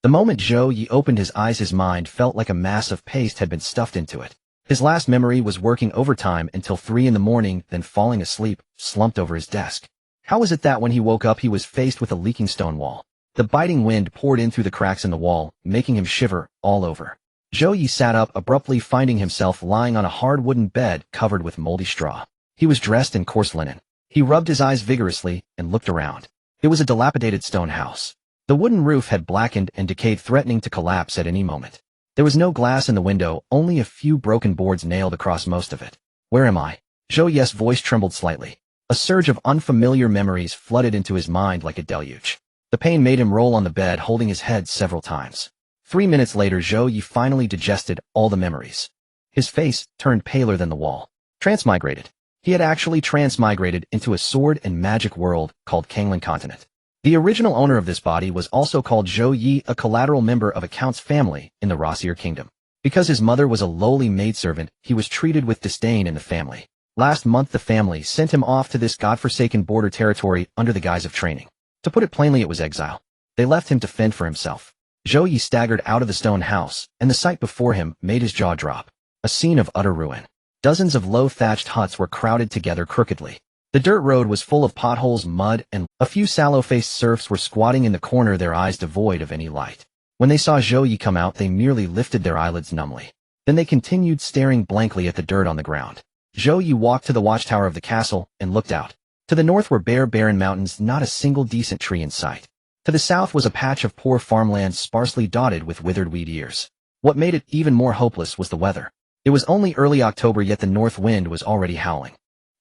The moment Zhou Ye opened his eyes, his mind felt like a mass of paste had been stuffed into it. His last memory was working overtime until 3 in the morning, then falling asleep, slumped over his desk. How was it that when he woke up he was faced with a leaking stone wall? The biting wind poured in through the cracks in the wall, making him shiver all over. Zhou Ye sat up abruptly, finding himself lying on a hard wooden bed covered with moldy straw. He was dressed in coarse linen. He rubbed his eyes vigorously and looked around. It was a dilapidated stone house. The wooden roof had blackened and decayed, threatening to collapse at any moment. There was no glass in the window, only a few broken boards nailed across most of it. Where am I? Zhou Ye's voice trembled slightly. A surge of unfamiliar memories flooded into his mind like a deluge. The pain made him roll on the bed, holding his head several times. 3 minutes later, Zhou Ye finally digested all the memories. His face turned paler than the wall. Transmigrated. He had actually transmigrated into a sword and magic world called Kanglan Continent. The original owner of this body was also called Zhou Ye, a collateral member of a count's family in the Rossier kingdom. Because his mother was a lowly maidservant, he was treated with disdain in the family. Last month the family sent him off to this godforsaken border territory under the guise of training. To put it plainly, it was exile. They left him to fend for himself. Zhou Ye staggered out of the stone house, and the sight before him made his jaw drop. A scene of utter ruin. Dozens of low thatched huts were crowded together crookedly. The dirt road was full of potholes, mud, and a few sallow-faced serfs were squatting in the corner, their eyes devoid of any light. When they saw Zhou Ye come out, they merely lifted their eyelids numbly. Then they continued staring blankly at the dirt on the ground. Zhou Ye walked to the watchtower of the castle and looked out. To the north were bare, barren mountains, not a single decent tree in sight. To the south was a patch of poor farmland sparsely dotted with withered weed ears. What made it even more hopeless was the weather. It was only early October, yet the north wind was already howling.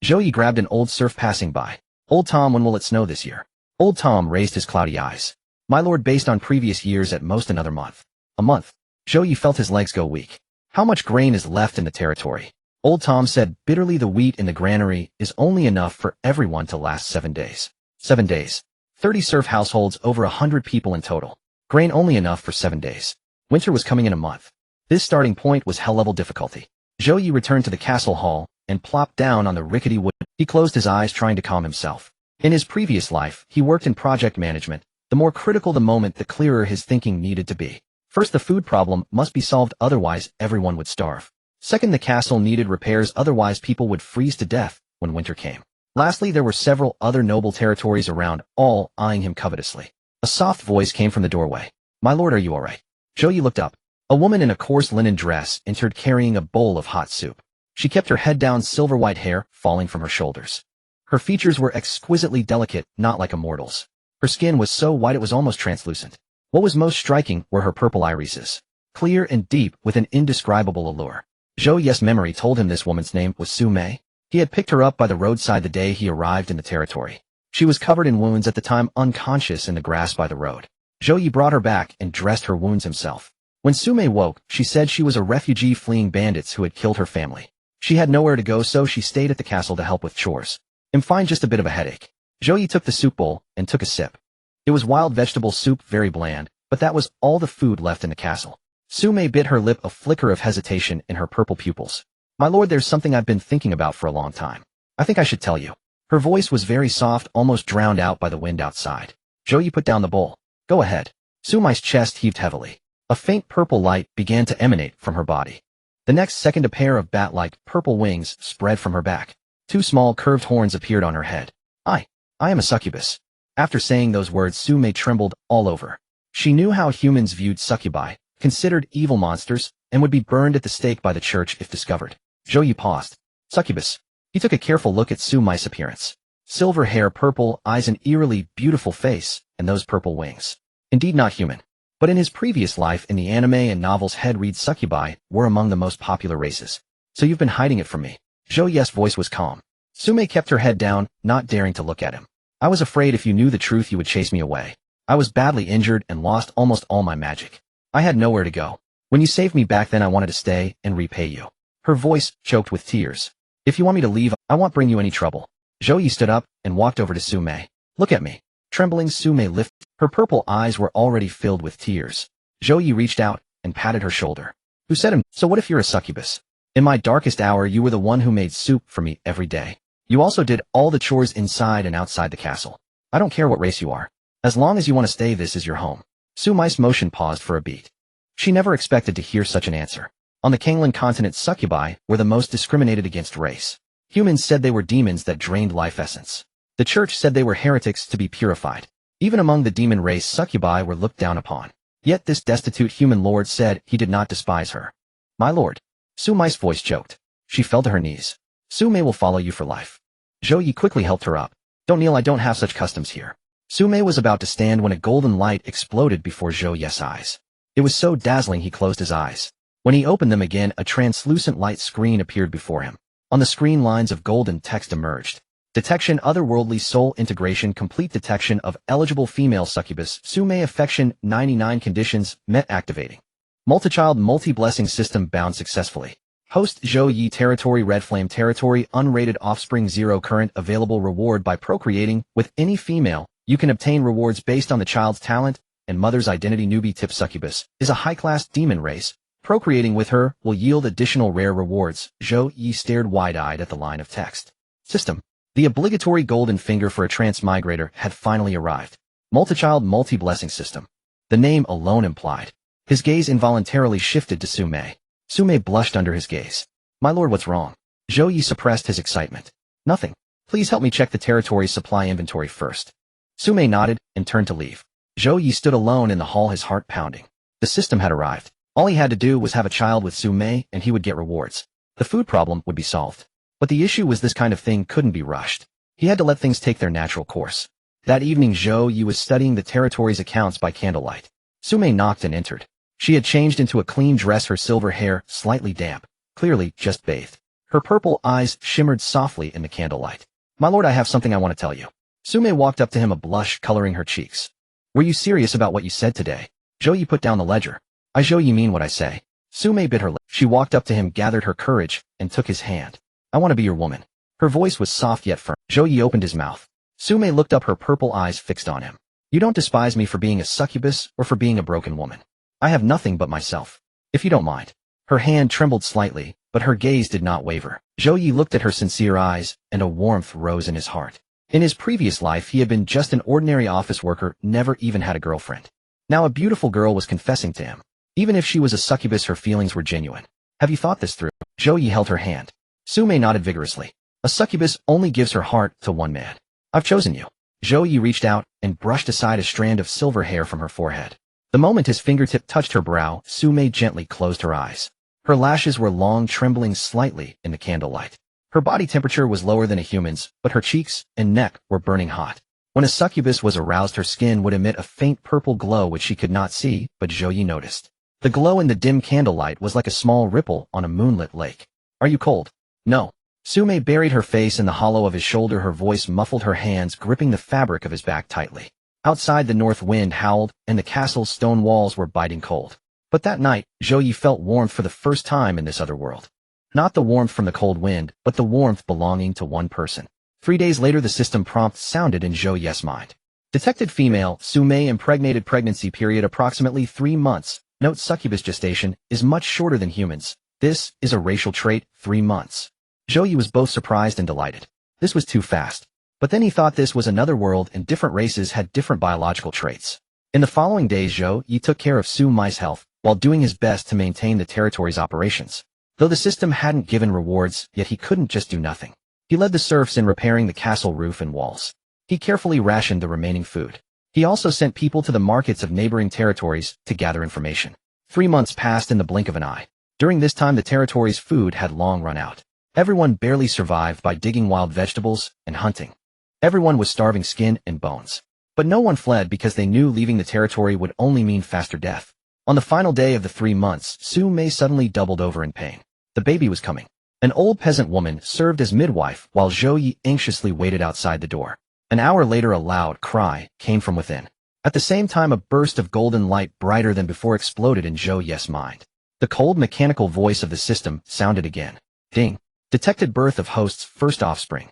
Zhou Ye grabbed an old serf passing by. "Old Tom, when will it snow this year?" Old Tom raised his cloudy eyes. "My lord, based on previous years, at most another month." "A month?" Zhou Ye felt his legs go weak. "How much grain is left in the territory?" Old Tom said bitterly, "The wheat in the granary is only enough for everyone to last 7 days. 7 days. 30 serf households, over 100 people in total. Grain only enough for 7 days. Winter was coming in a month." This starting point was hell-level difficulty. Zhou Ye returned to the castle hall and plopped down on the rickety wood. He closed his eyes, trying to calm himself. In his previous life, he worked in project management. The more critical the moment, the clearer his thinking needed to be. First, the food problem must be solved, otherwise everyone would starve. Second, the castle needed repairs, otherwise people would freeze to death when winter came. Lastly, there were several other noble territories around, all eyeing him covetously. A soft voice came from the doorway. "My lord, are you all right?" Zhou Ye looked up. A woman in a coarse linen dress entered carrying a bowl of hot soup. She kept her head down, silver-white hair falling from her shoulders. Her features were exquisitely delicate, not like a mortal's. Her skin was so white it was almost translucent. What was most striking were her purple irises, clear and deep with an indescribable allure. Zhou Ye's memory told him this woman's name was Su Mei. He had picked her up by the roadside the day he arrived in the territory. She was covered in wounds, at the time unconscious in the grass by the road. Zhou Ye brought her back and dressed her wounds himself. When Su Mei woke, she said she was a refugee fleeing bandits who had killed her family. She had nowhere to go, so she stayed at the castle to help with chores. "I'm fine, just a bit of a headache." Zhou Ye took the soup bowl and took a sip. It was wild vegetable soup, very bland, but that was all the food left in the castle. Su Mei bit her lip, a flicker of hesitation in her purple pupils. "My lord, there's something I've been thinking about for a long time. I think I should tell you." Her voice was very soft, almost drowned out by the wind outside. Zhou Ye put down the bowl. "Go ahead." Su Mei's chest heaved heavily. A faint purple light began to emanate from her body. The next second, a pair of bat-like purple wings spread from her back. 2 small curved horns appeared on her head. I am a succubus." After saying those words, Su Mei trembled all over. She knew how humans viewed succubi, considered evil monsters, and would be burned at the stake by the church if discovered. Zhou Ye paused. "Succubus." He took a careful look at Su Mei's appearance. Silver hair, purple eyes, an eerily beautiful face, and those purple wings. Indeed not human. But in his previous life in the anime and novels, head-read succubi were among the most popular races. "So you've been hiding it from me." Zhou Ye's voice was calm. Su Mei kept her head down, not daring to look at him. "I was afraid if you knew the truth you would chase me away. I was badly injured and lost almost all my magic. I had nowhere to go. When you saved me back then, I wanted to stay and repay you." Her voice choked with tears. "If you want me to leave, I won't bring you any trouble." Zhou Ye stood up and walked over to Su Mei. "Look at me." Trembling, Su Mei lifted. Her purple eyes were already filled with tears. Zhou Ye reached out and patted her shoulder. "Who said him? So what if you're a succubus? In my darkest hour, you were the one who made soup for me every day. You also did all the chores inside and outside the castle. I don't care what race you are. As long as you want to stay, this is your home." Su Mei's motion paused for a beat. She never expected to hear such an answer. On the Kanglan continent, succubi were the most discriminated against race. Humans said they were demons that drained life essence. The church said they were heretics to be purified. Even among the demon race, succubi were looked down upon. Yet this destitute human lord said he did not despise her. My lord. Su Mei's voice choked. She fell to her knees. Su Mei will follow you for life. Zhou Ye quickly helped her up. Don't kneel, I don't have such customs here. Su Mei was about to stand when a golden light exploded before Zhou Ye's eyes. It was so dazzling he closed his eyes. When he opened them again, a translucent light screen appeared before him. On the screen, lines of golden text emerged. Detection otherworldly soul integration, complete detection of eligible female succubus, Su Mei affection 99 conditions met, activating. Multi-child multi-blessing system bound successfully. Host Zhou Ye territory, red flame territory, unrated offspring, 0 current available reward by procreating with any female. You can obtain rewards based on the child's talent and mother's identity. Newbie tip: succubus is a high-class demon race. Procreating with her will yield additional rare rewards. Zhou Ye stared wide-eyed at the line of text. System. The obligatory golden finger for a transmigrator had finally arrived. Multi-child multi-blessing system. The name alone implied. His gaze involuntarily shifted to Su Mei. Su Mei blushed under his gaze. My lord, what's wrong? Zhou Ye suppressed his excitement. Nothing. Please help me check the territory's supply inventory first. Su Mei nodded and turned to leave. Zhou Ye stood alone in the hall, his heart pounding. The system had arrived. All he had to do was have a child with Su Mei and he would get rewards. The food problem would be solved. But the issue was this kind of thing couldn't be rushed. He had to let things take their natural course. That evening, Zhou Ye was studying the territory's accounts by candlelight. Su Mei knocked and entered. She had changed into a clean dress, her silver hair slightly damp, clearly just bathed. Her purple eyes shimmered softly in the candlelight. My lord, I have something I want to tell you. Su Mei walked up to him, a blush coloring her cheeks. Were you serious about what you said today? Zhou Ye put down the ledger. I Zhou Ye mean what I say. Su Mei bit her lip. She walked up to him, gathered her courage, and took his hand. I want to be your woman. Her voice was soft yet firm. Zhou Ye opened his mouth. Su Mei looked up, her purple eyes fixed on him. You don't despise me for being a succubus or for being a broken woman. I have nothing but myself. If you don't mind. Her hand trembled slightly, but her gaze did not waver. Zhou Ye looked at her sincere eyes, and a warmth rose in his heart. In his previous life, he had been just an ordinary office worker, never even had a girlfriend. Now a beautiful girl was confessing to him. Even if she was a succubus, her feelings were genuine. Have you thought this through? Zhou Ye held her hand. Su Mei nodded vigorously. A succubus only gives her heart to one man. I've chosen you. Zhou Ye reached out and brushed aside a strand of silver hair from her forehead. The moment his fingertip touched her brow, Su Mei gently closed her eyes. Her lashes were long, trembling slightly in the candlelight. Her body temperature was lower than a human's, but her cheeks and neck were burning hot. When a succubus was aroused, her skin would emit a faint purple glow which she could not see, but Zhou Ye noticed. The glow in the dim candlelight was like a small ripple on a moonlit lake. Are you cold? No. Su Mei buried her face in the hollow of his shoulder, her voice muffled, her hands gripping the fabric of his back tightly. Outside, the north wind howled, and the castle's stone walls were biting cold. But that night, Zhou Ye felt warmth for the first time in this other world. Not the warmth from the cold wind, but the warmth belonging to one person. 3 days later, the system prompt sounded in Zhou Ye's mind. Detected female, Su Mei impregnated, pregnancy period approximately 3 months. Note: succubus gestation is much shorter than humans. This is a racial trait, 3 months. Zhou Ye was both surprised and delighted. This was too fast. But then he thought this was another world and different races had different biological traits. In the following days, Zhou Ye took care of Su Mei's health, while doing his best to maintain the territory's operations. Though the system hadn't given rewards, yet he couldn't just do nothing. He led the serfs in repairing the castle roof and walls. He carefully rationed the remaining food. He also sent people to the markets of neighboring territories to gather information. 3 months passed in the blink of an eye. During this time, the territory's food had long run out. Everyone barely survived by digging wild vegetables and hunting. Everyone was starving skin and bones. But no one fled because they knew leaving the territory would only mean faster death. On the final day of the 3 months, Su Mei suddenly doubled over in pain. The baby was coming. An old peasant woman served as midwife while Zhou Ye anxiously waited outside the door. An hour later, a loud cry came from within. At the same time, a burst of golden light brighter than before exploded in Zhou Ye's mind. The cold mechanical voice of the system sounded again. Ding. Detected birth of host's first offspring.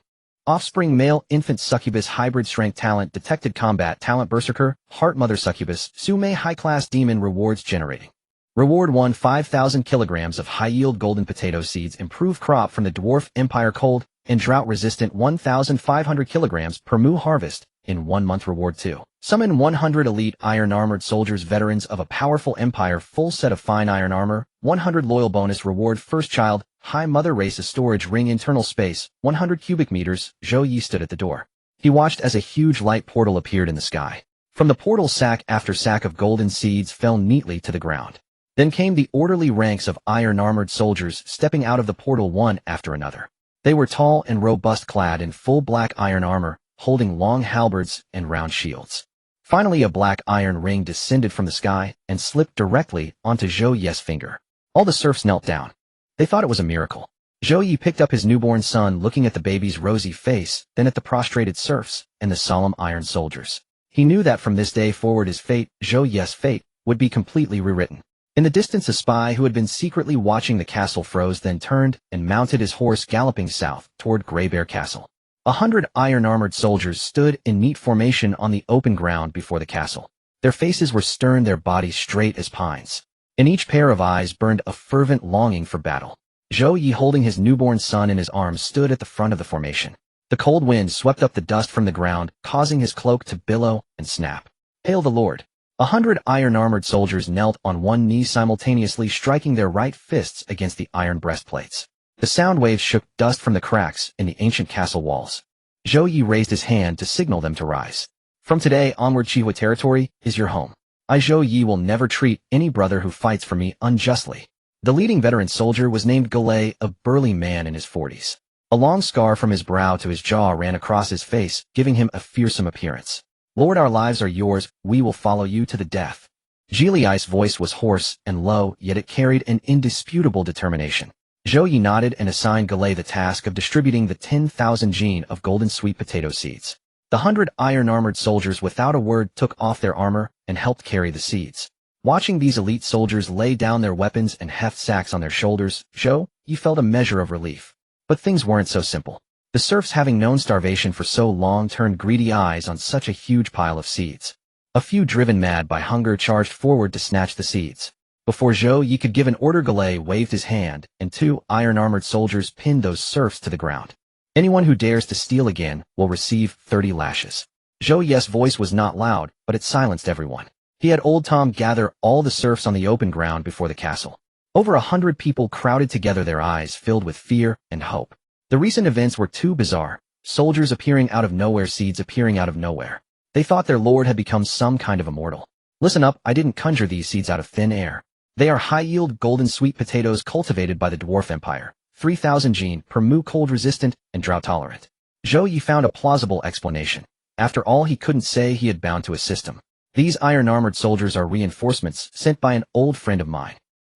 Offspring male infant succubus hybrid strength talent detected combat talent berserker heart mother succubus Su Mei high class demon rewards generating. Reward 1 5,000 kilograms of high yield golden potato seeds improve crop from the dwarf empire cold and drought resistant 1,500 kilograms per mu harvest in 1 month reward too. Summon 100 elite iron-armored soldiers, veterans of a powerful empire, full set of fine iron armor, 100 loyal bonus reward, first child, high mother race, a storage ring, internal space, 100 cubic meters. Zhou Ye stood at the door. He watched as a huge light portal appeared in the sky. From the portal, sack after sack of golden seeds fell neatly to the ground. Then came the orderly ranks of iron-armored soldiers stepping out of the portal one after another. They were tall and robust, clad in full black iron armor, holding long halberds and round shields. Finally, a black iron ring descended from the sky and slipped directly onto Zhou Ye's finger. All the serfs knelt down. They thought it was a miracle. Zhou Ye picked up his newborn son, looking at the baby's rosy face, then at the prostrated serfs and the solemn iron soldiers. He knew that from this day forward his fate, Zhou Ye's fate, would be completely rewritten. In the distance, a spy who had been secretly watching the castle froze, then turned and mounted his horse, galloping south toward Grey Bear Castle. 100 iron-armored soldiers stood in neat formation on the open ground before the castle. Their faces were stern, their bodies straight as pines. In each pair of eyes burned a fervent longing for battle. Zhou Ye, holding his newborn son in his arms, stood at the front of the formation. The cold wind swept up the dust from the ground, causing his cloak to billow and snap. "Hail the Lord!" 100 iron-armored soldiers knelt on one knee, simultaneously striking their right fists against the iron breastplates. The sound waves shook dust from the cracks in the ancient castle walls. Zhou Ye raised his hand to signal them to rise. "From today onward, Qihua territory is your home. I, Zhou Ye, will never treat any brother who fights for me unjustly." The leading veteran soldier was named Zhou Ye, a burly man in his 40s. A long scar from his brow to his jaw ran across his face, giving him a fearsome appearance. "Lord, our lives are yours. We will follow you to the death." Zhou Ye's voice was hoarse and low, yet it carried an indisputable determination. Zhou Ye nodded and assigned Zhou Ye the task of distributing the 10,000 jin of golden sweet potato seeds. The 100 iron-armored soldiers without a word took off their armor and helped carry the seeds. Watching these elite soldiers lay down their weapons and heft sacks on their shoulders, Zhou Ye felt a measure of relief. But things weren't so simple. The serfs, having known starvation for so long, turned greedy eyes on such a huge pile of seeds. A few, driven mad by hunger, charged forward to snatch the seeds. Before Zhou Ye could give an order, Zhou Ye waved his hand, and 2 iron-armored soldiers pinned those serfs to the ground. "Anyone who dares to steal again will receive 30 lashes." Zhou Ye's voice was not loud, but it silenced everyone. He had old Tom gather all the serfs on the open ground before the castle. Over 100 people crowded together, their eyes filled with fear and hope. The recent events were too bizarre. Soldiers appearing out of nowhere, seeds appearing out of nowhere. They thought their lord had become some kind of immortal. "Listen up, I didn't conjure these seeds out of thin air. They are high-yield golden sweet potatoes cultivated by the Dwarf Empire. 3,000 jin per mu, cold-resistant and drought-tolerant." Zhou Ye found a plausible explanation. After all, he couldn't say he had bound to a system. "These iron-armored soldiers are reinforcements sent by an old friend of mine.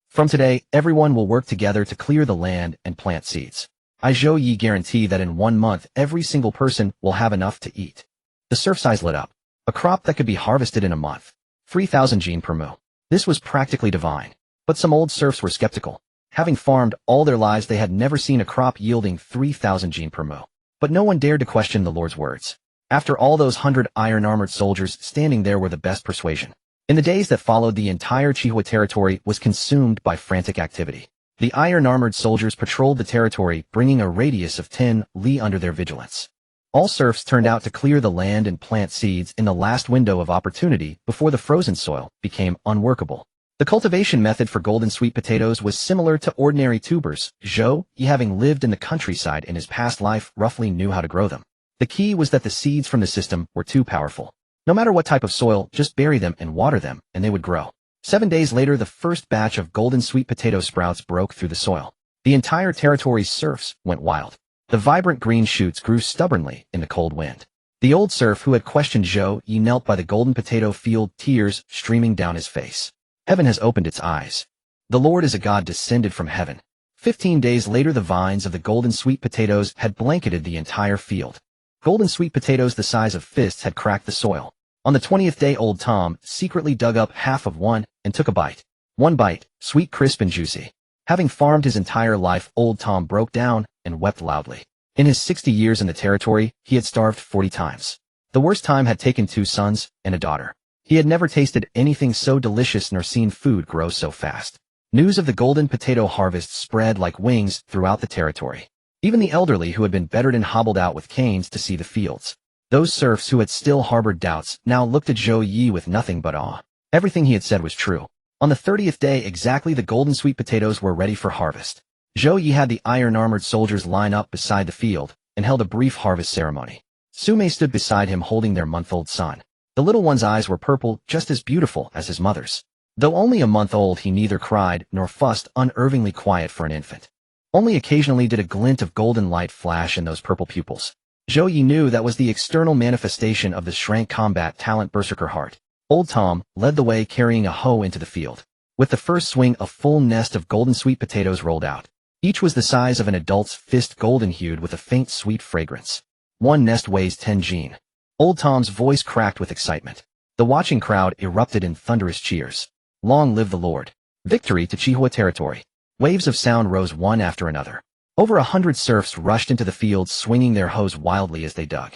From today, everyone will work together to clear the land and plant seeds. I, Zhou Ye, guarantee that in 1 month every single person will have enough to eat." The serf's eyes lit up. A crop that could be harvested in a month. 3,000 jin per mu. This was practically divine. But some old serfs were skeptical. Having farmed all their lives, they had never seen a crop yielding 3,000 jin per mu. But no one dared to question the Lord's words. After all, those 100 iron-armored soldiers standing there were the best persuasion. In the days that followed, the entire Qihua territory was consumed by frantic activity. The iron-armored soldiers patrolled the territory, bringing a radius of 10 li under their vigilance. All serfs turned out to clear the land and plant seeds in the last window of opportunity before the frozen soil became unworkable. The cultivation method for golden sweet potatoes was similar to ordinary tubers. Zhou Ye, having lived in the countryside in his past life, roughly knew how to grow them. The key was that the seeds from the system were too powerful. No matter what type of soil, just bury them and water them, and they would grow. 7 days later, the first batch of golden sweet potato sprouts broke through the soil. The entire territory's serfs went wild. The vibrant green shoots grew stubbornly in the cold wind. The old serf who had questioned Zhou Ye knelt by the golden potato field, tears streaming down his face. Heaven has opened its eyes. The Lord is a God descended from heaven. 15 days later, the vines of the golden sweet potatoes had blanketed the entire field. Golden sweet potatoes the size of fists had cracked the soil. On the 20th day, old Tom secretly dug up half of one and took a bite. One bite, sweet, crisp, and juicy. Having farmed his entire life, old Tom broke down and wept loudly. In his 60 years in the territory, he had starved 40 times. The worst time had taken 2 sons and a daughter. He had never tasted anything so delicious nor seen food grow so fast. News of the golden potato harvest spread like wings throughout the territory. Even the elderly, who had been bedridden, hobbled out with canes to see the fields. Those serfs who had still harbored doubts now looked at Zhou Ye with nothing but awe. Everything he had said was true. On the 30th day exactly, the golden sweet potatoes were ready for harvest. Zhou Ye had the iron-armored soldiers line up beside the field and held a brief harvest ceremony. Zhou Ye stood beside him holding their month-old son. The little one's eyes were purple, just as beautiful as his mother's. Though only a month old, he neither cried nor fussed, unnervingly quiet for an infant. Only occasionally did a glint of golden light flash in those purple pupils. Zhou Ye knew that was the external manifestation of the shrank combat talent berserker heart. Old Tom led the way carrying a hoe into the field. With the first swing, a full nest of golden sweet potatoes rolled out. Each was the size of an adult's fist, golden-hued with a faint sweet fragrance. One nest weighs 10 jin. Old Tom's voice cracked with excitement. The watching crowd erupted in thunderous cheers. Long live the Lord. Victory to Chihua territory. Waves of sound rose one after another. Over 100 serfs rushed into the field swinging their hoes wildly as they dug.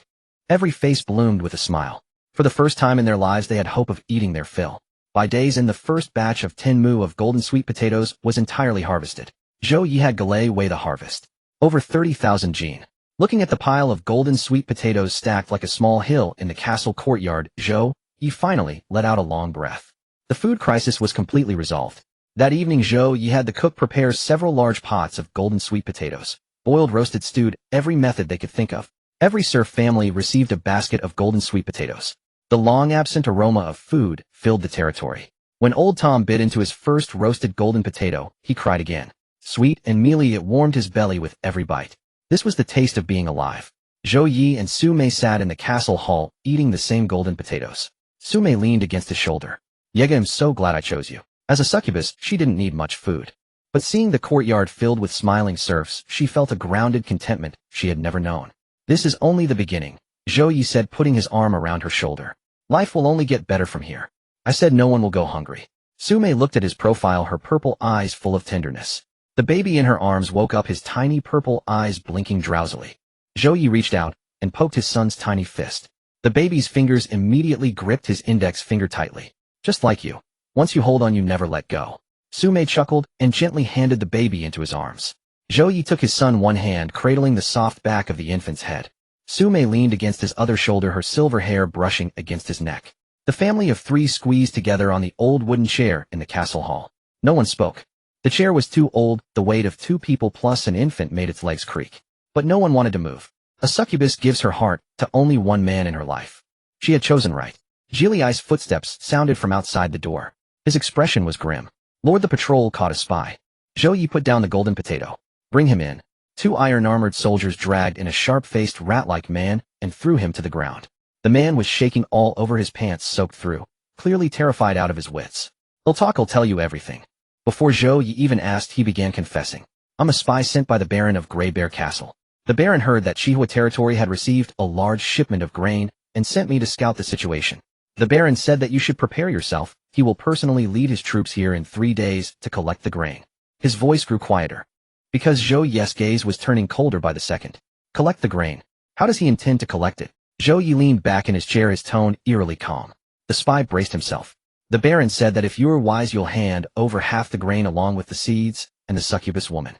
Every face bloomed with a smile. For the first time in their lives they had hope of eating their fill. By day's end the first batch of 10 mu of golden sweet potatoes was entirely harvested. Zhou Ye had Galay weigh the harvest. Over 30,000 jin. Looking at the pile of golden sweet potatoes stacked like a small hill in the castle courtyard, Zhou Ye finally let out a long breath. The food crisis was completely resolved. That evening Zhou Ye had the cook prepare several large pots of golden sweet potatoes. Boiled, roasted, stewed, every method they could think of. Every serf family received a basket of golden sweet potatoes. The long-absent aroma of food filled the territory. When Old Tom bit into his first roasted golden potato, he cried again. Sweet and mealy, it warmed his belly with every bite. This was the taste of being alive. Zhou Ye and Zhou Ye sat in the castle hall, eating the same golden potatoes. Zhou Ye leaned against his shoulder. Yega, I'm so glad I chose you. As a succubus, she didn't need much food. But seeing the courtyard filled with smiling serfs, she felt a grounded contentment she had never known. This is only the beginning, Zhou Ye said, putting his arm around her shoulder. Life will only get better from here. I said no one will go hungry. Zhou Ye looked at his profile, her purple eyes full of tenderness. The baby in her arms woke up, his tiny purple eyes blinking drowsily. Zhou Ye reached out and poked his son's tiny fist. The baby's fingers immediately gripped his index finger tightly. Just like you. Once you hold on, you never let go. Zhou Ye chuckled and gently handed the baby into his arms. Zhou Ye took his son, one hand cradling the soft back of the infant's head. Zhou Ye leaned against his other shoulder, her silver hair brushing against his neck. The family of three squeezed together on the old wooden chair in the castle hall. No one spoke. The chair was too old, the weight of 2 people plus an infant made its legs creak. But no one wanted to move. A succubus gives her heart to only one man in her life. She had chosen right. Jiliai's footsteps sounded from outside the door. His expression was grim. Lord, the patrol caught a spy. Zhou Ye put down the golden potato. Bring him in. 2 iron-armored soldiers dragged in a sharp-faced rat-like man and threw him to the ground. The man was shaking all over, his pants soaked through, clearly terrified out of his wits. He'll tell you everything. Before Zhou Ye even asked, he began confessing. I'm a spy sent by the Baron of Grey Bear Castle. The Baron heard that Chihua territory had received a large shipment of grain and sent me to scout the situation. The Baron said that you should prepare yourself. He will personally lead his troops here in 3 days to collect the grain. His voice grew quieter. Because Zhou Ye's gaze was turning colder by the second. Collect the grain. How does he intend to collect it? Zhou Ye leaned back in his chair, his tone eerily calm. The spy braced himself. The Baron said that if you're wise, you'll hand over half the grain along with the seeds and the succubus woman.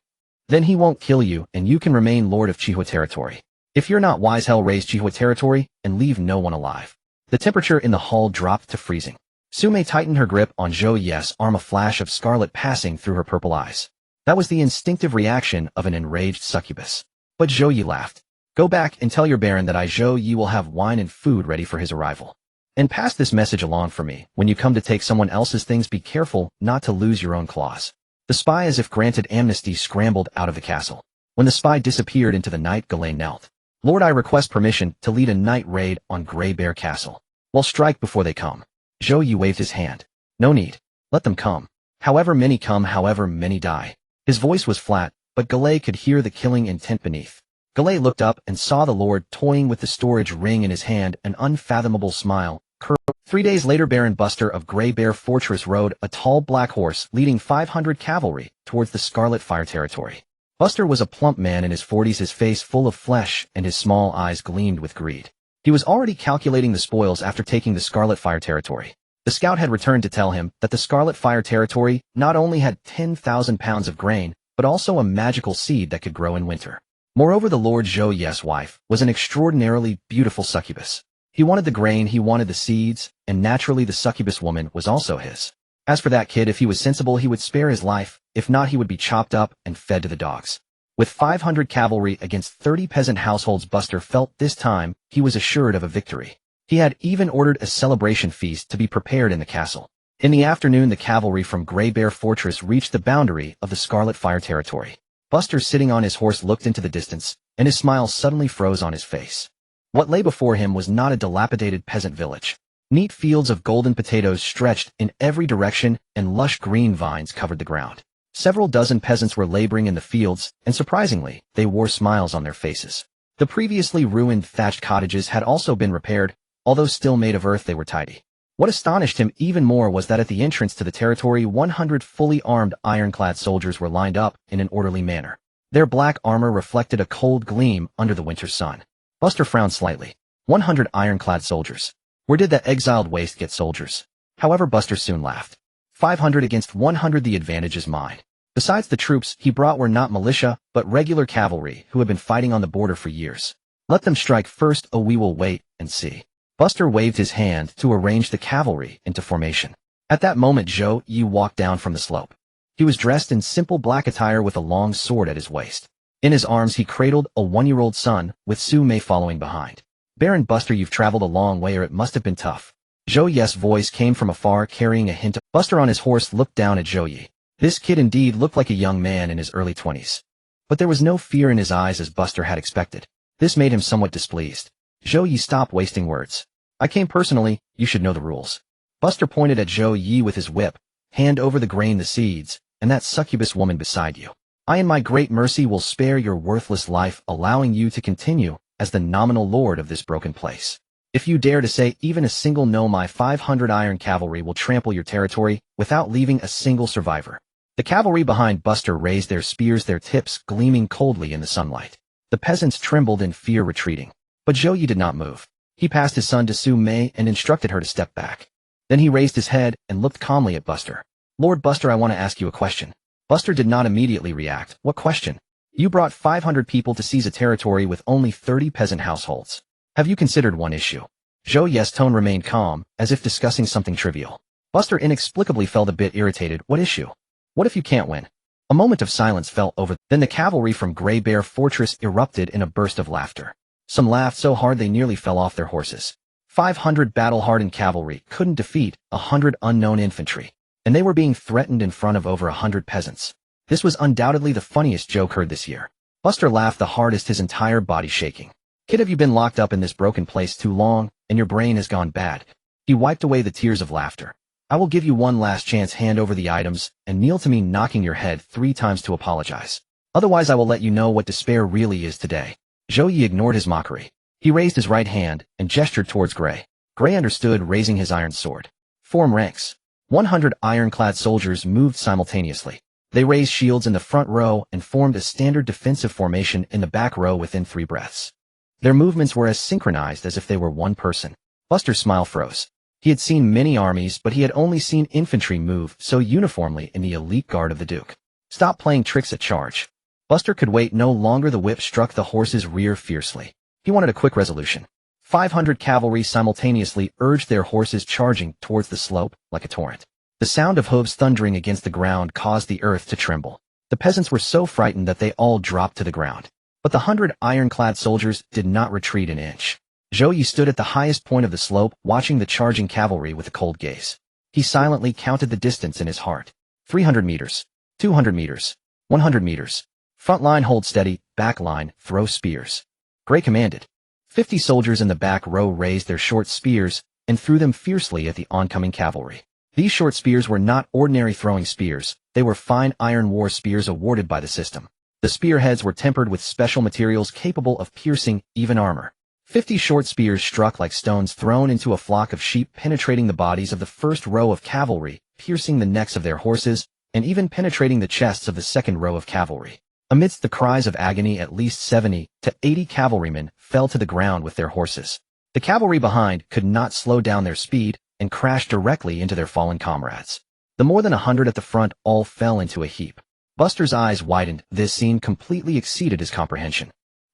Then he won't kill you and you can remain lord of Chihua territory. If you're not wise, hell raise Chihua territory and leave no one alive. The temperature in the hall dropped to freezing. Zhou Ye tightened her grip on Zhou Ye's arm, a flash of scarlet passing through her purple eyes. That was the instinctive reaction of an enraged succubus. But Zhou Ye laughed. Go back and tell your Baron that I, Zhou Ye, will have wine and food ready for his arrival. And pass this message along for me. When you come to take someone else's things, be careful not to lose your own claws. The spy, as if granted amnesty, scrambled out of the castle. When the spy disappeared into the night, Galay knelt. Lord, I request permission to lead a night raid on Grey Bear Castle. Well, strike before they come. Zhou Ye waved his hand. No need. Let them come. However many come, however many die. His voice was flat, but Galay could hear the killing intent beneath. Galay looked up and saw the Lord toying with the storage ring in his hand, an unfathomable smile curled. 3 days later, Baron Buster of Grey Bear Fortress rode a tall black horse leading 500 cavalry towards the Scarlet Fire territory. Buster was a plump man in his 40s, his face full of flesh and his small eyes gleamed with greed. He was already calculating the spoils after taking the Scarlet Fire territory. The scout had returned to tell him that the Scarlet Fire territory not only had 10,000 pounds of grain, but also a magical seed that could grow in winter. Moreover, the Lord Zhou Ye's wife was an extraordinarily beautiful succubus. He wanted the grain, he wanted the seeds, and naturally the succubus woman was also his. As for that kid, if he was sensible, he would spare his life, if not he would be chopped up and fed to the dogs. With 500 cavalry against 30 peasant households, Buster felt this time he was assured of a victory. He had even ordered a celebration feast to be prepared in the castle. In the afternoon, the cavalry from Grey Bear Fortress reached the boundary of the Scarlet Fire territory. Buster, sitting on his horse, looked into the distance, and his smile suddenly froze on his face. What lay before him was not a dilapidated peasant village. Neat fields of golden potatoes stretched in every direction, and lush green vines covered the ground. Several dozen peasants were laboring in the fields, and surprisingly, they wore smiles on their faces. The previously ruined thatched cottages had also been repaired, although still made of earth, they were tidy. What astonished him even more was that at the entrance to the territory, 100 fully armed ironclad soldiers were lined up in an orderly manner. Their black armor reflected a cold gleam under the winter sun. Buster frowned slightly. 100 ironclad soldiers. Where did that exiled waste get soldiers? However, Buster soon laughed. 500 against 100, the advantage is mine. Besides, the troops he brought were not militia, but regular cavalry who had been fighting on the border for years. Let them strike first, oh, we will wait and see. Buster waved his hand to arrange the cavalry into formation. At that moment, Zhou Ye walked down from the slope. He was dressed in simple black attire with a long sword at his waist. In his arms he cradled a 1-year-old son, with Zhou Ye following behind. Baron Buster, you've traveled a long way, or it must have been tough. Zhou Ye's voice came from afar, carrying a hint of... Buster on his horse looked down at Zhou Ye. This kid indeed looked like a young man in his early 20s. But there was no fear in his eyes as Buster had expected. This made him somewhat displeased. Zhou Ye, stop wasting words. I came personally, you should know the rules. Buster pointed at Zhou Ye with his whip. Hand over the grain, the seeds, and that succubus woman beside you. I in my great mercy will spare your worthless life, allowing you to continue as the nominal lord of this broken place. If you dare to say even a single no, my 500 iron cavalry will trample your territory without leaving a single survivor. The cavalry behind Buster raised their spears, their tips gleaming coldly in the sunlight. The peasants trembled in fear, retreating. But Zhou Ye did not move. He passed his son to Zhou Ye and instructed her to step back. Then he raised his head and looked calmly at Buster. Lord Buster, I want to ask you a question. Buster did not immediately react. What question? You brought 500 people to seize a territory with only 30 peasant households. Have you considered one issue? Zhou Ye's tone remained calm, as if discussing something trivial. Buster inexplicably felt a bit irritated. What issue? What if you can't win? A moment of silence fell over. Then the cavalry from Grey Bear Fortress erupted in a burst of laughter. Some laughed so hard they nearly fell off their horses. 500 battle-hardened cavalry couldn't defeat 100 unknown infantry, and they were being threatened in front of over 100 peasants. This was undoubtedly the funniest joke heard this year. Buster laughed the hardest, his entire body shaking. Kid, have you been locked up in this broken place too long, and your brain has gone bad? He wiped away the tears of laughter. I will give you one last chance. Hand over the items, and kneel to me, knocking your head 3 times to apologize. Otherwise I will let you know what despair really is today. Zhou Ye ignored his mockery. He raised his right hand and gestured towards Gray. Gray understood, raising his iron sword. Form ranks. 100 ironclad soldiers moved simultaneously. They raised shields in the front row and formed a standard defensive formation in the back row within 3 breaths. Their movements were as synchronized as if they were one person. Buster's smile froze. He had seen many armies, but he had only seen infantry move so uniformly in the elite guard of the Duke. Stop playing tricks at charge. Buster could wait no longer. The whip struck the horse's rear fiercely. He wanted a quick resolution. 500 cavalry simultaneously urged their horses, charging towards the slope like a torrent. The sound of hooves thundering against the ground caused the earth to tremble. The peasants were so frightened that they all dropped to the ground. But the 100 ironclad soldiers did not retreat an inch. Zhou Ye stood at the highest point of the slope, watching the charging cavalry with a cold gaze. He silently counted the distance in his heart. 300 meters. 200 meters. 100 meters. Front line, hold steady. Back line, throw spears. Gray commanded. 50 soldiers in the back row raised their short spears and threw them fiercely at the oncoming cavalry. These short spears were not ordinary throwing spears. They were fine iron war spears awarded by the system. The spearheads were tempered with special materials capable of piercing even armor. 50 short spears struck like stones thrown into a flock of sheep, penetrating the bodies of the first row of cavalry, piercing the necks of their horses, and even penetrating the chests of the second row of cavalry. Amidst the cries of agony, at least 70 to 80 cavalrymen fell to the ground with their horses. The cavalry behind could not slow down their speed and crashed directly into their fallen comrades. The more than 100 at the front all fell into a heap. Buster's eyes widened. This scene completely exceeded his comprehension.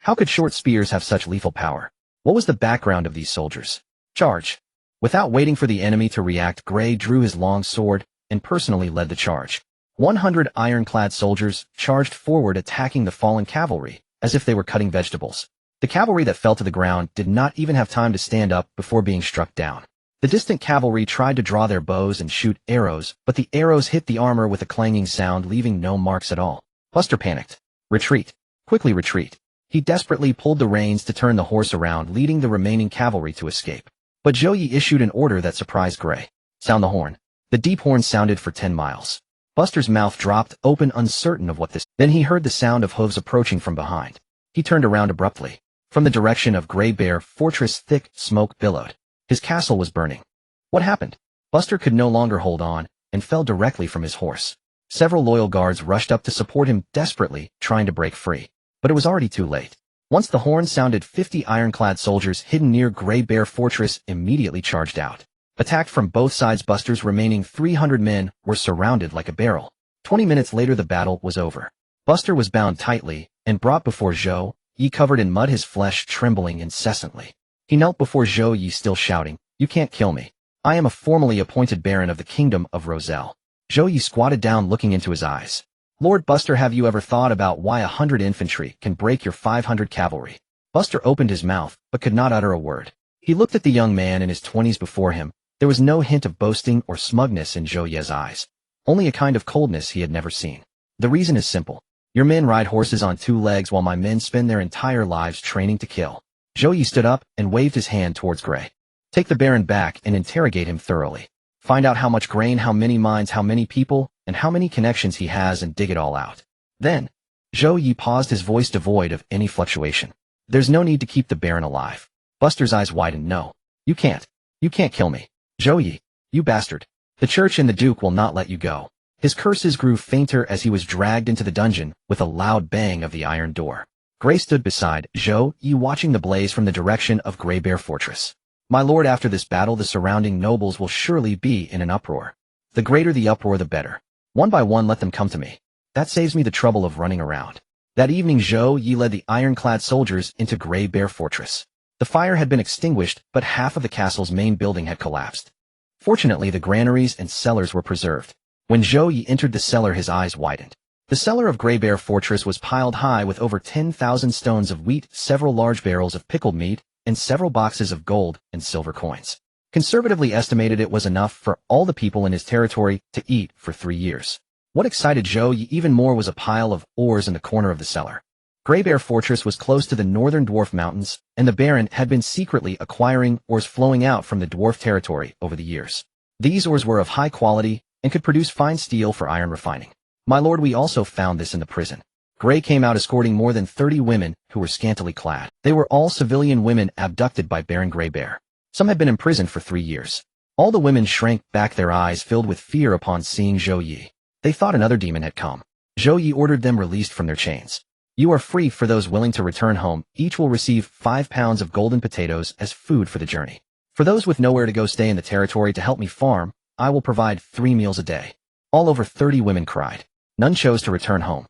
How could short spears have such lethal power? What was the background of these soldiers? Charge! Without waiting for the enemy to react, Gray drew his long sword and personally led the charge. 100 ironclad soldiers charged forward, attacking the fallen cavalry as if they were cutting vegetables. The cavalry that fell to the ground did not even have time to stand up before being struck down. The distant cavalry tried to draw their bows and shoot arrows, but the arrows hit the armor with a clanging sound, leaving no marks at all. Buster panicked. Retreat. Quickly retreat. He desperately pulled the reins to turn the horse around, leading the remaining cavalry to escape. But Zhou Ye issued an order that surprised Gray. Sound the horn. The deep horn sounded for 10 miles. Buster's mouth dropped open, uncertain of what this. Then he heard the sound of hooves approaching from behind. He turned around abruptly. From the direction of Gray Bear Fortress, thick smoke billowed. His castle was burning. What happened? Buster could no longer hold on and fell directly from his horse. Several loyal guards rushed up to support him, desperately trying to break free. But it was already too late. Once the horn sounded, 50 ironclad soldiers hidden near Gray Bear Fortress immediately charged out. Attacked from both sides, Buster's remaining 300 men were surrounded like a barrel. 20 minutes later, the battle was over. Buster was bound tightly and brought before Zhou Ye, covered in mud, his flesh trembling incessantly. He knelt before Zhou Ye, still shouting, "You can't kill me. I am a formally appointed baron of the kingdom of Roselle." Zhou Ye squatted down, looking into his eyes. "Lord Buster, have you ever thought about why 100 infantry can break your 500 cavalry?" Buster opened his mouth, but could not utter a word. He looked at the young man in his 20s before him. There was no hint of boasting or smugness in Zhou Ye's eyes, only a kind of coldness he had never seen. "The reason is simple. Your men ride horses on 2 legs while my men spend their entire lives training to kill." Zhou Ye stood up and waved his hand towards Gray. "Take the baron back and interrogate him thoroughly. Find out how much grain, how many mines, how many people, and how many connections he has, and dig it all out." Then, Zhou Ye paused, his voice devoid of any fluctuation. "There's no need to keep the baron alive." Buster's eyes widened. "No. You can't. You can't kill me. Zhou Ye, you bastard. The church and the duke will not let you go." His curses grew fainter as he was dragged into the dungeon with a loud bang of the iron door. Gray stood beside Zhou Ye, watching the blaze from the direction of Gray Bear Fortress. "My lord, after this battle, the surrounding nobles will surely be in an uproar. The greater the uproar, the better. One by one, let them come to me. That saves me the trouble of running around." That evening, Zhou Ye led the ironclad soldiers into Gray Bear Fortress. The fire had been extinguished, but half of the castle's main building had collapsed. Fortunately, the granaries and cellars were preserved. When Zhou Ye entered the cellar, his eyes widened. The cellar of Gray Bear Fortress was piled high with over 10,000 stones of wheat, several large barrels of pickled meat, and several boxes of gold and silver coins. Conservatively estimated, it was enough for all the people in his territory to eat for 3 years. What excited Zhou Ye even more was a pile of ores in the corner of the cellar. Gray Bear Fortress was close to the northern dwarf mountains, and the baron had been secretly acquiring ores flowing out from the dwarf territory over the years. These ores were of high quality and could produce fine steel for iron refining. "My lord, we also found this in the prison." Gray came out escorting more than 30 women who were scantily clad. They were all civilian women abducted by Baron Gray Bear. Some had been imprisoned for 3 years. All the women shrank back, their eyes filled with fear upon seeing Zhou Ye. They thought another demon had come. Zhou Ye ordered them released from their chains. "You are free. For those willing to return home, each will receive 5 pounds of golden potatoes as food for the journey. For those with nowhere to go, stay in the territory to help me farm. I will provide 3 meals a day." All over 30 women cried. None chose to return home.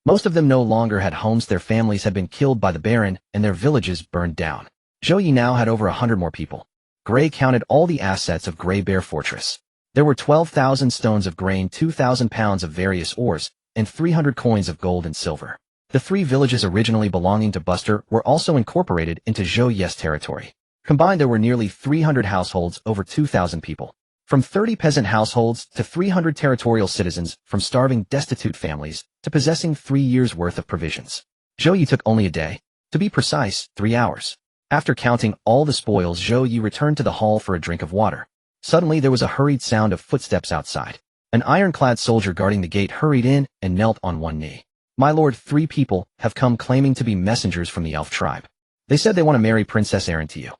Most of them no longer had homes. Their families had been killed by the baron and their villages burned down. Zhou Ye now had over 100 more people. Gray counted all the assets of Gray Bear Fortress. There were 12,000 stones of grain, 2,000 pounds of various ores, and 300 coins of gold and silver. The 3 villages originally belonging to Buster were also incorporated into Zhou Ye's territory. Combined, there were nearly 300 households, over 2,000 people. From 30 peasant households to 300 territorial citizens, from starving, destitute families to possessing 3 years' worth of provisions. Zhou Ye took only a day. To be precise, 3 hours. After counting all the spoils, Zhou Ye returned to the hall for a drink of water. Suddenly, there was a hurried sound of footsteps outside. An ironclad soldier guarding the gate hurried in and knelt on one knee. "My lord, 3 people have come claiming to be messengers from the elf tribe. They said they want to marry Princess Erin to you."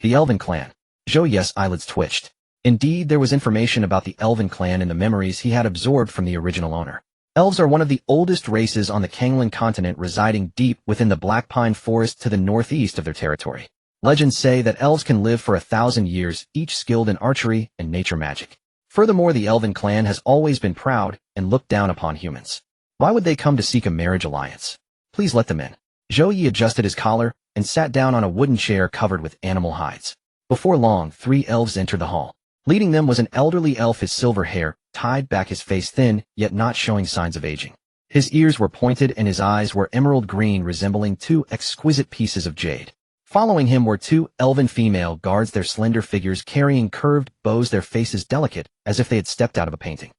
The Elven clan. Zhou Ye's eyelids twitched. Indeed, there was information about the Elven clan in the memories he had absorbed from the original owner. Elves are one of the oldest races on the Kanglan continent, residing deep within the Black Pine Forest to the northeast of their territory. Legends say that elves can live for 1,000 years, each skilled in archery and nature magic. Furthermore, the Elven clan has always been proud and looked down upon humans. Why would they come to seek a marriage alliance? Please let them in. Zhou Ye adjusted his collar and sat down on a wooden chair covered with animal hides. Before long, 3 elves entered the hall. Leading them was an elderly elf, his silver hair tied back, his face thin, yet not showing signs of aging. His ears were pointed and his eyes were emerald green, resembling 2 exquisite pieces of jade. Following him were 2 elven female guards, their slender figures carrying curved bows, their faces delicate as if they had stepped out of a painting.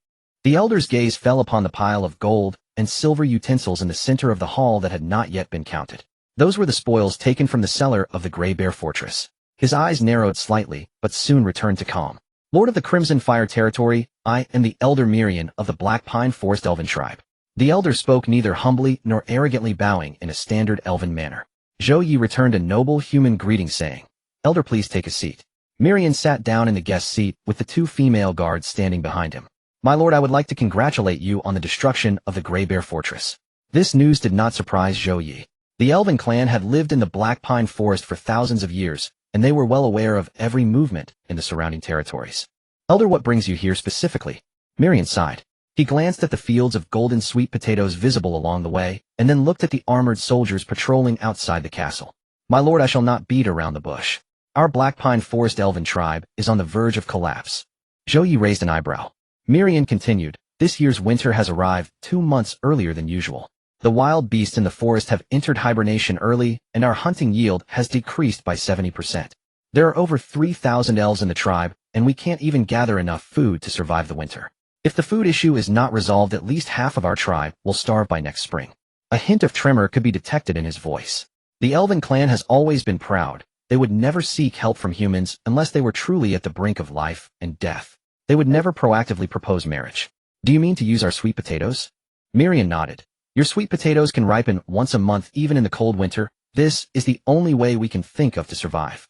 The elder's gaze fell upon the pile of gold and silver utensils in the center of the hall that had not yet been counted. Those were the spoils taken from the cellar of the Grey Bear Fortress. His eyes narrowed slightly, but soon returned to calm. Lord of the Crimson Fire Territory, I am the Elder Mirian of the Black Pine Forest Elven Tribe. The elder spoke, neither humbly nor arrogantly, bowing in a standard elven manner. Zhou Ye returned a noble human greeting, saying, "Elder, please take a seat." Mirian sat down in the guest seat with the 2 female guards standing behind him. "My lord, I would like to congratulate you on the destruction of the Grey Bear Fortress." This news did not surprise Zhou Ye. The elven clan had lived in the Black Pine Forest for thousands of years, and they were well aware of every movement in the surrounding territories. "Elder, what brings you here specifically?" Mirian sighed. He glanced at the fields of golden sweet potatoes visible along the way, and then looked at the armored soldiers patrolling outside the castle. "My lord, I shall not beat around the bush. Our Black Pine Forest Elven tribe is on the verge of collapse." Zhou Ye raised an eyebrow. Mirian continued, "This year's winter has arrived 2 months earlier than usual. The wild beasts in the forest have entered hibernation early, and our hunting yield has decreased by 70%. There are over 3,000 elves in the tribe, and we can't even gather enough food to survive the winter. If the food issue is not resolved, at least half of our tribe will starve by next spring." A hint of tremor could be detected in his voice. The elven clan has always been proud. They would never seek help from humans unless they were truly at the brink of life and death. They would never proactively propose marriage. "Do you mean to use our sweet potatoes?" Mirian nodded. "Your sweet potatoes can ripen once a month, even in the cold winter. This is the only way we can think of to survive.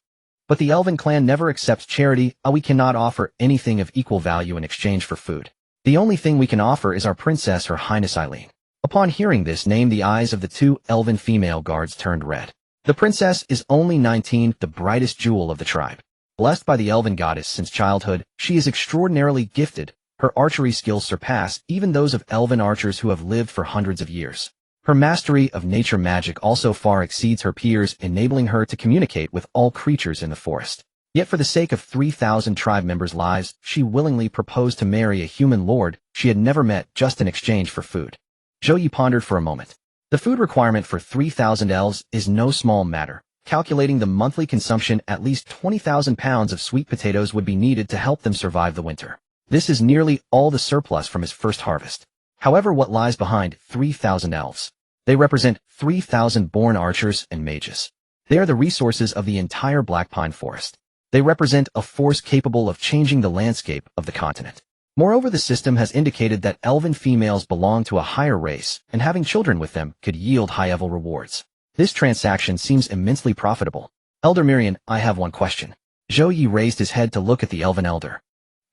But the elven clan never accepts charity. We cannot offer anything of equal value in exchange for food. The only thing we can offer is our princess, Her Highness Eileen." Upon hearing this name, the eyes of the 2 elven female guards turned red. The princess is only 19, the brightest jewel of the tribe. Blessed by the elven goddess since childhood, she is extraordinarily gifted. Her archery skills surpass even those of elven archers who have lived for hundreds of years. Her mastery of nature magic also far exceeds her peers, enabling her to communicate with all creatures in the forest. Yet for the sake of 3,000 tribe members' lives, she willingly proposed to marry a human lord she had never met just in exchange for food. Zhou Ye pondered for a moment. The food requirement for 3,000 elves is no small matter. Calculating the monthly consumption, at least 20,000 pounds of sweet potatoes would be needed to help them survive the winter. This is nearly all the surplus from his first harvest. However, what lies behind 3,000 elves? They represent 3,000 born archers and mages. They are the resources of the entire Black Pine Forest. They represent a force capable of changing the landscape of the continent. Moreover, the system has indicated that elven females belong to a higher race, and having children with them could yield high-level rewards. This transaction seems immensely profitable. "Elder Mirian, I have one question." Zhou Ye raised his head to look at the elven elder.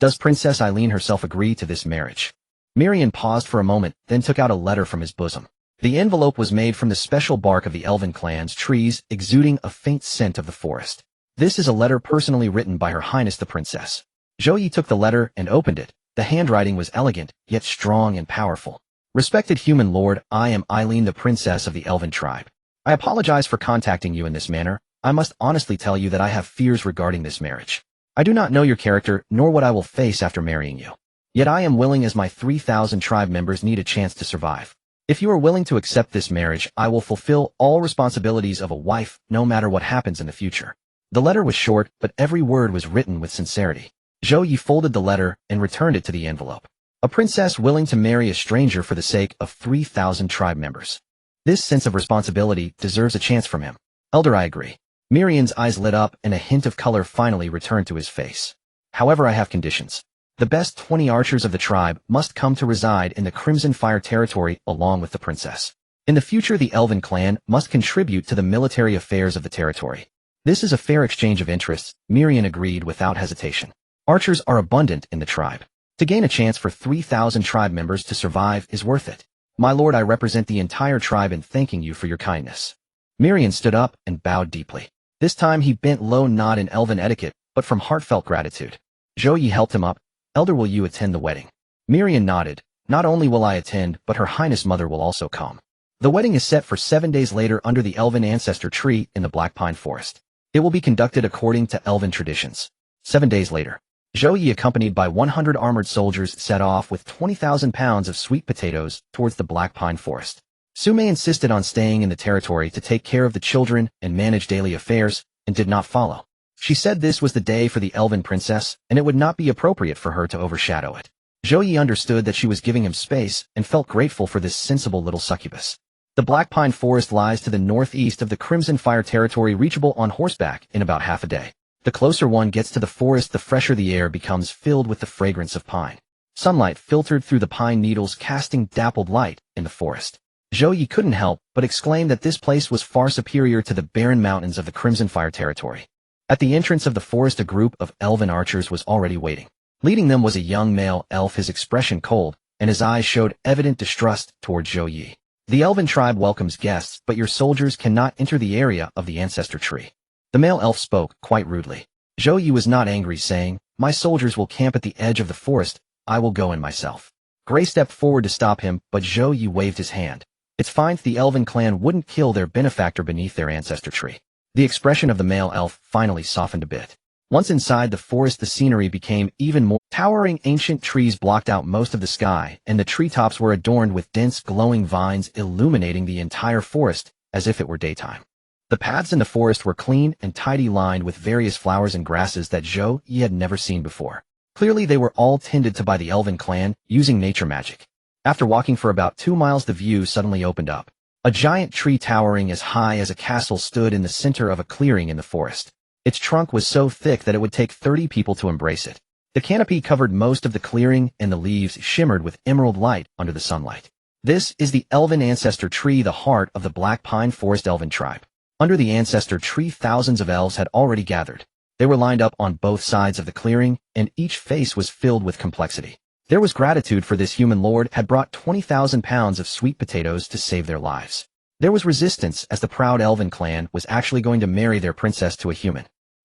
"Does Princess Eileen herself agree to this marriage?" Mirian paused for a moment, then took out a letter from his bosom. The envelope was made from the special bark of the elven clan's trees, exuding a faint scent of the forest. "This is a letter personally written by Her Highness the Princess." Zhou Ye took the letter and opened it. The handwriting was elegant, yet strong and powerful. "Respected human lord, I am Eileen, the princess of the elven tribe. I apologize for contacting you in this manner. I must honestly tell you that I have fears regarding this marriage. I do not know your character, nor what I will face after marrying you. Yet I am willing, as my 3,000 tribe members need a chance to survive. If you are willing to accept this marriage, I will fulfill all responsibilities of a wife, no matter what happens in the future." The letter was short, but every word was written with sincerity. Zhou Ye folded the letter and returned it to the envelope. A princess willing to marry a stranger for the sake of 3,000 tribe members. This sense of responsibility deserves a chance from him. "Elder, I agree." Mirian's eyes lit up and a hint of color finally returned to his face. "However, I have conditions. The best 20 archers of the tribe must come to reside in the Crimson Fire territory along with the princess. In the future, the elven clan must contribute to the military affairs of the territory. This is a fair exchange of interests," Mirian agreed without hesitation. "Archers are abundant in the tribe. To gain a chance for 3,000 tribe members to survive is worth it. My lord, I represent the entire tribe in thanking you for your kindness." Mirian stood up and bowed deeply. This time he bent low, not in elven etiquette, but from heartfelt gratitude. Zhou Ye helped him up. "Elder, will you attend the wedding?" Mirian nodded. "Not only will I attend, but Her Highness Mother will also come." The wedding is set for 7 days later under the elven ancestor tree in the Black Pine Forest. It will be conducted according to elven traditions. 7 days later, Zhou Ye, accompanied by 100 armored soldiers, set off with 20,000 pounds of sweet potatoes towards the Black Pine Forest. Zhou Ye insisted on staying in the territory to take care of the children and manage daily affairs, and did not follow. She said this was the day for the elven princess, and it would not be appropriate for her to overshadow it. Zhou Ye understood that she was giving him space and felt grateful for this sensible little succubus. The Black Pine Forest lies to the northeast of the Crimson Fire territory, reachable on horseback in about half a day. The closer one gets to the forest, the fresher the air becomes, filled with the fragrance of pine. Sunlight filtered through the pine needles, casting dappled light in the forest. Zhou Ye couldn't help but exclaim that this place was far superior to the barren mountains of the Crimson Fire territory. At the entrance of the forest, a group of elven archers was already waiting. Leading them was a young male elf, his expression cold, and his eyes showed evident distrust toward Zhou Ye. The elven tribe welcomes guests, but your soldiers cannot enter the area of the ancestor tree. The male elf spoke quite rudely. Zhou Ye was not angry, saying, "My soldiers will camp at the edge of the forest. I will go in myself." Gray stepped forward to stop him, but Zhou Ye waved his hand. It's fine, the elven clan wouldn't kill their benefactor beneath their ancestor tree. The expression of the male elf finally softened a bit. Once inside the forest, the scenery became even more. Towering ancient trees blocked out most of the sky, and the treetops were adorned with dense glowing vines illuminating the entire forest as if it were daytime. The paths in the forest were clean and tidy, lined with various flowers and grasses that Zhou Ye had never seen before. Clearly they were all tended to by the elven clan, using nature magic. After walking for about 2 miles, the view suddenly opened up. A giant tree towering as high as a castle stood in the center of a clearing in the forest. Its trunk was so thick that it would take 30 people to embrace it. The canopy covered most of the clearing, and the leaves shimmered with emerald light under the sunlight. This is the elven ancestor tree, the heart of the Black Pine Forest elven tribe. Under the ancestor tree, thousands of elves had already gathered. They were lined up on both sides of the clearing, and each face was filled with complexity. There was gratitude, for this human lord had brought 20,000 pounds of sweet potatoes to save their lives. There was resistance, as the proud elven clan was actually going to marry their princess to a human.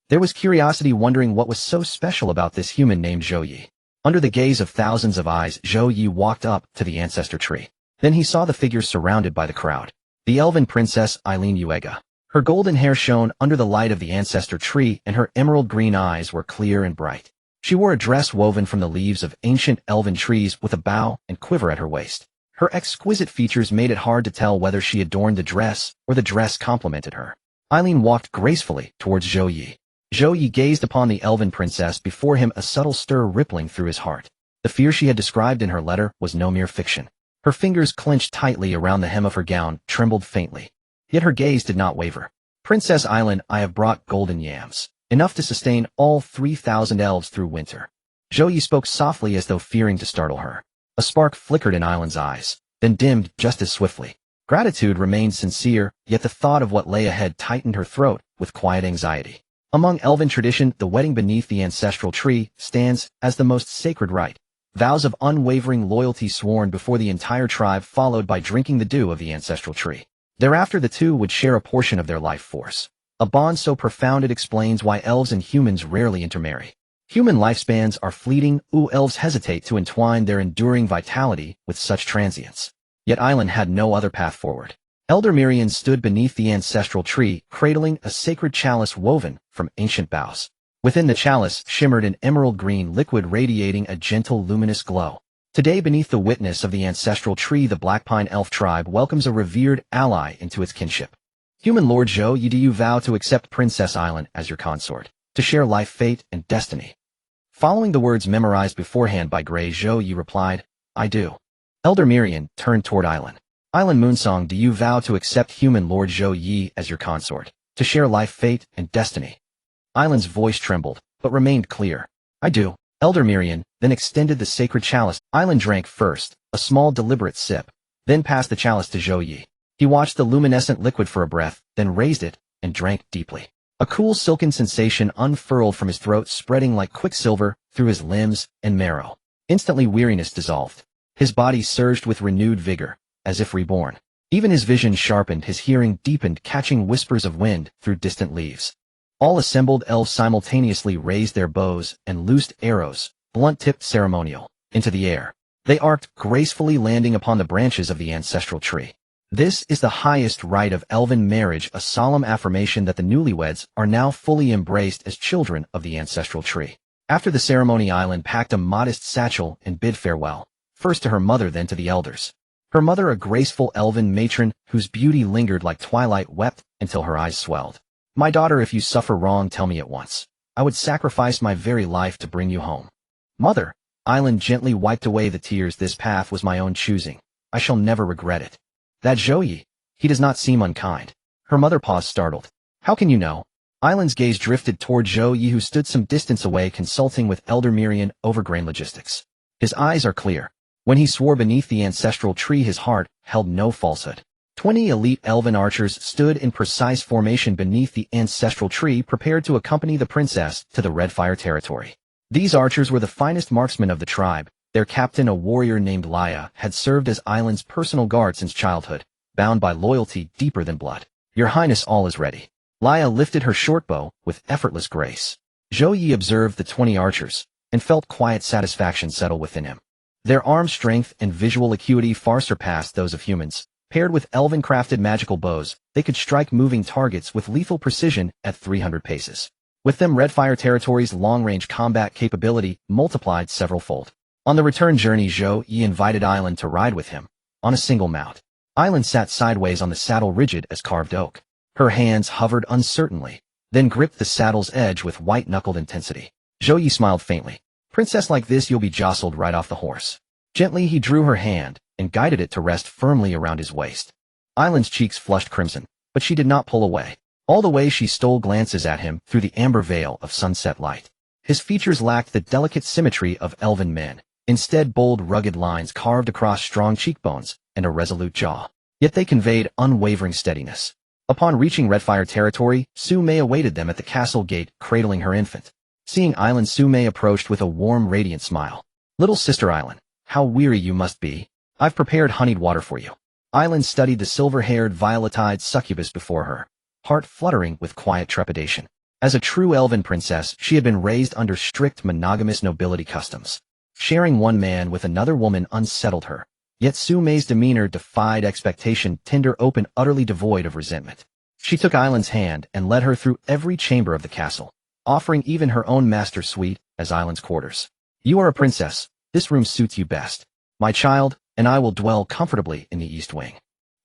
There was curiosity, wondering what was so special about this human named Zhou Ye. Under the gaze of thousands of eyes, Zhou Ye walked up to the ancestor tree. Then he saw the figures surrounded by the crowd. The elven princess Eileen Uega. Her golden hair shone under the light of the ancestor tree, and her emerald green eyes were clear and bright. She wore a dress woven from the leaves of ancient elven trees, with a bow and quiver at her waist. Her exquisite features made it hard to tell whether she adorned the dress or the dress complemented her. Eileen walked gracefully towards Zhou Ye. Zhou Ye gazed upon the elven princess, before him a subtle stir rippling through his heart. The fear she had described in her letter was no mere fiction. Her fingers clenched tightly around the hem of her gown, trembled faintly. Yet her gaze did not waver. "Princess Eileen, I have brought golden yams, enough to sustain all 3,000 elves through winter." Zhou Ye spoke softly, as though fearing to startle her. A spark flickered in Eileen's eyes, then dimmed just as swiftly. Gratitude remained sincere, yet the thought of what lay ahead tightened her throat with quiet anxiety. Among elven tradition, the wedding beneath the ancestral tree stands as the most sacred rite. Vows of unwavering loyalty sworn before the entire tribe, followed by drinking the dew of the ancestral tree. Thereafter the two would share a portion of their life force. A bond so profound it explains why elves and humans rarely intermarry. Human lifespans are fleeting, elves hesitate to entwine their enduring vitality with such transience. Yet Eileen had no other path forward. Elder Miriam stood beneath the ancestral tree, cradling a sacred chalice woven from ancient boughs. Within the chalice shimmered an emerald green liquid, radiating a gentle luminous glow. Today, beneath the witness of the ancestral tree, the Black Pine Elf tribe welcomes a revered ally into its kinship. Human Lord Zhou Ye, do you vow to accept Princess Eileen as your consort, to share life, fate, and destiny? Following the words memorized beforehand by Gray, Zhou Ye replied, "I do." Elder Miriam turned toward Eileen. "Eileen Moonsong, do you vow to accept human Lord Zhou Ye as your consort, to share life, fate, and destiny?" Eileen's voice trembled, but remained clear. "I do." Elder Miriam then extended the sacred chalice. Eileen drank first, a small deliberate sip, then passed the chalice to Zhou Ye. He watched the luminescent liquid for a breath, then raised it and drank deeply. A cool silken sensation unfurled from his throat, spreading like quicksilver through his limbs and marrow. Instantly weariness dissolved. His body surged with renewed vigor, as if reborn. Even his vision sharpened, his hearing deepened, catching whispers of wind through distant leaves. All assembled elves simultaneously raised their bows and loosed arrows, blunt-tipped ceremonial, into the air. They arced gracefully, landing upon the branches of the ancestral tree. This is the highest rite of elven marriage, a solemn affirmation that the newlyweds are now fully embraced as children of the ancestral tree. After the ceremony, Island packed a modest satchel and bid farewell, first to her mother then to the elders. Her mother, a graceful elven matron whose beauty lingered like twilight, wept until her eyes swelled. "My daughter, if you suffer wrong, tell me at once. I would sacrifice my very life to bring you home." "Mother," Island gently wiped away the tears, "this path was my own choosing. I shall never regret it." "That Zhou Ye, he does not seem unkind." Her mother paused, startled. "How can you know?" Island's gaze drifted toward Zhou Ye, who stood some distance away consulting with Elder Mirian over grain logistics. His eyes are clear. When he swore beneath the ancestral tree, his heart held no falsehood. 20 elite elven archers stood in precise formation beneath the ancestral tree, prepared to accompany the princess to the Redfire territory. These archers were the finest marksmen of the tribe. Their captain, a warrior named Laya, had served as Island's personal guard since childhood, bound by loyalty deeper than blood. "Your Highness, all is ready." Laya lifted her short bow with effortless grace. Zhou Ye observed the 20 archers and felt quiet satisfaction settle within him. Their arm strength and visual acuity far surpassed those of humans. Paired with elven-crafted magical bows, they could strike moving targets with lethal precision at 300 paces. With them, Redfire territory's long-range combat capability multiplied several-fold. On the return journey, Zhou Ye invited Island to ride with him, on a single mount. Island sat sideways on the saddle, rigid as carved oak. Her hands hovered uncertainly, then gripped the saddle's edge with white-knuckled intensity. Zhou Ye smiled faintly. "Princess like this, you'll be jostled right off the horse." Gently, he drew her hand and guided it to rest firmly around his waist. Island's cheeks flushed crimson, but she did not pull away. All the way she stole glances at him through the amber veil of sunset light. His features lacked the delicate symmetry of elven men, instead bold, rugged lines carved across strong cheekbones and a resolute jaw. Yet they conveyed unwavering steadiness. Upon reaching Redfire territory, Su Mei awaited them at the castle gate, cradling her infant. Seeing Island, Su Mei approached with a warm, radiant smile. "Little sister Island, how weary you must be. I've prepared honeyed water for you." Island studied the silver-haired, violet-eyed succubus before her, heart fluttering with quiet trepidation. As a true elven princess, she had been raised under strict monogamous nobility customs. Sharing one man with another woman unsettled her. Yet Su Mei's demeanor defied expectation, tender, open, utterly devoid of resentment. She took Island's hand and led her through every chamber of the castle, offering even her own master suite as Island's quarters. "You are a princess. This room suits you best, my child, and I will dwell comfortably in the east wing."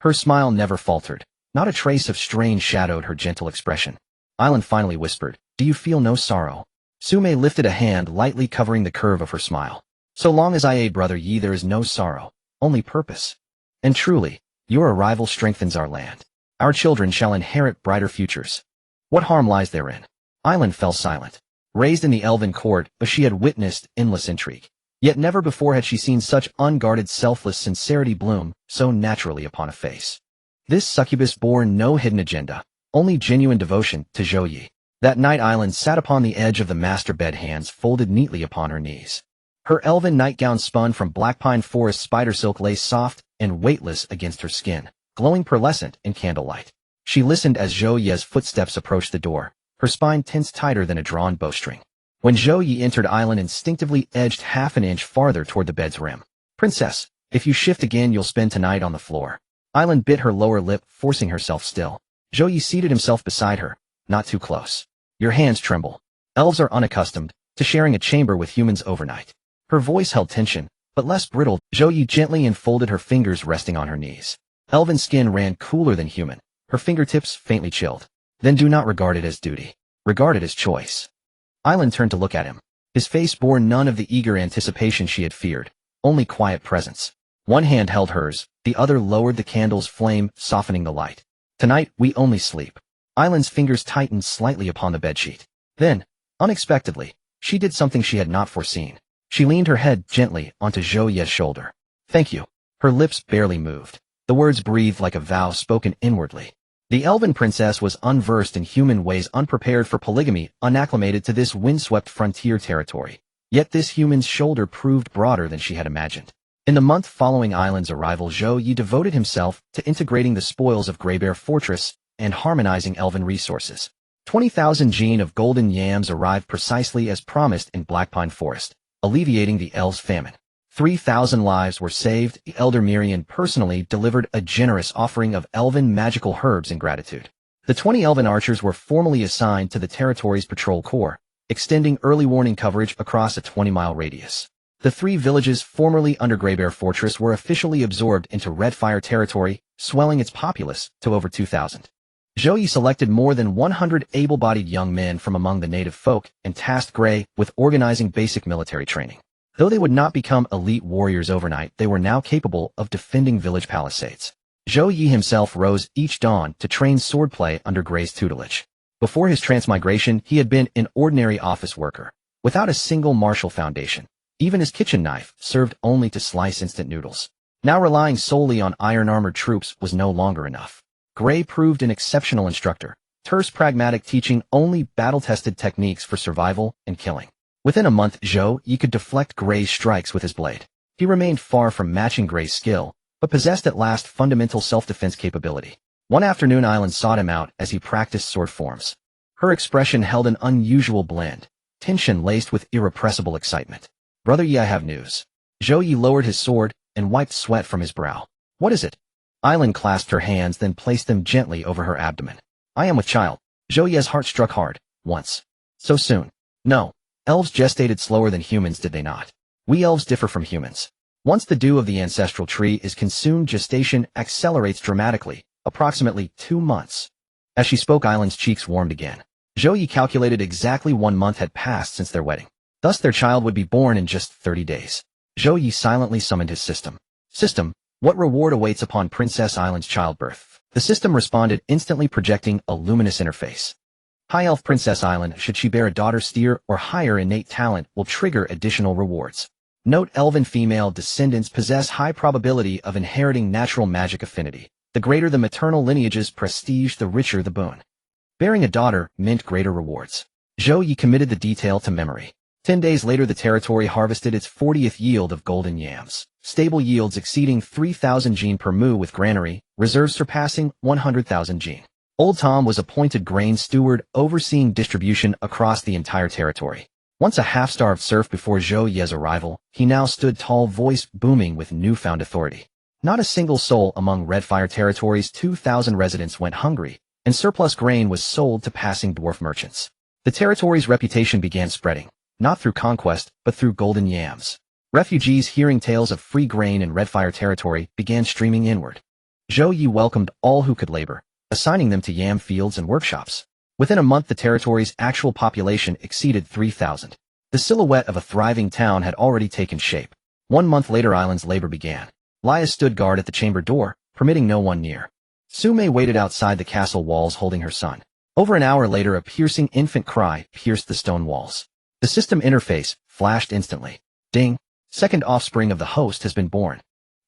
Her smile never faltered. Not a trace of strain shadowed her gentle expression. Island finally whispered, "Do you feel no sorrow?" Su Mei lifted a hand, lightly covering the curve of her smile. "So long as I aid Brother Yi, there is no sorrow, only purpose. And truly, your arrival strengthens our land. Our children shall inherit brighter futures. What harm lies therein?" Island fell silent. Raised in the elven court, but she had witnessed endless intrigue. Yet never before had she seen such unguarded, selfless sincerity bloom so naturally upon a face. This succubus bore no hidden agenda, only genuine devotion to Zhou Ye. That night, Island sat upon the edge of the master bed, hands folded neatly upon her knees. Her elven nightgown, spun from black pine forest spider silk, lay soft and weightless against her skin, glowing pearlescent in candlelight. She listened as Zhou Ye's footsteps approached the door, her spine tense tighter than a drawn bowstring. When Zhou Ye entered, Island instinctively edged half an inch farther toward the bed's rim. "Princess, if you shift again, you'll spend tonight on the floor." Island bit her lower lip, forcing herself still. Zhou Ye seated himself beside her, not too close. "Your hands tremble. Elves are unaccustomed to sharing a chamber with humans overnight." Her voice held tension, but less brittle. Zhou Ye gently enfolded her fingers, resting on her knees. Elven skin ran cooler than human, her fingertips faintly chilled. "Then do not regard it as duty. Regard it as choice." Island turned to look at him. His face bore none of the eager anticipation she had feared, only quiet presence. One hand held hers, the other lowered the candle's flame, softening the light. "Tonight, we only sleep." Island's fingers tightened slightly upon the bedsheet. Then, unexpectedly, she did something she had not foreseen. She leaned her head gently onto Zhou Ye's shoulder. "Thank you." Her lips barely moved. The words breathed like a vow spoken inwardly. The elven princess was unversed in human ways, unprepared for polygamy, unacclimated to this windswept frontier territory. Yet this human's shoulder proved broader than she had imagined. In the month following Island's arrival, Zhou Ye devoted himself to integrating the spoils of Greybear Fortress and harmonizing elven resources. 20,000 gene of golden yams arrived precisely as promised in Blackpine Forest, alleviating the elves' famine. 3,000 lives were saved. The Elder Mirian personally delivered a generous offering of elven magical herbs in gratitude. The 20 elven archers were formally assigned to the territory's patrol corps, extending early warning coverage across a 20-mile radius. The 3 villages formerly under Greybear Fortress were officially absorbed into Redfire territory, swelling its populace to over 2,000. Zhou Ye selected more than 100 able-bodied young men from among the native folk and tasked Grey with organizing basic military training. Though they would not become elite warriors overnight, they were now capable of defending village palisades. Zhou Ye himself rose each dawn to train swordplay under Grey's tutelage. Before his transmigration, he had been an ordinary office worker, without a single martial foundation. Even his kitchen knife served only to slice instant noodles. Now relying solely on iron-armored troops was no longer enough. Grey proved an exceptional instructor, terse pragmatic teaching only battle-tested techniques for survival and killing. Within a month, Zhou Ye could deflect Grey's strikes with his blade. He remained far from matching Grey's skill, but possessed at last fundamental self-defense capability. One afternoon, Island sought him out as he practiced sword forms. Her expression held an unusual blend, tension laced with irrepressible excitement. "Brother Ye, I have news." Zhou Ye lowered his sword and wiped sweat from his brow. "What is it?" Island clasped her hands, then placed them gently over her abdomen. "I am with child." Zhou Ye's heart struck hard. Once. So soon. No. Elves gestated slower than humans, did they not? We elves differ from humans. Once the dew of the ancestral tree is consumed, gestation accelerates dramatically, approximately 2 months. As she spoke, Island's cheeks warmed again. Zhou Ye calculated exactly 1 month had passed since their wedding. Thus their child would be born in just 30 days. Zhou Ye silently summoned his system. "System, what reward awaits upon Princess Island's childbirth?" The system responded, instantly projecting a luminous interface. High Elf Princess Island, should she bear a daughter, steer, or higher innate talent, will trigger additional rewards. Note: elven female descendants possess high probability of inheriting natural magic affinity. The greater the maternal lineage's prestige, the richer the boon. Bearing a daughter meant greater rewards. Zhou Ye committed the detail to memory. 10 days later, the territory harvested its 40th yield of golden yams. Stable yields exceeding 3,000 gene per mu, with granary reserves surpassing 100,000 gene. Old Tom was appointed grain steward, overseeing distribution across the entire territory. Once a half-starved serf before Zhou Ye's arrival, he now stood tall, voice booming with newfound authority. Not a single soul among Redfire territory's 2,000 residents went hungry, and surplus grain was sold to passing dwarf merchants. The territory's reputation began spreading, not through conquest, but through golden yams. Refugees hearing tales of free grain in Redfire territory began streaming inward. Zhou Ye welcomed all who could labor, assigning them to yam fields and workshops. Within a month, the territory's actual population exceeded 3,000. The silhouette of a thriving town had already taken shape. 1 month later, Island's labor began. Laya stood guard at the chamber door, permitting no one near. Sume waited outside the castle walls holding her son. Over an hour later, a piercing infant cry pierced the stone walls. The system interface flashed instantly. Ding! Second offspring of the host has been born.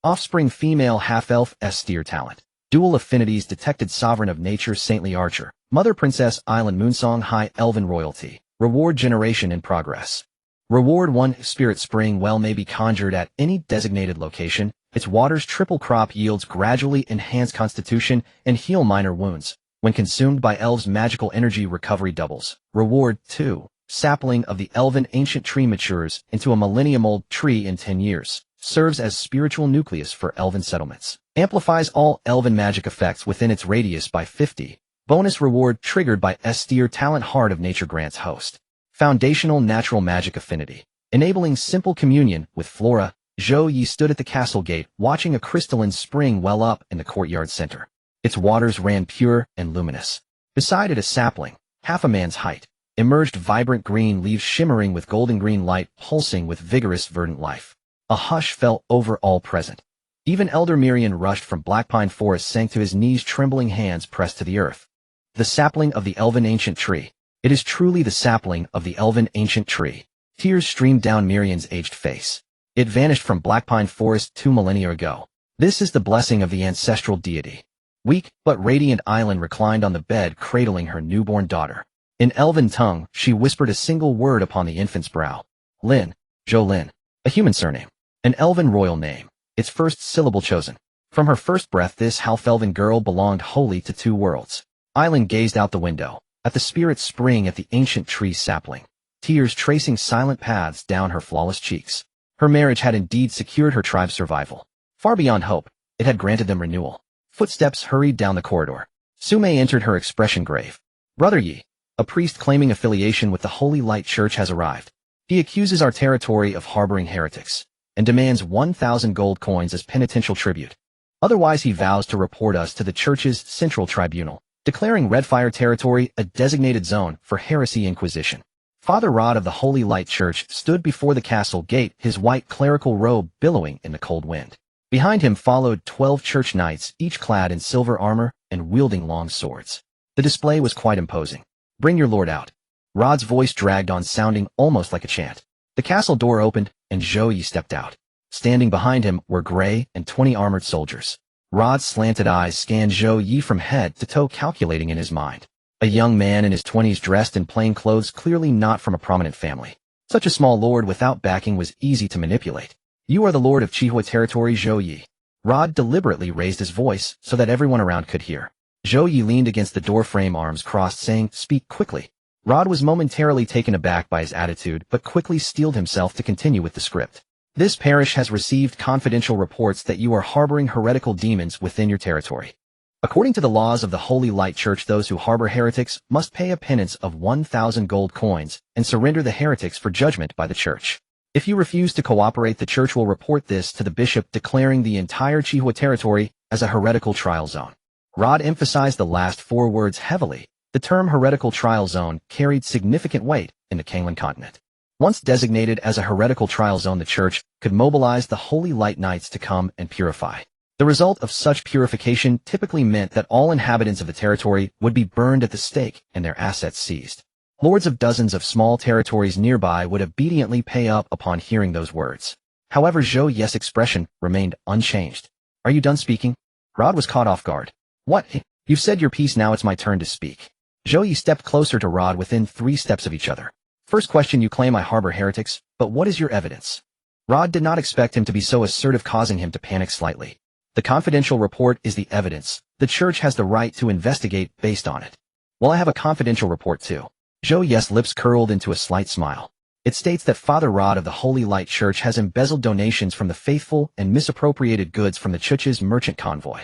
Offspring female half-elf steer talent. Dual affinities detected. Sovereign of nature, saintly archer. Mother Princess Island Moonsong, high elven royalty. Reward generation in progress. Reward 1. Spirit spring well may be conjured at any designated location. Its water's triple crop yields gradually enhance constitution and heal minor wounds. When consumed by elves, magical energy recovery doubles. Reward 2. Sapling of the elven ancient tree matures into a millennium-old tree in 10 years. Serves as spiritual nucleus for elven settlements. Amplifies all elven magic effects within its radius by 50. Bonus reward triggered by steer talent. Heart of nature grants host foundational natural magic affinity, enabling simple communion with flora. Zhou Ye stood at the castle gate, watching a crystalline spring well up in the courtyard center. Its waters ran pure and luminous. Beside it, a sapling, half a man's height, emerged, vibrant green leaves shimmering with golden green light, pulsing with vigorous verdant life. A hush fell over all present. Even Elder Mirian, rushed from Blackpine Forest, sank to his knees, trembling hands pressed to the earth. The sapling of the elven ancient tree. It is truly the sapling of the elven ancient tree. Tears streamed down Mirian's aged face. It vanished from Blackpine Forest 2 millennia ago. This is the blessing of the ancestral deity. Weak but radiant, Island reclined on the bed, cradling her newborn daughter. In elven tongue, she whispered a single word upon the infant's brow. Lin. Zhou Lin. A human surname. An elven royal name. Its first syllable chosen. From her first breath, this half-elven girl belonged wholly to 2 worlds. Island gazed out the window, at the spirit spring, at the ancient tree sapling. Tears tracing silent paths down her flawless cheeks. Her marriage had indeed secured her tribe's survival. Far beyond hope, it had granted them renewal. Footsteps hurried down the corridor. Zhou Ye entered, her expression grave. Brother Ye, a priest claiming affiliation with the Holy Light Church has arrived. He accuses our territory of harboring heretics and demands 1,000 gold coins as penitential tribute. Otherwise, he vows to report us to the Church's central tribunal, declaring Redfire territory a designated zone for heresy inquisition. Father Rod of the Holy Light Church stood before the castle gate, his white clerical robe billowing in the cold wind. Behind him followed 12 church knights, each clad in silver armor and wielding long swords. The display was quite imposing. Bring your lord out. Rod's voice dragged on, sounding almost like a chant. The castle door opened, and Zhou Ye stepped out. Standing behind him were Gray and 20 armored soldiers. Rod's slanted eyes scanned Zhou Ye from head to toe, calculating in his mind. A young man in his 20s dressed in plain clothes, clearly not from a prominent family. Such a small lord without backing was easy to manipulate. You are the lord of Chihua territory, Zhou Ye. Rod deliberately raised his voice so that everyone around could hear. Zhou Ye leaned against the doorframe, arms crossed, saying, "Speak quickly." Rod was momentarily taken aback by his attitude, but quickly steeled himself to continue with the script. This parish has received confidential reports that you are harboring heretical demons within your territory. According to the laws of the Holy Light Church, those who harbor heretics must pay a penance of 1,000 gold coins and surrender the heretics for judgment by the Church. If you refuse to cooperate, the Church will report this to the bishop, declaring the entire Chihua territory as a heretical trial zone. Rod emphasized the last 4 words heavily. The term heretical trial zone carried significant weight in the Kanglan continent. Once designated as a heretical trial zone, the Church could mobilize the Holy Light Knights to come and purify. The result of such purification typically meant that all inhabitants of the territory would be burned at the stake and their assets seized. Lords of dozens of small territories nearby would obediently pay up upon hearing those words. However, Zhou Ye's expression remained unchanged. Are you done speaking? Rod was caught off guard. What? You've said your piece, now it's my turn to speak. Zhou Ye stepped closer to Rod, within 3 steps of each other. First question, you claim I harbor heretics, but what is your evidence? Rod did not expect him to be so assertive, causing him to panic slightly. The confidential report is the evidence. The Church has the right to investigate based on it. Well, I have a confidential report too. Zhou Ye's lips curled into a slight smile. It states that Father Rod of the Holy Light Church has embezzled donations from the faithful and misappropriated goods from the Church's merchant convoy.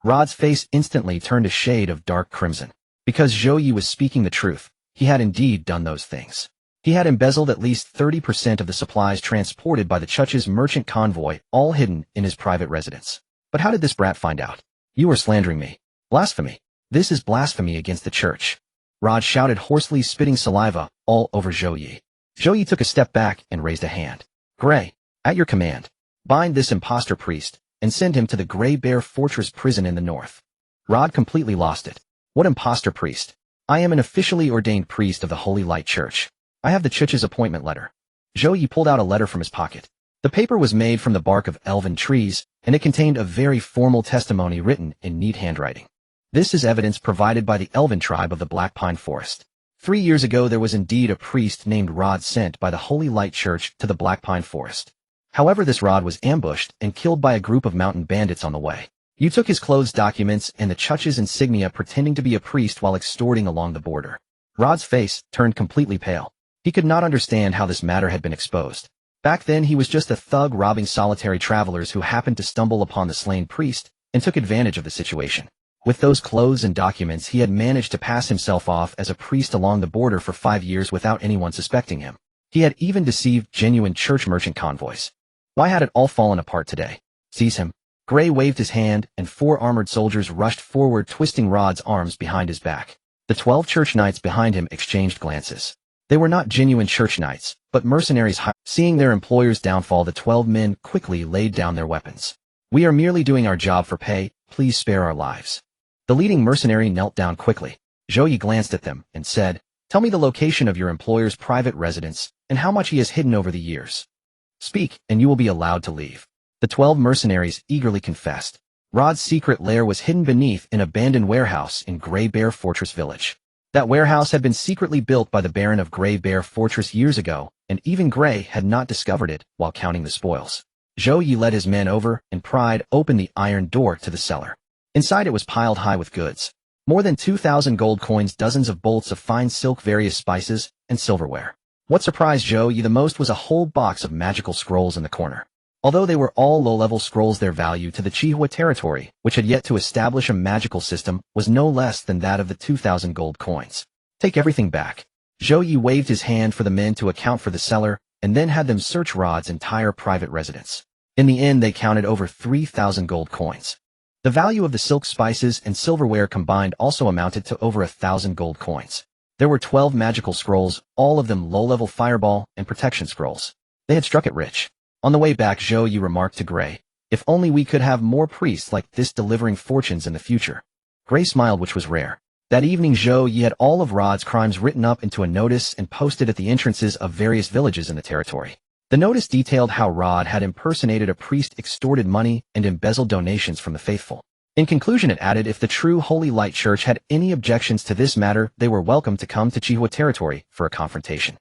Rod's face instantly turned a shade of dark crimson. Because Zhou Ye was speaking the truth, he had indeed done those things. He had embezzled at least 30% of the supplies transported by the Church's merchant convoy, all hidden in his private residence. But how did this brat find out? You are slandering me. Blasphemy. This is blasphemy against the Church. Rod shouted hoarsely, spitting saliva all over Zhou Ye. Zhou Ye took a step back and raised a hand. Gray, at your command. Bind this impostor priest and send him to the Grey Bear Fortress prison in the north. Rod completely lost it. What impostor priest? I am an officially ordained priest of the Holy Light Church. I have the Church's appointment letter. Zhou Ye pulled out a letter from his pocket. The paper was made from the bark of elven trees, and it contained a very formal testimony written in neat handwriting. This is evidence provided by the elven tribe of the Black Pine Forest. 3 years ago, there was indeed a priest named Rod sent by the Holy Light Church to the Black Pine Forest. However, this Rod was ambushed and killed by a group of mountain bandits on the way. You took his clothes, documents, and the Church's insignia, pretending to be a priest while extorting along the border. Rod's face turned completely pale. He could not understand how this matter had been exposed. Back then, he was just a thug robbing solitary travelers who happened to stumble upon the slain priest and took advantage of the situation. With those clothes and documents, he had managed to pass himself off as a priest along the border for 5 years without anyone suspecting him. He had even deceived genuine church merchant convoys. Why had it all fallen apart today? Seize him. Gray waved his hand, and 4 armored soldiers rushed forward, twisting Rod's arms behind his back. The 12 church knights behind him exchanged glances. They were not genuine church knights, but mercenaries. Seeing their employer's downfall, the 12 men quickly laid down their weapons. We are merely doing our job for pay. Please spare our lives. The leading mercenary knelt down quickly. Zhou Ye glanced at them and said, Tell me the location of your employer's private residence and how much he has hidden over the years. Speak, and you will be allowed to leave. The 12 mercenaries eagerly confessed. Rod's secret lair was hidden beneath an abandoned warehouse in Grey Bear Fortress Village. That warehouse had been secretly built by the Baron of Grey Bear Fortress years ago, and even Gray had not discovered it while counting the spoils. Zhou Ye led his men over and pried open the iron door to the cellar. Inside, it was piled high with goods. More than 2,000 gold coins, dozens of bolts of fine silk, various spices, and silverware. What surprised Zhou Ye the most was a whole box of magical scrolls in the corner. Although they were all low-level scrolls, their value to the Chihua territory, which had yet to establish a magical system, was no less than that of the 2,000 gold coins. Take everything back. Zhou Ye waved his hand for the men to account for the seller, and then had them search Rod's entire private residence. In the end, they counted over 3,000 gold coins. The value of the silk spices and silverware combined also amounted to over 1,000 gold coins. There were 12 magical scrolls, all of them low-level fireball and protection scrolls. They had struck it rich. On the way back, Zhou Ye remarked to Gray, "If only we could have more priests like this delivering fortunes in the future." Gray smiled, which was rare. That evening, Zhou Ye had all of Rod's crimes written up into a notice and posted at the entrances of various villages in the territory. The notice detailed how Rod had impersonated a priest, extorted money, and embezzled donations from the faithful. In conclusion, it added if the true Holy Light Church had any objections to this matter, they were welcome to come to Chihua territory for a confrontation.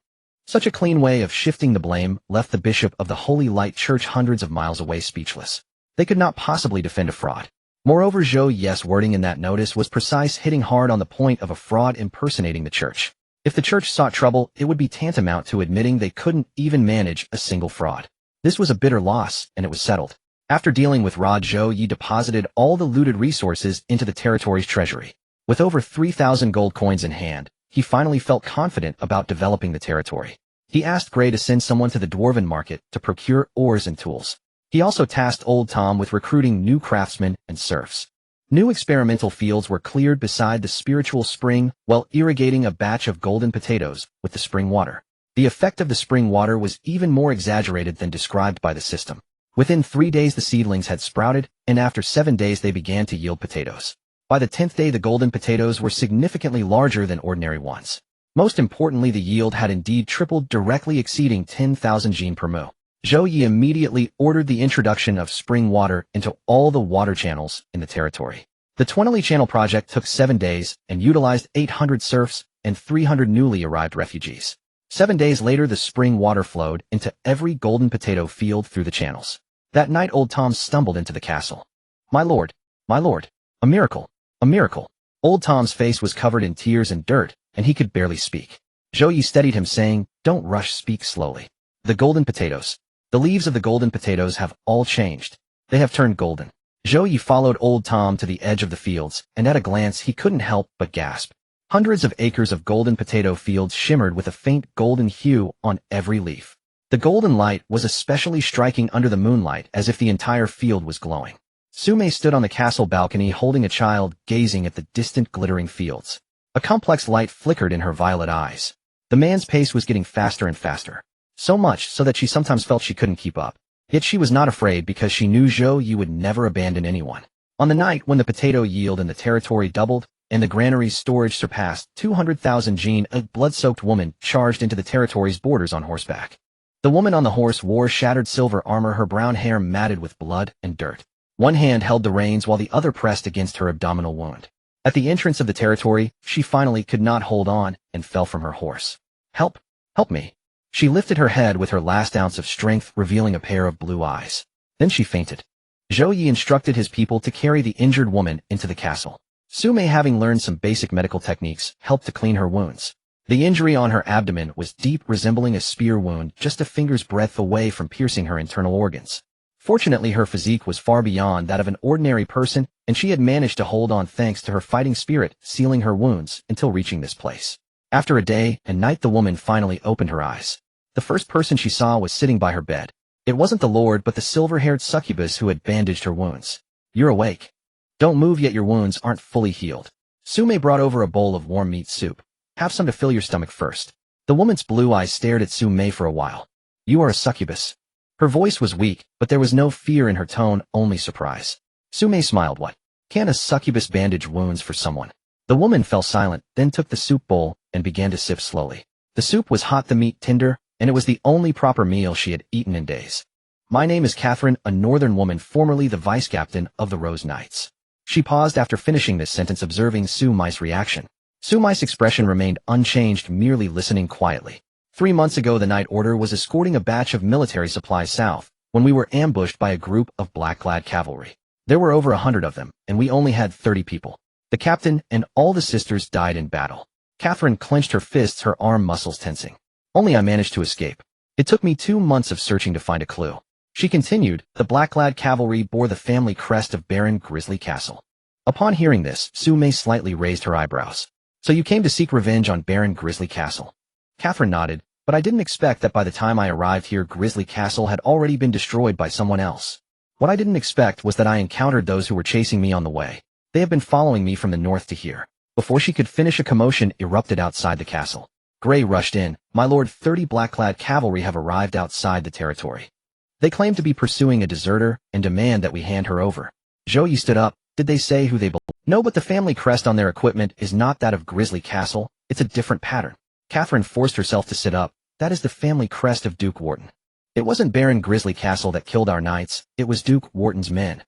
Such a clean way of shifting the blame left the bishop of the Holy Light Church hundreds of miles away speechless. They could not possibly defend a fraud. Moreover, Zhou Ye's wording in that notice was precise, hitting hard on the point of a fraud impersonating the church. If the church sought trouble, it would be tantamount to admitting they couldn't even manage a single fraud. This was a bitter loss, and it was settled. After dealing with Rod, Zhou Ye deposited all the looted resources into the territory's treasury. With over 3,000 gold coins in hand, he finally felt confident about developing the territory. He asked Gray to send someone to the dwarven market to procure ores and tools. He also tasked Old Tom with recruiting new craftsmen and serfs. New experimental fields were cleared beside the spiritual spring while irrigating a batch of golden potatoes with the spring water. The effect of the spring water was even more exaggerated than described by the system. Within 3 days the seedlings had sprouted, and after 7 days they began to yield potatoes. By the 10th day the golden potatoes were significantly larger than ordinary ones. Most importantly, the yield had indeed tripled, directly exceeding 10,000 jin per mu. Zhou Ye immediately ordered the introduction of spring water into all the water channels in the territory. The 20 channel project took 7 days and utilized 800 serfs and 300 newly arrived refugees. 7 days later the spring water flowed into every golden potato field through the channels. That night Old Tom stumbled into the castle. My lord, a miracle, a miracle. Old Tom's face was covered in tears and dirt, and he could barely speak. Zhou Ye steadied him, saying, "Don't rush, speak slowly. The golden potatoes. The leaves of the golden potatoes have all changed. They have turned golden." Zhou Ye followed Old Tom to the edge of the fields, and at a glance he couldn't help but gasp. Hundreds of acres of golden potato fields shimmered with a faint golden hue on every leaf. The golden light was especially striking under the moonlight, as if the entire field was glowing. Su Mei stood on the castle balcony holding a child, gazing at the distant glittering fields. A complex light flickered in her violet eyes. The man's pace was getting faster and faster. So much so that she sometimes felt she couldn't keep up. Yet she was not afraid because she knew Zhou Ye would never abandon anyone. On the night when the potato yield in the territory doubled, and the granaries' storage surpassed 200,000 jin, a blood-soaked woman charged into the territory's borders on horseback. The woman on the horse wore shattered silver armor, her brown hair matted with blood and dirt. One hand held the reins while the other pressed against her abdominal wound. At the entrance of the territory, she finally could not hold on and fell from her horse. "Help! Help me!" She lifted her head with her last ounce of strength, revealing a pair of blue eyes. Then she fainted. Zhou Ye instructed his people to carry the injured woman into the castle. Su Mei, having learned some basic medical techniques, helped to clean her wounds. The injury on her abdomen was deep, resembling a spear wound, just a finger's breadth away from piercing her internal organs. Fortunately, her physique was far beyond that of an ordinary person, and she had managed to hold on thanks to her fighting spirit, sealing her wounds until reaching this place. After a day and night, the woman finally opened her eyes. The first person she saw was sitting by her bed. It wasn't the Lord, but the silver-haired succubus who had bandaged her wounds. "You're awake. Don't move yet, your wounds aren't fully healed." Su Mei brought over a bowl of warm meat soup. "Have some to fill your stomach first." The woman's blue eyes stared at Su Mei for a while. "You are a succubus." Her voice was weak, but there was no fear in her tone, only surprise. Su Mei smiled. "What? Can a succubus bandage wounds for someone?" The woman fell silent, then took the soup bowl and began to sip slowly. The soup was hot, the meat tender, and it was the only proper meal she had eaten in days. "My name is Catherine, a northern woman, formerly the vice-captain of the Rose Knights." She paused after finishing this sentence, observing Su Mei's reaction. Su Mei's expression remained unchanged, merely listening quietly. 3 months ago, the Night Order was escorting a batch of military supplies south, when we were ambushed by a group of black-clad cavalry. There were over 100 of them, and we only had 30 people. The captain and all the sisters died in battle. Catherine clenched her fists, her arm muscles tensing. Only I managed to escape. It took me 2 months of searching to find a clue. She continued, the black-clad cavalry bore the family crest of Barren Grizzly Castle. Upon hearing this, Zhou Ye slightly raised her eyebrows. So you came to seek revenge on Barren Grizzly Castle? Catherine nodded, but I didn't expect that by the time I arrived here Grizzly Castle had already been destroyed by someone else. What I didn't expect was that I encountered those who were chasing me on the way. They have been following me from the north to here. Before she could finish, a commotion erupted outside the castle. Gray rushed in. My lord, 30 black-clad cavalry have arrived outside the territory. They claim to be pursuing a deserter and demand that we hand her over. Zhou Ye stood up. Did they say who they belong? No, but the family crest on their equipment is not that of Grizzly Castle. It's a different pattern. Catherine forced herself to sit up. That is the family crest of Duke Wharton. It wasn't Barren Grizzly Castle that killed our knights. It was Duke Wharton's men.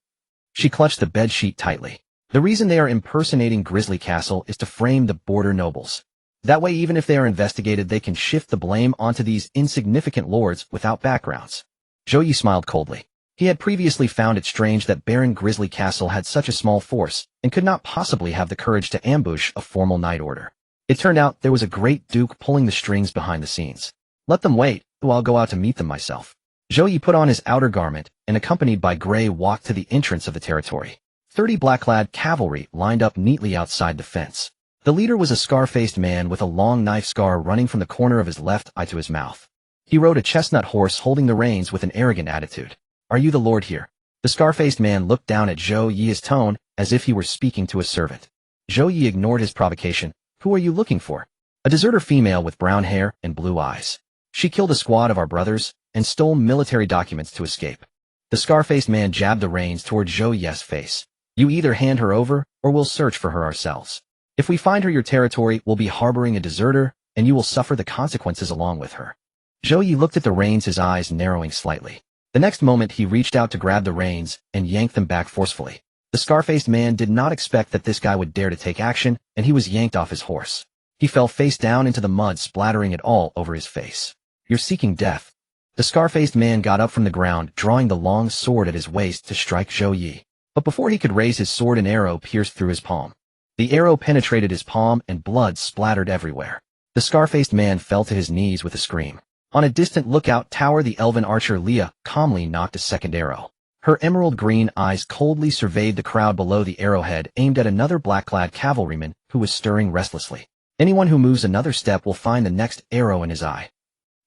She clutched the bed sheet tightly. The reason they are impersonating Grizzly Castle is to frame the border nobles. That way, even if they are investigated, they can shift the blame onto these insignificant lords without backgrounds. Zhou Ye smiled coldly. He had previously found it strange that Barren Grizzly Castle had such a small force and could not possibly have the courage to ambush a formal knight order. It turned out there was a great duke pulling the strings behind the scenes. Let them wait, or I'll go out to meet them myself. Zhou Ye put on his outer garment and, accompanied by Gray, walked to the entrance of the territory. 30 black-clad cavalry lined up neatly outside the fence. The leader was a scar-faced man with a long knife scar running from the corner of his left eye to his mouth. He rode a chestnut horse holding the reins with an arrogant attitude. Are you the lord here? The scar-faced man looked down at Zhou Ye's tone as if he were speaking to a servant. Zhou Ye ignored his provocation. Who are you looking for? A deserter female with brown hair and blue eyes. She killed a squad of our brothers and stole military documents to escape. The scar-faced man jabbed the reins toward Zhou Ye's face. You either hand her over or we'll search for her ourselves. If we find her, your territory will be harboring a deserter and you will suffer the consequences along with her. Zhou Ye looked at the reins, his eyes narrowing slightly. The next moment he reached out to grab the reins and yanked them back forcefully. The scar-faced man did not expect that this guy would dare to take action, and he was yanked off his horse. He fell face down into the mud, splattering it all over his face. You're seeking death. The scar-faced man got up from the ground, drawing the long sword at his waist to strike Zhou Ye. But before he could raise his sword, an arrow pierced through his palm. The arrow penetrated his palm and blood splattered everywhere. The scar-faced man fell to his knees with a scream. On a distant lookout tower, the elven archer Leah calmly knocked a second arrow. Her emerald green eyes coldly surveyed the crowd below. The arrowhead aimed at another black-clad cavalryman who was stirring restlessly. Anyone who moves another step will find the next arrow in his eye.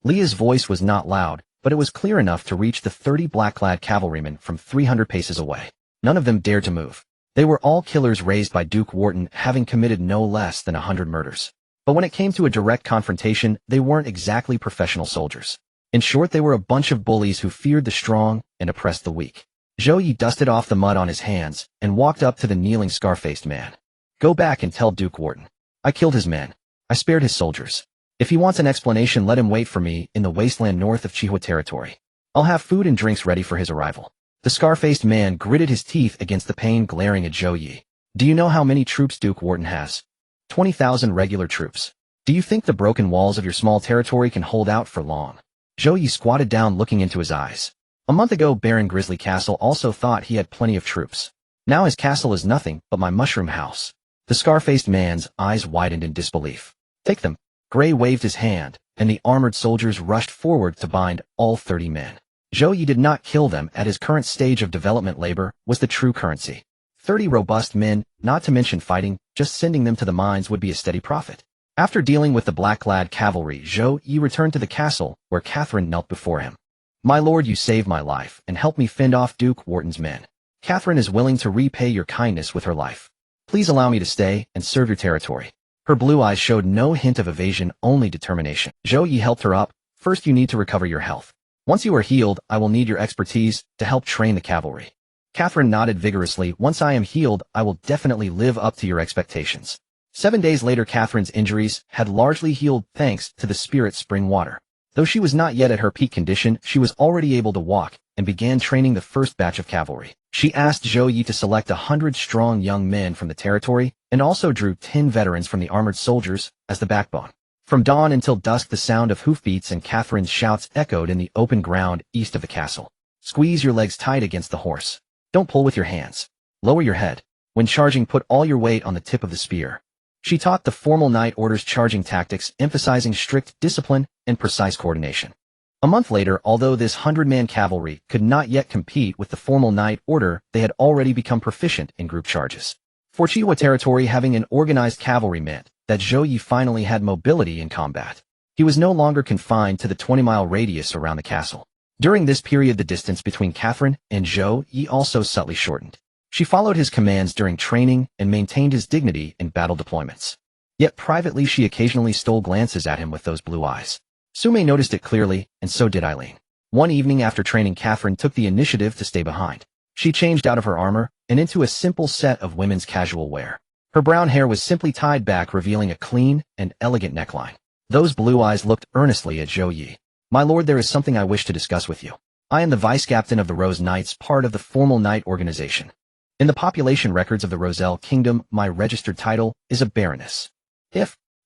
Leah's voice was not loud, but it was clear enough to reach the 30 black-clad cavalrymen from 300 paces away. None of them dared to move. They were all killers raised by Duke Wharton, having committed no less than 100 murders. But when it came to a direct confrontation, they weren't exactly professional soldiers. In short, they were a bunch of bullies who feared the strong and oppressed the weak. Zhou Ye dusted off the mud on his hands and walked up to the kneeling scar-faced man. Go back and tell Duke Wharton. I killed his men. I spared his soldiers. If he wants an explanation, let him wait for me in the wasteland north of Chihua territory. I'll have food and drinks ready for his arrival. The scar-faced man gritted his teeth against the pain, glaring at Zhou Ye. Do you know how many troops Duke Wharton has? 20,000 regular troops. Do you think the broken walls of your small territory can hold out for long? Zhou Ye squatted down, looking into his eyes. A month ago, Barren Grizzly Castle also thought he had plenty of troops. Now his castle is nothing but my mushroom house. The scar-faced man's eyes widened in disbelief. Take them. Gray waved his hand, and the armored soldiers rushed forward to bind all 30 men. Zhou Ye did not kill them. At his current stage of development, labor was the true currency. 30 robust men, not to mention fighting, just sending them to the mines would be a steady profit. After dealing with the black-clad cavalry, Zhou Ye returned to the castle, where Catherine knelt before him. My lord, you saved my life and helped me fend off Duke Wharton's men. Catherine is willing to repay your kindness with her life. Please allow me to stay and serve your territory. Her blue eyes showed no hint of evasion, only determination. Zhou Ye helped her up. First, you need to recover your health. Once you are healed, I will need your expertise to help train the cavalry. Catherine nodded vigorously. Once I am healed, I will definitely live up to your expectations. 7 days later, Catherine's injuries had largely healed thanks to the spirit spring water. Though she was not yet at her peak condition, she was already able to walk and began training the first batch of cavalry. She asked Zhou Ye to select 100 strong young men from the territory and also drew 10 veterans from the armored soldiers as the backbone. From dawn until dusk, the sound of hoofbeats and Catherine's shouts echoed in the open ground east of the castle. Squeeze your legs tight against the horse. Don't pull with your hands. Lower your head. When charging, put all your weight on the tip of the spear. She taught the formal knight order's charging tactics, emphasizing strict discipline and precise coordination. A month later, although this 100-man cavalry could not yet compete with the formal knight order, they had already become proficient in group charges. For Chihuahua territory, having an organized cavalry meant that Zhou Ye finally had mobility in combat. He was no longer confined to the 20-mile radius around the castle. During this period, the distance between Catherine and Zhou Ye also subtly shortened. She followed his commands during training and maintained his dignity in battle deployments. Yet privately she occasionally stole glances at him with those blue eyes. Zhou Ye noticed it clearly, and so did Eileen. One evening after training, Catherine took the initiative to stay behind. She changed out of her armor and into a simple set of women's casual wear. Her brown hair was simply tied back, revealing a clean and elegant neckline. Those blue eyes looked earnestly at Zhou Ye. "My lord, there is something I wish to discuss with you. I am the vice-captain of the Rose Knights, part of the formal knight organization. In the population records of the Roselle Kingdom, my registered title is a baroness.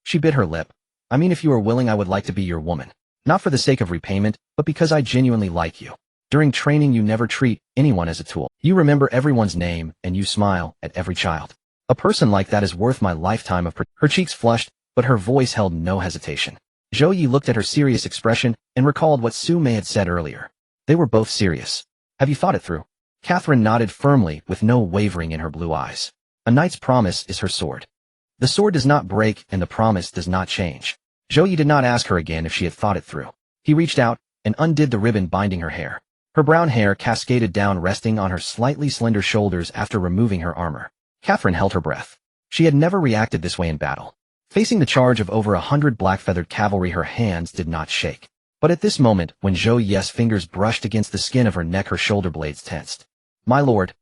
She bit her lip. I mean, if you are willing, I would like to be your woman. Not for the sake of repayment, but because I genuinely like you. During training, you never treat anyone as a tool. You remember everyone's name, and you smile at every child. A person like that is worth my lifetime of Her cheeks flushed, but her voice held no hesitation. Zhou Ye looked at her serious expression and recalled what Zhou Ye had said earlier. They were both serious. Have you thought it through? Catherine nodded firmly, with no wavering in her blue eyes. A knight's promise is her sword. The sword does not break, and the promise does not change. Zhou Ye did not ask her again if she had thought it through. He reached out and undid the ribbon binding her hair. Her brown hair cascaded down, resting on her slightly slender shoulders after removing her armor. Catherine held her breath. She had never reacted this way in battle. Facing the charge of over 100 black-feathered cavalry, her hands did not shake. But at this moment, when Zhou Ye's fingers brushed against the skin of her neck, her shoulder blades tensed. "My lord."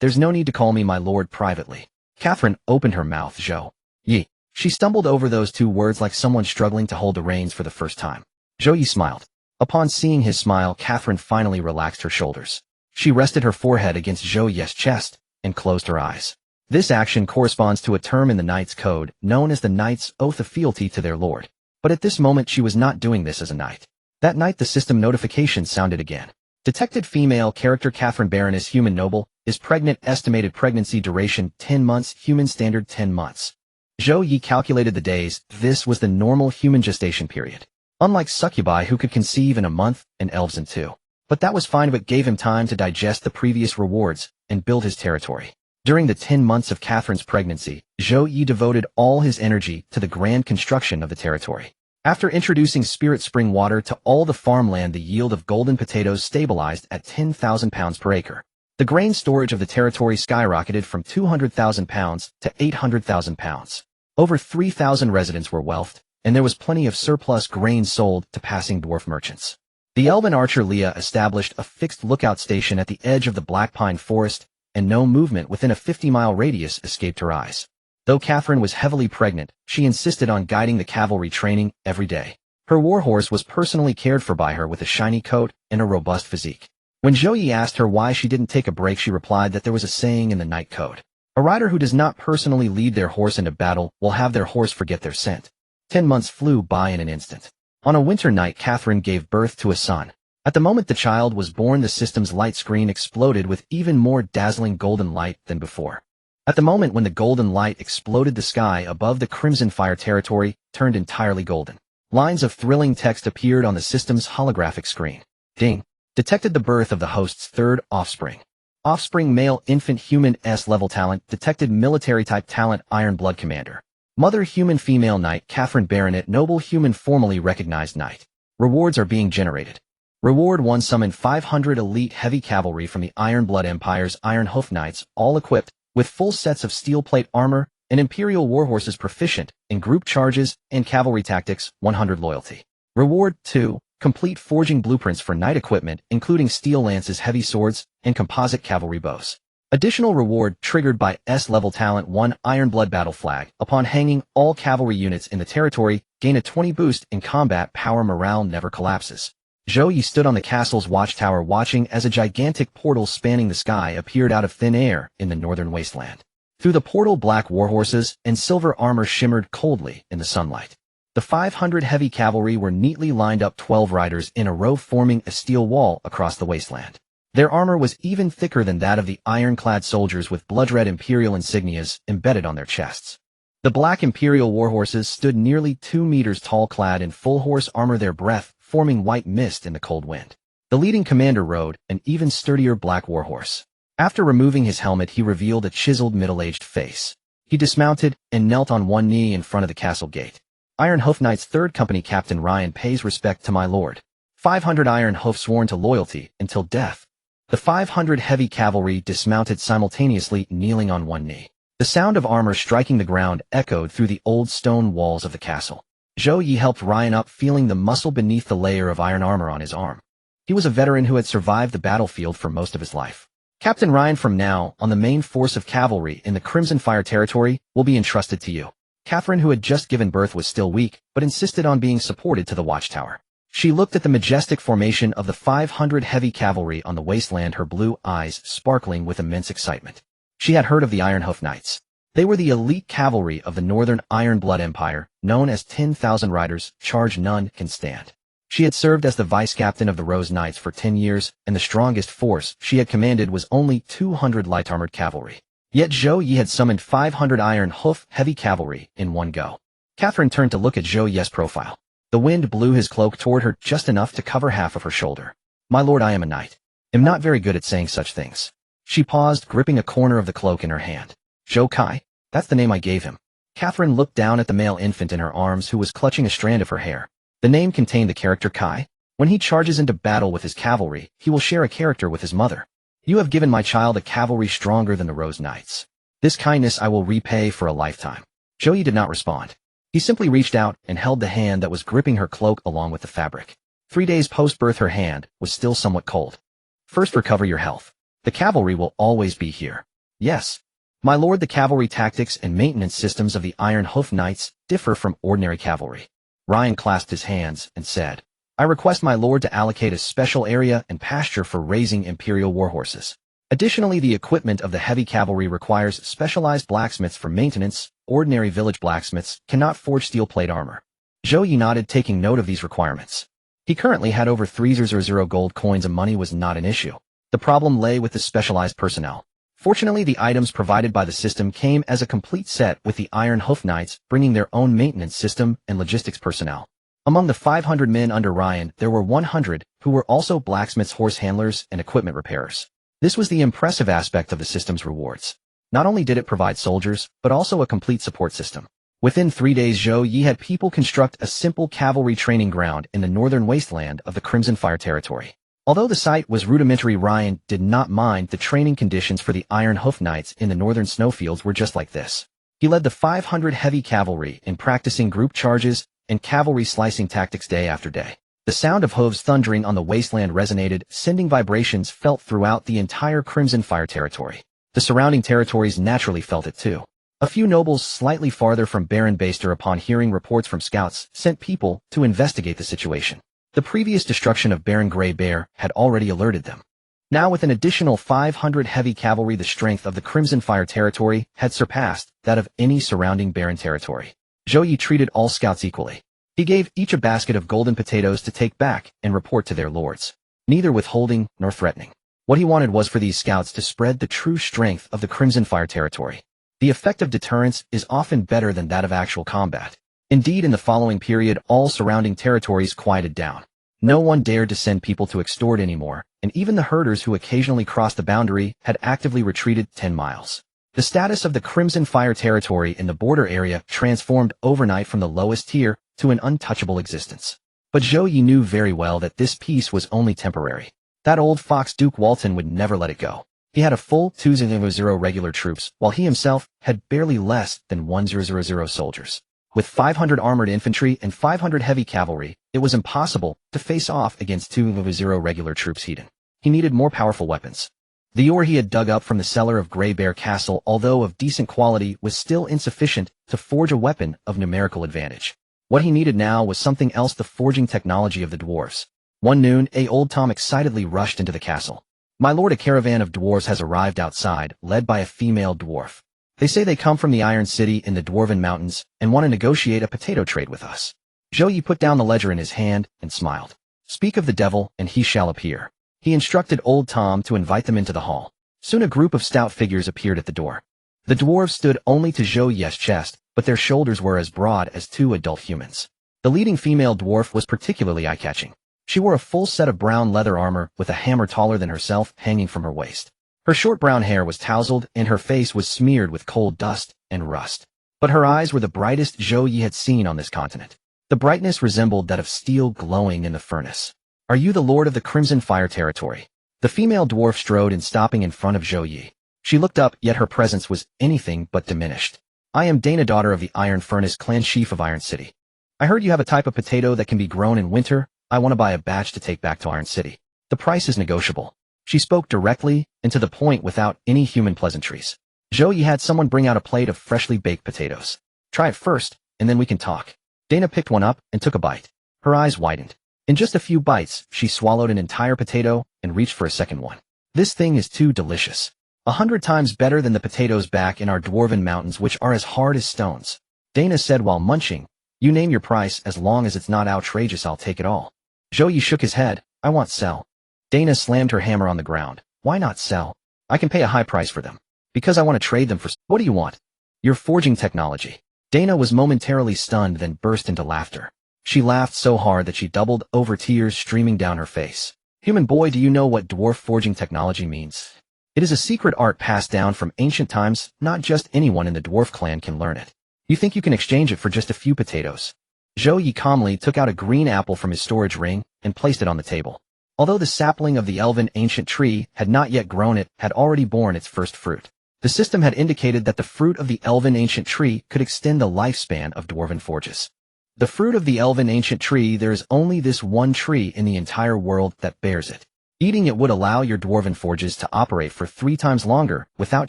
"There's no need to call me my lord privately." Catherine opened her mouth. "Zhou Ye." She stumbled over those two words like someone struggling to hold the reins for the first time. Zhou Ye smiled. Upon seeing his smile, Catherine finally relaxed her shoulders. She rested her forehead against Zhou Ye's chest and closed her eyes. This action corresponds to a term in the Knight's Code, known as the Knight's Oath of Fealty to their lord. But at this moment she was not doing this as a knight. That night the system notification sounded again. Detected female character Catherine Baroness, human noble, is pregnant, estimated pregnancy duration 10 months, human standard 10 months. Zhou Ye calculated the days. This was the normal human gestation period. Unlike succubi who could conceive in a month and elves in 2. But that was fine, but gave him time to digest the previous rewards and build his territory. During the 10 months of Catherine's pregnancy, Zhou Ye devoted all his energy to the grand construction of the territory. After introducing spirit spring water to all the farmland, the yield of golden potatoes stabilized at 10,000 pounds per acre. The grain storage of the territory skyrocketed from 200,000 pounds to 800,000 pounds. Over 3,000 residents were wealthed, and there was plenty of surplus grain sold to passing dwarf merchants. The elven archer Leah established a fixed lookout station at the edge of the black pine forest, and no movement within a 50-mile radius escaped her eyes. Though Catherine was heavily pregnant, she insisted on guiding the cavalry training every day. Her warhorse was personally cared for by her, with a shiny coat and a robust physique. When Zhou Ye asked her why she didn't take a break, she replied that there was a saying in the Knight Code. A rider who does not personally lead their horse into battle will have their horse forget their scent. 10 months flew by in an instant. On a winter night, Catherine gave birth to a son. At the moment the child was born, the system's light screen exploded with even more dazzling golden light than before. At the moment when the golden light exploded, the sky above the Crimson Fire territory turned entirely golden. Lines of thrilling text appeared on the system's holographic screen. Ding. Detected the birth of the host's third offspring. Offspring male infant human S-level talent. Detected military type talent Iron Blood Commander. Mother human female knight Catherine Baronet noble human formally recognized knight. Rewards are being generated. Reward 1: summon 500 elite heavy cavalry from the Iron Blood Empire's Iron Hoof Knights, all equipped with full sets of steel plate armor and Imperial warhorses proficient in group charges and cavalry tactics. 100 loyalty. Reward 2: complete forging blueprints for knight equipment, including steel lances, heavy swords, and composite cavalry bows. Additional reward triggered by S-level talent 1: Iron Blood Battle Flag. Upon hanging, all cavalry units in the territory gain a 20 boost in combat power. Morale never collapses. Zhou Ye stood on the castle's watchtower watching as a gigantic portal spanning the sky appeared out of thin air in the northern wasteland. Through the portal, black warhorses and silver armor shimmered coldly in the sunlight. The 500 heavy cavalry were neatly lined up, 12 riders in a row, forming a steel wall across the wasteland. Their armor was even thicker than that of the iron-clad soldiers, with blood-red imperial insignias embedded on their chests. The black Imperial warhorses stood nearly 2 meters tall, clad in full horse armor, their breath forming white mist in the cold wind. The leading commander rode an even sturdier black warhorse. After removing his helmet, he revealed a chiseled middle-aged face. He dismounted and knelt on one knee in front of the castle gate. Iron Hoof Knight's 3rd Company Captain Ryan pays respect to my lord. 500 Iron Hoof sworn to loyalty until death. The 500 heavy cavalry dismounted simultaneously, kneeling on one knee. The sound of armor striking the ground echoed through the old stone walls of the castle. Zhou Ye helped Ryan up, feeling the muscle beneath the layer of iron armor on his arm. He was a veteran who had survived the battlefield for most of his life. Captain Ryan, from now on the main force of cavalry in the Crimson Fire territory will be entrusted to you. Catherine, who had just given birth, was still weak, but insisted on being supported to the watchtower. She looked at the majestic formation of the 500 heavy cavalry on the wasteland, her blue eyes sparkling with immense excitement. She had heard of the Iron Hoof Knights. They were the elite cavalry of the Northern Iron Blood Empire, known as 10,000 riders, charge none can stand. She had served as the vice-captain of the Rose Knights for 10 years, and the strongest force she had commanded was only 200 light-armored cavalry. Yet Zhou Ye had summoned 500 Iron Hoof heavy cavalry in one go. Catherine turned to look at Zhou Ye's profile. The wind blew his cloak toward her just enough to cover half of her shoulder. My lord, I am a knight. Am not very good at saying such things. She paused, gripping a corner of the cloak in her hand. Zhou Kai? That's the name I gave him. Catherine looked down at the male infant in her arms who was clutching a strand of her hair. The name contained the character Kai. When he charges into battle with his cavalry, he will share a character with his mother. You have given my child a cavalry stronger than the Rose Knights. This kindness I will repay for a lifetime. Zhou Ye did not respond. He simply reached out and held the hand that was gripping her cloak along with the fabric. 3 days post-birth, her hand was still somewhat cold. First, recover your health. The cavalry will always be here. Yes. My lord, the cavalry tactics and maintenance systems of the Iron Hoof Knights differ from ordinary cavalry. Ryan clasped his hands and said, I request my lord to allocate a special area and pasture for raising Imperial warhorses. Additionally, the equipment of the heavy cavalry requires specialized blacksmiths for maintenance. Ordinary village blacksmiths cannot forge steel plate armor. Zhou Ye nodded, taking note of these requirements. He currently had over 300 gold coins, and money was not an issue. The problem lay with the specialized personnel. Fortunately, the items provided by the system came as a complete set, with the Iron Hoof Knights bringing their own maintenance system and logistics personnel. Among the 500 men under Ryan, there were 100 who were also blacksmiths, horse handlers, and equipment repairers. This was the impressive aspect of the system's rewards. Not only did it provide soldiers, but also a complete support system. Within 3 days, Zhou Ye had people construct a simple cavalry training ground in the northern wasteland of the Crimson Fire territory. Although the site was rudimentary, Ryan did not mind. The training conditions for the Iron Hoof Knights in the northern snowfields were just like this. He led the 500 heavy cavalry in practicing group charges and cavalry slicing tactics day after day. The sound of hooves thundering on the wasteland resonated, sending vibrations felt throughout the entire Crimson Fire territory. The surrounding territories naturally felt it too. A few nobles slightly farther from Baron Baster, upon hearing reports from scouts, sent people to investigate the situation. The previous destruction of Baron Grey Bear had already alerted them. Now, with an additional 500 heavy cavalry, the strength of the Crimson Fire territory had surpassed that of any surrounding Baron territory. Zhou Ye treated all scouts equally. He gave each a basket of golden potatoes to take back and report to their lords, neither withholding nor threatening. What he wanted was for these scouts to spread the true strength of the Crimson Fire territory. The effect of deterrence is often better than that of actual combat. Indeed, in the following period, all surrounding territories quieted down. No one dared to send people to extort anymore, and even the herders who occasionally crossed the boundary had actively retreated 10 miles. The status of the Crimson Fire territory in the border area transformed overnight from the lowest tier to an untouchable existence. But Zhou Ye knew very well that this peace was only temporary. That old fox Duke Walton would never let it go. He had a full 200 regular troops, while he himself had barely less than 1,000 soldiers. With 500 armored infantry and 500 heavy cavalry, it was impossible to face off against 200 regular troops. He needed more powerful weapons. The ore he had dug up from the cellar of Grey Bear Castle, although of decent quality, was still insufficient to forge a weapon of numerical advantage. What he needed now was something else: the forging technology of the dwarves. One noon, old Tom excitedly rushed into the castle. My lord, a caravan of dwarves has arrived outside, led by a female dwarf. They say they come from the Iron City in the Dwarven Mountains and want to negotiate a potato trade with us. Zhou Ye put down the ledger in his hand and smiled. Speak of the devil, and he shall appear. He instructed old Tom to invite them into the hall. Soon a group of stout figures appeared at the door. The dwarves stood only to Zhou Ye's chest, but their shoulders were as broad as two adult humans. The leading female dwarf was particularly eye-catching. She wore a full set of brown leather armor with a hammer taller than herself hanging from her waist. Her short brown hair was tousled and her face was smeared with cold dust and rust. But her eyes were the brightest Zhou Ye had seen on this continent. The brightness resembled that of steel glowing in the furnace. "Are you the lord of the Crimson Fire territory?" The female dwarf strode in, stopping in front of Zhou Ye. She looked up, yet her presence was anything but diminished. "I am Dana, daughter of the Iron Furnace clan chief of Iron City. I heard you have a type of potato that can be grown in winter. I want to buy a batch to take back to Iron City. The price is negotiable." She spoke directly and to the point without any human pleasantries. Zhou Ye had someone bring out a plate of freshly baked potatoes. "Try it first, and then we can talk." Dana picked one up and took a bite. Her eyes widened. In just a few bites, she swallowed an entire potato and reached for a second one. "This thing is too delicious. 100 times better than the potatoes back in our dwarven mountains, which are as hard as stones." Dana said while munching. "You name your price, as long as it's not outrageous, I'll take it all." Zhou Ye shook his head. "I want sell." Dana slammed her hammer on the ground. "Why not sell? I can pay a high price for them. Because I want to trade them for— What do you want?" "Your forging technology." Dana was momentarily stunned, then burst into laughter. She laughed so hard that she doubled over, tears streaming down her face. "Human boy, do you know what dwarf forging technology means? It is a secret art passed down from ancient times. Not just anyone in the dwarf clan can learn it. You think you can exchange it for just a few potatoes?" Zhou Ye calmly took out a green apple from his storage ring and placed it on the table. Although the sapling of the elven ancient tree had not yet grown, it had already borne its first fruit. The system had indicated that the fruit of the elven ancient tree could extend the lifespan of dwarven forges. The fruit of the elven ancient tree, there is only this one tree in the entire world that bears it. Eating it would allow your dwarven forges to operate for 3 times longer without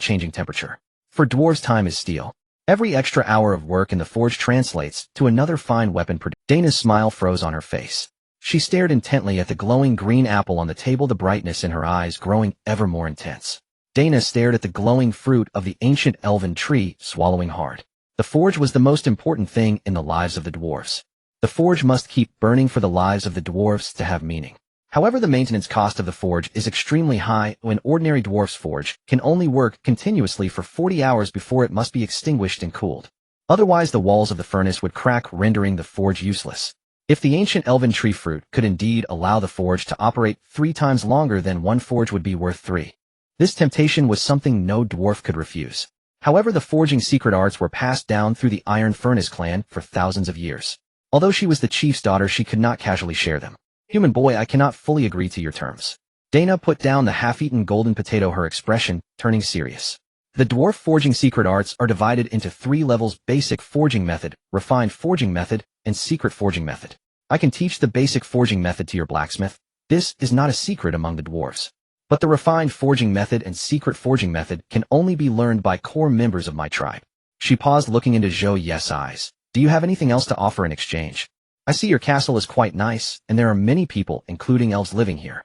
changing temperature. For dwarves, time is steel. Every extra hour of work in the forge translates to another fine weapon produced. Dana's smile froze on her face. She stared intently at the glowing green apple on the table, the brightness in her eyes growing ever more intense. Dana stared at the glowing fruit of the ancient elven tree, swallowing hard. The forge was the most important thing in the lives of the dwarves. The forge must keep burning for the lives of the dwarves to have meaning. However, the maintenance cost of the forge is extremely high. An ordinary dwarf's forge can only work continuously for 40 hours before it must be extinguished and cooled. Otherwise, the walls of the furnace would crack, rendering the forge useless. If the ancient elven tree fruit could indeed allow the forge to operate 3 times longer, then one forge would be worth 3. This temptation was something no dwarf could refuse. However, the forging secret arts were passed down through the Iron Furnace clan for thousands of years. Although she was the chief's daughter, she could not casually share them. "Human boy, I cannot fully agree to your terms." Dana put down the half-eaten golden potato, her expression turning serious. The dwarf forging secret arts are divided into 3 levels: basic forging method, refined forging method, and secret forging method. I can teach the basic forging method to your blacksmith. This is not a secret among the dwarves. But the refined forging method and secret forging method can only be learned by core members of my tribe. She paused, looking into Zhou Ye's eyes. "Do you have anything else to offer in exchange? I see your castle is quite nice, and there are many people, including elves, living here.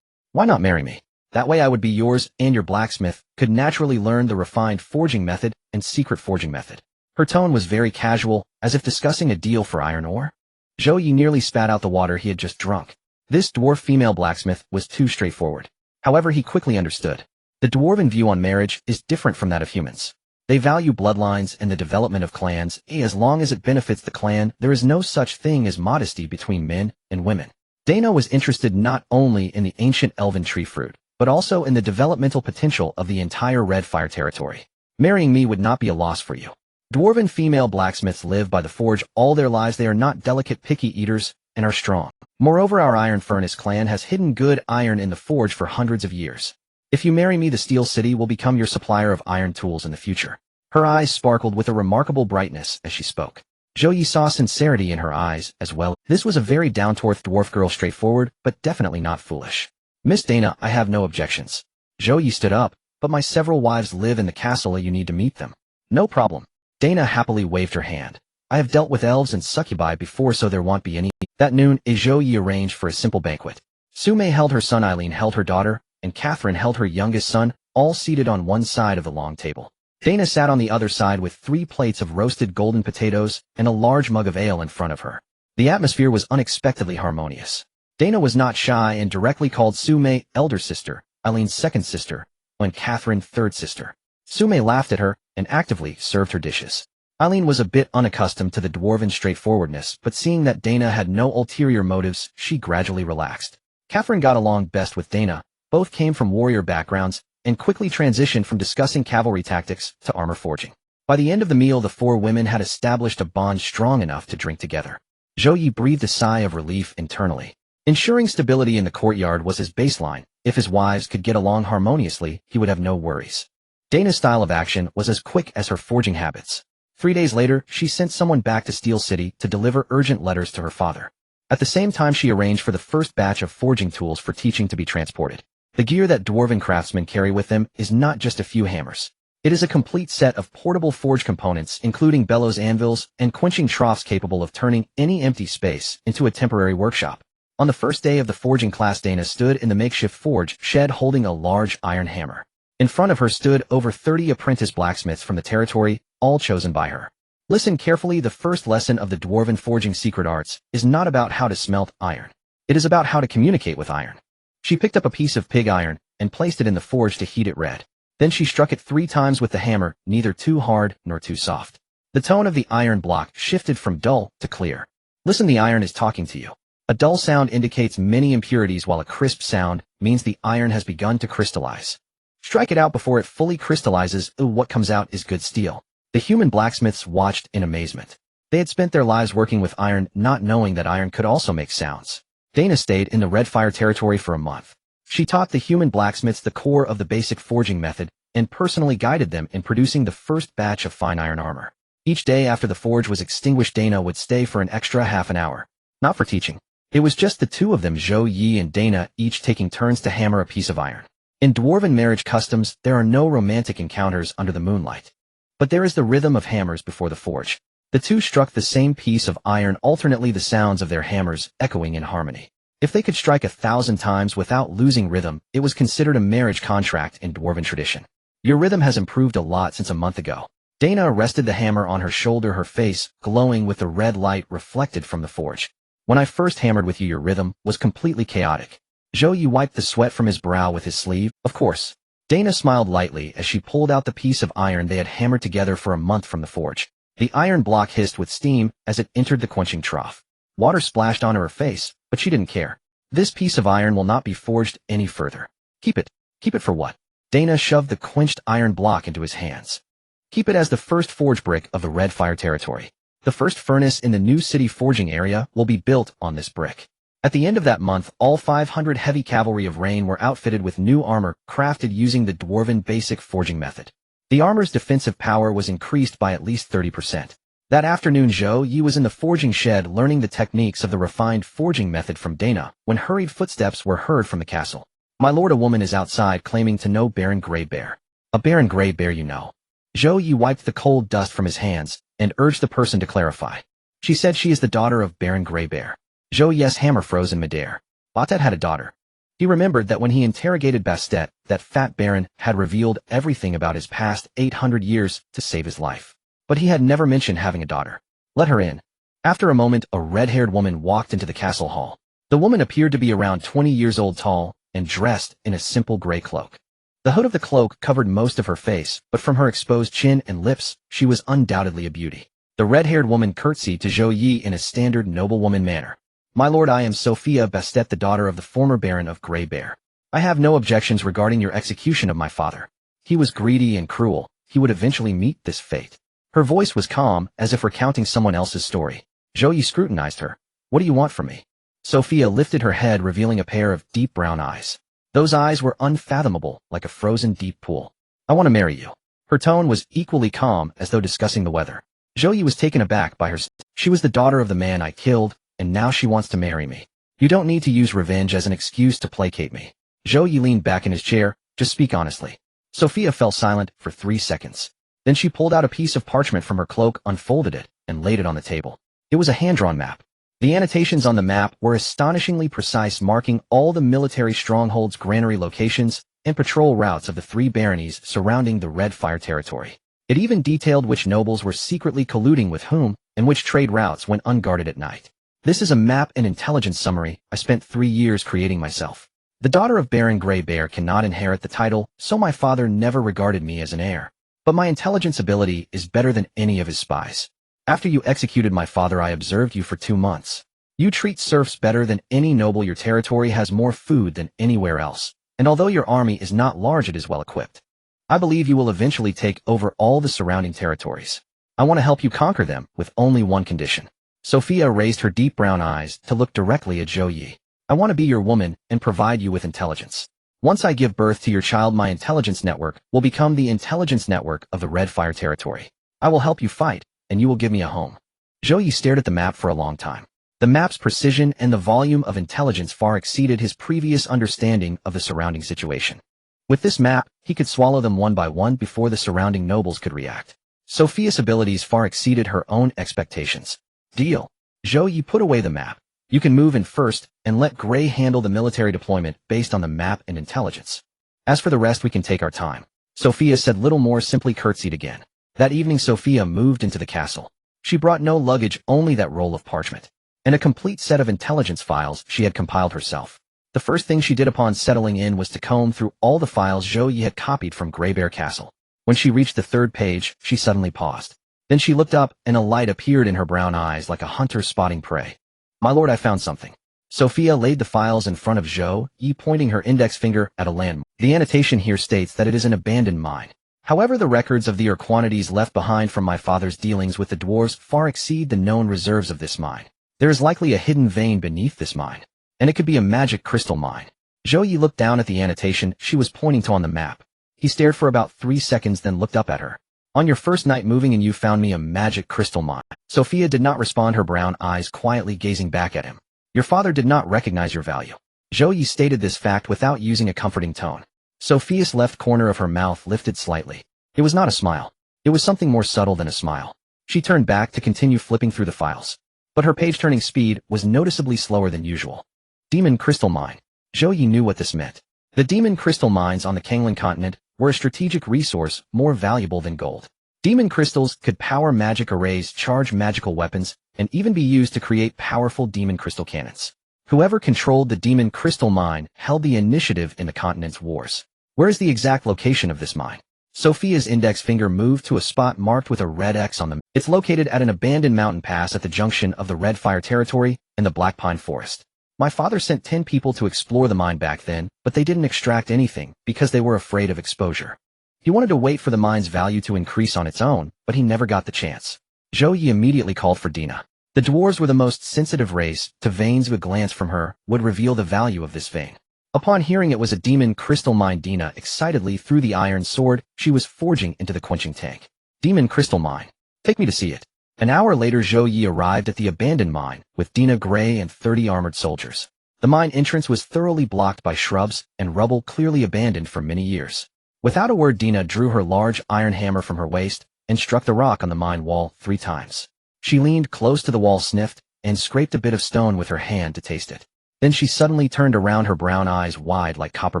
Why not marry me? That way I would be yours, and your blacksmith could naturally learn the refined forging method and secret forging method." Her tone was very casual, as if discussing a deal for iron ore. Zhou Ye nearly spat out the water he had just drunk. This dwarf female blacksmith was too straightforward. However, he quickly understood. The dwarven view on marriage is different from that of humans. They value bloodlines and the development of clans. As long as it benefits the clan, there is no such thing as modesty between men and women. Dana was interested not only in the ancient elven tree fruit, but also in the developmental potential of the entire Red Fire territory. "Marrying me would not be a loss for you. Dwarven female blacksmiths live by the forge all their lives. They are not delicate, picky eaters, and are strong. Moreover, our Iron Furnace clan has hidden good iron in the forge for hundreds of years. If you marry me, the Steel City will become your supplier of iron tools in the future." Her eyes sparkled with a remarkable brightness as she spoke. Zhou Ye saw sincerity in her eyes as well. This was a very down-to-earth dwarf girl, straightforward, but definitely not foolish. "Miss Dana, I have no objections." Zhou Ye stood up. "But my several wives live in the castle. You need to meet them." "No problem." Dana happily waved her hand. "I have dealt with elves and succubi before, so there won't be any." That noon, Zhou Ye arranged for a simple banquet. Su Mei held her son, Eileen held her daughter, and Catherine held her youngest son, all seated on one side of the long table. Dana sat on the other side with 3 plates of roasted golden potatoes and a large mug of ale in front of her. The atmosphere was unexpectedly harmonious. Dana was not shy and directly called Su Mei elder sister, Eileen's second sister, and Catherine third sister. Su Mei laughed at her and actively served her dishes. Eileen was a bit unaccustomed to the dwarven straightforwardness, but seeing that Dana had no ulterior motives, she gradually relaxed. Catherine got along best with Dana. Both came from warrior backgrounds, and quickly transitioned from discussing cavalry tactics to armor forging. By the end of the meal, the four women had established a bond strong enough to drink together. Zhou Ye breathed a sigh of relief internally. Ensuring stability in the courtyard was his baseline. If his wives could get along harmoniously, he would have no worries. Dana's style of action was as quick as her forging habits. 3 days later, she sent someone back to Steel City to deliver urgent letters to her father. At the same time, she arranged for the first batch of forging tools for teaching to be transported. The gear that dwarven craftsmen carry with them is not just a few hammers. It is a complete set of portable forge components, including bellows anvils and quenching troughs capable of turning any empty space into a temporary workshop. On the first day of the forging class, Dana stood in the makeshift forge shed holding a large iron hammer. In front of her stood over 30 apprentice blacksmiths from the territory, all chosen by her. Listen carefully, the first lesson of the dwarven forging secret arts is not about how to smelt iron. It is about how to communicate with iron. She picked up a piece of pig iron and placed it in the forge to heat it red. Then she struck it 3 times with the hammer, neither too hard nor too soft. The tone of the iron block shifted from dull to clear. Listen, the iron is talking to you. A dull sound indicates many impurities, while a crisp sound means the iron has begun to crystallize. Strike it out before it fully crystallizes. What comes out is good steel. The human blacksmiths watched in amazement. They had spent their lives working with iron, not knowing that iron could also make sounds. Dana stayed in the Red Fire territory for a month. She taught the human blacksmiths the core of the basic forging method and personally guided them in producing the first batch of fine iron armor. Each day after the forge was extinguished, Dana would stay for an extra half an hour. Not for teaching. It was just the two of them, Zhou Ye and Dana, each taking turns to hammer a piece of iron. In dwarven marriage customs, there are no romantic encounters under the moonlight. But there is the rhythm of hammers before the forge. The two struck the same piece of iron alternately, the sounds of their hammers echoing in harmony. If they could strike 1,000 times without losing rhythm, it was considered a marriage contract in dwarven tradition. Your rhythm has improved a lot since a month ago. Dana rested the hammer on her shoulder, her face glowing with the red light reflected from the forge. When I first hammered with you, your rhythm was completely chaotic. Zhou Ye wiped the sweat from his brow with his sleeve. Of course. Dana smiled lightly as she pulled out the piece of iron they had hammered together for a month from the forge. The iron block hissed with steam as it entered the quenching trough. Water splashed onto her face, but she didn't care. This piece of iron will not be forged any further. Keep it. Keep it for what? Dana shoved the quenched iron block into his hands. Keep it as the first forge brick of the Red Fire territory. The first furnace in the new city forging area will be built on this brick. At the end of that month, all 500 heavy cavalry of Rain were outfitted with new armor crafted using the dwarven basic forging method. The armor's defensive power was increased by at least 30%. That afternoon, Zhou Ye was in the forging shed learning the techniques of the refined forging method from Dana when hurried footsteps were heard from the castle. My lord, a woman is outside claiming to know Baron Grey Bear. A Baron Grey Bear, you know. Zhou Ye wiped the cold dust from his hands and urged the person to clarify. She said she is the daughter of Baron Grey Bear. Zhou Ye's hammer froze in midair. Bastet had a daughter. He remembered that when he interrogated Bastet, that fat Baron had revealed everything about his past 800 years to save his life. But he had never mentioned having a daughter. Let her in. After a moment, a red-haired woman walked into the castle hall. The woman appeared to be around 20 years old, tall, and dressed in a simple gray cloak. The hood of the cloak covered most of her face, but from her exposed chin and lips, she was undoubtedly a beauty. The red-haired woman curtsied to Zhou Ye in a standard noblewoman manner. My lord, I am Sophia Bastet, the daughter of the former Baron of Grey Bear. I have no objections regarding your execution of my father. He was greedy and cruel. He would eventually meet this fate. Her voice was calm, as if recounting someone else's story. Zhou Ye scrutinized her. What do you want from me? Sophia lifted her head, revealing a pair of deep brown eyes. Those eyes were unfathomable, like a frozen deep pool. I want to marry you. Her tone was equally calm, as though discussing the weather. Zhou Ye was taken aback by her. She was the daughter of the man I killed, and now she wants to marry me. You don't need to use revenge as an excuse to placate me. Zhou Ye leaned back in his chair. Just speak honestly. Sophia fell silent for 3 seconds. Then she pulled out a piece of parchment from her cloak, unfolded it, and laid it on the table. It was a hand-drawn map. The annotations on the map were astonishingly precise, marking all the military strongholds, granary locations, and patrol routes of the 3 baronies surrounding the Red Fire territory. It even detailed which nobles were secretly colluding with whom, and which trade routes went unguarded at night. This is a map and intelligence summary I spent 3 years creating myself. The daughter of Baron Grey Bear cannot inherit the title, so my father never regarded me as an heir. But my intelligence ability is better than any of his spies. After you executed my father, I observed you for 2 months. You treat serfs better than any noble. Your territory has more food than anywhere else. And although your army is not large, it is well equipped. I believe you will eventually take over all the surrounding territories. I want to help you conquer them with only one condition. Sophia raised her deep brown eyes to look directly at Zhou Ye. I want to be your woman and provide you with intelligence. Once I give birth to your child, my intelligence network will become the intelligence network of the Red Fire territory. I will help you fight, and you will give me a home. Zhou Ye stared at the map for a long time. The map's precision and the volume of intelligence far exceeded his previous understanding of the surrounding situation. With this map, he could swallow them one by one before the surrounding nobles could react. Sophia's abilities far exceeded her own expectations. Deal. Zhou Ye put away the map. You can move in first and let Gray handle the military deployment based on the map and intelligence. As for the rest, we can take our time. Sophia said little more, simply curtsied again. That evening, Sophia moved into the castle. She brought no luggage, only that roll of parchment and a complete set of intelligence files she had compiled herself. The first thing she did upon settling in was to comb through all the files Zhou Ye had copied from Grey Bear Castle. When she reached the 3rd page, she suddenly paused. Then she looked up, and a light appeared in her brown eyes like a hunter spotting prey. My lord, I found something. Sophia laid the files in front of Zhou Ye, pointing her index finger at a landmark. The annotation here states that it is an abandoned mine. However, the records of the quantities left behind from my father's dealings with the dwarves far exceed the known reserves of this mine. There is likely a hidden vein beneath this mine, and it could be a magic crystal mine. Zhou Ye looked down at the annotation she was pointing to on the map. He stared for about 3 seconds, then looked up at her. On your first night moving in, you found me a magic crystal mine. Sophia did not respond, her brown eyes quietly gazing back at him. Your father did not recognize your value. Zhou Ye stated this fact without using a comforting tone. Sophia's left corner of her mouth lifted slightly. It was not a smile. It was something more subtle than a smile. She turned back to continue flipping through the files. But her page-turning speed was noticeably slower than usual. Demon Crystal Mine. Zhou Ye knew what this meant. The demon crystal mines on the Kanglan continent were a strategic resource more valuable than gold. Demon crystals could power magic arrays, charge magical weapons, and even be used to create powerful demon crystal cannons. Whoever controlled the demon crystal mine held the initiative in the continent's wars. Where is the exact location of this mine? Sophia's index finger moved to a spot marked with a red X on them. It's located at an abandoned mountain pass at the junction of the Red Fire territory and the Black Pine Forest. My father sent 10 people to explore the mine back then, but they didn't extract anything because they were afraid of exposure. He wanted to wait for the mine's value to increase on its own, but he never got the chance. Zhou Ye immediately called for Dina. The dwarves were the most sensitive race. To veins, a glance from her would reveal the value of this vein. Upon hearing it was a demon crystal mine, Dina excitedly threw the iron sword she was forging into the quenching tank. Demon crystal mine. Take me to see it. An hour later, Zhou Ye arrived at the abandoned mine with Dina, Gray, and 30 armored soldiers. The mine entrance was thoroughly blocked by shrubs and rubble, clearly abandoned for many years. Without a word, Dina drew her large iron hammer from her waist and struck the rock on the mine wall 3 times. She leaned close to the wall, sniffed, and scraped a bit of stone with her hand to taste it. Then she suddenly turned around, her brown eyes wide like copper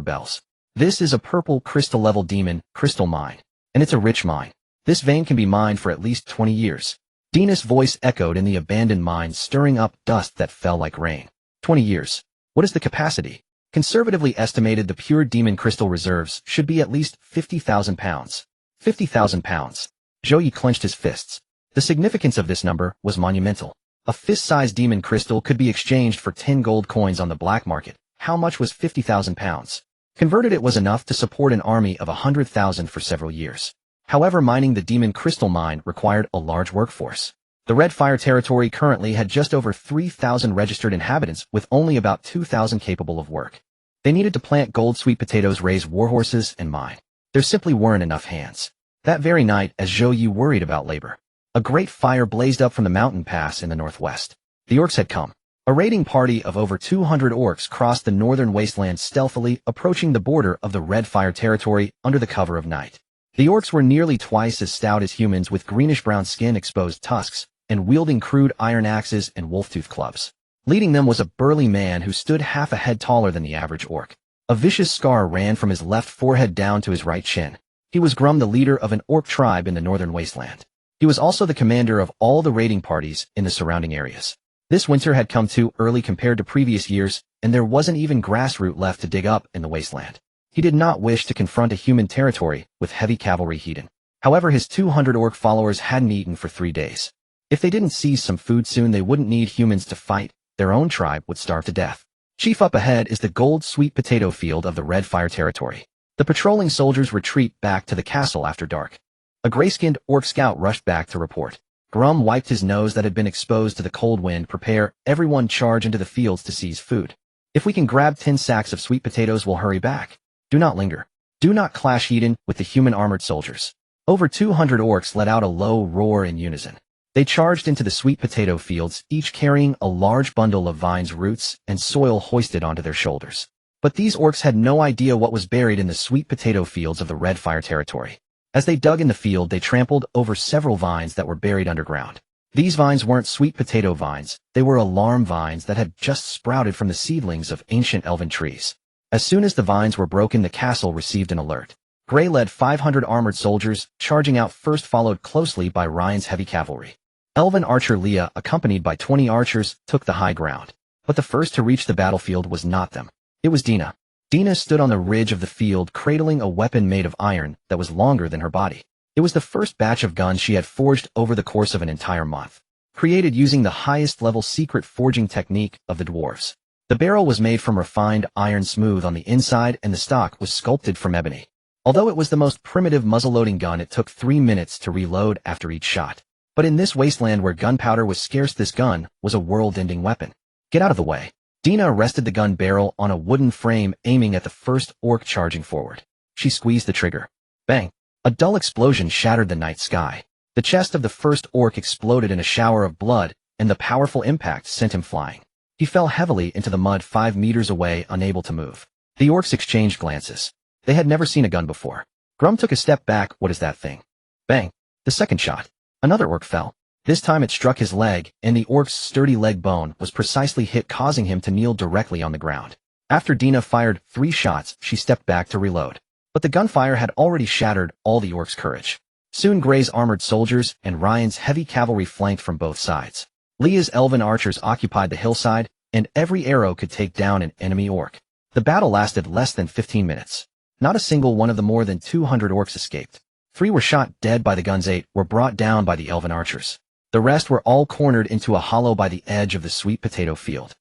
bells. This is a purple crystal-level demon crystal mine, and it's a rich mine. This vein can be mined for at least 20 years. Dina's voice echoed in the abandoned mine, stirring up dust that fell like rain. 20 years. What is the capacity? Conservatively estimated, the pure demon crystal reserves should be at least 50,000 pounds. 50,000 pounds. Zhou Ye clenched his fists. The significance of this number was monumental. A fist-sized demon crystal could be exchanged for 10 gold coins on the black market. How much was 50,000 pounds? Converted, it was enough to support an army of 100,000 for several years. However, mining the demon crystal mine required a large workforce. The Red Fire territory currently had just over 3,000 registered inhabitants, with only about 2,000 capable of work. They needed to plant gold sweet potatoes, raise warhorses, and mine. There simply weren't enough hands. That very night, as Zhou Ye worried about labor, a great fire blazed up from the mountain pass in the northwest. The orcs had come. A raiding party of over 200 orcs crossed the northern wasteland, stealthily approaching the border of the Red Fire territory under the cover of night. The orcs were nearly twice as stout as humans, with greenish-brown skin, exposed tusks, and wielding crude iron axes and wolf-tooth clubs. Leading them was a burly man who stood half a head taller than the average orc. A vicious scar ran from his left forehead down to his right chin. He was Grum, the leader of an orc tribe in the northern wasteland. He was also the commander of all the raiding parties in the surrounding areas. This winter had come too early compared to previous years, and there wasn't even grassroot left to dig up in the wasteland. He did not wish to confront a human territory with heavy cavalry hidden. However, his 200 orc followers hadn't eaten for 3 days. If they didn't seize some food soon, they wouldn't need humans to fight. Their own tribe would starve to death. Chief, up ahead is the gold sweet potato field of the Red Fire territory. The patrolling soldiers retreat back to the castle after dark. A gray-skinned orc scout rushed back to report. Grum wiped his nose that had been exposed to the cold wind. Prepare, everyone charge into the fields to seize food. If we can grab 10 sacks of sweet potatoes, we'll hurry back. Do not linger. Do not clash Eden with the human armored soldiers. Over 200 orcs let out a low roar in unison. They charged into the sweet potato fields, each carrying a large bundle of vines, roots, and soil hoisted onto their shoulders. But these orcs had no idea what was buried in the sweet potato fields of the Red Fire territory. As they dug in the field, they trampled over several vines that were buried underground. These vines weren't sweet potato vines, they were alarm vines that had just sprouted from the seedlings of ancient elven trees. As soon as the vines were broken, the castle received an alert. Gray led 500 armored soldiers, charging out first, followed closely by Ryan's heavy cavalry. Elven archer Leah, accompanied by 20 archers, took the high ground. But the first to reach the battlefield was not them. It was Dina. Dina stood on the ridge of the field, cradling a weapon made of iron that was longer than her body. It was the first batch of guns she had forged over the course of an entire month, created using the highest-level secret forging technique of the dwarves. The barrel was made from refined iron, smooth on the inside, and the stock was sculpted from ebony. Although it was the most primitive muzzle-loading gun, it took 3 minutes to reload after each shot. But in this wasteland where gunpowder was scarce, this gun was a world-ending weapon. Get out of the way. Dina rested the gun barrel on a wooden frame, aiming at the first orc charging forward. She squeezed the trigger. Bang! A dull explosion shattered the night sky. The chest of the first orc exploded in a shower of blood, and the powerful impact sent him flying. He fell heavily into the mud 5 meters away, unable to move. The orcs exchanged glances. They had never seen a gun before. Grum took a step back. What is that thing? Bang! The second shot. Another orc fell. This time it struck his leg, and the orc's sturdy leg bone was precisely hit, causing him to kneel directly on the ground. After Dina fired 3 shots, she stepped back to reload. But the gunfire had already shattered all the orc's courage. Soon Gray's armored soldiers and Ryan's heavy cavalry flanked from both sides. Leah's elven archers occupied the hillside, and every arrow could take down an enemy orc. The battle lasted less than 15 minutes. Not a single one of the more than 200 orcs escaped. 3 were shot dead by the guns, 8 were brought down by the elven archers. The rest were all cornered into a hollow by the edge of the sweet potato field.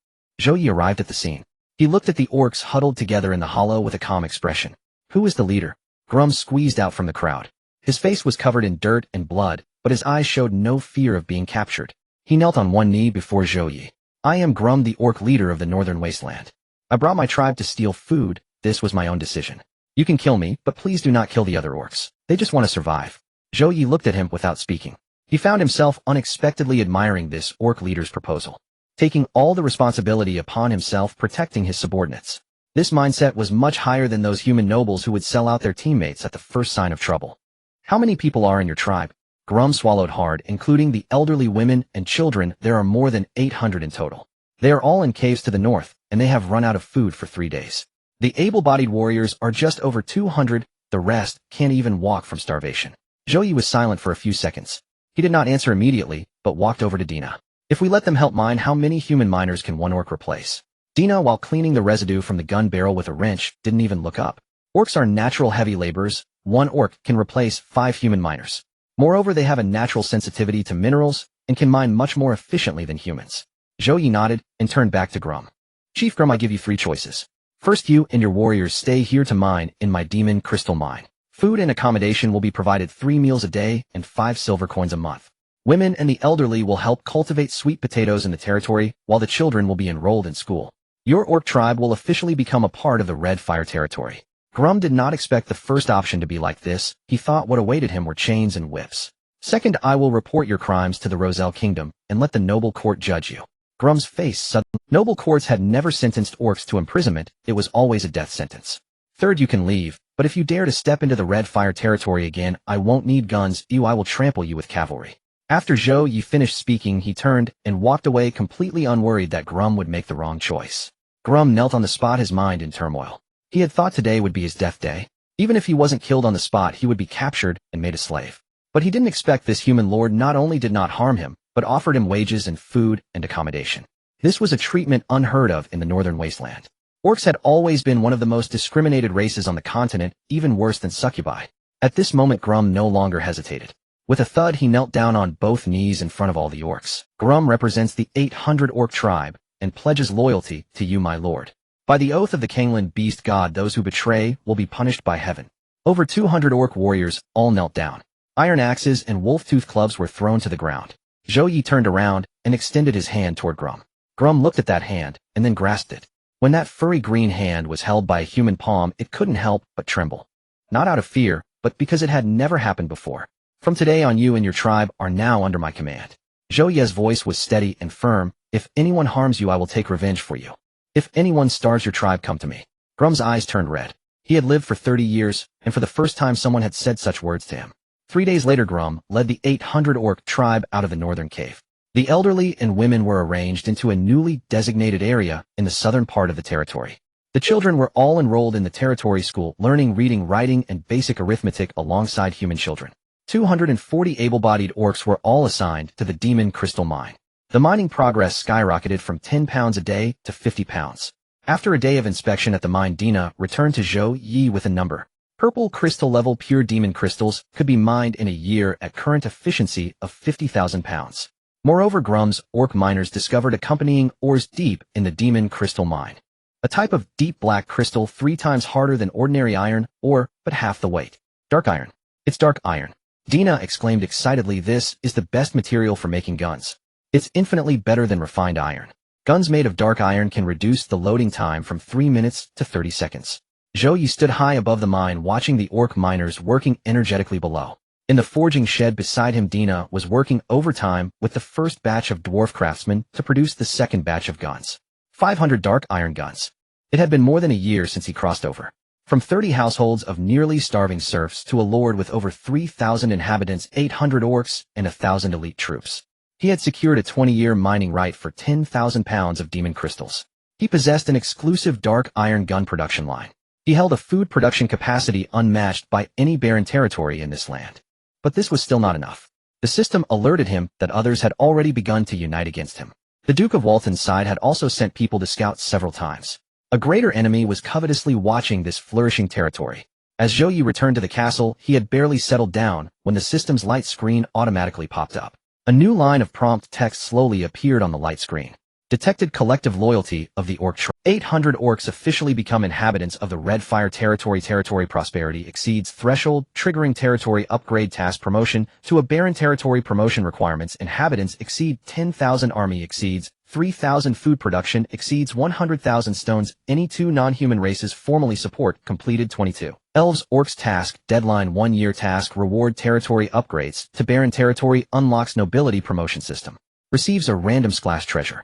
Zhou Ye arrived at the scene. He looked at the orcs huddled together in the hollow with a calm expression. Who is the leader? Grum squeezed out from the crowd. His face was covered in dirt and blood, but his eyes showed no fear of being captured. He knelt on one knee before Zhou Ye. I am Grum, the orc leader of the northern wasteland. I brought my tribe to steal food. This was my own decision. You can kill me, but please do not kill the other orcs. They just want to survive. Zhou Ye looked at him without speaking. He found himself unexpectedly admiring this orc leader's proposal, taking all the responsibility upon himself, protecting his subordinates. This mindset was much higher than those human nobles who would sell out their teammates at the first sign of trouble. How many people are in your tribe? Grum swallowed hard, including the elderly, women, and children. There are more than 800 in total. They are all in caves to the north, and they have run out of food for 3 days. The able-bodied warriors are just over 200, the rest can't even walk from starvation. Zhou Ye was silent for a few seconds. He did not answer immediately, but walked over to Dina. If we let them help mine, how many human miners can one orc replace? Dina, while cleaning the residue from the gun barrel with a wrench, didn't even look up. Orcs are natural heavy laborers. 1 orc can replace 5 human miners. Moreover, they have a natural sensitivity to minerals and can mine much more efficiently than humans. Zhou Ye nodded and turned back to Grum. Chief Grum, I give you 3 choices. First, you and your warriors stay here to mine in my demon crystal mine. Food and accommodation will be provided 3 meals a day and 5 silver coins a month. Women and the elderly will help cultivate sweet potatoes in the territory, while the children will be enrolled in school. Your orc tribe will officially become a part of the Red Fire territory. Grum did not expect the first option to be like this. He thought what awaited him were chains and whips. Second, I will report your crimes to the Roselle Kingdom and let the noble court judge you. Grum's face suddenly. Noble courts had never sentenced orcs to imprisonment. It was always a death sentence. Third, you can leave, but if you dare to step into the Red Fire territory again, I won't need guns. I will trample you with cavalry. After Zhou Ye finished speaking, he turned and walked away, completely unworried that Grum would make the wrong choice. Grum knelt on the spot, his mind in turmoil. He had thought today would be his death day. Even if he wasn't killed on the spot, he would be captured and made a slave. But he didn't expect this human lord not only did not harm him, but offered him wages and food and accommodation. This was a treatment unheard of in the northern wasteland. Orcs had always been one of the most discriminated races on the continent, even worse than succubi. At this moment Grum no longer hesitated. With a thud he knelt down on both knees in front of all the orcs. Grum represents the 800 orc tribe, and pledges loyalty to you my lord. By the oath of the Kanglan beast god those who betray will be punished by heaven. Over 200 orc warriors all knelt down. Iron axes and wolf-tooth clubs were thrown to the ground. Zhou Ye turned around and extended his hand toward Grum. Grum looked at that hand, and then grasped it. When that furry green hand was held by a human palm it couldn't help but tremble. Not out of fear, but because it had never happened before. From today on you and your tribe are now under my command. Zhou Ye's voice was steady and firm. If anyone harms you I will take revenge for you. If anyone starves your tribe come to me. Grum's eyes turned red. He had lived for 30 years, and for the first time someone had said such words to him. 3 days later Grum led the 800 orc tribe out of the northern cave. The elderly and women were arranged into a newly designated area in the southern part of the territory. The children were all enrolled in the territory school, learning reading, writing, and basic arithmetic alongside human children. 240 able-bodied orcs were all assigned to the Demon Crystal Mine. The mining progress skyrocketed from 10 pounds a day to 50 pounds. After a day of inspection at the mine, Dina returned to Zhou Ye with a number. Purple crystal-level pure demon crystals could be mined in a year at current efficiency of 50,000 pounds. Moreover, Grum's orc miners discovered accompanying ores deep in the Demon Crystal Mine. A type of deep black crystal 3 times harder than ordinary iron, or but half the weight. Dark iron. It's dark iron. Dina exclaimed excitedly, this is the best material for making guns. It's infinitely better than refined iron. Guns made of dark iron can reduce the loading time from 3 minutes to 30 seconds. Zhou Ye stood high above the mine watching the orc miners working energetically below. In the forging shed beside him Dina was working overtime with the first batch of dwarf craftsmen to produce the second batch of guns. 500 dark iron guns. It had been more than a year since he crossed over. From 30 households of nearly starving serfs to a lord with over 3,000 inhabitants, 800 orcs, and 1,000 elite troops. He had secured a 20-year mining right for 10,000 pounds of demon crystals. He possessed an exclusive dark iron gun production line. He held a food production capacity unmatched by any barren territory in this land. But this was still not enough. The system alerted him that others had already begun to unite against him. The Duke of Walton's side had also sent people to scout several times. A greater enemy was covetously watching this flourishing territory. As Zhou Ye returned to the castle, he had barely settled down when the system's light screen automatically popped up. A new line of prompt text slowly appeared on the light screen. Detected collective loyalty of the orc tribe. 800 orcs officially become inhabitants of the Red Fire territory. Territory prosperity exceeds threshold, triggering territory upgrade task promotion to a barren territory promotion requirements. Inhabitants exceed 10,000. Army exceeds 3,000. Food production exceeds 100,000 stones. Any 2 non-human races formally support. Completed 22. Elves orcs task deadline 1 year task reward territory upgrades to barren territory unlocks nobility promotion system. Receives a random splash treasure.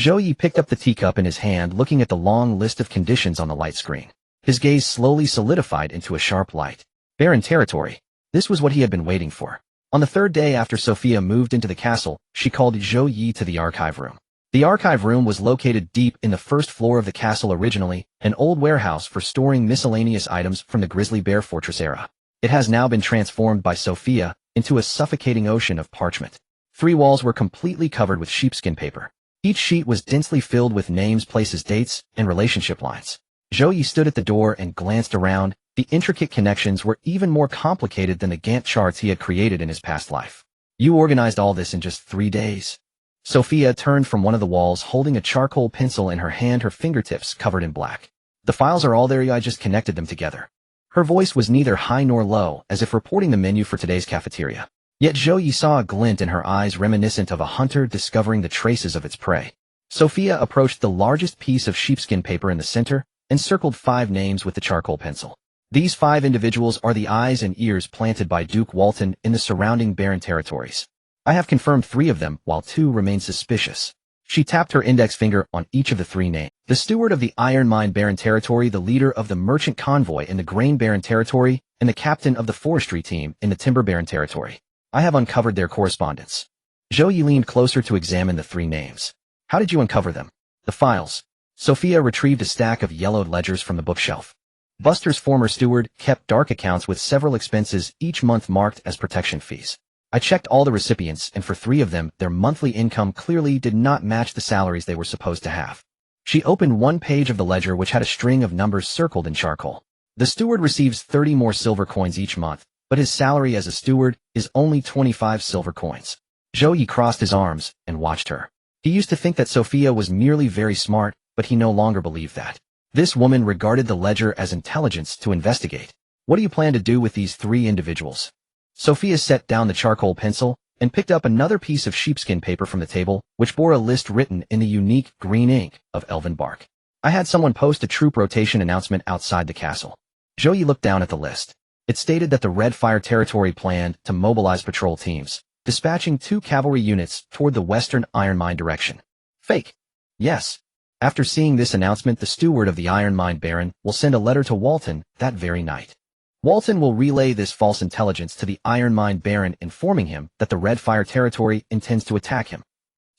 Zhou Ye picked up the teacup in his hand looking at the long list of conditions on the light screen. His gaze slowly solidified into a sharp light. Barren territory. This was what he had been waiting for. On the 3rd day after Sophia moved into the castle, she called Zhou Ye to the archive room. The archive room was located deep in the 1st floor of the castle, originally an old warehouse for storing miscellaneous items from the Grizzly Bear Fortress era. It has now been transformed by Sophia into a suffocating ocean of parchment. 3 walls were completely covered with sheepskin paper. Each sheet was densely filled with names, places, dates, and relationship lines. Zhou Ye stood at the door and glanced around. The intricate connections were even more complicated than the Gantt charts he had created in his past life. You organized all this in just 3 days. Sophia turned from one of the walls holding a charcoal pencil in her hand, her fingertips covered in black. The files are all there, I just connected them together. Her voice was neither high nor low, as if reporting the menu for today's cafeteria. Yet Zhou Ye saw a glint in her eyes reminiscent of a hunter discovering the traces of its prey. Sophia approached the largest piece of sheepskin paper in the center and circled 5 names with the charcoal pencil. These 5 individuals are the eyes and ears planted by Duke Walton in the surrounding barren territories. I have confirmed 3 of them, while 2 remain suspicious. She tapped her index finger on each of the 3 names. The steward of the Iron Mine Barren Territory, the leader of the merchant convoy in the Grain Barren Territory, and the captain of the forestry team in the Timber Barren Territory. I have uncovered their correspondence. Zhou Ye leaned closer to examine the 3 names. How did you uncover them? The files. Sophia retrieved a stack of yellowed ledgers from the bookshelf. Buster's former steward kept dark accounts with several expenses each month marked as protection fees. I checked all the recipients, and for 3 of them, their monthly income clearly did not match the salaries they were supposed to have. She opened one page of the ledger which had a string of numbers circled in charcoal. The steward receives 30 more silver coins each month, but his salary as a steward is only 25 silver coins. Zhou Ye crossed his arms and watched her. He used to think that Sophia was merely very smart, but he no longer believed that. This woman regarded the ledger as intelligence to investigate. What do you plan to do with these three individuals? Sophia set down the charcoal pencil and picked up another piece of sheepskin paper from the table, which bore a list written in the unique green ink of elven bark. I had someone post a troop rotation announcement outside the castle. Zhou Ye looked down at the list. It stated that the Red Fire territory planned to mobilize patrol teams, dispatching 2 cavalry units toward the western iron mine direction. Fake. Yes. After seeing this announcement, the steward of the iron mine baron will send a letter to Walton that very night. Walton will relay this false intelligence to the iron mine baron, informing him that the Red Fire territory intends to attack him.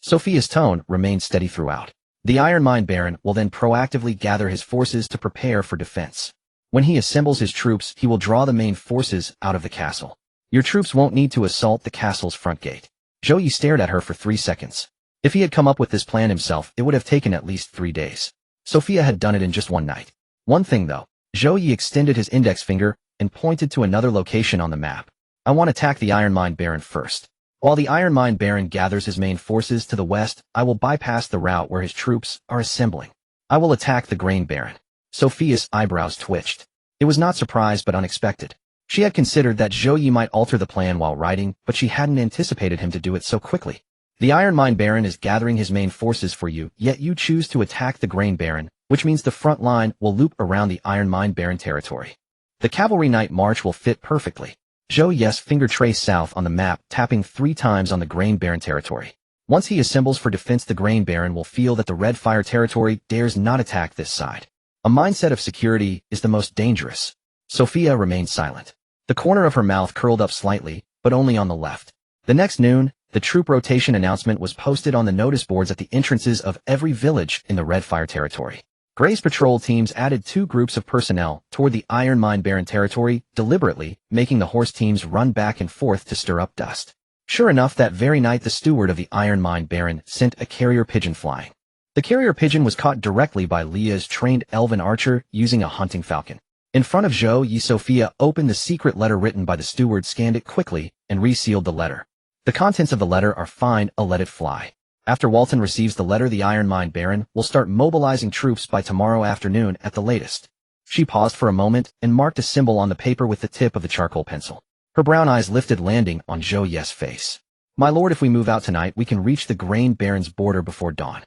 Sophia's tone remained steady throughout. The iron mine baron will then proactively gather his forces to prepare for defense. When he assembles his troops, he will draw the main forces out of the castle. Your troops won't need to assault the castle's front gate. Zhou Ye stared at her for 3 seconds. If he had come up with this plan himself, it would have taken at least 3 days. Sophia had done it in just 1 night. One thing though, Zhou Ye extended his index finger and pointed to another location on the map. I want to attack the iron mine baron first. While the iron mine baron gathers his main forces to the west, I will bypass the route where his troops are assembling. I will attack the grain baron. Sophia's eyebrows twitched. It was not surprise but unexpected. She had considered that Zhou Ye might alter the plan while writing, but she hadn't anticipated him to do it so quickly. The iron mine baron is gathering his main forces for you, yet you choose to attack the grain baron, which means the front line will loop around the iron mine baron territory. The cavalry night march will fit perfectly. Zhou Ye's finger traced south on the map, tapping 3 times on the grain baron territory. Once he assembles for defense, the grain baron will feel that the Red Fire territory dares not attack this side. A mindset of security is the most dangerous. Sophia remained silent. The corner of her mouth curled up slightly, but only on the left. The next noon, the troop rotation announcement was posted on the notice boards at the entrances of every village in the Red Fire territory. Gray's patrol teams added 2 groups of personnel toward the iron mine baron territory, deliberately making the horse teams run back and forth to stir up dust. Sure enough, that very night the steward of the iron mine baron sent a carrier pigeon flying. The carrier pigeon was caught directly by Leah's trained elven archer using a hunting falcon. In front of Zhou Ye, Sophia opened the secret letter written by the steward, scanned it quickly, and resealed the letter. The contents of the letter are fine, I'll let it fly. After Walton receives the letter, the iron mine baron will start mobilizing troops by tomorrow afternoon at the latest. She paused for a moment and marked a symbol on the paper with the tip of the charcoal pencil. Her brown eyes lifted, landing on Zhou Ye's face. My lord, if we move out tonight, we can reach the grain baron's border before dawn.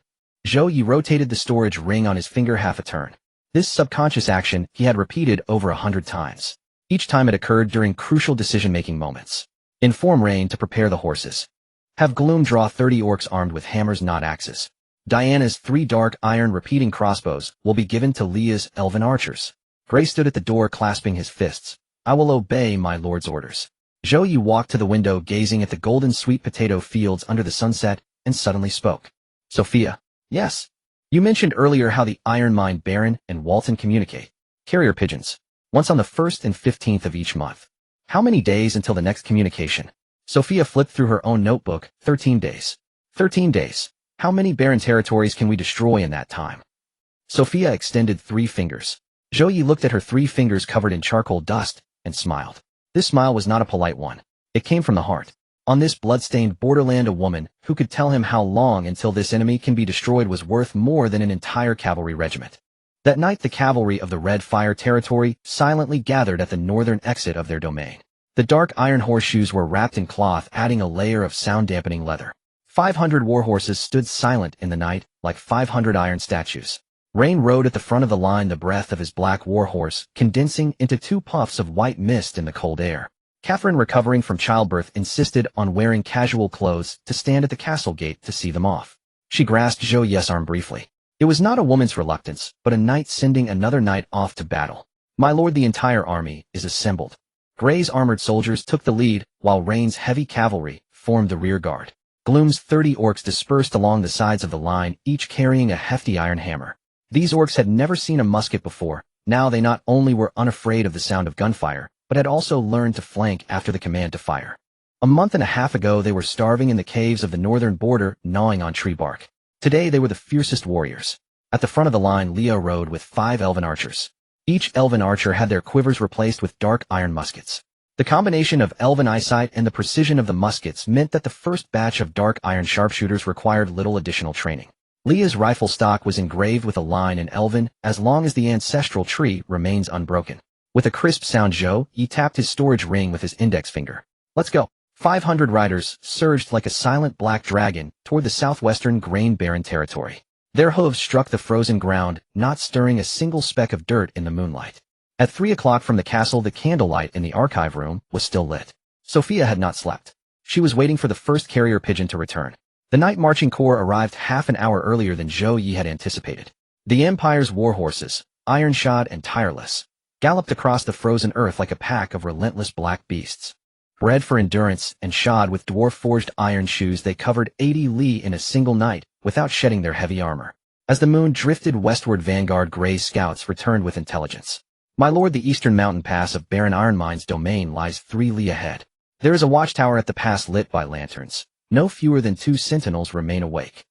Zhou Ye rotated the storage ring on his finger half a turn. This subconscious action he had repeated over 100 times. Each time it occurred during crucial decision-making moments. Inform Rain to prepare the horses. Have Gloom draw 30 orcs armed with hammers, not axes. Diana's 3 dark iron repeating crossbows will be given to Leah's elven archers. Gray stood at the door clasping his fists. I will obey my lord's orders. Zhou Ye walked to the window, gazing at the golden sweet potato fields under the sunset, and suddenly spoke. Sophia. Yes. You mentioned earlier how the iron mine baron and Walton communicate. Carrier pigeons. Once on the 1st and 15th of each month. How many days until the next communication? Sophia flipped through her own notebook. 13 days. 13 days. How many barren territories can we destroy in that time? Sophia extended 3 fingers. Zhou Ye looked at her 3 fingers covered in charcoal dust and smiled. This smile was not a polite one. It came from the heart. On this blood-stained borderland, a woman who could tell him how long until this enemy can be destroyed was worth more than an entire cavalry regiment. That night, the cavalry of the Red Fire territory silently gathered at the northern exit of their domain. The dark iron horseshoes were wrapped in cloth, adding a layer of sound-dampening leather. 500 warhorses stood silent in the night, like 500 iron statues. Rain rode at the front of the line, the breath of his black warhorse condensing into 2 puffs of white mist in the cold air. Catherine, recovering from childbirth, insisted on wearing casual clothes to stand at the castle gate to see them off. She grasped Zhou Ye's arm briefly. It was not a woman's reluctance, but a knight sending another knight off to battle. My lord, the entire army is assembled. Gray's armored soldiers took the lead, while Rain's heavy cavalry formed the rear guard. Gloom's 30 orcs dispersed along the sides of the line, each carrying a hefty iron hammer. These orcs had never seen a musket before. Now they not only were unafraid of the sound of gunfire, but had also learned to flank after the command to fire. A month and a half ago, they were starving in the caves of the northern border, gnawing on tree bark. Today they were the fiercest warriors. At the front of the line, Leah rode with 5 elven archers. Each elven archer had their quivers replaced with dark iron muskets. The combination of elven eyesight and the precision of the muskets meant that the first batch of dark iron sharpshooters required little additional training. Leah's rifle stock was engraved with a line in elven, as long as the ancestral tree remains unbroken. With a crisp sound, Zhou Ye tapped his storage ring with his index finger. Let's go. 500 riders surged like a silent black dragon toward the southwestern grain barren territory. Their hooves struck the frozen ground, not stirring a single speck of dirt in the moonlight. At 3 o'clock from the castle, the candlelight in the archive room was still lit. Sophia had not slept. She was waiting for the first carrier pigeon to return. The night marching corps arrived half an hour earlier than Zhou Ye had anticipated. The Empire's war horses, iron-shod and tireless, galloped across the frozen earth like a pack of relentless black beasts. Bred for endurance and shod with dwarf-forged iron shoes, they covered 80 li in a single night without shedding their heavy armor. As the moon drifted westward, Vanguard Gray's scouts returned with intelligence. My lord, the eastern mountain pass of Barren Ironmine's domain lies 3 li ahead. There is a watchtower at the pass lit by lanterns. No fewer than 2 sentinels remain awake.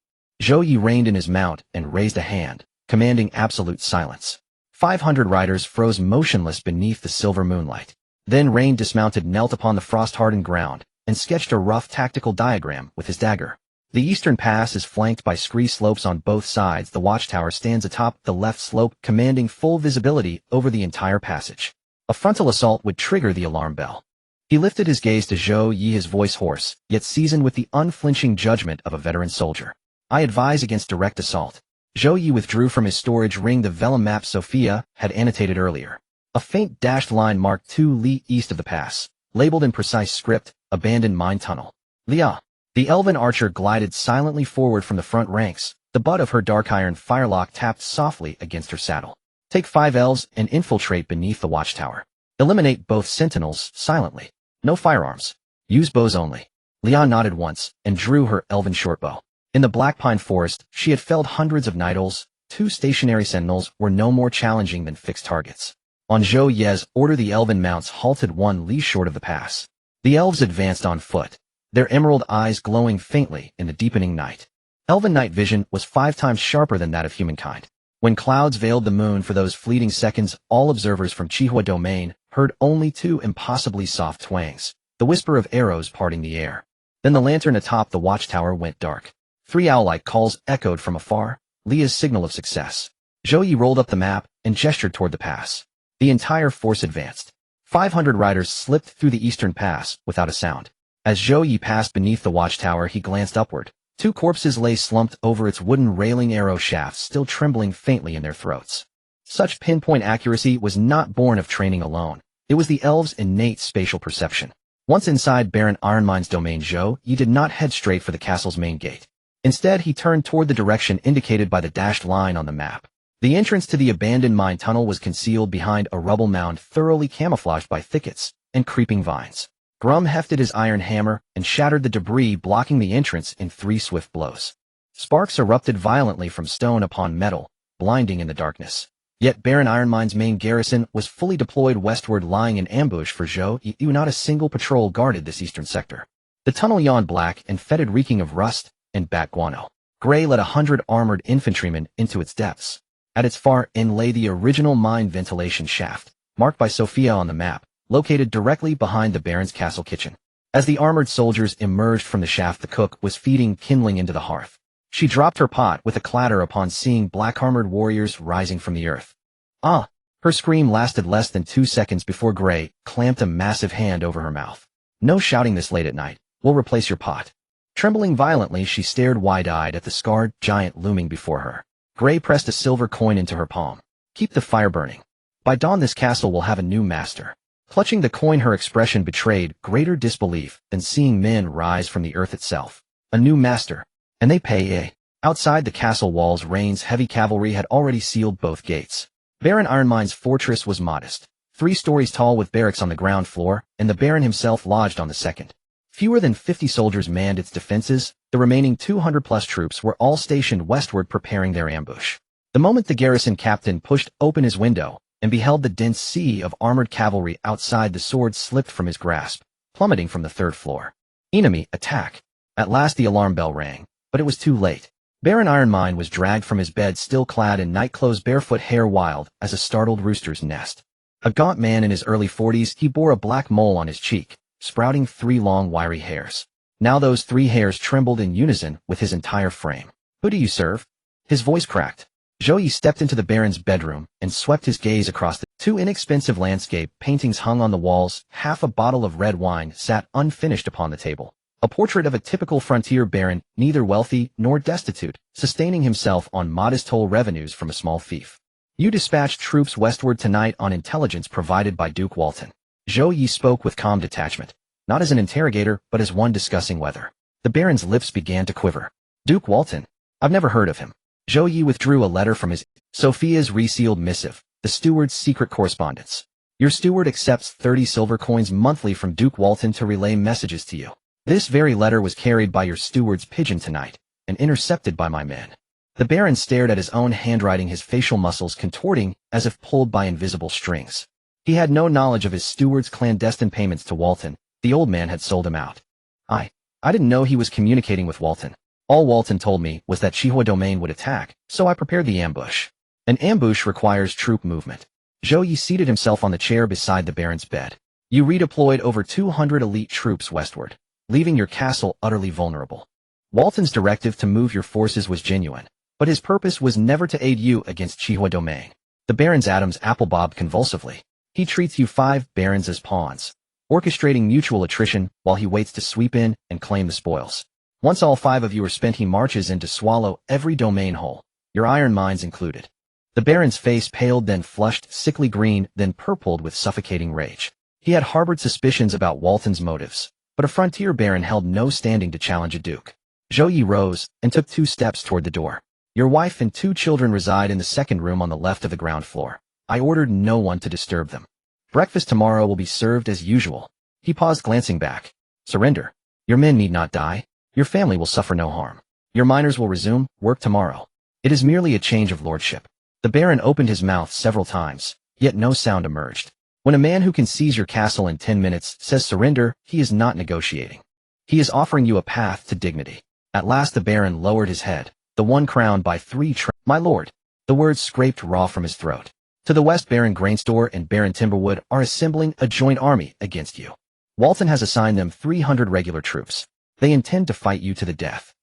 Zhou Ye reined in his mount and raised a hand, commanding absolute silence. 500 riders froze motionless beneath the silver moonlight. Then Rain dismounted, knelt upon the frost-hardened ground, and sketched a rough tactical diagram with his dagger. The eastern pass is flanked by scree slopes on both sides. The watchtower stands atop the left slope, commanding full visibility over the entire passage. A frontal assault would trigger the alarm bell. He lifted his gaze to Zhou Ye, his voice hoarse, yet seasoned with the unflinching judgment of a veteran soldier. I advise against direct assault. Zhou Ye withdrew from his storage ring the vellum map Sophia had annotated earlier. A faint dashed line marked 2 li east of the pass, labeled in precise script, abandoned mine tunnel. Leah. The elven archer glided silently forward from the front ranks, the butt of her dark iron firelock tapped softly against her saddle. Take 5 elves and infiltrate beneath the watchtower. Eliminate both sentinels silently. No firearms. Use bows only. Leah nodded once and drew her elven shortbow. In the black pine forest, she had felled hundreds of night owls. 2 stationary sentinels were no more challenging than fixed targets. On Zhou Ye's order, the elven mounts halted 1 li short of the pass. The elves advanced on foot, their emerald eyes glowing faintly in the deepening night. Elven night vision was 5 times sharper than that of humankind. When clouds veiled the moon for those fleeting seconds, all observers from Chihua domain heard only 2 impossibly soft twangs, the whisper of arrows parting the air. Then the lantern atop the watchtower went dark. 3 owl-like calls echoed from afar, Leah's signal of success. Zhou Ye rolled up the map and gestured toward the pass. The entire force advanced. 500 riders slipped through the eastern pass without a sound. As Zhou Ye passed beneath the watchtower, he glanced upward. 2 corpses lay slumped over its wooden railing, arrow shafts still trembling faintly in their throats. Such pinpoint accuracy was not born of training alone. It was the elves' innate spatial perception. Once inside Barren Ironmine's domain, Zhou Ye did not head straight for the castle's main gate. Instead, he turned toward the direction indicated by the dashed line on the map. The entrance to the abandoned mine tunnel was concealed behind a rubble mound thoroughly camouflaged by thickets and creeping vines. Grum hefted his iron hammer and shattered the debris blocking the entrance in 3 swift blows. Sparks erupted violently from stone upon metal, blinding in the darkness. Yet Barren Ironmine's main garrison was fully deployed westward, lying in ambush for Zhou Ye. Not a single patrol guarded this eastern sector. The tunnel yawned black and fetid, reeking of rust and bat guano. Gray led 100 armored infantrymen into its depths. At its far end lay the original mine ventilation shaft, marked by Sophia on the map, located directly behind the Baron's castle kitchen. As the armored soldiers emerged from the shaft, the cook was feeding kindling into the hearth. She dropped her pot with a clatter upon seeing black-armored warriors rising from the earth. Ah! Her scream lasted less than 2 seconds before Gray clamped a massive hand over her mouth. No shouting this late at night. We'll replace your pot. Trembling violently, she stared wide-eyed at the scarred giant looming before her. Gray pressed a silver coin into her palm. Keep the fire burning. By dawn this castle will have a new master. Clutching the coin, her expression betrayed greater disbelief than seeing men rise from the earth itself. A new master. And they pay, eh? Outside the castle walls, Rain's heavy cavalry had already sealed both gates. Barren Ironmine's fortress was modest, 3 stories tall with barracks on the ground floor, and the Baron himself lodged on the second. Fewer than 50 soldiers manned its defenses. The remaining 200-plus troops were all stationed westward preparing their ambush. The moment the garrison captain pushed open his window and beheld the dense sea of armored cavalry outside, the sword slipped from his grasp, plummeting from the 3rd floor. Enemy attack. At last the alarm bell rang, but it was too late. Barren Ironmine was dragged from his bed, still clad in nightclothes, barefoot, hair wild as a startled rooster's nest. A gaunt man in his early 40s, he bore a black mole on his cheek, sprouting 3 long wiry hairs. Now those 3 hairs trembled in unison with his entire frame. Who do you serve? His voice cracked. Zhou Ye stepped into the Baron's bedroom and swept his gaze across the 2 inexpensive landscape paintings hung on the walls. Half a bottle of red wine sat unfinished upon the table. A portrait of a typical frontier baron, neither wealthy nor destitute, sustaining himself on modest toll revenues from a small fief. You dispatched troops westward tonight on intelligence provided by Duke Walton. Zhou Ye spoke with calm detachment, not as an interrogator but as one discussing weather. The Baron's lips began to quiver. Duke Walton? I've never heard of him. Zhou Ye withdrew a letter from his Sophia's resealed missive, the steward's secret correspondence. Your steward accepts 30 silver coins monthly from Duke Walton to relay messages to you. This very letter was carried by your steward's pigeon tonight, and intercepted by my men. The Baron stared at his own handwriting, his facial muscles contorting as if pulled by invisible strings. He had no knowledge of his steward's clandestine payments to Walton. The old man had sold him out. I didn't know he was communicating with Walton. All Walton told me was that Chihua domain would attack, so I prepared the ambush. An ambush requires troop movement. Zhou Ye seated himself on the chair beside the Baron's bed. You redeployed over 200 elite troops westward, leaving your castle utterly vulnerable. Walton's directive to move your forces was genuine, but his purpose was never to aid you against Chihua domain. The Baron's Adam's apple bobbed convulsively. He treats you 5 barons as pawns, orchestrating mutual attrition while he waits to sweep in and claim the spoils. Once all 5 of you are spent, he marches in to swallow every domain whole, your iron mines included. The Baron's face paled, then flushed sickly green, then purpled with suffocating rage. He had harbored suspicions about Walton's motives, but a frontier baron held no standing to challenge a duke. Zhou Ye rose and took 2 steps toward the door. Your wife and 2 children reside in the second room on the left of the ground floor. I ordered no one to disturb them. Breakfast tomorrow will be served as usual. He paused, glancing back. Surrender. Your men need not die. Your family will suffer no harm. Your miners will resume work tomorrow. It is merely a change of lordship. The Baron opened his mouth several times, yet no sound emerged. When a man who can seize your castle in 10 minutes says surrender, he is not negotiating. He is offering you a path to dignity. At last the Baron lowered his head, the one crowned by 3 My lord. The words scraped raw from his throat. To the west, Baron Grainstore and Baron Timberwood are assembling a joint army against you. Walton has assigned them 300 regular troops. They intend to fight you to the death.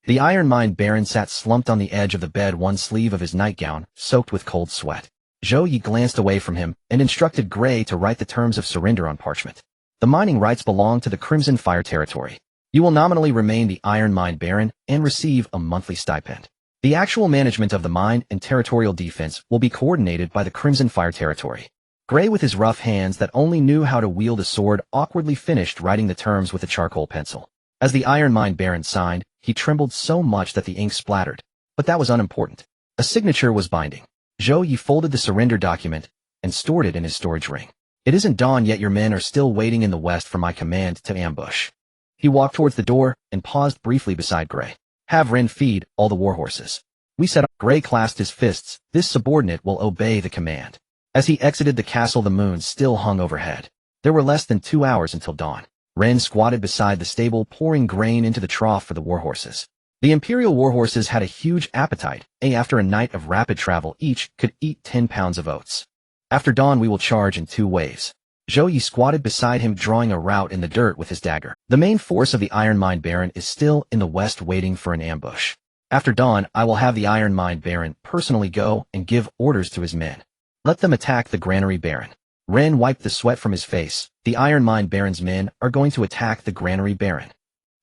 The Iron Mine Baron sat slumped on the edge of the bed, one sleeve of his nightgown soaked with cold sweat. Zhou Ye glanced away from him and instructed Gray to write the terms of surrender on parchment. The mining rights belong to the Crimson Fire territory. You will nominally remain the Iron Mine Baron and receive a monthly stipend. The actual management of the mine and territorial defense will be coordinated by the Crimson Fire territory. Gray, with his rough hands that only knew how to wield a sword, awkwardly finished writing the terms with a charcoal pencil. As the Iron Mine Baron signed, he trembled so much that the ink splattered. But that was unimportant. A signature was binding. Zhou Ye folded the surrender document and stored it in his storage ring. It isn't dawn yet. Your men are still waiting in the west for my command to ambush. He walked towards the door and paused briefly beside Gray. Have Ren feed all the warhorses. We set up. Gray clasped his fists. This subordinate will obey the command. As he exited the castle, the moon still hung overhead. There were less than 2 hours until dawn. Ren squatted beside the stable, pouring grain into the trough for the warhorses. The Imperial warhorses had a huge appetite. After a night of rapid travel, each could eat 10 pounds of oats. After dawn, we will charge in 2 waves. Zhou Ye squatted beside him, drawing a route in the dirt with his dagger. The main force of the Iron Mine Baron is still in the west, waiting for an ambush. After dawn, I will have the Iron Mine Baron personally go and give orders to his men. Let them attack the Granary Baron. Ren wiped the sweat from his face. The Iron Mine Baron's men are going to attack the Granary Baron.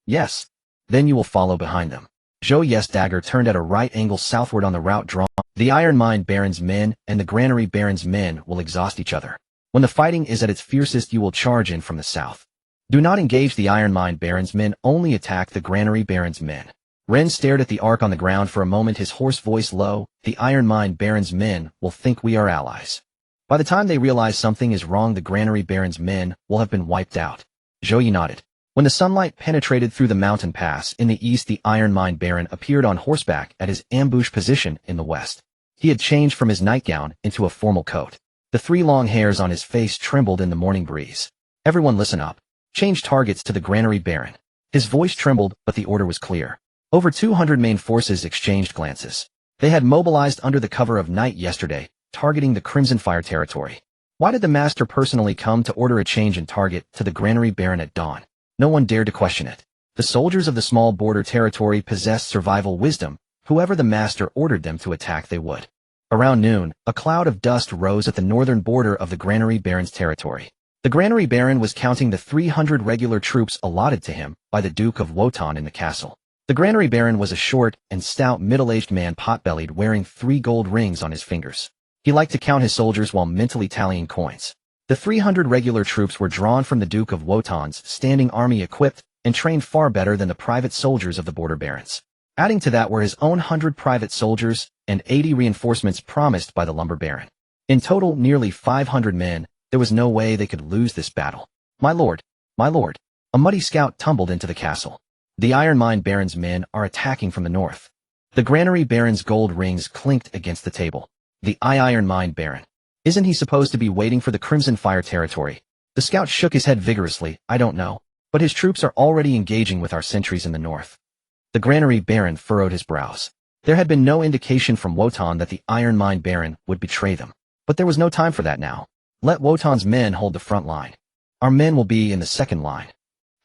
Yes. Then you will follow behind them. Zhou Ye's dagger turned at a right angle southward on the route drawn. The Iron Mine Baron's men and the Granary Baron's men will exhaust each other. When the fighting is at its fiercest, you will charge in from the south. Do not engage the Iron Mine Baron's men, only attack the Granary Baron's men. Ren stared at the ark on the ground for a moment, his hoarse voice low. The Iron Mine Baron's men will think we are allies. By the time they realize something is wrong, the Granary Baron's men will have been wiped out. Zhou Ye nodded. When the sunlight penetrated through the mountain pass in the east, the Iron Mine Baron appeared on horseback at his ambush position in the west. He had changed from his nightgown into a formal coat. The 3 long hairs on his face trembled in the morning breeze. Everyone listen up. Change targets to the Granary Baron. His voice trembled, but the order was clear. Over 200 main forces exchanged glances. They had mobilized under the cover of night yesterday, targeting the Crimson Fire territory. Why did the master personally come to order a change in target to the granary barren at dawn? No one dared to question it. The soldiers of the small border territory possessed survival wisdom. Whoever the master ordered them to attack, they would. Around noon, a cloud of dust rose at the northern border of the granary baron's territory. The granary baron was counting the 300 regular troops allotted to him by the Duke of Wotan in the castle. The granary baron was a short and stout middle-aged man, pot-bellied, wearing 3 gold rings on his fingers. He liked to count his soldiers while mentally tallying coins. The 300 regular troops were drawn from the Duke of Wotan's standing army, equipped and trained far better than the private soldiers of the border barons. Adding to that were his own 100 private soldiers and 80 reinforcements promised by the lumber baron. In total, nearly 500 men. There was no way they could lose this battle. My lord, a muddy scout tumbled into the castle. The Iron Mine Baron's men are attacking from the north. The granary baron's gold rings clinked against the table. The Iron Mine Baron. Isn't he supposed to be waiting for the Crimson Fire territory? The scout shook his head vigorously. I don't know, but his troops are already engaging with our sentries in the north. The granary baron furrowed his brows. There had been no indication from Wotan that the Iron Mine Baron would betray them. But there was no time for that now. Let Wotan's men hold the front line. Our men will be in the second line.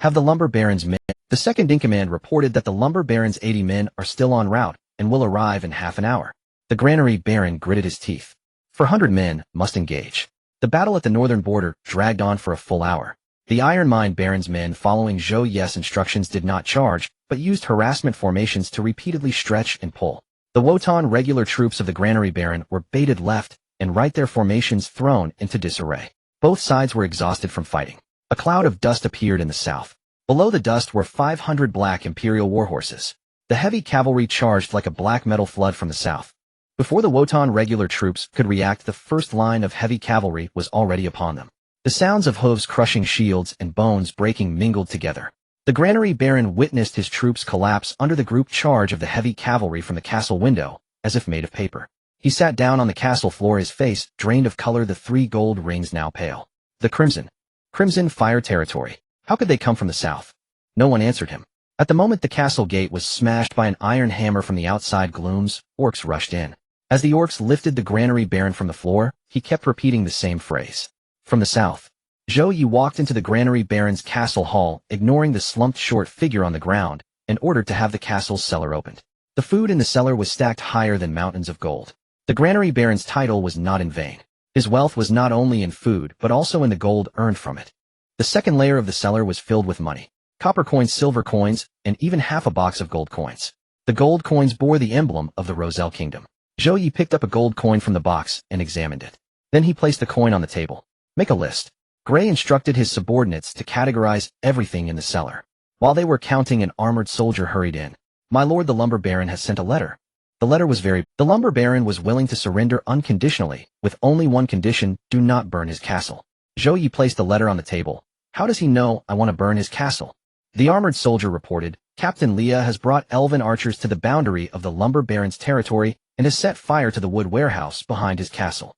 Have the lumber baron's men. The second-in-command reported that the lumber baron's 80 men are still en route and will arrive in half an hour. The granary baron gritted his teeth. 400 men must engage. The battle at the northern border dragged on for a full hour. The Iron Mine Baron's men, following Zhou Ye's instructions, did not charge, but used harassment formations to repeatedly stretch and pull. The Wotan regular troops of the granary baron were baited left and right, their formations thrown into disarray. Both sides were exhausted from fighting. A cloud of dust appeared in the south. Below the dust were 500 black imperial warhorses. The heavy cavalry charged like a black metal flood from the south. Before the Wotan regular troops could react, the first line of heavy cavalry was already upon them. The sounds of hooves crushing shields and bones breaking mingled together. The granary baron witnessed his troops collapse under the group charge of the heavy cavalry from the castle window, as if made of paper. He sat down on the castle floor, his face drained of color, the 3 gold rings now pale. The Crimson Fire territory. How could they come from the south? No one answered him. At the moment the castle gate was smashed by an iron hammer from the outside glooms, orcs rushed in. As the orcs lifted the granary baron from the floor, he kept repeating the same phrase. From the south. Zhou Ye walked into the granary baron's castle hall, ignoring the slumped short figure on the ground, and ordered to have the castle's cellar opened. The food in the cellar was stacked higher than mountains of gold. The granary baron's title was not in vain. His wealth was not only in food but also in the gold earned from it. The second layer of the cellar was filled with money. Copper coins, silver coins, and even half a box of gold coins. The gold coins bore the emblem of the Roselle Kingdom. Zhou Ye picked up a gold coin from the box and examined it. Then he placed the coin on the table. Make a list. Gray instructed his subordinates to categorize everything in the cellar. While they were counting, an armored soldier hurried in. My lord, the lumber baron has sent a letter. The letter was the lumber baron was willing to surrender unconditionally, with only one condition: do not burn his castle. Zhou Ye placed the letter on the table. How does he know I want to burn his castle? The armored soldier reported, Captain Leah has brought elven archers to the boundary of the lumber baron's territory and has set fire to the wood warehouse behind his castle.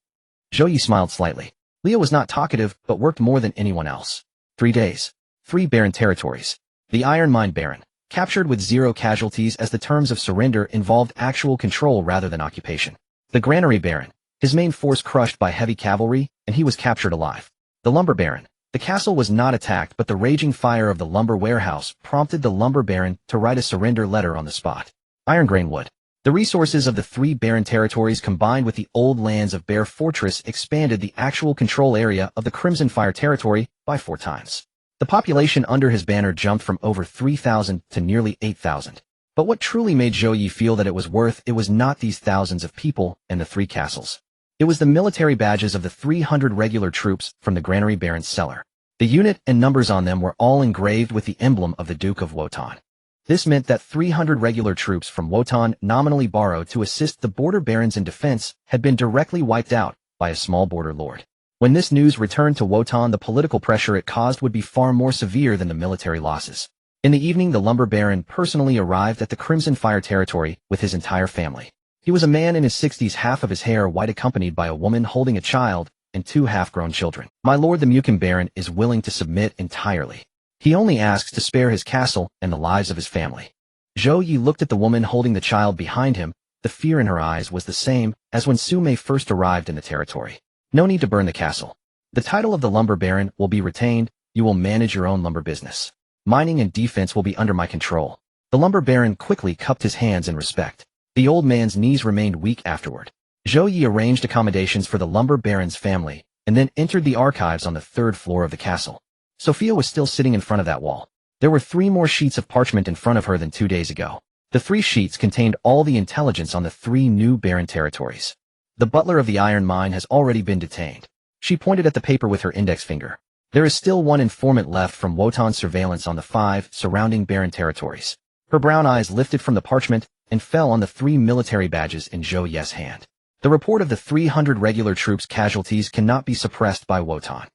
Zhou Ye smiled slightly. Leah was not talkative, but worked more than anyone else. 3 days. 3 barren territories. The Iron Mine Baron. Captured with 0 casualties, as the terms of surrender involved actual control rather than occupation. The Granary Baron. His main force crushed by heavy cavalry, and he was captured alive. The Lumber Baron. The castle was not attacked, but the raging fire of the lumber warehouse prompted the Lumber Baron to write a surrender letter on the spot. Iron Grain Wood. The resources of the 3 barren territories combined with the old lands of Bear Fortress expanded the actual control area of the Crimson Fire territory by 4 times. The population under his banner jumped from over 3,000 to nearly 8,000. But what truly made Zhou Ye feel that it was worth it was not these thousands of people and the 3 castles. It was the military badges of the 300 regular troops from the Granary Baron's cellar. The unit and numbers on them were all engraved with the emblem of the Duke of Wotan. This meant that 300 regular troops from Wotan, nominally borrowed to assist the border barons in defense, had been directly wiped out by a small border lord. When this news returned to Wotan, the political pressure it caused would be far more severe than the military losses. In the evening, the lumber baron personally arrived at the Crimson Fire territory with his entire family. He was a man in his 60s, half of his hair white, accompanied by a woman holding a child and 2 half-grown children. My lord, the Mukin Baron is willing to submit entirely. He only asks to spare his castle and the lives of his family. Zhou Ye looked at the woman holding the child behind him. The fear in her eyes was the same as when Su Mei first arrived in the territory. No need to burn the castle. The title of the lumber baron will be retained. You will manage your own lumber business. Mining and defense will be under my control. The lumber baron quickly cupped his hands in respect. The old man's knees remained weak afterward. Zhou Ye arranged accommodations for the lumber baron's family, and then entered the archives on the 3rd floor of the castle. Sophia was still sitting in front of that wall. There were 3 more sheets of parchment in front of her than 2 days ago. The 3 sheets contained all the intelligence on the 3 new barren territories. The butler of the iron mine has already been detained. She pointed at the paper with her index finger. There is still 1 informant left from Wotan's surveillance on the 5 surrounding barren territories. Her brown eyes lifted from the parchment and fell on the 3 military badges in Zhou Ye's hand. The report of the 300 regular troops' casualties cannot be suppressed by Wotan.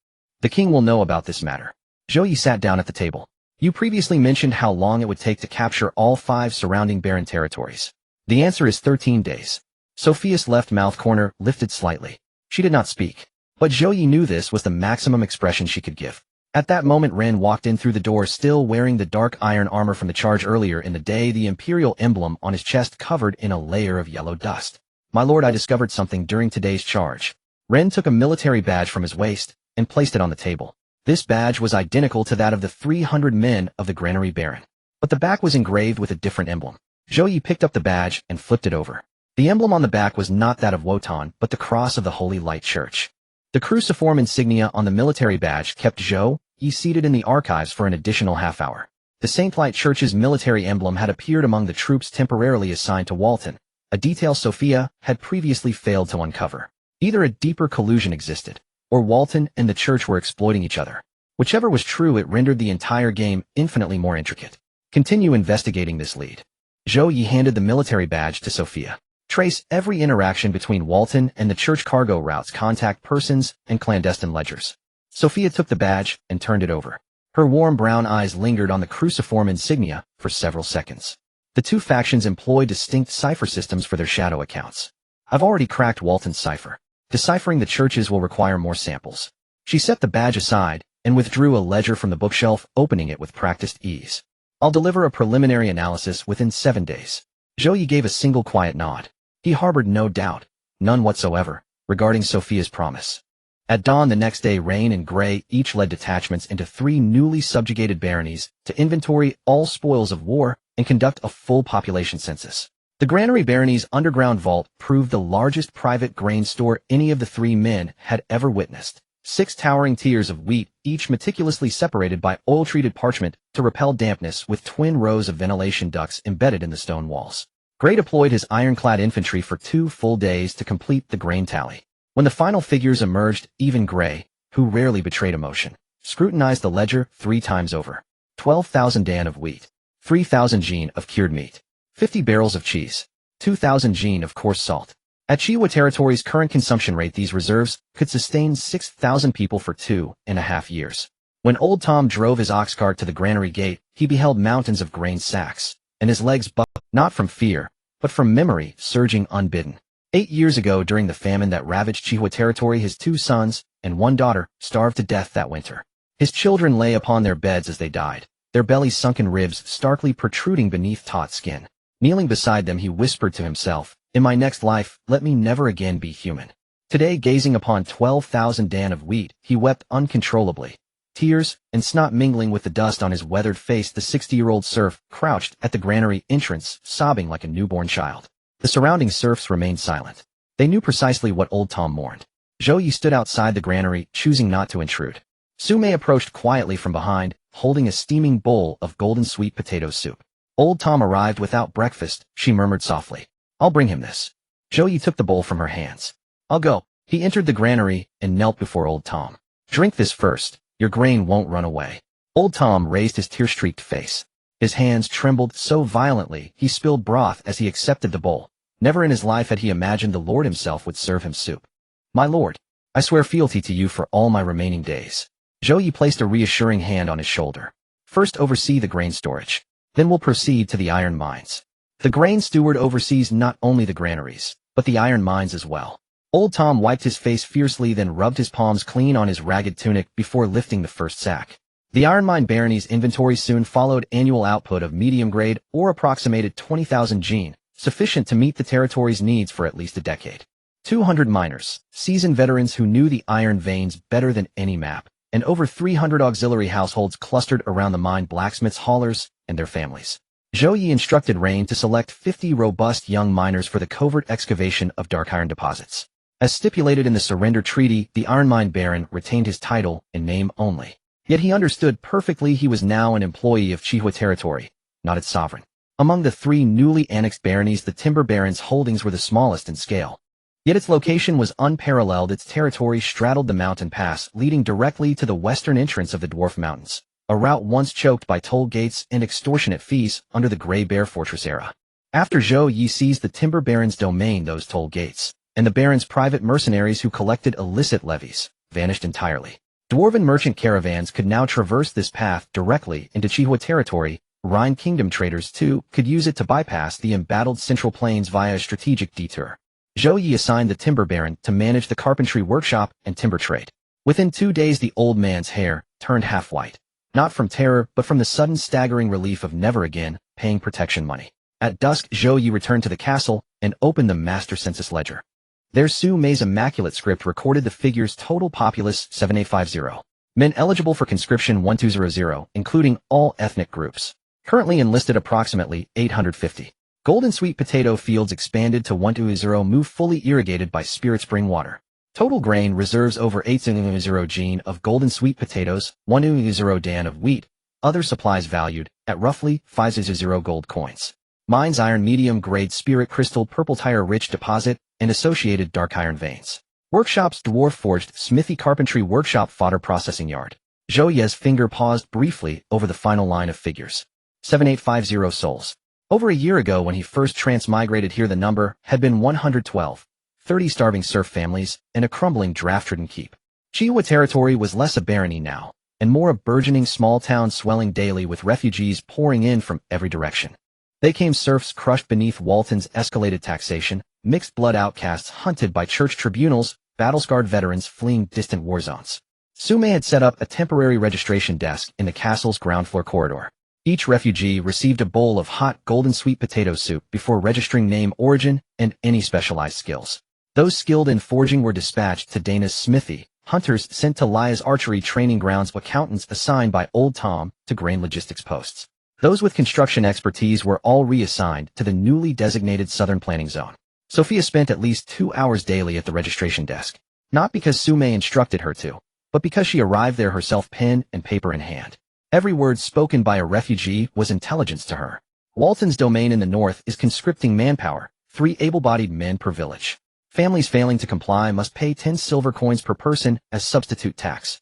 The king will know about this matter. Zhou Ye sat down at the table. You previously mentioned how long it would take to capture all 5 surrounding barren territories. The answer is 13 days. Sophia's left mouth corner lifted slightly. She did not speak. But Zhou Ye knew this was the maximum expression she could give. At that moment Ren walked in through the door still wearing the dark iron armor from the charge earlier in the day, the imperial emblem on his chest covered in a layer of yellow dust. My lord, I discovered something during today's charge. Ren took a military badge from his waist and placed it on the table. This badge was identical to that of the 300 men of the granary baron, but the back was engraved with a different emblem. Zhou Ye picked up the badge and flipped it over. The emblem on the back was not that of Wotan, but the cross of the Holy Light Church. The cruciform insignia on the military badge kept Zhou Ye seated in the archives for an additional half hour. The Saint Light Church's military emblem had appeared among the troops temporarily assigned to Walton, a detail Sophia had previously failed to uncover. Either a deeper collusion existed, or Walton and the church were exploiting each other. Whichever was true, it rendered the entire game infinitely more intricate. Continue investigating this lead. Zhou Ye handed the military badge to Sophia. Trace every interaction between Walton and the church cargo routes, contact persons, and clandestine ledgers. Sophia took the badge and turned it over. Her warm brown eyes lingered on the cruciform insignia for several seconds. The 2 factions employ distinct cipher systems for their shadow accounts. I've already cracked Walton's cipher. Deciphering the churches will require more samples. She set the badge aside and withdrew a ledger from the bookshelf, opening it with practiced ease. I'll deliver a preliminary analysis within 7 days. Zhou Ye gave a single quiet nod. He harbored no doubt, none whatsoever, regarding Sophia's promise. At dawn the next day, Rain and Gray each led detachments into 3 newly subjugated baronies to inventory all spoils of war and conduct a full population census. The Granary Barony's underground vault proved the largest private grain store any of the 3 men had ever witnessed. 6 towering tiers of wheat, each meticulously separated by oil-treated parchment to repel dampness, with twin rows of ventilation ducts embedded in the stone walls. Gray deployed his ironclad infantry for 2 full days to complete the grain tally. When the final figures emerged, even Gray, who rarely betrayed emotion, scrutinized the ledger 3 times over. 12,000 dan of wheat, 3,000 jin of cured meat, 50 barrels of cheese, 2,000 jin of coarse salt. At Chihuahua Territory's current consumption rate, these reserves could sustain 6,000 people for 2.5 years. When old Tom drove his ox cart to the granary gate, he beheld mountains of grain sacks, and his legs buckled, not from fear, but from memory, surging unbidden. 8 years ago, during the famine that ravaged Chihuahua Territory, his 2 sons and 1 daughter starved to death that winter. His children lay upon their beds as they died, their bellies sunken, ribs starkly protruding beneath taut skin. Kneeling beside them, he whispered to himself, "In my next life, let me never again be human." Today, gazing upon 12,000 dan of wheat, he wept uncontrollably. Tears and snot mingling with the dust on his weathered face, the 60-year-old serf crouched at the granary entrance, sobbing like a newborn child. The surrounding serfs remained silent. They knew precisely what old Tom mourned. Zhou Ye stood outside the granary, choosing not to intrude. Sume approached quietly from behind, holding a steaming bowl of golden sweet potato soup. Old Tom arrived without breakfast, she murmured softly. "I'll bring him this." Zhou Ye took the bowl from her hands. "I'll go." He entered the granary and knelt before old Tom. "Drink this first. Your grain won't run away." Old Tom raised his tear-streaked face. His hands trembled so violently he spilled broth as he accepted the bowl. Never in his life had he imagined the Lord himself would serve him soup. "My lord, I swear fealty to you for all my remaining days." Zhou Ye placed a reassuring hand on his shoulder. "First oversee the grain storage. Then we'll proceed to the iron mines." The grain steward oversees not only the granaries, but the iron mines as well. Old Tom wiped his face fiercely, then rubbed his palms clean on his ragged tunic before lifting the first sack. The iron mine barony's inventory soon followed annual output of medium grade, or approximated 20,000 jin, sufficient to meet the territory's needs for at least a decade. 200 miners, seasoned veterans who knew the iron veins better than any map, and over 300 auxiliary households clustered around the mine blacksmiths, haulers, and their families. Zhou Ye instructed Rain to select 50 robust young miners for the covert excavation of dark iron deposits. As stipulated in the surrender treaty, the iron mine baron retained his title in name only. Yet he understood perfectly he was now an employee of Zhou territory, not its sovereign. Among the 3 newly annexed baronies, the timber baron's holdings were the smallest in scale. Yet its location was unparalleled. Its territory straddled the mountain pass leading directly to the western entrance of the Dwarf Mountains, a route once choked by toll gates and extortionate fees under the Grey Bear Fortress era. After Zhou Ye seized the timber baron's domain, those toll gates, and the baron's private mercenaries who collected illicit levies, vanished entirely. Dwarven merchant caravans could now traverse this path directly into Zhou territory. Rhine Kingdom traders, too, could use it to bypass the embattled Central Plains via a strategic detour. Zhou Ye assigned the timber baron to manage the carpentry workshop and timber trade. Within 2 days, the old man's hair turned half white, not from terror but from the sudden staggering relief of never again paying protection money. At dusk, Zhou Ye returned to the castle and opened the master census ledger. There, Su Mei's immaculate script recorded the figure's total populace 7850. Men eligible for conscription 1200, including all ethnic groups. Currently enlisted approximately 850. Golden sweet potato fields expanded to 120, move fully irrigated by spirit spring water. Total grain reserves over 800 gene of golden sweet potatoes, 120 dan of wheat, other supplies valued at roughly 500 gold coins. Mines iron medium grade spirit crystal purple tire rich deposit and associated dark iron veins. Workshops dwarf forged smithy carpentry workshop fodder processing yard. Zhou Ye's finger paused briefly over the final line of figures. 7850 souls. Over a year ago when he first transmigrated here, the number had been 112, 30 starving serf families, and a crumbling draft-ridden keep. Zhou territory was less a barony now, and more a burgeoning small town swelling daily with refugees pouring in from every direction. They came serfs crushed beneath Walton's escalated taxation, mixed blood outcasts hunted by church tribunals, battle-scarred veterans fleeing distant war zones. Su Mei had set up a temporary registration desk in the castle's ground floor corridor. Each refugee received a bowl of hot golden sweet potato soup before registering name, origin, and any specialized skills. Those skilled in forging were dispatched to Dana's smithy, hunters sent to Lia's archery training grounds, accountants assigned by Old Tom to grain logistics posts. Those with construction expertise were all reassigned to the newly designated Southern Planning Zone. Sophia spent at least 2 hours daily at the registration desk, not because Su Mei instructed her to, but because she arrived there herself, pen and paper in hand. Every word spoken by a refugee was intelligence to her. Walton's domain in the north is conscripting manpower, 3 able-bodied men per village. Families failing to comply must pay 10 silver coins per person as substitute tax.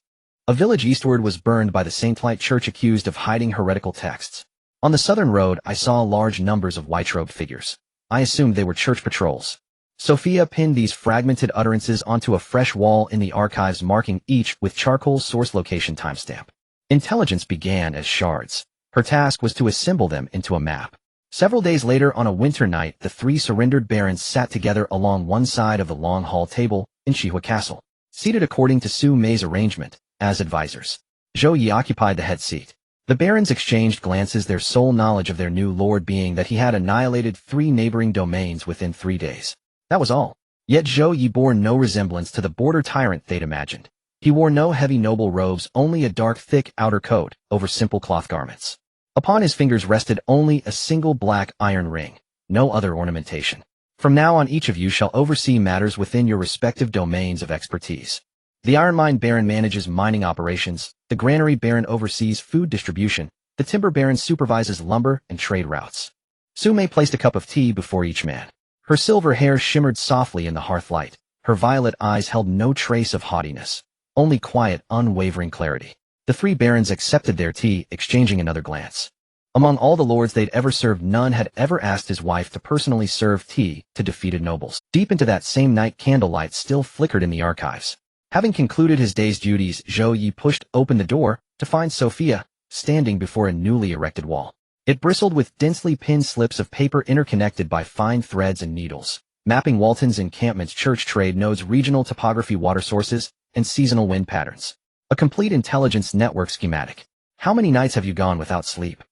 A village eastward was burned by the Saint-Light Church accused of hiding heretical texts. On the southern road, I saw large numbers of white-robed figures. I assumed they were church patrols. Sophia pinned these fragmented utterances onto a fresh wall in the archives, marking each with charcoal source location timestamp. Intelligence began as shards. Her task was to assemble them into a map. Several days later, on a winter night, the 3 surrendered barons sat together along one side of the long hall table in Zhou Castle, seated according to Su Mei's arrangement, as advisors. Zhou Ye occupied the head seat. The barons exchanged glances, their sole knowledge of their new lord being that he had annihilated 3 neighboring domains within 3 days. That was all. Yet Zhou Ye bore no resemblance to the border tyrant they'd imagined. He wore no heavy noble robes, only a dark, thick outer coat over simple cloth garments. Upon his fingers rested only a single black iron ring, no other ornamentation. From now on, each of you shall oversee matters within your respective domains of expertise. The iron mine baron manages mining operations, the granary baron oversees food distribution, the timber baron supervises lumber and trade routes. Su Mei placed a cup of tea before each man. Her silver hair shimmered softly in the hearth light. Her violet eyes held no trace of haughtiness, only quiet, unwavering clarity. The 3 barons accepted their tea, exchanging another glance. Among all the lords they'd ever served, none had ever asked his wife to personally serve tea to defeated nobles. Deep into that same night, candlelight still flickered in the archives. Having concluded his day's duties, Zhou Ye pushed open the door to find Sophia standing before a newly erected wall. It bristled with densely pinned slips of paper interconnected by fine threads and needles, mapping Walton's encampments, church trade nodes, regional topography, water sources, and seasonal wind patterns. A complete intelligence network schematic. How many nights have you gone without sleep?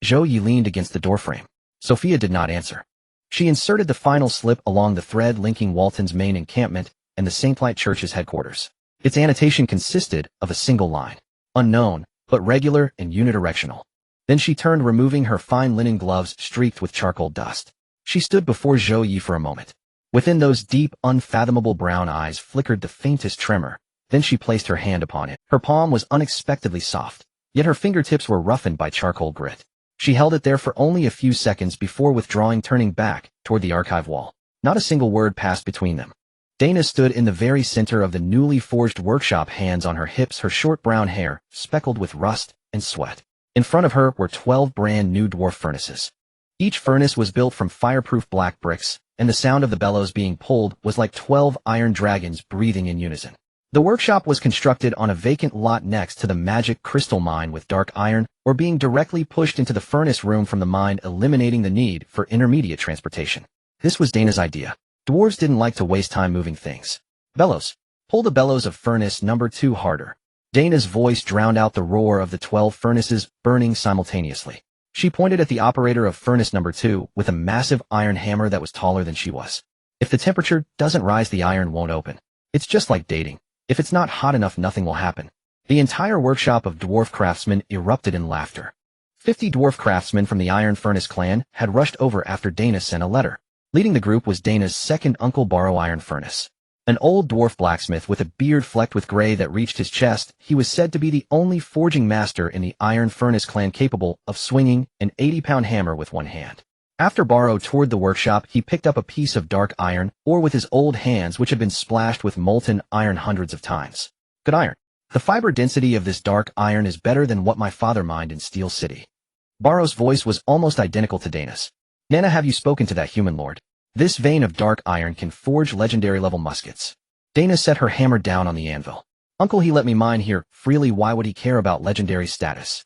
Zhou Ye leaned against the doorframe. Sophia did not answer. She inserted the final slip along the thread linking Walton's main encampment and the St. Light Church's headquarters. Its annotation consisted of a single line. Unknown, but regular and unidirectional. Then she turned, removing her fine linen gloves streaked with charcoal dust. She stood before Zhou Ye for a moment. Within those deep, unfathomable brown eyes flickered the faintest tremor. Then she placed her hand upon it. Her palm was unexpectedly soft, yet her fingertips were roughened by charcoal grit. She held it there for only a few seconds before withdrawing, turning back toward the archive wall. Not a single word passed between them. Dana stood in the very center of the newly forged workshop, hands on her hips, her short brown hair speckled with rust and sweat. In front of her were 12 brand new dwarf furnaces. Each furnace was built from fireproof black bricks, and the sound of the bellows being pulled was like 12 iron dragons breathing in unison. The workshop was constructed on a vacant lot next to the magic crystal mine, with dark iron or being directly pushed into the furnace room from the mine, eliminating the need for intermediate transportation. This was Dana's idea. Dwarves didn't like to waste time moving things. Bellows. Pull the bellows of furnace number 2 harder. Dana's voice drowned out the roar of the 12 furnaces burning simultaneously. She pointed at the operator of furnace number 2 with a massive iron hammer that was taller than she was. If the temperature doesn't rise, the iron won't open. It's just like dating. If it's not hot enough, nothing will happen. The entire workshop of dwarf craftsmen erupted in laughter. 50 dwarf craftsmen from the Iron Furnace clan had rushed over after Dana sent a letter. Leading the group was Dana's second uncle, Barrow Iron Furnace. An old dwarf blacksmith with a beard flecked with gray that reached his chest. He was said to be the only forging master in the Iron Furnace clan capable of swinging an 80-pound hammer with one hand. After Barrow toured the workshop, he picked up a piece of dark iron ore with his old hands, which had been splashed with molten iron hundreds of times. Good iron. The fiber density of this dark iron is better than what my father mined in Steel City. Barrow's voice was almost identical to Dana's. Nana, have you spoken to that human lord? This vein of dark iron can forge legendary-level muskets. Dana set her hammer down on the anvil. Uncle, he let me mine here freely. Why would he care about legendary status?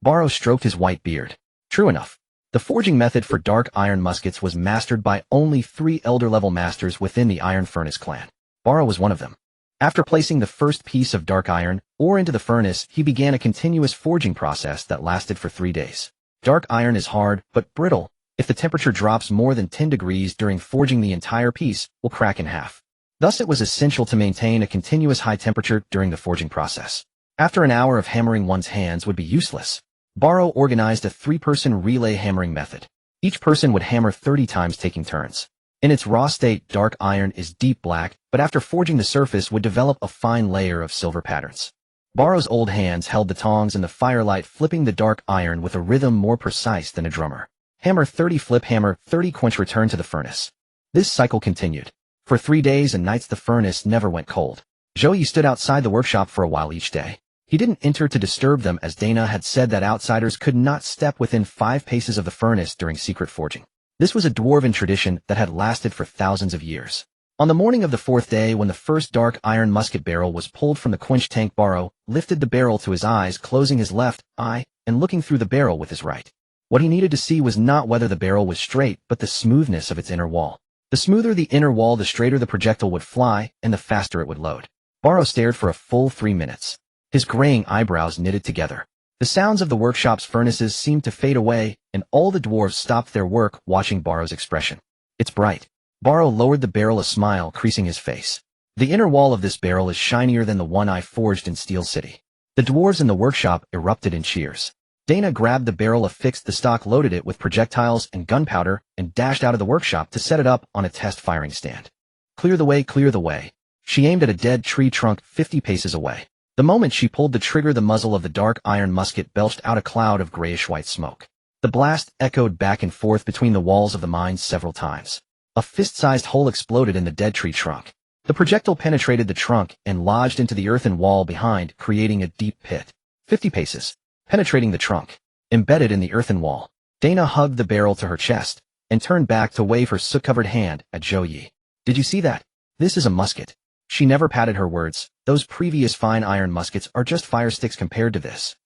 Barrow stroked his white beard. True enough. The forging method for dark iron muskets was mastered by only 3 elder-level masters within the Iron Furnace clan. Barrow was one of them. After placing the first piece of dark iron ore into the furnace, he began a continuous forging process that lasted for 3 days. Dark iron is hard, but brittle. If the temperature drops more than 10 degrees during forging, the entire piece will crack in half. Thus, it was essential to maintain a continuous high temperature during the forging process. After an hour of hammering, one's hands would be useless. Barrow organized a 3-person relay hammering method. Each person would hammer 30 times, taking turns. In its raw state, dark iron is deep black, but after forging, the surface would develop a fine layer of silver patterns. Barrow's old hands held the tongs and the firelight, flipping the dark iron with a rhythm more precise than a drummer. Hammer 30, flip, hammer 30, quench, return to the furnace. This cycle continued. For 3 days and nights, the furnace never went cold. Zhou Ye stood outside the workshop for a while each day. He didn't enter to disturb them, as Dana had said that outsiders could not step within 5 paces of the furnace during secret forging. This was a dwarven tradition that had lasted for thousands of years. On the morning of the 4th day, when the first dark iron musket barrel was pulled from the quench tank, Barrow lifted the barrel to his eyes, closing his left eye and looking through the barrel with his right. What he needed to see was not whether the barrel was straight, but the smoothness of its inner wall. The smoother the inner wall, the straighter the projectile would fly, and the faster it would load. Barrow stared for a full 3 minutes. His graying eyebrows knitted together. The sounds of the workshop's furnaces seemed to fade away, and all the dwarves stopped their work, watching Barrow's expression. It's bright. Barrow lowered the barrel, a smile creasing his face. The inner wall of this barrel is shinier than the one I forged in Steel City. The dwarves in the workshop erupted in cheers. Dana grabbed the barrel, affixed the stock, loaded it with projectiles and gunpowder, and dashed out of the workshop to set it up on a test firing stand. Clear the way, clear the way. She aimed at a dead tree trunk 50 paces away. The moment she pulled the trigger, the muzzle of the dark iron musket belched out a cloud of grayish-white smoke. The blast echoed back and forth between the walls of the mine several times. A fist-sized hole exploded in the dead tree trunk. The projectile penetrated the trunk and lodged into the earthen wall behind, creating a deep pit. 50 paces. Penetrating the trunk. Embedded in the earthen wall. Dana hugged the barrel to her chest and turned back to wave her soot-covered hand at Zhou Ye. Did you see that? This is a musket. She never padded her words. Those previous fine iron muskets are just fire sticks compared to this.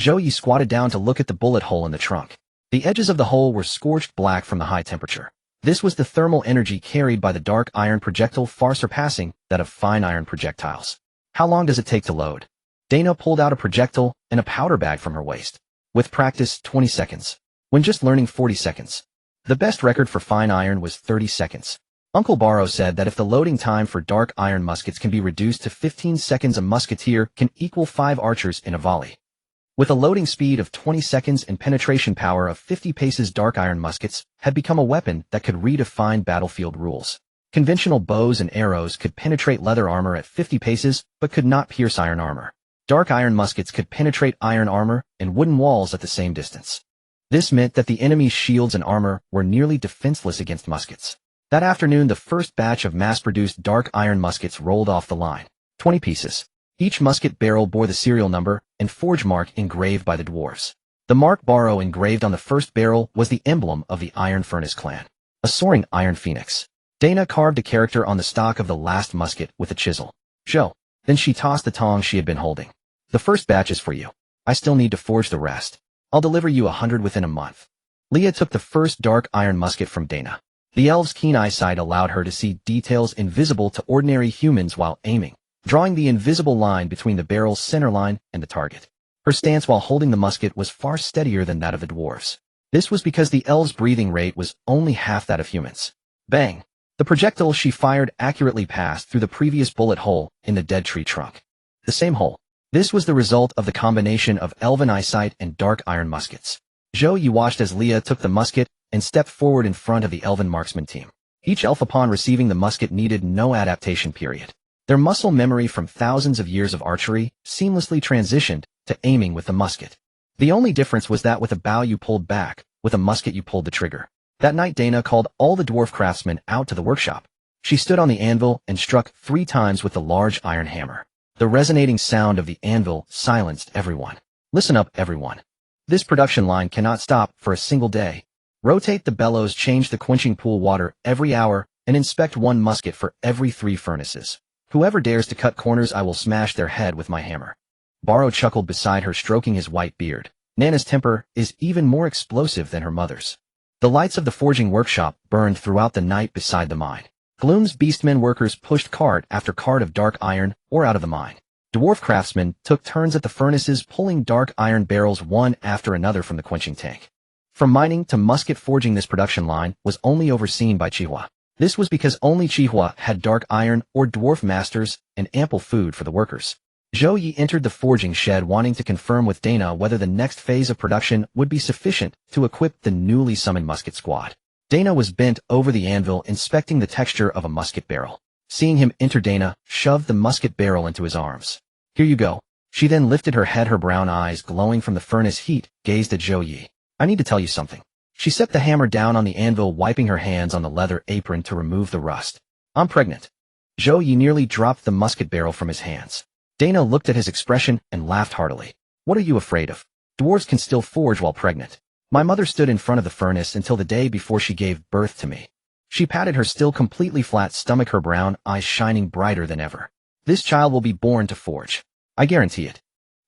Zhou Ye squatted down to look at the bullet hole in the trunk. The edges of the hole were scorched black from the high temperature. This was the thermal energy carried by the dark iron projectile, far surpassing that of fine iron projectiles. How long does it take to load? Dana pulled out a projectile and a powder bag from her waist. With practice, 20 seconds. When just learning, 40 seconds. The best record for fine iron was 30 seconds. Uncle Barrow said that if the loading time for dark iron muskets can be reduced to 15 seconds, a musketeer can equal 5 archers in a volley. With a loading speed of 20 seconds and penetration power of 50 paces, dark iron muskets had become a weapon that could redefine battlefield rules. Conventional bows and arrows could penetrate leather armor at 50 paces, but could not pierce iron armor. Dark iron muskets could penetrate iron armor and wooden walls at the same distance. This meant that the enemy's shields and armor were nearly defenseless against muskets. That afternoon, the first batch of mass-produced dark iron muskets rolled off the line. 20 pieces. Each musket barrel bore the serial number and forge mark engraved by the dwarves. The mark Barrow engraved on the first barrel was the emblem of the Iron Furnace clan, a soaring iron phoenix. Dana carved a character on the stock of the last musket with a chisel. Show. Then she tossed the tongs she had been holding. The first batch is for you. I still need to forge the rest. I'll deliver you 100 within a month. Leah took the first dark iron musket from Dana. The elf's keen eyesight allowed her to see details invisible to ordinary humans while aiming, drawing the invisible line between the barrel's center line and the target. Her stance while holding the musket was far steadier than that of the dwarves. This was because the elf's breathing rate was only half that of humans. Bang! The projectile she fired accurately passed through the previous bullet hole in the dead tree trunk. The same hole. This was the result of the combination of elven eyesight and dark iron muskets. Zhou Ye watched as Leah took the musket and stepped forward in front of the elven marksman team. Each elf upon receiving the musket needed no adaptation period. Their muscle memory from thousands of years of archery seamlessly transitioned to aiming with the musket. The only difference was that with a bow you pulled back, with a musket you pulled the trigger. That night Dana called all the dwarf craftsmen out to the workshop. She stood on the anvil and struck 3 times with the large iron hammer. The resonating sound of the anvil silenced everyone. Listen up, everyone. This production line cannot stop for a single day. Rotate the bellows, change the quenching pool water every hour, and inspect 1 musket for every 3 furnaces. Whoever dares to cut corners, I will smash their head with my hammer. Barrow chuckled beside her, stroking his white beard. Nana's temper is even more explosive than her mother's. The lights of the forging workshop burned throughout the night beside the mine. Gloom's beastmen workers pushed cart after cart of dark iron ore out of the mine. Dwarf craftsmen took turns at the furnaces, pulling dark iron barrels one after another from the quenching tank. From mining to musket forging, this production line was only overseen by Chihua. This was because only Chihua had dark iron or dwarf masters and ample food for the workers. Zhou Ye entered the forging shed, wanting to confirm with Dana whether the next phase of production would be sufficient to equip the newly summoned musket squad. Dana was bent over the anvil, inspecting the texture of a musket barrel. Seeing him enter, Dana shoved the musket barrel into his arms. Here you go. She then lifted her head, her brown eyes glowing from the furnace heat, gazed at Zhou Ye. I need to tell you something. She set the hammer down on the anvil, wiping her hands on the leather apron to remove the rust. I'm pregnant. Zhou Ye nearly dropped the musket barrel from his hands. Dana looked at his expression and laughed heartily. What are you afraid of? Dwarves can still forge while pregnant. My mother stood in front of the furnace until the day before she gave birth to me. She patted her still completely flat stomach, her brown eyes shining brighter than ever. This child will be born to forge. I guarantee it.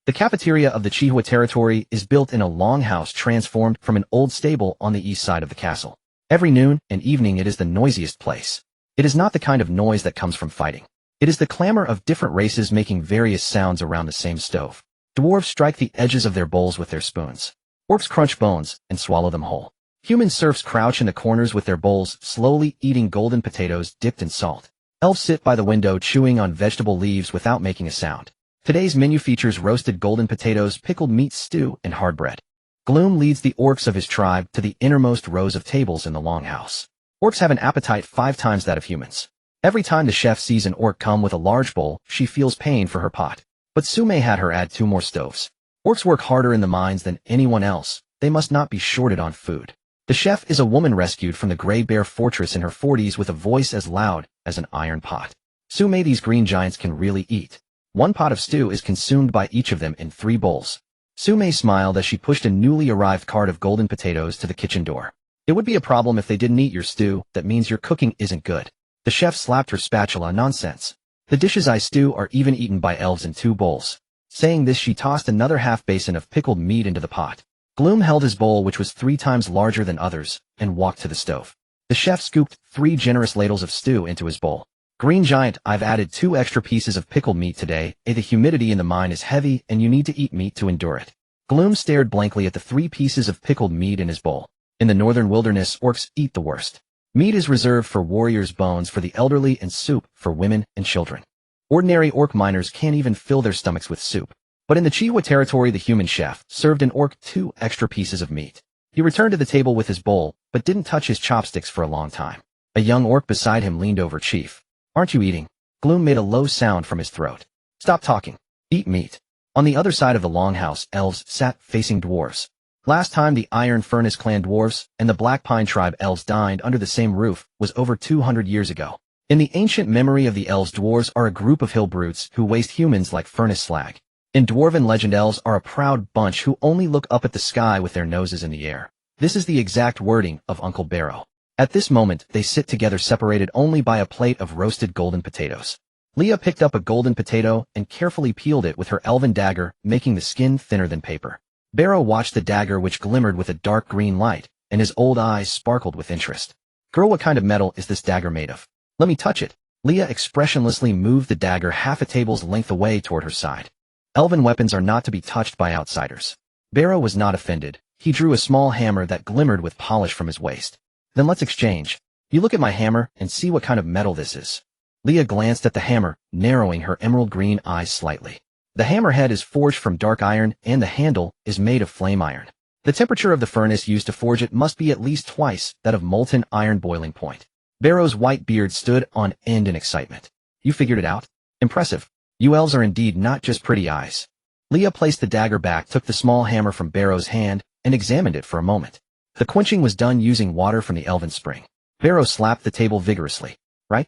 The cafeteria of the Chihua territory is built in a longhouse transformed from an old stable on the east side of the castle. Every noon and evening it is the noisiest place. It is not the kind of noise that comes from fighting. It is the clamor of different races making various sounds around the same stove. Dwarves strike the edges of their bowls with their spoons. Orcs crunch bones and swallow them whole. Human serfs crouch in the corners with their bowls, slowly eating golden potatoes dipped in salt. Elves sit by the window chewing on vegetable leaves without making a sound. Today's menu features roasted golden potatoes, pickled meat stew, and hard bread. Gloom leads the orcs of his tribe to the innermost rows of tables in the longhouse. Orcs have an appetite 5 times that of humans. Every time the chef sees an orc come with a large bowl, she feels pain for her pot. But Sume had her add 2 more stoves. Orcs work harder in the mines than anyone else. They must not be shorted on food. The chef is a woman rescued from the Grey Bear Fortress in her 40s with a voice as loud as an iron pot. Sume, these green giants can really eat. 1 pot of stew is consumed by each of them in 3 bowls. Sume smiled as she pushed a newly arrived cart of golden potatoes to the kitchen door. It would be a problem if they didn't eat your stew. That means your cooking isn't good. The chef slapped her spatula. Nonsense. The dishes I stew are even eaten by elves in 2 bowls. Saying this, she tossed another half basin of pickled meat into the pot. Gloom held his bowl, which was 3 times larger than others, and walked to the stove. The chef scooped 3 generous ladles of stew into his bowl. Green giant, I've added 2 extra pieces of pickled meat today. The humidity in the mine is heavy, and you need to eat meat to endure it. Gloom stared blankly at the 3 pieces of pickled meat in his bowl. In the northern wilderness, orcs eat the worst. Meat is reserved for warriors' bones for the elderly and soup for women and children. Ordinary orc miners can't even fill their stomachs with soup. But in the Chihuahua territory, the human chef served an orc 2 extra pieces of meat. He returned to the table with his bowl, but didn't touch his chopsticks for a long time. A young orc beside him leaned over. Chief, aren't you eating? Gloom made a low sound from his throat. Stop talking. Eat meat. On the other side of the longhouse, elves sat facing dwarves. Last time the Iron Furnace clan dwarves and the Black Pine tribe elves dined under the same roof was over 200 years ago. In the ancient memory of the elves, dwarves are a group of hill brutes who waste humans like furnace slag. In dwarven legend, elves are a proud bunch who only look up at the sky with their noses in the air. This is the exact wording of Uncle Barrow. At this moment, they sit together separated only by a plate of roasted golden potatoes. Leah picked up a golden potato and carefully peeled it with her elven dagger, making the skin thinner than paper. Barrow watched the dagger, which glimmered with a dark green light, and his old eyes sparkled with interest. Girl, what kind of metal is this dagger made of? Let me touch it. Leah expressionlessly moved the dagger half a table's length away toward her side. Elven weapons are not to be touched by outsiders. Barrow was not offended. He drew a small hammer that glimmered with polish from his waist. Then let's exchange. You look at my hammer and see what kind of metal this is. Leah glanced at the hammer, narrowing her emerald green eyes slightly. The hammerhead is forged from dark iron, and the handle is made of flame iron. The temperature of the furnace used to forge it must be at least twice that of molten iron boiling point. Barrow's white beard stood on end in excitement. You figured it out? Impressive. You elves are indeed not just pretty eyes. Leah placed the dagger back, took the small hammer from Barrow's hand, and examined it for a moment. The quenching was done using water from the elven spring. Barrow slapped the table vigorously. Right?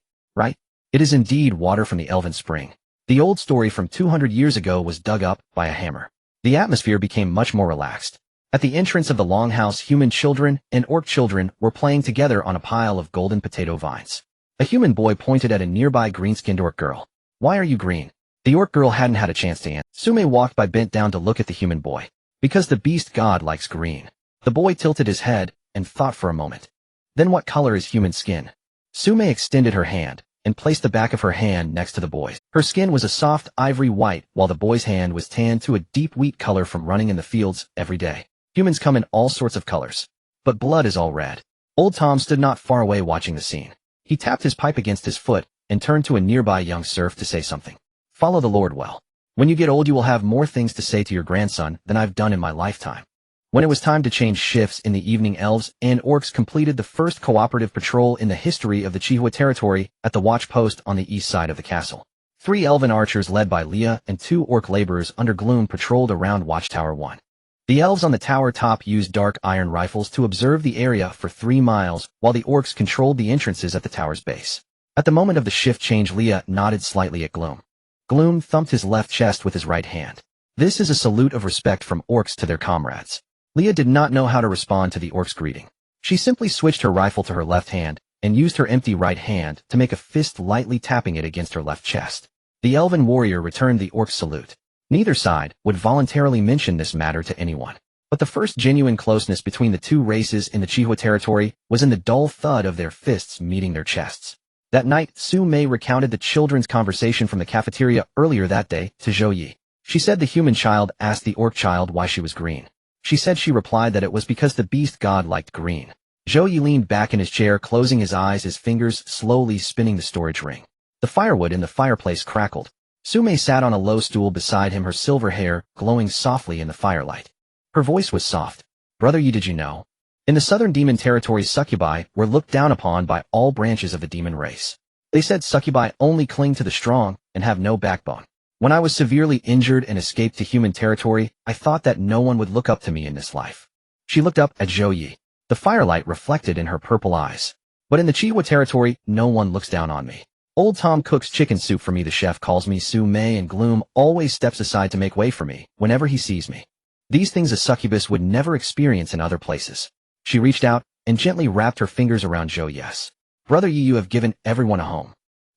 It is indeed water from the elven spring. The old story from 200 years ago was dug up by a hammer. The atmosphere became much more relaxed. At the entrance of the longhouse, human children and orc children were playing together on a pile of golden potato vines. A human boy pointed at a nearby green-skinned orc girl. Why are you green? The orc girl hadn't had a chance to answer. Sume walked by, bent down to look at the human boy. Because the beast god likes green. The boy tilted his head and thought for a moment. Then what color is human skin? Sume extended her hand and placed the back of her hand next to the boy's. Her skin was a soft ivory white, while the boy's hand was tanned to a deep wheat color from running in the fields every day. Humans come in all sorts of colors, but blood is all red. Old Tom stood not far away watching the scene. He tapped his pipe against his foot and turned to a nearby young serf to say something. Follow the Lord well. When you get old, you will have more things to say to your grandson than I've done in my lifetime. When it was time to change shifts in the evening, elves and orcs completed the first cooperative patrol in the history of the Chihuahua territory at the watch post on the east side of the castle. 3 elven archers led by Leah and 2 orc laborers under Gloom patrolled around Watchtower 1. The elves on the tower top used dark iron rifles to observe the area for 3 miles, while the orcs controlled the entrances at the tower's base. At the moment of the shift change, Leah nodded slightly at Gloom. Gloom thumped his left chest with his right hand. This is a salute of respect from orcs to their comrades. Leah did not know how to respond to the orc's greeting. She simply switched her rifle to her left hand and used her empty right hand to make a fist, lightly tapping it against her left chest. The elven warrior returned the orc's salute. Neither side would voluntarily mention this matter to anyone. But the first genuine closeness between the 2 races in the Chihuahua territory was in the dull thud of their fists meeting their chests. That night, Su Mei recounted the children's conversation from the cafeteria earlier that day to Zhou Ye. She said the human child asked the orc child why she was green. She replied that it was because the beast god liked green. Zhou Ye leaned back in his chair, closing his eyes, his fingers slowly spinning the storage ring. The firewood in the fireplace crackled. Sume sat on a low stool beside him, her silver hair glowing softly in the firelight. Her voice was soft. Brother Ye, did you know? In the southern demon territories, succubi were looked down upon by all branches of the demon race. They said succubi only cling to the strong and have no backbone. When I was severely injured and escaped to human territory, I thought that no one would look up to me in this life. She looked up at Zhou Ye. The firelight reflected in her purple eyes. But in the Chihuahua territory, no one looks down on me. Old Tom cooks chicken soup for me, the chef calls me Su Mei, and Gloom always steps aside to make way for me whenever he sees me. These things a succubus would never experience in other places. She reached out and gently wrapped her fingers around Zhou Ye's. Brother Ye, you have given everyone a home.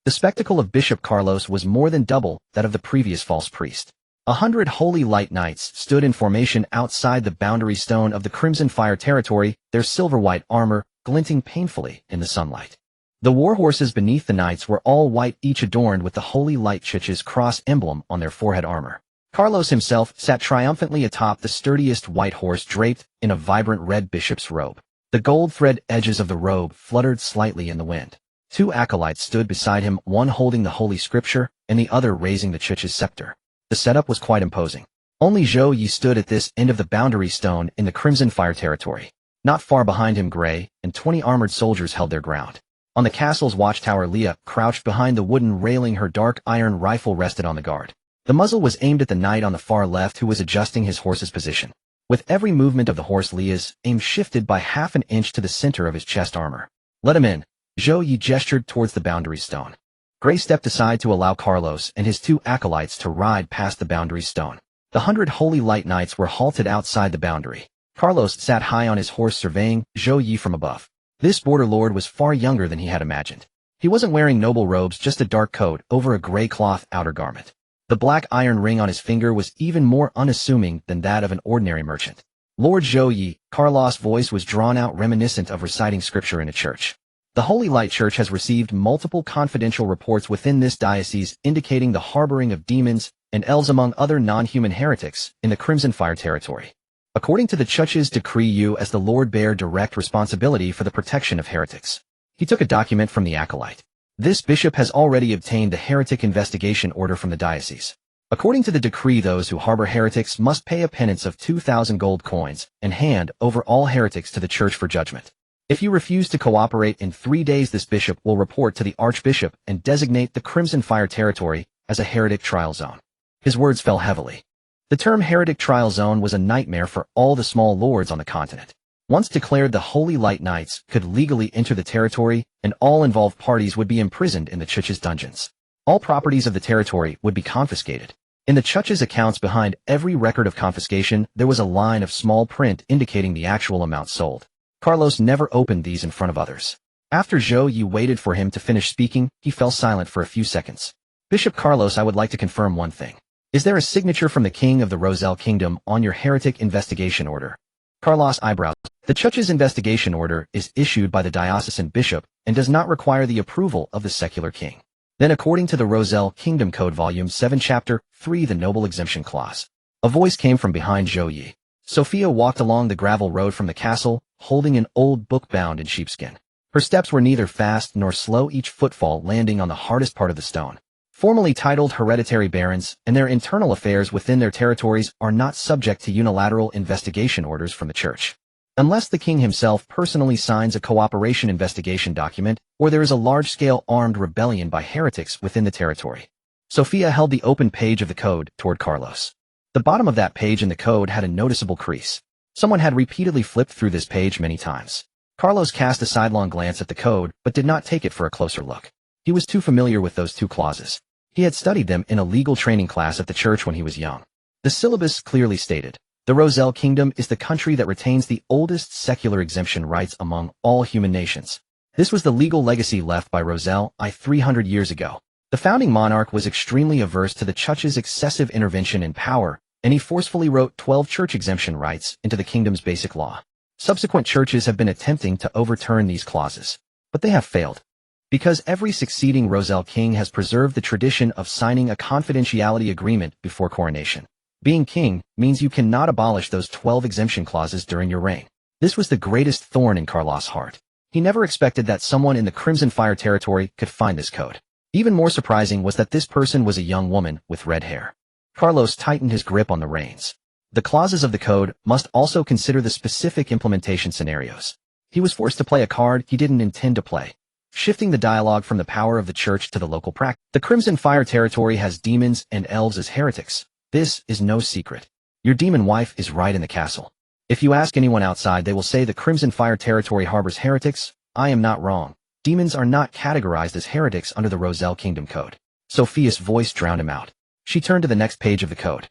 The spectacle of Bishop Carlos was more than double that of the previous false priest. 100 holy light knights stood in formation outside the boundary stone of the Crimson Fire territory, their silver-white armor glinting painfully in the sunlight. The war horses beneath the knights were all white, each adorned with the holy light church's cross emblem on their forehead armor. Carlos himself sat triumphantly atop the sturdiest white horse, draped in a vibrant red bishop's robe. The gold thread edges of the robe fluttered slightly in the wind. Two acolytes stood beside him, one holding the Holy Scripture and the other raising the Church's scepter. The setup was quite imposing. Only Zhou Ye stood at this end of the boundary stone in the Crimson Fire territory. Not far behind him, Gray and 20 armored soldiers held their ground. On the castle's watchtower, Leah crouched behind the wooden railing. Her dark iron rifle rested on the guard. The muzzle was aimed at the knight on the far left, who was adjusting his horse's position. With every movement of the horse, Leah's aim shifted by half an inch to the center of his chest armor. "Let him in." Zhou Ye gestured towards the boundary stone. Gray stepped aside to allow Carlos and his two acolytes to ride past the boundary stone. The 100 holy light knights were halted outside the boundary. Carlos sat high on his horse, surveying Zhou Ye from above. This border lord was far younger than he had imagined. He wasn't wearing noble robes, just a dark coat over a gray cloth outer garment. The black iron ring on his finger was even more unassuming than that of an ordinary merchant. "Lord Zhou Ye," Carlos' voice was drawn out, reminiscent of reciting scripture in a church. "The Holy Light Church has received multiple confidential reports within this diocese indicating the harboring of demons and elves among other non-human heretics in the Crimson Fire territory. According to the Church's decree, you as the Lord bear direct responsibility for the protection of heretics." He took a document from the acolyte. "This bishop has already obtained the heretic investigation order from the diocese. According to the decree, those who harbor heretics must pay a penance of 2,000 gold coins and hand over all heretics to the Church for judgment. If you refuse to cooperate in 3 days, this bishop will report to the archbishop and designate the Crimson Fire territory as a heretic trial zone." His words fell heavily. The term heretic trial zone was a nightmare for all the small lords on the continent. Once declared, the Holy Light Knights could legally enter the territory, and all involved parties would be imprisoned in the Church's dungeons. All properties of the territory would be confiscated. In the Church's accounts, behind every record of confiscation, there was a line of small print indicating the actual amount sold. Carlos never opened these in front of others. After Zhou Ye waited for him to finish speaking, he fell silent for a few seconds. "Bishop Carlos, I would like to confirm one thing. Is there a signature from the King of the Roselle Kingdom on your heretic investigation order?" Carlos' eyebrows. "The Church's investigation order is issued by the diocesan bishop and does not require the approval of the secular king." Then, according to the Roselle Kingdom Code Volume 7 Chapter 3, the Noble Exemption Clause. A voice came from behind Zhou Ye. Sophia walked along the gravel road from the castle, holding an old book bound in sheepskin. Her steps were neither fast nor slow, each footfall landing on the hardest part of the stone. Formally titled hereditary barons, and their internal affairs within their territories are not subject to unilateral investigation orders from the Church. Unless the king himself personally signs a cooperation investigation document, or there is a large-scale armed rebellion by heretics within the territory. Sophia held the open page of the code toward Carlos. The bottom of that page in the code had a noticeable crease. Someone had repeatedly flipped through this page many times. Carlos cast a sidelong glance at the code, but did not take it for a closer look. He was too familiar with those two clauses. He had studied them in a legal training class at the Church when he was young. The syllabus clearly stated, "The Roselle Kingdom is the country that retains the oldest secular exemption rights among all human nations." This was the legal legacy left by Roselle 300 years ago. The founding monarch was extremely averse to the Church's excessive intervention in power, and he forcefully wrote 12 church exemption rights into the kingdom's basic law. Subsequent churches have been attempting to overturn these clauses, but they have failed. Because every succeeding Roselle king has preserved the tradition of signing a confidentiality agreement before coronation. Being king means you cannot abolish those 12 exemption clauses during your reign. This was the greatest thorn in Carlos' heart. He never expected that someone in the Crimson Fire territory could find this code. Even more surprising was that this person was a young woman with red hair. Carlos tightened his grip on the reins. The clauses of the code must also consider the specific implementation scenarios. He was forced to play a card he didn't intend to play, shifting the dialogue from the power of the Church to the local practice. The Crimson Fire territory has demons and elves as heretics. This is no secret. Your demon wife is right in the castle. If you ask anyone outside, they will say the Crimson Fire territory harbors heretics. I am not wrong. Demons are not categorized as heretics under the Roselle Kingdom Code. Sophia's voice drowned him out. She turned to the next page of the code.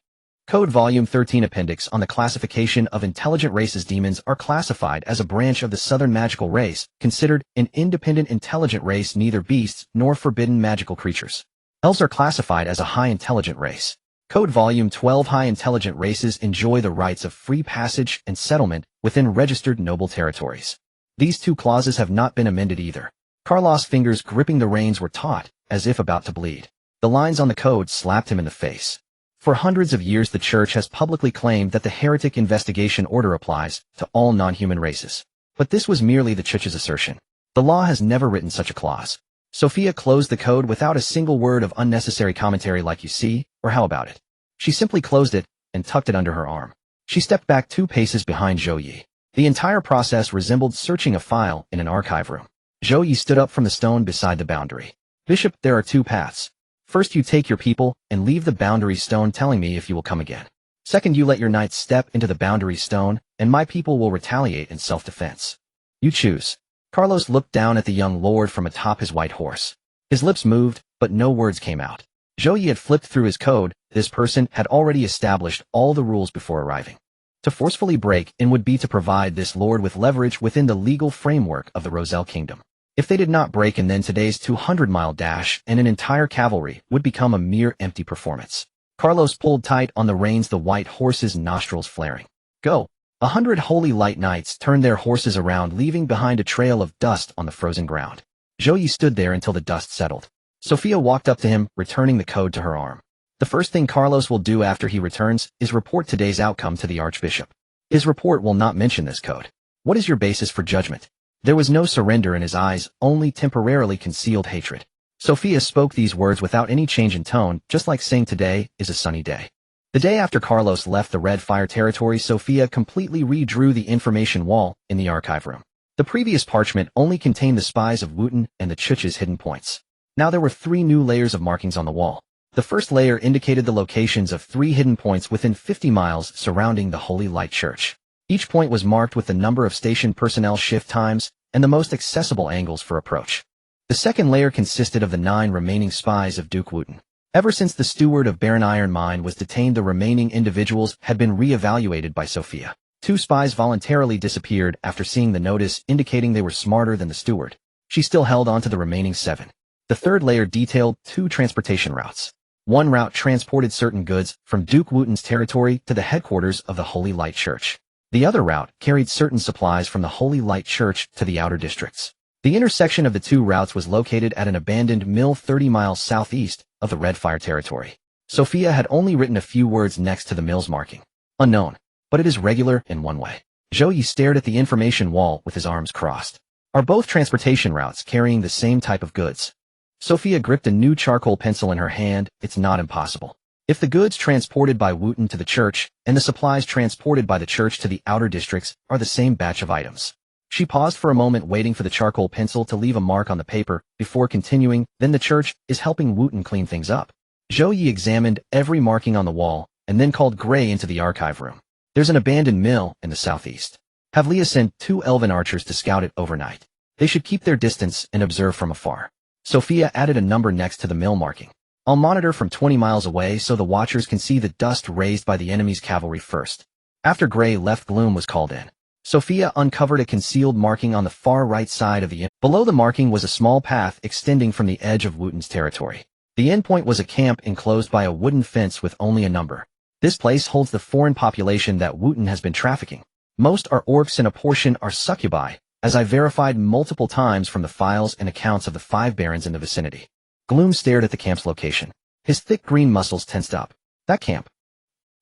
Code Volume 13 Appendix on the classification of intelligent races. Demons are classified as a branch of the southern magical race, considered an independent intelligent race, neither beasts nor forbidden magical creatures. Elves are classified as a high intelligent race. Code Volume 12 High intelligent races enjoy the rights of free passage and settlement within registered noble territories. These two clauses have not been amended either. Carlos' fingers gripping the reins were taut, as if about to bleed. The lines on the code slapped him in the face. For hundreds of years, the Church has publicly claimed that the heretic investigation order applies to all non-human races. But this was merely the Church's assertion. The law has never written such a clause. Sophia closed the code without a single word of unnecessary commentary like you see, or how about it. She simply closed it and tucked it under her arm. She stepped back 2 paces behind Zhou Ye. The entire process resembled searching a file in an archive room. Zhou Ye stood up from the stone beside the boundary. Bishop, there are 2 paths. First, you take your people and leave the boundary stone telling me if you will come again. Second, you let your knights step into the boundary stone, and my people will retaliate in self-defense. You choose. Carlos looked down at the young lord from atop his white horse. His lips moved, but no words came out. Zhou Ye had flipped through his code. This person had already established all the rules before arriving. To forcefully break in would be to provide this lord with leverage within the legal framework of the Roselle Kingdom. If they did not break in, then today's 200-mile dash and an entire cavalry would become a mere empty performance. Carlos pulled tight on the reins, the white horse's nostrils flaring. Go! 100 holy light knights turned their horses around, leaving behind a trail of dust on the frozen ground. Zhou Ye stood there until the dust settled. Sophia walked up to him, returning the code to her arm. The first thing Carlos will do after he returns is report today's outcome to the Archbishop. His report will not mention this code. What is your basis for judgment? There was no surrender in his eyes, only temporarily concealed hatred. Sophia spoke these words without any change in tone, just like saying today is a sunny day. The day after Carlos left the Red Fire territory, Sophia completely redrew the information wall in the archive room. The previous parchment only contained the spies of Wooten and the Church's hidden points. Now there were 3 new layers of markings on the wall. The first layer indicated the locations of 3 hidden points within 50 miles surrounding the Holy Light Church. Each point was marked with the number of station personnel, shift times, and the most accessible angles for approach. The second layer consisted of the 9 remaining spies of Duke Wooten. Ever since the steward of Barren Iron Mine was detained, the remaining individuals had been re-evaluated by Sophia. 2 spies voluntarily disappeared after seeing the notice indicating they were smarter than the steward. She still held on to the remaining 7. The third layer detailed 2 transportation routes. One route transported certain goods from Duke Wooten's territory to the headquarters of the Holy Light Church. The other route carried certain supplies from the Holy Light Church to the outer districts. The intersection of the 2 routes was located at an abandoned mill 30 miles southeast of the Red Fire territory. Sophia had only written a few words next to the mill's marking. Unknown, but it is regular in one way. Zhou Ye stared at the information wall with his arms crossed. Are both transportation routes carrying the same type of goods? Sophia gripped a new charcoal pencil in her hand. It's not impossible. If the goods transported by Wooten to the church and the supplies transported by the church to the outer districts are the same batch of items. She paused for a moment, waiting for the charcoal pencil to leave a mark on the paper before continuing. Then the church is helping Wooten clean things up. Zhou Ye examined every marking on the wall and then called Gray into the archive room. There's an abandoned mill in the southeast. Have Leah sent 2 elven archers to scout it overnight. They should keep their distance and observe from afar. Sophia added a number next to the mill marking. I'll monitor from 20 miles away so the watchers can see the dust raised by the enemy's cavalry first. After Gray left, Gloom was called in. Sophia uncovered a concealed marking on the far right side of the inn. Below the marking was a small path extending from the edge of Wooten's territory. The endpoint was a camp enclosed by a wooden fence with only a number. This place holds the foreign population that Wooten has been trafficking. Most are orcs and a portion are succubi, as I verified multiple times from the files and accounts of the 5 barons in the vicinity. Gloom stared at the camp's location. His thick green muscles tensed up. That camp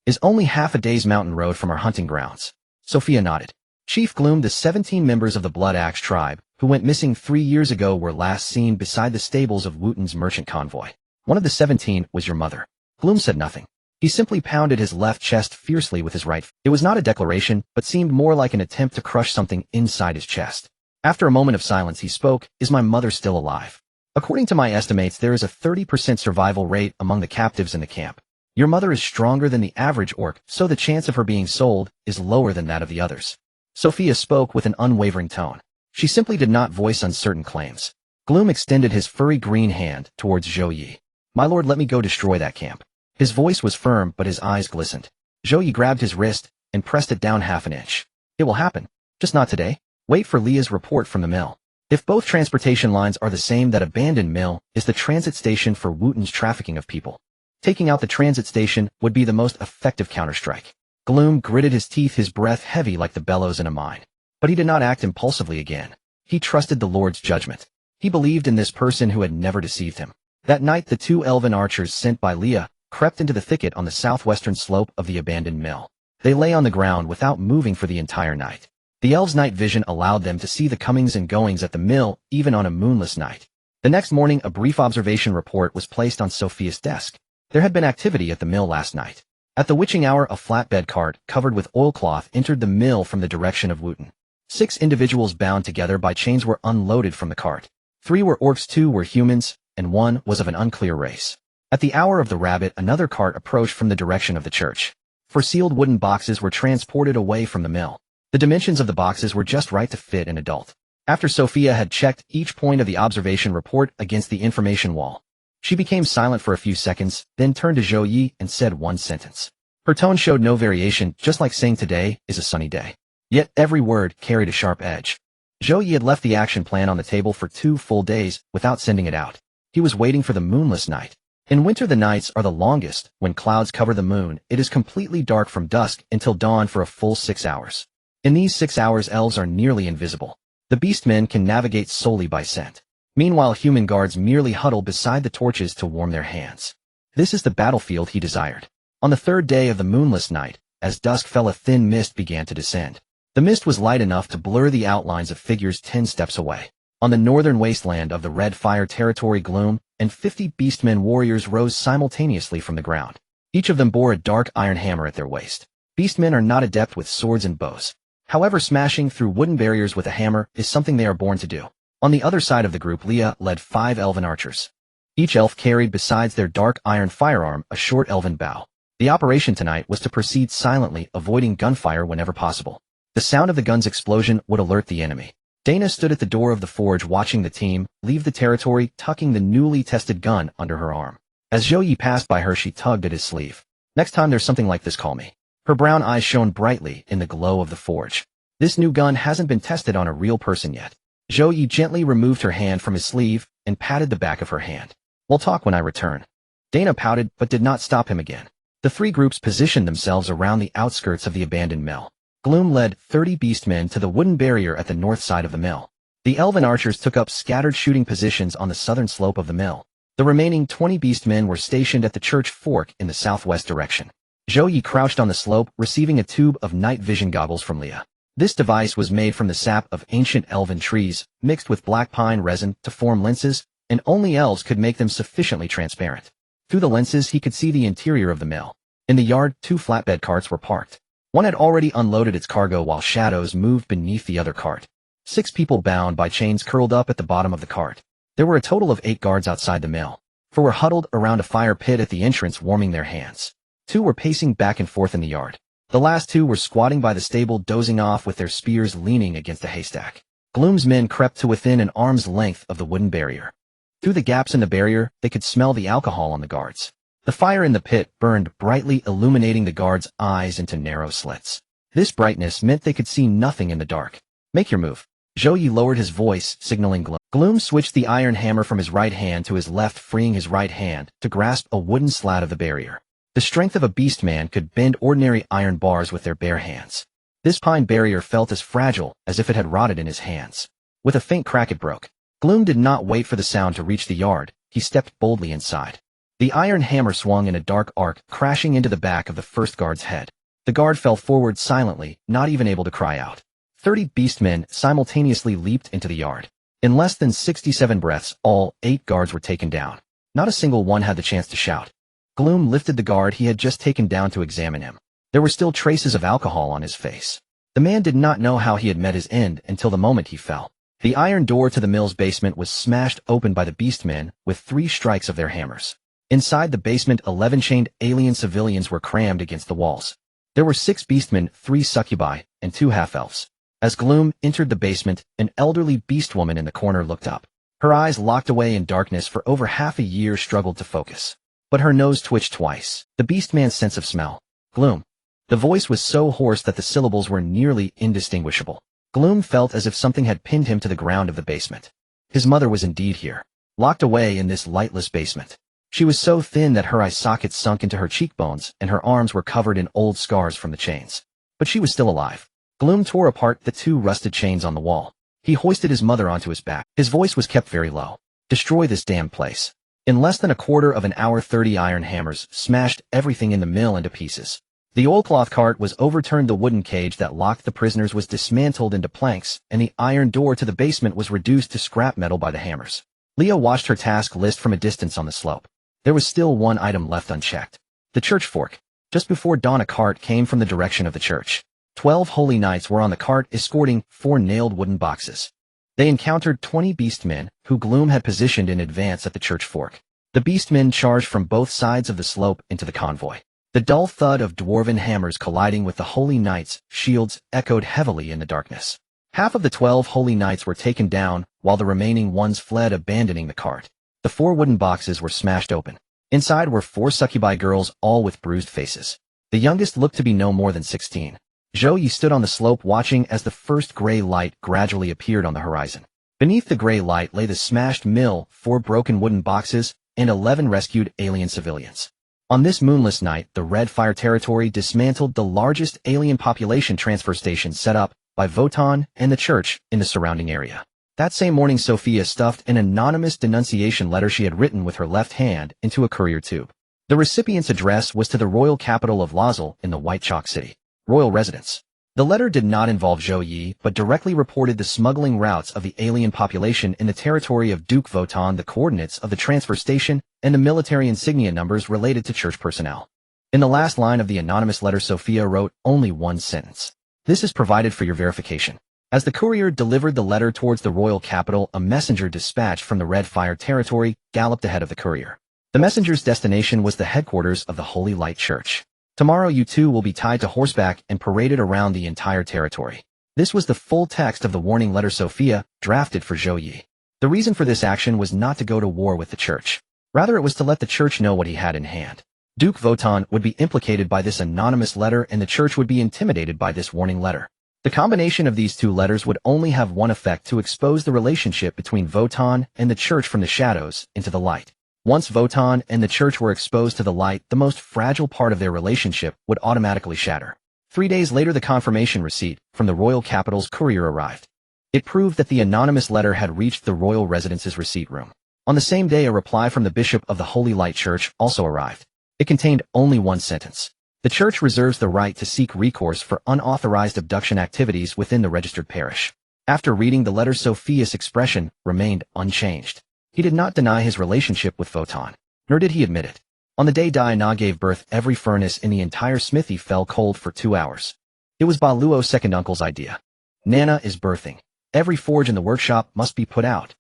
is only half a day's mountain road from our hunting grounds. Sophia nodded. Chief Gloom, the 17 members of the Blood Axe tribe, who went missing 3 years ago, were last seen beside the stables of Wooten's merchant convoy. One of the 17 was your mother. Gloom said nothing. He simply pounded his left chest fiercely with his right. It was not a declaration, but seemed more like an attempt to crush something inside his chest. After a moment of silence, he spoke. Is my mother still alive? According to my estimates, there is a 30% survival rate among the captives in the camp. Your mother is stronger than the average orc, so the chance of her being sold is lower than that of the others. Sophia spoke with an unwavering tone. She simply did not voice uncertain claims. Gloom extended his furry green hand towards Zhou Ye. My lord, let me go destroy that camp. His voice was firm, but his eyes glistened. Zhou Ye grabbed his wrist and pressed it down half an inch. It will happen. Just not today. Wait for Leah's report from the mill. If both transportation lines are the same, that abandoned mill is the transit station for Wooten's trafficking of people. Taking out the transit station would be the most effective counterstrike. Gloom gritted his teeth, his breath heavy like the bellows in a mine. But he did not act impulsively again. He trusted the Lord's judgment. He believed in this person who had never deceived him. That night, the 2 elven archers sent by Leah crept into the thicket on the southwestern slope of the abandoned mill. They lay on the ground without moving for the entire night. The elves' night vision allowed them to see the comings and goings at the mill, even on a moonless night. The next morning, a brief observation report was placed on Sophia's desk. There had been activity at the mill last night. At the witching hour, a flatbed cart, covered with oilcloth, entered the mill from the direction of Wooten. 6 individuals bound together by chains were unloaded from the cart. 3 were orcs, 2 were humans, and 1 was of an unclear race. At the hour of the rabbit, another cart approached from the direction of the church. 4 sealed wooden boxes were transported away from the mill. The dimensions of the boxes were just right to fit an adult. After Sophia had checked each point of the observation report against the information wall, she became silent for a few seconds, then turned to Zhou Ye and said one sentence. Her tone showed no variation, just like saying today is a sunny day. Yet every word carried a sharp edge. Zhou Ye had left the action plan on the table for 2 full days without sending it out. He was waiting for the moonless night. In winter, the nights are the longest. When clouds cover the moon, it is completely dark from dusk until dawn for a full 6 hours. In these 6 hours, elves are nearly invisible. The beastmen can navigate solely by scent. Meanwhile, human guards merely huddle beside the torches to warm their hands. This is the battlefield he desired. On the 3rd day of the moonless night, as dusk fell, a thin mist began to descend. The mist was light enough to blur the outlines of figures 10 steps away. On the northern wasteland of the Red Fire territory, gloom and 50 beastmen warriors rose simultaneously from the ground. Each of them bore a dark iron hammer at their waist. Beastmen are not adept with swords and bows. However, smashing through wooden barriers with a hammer is something they are born to do. On the other side of the group, Leah led 5 elven archers. Each elf carried, besides their dark iron firearm, a short elven bow. The operation tonight was to proceed silently, avoiding gunfire whenever possible. The sound of the gun's explosion would alert the enemy. Dana stood at the door of the forge watching the team leave the territory, tucking the newly tested gun under her arm. As Zhou Ye passed by her, she tugged at his sleeve. Next time there's something like this, call me. Her brown eyes shone brightly in the glow of the forge. This new gun hasn't been tested on a real person yet. Zhou Ye gently removed her hand from his sleeve and patted the back of her hand. We'll talk when I return. Dana pouted but did not stop him again. The 3 groups positioned themselves around the outskirts of the abandoned mill. Gloom led 30 beastmen to the wooden barrier at the north side of the mill. The elven archers took up scattered shooting positions on the southern slope of the mill. The remaining 20 beastmen were stationed at the church fork in the southwest direction. Zhou Ye crouched on the slope, receiving a tube of night vision goggles from Leah. This device was made from the sap of ancient elven trees, mixed with black pine resin to form lenses, and only elves could make them sufficiently transparent. Through the lenses, he could see the interior of the mill. In the yard, 2 flatbed carts were parked. One had already unloaded its cargo while shadows moved beneath the other cart. 6 people bound by chains curled up at the bottom of the cart. There were a total of 8 guards outside the mill. 4 were huddled around a fire pit at the entrance, warming their hands. 2 were pacing back and forth in the yard. The last 2 were squatting by the stable, dozing off with their spears leaning against a haystack. Gloom's men crept to within an arm's length of the wooden barrier. Through the gaps in the barrier, they could smell the alcohol on the guards. The fire in the pit burned brightly, illuminating the guards' eyes into narrow slits. This brightness meant they could see nothing in the dark. Make your move. Zhou Ye lowered his voice, signaling Gloom. Gloom switched the iron hammer from his right hand to his left, freeing his right hand to grasp a wooden slat of the barrier. The strength of a beastman could bend ordinary iron bars with their bare hands. This pine barrier felt as fragile as if it had rotted in his hands. With a faint crack, it broke. Gloom did not wait for the sound to reach the yard. He stepped boldly inside. The iron hammer swung in a dark arc, crashing into the back of the first guard's head. The guard fell forward silently, not even able to cry out. 30 beastmen simultaneously leaped into the yard. In less than 67 breaths, all 8 guards were taken down. Not a single one had the chance to shout. Gloom lifted the guard he had just taken down to examine him. There were still traces of alcohol on his face. The man did not know how he had met his end until the moment he fell. The iron door to the mill's basement was smashed open by the beastmen with 3 strikes of their hammers. Inside the basement, 11 chained alien civilians were crammed against the walls. There were 6 beastmen, 3 succubi, and 2 half-elves. As Gloom entered the basement, an elderly beast woman in the corner looked up. Her eyes, locked away in darkness for over half a year, struggled to focus. But her nose twitched twice. The beastman's sense of smell. Gloom. The voice was so hoarse that the syllables were nearly indistinguishable. Gloom felt as if something had pinned him to the ground of the basement. His mother was indeed here, locked away in this lightless basement. She was so thin that her eye sockets sunk into her cheekbones, and her arms were covered in old scars from the chains. But she was still alive. Gloom tore apart the 2 rusted chains on the wall. He hoisted his mother onto his back. His voice was kept very low. Destroy this damn place. In less than a quarter of an hour, 30 iron hammers smashed everything in the mill into pieces. The oilcloth cart was overturned, the wooden cage that locked the prisoners was dismantled into planks, and the iron door to the basement was reduced to scrap metal by the hammers. Leah watched her task list from a distance on the slope. There was still one item left unchecked. The church fork. Just before dawn, a cart came from the direction of the church. 12 holy knights were on the cart escorting 4 nailed wooden boxes. They encountered 20 beastmen, who Gloom had positioned in advance at the church fork. The beastmen charged from both sides of the slope into the convoy. The dull thud of dwarven hammers colliding with the holy knights' shields echoed heavily in the darkness. Half of the 12 holy knights were taken down, while the remaining ones fled, abandoning the cart. The 4 wooden boxes were smashed open. Inside were 4 succubi girls, all with bruised faces. The youngest looked to be no more than 16. Zhou Ye stood on the slope watching as the first gray light gradually appeared on the horizon. Beneath the gray light lay the smashed mill, 4 broken wooden boxes, and 11 rescued alien civilians. On this moonless night, the Red Fire Territory dismantled the largest alien population transfer station set up by Votan and the church in the surrounding area. That same morning, Sophia stuffed an anonymous denunciation letter she had written with her left hand into a courier tube. The recipient's address was to the royal capital of Lazel in the White Chalk City. Royal residence. The letter did not involve Zhou Ye, but directly reported the smuggling routes of the alien population in the territory of Duke Votan, the coordinates of the transfer station, and the military insignia numbers related to church personnel. In the last line of the anonymous letter, Sophia wrote only one sentence. This is provided for your verification. As the courier delivered the letter towards the royal capital, a messenger dispatched from the Red Fire Territory galloped ahead of the courier. The messenger's destination was the headquarters of the Holy Light Church. Tomorrow you two will be tied to horseback and paraded around the entire territory. This was the full text of the warning letter Sophia drafted for Zhou Ye. The reason for this action was not to go to war with the church. Rather, it was to let the church know what he had in hand. Duke Votan would be implicated by this anonymous letter, and the church would be intimidated by this warning letter. The combination of these 2 letters would only have one effect: to expose the relationship between Votan and the church from the shadows into the light. Once Votan and the church were exposed to the light, the most fragile part of their relationship would automatically shatter. 3 days later, the confirmation receipt from the royal capital's courier arrived. It proved that the anonymous letter had reached the royal residence's receipt room. On the same day, a reply from the bishop of the Holy Light Church also arrived. It contained only one sentence. The church reserves the right to seek recourse for unauthorized abduction activities within the registered parish. After reading the letter, Sophia's expression remained unchanged. He did not deny his relationship with Votan, nor did he admit it. On the day Diana gave birth, every furnace in the entire smithy fell cold for 2 hours. It was Baluo's second uncle's idea. Nana is birthing. Every forge in the workshop must be put out.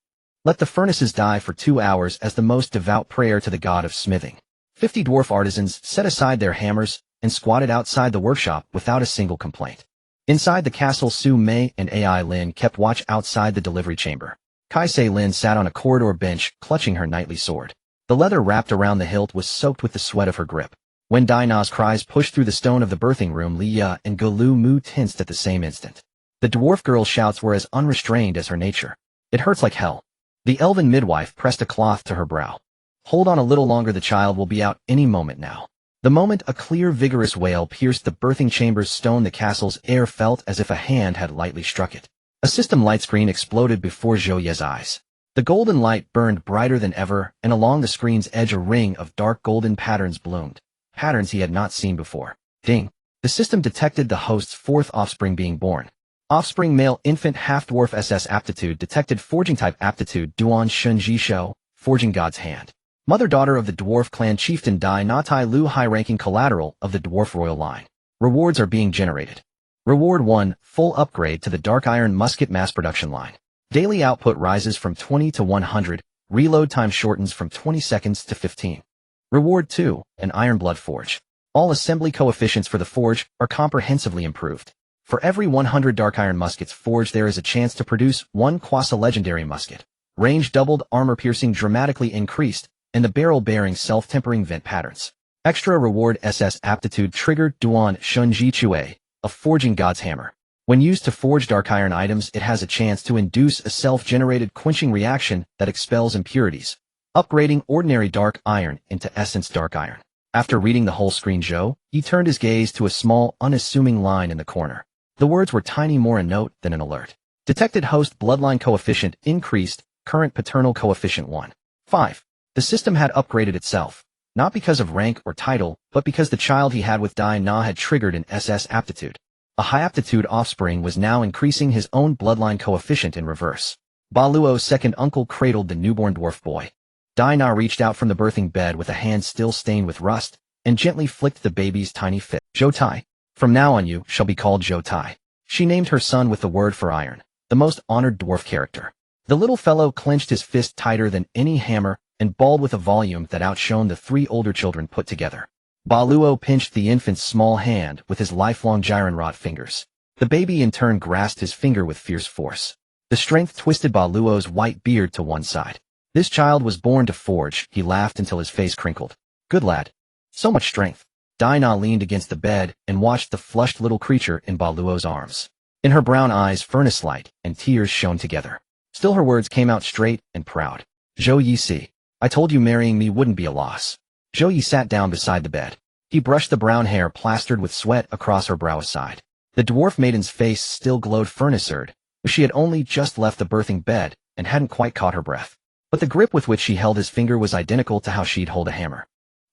Let the furnaces die for 2 hours as the most devout prayer to the god of smithing. 50 dwarf artisans set aside their hammers and squatted outside the workshop without a single complaint. Inside the castle, Su Mei and Ai Lin kept watch outside the delivery chamber. Kaisei Lin sat on a corridor bench, clutching her knightly sword. The leather wrapped around the hilt was soaked with the sweat of her grip. When Daina's cries pushed through the stone of the birthing room, Liya and Gulu Mu tensed at the same instant. The dwarf girl's shouts were as unrestrained as her nature. It hurts like hell. The elven midwife pressed a cloth to her brow. Hold on a little longer, the child will be out any moment now. The moment a clear, vigorous wail pierced the birthing chamber's stone, the castle's air felt as if a hand had lightly struck it. A system light screen exploded before Zhou Ye's eyes. The golden light burned brighter than ever, and along the screen's edge a ring of dark golden patterns bloomed. Patterns he had not seen before. Ding! The system detected the host's 4th offspring being born. Offspring male infant half-dwarf SS aptitude detected forging type aptitude Duan Shunji Shou, forging god's hand. Mother daughter of the dwarf clan chieftain Dai Natai Lu, high-ranking collateral of the dwarf royal line. Rewards are being generated. Reward 1, full upgrade to the dark iron musket mass production line. Daily output rises from 20 to 100, reload time shortens from 20 seconds to 15. Reward 2, an iron blood forge. All assembly coefficients for the forge are comprehensively improved. For every 100 dark iron muskets forged, there is a chance to produce 1 quasi-legendary musket. Range doubled, armor piercing dramatically increased, and the barrel bearing self-tempering vent patterns. Extra reward SS aptitude triggered Duan Shunji Chue, a forging god's hammer. When used to forge dark iron items, it has a chance to induce a self-generated quenching reaction that expels impurities, upgrading ordinary dark iron into essence dark iron. After reading the whole screen, he turned his gaze to a small, unassuming line in the corner. The words were tiny, more a note than an alert. Detected host bloodline coefficient increased, current paternal coefficient 1. 5. The system had upgraded itself. not because of rank or title, but because the child he had with Dai Na had triggered an SS aptitude. A high-aptitude offspring was now increasing his own bloodline coefficient in reverse. Ba Luo's second uncle cradled the newborn dwarf boy. Dai Na reached out from the birthing bed with a hand still stained with rust, and gently flicked the baby's tiny fist. Zhou Tai. From now on you shall be called Zhou Tai. She named her son with the word for iron, the most honored dwarf character. The little fellow clenched his fist tighter than any hammer and bawled with a volume that outshone the three older children put together. Ba Luo pinched the infant's small hand with his lifelong gyronrod fingers. The baby in turn grasped his finger with fierce force. The strength twisted Ba Luo's white beard to one side. This child was born to forge, he laughed until his face crinkled. Good lad. So much strength. Dai Na leaned against the bed and watched the flushed little creature in Ba Luo's arms. In her brown eyes furnace light and tears shone together. Still her words came out straight and proud. Zhou Ye see. I told you marrying me wouldn't be a loss. Zhou Ye sat down beside the bed. He brushed the brown hair plastered with sweat across her brow aside. The dwarf maiden's face still glowed furnace-erd, but she had only just left the birthing bed and hadn't quite caught her breath. But the grip with which she held his finger was identical to how she'd hold a hammer.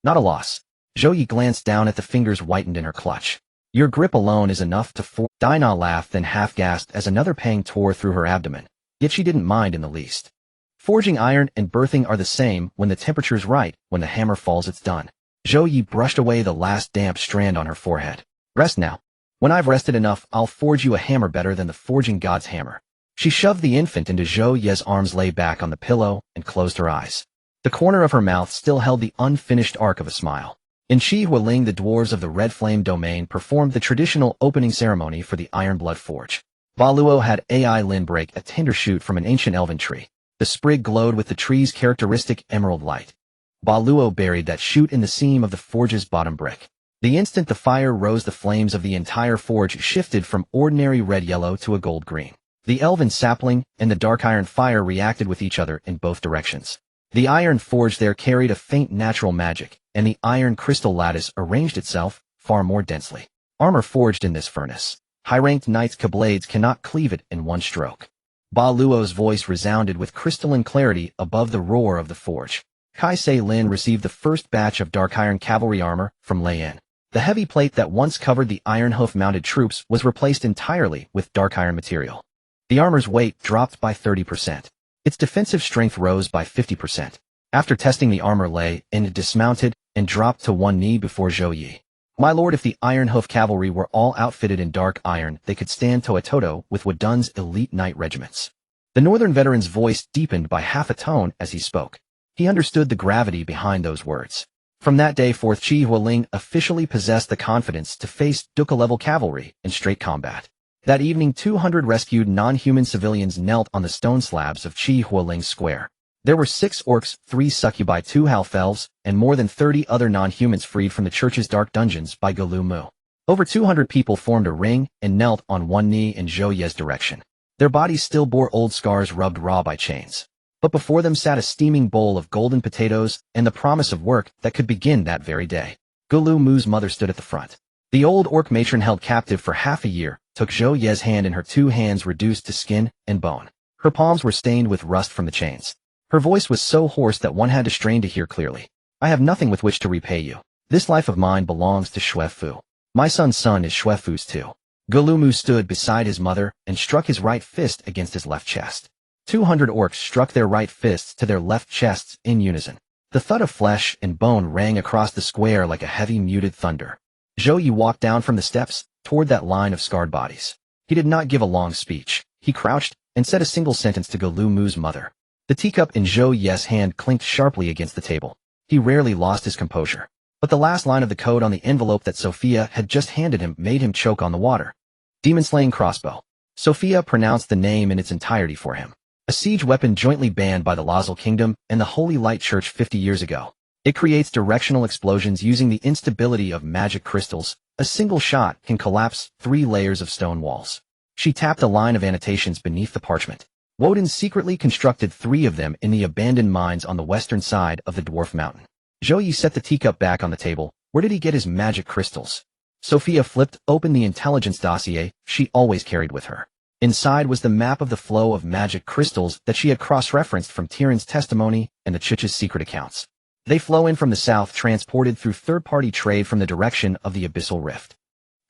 Not a loss. Zhou Ye glanced down at the fingers whitened in her clutch. Your grip alone is enough to forge. Dai Na laughed, then half-gasped as another pang tore through her abdomen, yet she didn't mind in the least. Forging iron and birthing are the same. When the temperature's right, when the hammer falls it's done. Zhou Ye brushed away the last damp strand on her forehead. Rest now. When I've rested enough, I'll forge you a hammer better than the forging god's hammer. She shoved the infant into Zhou Ye's arms, lay back on the pillow, and closed her eyes. The corner of her mouth still held the unfinished arc of a smile. In Qi Hualing, the dwarves of the Red Flame domain performed the traditional opening ceremony for the Iron Blood Forge. Ba Luo had Ai Lin break a tender shoot from an ancient elven tree. The sprig glowed with the tree's characteristic emerald light. Ba Luo buried that shoot in the seam of the forge's bottom brick. The instant the fire rose, the flames of the entire forge shifted from ordinary red-yellow to a gold-green. The elven sapling and the dark iron fire reacted with each other in both directions. The iron forge there carried a faint natural magic, and the iron crystal lattice arranged itself far more densely. Armor forged in this furnace. High-ranked knights' blades cannot cleave it in one stroke. Ba Luo's voice resounded with crystalline clarity above the roar of the forge. Kai Se Lin received the first batch of dark iron cavalry armor from Lei Yin. The heavy plate that once covered the iron hoof-mounted troops was replaced entirely with dark iron material. The armor's weight dropped by 30%. Its defensive strength rose by 50%. After testing the armor, Lei Yin dismounted and dropped to one knee before Zhou Ye. My lord, if the Iron Hoof cavalry were all outfitted in dark iron, they could stand toe-a-toe with Wadun's elite knight regiments. The northern veteran's voice deepened by half a tone as he spoke. He understood the gravity behind those words. From that day forth, Qi Hualing officially possessed the confidence to face Duca-level cavalry in straight combat. That evening, 200 rescued non-human civilians knelt on the stone slabs of Qi Hualing Square. There were 6 orcs, 3 succubi, 2 half-elves, and more than 30 other non-humans freed from the church's dark dungeons by Gulu Mu. Over 200 people formed a ring and knelt on one knee in Zhou Ye's direction. Their bodies still bore old scars rubbed raw by chains. But before them sat a steaming bowl of golden potatoes and the promise of work that could begin that very day. Gulu Mu's mother stood at the front. The old orc matron, held captive for half a year, took Zhou Ye's hand in her 2 hands reduced to skin and bone. Her palms were stained with rust from the chains. Her voice was so hoarse that one had to strain to hear clearly. I have nothing with which to repay you. This life of mine belongs to Xue Fu. My son's son is Xue Fu's too. Gulu Mu stood beside his mother and struck his right fist against his left chest. 200 orcs struck their right fists to their left chests in unison. The thud of flesh and bone rang across the square like a heavy muted thunder. Zhou Ye walked down from the steps toward that line of scarred bodies. He did not give a long speech. He crouched and said a single sentence to Gulu Mu's mother. The teacup in Zhou Ye's hand clinked sharply against the table. He rarely lost his composure. But the last line of the code on the envelope that Sophia had just handed him made him choke on the water. Demon-slaying crossbow. Sophia pronounced the name in its entirety for him. A siege weapon jointly banned by the Lazal Kingdom and the Holy Light Church 50 years ago. It creates directional explosions using the instability of magic crystals. A single shot can collapse 3 layers of stone walls. She tapped a line of annotations beneath the parchment. Woden secretly constructed 3 of them in the abandoned mines on the western side of the Dwarf Mountain. Zhou Ye set the teacup back on the table. Where did he get his magic crystals? Sophia flipped open the intelligence dossier she always carried with her. Inside was the map of the flow of magic crystals that she had cross-referenced from Tieren's testimony and the Church's secret accounts. They flow in from the south, transported through third-party trade from the direction of the Abyssal Rift.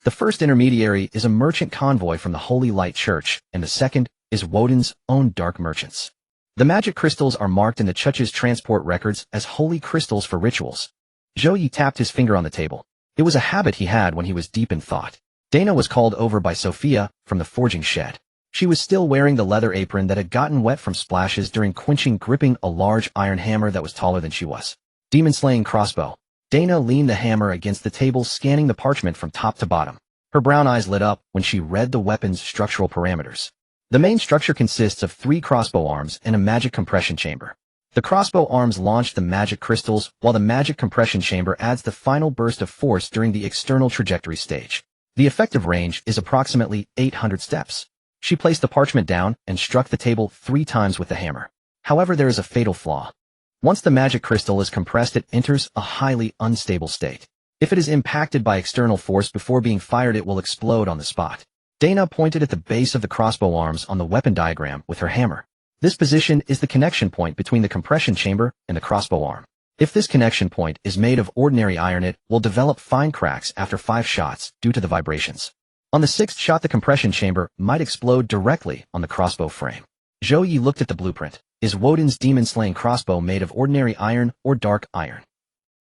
The first intermediary is a merchant convoy from the Holy Light Church, and the second is Woden's own dark merchants. The magic crystals are marked in the Church's transport records as holy crystals for rituals. Zhou Ye tapped his finger on the table. It was a habit he had when he was deep in thought. Dana was called over by Sophia from the forging shed. She was still wearing the leather apron that had gotten wet from splashes during quenching, gripping a large iron hammer that was taller than she was. Demon-slaying crossbow. Dana leaned the hammer against the table, scanning the parchment from top to bottom. Her brown eyes lit up when she read the weapon's structural parameters. The main structure consists of 3 crossbow arms and a magic compression chamber. The crossbow arms launch the magic crystals, while the magic compression chamber adds the final burst of force during the external trajectory stage. The effective range is approximately 800 steps. She placed the parchment down and struck the table 3 times with the hammer. However, there is a fatal flaw. Once the magic crystal is compressed, it enters a highly unstable state. If it is impacted by external force before being fired, it will explode on the spot. Dana pointed at the base of the crossbow arms on the weapon diagram with her hammer. This position is the connection point between the compression chamber and the crossbow arm. If this connection point is made of ordinary iron, it will develop fine cracks after 5 shots due to the vibrations. On the 6th shot, the compression chamber might explode directly on the crossbow frame. Zhou Ye looked at the blueprint. Is Woden's demon-slaying crossbow made of ordinary iron or dark iron?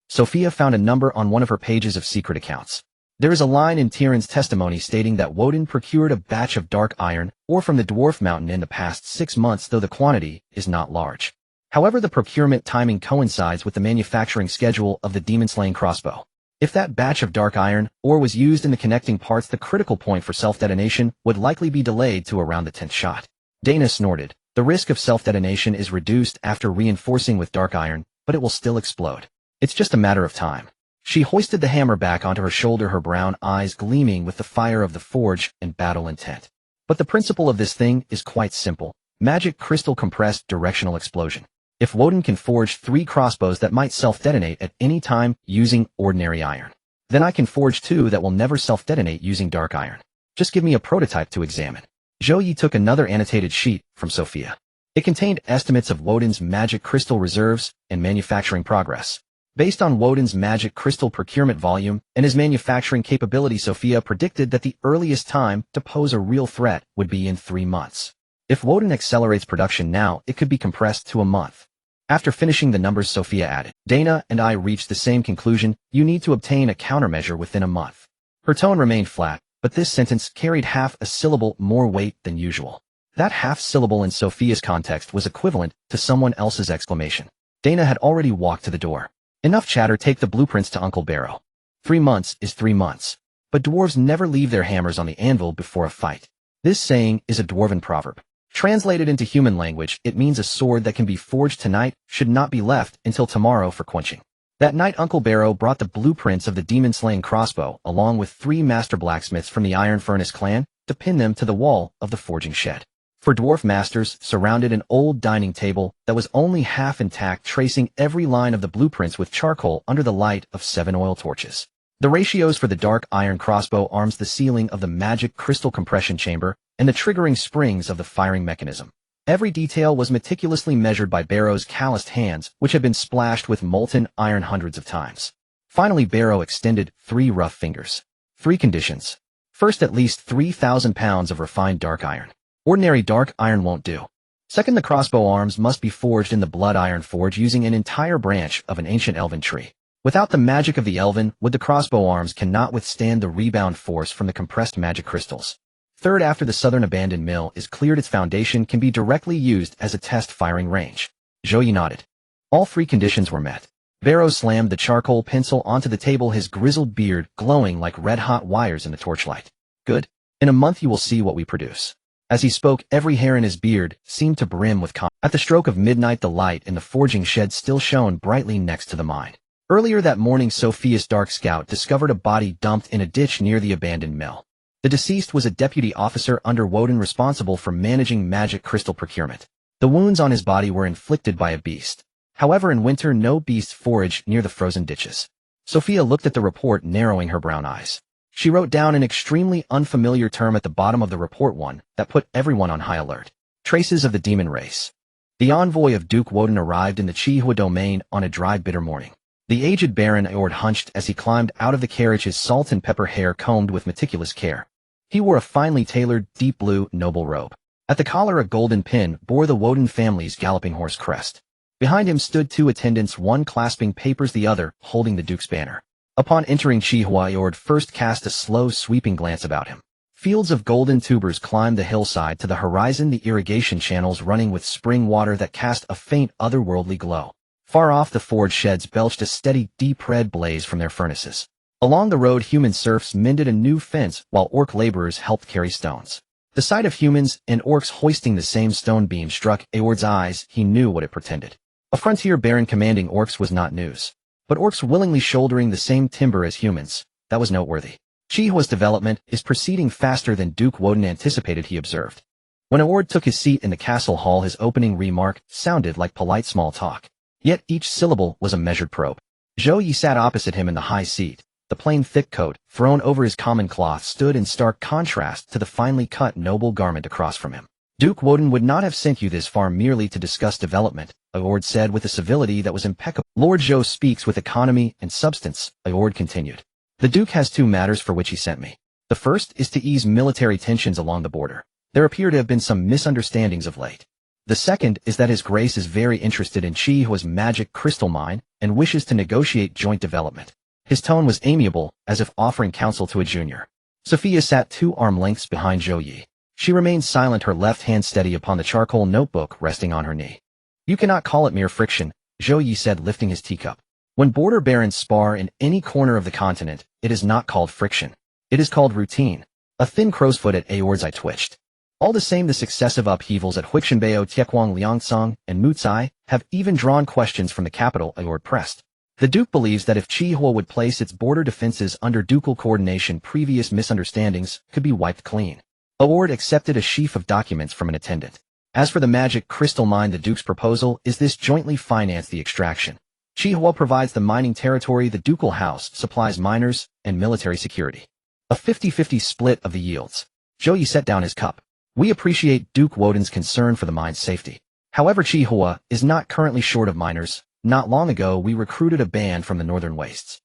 Sophia found a number on one of her pages of secret accounts. There is a line in Tyrion's testimony stating that Woden procured a batch of dark iron ore from the Dwarf Mountain in the past 6 months, though the quantity is not large. However, the procurement timing coincides with the manufacturing schedule of the demon-slaying crossbow. If that batch of dark iron ore was used in the connecting parts, the critical point for self-detonation would likely be delayed to around the 10th shot. Dana snorted. The risk of self-detonation is reduced after reinforcing with dark iron, but it will still explode. It's just a matter of time. She hoisted the hammer back onto her shoulder, her brown eyes gleaming with the fire of the forge and battle intent. But the principle of this thing is quite simple. Magic crystal compressed directional explosion. If Woden can forge 3 crossbows that might self-detonate at any time using ordinary iron, then I can forge 2 that will never self-detonate using dark iron. Just give me a prototype to examine. Zhou Ye took another annotated sheet from Sophia. It contained estimates of Woden's magic crystal reserves and manufacturing progress. Based on Woden's magic crystal procurement volume and his manufacturing capability, Sophia predicted that the earliest time to pose a real threat would be in 3 months. If Woden accelerates production now, it could be compressed to a month. After finishing the numbers, Sophia added, Dana and I reached the same conclusion. You need to obtain a countermeasure within a month. Her tone remained flat, but this sentence carried half a syllable more weight than usual. That half syllable in Sophia's context was equivalent to someone else's exclamation. Dana had already walked to the door. Enough chatter, take the blueprints to Uncle Barrow. 3 months is 3 months. But dwarves never leave their hammers on the anvil before a fight. This saying is a dwarven proverb. Translated into human language, it means a sword that can be forged tonight should not be left until tomorrow for quenching. That night, Uncle Barrow brought the blueprints of the demon-slaying crossbow along with 3 master blacksmiths from the Iron Furnace clan to pin them to the wall of the forging shed. 4 dwarf masters surrounded an old dining table that was only half intact, tracing every line of the blueprints with charcoal under the light of 7 oil torches. The ratios for the dark iron crossbow arms, the sealing of the magic crystal compression chamber, and the triggering springs of the firing mechanism. Every detail was meticulously measured by Barrow's calloused hands, which had been splashed with molten iron hundreds of times. Finally, Barrow extended 3 rough fingers. 3 conditions. First, at least 3,000 pounds of refined dark iron. Ordinary dark iron won't do. Second, the crossbow arms must be forged in the blood iron forge using an entire branch of an ancient elven tree. Without the magic of the elven wood, the crossbow arms cannot withstand the rebound force from the compressed magic crystals. Third, after the southern abandoned mill is cleared, its foundation can be directly used as a test firing range. Zhou Ye nodded. All 3 conditions were met. Barrow slammed the charcoal pencil onto the table, his grizzled beard glowing like red-hot wires in the torchlight. Good. In a month you will see what we produce. As he spoke, every hair in his beard seemed to brim with confidence. At the stroke of midnight, the light in the forging shed still shone brightly next to the mine. Earlier that morning, Sophia's dark scout discovered a body dumped in a ditch near the abandoned mill. The deceased was a deputy officer under Woden responsible for managing magic crystal procurement. The wounds on his body were inflicted by a beast. However, in winter, no beasts forage near the frozen ditches. Sophia looked at the report, narrowing her brown eyes. She wrote down an extremely unfamiliar term at the bottom of the report, one that put everyone on high alert. Traces of the demon race. The envoy of Duke Woden arrived in the Chihua domain on a dry, bitter morning. The aged Baron Aord hunched as he climbed out of the carriage, his salt and pepper hair combed with meticulous care. He wore a finely tailored, deep blue, noble robe. At the collar a golden pin bore the Woden family's galloping horse crest. Behind him stood two attendants, one clasping papers, the other holding the Duke's banner. Upon entering Chihua, Aord first cast a slow, sweeping glance about him. Fields of golden tubers climbed the hillside to the horizon, the irrigation channels running with spring water that cast a faint, otherworldly glow. Far off, the forge sheds belched a steady, deep red blaze from their furnaces. Along the road, human serfs mended a new fence, while orc laborers helped carry stones. The sight of humans and orcs hoisting the same stone beam struck Aord's eyes. He knew what it portended. A frontier baron commanding orcs was not news. But orcs willingly shouldering the same timber as humans, that was noteworthy. Chihua's development is proceeding faster than Duke Woden anticipated, he observed. When Aord took his seat in the castle hall, his opening remark sounded like polite small talk. Yet each syllable was a measured probe. Zhou Ye sat opposite him in the high seat. The plain thick coat, thrown over his common cloth, stood in stark contrast to the finely cut noble garment across from him. Duke Woden would not have sent you this far merely to discuss development, Aord said with a civility that was impeccable. Lord Zhou speaks with economy and substance, Aord continued. The Duke has two matters for which he sent me. The first is to ease military tensions along the border. There appear to have been some misunderstandings of late. The second is that His Grace is very interested in Chihua's magic crystal mine and wishes to negotiate joint development. His tone was amiable, as if offering counsel to a junior. Sophia sat 2 arm lengths behind Zhou Ye. She remained silent, her left hand steady upon the charcoal notebook resting on her knee. You cannot call it mere friction, Zhou Ye said, lifting his teacup. When border barons spar in any corner of the continent, it is not called friction. It is called routine. A thin crow's foot at Aord's eye twitched. All the same, the successive upheavals at Huixinbeo, Tiekwang, Liangsong, and Mucai have even drawn questions from the capital, Aord pressed. The Duke believes that if Chihua would place its border defenses under ducal coordination, previous misunderstandings could be wiped clean. Aord accepted a sheaf of documents from an attendant. As for the magic crystal mine, the Duke's proposal is this: jointly finance the extraction. Chihua provides the mining territory, the ducal house supplies miners and military security. A 50-50 split of the yields. Zhou Ye set down his cup. We appreciate Duke Woden's concern for the mine's safety. However, Chihua is not currently short of miners. Not long ago, we recruited a band from the northern wastes.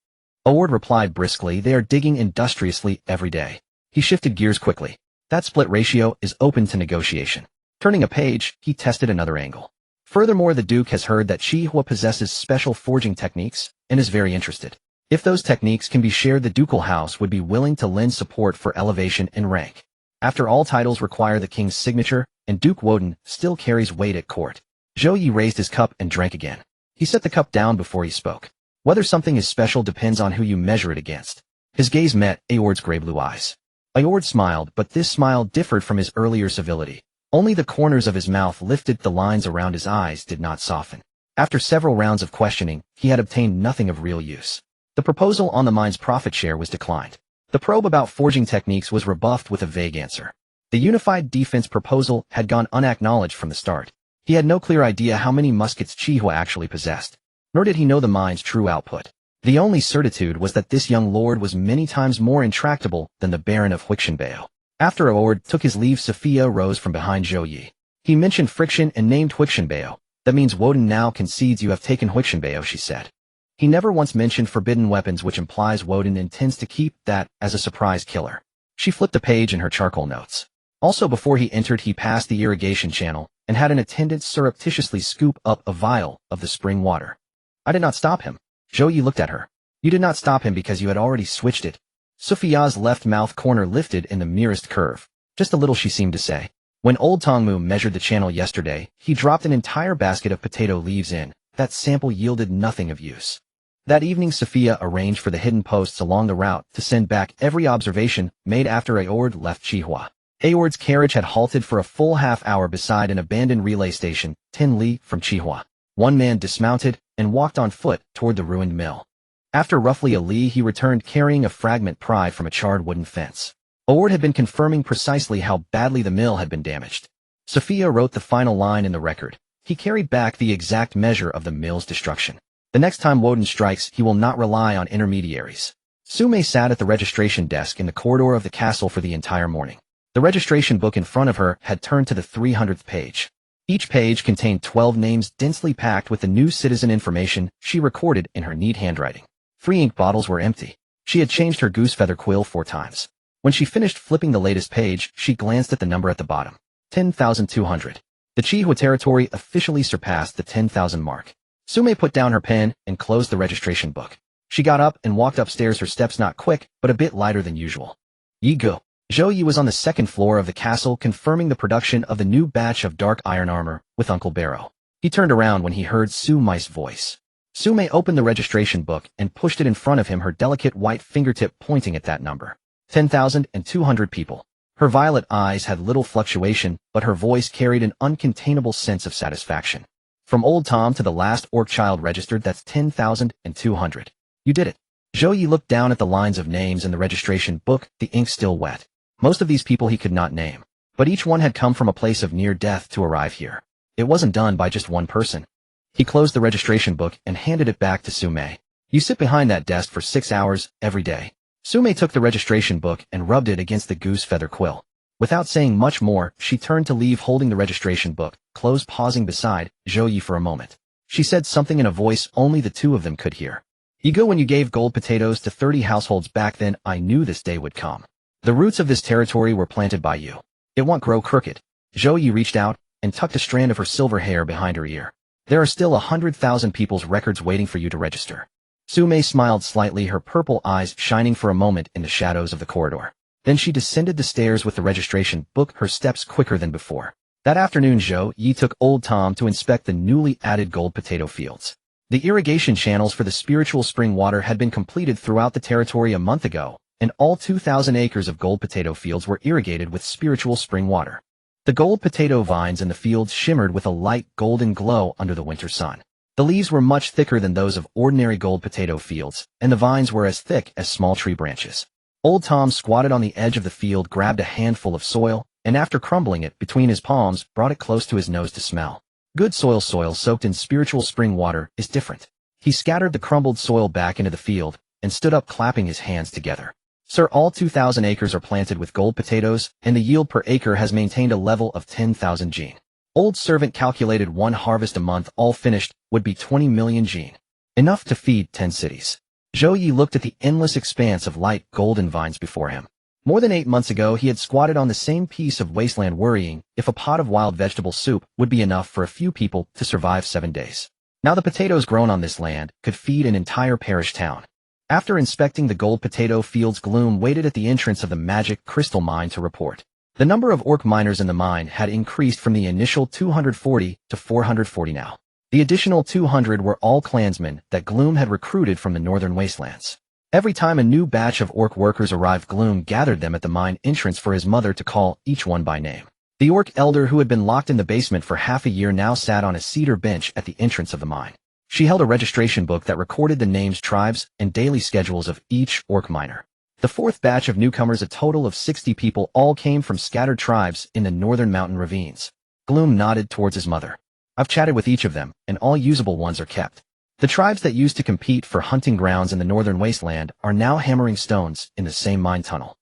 Aord replied briskly, they are digging industriously every day. He shifted gears quickly. That split ratio is open to negotiation. Turning a page, he tested another angle. Furthermore, the Duke has heard that Chihua possesses special forging techniques and is very interested. If those techniques can be shared, the ducal house would be willing to lend support for elevation in rank. After all, titles require the king's signature, and Duke Woden still carries weight at court. Zhou Ye raised his cup and drank again. He set the cup down before he spoke. Whether something is special depends on who you measure it against. His gaze met Aord's gray-blue eyes. Aord smiled, but this smile differed from his earlier civility. Only the corners of his mouth lifted, the lines around his eyes did not soften. After several rounds of questioning, he had obtained nothing of real use. The proposal on the mine's profit share was declined. The probe about forging techniques was rebuffed with a vague answer. The unified defense proposal had gone unacknowledged from the start. He had no clear idea how many muskets Chihua actually possessed, nor did he know the mine's true output. The only certitude was that this young lord was many times more intractable than the Baron of Huixinbeo. After Aord took his leave, Sophia rose from behind Zhou Ye. He mentioned friction and named Huixinbeo. That means Woden now concedes you have taken Huixinbeo, she said. He never once mentioned forbidden weapons, which implies Woden intends to keep that as a surprise killer. She flipped a page in her charcoal notes. Also, before he entered, he passed the irrigation channel and had an attendant surreptitiously scoop up a vial of the spring water. I did not stop him. Zhou Ye looked at her. You did not stop him because you had already switched it. Sophia's left mouth corner lifted in the merest curve. Just a little, she seemed to say. When old Tongmu measured the channel yesterday, he dropped an entire basket of potato leaves in. That sample yielded nothing of use. That evening, Sophia arranged for the hidden posts along the route to send back every observation made after Aord left Chihua. Aord's carriage had halted for a full half-hour beside an abandoned relay station, 10 li from Chihua. One man dismounted and walked on foot toward the ruined mill. After roughly a li, he returned carrying a fragment pried from a charred wooden fence. Aord had been confirming precisely how badly the mill had been damaged. Sophia wrote the final line in the record. He carried back the exact measure of the mill's destruction. The next time Woden strikes, he will not rely on intermediaries. Sume sat at the registration desk in the corridor of the castle for the entire morning. The registration book in front of her had turned to the 300th page. Each page contained 12 names densely packed with the new citizen information she recorded in her neat handwriting. 3 ink bottles were empty. She had changed her goose feather quill 4 times. When she finished flipping the latest page, she glanced at the number at the bottom. 10,200. The Chihua territory officially surpassed the 10,000 mark. Zhou Ye put down her pen and closed the registration book. She got up and walked upstairs, her steps not quick, but a bit lighter than usual. Ye go. Zhou Ye was on the second floor of the castle confirming the production of the new batch of dark iron armor with Uncle Barrow. He turned around when he heard Zhou Ye's voice. Zhou Ye opened the registration book and pushed it in front of him, her delicate white fingertip pointing at that number. 10,200 people. Her violet eyes had little fluctuation, but her voice carried an uncontainable sense of satisfaction. From old Tom to the last orc child registered, that's 10,200. You did it. Zhou Ye looked down at the lines of names in the registration book, the ink still wet. Most of these people he could not name, but each one had come from a place of near death to arrive here. It wasn't done by just one person. He closed the registration book and handed it back to Zhou Ye. You sit behind that desk for 6 hours every day. Zhou Ye took the registration book and rubbed it against the goose feather quill. Without saying much more, she turned to leave, holding the registration book, closed, pausing beside Zhou Ye for a moment. She said something in a voice only the two of them could hear. You go, when you gave gold potatoes to 30 households back then, I knew this day would come. The roots of this territory were planted by you. It won't grow crooked. Zhou Ye reached out and tucked a strand of her silver hair behind her ear. There are still 100,000 people's records waiting for you to register. Zhou Ye smiled slightly, her purple eyes shining for a moment in the shadows of the corridor. Then she descended the stairs with the registration book, her steps quicker than before. That afternoon, Zhou Ye took old Tom to inspect the newly added gold potato fields. The irrigation channels for the spiritual spring water had been completed throughout the territory a month ago, and all 2,000 acres of gold potato fields were irrigated with spiritual spring water. The gold potato vines in the fields shimmered with a light golden glow under the winter sun. The leaves were much thicker than those of ordinary gold potato fields, and the vines were as thick as small tree branches. Old Tom squatted on the edge of the field, grabbed a handful of soil, and after crumbling it between his palms, brought it close to his nose to smell. Good soil soaked in spiritual spring water is different. He scattered the crumbled soil back into the field and stood up, clapping his hands together. Sir, all 2,000 acres are planted with gold potatoes, and the yield per acre has maintained a level of 10,000 jin. Old servant calculated 1 harvest a month, all finished, would be 20 million jin. Enough to feed 10 cities. Zhou Ye looked at the endless expanse of light golden vines before him. More than 8 months ago, he had squatted on the same piece of wasteland, worrying if a pot of wild vegetable soup would be enough for a few people to survive 7 days. Now the potatoes grown on this land could feed an entire parish town. After inspecting the gold potato fields, Gloom waited at the entrance of the magic crystal mine to report. The number of orc miners in the mine had increased from the initial 240 to 440 now. The additional 200 were all clansmen that Gloom had recruited from the northern wastelands. Every time a new batch of orc workers arrived, Gloom gathered them at the mine entrance for his mother to call each one by name. The orc elder, who had been locked in the basement for half a year, now sat on a cedar bench at the entrance of the mine. She held a registration book that recorded the names, tribes, and daily schedules of each orc miner. The fourth batch of newcomers, a total of 60 people, all came from scattered tribes in the northern mountain ravines. Gloom nodded towards his mother. I've chatted with each of them, and all usable ones are kept. The tribes that used to compete for hunting grounds in the northern wasteland are now hammering stones in the same mine tunnel.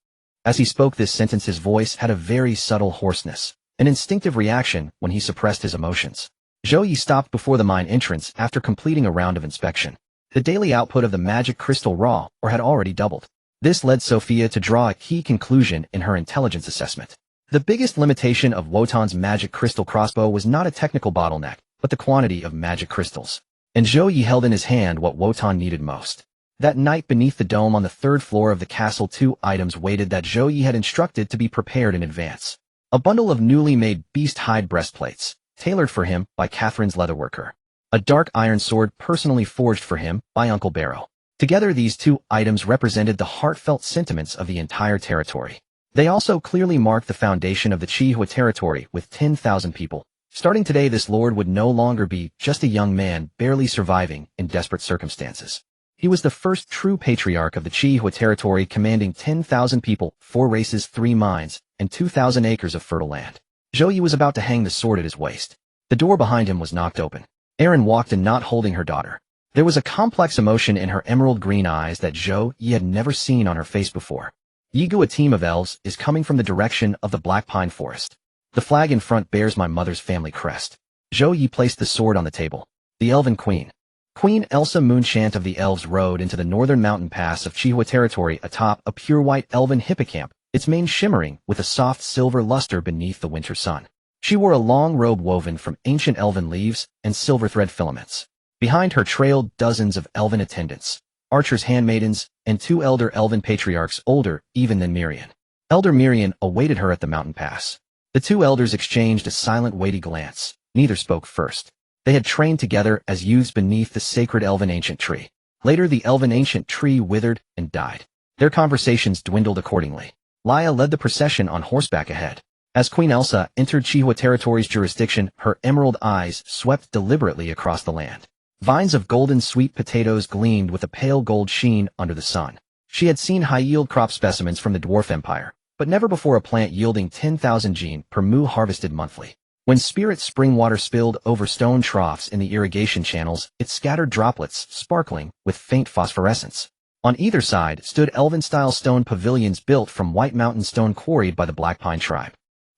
As he spoke this sentence, his voice had a very subtle hoarseness, an instinctive reaction when he suppressed his emotions. Zhou Ye stopped before the mine entrance after completing a round of inspection. The daily output of the magic crystal raw or had already doubled. This led Sophia to draw a key conclusion in her intelligence assessment. The biggest limitation of Wotan's magic crystal crossbow was not a technical bottleneck, but the quantity of magic crystals. And Zhou Ye held in his hand what Wotan needed most. That night beneath the dome on the 3rd floor of the castle, 2 items waited that Zhou Ye had instructed to be prepared in advance. A bundle of newly made beast hide breastplates, tailored for him by Catherine's leatherworker. A dark iron sword personally forged for him by Uncle Barrow. Together, these 2 items represented the heartfelt sentiments of the entire territory. They also clearly marked the foundation of the Chihua territory with 10,000 people. Starting today, this lord would no longer be just a young man barely surviving in desperate circumstances. He was the first true patriarch of the Chihua territory, commanding 10,000 people, 4 races, 3 mines, and 2,000 acres of fertile land. Zhou Ye was about to hang the sword at his waist. The door behind him was knocked open. Erin walked in, not holding her daughter. There was a complex emotion in her emerald green eyes that Zhou Ye had never seen on her face before. Yigu, a team of elves, is coming from the direction of the Black Pine Forest. The flag in front bears my mother's family crest. Zhou Ye placed the sword on the table. The Elven Queen. Queen Elsa Moonshant of the Elves rode into the northern mountain pass of Chihua territory atop a pure white elven hippocamp, its mane shimmering with a soft silver luster beneath the winter sun. She wore a long robe woven from ancient elven leaves and silver thread filaments. Behind her trailed dozens of elven attendants, archers, handmaidens, and 2 elder elven patriarchs older even than Mirian. Elder Mirian awaited her at the mountain pass. The 2 elders exchanged a silent, weighty glance. Neither spoke first. They had trained together as youths beneath the sacred elven ancient tree. Later, the elven ancient tree withered and died. Their conversations dwindled accordingly. Laya led the procession on horseback ahead. As Queen Elsa entered Chihua territory's jurisdiction, her emerald eyes swept deliberately across the land. Vines of golden sweet potatoes gleamed with a pale gold sheen under the sun. She had seen high-yield crop specimens from the Dwarf Empire, but never before a plant yielding 10,000 gene per mu harvested monthly. When spirit spring water spilled over stone troughs in the irrigation channels, it scattered droplets, sparkling with faint phosphorescence. On either side stood elven-style stone pavilions built from white mountain stone quarried by the Black Pine tribe.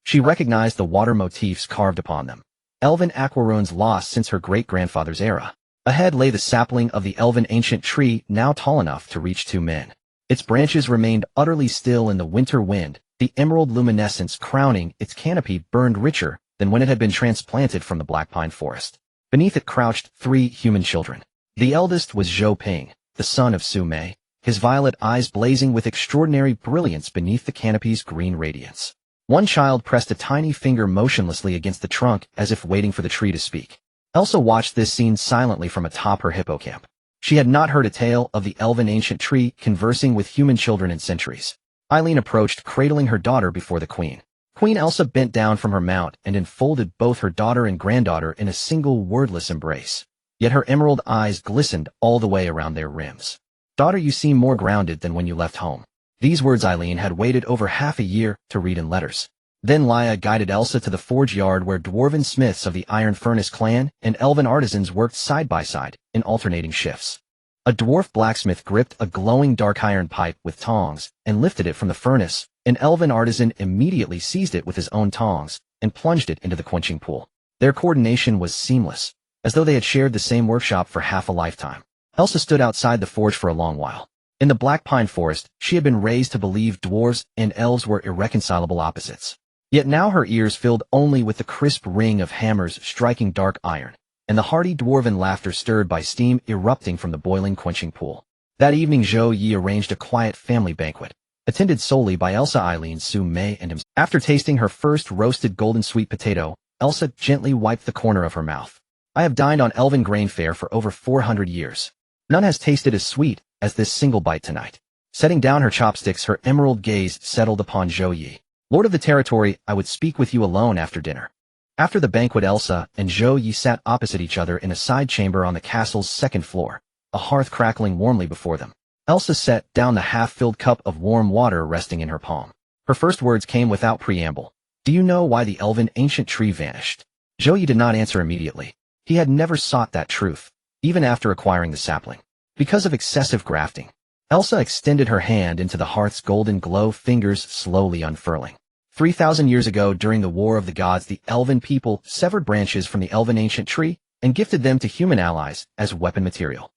She recognized the water motifs carved upon them. Elven aquarunes lost since her great-grandfather's era. Ahead lay the sapling of the elven ancient tree, now tall enough to reach 2 men. Its branches remained utterly still in the winter wind, the emerald luminescence crowning its canopy burned richer than when it had been transplanted from the Black Pine forest. Beneath it crouched 3 human children. The eldest was Zhou Ping, the son of Su Mei, his violet eyes blazing with extraordinary brilliance beneath the canopy's green radiance. One child pressed a tiny finger motionlessly against the trunk as if waiting for the tree to speak. Elsa watched this scene silently from atop her hippocamp. She had not heard a tale of the elven ancient tree conversing with human children in centuries. Eileen approached, cradling her daughter before the queen. Queen Elsa bent down from her mount and enfolded both her daughter and granddaughter in a single wordless embrace. Yet her emerald eyes glistened all the way around their rims. "Daughter, you seem more grounded than when you left home." These words Eileen had waited over half a year to read in letters. Then Laya guided Elsa to the forge yard where dwarven smiths of the Iron Furnace clan and elven artisans worked side by side in alternating shifts. A dwarf blacksmith gripped a glowing dark iron pipe with tongs and lifted it from the furnace. An elven artisan immediately seized it with his own tongs and plunged it into the quenching pool. Their coordination was seamless, as though they had shared the same workshop for half a lifetime. Elsa stood outside the forge for a long while. In the Black Pine forest, she had been raised to believe dwarves and elves were irreconcilable opposites. Yet now her ears filled only with the crisp ring of hammers striking dark iron, and the hearty dwarven laughter stirred by steam erupting from the boiling quenching pool. That evening Zhou Ye arranged a quiet family banquet, attended solely by Elsa, Eileen, Su Mei, and himself. After tasting her first roasted golden sweet potato, Elsa gently wiped the corner of her mouth. "I have dined on elven grain fare for over 400 years. None has tasted as sweet as this single bite tonight." Setting down her chopsticks, her emerald gaze settled upon Zhou Ye. "Lord of the territory, I would speak with you alone after dinner." After the banquet, Elsa and Zhou Ye sat opposite each other in a side chamber on the castle's 2nd floor, a hearth crackling warmly before them. Elsa set down the half-filled cup of warm water resting in her palm. Her first words came without preamble. "Do you know why the elven ancient tree vanished?" Zhou Ye did not answer immediately. He had never sought that truth, even after acquiring the sapling. Because of excessive grafting. Elsa extended her hand into the hearth's golden glow, fingers slowly unfurling. 3,000 years ago, during the War of the Gods, the elven people severed branches from the elven ancient tree and gifted them to human allies as weapon material.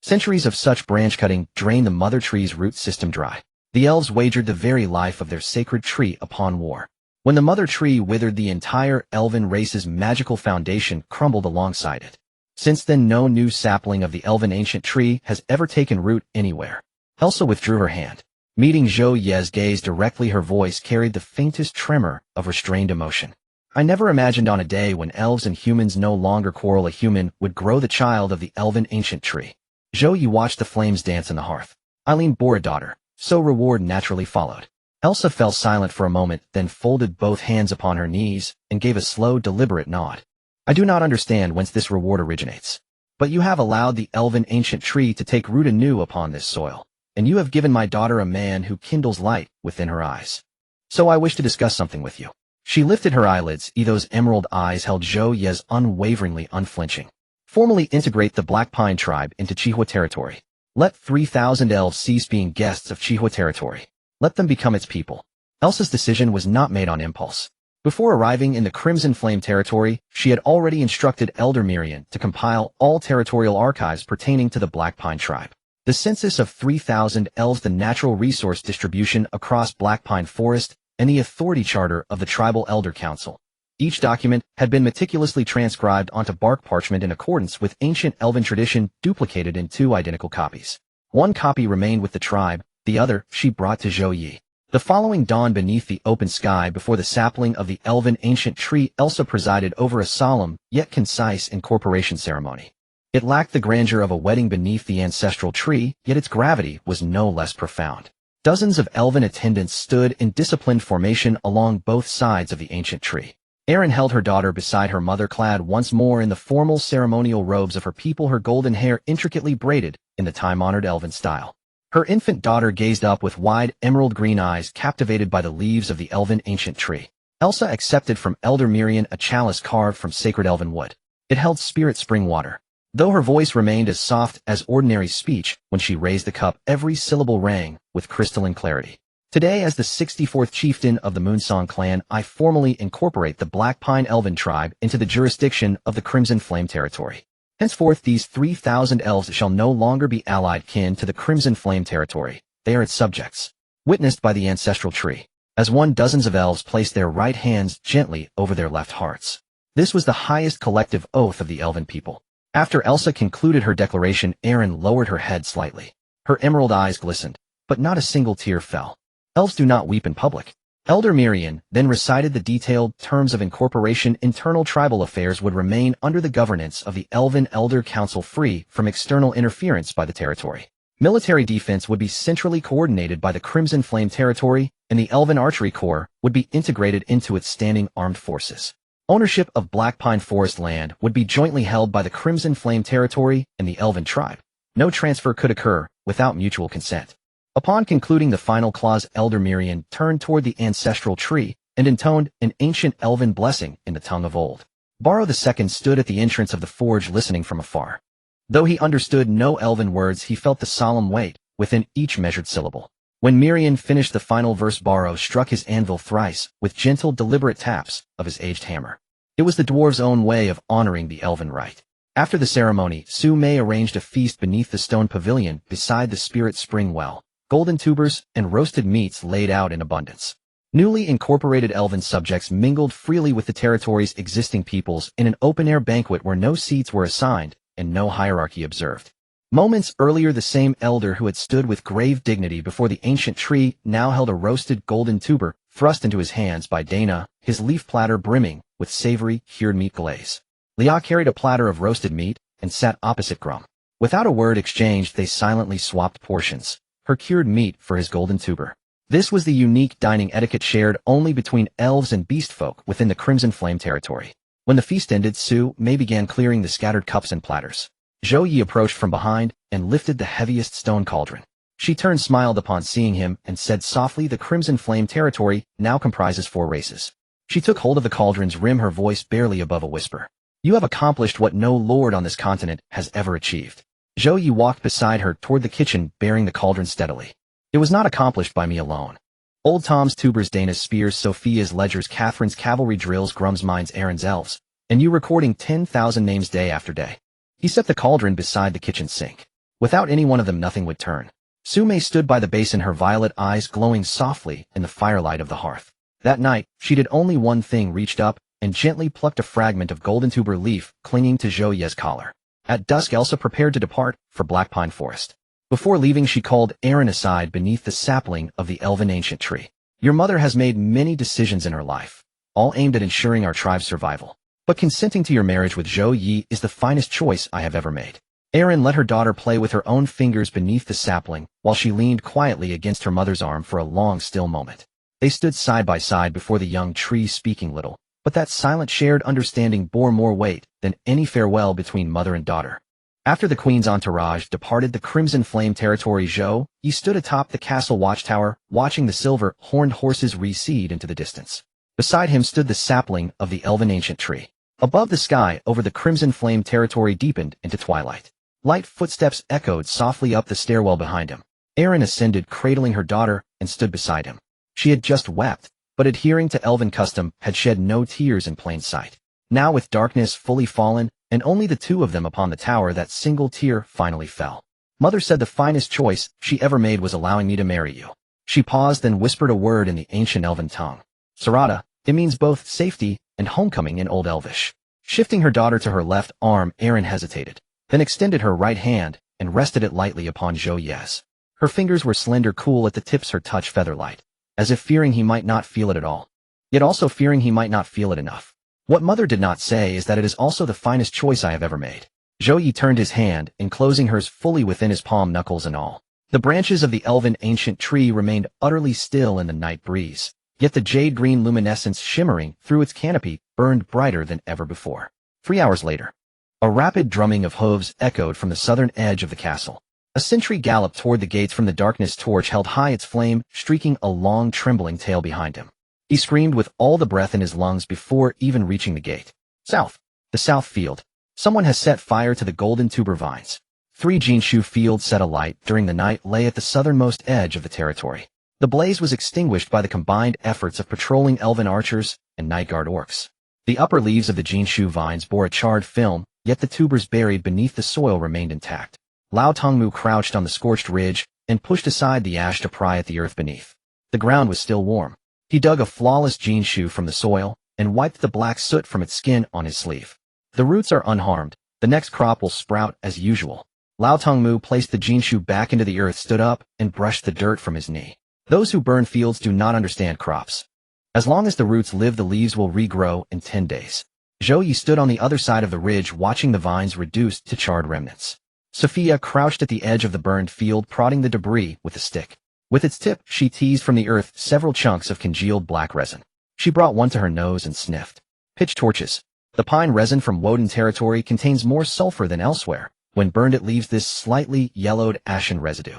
Centuries of such branch cutting drained the mother tree's root system dry. The elves wagered the very life of their sacred tree upon war. When the mother tree withered, the entire elven race's magical foundation crumbled alongside it. Since then, no new sapling of the elven ancient tree has ever taken root anywhere. Elsa withdrew her hand. Meeting Zhou Ye's gaze directly, her voice carried the faintest tremor of restrained emotion. "I never imagined on a day when elves and humans no longer quarrel, a human would grow the child of the elven ancient tree." Zhou Ye watched the flames dance on the hearth. Eileen bore a daughter, so reward naturally followed. Elsa fell silent for a moment, then folded both hands upon her knees and gave a slow, deliberate nod. "I do not understand whence this reward originates. But you have allowed the elven ancient tree to take root anew upon this soil, and you have given my daughter a man who kindles light within her eyes. So I wish to discuss something with you." She lifted her eyelids. Those emerald eyes held Zhou Ye's unwaveringly unflinching. "Formally integrate the Black Pine tribe into Chihua territory. Let 3,000 elves cease being guests of Chihua territory. Let them become its people." Elsa's decision was not made on impulse. Before arriving in the Crimson Flame territory, she had already instructed Elder Mirian to compile all territorial archives pertaining to the Black Pine tribe. The census of 3,000 elves, the natural resource distribution across Black Pine Forest, and the authority charter of the Tribal Elder Council. Each document had been meticulously transcribed onto bark parchment in accordance with ancient elven tradition, duplicated in 2 identical copies. One copy remained with the tribe, the other she brought to Zhou Ye. The following dawn beneath the open sky before the sapling of the elven ancient tree, Elsa presided over a solemn, yet concise incorporation ceremony. It lacked the grandeur of a wedding beneath the ancestral tree, yet its gravity was no less profound. Dozens of elven attendants stood in disciplined formation along both sides of the ancient tree. Erin held her daughter beside her mother, clad once more in the formal ceremonial robes of her people, her golden hair intricately braided in the time-honored elven style. Her infant daughter gazed up with wide emerald green eyes, captivated by the leaves of the elven ancient tree. Elsa accepted from Elder Mirian a chalice carved from sacred elven wood. It held spirit spring water. Though her voice remained as soft as ordinary speech, when she raised the cup, every syllable rang with crystalline clarity. Today, as the 64th chieftain of the Moonsong clan, I formally incorporate the Black Pine Elven tribe into the jurisdiction of the Crimson Flame territory. Henceforth, these 3,000 elves shall no longer be allied kin to the Crimson Flame territory. They are its subjects. Witnessed by the ancestral tree. As one, dozens of elves placed their right hands gently over their left hearts. This was the highest collective oath of the elven people. After Elsa concluded her declaration, Erin lowered her head slightly. Her emerald eyes glistened, but not a single tear fell. Elves do not weep in public. Elder Mirian then recited the detailed terms of incorporation. Internal tribal affairs would remain under the governance of the Elven Elder Council, free from external interference by the territory. Military defense would be centrally coordinated by the Crimson Flame territory, and the Elven Archery Corps would be integrated into its standing armed forces. Ownership of Black Pine Forest land would be jointly held by the Crimson Flame territory and the Elven tribe. No transfer could occur without mutual consent. Upon concluding the final clause, Elder Mirian turned toward the ancestral tree and intoned an ancient elven blessing in the tongue of old. Barrow II stood at the entrance of the forge, listening from afar. Though he understood no elven words, he felt the solemn weight within each measured syllable. When Mirian finished the final verse, Barrow struck his anvil thrice with gentle, deliberate taps of his aged hammer. It was the dwarves' own way of honoring the elven rite. After the ceremony, Zhou Ye arranged a feast beneath the stone pavilion beside the spirit spring well. Golden tubers and roasted meats laid out in abundance. Newly incorporated elven subjects mingled freely with the territory's existing peoples in an open-air banquet where no seats were assigned and no hierarchy observed. Moments earlier, the same elder who had stood with grave dignity before the ancient tree now held a roasted golden tuber thrust into his hands by Dana, his leaf platter brimming with savory, cured meat glaze. Leah carried a platter of roasted meat and sat opposite Grum. Without a word exchanged, they silently swapped portions. Her cured meat for his golden tuber. This was the unique dining etiquette shared only between elves and beast folk within the Crimson Flame territory. When the feast ended, Zhou Ye began clearing the scattered cups and platters. Zhou Ye approached from behind and lifted the heaviest stone cauldron. She turned, smiled upon seeing him, and said softly, "The Crimson Flame territory now comprises 4 races." She took hold of the cauldron's rim, her voice barely above a whisper. "You have accomplished what no lord on this continent has ever achieved." Zhou Ye walked beside her toward the kitchen, bearing the cauldron steadily. "It was not accomplished by me alone. Old Tom's tubers, Dana's spears, Sophia's ledgers, Catherine's cavalry drills, Grum's mines, Aaron's elves, and you recording 10,000 names day after day." He set the cauldron beside the kitchen sink. "Without any one of them, nothing would turn." Zhou Ye stood by the basin, her violet eyes glowing softly in the firelight of the hearth. That night, she did only one thing: reached up and gently plucked a fragment of golden tuber leaf clinging to Zhou Ye's collar. At dusk, Elsa prepared to depart for Black Pine Forest. Before leaving, she called Erin aside beneath the sapling of the elven ancient tree. "Your mother has made many decisions in her life, all aimed at ensuring our tribe's survival. But consenting to your marriage with Zhou Ye is the finest choice I have ever made." Erin let her daughter play with her own fingers beneath the sapling while she leaned quietly against her mother's arm for a long, still moment. They stood side by side before the young tree, speaking little, but that silent shared understanding bore more weight than any farewell between mother and daughter. After the queen's entourage departed the Crimson Flame territory, Zhou Ye stood atop the castle watchtower, watching the silver-horned horses recede into the distance. Beside him stood the sapling of the elven ancient tree. Above, the sky over the Crimson Flame territory deepened into twilight. Light footsteps echoed softly up the stairwell behind him. Erin ascended, cradling her daughter, and stood beside him. She had just wept, but adhering to elven custom had shed no tears in plain sight. Now with darkness fully fallen, and only the two of them upon the tower, that single tear finally fell. Mother said the finest choice she ever made was allowing me to marry you. She paused, then whispered a word in the ancient elven tongue. Sarada, it means both safety and homecoming in Old Elvish. Shifting her daughter to her left arm, Erin hesitated, then extended her right hand and rested it lightly upon Zhou Ye's. Her fingers were slender, cool at the tips, her touch feather-light, as if fearing he might not feel it at all, yet also fearing he might not feel it enough. What Mother did not say is that it is also the finest choice I have ever made. Zhou Ye turned his hand, enclosing hers fully within his palm, knuckles and all. The branches of the elven ancient tree remained utterly still in the night breeze, yet the jade-green luminescence shimmering through its canopy burned brighter than ever before. 3 hours later, a rapid drumming of hooves echoed from the southern edge of the castle. A sentry galloped toward the gates from the darkness, torch held high its flame, streaking a long trembling tail behind him. He screamed with all the breath in his lungs before even reaching the gate. South. The south field. Someone has set fire to the golden tuber vines. 3 Jinshu fields set alight during the night lay at the southernmost edge of the territory. The blaze was extinguished by the combined efforts of patrolling elven archers and night guard orcs. The upper leaves of the Jinshu vines bore a charred film, yet the tubers buried beneath the soil remained intact. Lao Tongmu crouched on the scorched ridge and pushed aside the ash to pry at the earth beneath. The ground was still warm. He dug a flawless Jinshu from the soil and wiped the black soot from its skin on his sleeve. The roots are unharmed. The next crop will sprout as usual. Lao Tongmu placed the Jinshu back into the earth, stood up, and brushed the dirt from his knee. Those who burn fields do not understand crops. As long as the roots live, the leaves will regrow in 10 days. Zhou Ye stood on the other side of the ridge, watching the vines reduced to charred remnants. Sophia crouched at the edge of the burned field, prodding the debris with a stick. With its tip, she teased from the earth several chunks of congealed black resin. She brought one to her nose and sniffed. Pitch torches. The pine resin from Woden territory contains more sulfur than elsewhere. When burned, it leaves this slightly yellowed ashen residue.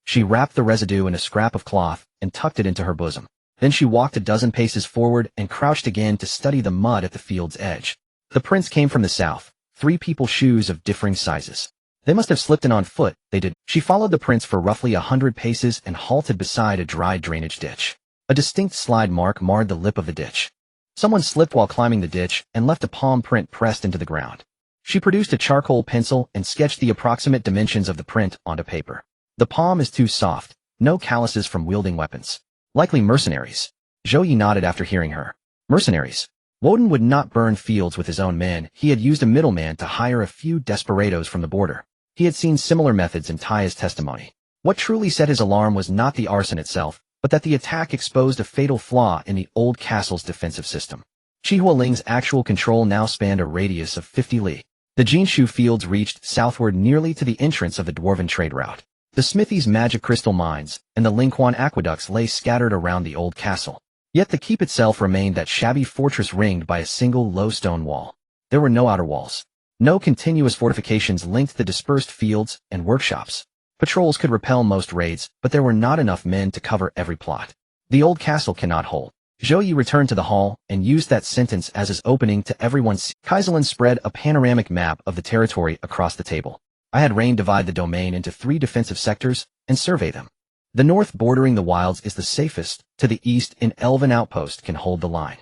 She wrapped the residue in a scrap of cloth and tucked it into her bosom. Then she walked a dozen paces forward and crouched again to study the mud at the field's edge. The prints came from the south, 3 people's shoes of differing sizes. They must have slipped in on foot. They did. She followed the prints for roughly 100 paces and halted beside a dry drainage ditch. A distinct slide mark marred the lip of the ditch. Someone slipped while climbing the ditch and left a palm print pressed into the ground. She produced a charcoal pencil and sketched the approximate dimensions of the print onto paper. The palm is too soft, no calluses from wielding weapons. Likely mercenaries. Zhou Ye nodded after hearing her. Mercenaries. Woden would not burn fields with his own men. He had used a middleman to hire a few desperados from the border. He had seen similar methods in Taya's testimony. What truly set his alarm was not the arson itself, but that the attack exposed a fatal flaw in the old castle's defensive system. Chihualing's actual control now spanned a radius of 50 li. The Jinshu fields reached southward nearly to the entrance of the dwarven trade route. The Smithy's magic crystal mines and the Lingquan aqueducts lay scattered around the old castle. Yet the keep itself remained that shabby fortress ringed by a single low stone wall. There were no outer walls. No continuous fortifications linked the dispersed fields and workshops. Patrols could repel most raids, but there were not enough men to cover every plot. The old castle cannot hold. Zhou Ye returned to the hall and used that sentence as his opening to everyone's. Exiled spread a panoramic map of the territory across the table. I had Rain divide the domain into 3 defensive sectors and survey them. The north bordering the wilds is the safest. To the east, an elven outpost can hold the line.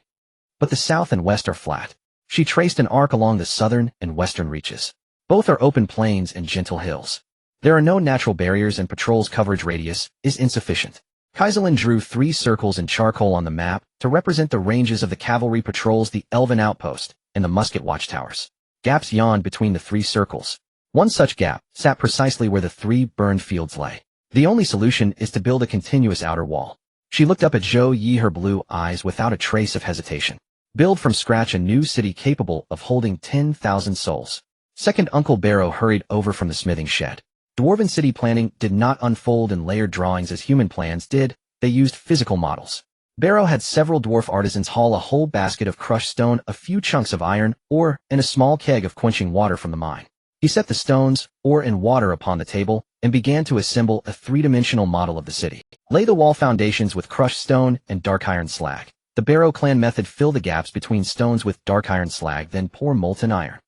But the south and west are flat. She traced an arc along the southern and western reaches. Both are open plains and gentle hills. There are no natural barriers and patrol's coverage radius is insufficient. Kaiselin drew 3 circles in charcoal on the map to represent the ranges of the cavalry patrols, the elven outpost, and the musket watchtowers. Gaps yawned between the 3 circles. One such gap sat precisely where the 3 burned fields lay. The only solution is to build a continuous outer wall. She looked up at Zhou Ye, her blue eyes without a trace of hesitation. Build from scratch a new city capable of holding 10,000 souls. Second Uncle Barrow hurried over from the smithing shed. Dwarven city planning did not unfold in layered drawings as human plans did. They used physical models. Barrow had several dwarf artisans haul a whole basket of crushed stone, a few chunks of iron, ore, and a small keg of quenching water from the mine. He set the stones, ore, and water upon the table and began to assemble a 3-dimensional model of the city. Lay the wall foundations with crushed stone and dark iron slag. The Barrow clan method: fill the gaps between stones with dark iron slag, then pour molten iron.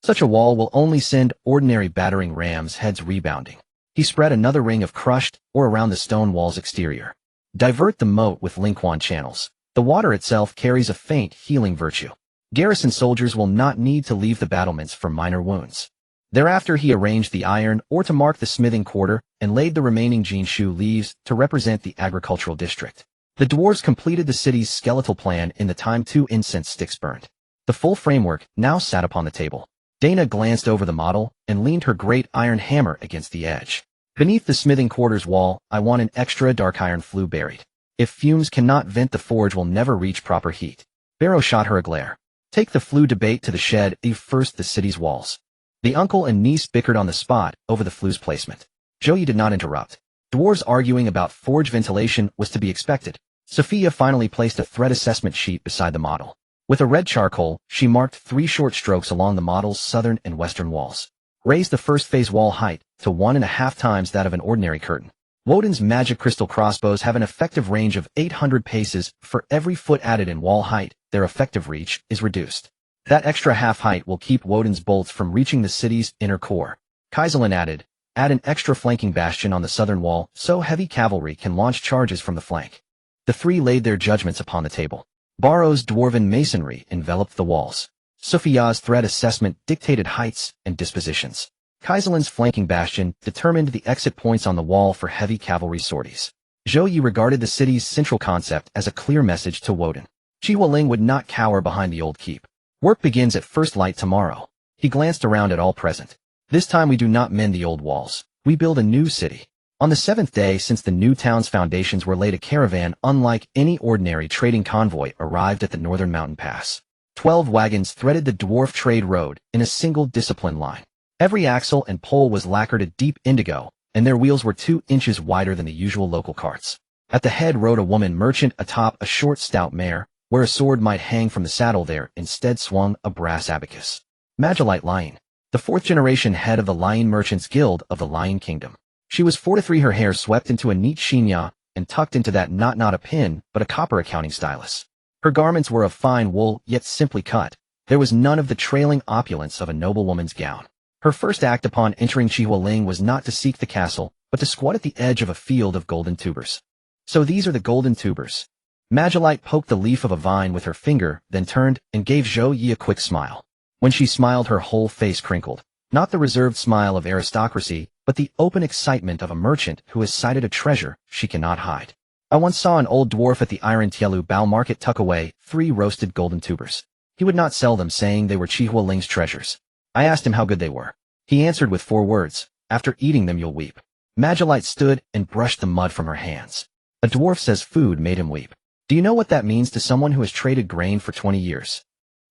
Such a wall will only send ordinary battering rams' heads rebounding. He spread another ring of crushed ore around the stone wall's exterior. Divert the moat with Lingquan channels. The water itself carries a faint healing virtue. Garrison soldiers will not need to leave the battlements for minor wounds. Thereafter he arranged the iron ore to mark the smithing quarter and laid the remaining jinshu leaves to represent the agricultural district. The dwarves completed the city's skeletal plan in the time 2 incense sticks burned. The full framework now sat upon the table. Dana glanced over the model and leaned her great iron hammer against the edge. Beneath the smithing quarters wall, I want an extra dark iron flue buried. If fumes cannot vent, the forge will never reach proper heat. Barrow shot her a glare. Take the flue debate to the shed, first the city's walls. The uncle and niece bickered on the spot over the flue's placement. Zhou Ye did not interrupt. Dwarves arguing about forge ventilation was to be expected. Sophia finally placed a threat assessment sheet beside the model. With a red charcoal, she marked 3 short strokes along the model's southern and western walls. Raise the first phase wall height to 1.5 times that of an ordinary curtain. Woden's magic crystal crossbows have an effective range of 800 paces. For every foot added in wall height, their effective reach is reduced. That extra half height will keep Woden's bolts from reaching the city's inner core. Exiled added, add an extra flanking bastion on the southern wall so heavy cavalry can launch charges from the flank. The 3 laid their judgments upon the table. Barrow's dwarven masonry enveloped the walls. Sophia's threat assessment dictated heights and dispositions. Kaiselin's flanking bastion determined the exit points on the wall for heavy cavalry sorties. Zhou Ye regarded the city's central concept as a clear message to Woden. Jihualing would not cower behind the old keep. Work begins at first light tomorrow. He glanced around at all present. This time we do not mend the old walls. We build a new city. On the 7th day since the new town's foundations were laid, a caravan unlike any ordinary trading convoy arrived at the northern mountain pass. 12 wagons threaded the dwarf trade road in a single disciplined line. Every axle and pole was lacquered a deep indigo, and their wheels were 2 inches wider than the usual local carts. At the head rode a woman merchant atop a short stout mare, where a sword might hang from the saddle there instead swung a brass abacus. Magilite Lion, the 4th-generation head of the Lion Merchants Guild of the Lion Kingdom. She was 43, her hair swept into a neat chignon and tucked into that not a pin, but a copper accounting stylus. Her garments were of fine wool, yet simply cut. There was none of the trailing opulence of a noblewoman's gown. Her first act upon entering Jihualing was not to seek the castle, but to squat at the edge of a field of golden tubers. So these are the golden tubers. Magilite poked the leaf of a vine with her finger, then turned and gave Zhou Ye a quick smile. When she smiled, her whole face crinkled. Not the reserved smile of aristocracy, but the open excitement of a merchant who has sighted a treasure she cannot hide. I once saw an old dwarf at the Iron Tielu Bao market tuck away 3 roasted golden tubers. He would not sell them, saying they were Jihualing's treasures. I asked him how good they were. He answered with 4 words, after eating them you'll weep. Magilite stood and brushed the mud from her hands. A dwarf says food made him weep. Do you know what that means to someone who has traded grain for 20 years?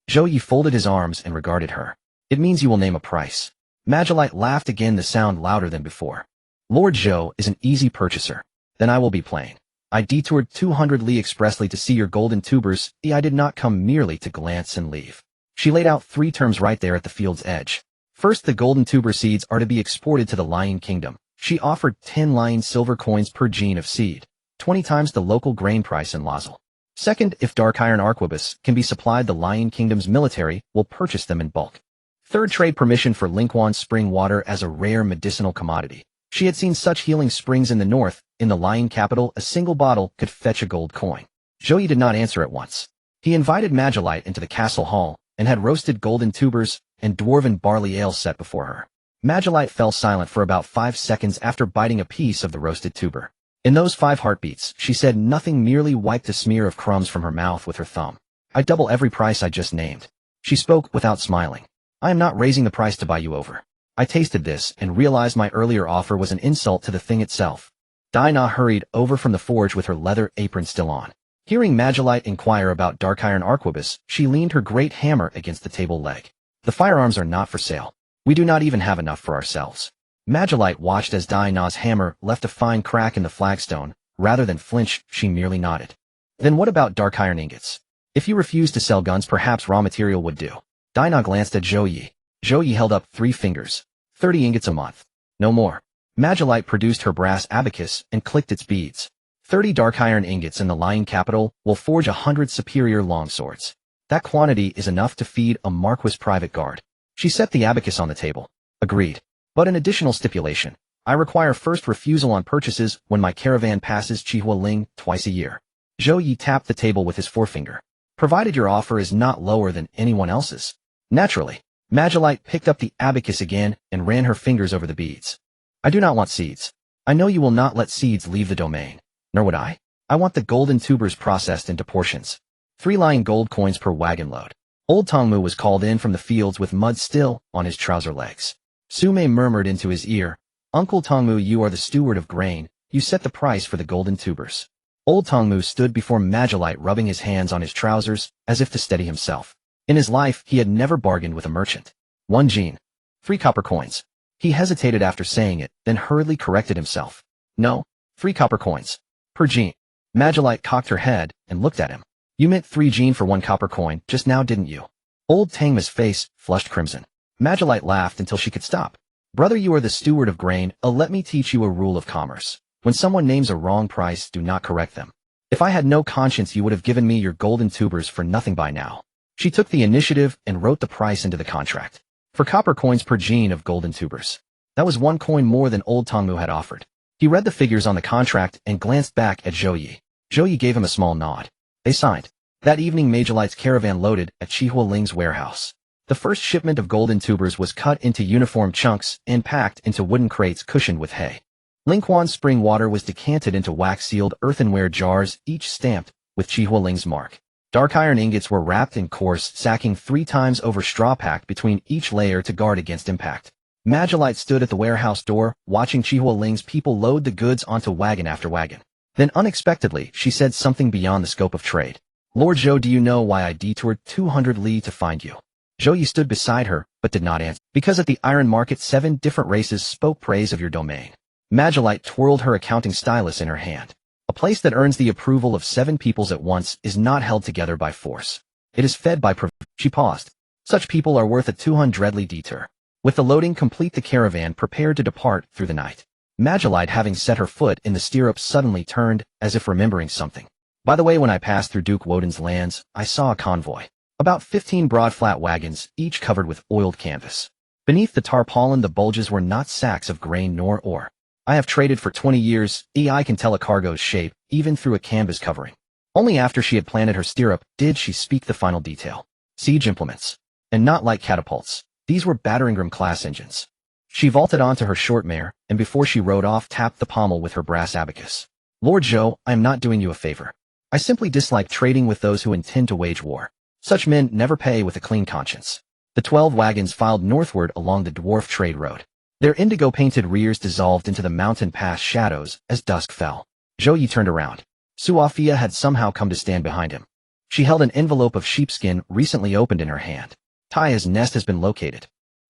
Zhou Ye folded his arms and regarded her. It means you will name a price. Magilite laughed again, the sound louder than before. Lord Zhou is an easy purchaser. Then I will be plain. I detoured 200 li expressly to see your golden tubers. I did not come merely to glance and leave. She laid out 3 terms right there at the field's edge. First, the golden tuber seeds are to be exported to the Lion Kingdom. She offered 10 lion silver coins per gene of seed, 20 times the local grain price in Lozelle. Second, if dark iron arquebus can be supplied, the Lion Kingdom's military will purchase them in bulk. Third, trade permission for Lingquan spring water as a rare medicinal commodity. She had seen such healing springs in the north. In the Lion capital, a single bottle could fetch a gold coin. Zhou Ye did not answer at once. He invited Magilite into the castle hall and had roasted golden tubers and dwarven barley ale set before her. Magilite fell silent for about 5 seconds after biting a piece of the roasted tuber. In those 5 heartbeats, she said nothing, merely wiped a smear of crumbs from her mouth with her thumb. I double every price I just named. She spoke without smiling. I am not raising the price to buy you over. I tasted this and realized my earlier offer was an insult to the thing itself. Dinah hurried over from the forge with her leather apron still on. Hearing Magilite inquire about dark iron arquebus, she leaned her great hammer against the table leg. The firearms are not for sale. We do not even have enough for ourselves. Magilite watched as Dinah's hammer left a fine crack in the flagstone. Rather than flinch, she merely nodded. Then what about dark iron ingots? If you refuse to sell guns, perhaps raw material would do. Dinah glanced at Zhou Ye. Zhou Ye held up 3 fingers. 30 ingots a month. No more. Magilite produced her brass abacus and clicked its beads. 30 dark iron ingots in the Lion capital will forge 100 superior longswords. That quantity is enough to feed a Marquis private guard. She set the abacus on the table. Agreed. But an additional stipulation. I require first refusal on purchases when my caravan passes Jihualing twice a year. Zhou Ye tapped the table with his forefinger. Provided your offer is not lower than anyone else's. Naturally, Magilite picked up the abacus again and ran her fingers over the beads. I do not want seeds. I know you will not let seeds leave the domain. Nor would I. I want the golden tubers processed into portions. 3 lying gold coins per wagon load. Old Tongmu was called in from the fields with mud still on his trouser legs. Su Mei murmured into his ear, Uncle Tongmu, you are the steward of grain. You set the price for the golden tubers. Old Tongmu stood before Magilite rubbing his hands on his trousers as if to steady himself. In his life, he had never bargained with a merchant. 1 jean. 3 copper coins. He hesitated after saying it, then hurriedly corrected himself. No, 3 copper coins. Per jean. Magilite cocked her head and looked at him. You meant 3 jean for 1 copper coin just now, didn't you? Old Tangma's face flushed crimson. Magilite laughed until she could stop. Brother, you are the steward of grain. Let me teach you a rule of commerce. When someone names a wrong price, do not correct them. If I had no conscience, you would have given me your golden tubers for nothing by now. She took the initiative and wrote the price into the contract. For copper coins per jean of golden tubers. That was 1 coin more than Old Tongmu had offered. He read the figures on the contract and glanced back at Zhou Ye. Zhou Ye gave him a small nod. They signed. That evening, Magilite's caravan loaded at Chihua Ling's warehouse. The first shipment of golden tubers was cut into uniform chunks and packed into wooden crates cushioned with hay. Lingquan's spring water was decanted into wax-sealed earthenware jars, each stamped with Chihua Ling's mark. Dark iron ingots were wrapped in coarse sacking 3 times over straw packed between each layer to guard against impact. Magilite stood at the warehouse door, watching Chihua Ling's people load the goods onto wagon after wagon. Then unexpectedly, she said something beyond the scope of trade. Lord Zhou, do you know why I detoured 200 li to find you? Zhou Ye stood beside her, but did not answer. Because at the iron market 7 different races spoke praise of your domain. Magilite twirled her accounting stylus in her hand. A place that earns the approval of 7 peoples at once is not held together by force. It is fed by She paused. Such people are worth a 200 detour. With the loading complete, the caravan prepared to depart through the night. Magilite, having set her foot in the stirrup, suddenly turned, as if remembering something. By the way, when I passed through Duke Woden's lands, I saw a convoy. About 15 broad flat wagons, each covered with oiled canvas. Beneath the tarpaulin, the bulges were not sacks of grain nor ore. I have traded for 20 years, I can tell a cargo's shape, even through a canvas covering. Only after she had planted her stirrup did she speak the final detail. Siege implements. And not like catapults. These were battering-ram-class engines. She vaulted onto her short mare, and before she rode off, tapped the pommel with her brass abacus. Lord Zhou, I am not doing you a favor. I simply dislike trading with those who intend to wage war. Such men never pay with a clean conscience. The 12 wagons filed northward along the dwarf trade road. Their indigo-painted rears dissolved into the mountain pass shadows as dusk fell. Zhou Ye turned around. Suafia had somehow come to stand behind him. She held an envelope of sheepskin recently opened in her hand. Taya's nest has been located.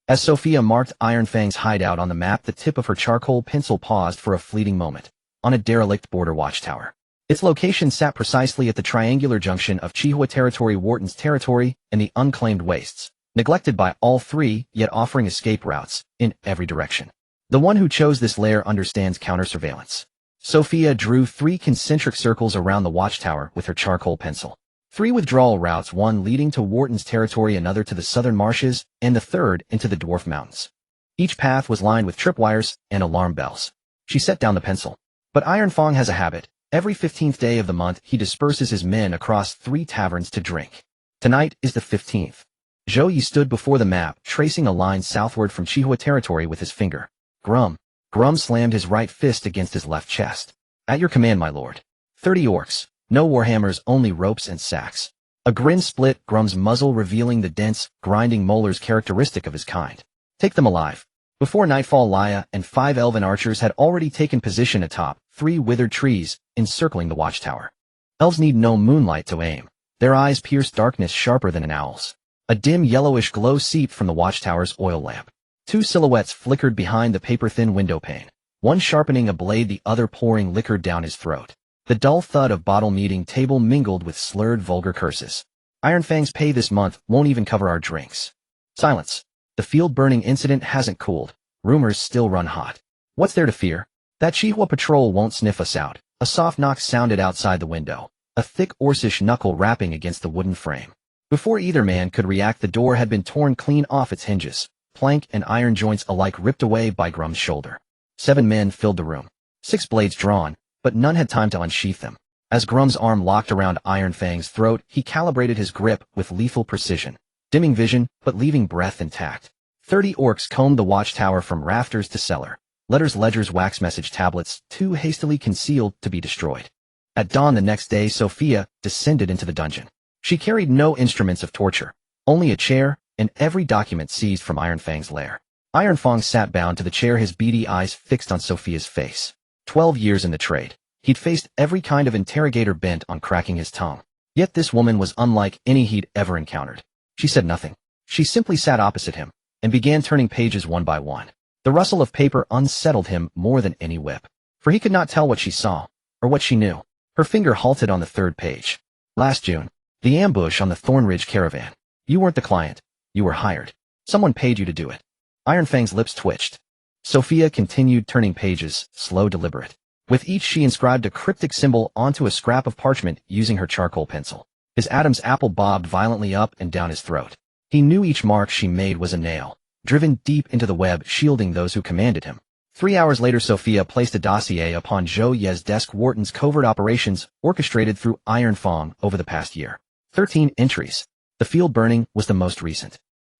As Sophia marked Iron Fang's hideout on the map, the tip of her charcoal pencil paused for a fleeting moment. On a derelict border watchtower. Its location sat precisely at the triangular junction of Chihua territory, Wharton's territory, and the unclaimed wastes. Neglected by all 3, yet offering escape routes in every direction. The one who chose this lair understands counter-surveillance. Sophia drew 3 concentric circles around the watchtower with her charcoal pencil. 3 withdrawal routes, one leading to Wharton's territory, another to the southern marshes, and the third into the dwarf mountains. Each path was lined with tripwires and alarm bells. She set down the pencil. But Iron Fang has a habit. Every 15th day of the month, he disperses his men across 3 taverns to drink. Tonight is the 15th. Zhou Ye stood before the map, tracing a line southward from Chihua territory with his finger. Grum. Grum slammed his right fist against his left chest. At your command, my lord. 30 orcs. No warhammers, only ropes and sacks. A grin split Grum's muzzle, revealing the dense, grinding molars characteristic of his kind. Take them alive. Before nightfall, Laya and 5 elven archers had already taken position atop 3 withered trees, encircling the watchtower. Elves need no moonlight to aim. Their eyes pierce darkness sharper than an owl's. A dim yellowish glow seeped from the watchtower's oil lamp. 2 silhouettes flickered behind the paper-thin window pane, one sharpening a blade, the other pouring liquor down his throat. The dull thud of bottle meeting table mingled with slurred vulgar curses. Iron Fang's pay this month won't even cover our drinks. Silence. The field-burning incident hasn't cooled. Rumors still run hot. What's there to fear? That Chihua patrol won't sniff us out. A soft knock sounded outside the window, a thick Orcish knuckle rapping against the wooden frame. Before either man could react, the door had been torn clean off its hinges, plank and iron joints alike ripped away by Grum's shoulder. 7 men filled the room. 6 blades drawn, but none had time to unsheath them. As Grum's arm locked around Iron Fang's throat, he calibrated his grip with lethal precision, dimming vision but leaving breath intact. 30 orcs combed the watchtower from rafters to cellar. Letters, ledgers, wax message tablets, too hastily concealed to be destroyed. At dawn the next day, Sophia descended into the dungeon. She carried no instruments of torture, only a chair and every document seized from Iron Fang's lair. Iron Fang sat bound to the chair, his beady eyes fixed on Sophia's face. 12 years in the trade. He'd faced every kind of interrogator bent on cracking his tongue. Yet this woman was unlike any he'd ever encountered. She said nothing. She simply sat opposite him and began turning pages one by one. The rustle of paper unsettled him more than any whip, for he could not tell what she saw or what she knew. Her finger halted on the third page. Last June, the ambush on the Thornridge caravan. You weren't the client. You were hired. Someone paid you to do it. Iron Fang's lips twitched. Sophia continued turning pages, slow, deliberate. With each she inscribed a cryptic symbol onto a scrap of parchment using her charcoal pencil. His Adam's apple bobbed violently up and down his throat. He knew each mark she made was a nail, driven deep into the web shielding those who commanded him. 3 hours later, Sophia placed a dossier upon Zhou Ye's desk. Wharton's covert operations orchestrated through Iron Fang over the past year. 13 entries. The field burning was the most recent.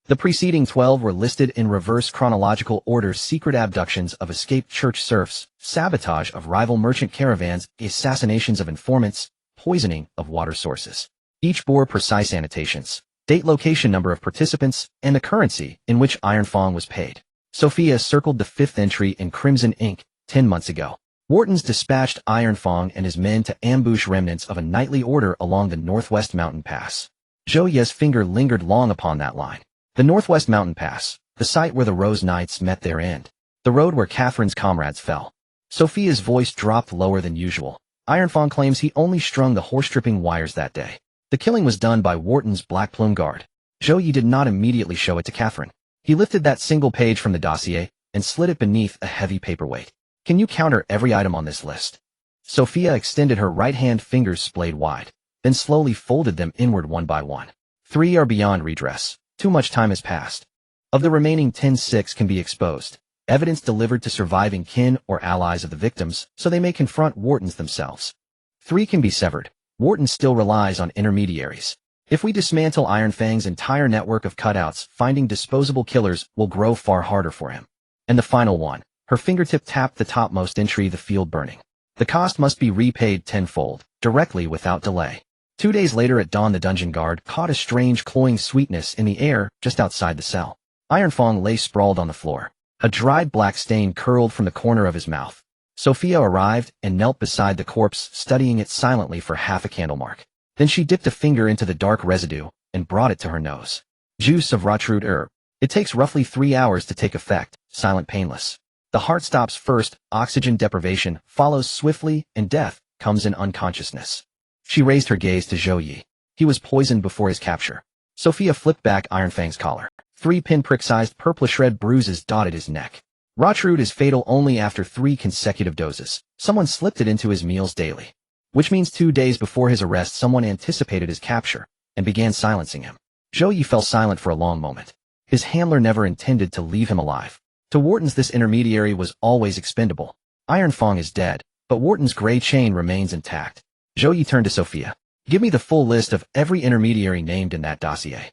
The preceding 12 were listed in reverse chronological order: secret abductions of escaped church serfs, sabotage of rival merchant caravans, assassinations of informants, poisoning of water sources. Each bore precise annotations, date, location, number of participants, and the currency in which Iron Fang was paid. Sophia circled the 5th entry in crimson ink. 10 months ago, Wharton's dispatched Iron Fang and his men to ambush remnants of a nightly order along the Northwest Mountain Pass. Zhou Ye's finger lingered long upon that line. The Northwest Mountain Pass, the site where the Rose Knights met their end. The road where Catherine's comrades fell. Sophia's voice dropped lower than usual. Iron Fang claims he only strung the horse-stripping wires that day. The killing was done by Wharton's Black Plume Guard. Zhou Ye did not immediately show it to Catherine. He lifted that single page from the dossier and slid it beneath a heavy paperweight. Can you counter every item on this list? Sophia extended her right hand, fingers splayed wide, then slowly folded them inward one by one. 3 are beyond redress. Too much time has passed. Of the remaining 10, 6 can be exposed. Evidence delivered to surviving kin or allies of the victims so they may confront Whartons themselves. 3 can be severed. Wharton still relies on intermediaries. If we dismantle Iron Fang's entire network of cutouts, finding disposable killers will grow far harder for him. And the final one. Her fingertip tapped the topmost entry: the field burning. The cost must be repaid tenfold, directly without delay. 2 days later at dawn, the dungeon guard caught a strange cloying sweetness in the air just outside the cell. Iron Fang lay sprawled on the floor. A dried black stain curled from the corner of his mouth. Sophia arrived and knelt beside the corpse, studying it silently for half a candle mark. Then she dipped a finger into the dark residue and brought it to her nose. Juice of root herb. It takes roughly 3 hours to take effect, silent, painless. The heart stops first, oxygen deprivation follows swiftly, and death comes in unconsciousness. She raised her gaze to Zhou Ye. He was poisoned before his capture. Sophia flipped back Iron Fang's collar. 3 pinprick-sized purplish-red bruises dotted his neck. Rotroot is fatal only after 3 consecutive doses. Someone slipped it into his meals daily. Which means 2 days before his arrest, someone anticipated his capture and began silencing him. Zhou Ye fell silent for a long moment. His handler never intended to leave him alive. To Wharton's, this intermediary was always expendable. Iron Fang is dead, but Wharton's gray chain remains intact. Zhou Ye turned to Sophia. Give me the full list of every intermediary named in that dossier.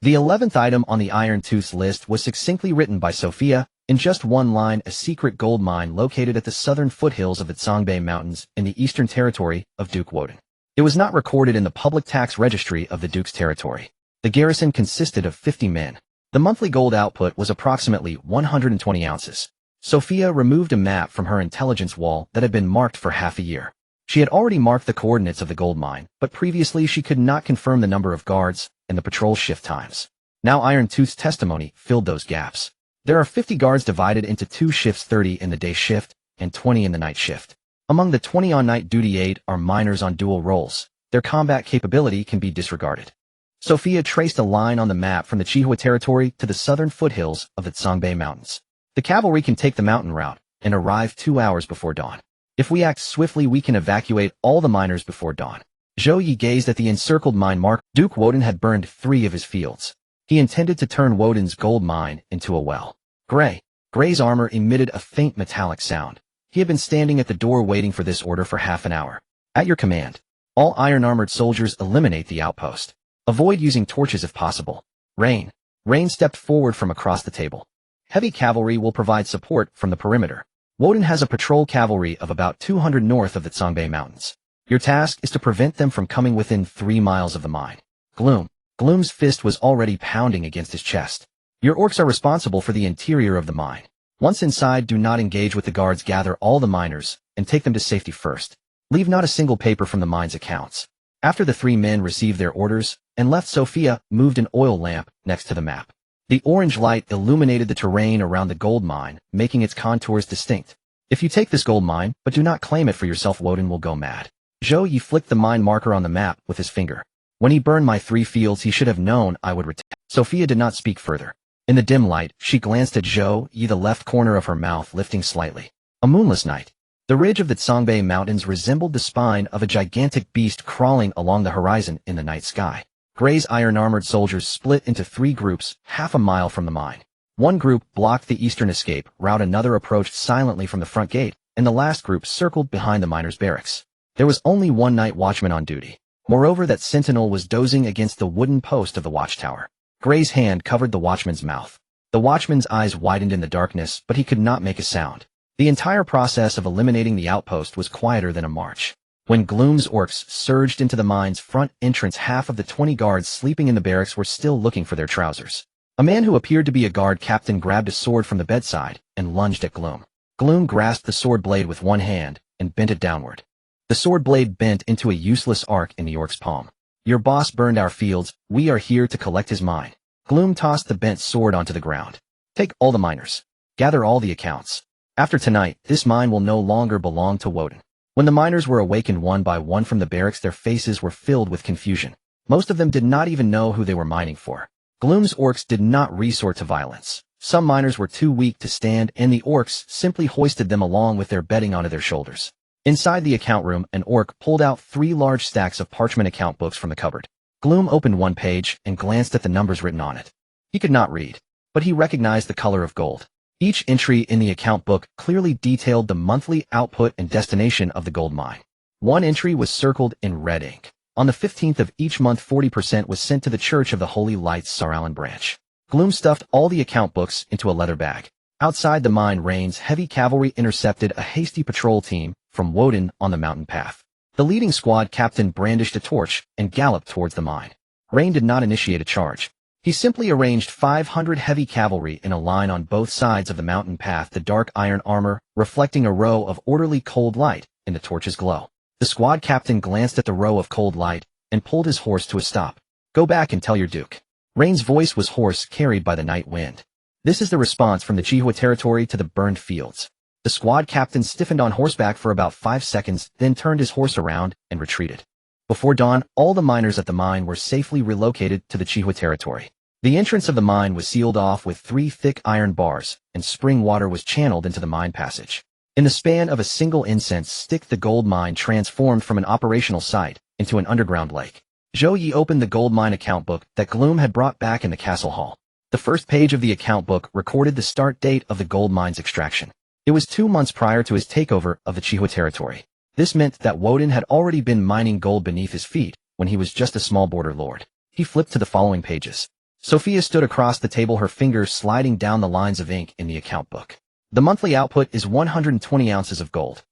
The 11th item on the Iron Tooth's list was succinctly written by Sophia, in just one line: a secret gold mine located at the southern foothills of the Songbei Mountains in the eastern territory of Duke Woden. It was not recorded in the public tax registry of the Duke's territory. The garrison consisted of 50 men. The monthly gold output was approximately 120 ounces. Sophia removed a map from her intelligence wall that had been marked for half a year. She had already marked the coordinates of the gold mine, but previously she could not confirm the number of guards and the patrol shift times. Now Iron Tooth's testimony filled those gaps. There are 50 guards divided into 2 shifts, 30 in the day shift and 20 in the night shift. Among the 20 on night duty, 8 are miners on dual roles. Their combat capability can be disregarded. Sophia traced a line on the map from the Chihua territory to the southern foothills of the Songbei Mountains. The cavalry can take the mountain route and arrive 2 hours before dawn. If we act swiftly, we can evacuate all the miners before dawn. Zhou Ye gazed at the encircled mine mark. Duke Woden had burned 3 of his fields. He intended to turn Woden's gold mine into a well. Gray's armor emitted a faint metallic sound. He had been standing at the door waiting for this order for half an hour. At your command. All iron-armored soldiers eliminate the outpost. Avoid using torches if possible. Rain. Rain stepped forward from across the table. Heavy cavalry will provide support from the perimeter. Woden has a patrol cavalry of about 200 north of the Zhou Ye Mountains. Your task is to prevent them from coming within 3 miles of the mine. Gloom. Gloom's fist was already pounding against his chest. Your orcs are responsible for the interior of the mine. Once inside, do not engage with the guards. Gather all the miners and take them to safety first. Leave not a single paper from the mine's accounts. After the 3 men received their orders and left, Sophia moved an oil lamp next to the map. The orange light illuminated the terrain around the gold mine, making its contours distinct. If you take this gold mine, but do not claim it for yourself, Woden will go mad. Zhou Ye flicked the mine marker on the map with his finger. When he burned my 3 fields, he should have known I would return. Sophia did not speak further. In the dim light, she glanced at Zhou Ye, the left corner of her mouth lifting slightly. A moonless night. The ridge of the Zhou Ye Mountains resembled the spine of a gigantic beast crawling along the horizon in the night sky. Gray's iron-armored soldiers split into 3 groups, half a mile from the mine. One group blocked the eastern escape route, another approached silently from the front gate, and the last group circled behind the miners' barracks. There was only one night watchman on duty. Moreover, that sentinel was dozing against the wooden post of the watchtower. Gray's hand covered the watchman's mouth. The watchman's eyes widened in the darkness, but he could not make a sound. The entire process of eliminating the outpost was quieter than a march. When Gloom's orcs surged into the mine's front entrance, half of the 20 guards sleeping in the barracks were still looking for their trousers. A man who appeared to be a guard captain grabbed a sword from the bedside and lunged at Gloom. Gloom grasped the sword blade with one hand and bent it downward. The sword blade bent into a useless arc in the orc's palm. Your boss burned our fields. We are here to collect his mine. Gloom tossed the bent sword onto the ground. Take all the miners. Gather all the accounts. After tonight, this mine will no longer belong to Woden. When the miners were awakened one by one from the barracks, their faces were filled with confusion. Most of them did not even know who they were mining for. Gloom's orcs did not resort to violence. Some miners were too weak to stand, and the orcs simply hoisted them along with their bedding onto their shoulders. Inside the account room, an orc pulled out 3 large stacks of parchment account books from the cupboard. Gloom opened one page and glanced at the numbers written on it. He could not read, but he recognized the color of gold. Each entry in the account book clearly detailed the monthly output and destination of the gold mine. One entry was circled in red ink. On the 15th of each month, 40% was sent to the Church of the Holy Lights Saralan branch. Gloom stuffed all the account books into a leather bag. Outside the mine, Rain's heavy cavalry intercepted a hasty patrol team from Woden on the mountain path. The leading squad captain brandished a torch and galloped towards the mine. Rain did not initiate a charge. He simply arranged 500 heavy cavalry in a line on both sides of the mountain path, the dark iron armor reflecting a row of orderly cold light in the torch's glow. The squad captain glanced at the row of cold light and pulled his horse to a stop. Go back and tell your duke. Rain's voice was hoarse, carried by the night wind. This is the response from the Zhou Ye territory to the burned fields. The squad captain stiffened on horseback for about 5 seconds, then turned his horse around and retreated. Before dawn, all the miners at the mine were safely relocated to the Zhou Ye territory. The entrance of the mine was sealed off with 3 thick iron bars, and spring water was channeled into the mine passage. In the span of a single incense stick, the gold mine transformed from an operational site into an underground lake. Zhou Ye opened the gold mine account book that Gloom had brought back in the castle hall. The first page of the account book recorded the start date of the gold mine's extraction. It was 2 months prior to his takeover of the Zhou Ye territory. This meant that Woden had already been mining gold beneath his feet when he was just a small border lord. He flipped to the following pages. Sophia stood across the table, her fingers sliding down the lines of ink in the account book. The monthly output is 120 ounces of gold.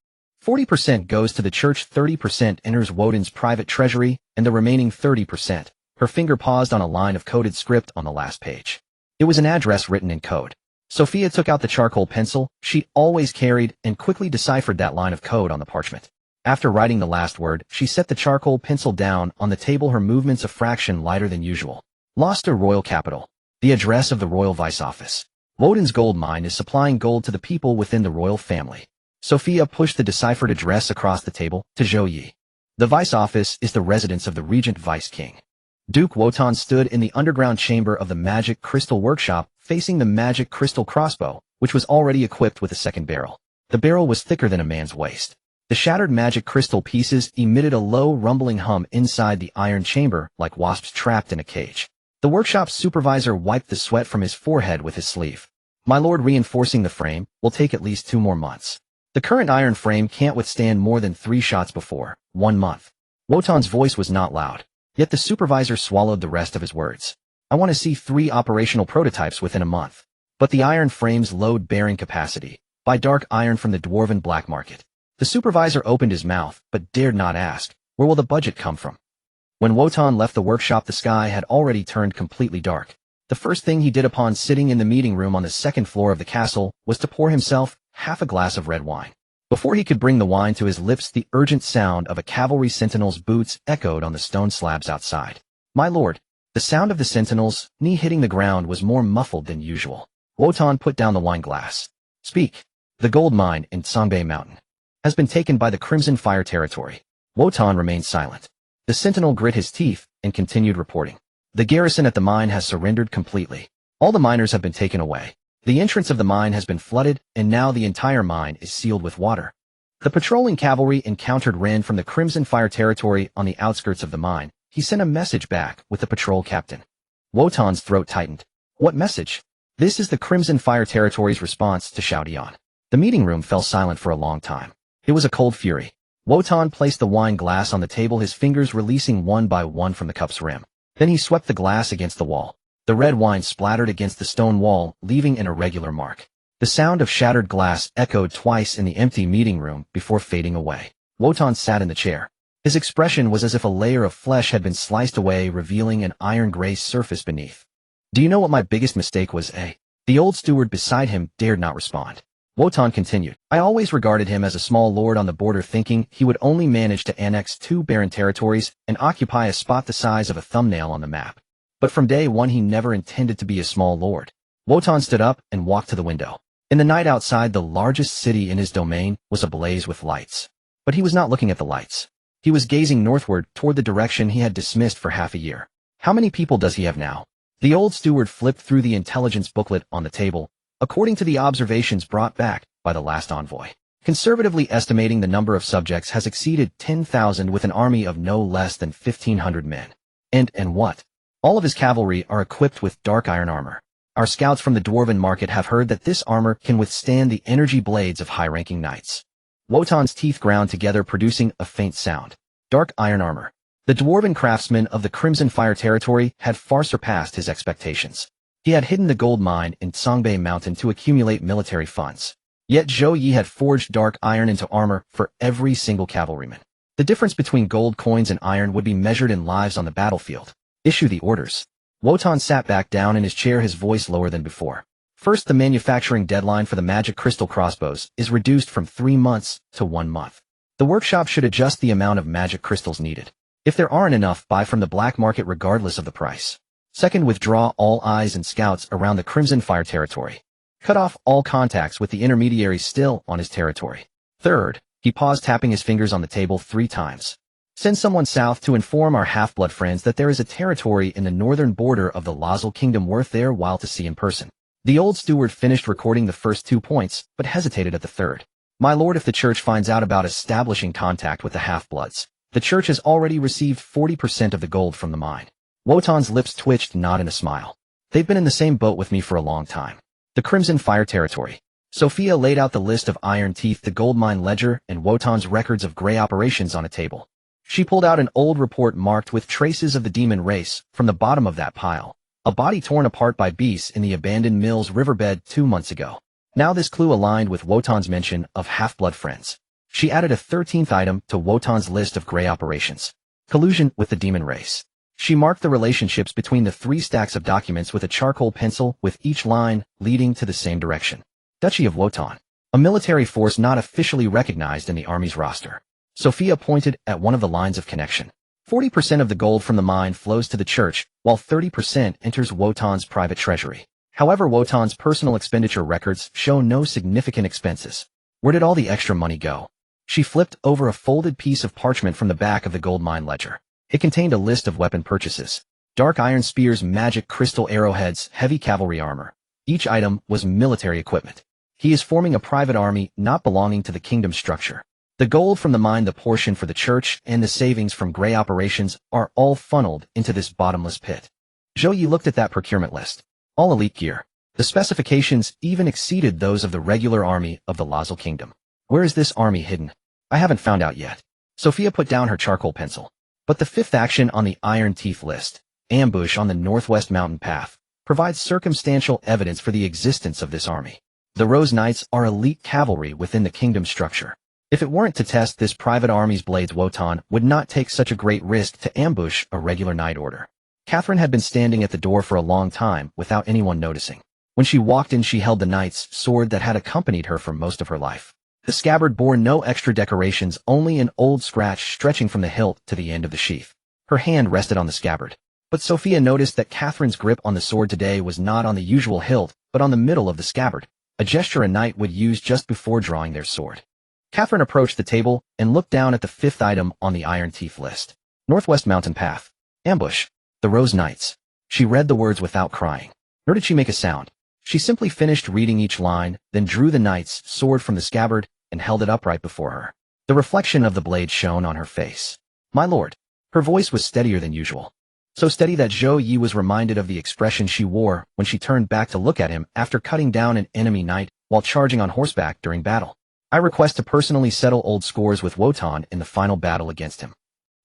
40% goes to the church, 30% enters Woden's private treasury, and the remaining 30%. Her finger paused on a line of coded script on the last page. It was an address written in code. Sophia took out the charcoal pencil she always carried and quickly deciphered that line of code on the parchment. After writing the last word, she set the charcoal pencil down on the table, her movements a fraction lighter than usual. Lost to royal capital. The address of the royal vice office. Woden's gold mine is supplying gold to the people within the royal family. Sophia pushed the deciphered address across the table to Zhou Ye. The vice office is the residence of the regent vice king. Duke Wotan stood in the underground chamber of the magic crystal workshop, facing the magic crystal crossbow, which was already equipped with a second barrel. The barrel was thicker than a man's waist. The shattered magic crystal pieces emitted a low rumbling hum inside the iron chamber, like wasps trapped in a cage. The workshop's supervisor wiped the sweat from his forehead with his sleeve. My lord, reinforcing the frame will take at least 2 more months. The current iron frame can't withstand more than 3 shots before 1 month. Wotan's voice was not loud, yet the supervisor swallowed the rest of his words. I want to see 3 operational prototypes within a month. But the iron frames load bearing capacity. Buy dark iron from the dwarven black market. The supervisor opened his mouth, but dared not ask, where will the budget come from? When Wotan left the workshop, the sky had already turned completely dark. The first thing he did upon sitting in the meeting room on the 2nd floor of the castle was to pour himself half a glass of red wine. Before he could bring the wine to his lips, the urgent sound of a cavalry sentinel's boots echoed on the stone slabs outside. My lord, the sound of the sentinel's knee hitting the ground was more muffled than usual. Wotan put down the wine glass. Speak. The gold mine in Songbei Mountain has been taken by the Crimson Fire territory. Wotan remained silent. The sentinel grit his teeth and continued reporting. The garrison at the mine has surrendered completely. All the miners have been taken away. The entrance of the mine has been flooded, and now the entire mine is sealed with water. The patrolling cavalry encountered Ren from the Crimson Fire territory on the outskirts of the mine. He sent a message back with the patrol captain. Wotan's throat tightened. What message? This is the Crimson Fire territory's response to Zhou Ye. The meeting room fell silent for a long time. It was a cold fury. Wotan placed the wine glass on the table, his fingers releasing one by one from the cup's rim. Then he swept the glass against the wall. The red wine splattered against the stone wall, leaving an irregular mark. The sound of shattered glass echoed twice in the empty meeting room before fading away. Wotan sat in the chair. His expression was as if a layer of flesh had been sliced away, revealing an iron-gray surface beneath. Do you know what my biggest mistake was, eh? The old steward beside him dared not respond. Wotan continued. I always regarded him as a small lord on the border, thinking he would only manage to annex 2 barren territories and occupy a spot the size of a thumbnail on the map. But from day one he never intended to be a small lord. Wotan stood up and walked to the window. In the night outside, the largest city in his domain was ablaze with lights. But he was not looking at the lights. He was gazing northward toward the direction he had dismissed for half a year. How many people does he have now? The old steward flipped through the intelligence booklet on the table. According to the observations brought back by the last envoy, conservatively estimating the number of subjects has exceeded 10,000 with an army of no less than 1,500 men. And what? All of his cavalry are equipped with dark iron armor. Our scouts from the dwarven market have heard that this armor can withstand the energy blades of high-ranking knights. Wotan's teeth ground together, producing a faint sound. Dark iron armor. The dwarven craftsman of the Crimson Fire territory had far surpassed his expectations. He had hidden the gold mine in Songbei Mountain to accumulate military funds. Yet Zhou Ye had forged dark iron into armor for every single cavalryman. The difference between gold coins and iron would be measured in lives on the battlefield. Issue the orders. Wotan sat back down in his chair, his voice lower than before. First, the manufacturing deadline for the magic crystal crossbows is reduced from 3 months to 1 month. The workshop should adjust the amount of magic crystals needed. If there aren't enough, buy from the black market regardless of the price. Second, withdraw all eyes and scouts around the Crimson Fire territory. Cut off all contacts with the intermediaries still on his territory. Third, he paused, tapping his fingers on the table 3 times. Send someone south to inform our half-blood friends that there is a territory in the northern border of the Exiled kingdom worth their while to see in person. The old steward finished recording the first 2 points, but hesitated at the third. My lord, if the church finds out about establishing contact with the half-bloods, the church has already received 40% of the gold from the mine. Wotan's lips twitched, not in a smile. They've been in the same boat with me for a long time. The Crimson Fire territory. Sophia laid out the list of iron teeth, the gold mine ledger, and Wotan's records of gray operations on a table. She pulled out an old report marked with traces of the demon race from the bottom of that pile. A body torn apart by beasts in the abandoned mill's riverbed 2 months ago. Now this clue aligned with Wotan's mention of half-blood friends. She added a 13th item to Wotan's list of gray operations. Collusion with the demon race. She marked the relationships between the 3 stacks of documents with a charcoal pencil, with each line leading to the same direction. Duchy of Wotan. A military force not officially recognized in the army's roster. Sophia pointed at one of the lines of connection. 40% of the gold from the mine flows to the church, while 30% enters Wotan's private treasury. However, Wotan's personal expenditure records show no significant expenses. Where did all the extra money go? She flipped over a folded piece of parchment from the back of the gold mine ledger. It contained a list of weapon purchases. Dark iron spears, magic crystal arrowheads, heavy cavalry armor. Each item was military equipment. He is forming a private army not belonging to the kingdom structure. The gold from the mine, the portion for the church, and the savings from gray operations are all funneled into this bottomless pit. Zhou Ye looked at that procurement list. All elite gear. The specifications even exceeded those of the regular army of the Exiled kingdom. Where is this army hidden? I haven't found out yet. Sophia put down her charcoal pencil. But the fifth action on the Iron Teeth list, ambush on the northwest mountain path, provides circumstantial evidence for the existence of this army. The Rose Knights are elite cavalry within the kingdom's structure. If it weren't to test this private army's blades, Wotan would not take such a great risk to ambush a regular knight order. Catherine had been standing at the door for a long time without anyone noticing. When she walked in, she held the knight's sword that had accompanied her for most of her life. The scabbard bore no extra decorations, only an old scratch stretching from the hilt to the end of the sheath. Her hand rested on the scabbard. But Sophia noticed that Catherine's grip on the sword today was not on the usual hilt, but on the middle of the scabbard, a gesture a knight would use just before drawing their sword. Catherine approached the table and looked down at the fifth item on the Iron Teeth list. Northwest Mountain Path. Ambush. The Rose Knights. She read the words without crying. Nor did she make a sound. She simply finished reading each line, then drew the knight's sword from the scabbard and held it upright before her. The reflection of the blade shone on her face. My lord. Her voice was steadier than usual. So steady that Zhou Ye was reminded of the expression she wore when she turned back to look at him after cutting down an enemy knight while charging on horseback during battle. I request to personally settle old scores with Wotan in the final battle against him.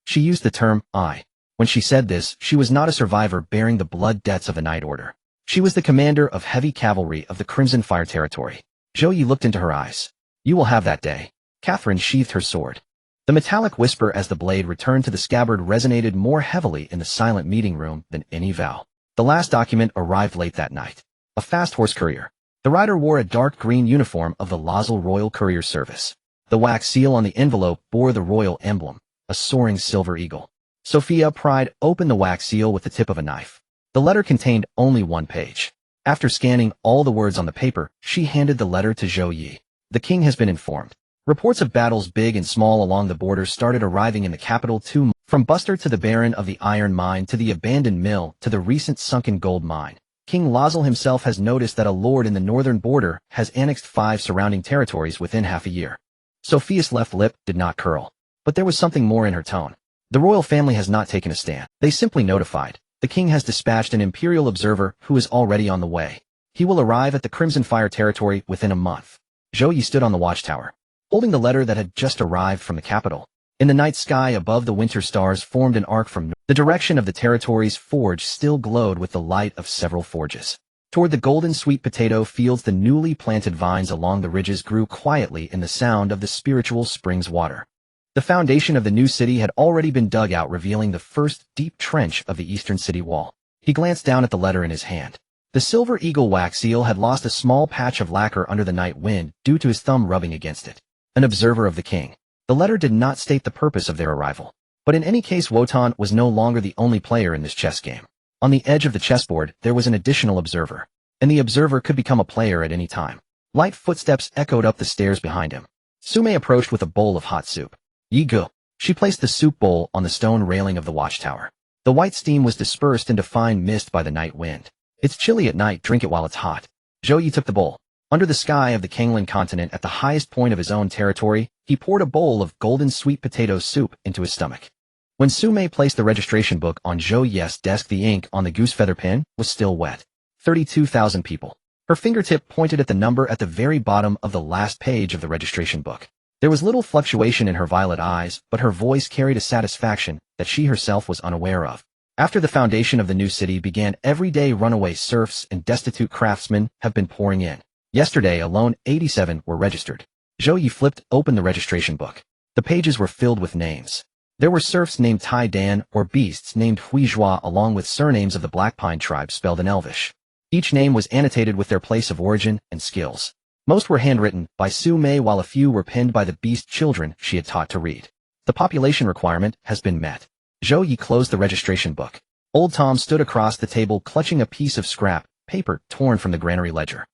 She used the term I. When she said this, she was not a survivor bearing the blood debts of a knight order. She was the commander of heavy cavalry of the Crimson Fire territory. Zhou Ye looked into her eyes. You will have that day. Catherine sheathed her sword. The metallic whisper as the blade returned to the scabbard resonated more heavily in the silent meeting room than any vow. The last document arrived late that night. A fast horse courier. The rider wore a dark green uniform of the Losel Royal Courier Service. The wax seal on the envelope bore the royal emblem, a soaring silver eagle. Sophia pried open the wax seal with the tip of a knife. The letter contained only one page. After scanning all the words on the paper, she handed the letter to Zhou Ye. The king has been informed. Reports of battles big and small along the border started arriving in the capital too, from Buster to the barren of the iron mine to the abandoned mill to the recent sunken gold mine. King Losel himself has noticed that a lord in the northern border has annexed 5 surrounding territories within half a year. Sophia's left lip did not curl. But there was something more in her tone. The royal family has not taken a stand. They simply notified. The king has dispatched an imperial observer who is already on the way. He will arrive at the Crimson Fire territory within a month. Zhou Ye stood on the watchtower, holding the letter that had just arrived from the capital. In the night sky above, the winter stars formed an arc from the direction of the territory's forge still glowed with the light of several forges. Toward the golden sweet potato fields, the newly planted vines along the ridges grew quietly in the sound of the spiritual spring's water. The foundation of the new city had already been dug out, revealing the first deep trench of the eastern city wall. He glanced down at the letter in his hand. The silver eagle wax seal had lost a small patch of lacquer under the night wind due to his thumb rubbing against it. An observer of the king. The letter did not state the purpose of their arrival. But in any case, Wotan was no longer the only player in this chess game. On the edge of the chessboard, there was an additional observer. And the observer could become a player at any time. Light footsteps echoed up the stairs behind him. Sume approached with a bowl of hot soup. Ye go. She placed the soup bowl on the stone railing of the watchtower. The white steam was dispersed into fine mist by the night wind. It's chilly at night, drink it while it's hot. Zhou Ye took the bowl. Under the sky of the Kanglan continent at the highest point of his own territory, he poured a bowl of golden sweet potato soup into his stomach. When Sume placed the registration book on Zhou Ye's desk, the ink on the goose feather pen was still wet. 32,000 people. Her fingertip pointed at the number at the very bottom of the last page of the registration book. There was little fluctuation in her violet eyes, but her voice carried a satisfaction that she herself was unaware of. After the foundation of the new city began, everyday runaway serfs and destitute craftsmen have been pouring in. Yesterday alone, 87 were registered. Zhou Ye flipped open the registration book. The pages were filled with names. There were serfs named Tai Dan or beasts named Huizhua, along with surnames of the Black Pine tribe spelled in Elvish. Each name was annotated with their place of origin and skills. Most were handwritten by Su Mei, while a few were penned by the beast children she had taught to read. The population requirement has been met. Zhou Ye closed the registration book. Old Tom stood across the table clutching a piece of scrap paper torn from the granary ledger.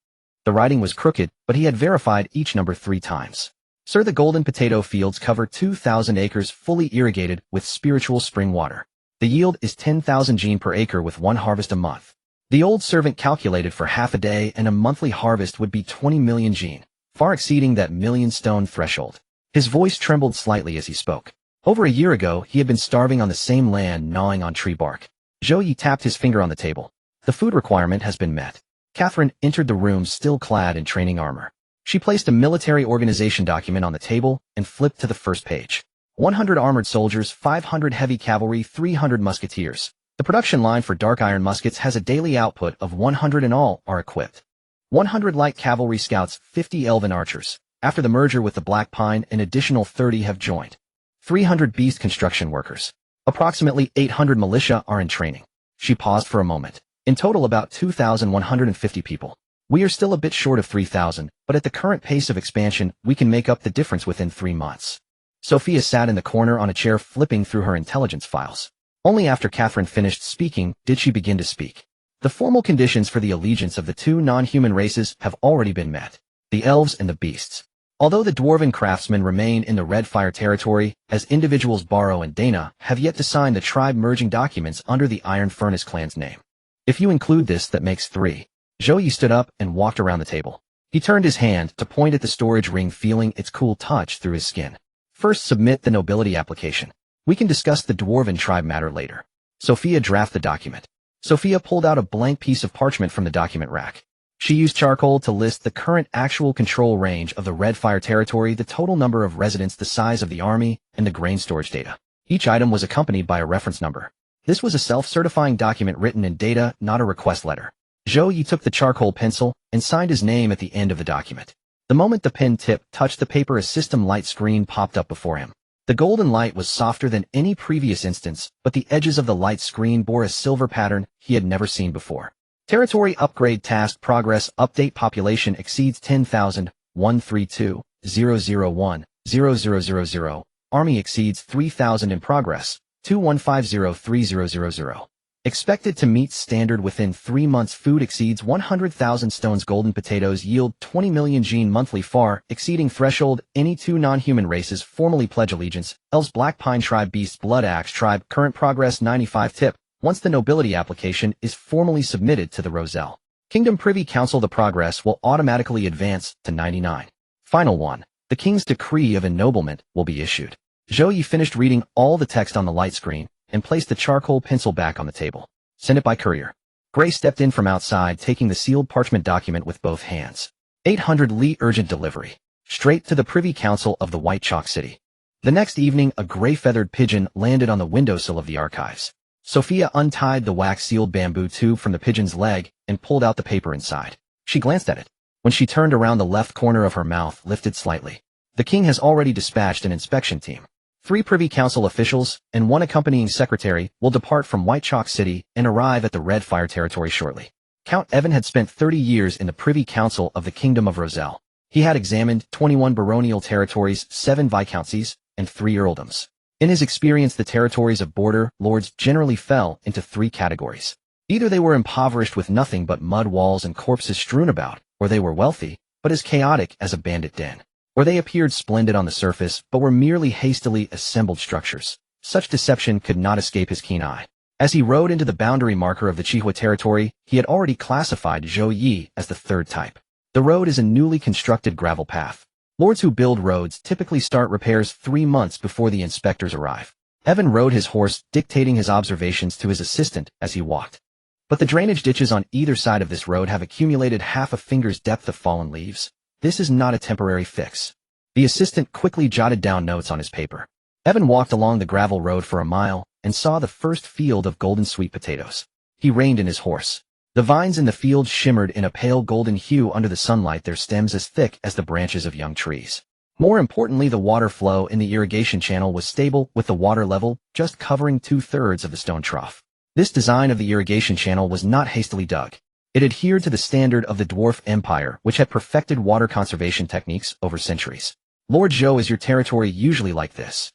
The writing was crooked, but he had verified each number 3 times. Sir, the golden potato fields cover 2,000 acres fully irrigated with spiritual spring water. The yield is 10,000 gene per acre with 1 harvest a month. The old servant calculated for half a day, and a monthly harvest would be 20 million gene, far exceeding that million-stone threshold. His voice trembled slightly as he spoke. Over a year ago, he had been starving on the same land, gnawing on tree bark. Zhou Ye tapped his finger on the table. The food requirement has been met. Catherine entered the room still clad in training armor. She placed a military organization document on the table and flipped to the first page. 100 armored soldiers, 500 heavy cavalry, 300 musketeers. The production line for dark iron muskets has a daily output of 100 and all are equipped. 100 light cavalry scouts, 50 elven archers. After the merger with the Black Pine, an additional 30 have joined. 300 beast construction workers. Approximately 800 militia are in training. She paused for a moment. In total, about 2,150 people. We are still a bit short of 3,000, but at the current pace of expansion, we can make up the difference within 3 months. Sophia sat in the corner on a chair flipping through her intelligence files. Only after Catherine finished speaking did she begin to speak. The formal conditions for the allegiance of the two non-human races have already been met. The elves and the beasts. Although the dwarven craftsmen remain in the Red Fire territory, as individuals Barrow and Dana have yet to sign the tribe-merging documents under the Iron Furnace clan's name. If you include this, that makes 3. Zhou Ye stood up and walked around the table. He turned his hand to point at the storage ring, feeling its cool touch through his skin. First, submit the nobility application. We can discuss the dwarven tribe matter later. Sophia, draft the document. Sophia pulled out a blank piece of parchment from the document rack. She used charcoal to list the current actual control range of the Red Fire territory, the total number of residents, the size of the army, and the grain storage data. Each item was accompanied by a reference number. This was a self-certifying document written in data, not a request letter. Zhou Ye took the charcoal pencil and signed his name at the end of the document. The moment the pen tip touched the paper, a system light screen popped up before him. The golden light was softer than any previous instance, but the edges of the light screen bore a silver pattern he had never seen before. Territory upgrade task progress update. Population exceeds 10,000, 132,001,0000. Army exceeds 3,000 in progress, 21503000. Expected to meet standard within 3 months. Food exceeds 100,000 stones. Golden potatoes yield 20 million gene monthly. Far exceeding threshold. Any two non-human races formally pledge allegiance. Elves, Black Pine tribe, beasts, Blood Axe tribe. Current progress 95. Tip. Once the nobility application is formally submitted to the Roselle Kingdom Privy Council, the progress will automatically advance to 99. Final 1. The King's Decree of Ennoblement will be issued. Zhou Ye finished reading all the text on the light screen and placed the charcoal pencil back on the table. Send it by courier. Gray stepped in from outside, taking the sealed parchment document with both hands. 800 Li urgent delivery. Straight to the Privy Council of the White Chalk City. The next evening, a gray-feathered pigeon landed on the windowsill of the archives. Sophia untied the wax-sealed bamboo tube from the pigeon's leg and pulled out the paper inside. She glanced at it. When she turned around, the left corner of her mouth lifted slightly. The king has already dispatched an inspection team. 3 Privy Council officials and 1 accompanying secretary will depart from White Chalk City and arrive at the Red Fire territory shortly. Count Evan had spent 30 years in the Privy Council of the Kingdom of Roselle. He had examined 21 baronial territories, 7 viscountcies, and 3 earldoms. In his experience, the territories of border lords generally fell into 3 categories. Either they were impoverished with nothing but mud walls and corpses strewn about, or they were wealthy, but as chaotic as a bandit den. Or they appeared splendid on the surface, but were merely hastily assembled structures. Such deception could not escape his keen eye. As he rode into the boundary marker of the Chihua territory, he had already classified Zhou Ye as the 3rd type. The road is a newly constructed gravel path. Lords who build roads typically start repairs 3 months before the inspectors arrive. Evan rode his horse, dictating his observations to his assistant as he walked. But the drainage ditches on either side of this road have accumulated half a finger's depth of fallen leaves. This is not a temporary fix. The assistant quickly jotted down notes on his paper. Evan walked along the gravel road for a mile and saw the first field of golden sweet potatoes. He reined in his horse. The vines in the field shimmered in a pale golden hue under the sunlight, their stems as thick as the branches of young trees. More importantly, the water flow in the irrigation channel was stable, with the water level just covering 2/3 of the stone trough. This design of the irrigation channel was not hastily dug. It adhered to the standard of the Dwarf Empire, which had perfected water conservation techniques over centuries. Lord Zhou, is your territory usually like this?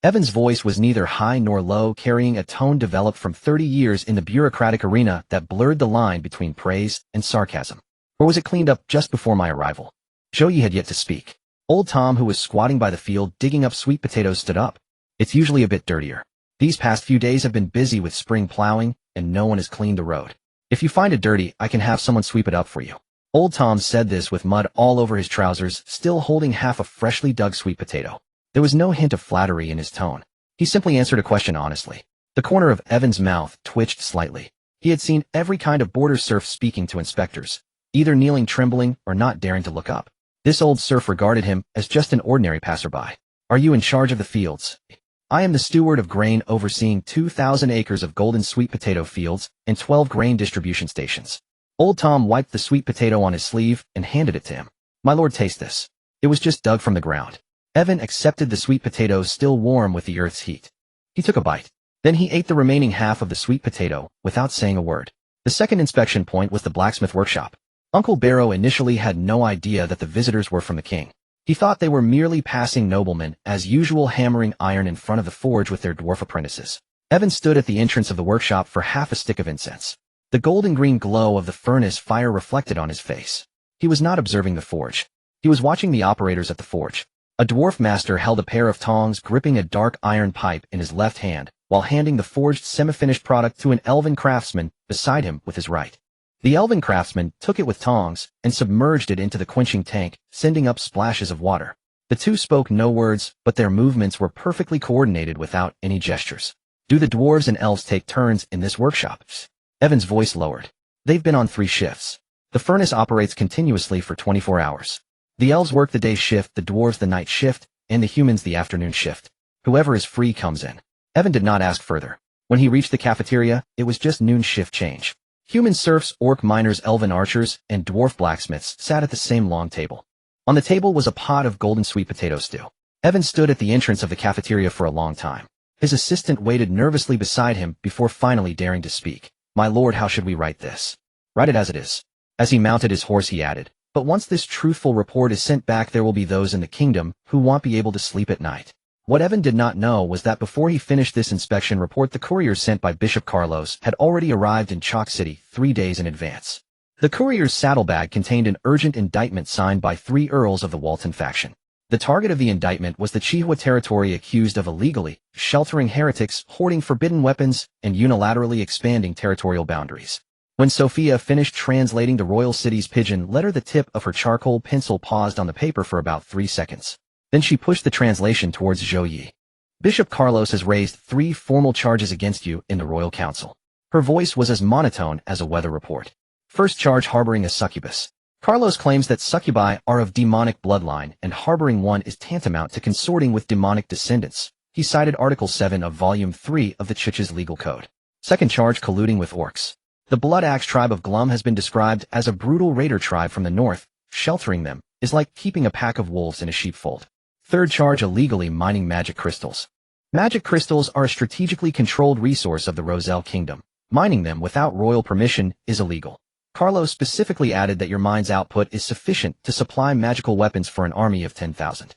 Evan's voice was neither high nor low, carrying a tone developed from 30 years in the bureaucratic arena that blurred the line between praise and sarcasm. Or was it cleaned up just before my arrival? Zhou Ye had yet to speak. Old Tom, who was squatting by the field digging up sweet potatoes, stood up. It's usually a bit dirtier. These past few days have been busy with spring plowing, and no one has cleaned the road. If you find it dirty, I can have someone sweep it up for you. Old Tom said this with mud all over his trousers, still holding half a freshly dug sweet potato. There was no hint of flattery in his tone. He simply answered a question honestly. The corner of Evan's mouth twitched slightly. He had seen every kind of border serf speaking to inspectors, either kneeling, trembling, or not daring to look up. This old serf regarded him as just an ordinary passerby. Are you in charge of the fields? I am the steward of grain overseeing 2,000 acres of golden sweet potato fields and 12 grain distribution stations. Old Tom wiped the sweet potato on his sleeve and handed it to him. My lord, taste this. It was just dug from the ground. Evan accepted the sweet potatoes still warm with the earth's heat. He took a bite. Then he ate the remaining half of the sweet potato without saying a word. The second inspection point was the blacksmith workshop. Uncle Barrow initially had no idea that the visitors were from the king. He thought they were merely passing noblemen, as usual, hammering iron in front of the forge with their dwarf apprentices. Evan stood at the entrance of the workshop for half a stick of incense. The golden-green glow of the furnace fire reflected on his face. He was not observing the forge. He was watching the operators at the forge. A dwarf master held a pair of tongs gripping a dark iron pipe in his left hand, while handing the forged semi-finished product to an elven craftsman beside him with his right. The elven craftsman took it with tongs and submerged it into the quenching tank, sending up splashes of water. The two spoke no words, but their movements were perfectly coordinated without any gestures. Do the dwarves and elves take turns in this workshop? Evan's voice lowered. They've been on 3 shifts. The furnace operates continuously for 24 hours. The elves work the day shift, the dwarves the night shift, and the humans the afternoon shift. Whoever is free comes in. Evan did not ask further. When he reached the cafeteria, it was just noon shift change. Human serfs, orc miners, elven archers, and dwarf blacksmiths sat at the same long table. On the table was a pot of golden sweet potato stew. Evan stood at the entrance of the cafeteria for a long time. His assistant waited nervously beside him before finally daring to speak. My lord, how should we write this? Write it as it is. As he mounted his horse, he added, but once this truthful report is sent back, there will be those in the kingdom who won't be able to sleep at night. What Evan did not know was that before he finished this inspection report, the courier sent by Bishop Carlos had already arrived in Chalk City 3 days in advance. The courier's saddlebag contained an urgent indictment signed by 3 earls of the Walton faction. The target of the indictment was the Chihua territory, accused of illegally sheltering heretics, hoarding forbidden weapons, and unilaterally expanding territorial boundaries. When Sophia finished translating the royal city's pidgin letter, the tip of her charcoal pencil paused on the paper for about 3 seconds. Then she pushed the translation towards Zhou Ye. Bishop Carlos has raised 3 formal charges against you in the royal council. Her voice was as monotone as a weather report. First charge, harboring a succubus. Carlos claims that succubi are of demonic bloodline, and harboring one is tantamount to consorting with demonic descendants. He cited Article 7 of Volume 3 of the Church's legal code. Second charge, colluding with orcs. The Blood Axe tribe of Glum has been described as a brutal raider tribe from the north. Sheltering them is like keeping a pack of wolves in a sheepfold. Third charge, illegally mining magic crystals. Magic crystals are a strategically controlled resource of the Roselle Kingdom. Mining them without royal permission is illegal. Carlos specifically added that your mine's output is sufficient to supply magical weapons for an army of 10,000.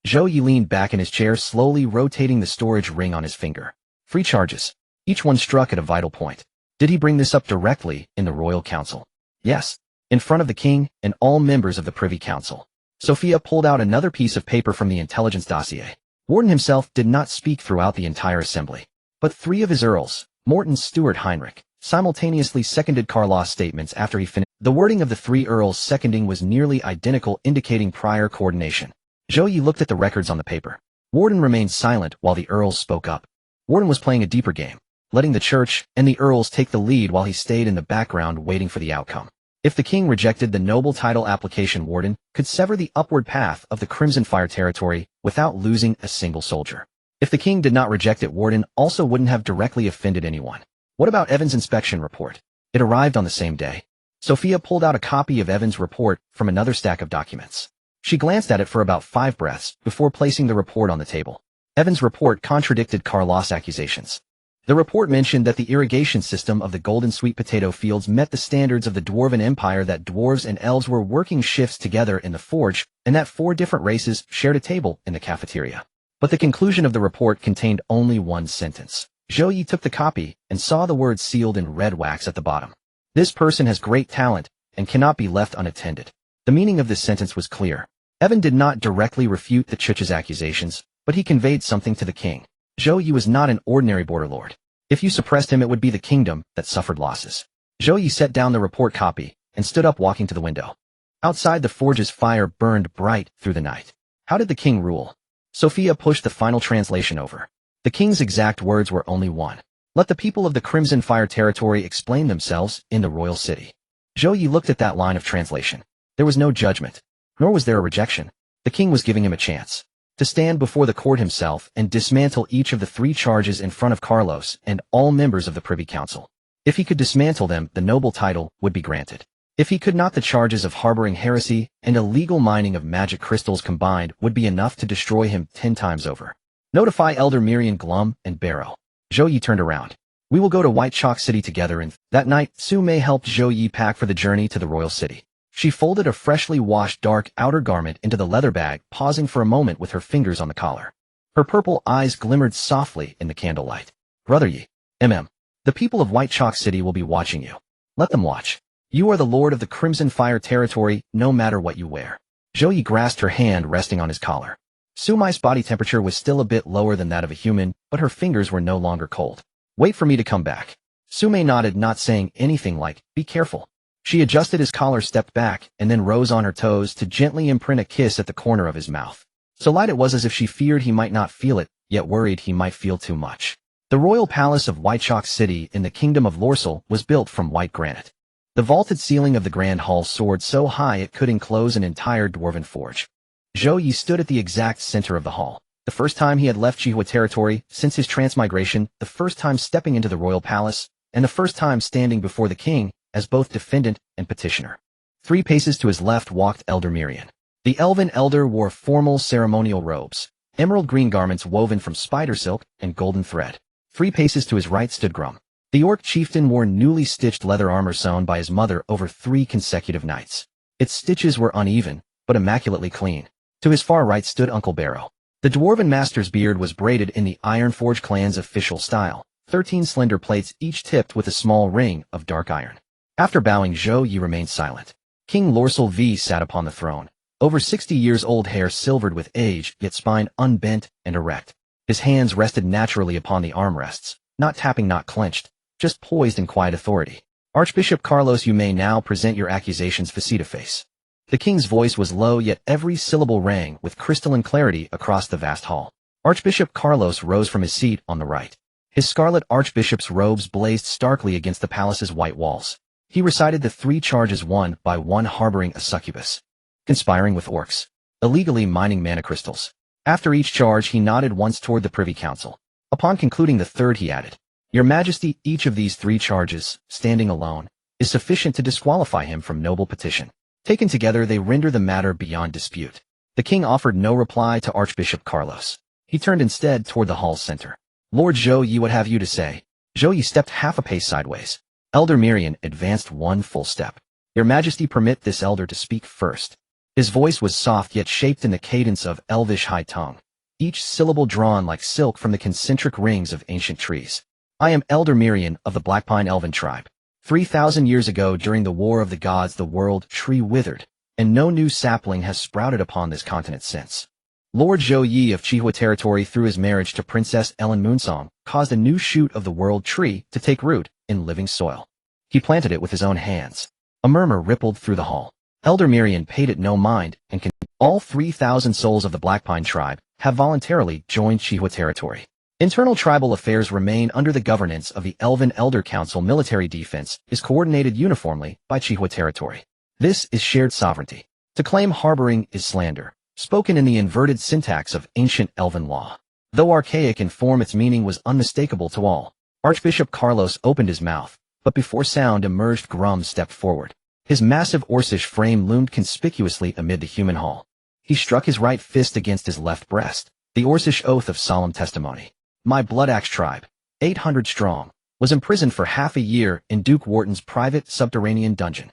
Zhou Ye leaned back in his chair, slowly rotating the storage ring on his finger. 3 charges. Each one struck at a vital point. Did he bring this up directly in the royal council? Yes. In front of the king and all members of the Privy Council. Sophia pulled out another piece of paper from the intelligence dossier. Warden himself did not speak throughout the entire assembly. But 3 of his earls, Morton, Stuart, Heinrich, simultaneously seconded Carlos' statements after he finished. The wording of the 3 earls seconding was nearly identical, indicating prior coordination. Zhou Ye looked at the records on the paper. Warden remained silent while the earls spoke up. Warden was playing a deeper game, letting the church and the earls take the lead while he stayed in the background waiting for the outcome. If the king rejected the noble title application, Warden could sever the upward path of the Crimson Fire territory without losing a single soldier. If the king did not reject it, Warden also wouldn't have directly offended anyone. What about Evan's inspection report? It arrived on the same day. Sophia pulled out a copy of Evan's report from another stack of documents. She glanced at it for about 5 breaths before placing the report on the table. Evan's report contradicted Carlos' accusations. The report mentioned that the irrigation system of the golden sweet potato fields met the standards of the Dwarven Empire, that dwarves and elves were working shifts together in the forge, and that 4 different races shared a table in the cafeteria. But the conclusion of the report contained only one sentence. Zhou Ye took the copy and saw the words sealed in red wax at the bottom. This person has great talent and cannot be left unattended. The meaning of this sentence was clear. Evan did not directly refute the Church's accusations, but he conveyed something to the king. Zhou Ye was not an ordinary border lord. If you suppressed him, it would be the kingdom that suffered losses. Zhou Ye set down the report copy and stood up, walking to the window. Outside, the forge's fire burned bright through the night. How did the king rule? Sophia pushed the final translation over. The king's exact words were only one. Let the people of the Crimson Fire territory explain themselves in the royal city. Zhou Ye looked at that line of translation. There was no judgment. Nor was there a rejection. The king was giving him a chance to stand before the court himself and dismantle each of the 3 charges in front of Carlos and all members of the Privy Council. If he could dismantle them, the noble title would be granted. If he could not, the charges of harboring heresy and illegal mining of magic crystals combined would be enough to destroy him 10 times over. Notify Elder Miriam, Glum, and Barrow. Zhou Ye turned around. We will go to White Chalk City together, and that night, Su Mei helped Zhou Ye pack for the journey to the royal city. She folded a freshly washed dark outer garment into the leather bag, pausing for a moment with her fingers on the collar. Her purple eyes glimmered softly in the candlelight. Brother Ye, the people of White Chalk City will be watching you. Let them watch. You are the lord of the Crimson Fire territory, no matter what you wear. Zhou Ye grasped her hand resting on his collar. Su Mei's body temperature was still a bit lower than that of a human, but her fingers were no longer cold. Wait for me to come back. Su Mei nodded, not saying anything like, be careful. She adjusted his collar, stepped back, and then rose on her toes to gently imprint a kiss at the corner of his mouth. So light it was as if she feared he might not feel it, yet worried he might feel too much. The royal palace of White Chalk City in the kingdom of Lorsal was built from white granite. The vaulted ceiling of the grand hall soared so high it could enclose an entire dwarven forge. Zhou Ye stood at the exact center of the hall. The first time he had left Chihua territory since his transmigration, the first time stepping into the royal palace, and the first time standing before the king as both defendant and petitioner. 3 paces to his left walked Elder Miriam. The elven elder wore formal ceremonial robes, emerald green garments woven from spider silk and golden thread. 3 paces to his right stood Grum. The orc chieftain wore newly stitched leather armor sewn by his mother over 3 consecutive nights. Its stitches were uneven, but immaculately clean. To his far right stood Uncle Barrow. The dwarven master's beard was braided in the Ironforge clan's official style, 13 slender plates each tipped with a small ring of dark iron. After bowing, Zhou Ye remained silent. King Lorsal V sat upon the throne, over 60 years old, hair silvered with age, yet spine unbent and erect. His hands rested naturally upon the armrests, not tapping, not clenched, just poised in quiet authority. Archbishop Carlos, you may now present your accusations face to face. The king's voice was low, yet every syllable rang with crystalline clarity across the vast hall. Archbishop Carlos rose from his seat on the right. His scarlet archbishop's robes blazed starkly against the palace's white walls. He recited the 3 charges one by one: harboring a succubus, conspiring with orcs, illegally mining mana crystals. After each charge, he nodded once toward the Privy Council. Upon concluding the 3rd, he added, Your Majesty, each of these 3 charges, standing alone, is sufficient to disqualify him from noble petition. Taken together, they render the matter beyond dispute. The king offered no reply to Archbishop Carlos. He turned instead toward the hall's center. Lord Zhou Ye, what have you to say? Zhou Ye stepped half a pace sideways. Elder Miriam advanced 1 full step. Your Majesty, permit this elder to speak first. His voice was soft yet shaped in the cadence of elvish high tongue, each syllable drawn like silk from the concentric rings of ancient trees. I am Elder Miriam of the Blackpine Elven tribe. 3,000 years ago, during the War of the Gods, the world tree withered, and no new sapling has sprouted upon this continent since. Lord Zhou Ye of Chihua territory, through his marriage to Princess Ellen Moonsong, caused a new shoot of the world tree to take root in living soil. He planted it with his own hands. A murmur rippled through the hall. Elder Miriam paid it no mind and all 3,000 souls of the Blackpine tribe have voluntarily joined Chihua territory. Internal tribal affairs remain under the governance of the Elven Elder Council. Military defense is coordinated uniformly by Chihua territory. This is shared sovereignty. To claim harboring is slander, spoken in the inverted syntax of ancient Elven law. Though archaic in form, its meaning was unmistakable to all. Archbishop Carlos opened his mouth, but before sound emerged, Grum stepped forward. His massive Orcish frame loomed conspicuously amid the human hall. He struck his right fist against his left breast, the Orcish oath of solemn testimony. My Bloodaxe tribe, 800 strong, was imprisoned for half a year in Duke Wharton's private subterranean dungeon.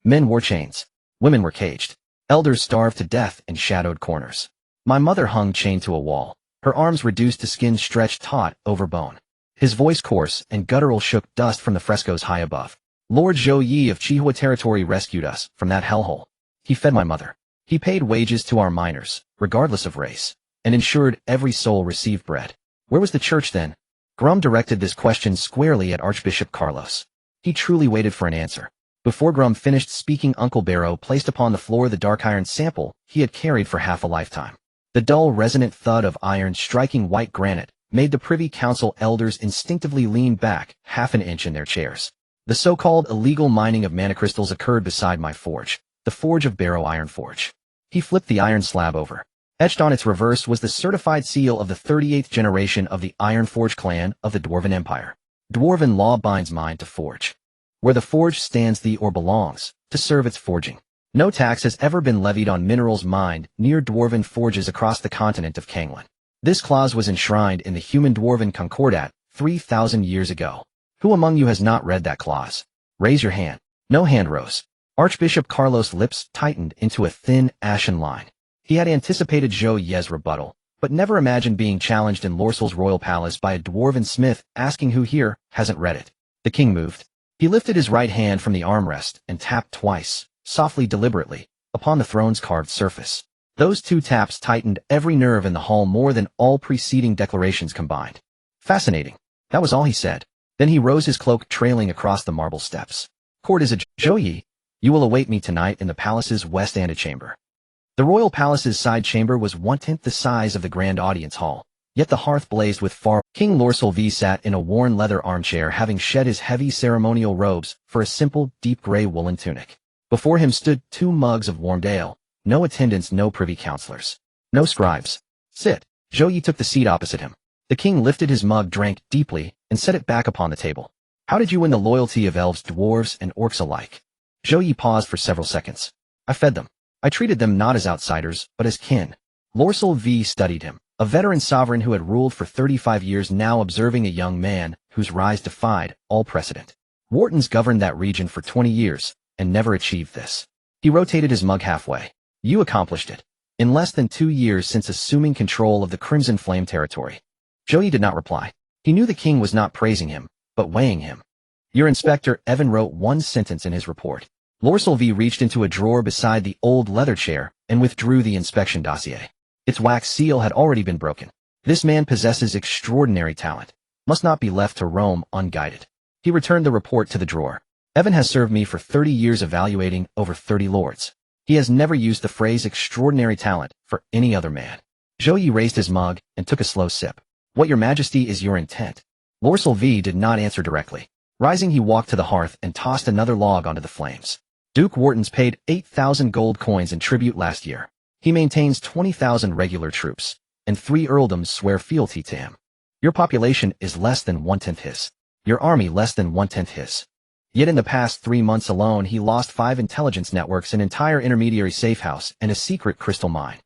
Men wore chains. Women were caged. Elders starved to death in shadowed corners. My mother hung chained to a wall, her arms reduced to skin stretched taut over bone. His voice coarse and guttural shook dust from the frescoes high above. Lord Zhou Ye of Chihua territory rescued us from that hellhole. He fed my mother. He paid wages to our miners, regardless of race, and ensured every soul received bread. Where was the church then? Grum directed this question squarely at Archbishop Carlos. He truly waited for an answer. Before Grum finished speaking, Uncle Barrow placed upon the floor the dark iron sample he had carried for half a lifetime. The dull, resonant thud of iron striking white granite made the Privy Council elders instinctively lean back half an inch in their chairs. The so-called illegal mining of mana crystals occurred beside my forge, the forge of Barrow Iron Forge. He flipped the iron slab over. Etched on its reverse was the certified seal of the 38th generation of the Ironforge clan of the Dwarven Empire. Dwarven law binds mind to forge. Where the forge stands thee or belongs, to serve its forging. No tax has ever been levied on minerals mined near Dwarven forges across the continent of Kanglan. This clause was enshrined in the Human-Dwarven Concordat 3,000 years ago. Who among you has not read that clause? Raise your hand. No hand rose. Archbishop Carlos' lips tightened into a thin, ashen line. He had anticipated Zhou Ye's rebuttal, but never imagined being challenged in Lorsel's royal palace by a dwarven smith asking who here hasn't read it. The king moved. He lifted his right hand from the armrest and tapped twice, softly, deliberately, upon the throne's carved surface. Those 2 taps tightened every nerve in the hall more than all preceding declarations combined. Fascinating. That was all he said. Then he rose, his cloak trailing across the marble steps. Court is adjourned. Zhou Ye, you will await me tonight in the palace's west antechamber. The royal palace's side chamber was 1/10 the size of the grand audience hall, yet the hearth blazed with fire. King Lorsel V sat in a worn leather armchair, having shed his heavy ceremonial robes for a simple, deep gray woolen tunic. Before him stood 2 mugs of warmed ale. No attendants, no privy councillors. No scribes. Sit. Zhou Ye took the seat opposite him. The king lifted his mug, drank deeply, and set it back upon the table. How did you win the loyalty of elves, dwarves, and orcs alike? Zhou Ye paused for several seconds. I fed them. I treated them not as outsiders, but as kin. Lorsel V studied him, a veteran sovereign who had ruled for 35 years, now observing a young man whose rise defied all precedent. Whartons governed that region for 20 years, and never achieved this. He rotated his mug halfway. You accomplished it. In less than 2 years since assuming control of the Crimson Flame territory. Zhou Ye did not reply. He knew the king was not praising him, but weighing him. Your inspector, Evan, wrote 1 sentence in his report. Lorsel V reached into a drawer beside the old leather chair and withdrew the inspection dossier. Its wax seal had already been broken. This man possesses extraordinary talent. Must not be left to roam unguided. He returned the report to the drawer. Evan has served me for 30 years, evaluating over 30 lords. He has never used the phrase extraordinary talent for any other man. Zhou Ye raised his mug and took a slow sip. What, your majesty, is your intent? Lorsel V did not answer directly. Rising, he walked to the hearth and tossed another log onto the flames. Duke Whartons paid 8,000 gold coins in tribute last year. He maintains 20,000 regular troops, and 3 earldoms swear fealty to him. Your population is less than 1/10 his. Your army less than 1/10 his. Yet in the past 3 months alone, he lost 5 intelligence networks, an entire intermediary safehouse, and a secret crystal mine.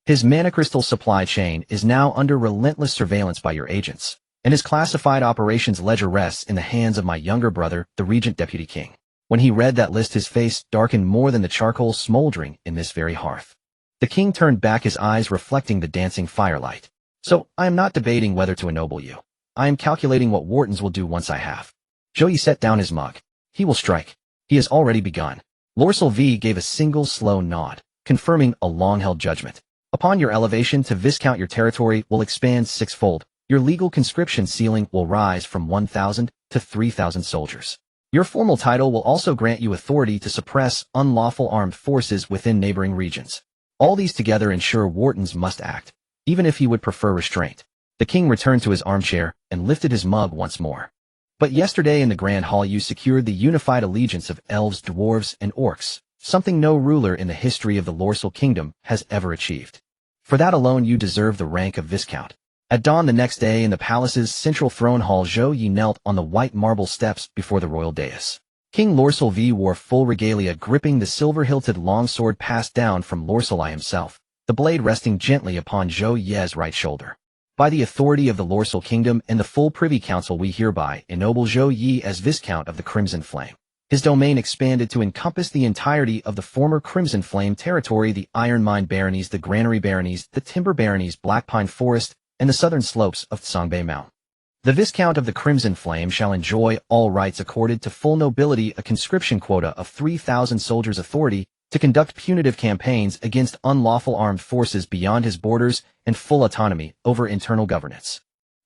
His mana crystal supply chain is now under relentless surveillance by your agents, and his classified operations ledger rests in the hands of my younger brother, the Regent Deputy King. When he read that list, his face darkened more than the charcoal smoldering in this very hearth. The king turned back, his eyes reflecting the dancing firelight. So, I am not debating whether to ennoble you. I am calculating what Whartons will do once I have. Zhou Ye set down his mug. He will strike. He has already begun. Lorsel V gave a single slow nod, confirming a long-held judgment. Upon your elevation to Viscount, your territory will expand 6-fold. Your legal conscription ceiling will rise from 1,000 to 3,000 soldiers. Your formal title will also grant you authority to suppress unlawful armed forces within neighboring regions. All these together ensure Whartons must act, even if he would prefer restraint. The king returned to his armchair and lifted his mug once more. But yesterday in the Grand Hall you secured the unified allegiance of elves, dwarves, and orcs, something no ruler in the history of the Lorsel Kingdom has ever achieved. For that alone you deserve the rank of Viscount. At dawn the next day in the palace's central throne hall, Zhou Ye knelt on the white marble steps before the royal dais. King Lorsel V wore full regalia, gripping the silver-hilted longsword passed down from Lorsel I himself, the blade resting gently upon Zhou Ye's right shoulder. By the authority of the Lorsel Kingdom and the full Privy Council, we hereby ennoble Zhou Ye as Viscount of the Crimson Flame. His domain expanded to encompass the entirety of the former Crimson Flame territory, the Iron Mine Baronies, the Granary Baronies, the Timber Baronies, Black Pine Forest, and the southern slopes of Songbei Mountain. The Viscount of the Crimson Flame shall enjoy all rights accorded to full nobility, a conscription quota of 3,000 soldiers, authority to conduct punitive campaigns against unlawful armed forces beyond his borders, and full autonomy over internal governance.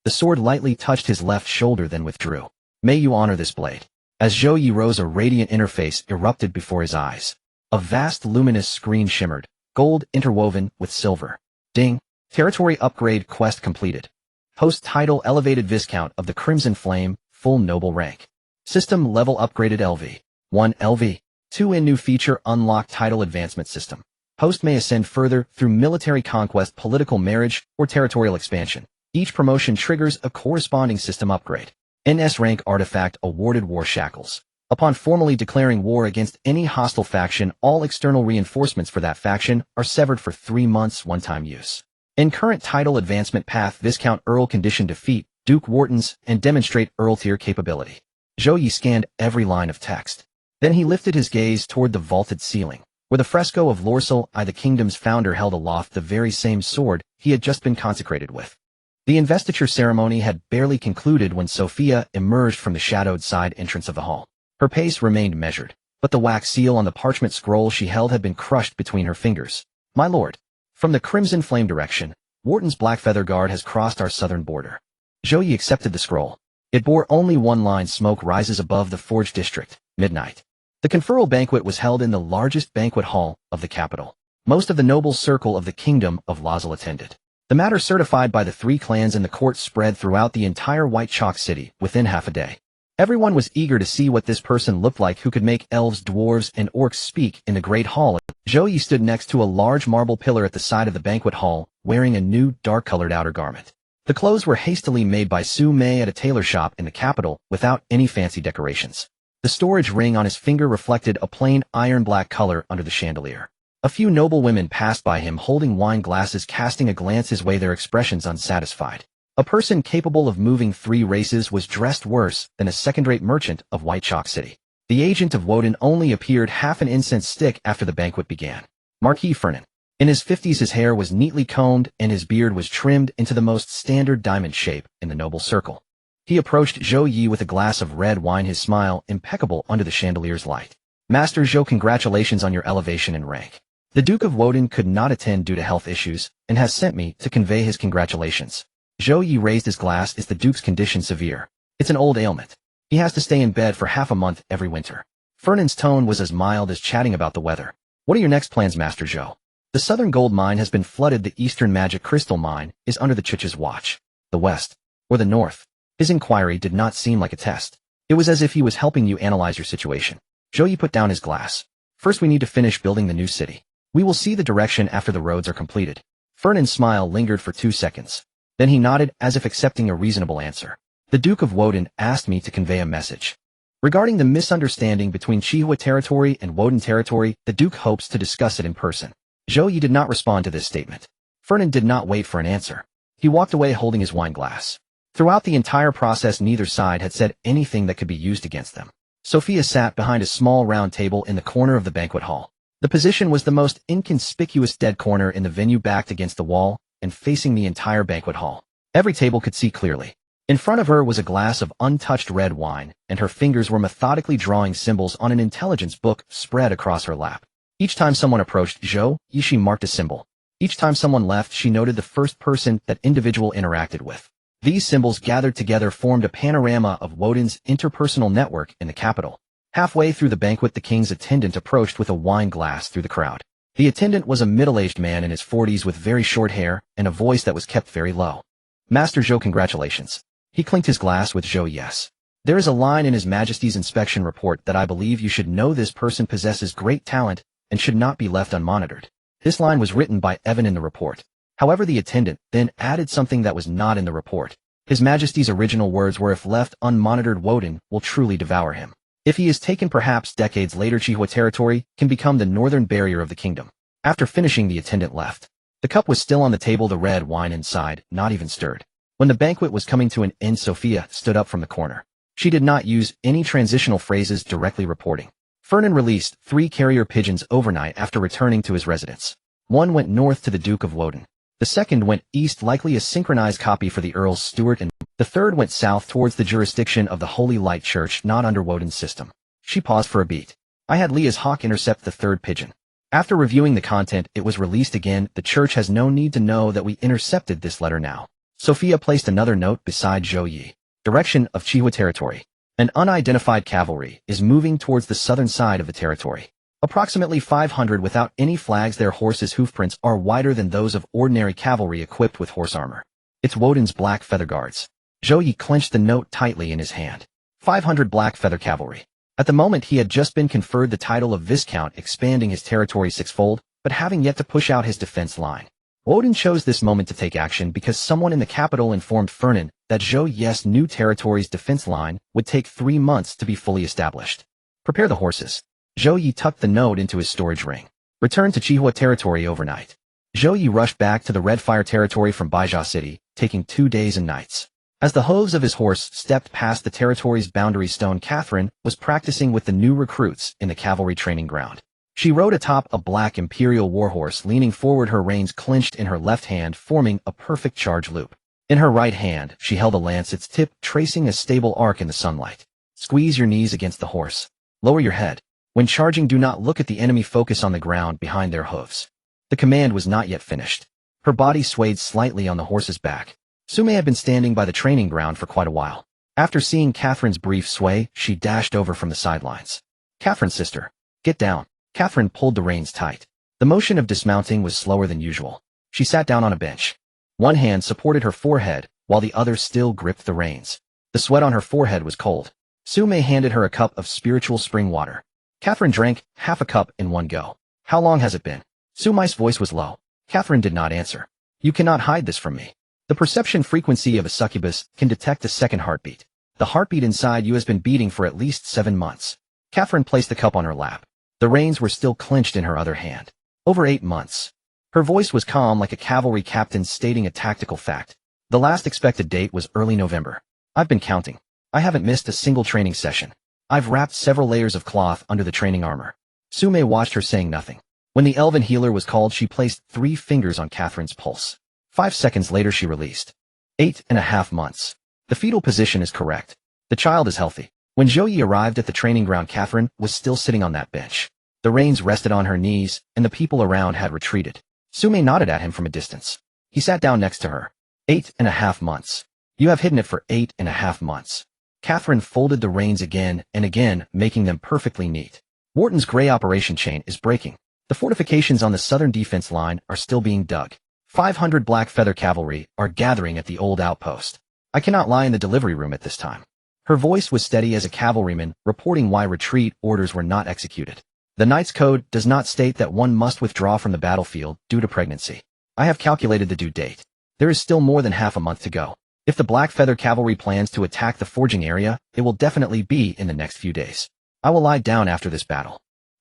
The sword lightly touched his left shoulder, then withdrew. May you honor this blade. As Zhou Ye rose, a radiant interface erupted before his eyes. A vast luminous screen shimmered, gold interwoven with silver. Ding. Territory upgrade quest completed. Host title elevated Viscount of the Crimson Flame, full noble rank. System level upgraded LV. 1 LV. 2 in new feature unlocked title advancement system. Post may ascend further through military conquest, political marriage, or territorial expansion. Each promotion triggers a corresponding system upgrade. NS rank artifact awarded war shackles. Upon formally declaring war against any hostile faction, all external reinforcements for that faction are severed for 3 months one-time use. In current title advancement path, Viscount Earl condition defeat Duke Whartons and demonstrate Earl tier capability. Zhou Ye scanned every line of text. Then he lifted his gaze toward the vaulted ceiling, where the fresco of Lorsal I, the kingdom's founder, held aloft the very same sword he had just been consecrated with. The investiture ceremony had barely concluded when Sophia emerged from the shadowed side entrance of the hall. Her pace remained measured, but the wax seal on the parchment scroll she held had been crushed between her fingers. My lord, from the Crimson Flame direction, Wharton's Black Feather Guard has crossed our southern border. Zhou Ye accepted the scroll. It bore only one line: smoke rises above the Forge District, midnight. The conferral banquet was held in the largest banquet hall of the capital. Most of the noble circle of the kingdom of Lozal attended. The matter certified by the 3 clans in the court spread throughout the entire White Chalk City within half a day. Everyone was eager to see what this person looked like who could make elves, dwarves, and orcs speak in the Great Hall. Zhou Ye stood next to a large marble pillar at the side of the banquet hall, wearing a new, dark-colored outer garment. The clothes were hastily made by Su Mei at a tailor shop in the capital, without any fancy decorations. The storage ring on his finger reflected a plain iron-black color under the chandelier. A few noble women passed by him holding wine glasses, casting a glance his way, their expressions unsatisfied. A person capable of moving 3 races was dressed worse than a second-rate merchant of White Chalk City. The agent of Woden only appeared half an incense stick after the banquet began. Marquis Fernan. In his 50s, his hair was neatly combed and his beard was trimmed into the most standard diamond shape in the noble circle. He approached Zhou Ye with a glass of red wine, his smile impeccable under the chandelier's light. Master Zhou, congratulations on your elevation in rank. The Duke of Woden could not attend due to health issues and has sent me to convey his congratulations. Zhou Ye raised his glass. Is the Duke's condition severe? It's an old ailment. He has to stay in bed for half a month every winter. Fernan's tone was as mild as chatting about the weather. What are your next plans, Master Zhou? The southern gold mine has been flooded. The eastern magic crystal mine is under the Chich's watch. The west, or the north? His inquiry did not seem like a test. It was as if he was helping you analyze your situation. Zhou Ye put down his glass. First, we need to finish building the new city. We will see the direction after the roads are completed. Fernan's smile lingered for 2 seconds. Then he nodded as if accepting a reasonable answer. The Duke of Woden asked me to convey a message. Regarding the misunderstanding between Chihua territory and Woden territory, the Duke hopes to discuss it in person. Zhou Ye did not respond to this statement. Fernan did not wait for an answer. He walked away holding his wine glass. Throughout the entire process, neither side had said anything that could be used against them. Sophia sat behind a small round table in the corner of the banquet hall. The position was the most inconspicuous dead corner in the venue, backed against the wall and facing the entire banquet hall. Every table could see clearly. In front of her was a glass of untouched red wine, and her fingers were methodically drawing symbols on an intelligence book spread across her lap. Each time someone approached Zhou Ye, she marked a symbol. Each time someone left, she noted the first person that individual interacted with. These symbols gathered together formed a panorama of Woden's interpersonal network in the capital. Halfway through the banquet, the king's attendant approached with a wine glass through the crowd. The attendant was a middle-aged man in his 40s with very short hair and a voice that was kept very low. Master Zhou, congratulations. He clinked his glass with Zhou. Yes. There is a line in His Majesty's inspection report that I believe you should know. This person possesses great talent and should not be left unmonitored. This line was written by Evan in the report. However, the attendant then added something that was not in the report. His Majesty's original words were, if left unmonitored, Woden will truly devour him. If he is taken, perhaps decades later, Chihua territory can become the northern barrier of the kingdom. After finishing, the attendant left. The cup was still on the table, the red wine inside, not even stirred. When the banquet was coming to an end, Sophia stood up from the corner. She did not use any transitional phrases, directly reporting. Fernan released 3 carrier pigeons overnight after returning to his residence. One went north to the Duke of Woden. The second went east, likely a synchronized copy for the Earls Stewart, and the third went south towards the jurisdiction of the Holy Light Church, not under Woden's system. She paused for a beat. I had Leah's hawk intercept the third pigeon. After reviewing the content, it was released again. The church has no need to know that we intercepted this letter now. Sophia placed another note beside Zhou Ye. Direction of Chihua territory. An unidentified cavalry is moving towards the southern side of the territory. Approximately 500 without any flags. Their horses' hoofprints are wider than those of ordinary cavalry equipped with horse armor. It's Woden's Black Feather Guards. Zhou Ye clenched the note tightly in his hand. 500 Black Feather Cavalry. At the moment he had just been conferred the title of Viscount, expanding his territory 6-fold. but having yet to push out his defense line. Woden chose this moment to take action because someone in the capital informed Fernan that Zhou Ye's new territory's defense line would take 3 months to be fully established. Prepare the horses. Zhou Ye tucked the note into his storage ring. Return to Chihua territory overnight. Zhou Ye rushed back to the Red Fire territory from Baijia City, taking 2 days and nights. As the hooves of his horse stepped past the territory's boundary stone, Catherine was practicing with the new recruits in the cavalry training ground. She rode atop a black imperial warhorse, leaning forward, her reins clenched in her left hand, forming a perfect charge loop. In her right hand, she held a lance, its tip tracing a stable arc in the sunlight. Squeeze your knees against the horse. Lower your head. When charging, do not look at the enemy, focus on the ground behind their hooves. The command was not yet finished. Her body swayed slightly on the horse's back. Zhou Ye had been standing by the training ground for quite a while. After seeing Catherine's brief sway, she dashed over from the sidelines. Catherine, sister, get down. Catherine pulled the reins tight. The motion of dismounting was slower than usual. She sat down on a bench. One hand supported her forehead, while the other still gripped the reins. The sweat on her forehead was cold. Zhou Ye handed her a cup of spiritual spring water. Catherine drank half a cup in one go. How long has it been? Zhou Ye's voice was low. Catherine did not answer. You cannot hide this from me. The perception frequency of a succubus can detect a second heartbeat. The heartbeat inside you has been beating for at least 7 months. Catherine placed the cup on her lap. The reins were still clenched in her other hand. Over 8 months. Her voice was calm, like a cavalry captain stating a tactical fact. The last expected date was early November. I've been counting. I haven't missed a single training session. I've wrapped several layers of cloth under the training armor. Zhou Ye watched her, saying nothing. When the elven healer was called, she placed 3 fingers on Catherine's pulse. 5 seconds later she released. 8.5 months. The fetal position is correct. The child is healthy. When Zhou Ye arrived at the training ground, Catherine was still sitting on that bench. The reins rested on her knees, and the people around had retreated. Zhou Ye nodded at him from a distance. He sat down next to her. 8.5 months. You have hidden it for 8.5 months. Catherine folded the reins again and again, making them perfectly neat. Wharton's gray operation chain is breaking. The fortifications on the southern defense line are still being dug. 500 black feather cavalry are gathering at the old outpost. I cannot lie in the delivery room at this time. Her voice was steady as a cavalryman, reporting why retreat orders were not executed. The Knight's Code does not state that one must withdraw from the battlefield due to pregnancy. I have calculated the due date. There is still more than half a month to go. If the Black Feather Cavalry plans to attack the forging area, it will definitely be in the next few days. I will lie down after this battle.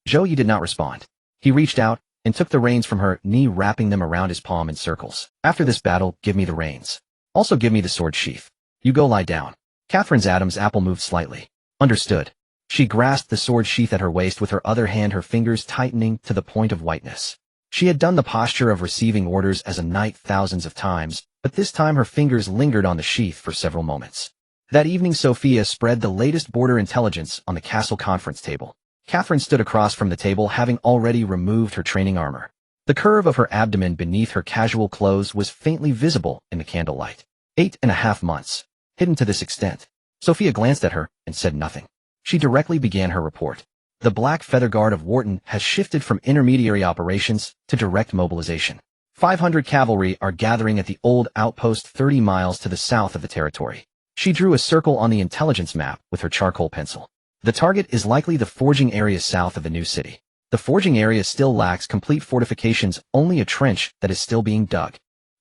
Zhou Ye did not respond. He reached out and took the reins from her knee, wrapping them around his palm in circles. After this battle, give me the reins. Also give me the sword sheath. You go lie down. Catherine's Adam's apple moved slightly. Understood. She grasped the sword sheath at her waist with her other hand, her fingers tightening to the point of whiteness. She had done the posture of receiving orders as a knight thousands of times, but this time her fingers lingered on the sheath for several moments. That evening, Sophia spread the latest border intelligence on the castle conference table. Catherine stood across from the table, having already removed her training armor. The curve of her abdomen beneath her casual clothes was faintly visible in the candlelight. 8.5 months. Hidden to this extent. Sophia glanced at her and said nothing. She directly began her report. The Black Feather Guard of Wharton has shifted from intermediary operations to direct mobilization. 500 cavalry are gathering at the old outpost 30 miles to the south of the territory. She drew a circle on the intelligence map with her charcoal pencil. The target is likely the forging area south of the new city. The forging area still lacks complete fortifications, only a trench that is still being dug.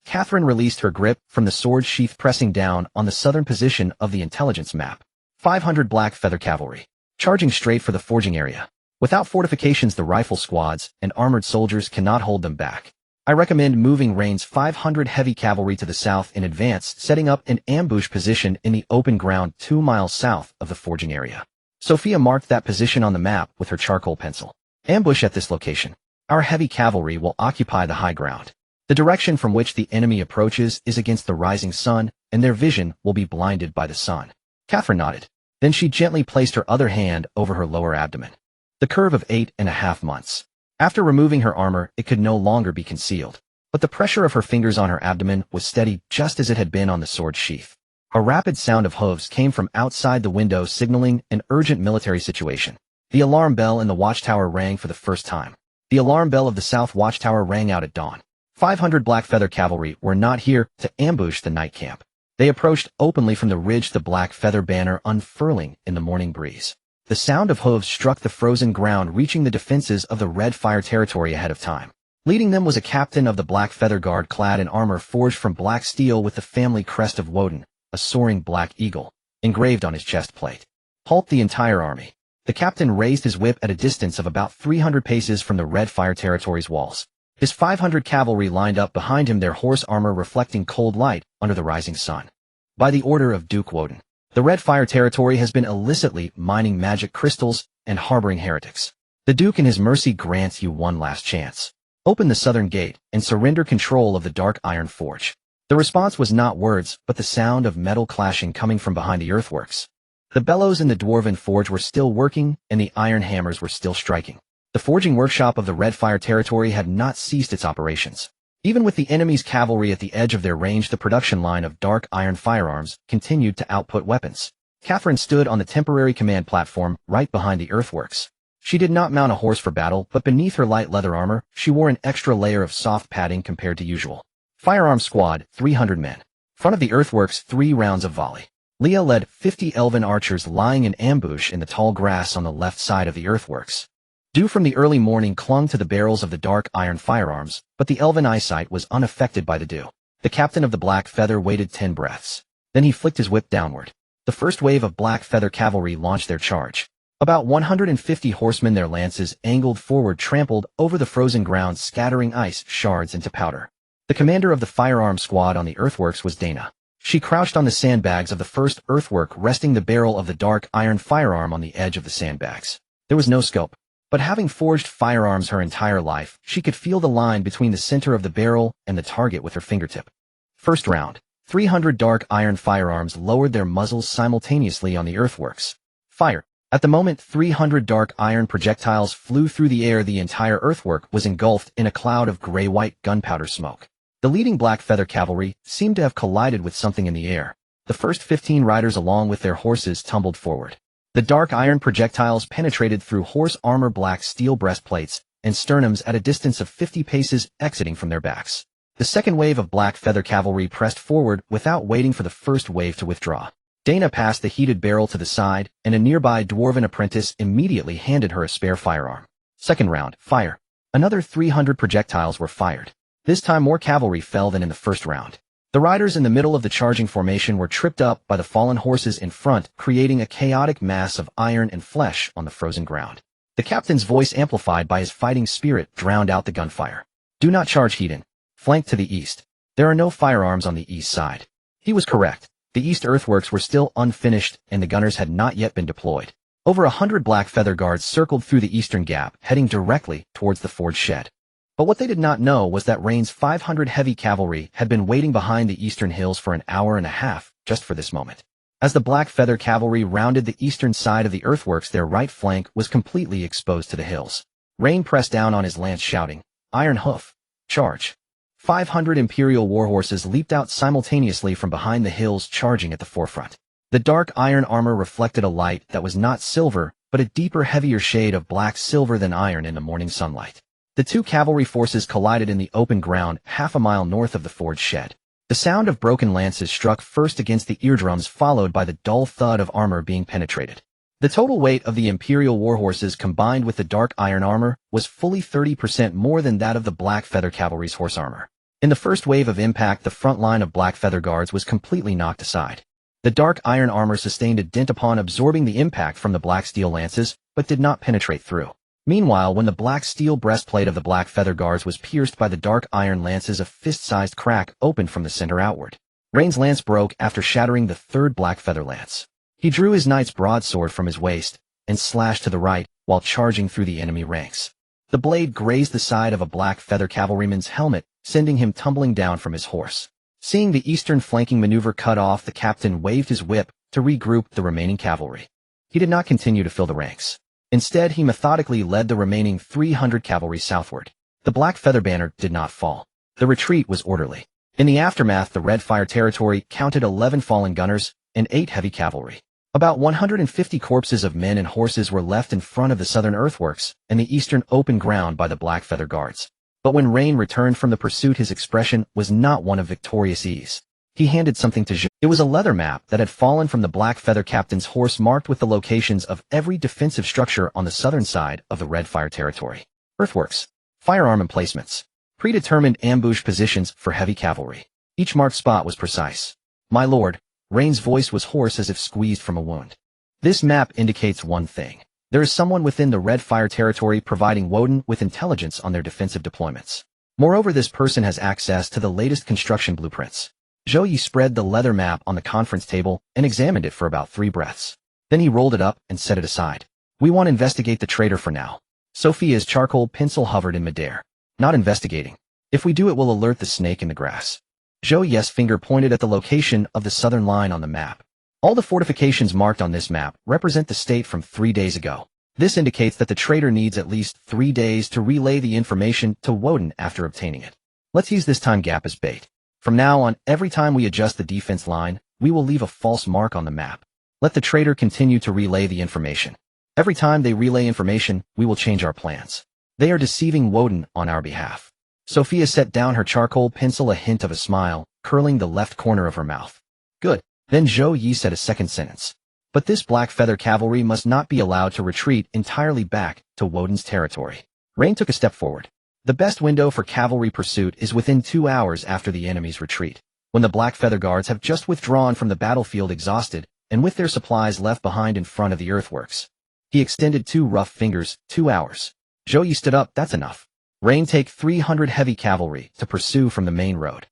Catherine released her grip from the sword sheath, pressing down on the southern position of the intelligence map. 500 Black Feather Cavalry, charging straight for the forging area. Without fortifications, the rifle squads and armored soldiers cannot hold them back. I recommend moving Rain's 500 heavy cavalry to the south in advance, setting up an ambush position in the open ground 2 miles south of the forging area. Sophia marked that position on the map with her charcoal pencil. Ambush at this location. Our heavy cavalry will occupy the high ground. The direction from which the enemy approaches is against the rising sun, and their vision will be blinded by the sun. Catherine nodded. Then she gently placed her other hand over her lower abdomen. The curve of 8.5 months. After removing her armor, it could no longer be concealed. But the pressure of her fingers on her abdomen was steady, just as it had been on the sword sheath. A rapid sound of hooves came from outside the window, signaling an urgent military situation. The alarm bell in the watchtower rang for the first time. The alarm bell of the south watchtower rang out at dawn. 500 Black Feather Cavalry were not here to ambush the night camp. They approached openly from the ridge, the Black Feather banner unfurling in the morning breeze. The sound of hooves struck the frozen ground, reaching the defenses of the Red Fire territory ahead of time. Leading them was a captain of the Black Feather Guard clad in armor forged from black steel with the family crest of Woden, a soaring black eagle, engraved on his chest plate. Halt the entire army. The captain raised his whip at a distance of about 300 paces from the Red Fire Territory's walls. His 500 cavalry lined up behind him, their horse armor reflecting cold light under the rising sun. By the order of Duke Woden, the Red Fire Territory has been illicitly mining magic crystals and harboring heretics. The Duke in his mercy grants you one last chance. Open the southern gate and surrender control of the Dark Iron Forge. The response was not words, but the sound of metal clashing coming from behind the earthworks. The bellows in the Dwarven Forge were still working, and the iron hammers were still striking. The forging workshop of the Red Fire Territory had not ceased its operations. Even with the enemy's cavalry at the edge of their range, the production line of dark iron firearms continued to output weapons. Catherine stood on the temporary command platform right behind the earthworks. She did not mount a horse for battle, but beneath her light leather armor, she wore an extra layer of soft padding compared to usual. Firearms squad, 300 men. Front of the earthworks, 3 rounds of volley. Leah led 50 elven archers lying in ambush in the tall grass on the left side of the earthworks. Dew from the early morning clung to the barrels of the dark iron firearms, but the elven eyesight was unaffected by the dew. The captain of the Black Feather waited 10 breaths. Then he flicked his whip downward. The first wave of Black Feather cavalry launched their charge. About 150 horsemen, their lances angled forward, trampled over the frozen ground, scattering ice shards into powder. The commander of the firearms squad on the earthworks was Dana. She crouched on the sandbags of the first earthwork, resting the barrel of the dark iron firearm on the edge of the sandbags. There was no scope, but having forged firearms her entire life, she could feel the line between the center of the barrel and the target with her fingertip. First round, 300 dark iron firearms lowered their muzzles simultaneously on the earthworks. Fire. At the moment, 300 dark iron projectiles flew through the air. The entire earthwork was engulfed in a cloud of gray-white gunpowder smoke. The leading Black Feather cavalry seemed to have collided with something in the air. The first 15 riders along with their horses tumbled forward. The dark iron projectiles penetrated through horse armor, black steel breastplates, and sternums at a distance of 50 paces, exiting from their backs. The second wave of Black Feather cavalry pressed forward without waiting for the first wave to withdraw. Dana passed the heated barrel to the side, and a nearby dwarven apprentice immediately handed her a spare firearm. Second round, fire. Another 300 projectiles were fired. This time more cavalry fell than in the first round. The riders in the middle of the charging formation were tripped up by the fallen horses in front, creating a chaotic mass of iron and flesh on the frozen ground. The captain's voice, amplified by his fighting spirit, drowned out the gunfire. Do not charge, Hedon. Flank to the east. There are no firearms on the east side. He was correct. The east earthworks were still unfinished, and the gunners had not yet been deployed. Over 100 Black Feather Guards circled through the eastern gap, heading directly towards the forge shed. But what they did not know was that Rain's 500 heavy cavalry had been waiting behind the eastern hills for an hour and a half, just for this moment. As the Black Feather cavalry rounded the eastern side of the earthworks, their right flank was completely exposed to the hills. Rain pressed down on his lance, shouting, "Iron Hoof! Charge!" 500 Imperial warhorses leaped out simultaneously from behind the hills, charging at the forefront. The dark iron armor reflected a light that was not silver, but a deeper, heavier shade of black silver than iron in the morning sunlight. The two cavalry forces collided in the open ground half a mile north of the forge shed. The sound of broken lances struck first against the eardrums, followed by the dull thud of armor being penetrated. The total weight of the Imperial warhorses combined with the dark iron armor was fully 30% more than that of the Black Feather cavalry's horse armor. In the first wave of impact, the front line of Black Feather Guards was completely knocked aside. The dark iron armor sustained a dent upon absorbing the impact from the black steel lances, but did not penetrate through. Meanwhile, when the black steel breastplate of the Black Feather Guards was pierced by the dark iron lances, a fist-sized crack opened from the center outward. Rain's lance broke after shattering the third Black Feather lance. He drew his knight's broadsword from his waist and slashed to the right while charging through the enemy ranks. The blade grazed the side of a Black Feather cavalryman's helmet, sending him tumbling down from his horse. Seeing the eastern flanking maneuver cut off, the captain waved his whip to regroup the remaining cavalry. He did not continue to fill the ranks. Instead, he methodically led the remaining 300 cavalry southward. The Black Feather banner did not fall. The retreat was orderly. In the aftermath, the Red Fire Territory counted 11 fallen gunners and 8 heavy cavalry. About 150 corpses of men and horses were left in front of the southern earthworks and the eastern open ground by the Black Feather Guards. But when Rain returned from the pursuit, his expression was not one of victorious ease. He handed something to Zhou. It was a leather map that had fallen from the Black Feather captain's horse, marked with the locations of every defensive structure on the southern side of the Red Fire Territory. Earthworks, firearm emplacements, Predetermined ambush positions for heavy cavalry. Each marked spot was precise. My lord, Rain's voice was hoarse as if squeezed from a wound. This map indicates one thing. There is someone within the Red Fire territory providing Woden with intelligence on their defensive deployments. Moreover, this person has access to the latest construction blueprints. Zhou Ye spread the leather map on the conference table and examined it for about 3 breaths. Then he rolled it up and set it aside. We want to investigate the traitor for now. Sophia's charcoal pencil hovered in midair. Not investigating. If we do, it will alert the snake in the grass. Zhou Ye's finger pointed at the location of the southern line on the map. All the fortifications marked on this map represent the state from 3 days ago. This indicates that the traitor needs at least 3 days to relay the information to Woden after obtaining it. Let's use this time gap as bait. From now on, every time we adjust the defense line, we will leave a false mark on the map. Let the traitor continue to relay the information. Every time they relay information, we will change our plans. They are deceiving Woden on our behalf. Sophia set down her charcoal pencil, a hint of a smile, curling the left corner of her mouth. Good. Then Zhou Ye said a second sentence. But this black feather cavalry must not be allowed to retreat entirely back to Woden's territory. Rain took a step forward. The best window for cavalry pursuit is within 2 hours after the enemy's retreat, when the black feather guards have just withdrawn from the battlefield exhausted and with their supplies left behind in front of the earthworks. He extended 2 rough fingers. 2 hours. Zhou Ye stood up. That's enough. Rain, take 300 heavy cavalry to pursue from the main road.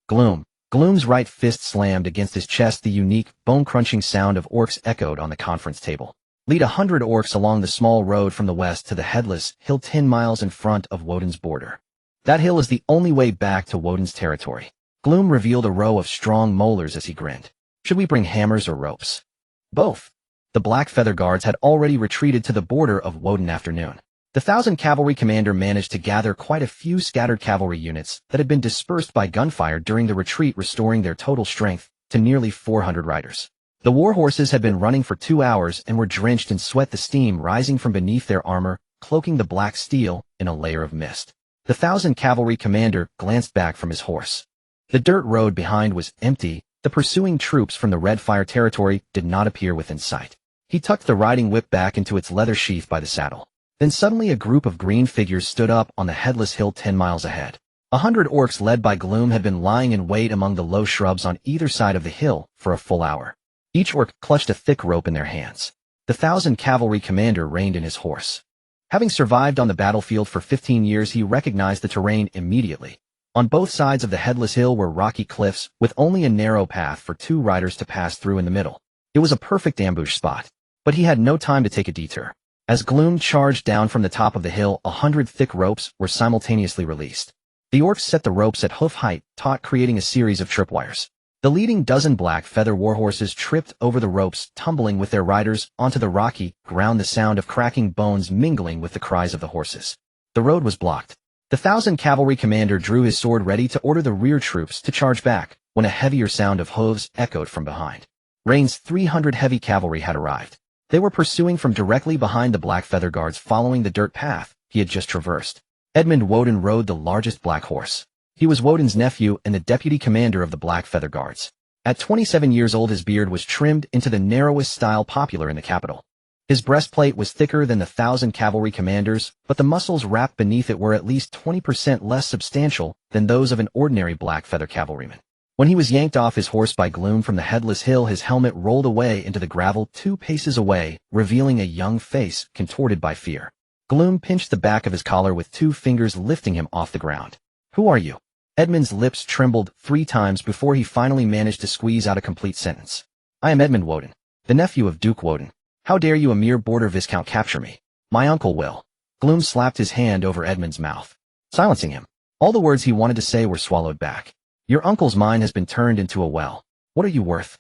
Gloom's right fist slammed against his chest. The unique, bone-crunching sound of orcs echoed on the conference table. Lead 100 orcs along the small road from the west to the headless hill 10 miles in front of Woden's border. That hill is the only way back to Woden's territory. Gloom revealed a row of strong molars as he grinned. Should we bring hammers or ropes? Both. The black feather guards had already retreated to the border of Woden afternoon. The 1,000 cavalry commander managed to gather quite a few scattered cavalry units that had been dispersed by gunfire during the retreat, restoring their total strength to nearly 400 riders. The war horses had been running for 2 hours and were drenched in sweat, the steam rising from beneath their armor, cloaking the black steel in a layer of mist. The 1,000 cavalry commander glanced back from his horse. The dirt road behind was empty. The pursuing troops from the Red Fire territory did not appear within sight. He tucked the riding whip back into its leather sheath by the saddle. Then suddenly a group of green figures stood up on the headless hill 10 miles ahead. 100 orcs led by Gloom had been lying in wait among the low shrubs on either side of the hill for a full hour. Each orc clutched a thick rope in their hands. The 1,000 cavalry commander reined in his horse. Having survived on the battlefield for 15 years, he recognized the terrain immediately. On both sides of the headless hill were rocky cliffs, with only a narrow path for 2 riders to pass through in the middle. It was a perfect ambush spot. But he had no time to take a detour. As Gloom charged down from the top of the hill, 100 thick ropes were simultaneously released. The orcs set the ropes at hoof height, taut, creating a series of tripwires. The leading dozen black feather warhorses tripped over the ropes, tumbling with their riders onto the rocky ground, the sound of cracking bones mingling with the cries of the horses. The road was blocked. The 1,000 cavalry commander drew his sword ready to order the rear troops to charge back, when a heavier sound of hooves echoed from behind. Rain's 300 heavy cavalry had arrived. They were pursuing from directly behind the black feather guards, following the dirt path he had just traversed. Edmund Woden rode the largest black horse. He was Woden's nephew and the deputy commander of the black feather guards. At 27 years old, his beard was trimmed into the narrowest style popular in the capital. His breastplate was thicker than the 1,000 cavalry commanders, but the muscles wrapped beneath it were at least 20% less substantial than those of an ordinary black feather cavalryman. When he was yanked off his horse by Gloom from the headless hill, his helmet rolled away into the gravel 2 paces away, revealing a young face contorted by fear. Gloom pinched the back of his collar with 2 fingers, lifting him off the ground. Who are you? Edmund's lips trembled 3 times before he finally managed to squeeze out a complete sentence. I am Edmund Woden, the nephew of Duke Woden. How dare you, a mere border viscount, capture me? My uncle will. Gloom slapped his hand over Edmund's mouth, silencing him. All the words he wanted to say were swallowed back. Your uncle's mind has been turned into a well. What are you worth?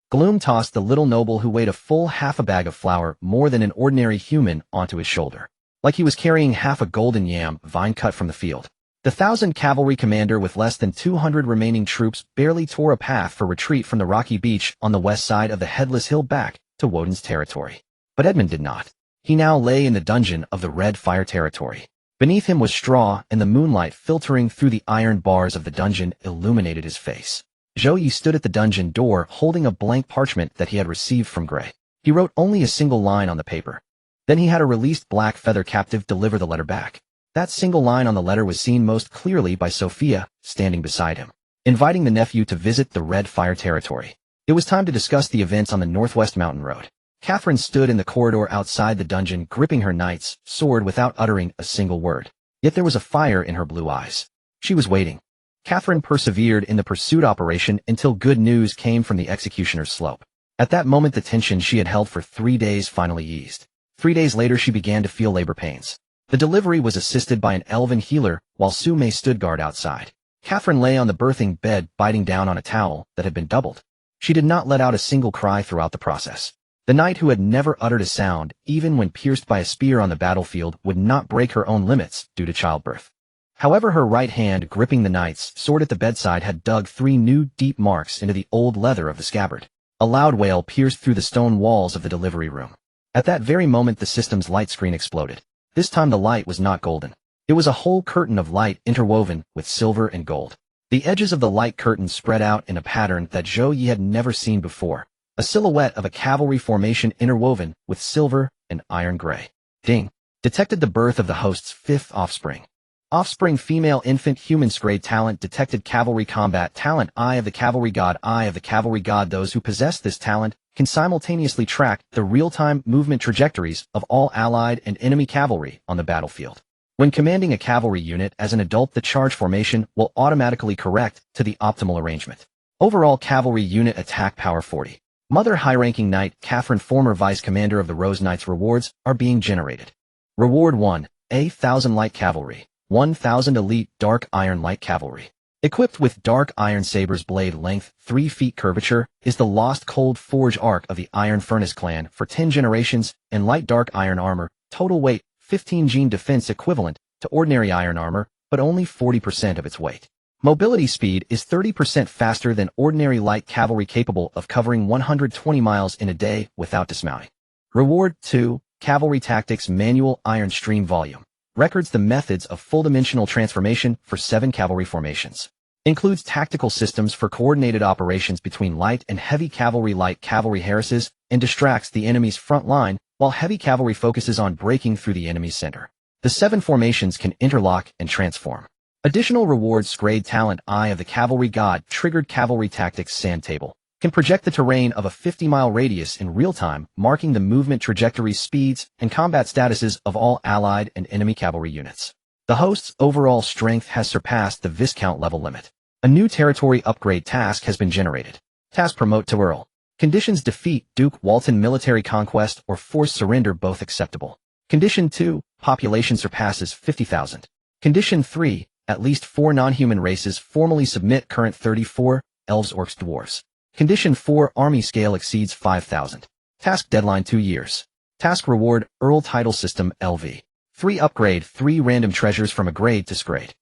Gloom tossed the little noble, who weighed a full half a bag of flour, more than an ordinary human, onto his shoulder, like he was carrying half a golden yam vine cut from the field. The 1,000 cavalry commander, with less than 200 remaining troops, barely tore a path for retreat from the rocky beach on the west side of the headless hill back to Woden's territory. But Edmund did not. He now lay in the dungeon of the Red Fire territory. Beneath him was straw, and the moonlight filtering through the iron bars of the dungeon illuminated his face. Zhou Ye stood at the dungeon door, holding a blank parchment that he had received from Gray. He wrote only a single line on the paper. Then he had a released black feather captive deliver the letter back. That single line on the letter was seen most clearly by Sophia, standing beside him, inviting the nephew to visit the Red Fire territory. It was time to discuss the events on the Northwest Mountain Road. Catherine stood in the corridor outside the dungeon, gripping her knight's sword without uttering a single word. Yet there was a fire in her blue eyes. She was waiting. Catherine persevered in the pursuit operation until good news came from the executioner's slope. At that moment the tension she had held for 3 days finally eased. 3 days later she began to feel labor pains. The delivery was assisted by an elven healer, while Zhou Ye stood guard outside. Catherine lay on the birthing bed, biting down on a towel that had been doubled. She did not let out a single cry throughout the process. The knight who had never uttered a sound, even when pierced by a spear on the battlefield, would not break her own limits due to childbirth. However, her right hand, gripping the knight's sword at the bedside, had dug 3 new deep marks into the old leather of the scabbard. A loud wail pierced through the stone walls of the delivery room. At that very moment the system's light screen exploded. This time the light was not golden. It was a whole curtain of light interwoven with silver and gold. The edges of the light curtain spread out in a pattern that Zhou Ye had never seen before. A silhouette of a cavalry formation interwoven with silver and iron gray. Ding. Detected the birth of the host's 5th offspring. Offspring female infant human grade talent detected cavalry combat talent Eye of the Cavalry God. Eye of the Cavalry God. Those who possess this talent can simultaneously track the real-time movement trajectories of all allied and enemy cavalry on the battlefield. When commanding a cavalry unit as an adult, the charge formation will automatically correct to the optimal arrangement. Overall cavalry unit attack power 40. Mother high-ranking knight Catherine, former vice commander of the Rose Knights. Rewards are being generated. Reward 1. 1,000 light cavalry. 1,000 elite dark iron light cavalry. Equipped with dark iron sabers, blade length 3 feet, curvature, is the lost cold forge arc of the Iron Furnace clan for 10 generations, and light dark iron armor, total weight 15 gene defense, equivalent to ordinary iron armor, but only 40% of its weight. Mobility speed is 30% faster than ordinary light cavalry, capable of covering 120 miles in a day without dismounting. Reward 2. Cavalry Tactics Manual. Iron Stream volume. Records the methods of full-dimensional transformation for 7 cavalry formations. Includes tactical systems for coordinated operations between light and heavy cavalry. Light cavalry harasses and distracts the enemy's front line, while heavy cavalry focuses on breaking through the enemy's center. The 7 formations can interlock and transform. Additional rewards. Grade talent Eye of the Cavalry God. Triggered Cavalry Tactics Sand Table. Can project the terrain of a 50-mile radius in real time, marking the movement trajectories, speeds, and combat statuses of all allied and enemy cavalry units. The host's overall strength has surpassed the Viscount level limit. A new territory upgrade task has been generated. Task Promote to Earl. Conditions: defeat Duke Walton, military conquest, or forced surrender, both acceptable. Condition 2, population surpasses 50,000. Condition 3, at least 4 non-human races formally submit, current 34, elves, orcs, dwarves. Condition 4, army scale exceeds 5,000. Task deadline 2 years. Task reward, Earl title system, LV. 3 upgrade 3 random treasures from a grade to grade.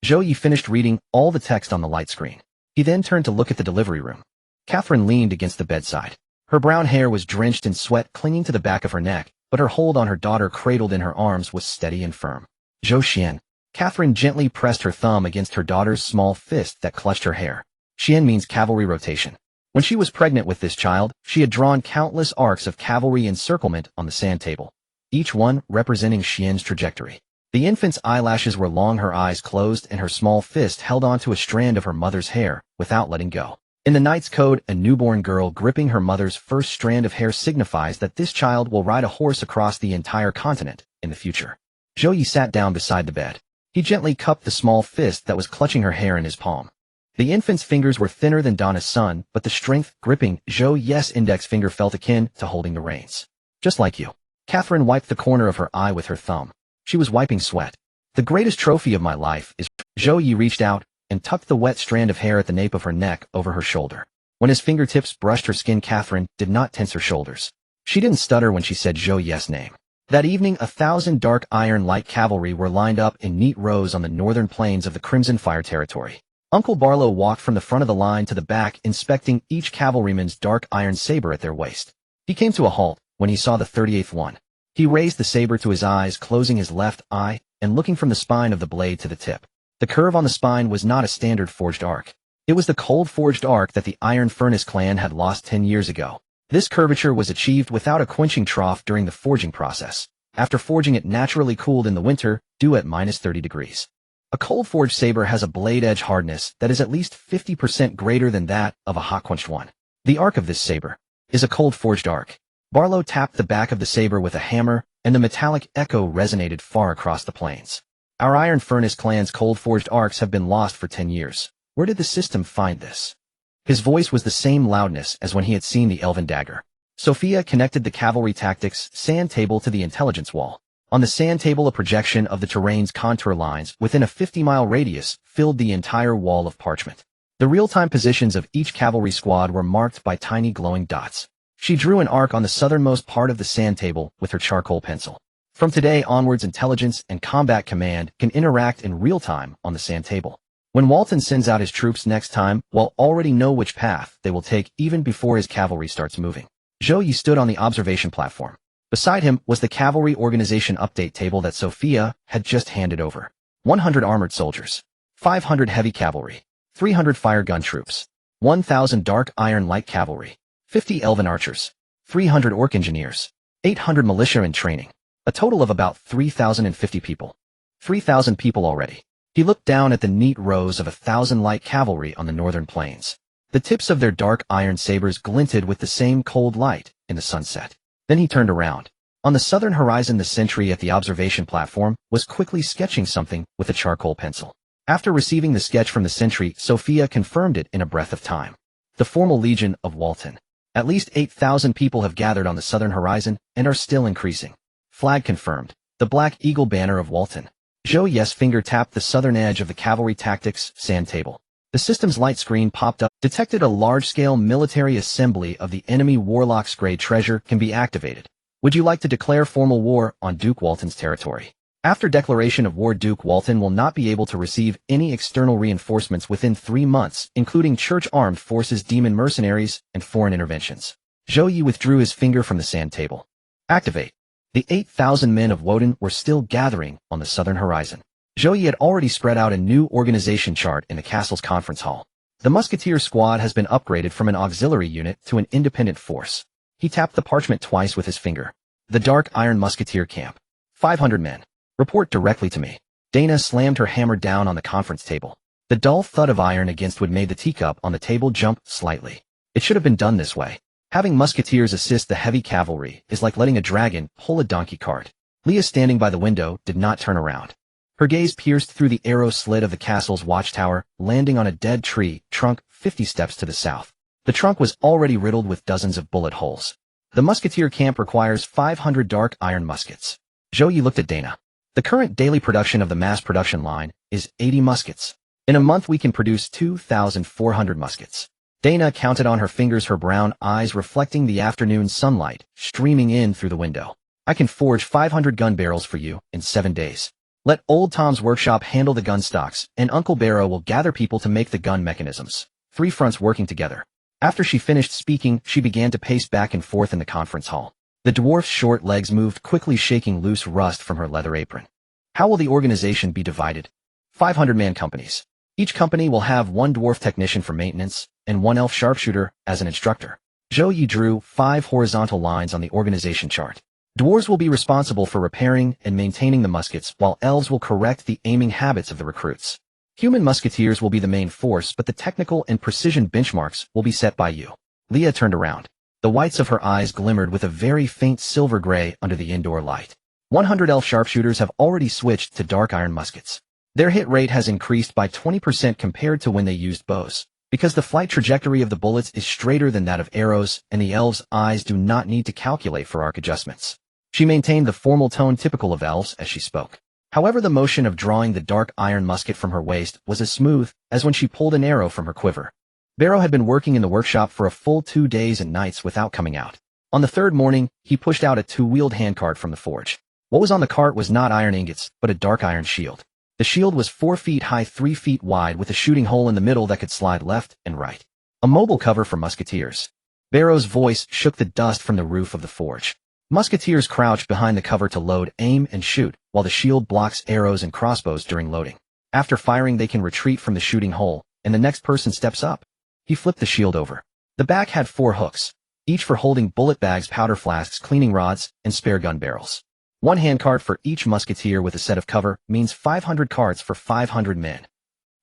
Zhou Ye finished reading all the text on the light screen. He then turned to look at the delivery room. Catherine leaned against the bedside. Her brown hair was drenched in sweat, clinging to the back of her neck, but her hold on her daughter, cradled in her arms, was steady and firm. Zhou Xian. Catherine gently pressed her thumb against her daughter's small fist that clutched her hair. Xian means cavalry rotation. When she was pregnant with this child, she had drawn countless arcs of cavalry encirclement on the sand table, each one representing Xian's trajectory. The infant's eyelashes were long, her eyes closed, and her small fist held onto a strand of her mother's hair without letting go. In the Knight's Code, a newborn girl gripping her mother's first strand of hair signifies that this child will ride a horse across the entire continent in the future. Zhou Ye sat down beside the bed. He gently cupped the small fist that was clutching her hair in his palm. The infant's fingers were thinner than Donna's son, but the strength gripping Zhou Ye's index finger felt akin to holding the reins. Just like you. Catherine wiped the corner of her eye with her thumb. She was wiping sweat. The greatest trophy of my life is... Zhou Ye reached out and tucked the wet strand of hair at the nape of her neck over her shoulder. When his fingertips brushed her skin, Catherine did not tense her shoulders. She didn't stutter when she said Zhou Ye's name. That evening, 1,000 dark iron light cavalry were lined up in neat rows on the northern plains of the Crimson Fire territory. Uncle Barlow walked from the front of the line to the back, inspecting each cavalryman's dark iron saber at their waist. He came to a halt when he saw the 38th one. He raised the saber to his eyes, closing his left eye and looking from the spine of the blade to the tip. The curve on the spine was not a standard forged arc. It was the cold forged arc that the Iron Furnace clan had lost 10 years ago. This curvature was achieved without a quenching trough during the forging process. after forging it naturally cooled in the winter, due at -30 degrees. A cold-forged saber has a blade edge hardness that is at least 50% greater than that of a hot-quenched one. The arc of this saber is a cold-forged arc. Barlow tapped the back of the saber with a hammer, and the metallic echo resonated far across the plains. Our Iron Furnace clan's cold-forged arcs have been lost for 10 years. Where did the system find this? His voice was the same loudness as when he had seen the elven dagger. Sophia connected the cavalry tactics sand table to the intelligence wall. On the sand table, a projection of the terrain's contour lines within a 50-mile radius filled the entire wall of parchment. The real-time positions of each cavalry squad were marked by tiny glowing dots. She drew an arc on the southernmost part of the sand table with her charcoal pencil. From today onwards, intelligence and combat command can interact in real time on the sand table. When Walton sends out his troops next time, we'll already know which path they will take even before his cavalry starts moving. Zhou Ye stood on the observation platform. Beside him was the cavalry organization update table that Sophia had just handed over. 100 armored soldiers, 500 heavy cavalry, 300 fire gun troops, 1,000 dark iron light cavalry, 50 elven archers, 300 orc engineers, 800 militia in training. A total of about 3,050 people. 3,000 people already. He looked down at the neat rows of 1,000 light cavalry on the northern plains. The tips of their dark iron sabers glinted with the same cold light in the sunset. Then he turned around. On the southern horizon, the sentry at the observation platform was quickly sketching something with a charcoal pencil. After receiving the sketch from the sentry, Sophia confirmed it in a breath of time. The formal Legion of Walton. At least 8,000 people have gathered on the southern horizon and are still increasing. Flag confirmed. The Black Eagle banner of Walton. Zhou Ye's finger tapped the southern edge of the cavalry tactics sand table. The system's light screen popped up, detected a large-scale military assembly of the enemy warlock's grade treasure can be activated. Would you like to declare formal war on Duke Walton's territory? After declaration of war, Duke Walton will not be able to receive any external reinforcements within 3 months, including church armed forces, demon mercenaries, and foreign interventions. Zhou Ye withdrew his finger from the sand table. Activate. The 8,000 men of Woden were still gathering on the southern horizon. Zhou Ye had already spread out a new organization chart in the castle's conference hall. The musketeer squad has been upgraded from an auxiliary unit to an independent force. He tapped the parchment twice with his finger. The dark iron musketeer camp. 500 men. Report directly to me. Dana slammed her hammer down on the conference table. The dull thud of iron against wood made the teacup on the table jump slightly. It should have been done this way. Having musketeers assist the heavy cavalry is like letting a dragon pull a donkey cart. Leah, standing by the window, did not turn around. Her gaze pierced through the arrow slit of the castle's watchtower, landing on a dead tree trunk 50 steps to the south. The trunk was already riddled with dozens of bullet holes. The musketeer camp requires 500 dark iron muskets. Zhou Ye looked at Dana. The current daily production of the mass production line is 80 muskets. In a month we can produce 2,400 muskets. Dana counted on her fingers, her brown eyes reflecting the afternoon sunlight streaming in through the window. I can forge 500 gun barrels for you in 7 days. Let Old Tom's workshop handle the gun stocks, and Uncle Barrow will gather people to make the gun mechanisms. 3 fronts working together. After she finished speaking, she began to pace back and forth in the conference hall. The dwarf's short legs moved quickly, shaking loose rust from her leather apron. How will the organization be divided? 500-man companies. Each company will have 1 dwarf technician for maintenance and 1 elf sharpshooter as an instructor. Zhou Ye drew 5 horizontal lines on the organization chart. Dwarves will be responsible for repairing and maintaining the muskets, while elves will correct the aiming habits of the recruits. Human musketeers will be the main force, but the technical and precision benchmarks will be set by you. Leah turned around. The whites of her eyes glimmered with a very faint silver gray under the indoor light. 100 elf sharpshooters have already switched to dark iron muskets. Their hit rate has increased by 20% compared to when they used bows, because the flight trajectory of the bullets is straighter than that of arrows, and the elves' eyes do not need to calculate for arc adjustments. She maintained the formal tone typical of elves as she spoke. However, the motion of drawing the dark iron musket from her waist was as smooth as when she pulled an arrow from her quiver. Barrow had been working in the workshop for a full 2 days and nights without coming out. On the 3rd morning, he pushed out a 2-wheeled handcart from the forge. What was on the cart was not iron ingots, but a dark iron shield. The shield was 4 feet high, 3 feet wide, with a shooting hole in the middle that could slide left and right. A mobile cover for musketeers. Barrow's voice shook the dust from the roof of the forge. Musketeers crouch behind the cover to load, aim, and shoot, while the shield blocks arrows and crossbows during loading. After firing, they can retreat from the shooting hole, and the next person steps up. He flipped the shield over. The back had 4 hooks, each for holding bullet bags, powder flasks, cleaning rods, and spare gun barrels. One handcart for each musketeer with a set of cover means 500 carts for 500 men.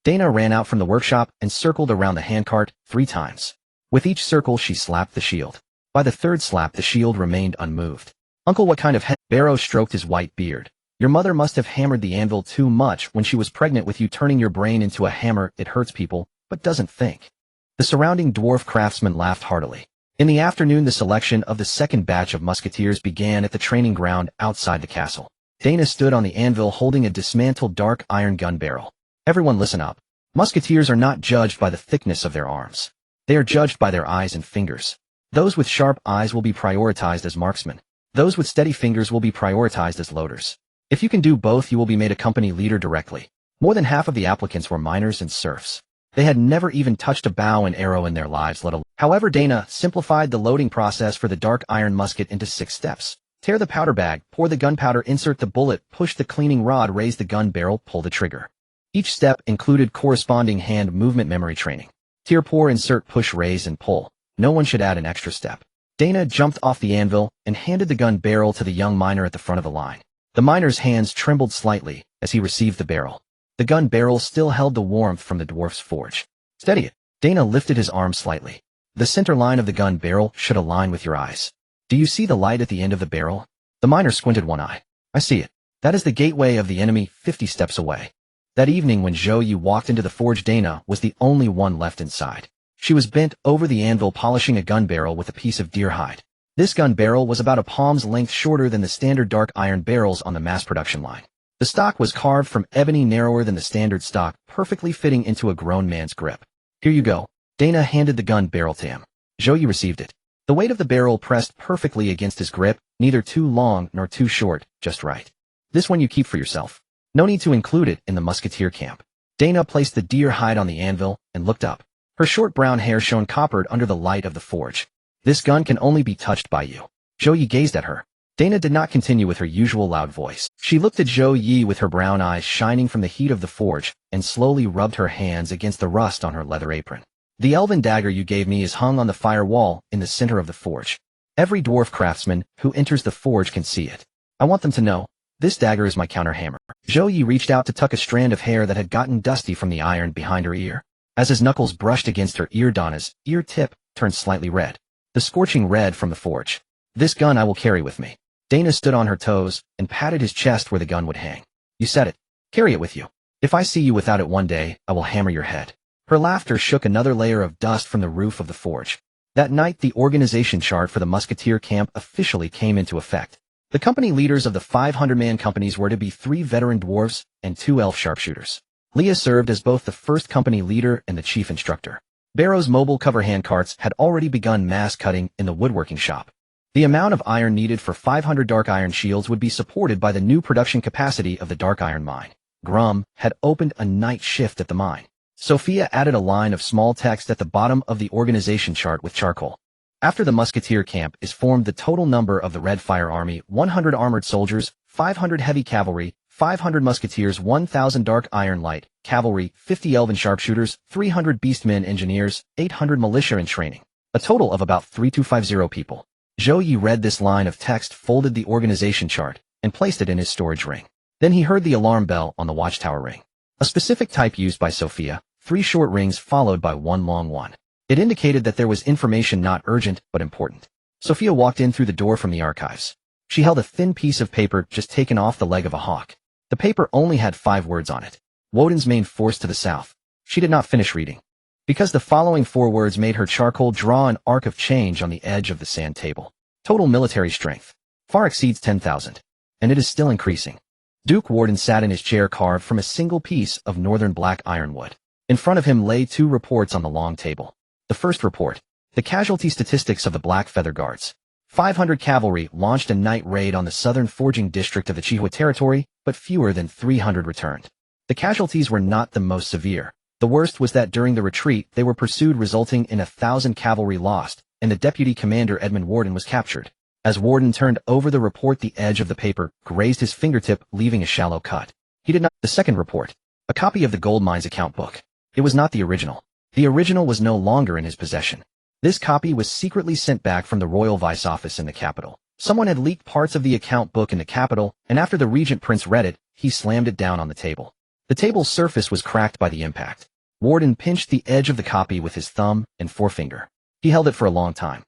Dana ran out from the workshop and circled around the handcart 3 times. With each circle she slapped the shield. By the third slap the shield remained unmoved. Uncle, what kind of head? Barrow stroked his white beard. Your mother must have hammered the anvil too much when she was pregnant with you, turning your brain into a hammer. It hurts people, but doesn't think. The surrounding dwarf craftsmen laughed heartily. In the afternoon the selection of the second batch of musketeers began at the training ground outside the castle. Dana stood on the anvil holding a dismantled dark iron gun barrel. Everyone listen up. Musketeers are not judged by the thickness of their arms. They are judged by their eyes and fingers. Those with sharp eyes will be prioritized as marksmen. Those with steady fingers will be prioritized as loaders. If you can do both you will be made a company leader directly. More than half of the applicants were miners and serfs. They had never even touched a bow and arrow in their lives, let alone. However, Dana simplified the loading process for the dark iron musket into 6 steps. Tear the powder bag, pour the gunpowder, insert the bullet, push the cleaning rod, raise the gun barrel, pull the trigger. Each step included corresponding hand movement memory training. Tear, pour, insert, push, raise, and pull. No one should add an extra step. Dana jumped off the anvil and handed the gun barrel to the young miner at the front of the line. The miner's hands trembled slightly as he received the barrel. The gun barrel still held the warmth from the dwarf's forge. Steady it. Dana lifted his arm slightly. The center line of the gun barrel should align with your eyes. Do you see the light at the end of the barrel? The miner squinted one eye. I see it. That is the gateway of the enemy 50 steps away. That evening when Zhou Ye walked into the forge, Dana was the only one left inside. She was bent over the anvil polishing a gun barrel with a piece of deer hide. This gun barrel was about a palm's length shorter than the standard dark iron barrels on the mass production line. The stock was carved from ebony, narrower than the standard stock, perfectly fitting into a grown man's grip. Here you go. Dana handed the gun barrel to him. Zhou Ye received it. The weight of the barrel pressed perfectly against his grip, neither too long nor too short, just right. This one you keep for yourself. No need to include it in the musketeer camp. Dana placed the deer hide on the anvil and looked up. Her short brown hair shone coppered under the light of the forge. This gun can only be touched by you. Zhou Ye gazed at her. Dana did not continue with her usual loud voice. She looked at Zhou Ye with her brown eyes shining from the heat of the forge and slowly rubbed her hands against the rust on her leather apron. The elven dagger you gave me is hung on the fire wall in the center of the forge. Every dwarf craftsman who enters the forge can see it. I want them to know, this dagger is my counterhammer. Zhou Ye reached out to tuck a strand of hair that had gotten dusty from the iron behind her ear. As his knuckles brushed against her ear, Donna's ear tip turned slightly red. The scorching red from the forge. This gun I will carry with me. Dana stood on her toes and patted his chest where the gun would hang. You said it. Carry it with you. If I see you without it one day, I will hammer your head. Her laughter shook another layer of dust from the roof of the forge. That night the organization chart for the musketeer camp officially came into effect. The company leaders of the 500-man companies were to be 3 veteran dwarves and 2 elf sharpshooters. Leah served as both the first company leader and the chief instructor. Barrow's mobile cover handcarts had already begun mass cutting in the woodworking shop. The amount of iron needed for 500 dark iron shields would be supported by the new production capacity of the dark iron mine. Grum had opened a night shift at the mine. Sophia added a line of small text at the bottom of the organization chart with charcoal. After the musketeer camp is formed, the total number of the Red Fire Army: 100 armored soldiers, 500 heavy cavalry, 500 musketeers, 1,000 dark iron light cavalry, 50 elven sharpshooters, 300 beastmen engineers, 800 militia in training. A total of about 3250 people. Zhou Ye read this line of text, folded the organization chart, and placed it in his storage ring. Then he heard the alarm bell on the watchtower ring. A specific type used by Sophia, 3 short rings followed by 1 long one. It indicated that there was information not urgent but important. Sophia walked in through the door from the archives. She held a thin piece of paper just taken off the leg of a hawk. The paper only had 5 words on it. Woden's main force to the south. She did not finish reading, because the following 4 words made her charcoal draw an arc of change on the edge of the sand table. Total military strength far exceeds 10,000, and it is still increasing. Duke Warden sat in his chair carved from a single piece of northern black ironwood. In front of him lay 2 reports on the long table. The first report: the casualty statistics of the Black Feather Guards. 500 cavalry launched a night raid on the southern forging district of the Chihua territory, but fewer than 300 returned. The casualties were not the most severe. The worst was that during the retreat they were pursued, resulting in 1,000 cavalry lost, and the deputy commander Edmund Warden was captured. As Warden turned over the report, the edge of the paper grazed his fingertip, leaving a shallow cut. He did not. The second report: a copy of the gold mines account book. It was not the original. The original was no longer in his possession. This copy was secretly sent back from the royal vice office in the capital. Someone had leaked parts of the account book in the capital, and after the regent prince read it, he slammed it down on the table. The table's surface was cracked by the impact. Warden pinched the edge of the copy with his thumb and forefinger. He held it for a long time.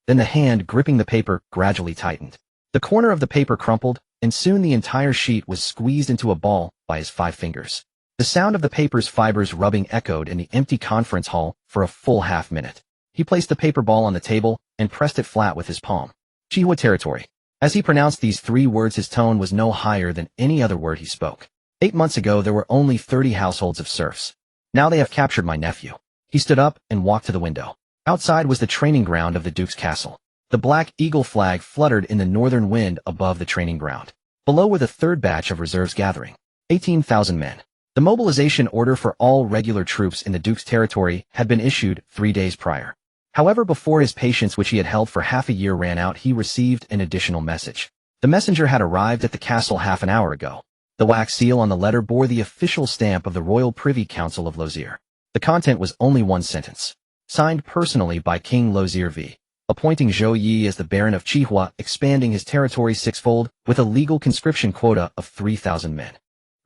Then the hand gripping the paper gradually tightened. The corner of the paper crumpled, and soon the entire sheet was squeezed into a ball by his 5 fingers. The sound of the paper's fibers rubbing echoed in the empty conference hall for a full half-minute. He placed the paper ball on the table and pressed it flat with his palm. Zhou Ye territory. As he pronounced these 3 words, his tone was no higher than any other word he spoke. 8 months ago, there were only 30 households of serfs. Now they have captured my nephew. He stood up and walked to the window. Outside was the training ground of the Duke's castle. The black eagle flag fluttered in the northern wind above the training ground. Below were the 3rd batch of reserves gathering. 18,000 men. The mobilization order for all regular troops in the Duke's territory had been issued 3 days prior. However, before his patience, which he had held for half a year, ran out, he received an additional message. The messenger had arrived at the castle half an hour ago. The wax seal on the letter bore the official stamp of the Royal Privy Council of Lozir. The content was only one sentence. Signed personally by King Lozir V. Appointing Zhou Ye as the Baron of Qihua, expanding his territory 6-fold, with a legal conscription quota of 3,000 men.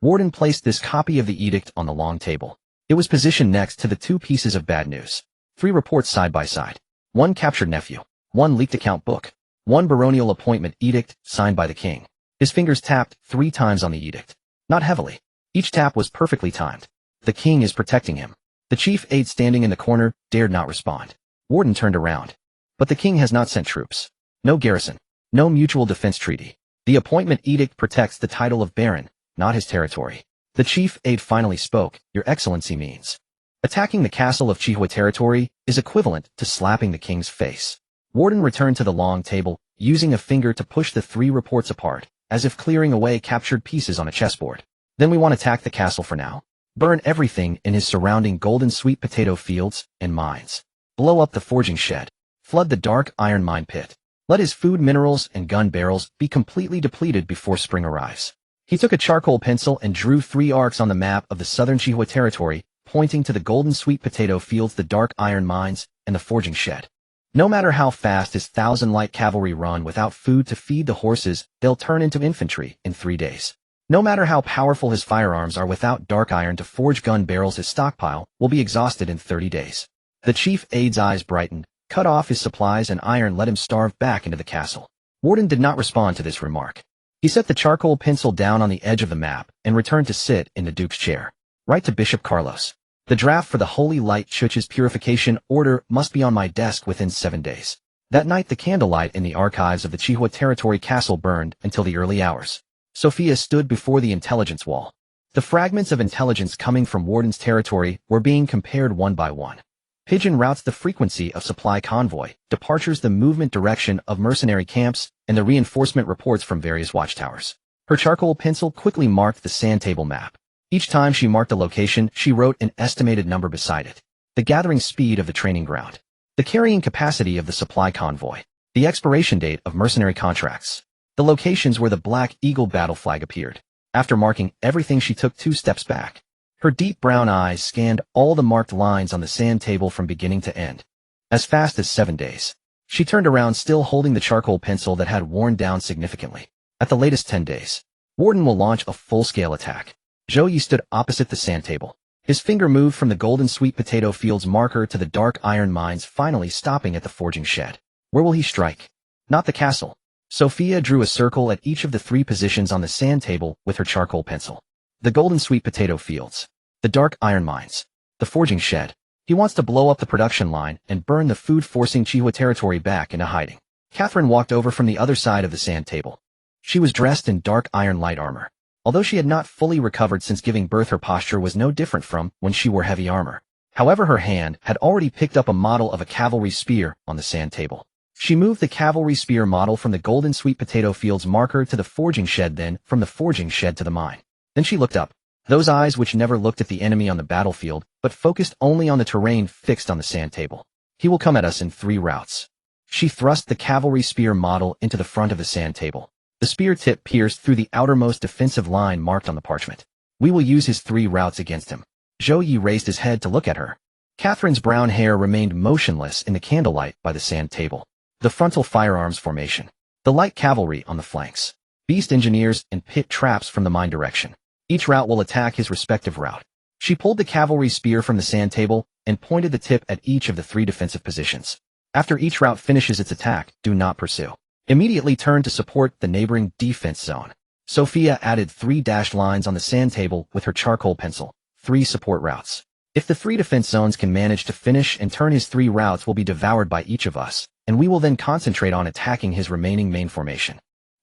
Warden placed this copy of the edict on the long table. It was positioned next to the 2 pieces of bad news. 3 reports side by side. 1 captured nephew. 1 leaked account book. 1 baronial appointment edict signed by the king. His fingers tapped 3 times on the edict. Not heavily. Each tap was perfectly timed. The king is protecting him. The chief aide standing in the corner dared not respond. Warden turned around. But the king has not sent troops. No garrison. No mutual defense treaty. The appointment edict protects the title of baron, not his territory. The chief aide finally spoke. Your Excellency means. Attacking the castle of Qihua territory is equivalent to slapping the king's face. Warden returned to the long table, using a finger to push the 3 reports apart, as if clearing away captured pieces on a chessboard. Then we want to attack the castle for now. Burn everything in his surrounding golden sweet potato fields and mines. Blow up the forging shed. Flood the dark iron mine pit. Let his food, minerals, and gun barrels be completely depleted before spring arrives. He took a charcoal pencil and drew 3 arcs on the map of the southern Qihua territory, pointing to the golden sweet potato fields, the dark iron mines, and the forging shed. No matter how fast his 1,000 light cavalry run without food to feed the horses, they'll turn into infantry in 3 days. No matter how powerful his firearms are, without dark iron to forge gun barrels, his stockpile will be exhausted in 30 days. The chief aide's eyes brightened. Cut off his supplies and iron, let him starve back into the castle. Warden did not respond to this remark. He set the charcoal pencil down on the edge of the map and returned to sit in the Duke's chair. Write to Bishop Carlos. The draft for the Holy Light Church's purification order must be on my desk within 7 days. That night, the candlelight in the archives of the Qihua territory castle burned until the early hours. Sophia stood before the intelligence wall. The fragments of intelligence coming from Warden's territory were being compared one by one. Pigeon routes, the frequency of supply convoy, departures, the movement direction of mercenary camps, and the reinforcement reports from various watchtowers. Her charcoal pencil quickly marked the sand table map. Each time she marked a location, she wrote an estimated number beside it. The gathering speed of the training ground. The carrying capacity of the supply convoy. The expiration date of mercenary contracts. The locations where the Black Eagle battle flag appeared. After marking everything, she took 2 steps back. Her deep brown eyes scanned all the marked lines on the sand table from beginning to end. As fast as 7 days. She turned around, still holding the charcoal pencil that had worn down significantly. At the latest 10 days. Warden will launch a full-scale attack. Zhou Ye stood opposite the sand table. His finger moved from the golden sweet potato fields marker to the dark iron mines, finally stopping at the forging shed. Where will he strike? Not the castle. Sophia drew a circle at each of the 3 positions on the sand table with her charcoal pencil. The golden sweet potato fields. The dark iron mines. The forging shed. He wants to blow up the production line and burn the food, forcing Qihua territory back into hiding. Catherine walked over from the other side of the sand table. She was dressed in dark iron light armor. Although she had not fully recovered since giving birth, her posture was no different from when she wore heavy armor. However, her hand had already picked up a model of a cavalry spear on the sand table. She moved the cavalry spear model from the golden sweet potato fields marker to the forging shed, then from the forging shed to the mine. Then she looked up. Those eyes which never looked at the enemy on the battlefield, but focused only on the terrain, fixed on the sand table. He will come at us in 3 routes. She thrust the cavalry spear model into the front of the sand table. The spear tip pierced through the outermost defensive line marked on the parchment. We will use his 3 routes against him. Zhou Ye raised his head to look at her. Catherine's brown hair remained motionless in the candlelight by the sand table. The frontal firearms formation. The light cavalry on the flanks. Beast engineers and pit traps from the mine direction. Each route will attack his respective route. She pulled the cavalry spear from the sand table and pointed the tip at each of the 3 defensive positions. After each route finishes its attack, do not pursue. Immediately turn to support the neighboring defense zone. Sophia added 3 dashed lines on the sand table with her charcoal pencil. 3 support routes. If the 3 defense zones can manage to finish and turn his 3 routes will be devoured by each of us, and we will then concentrate on attacking his remaining main formation.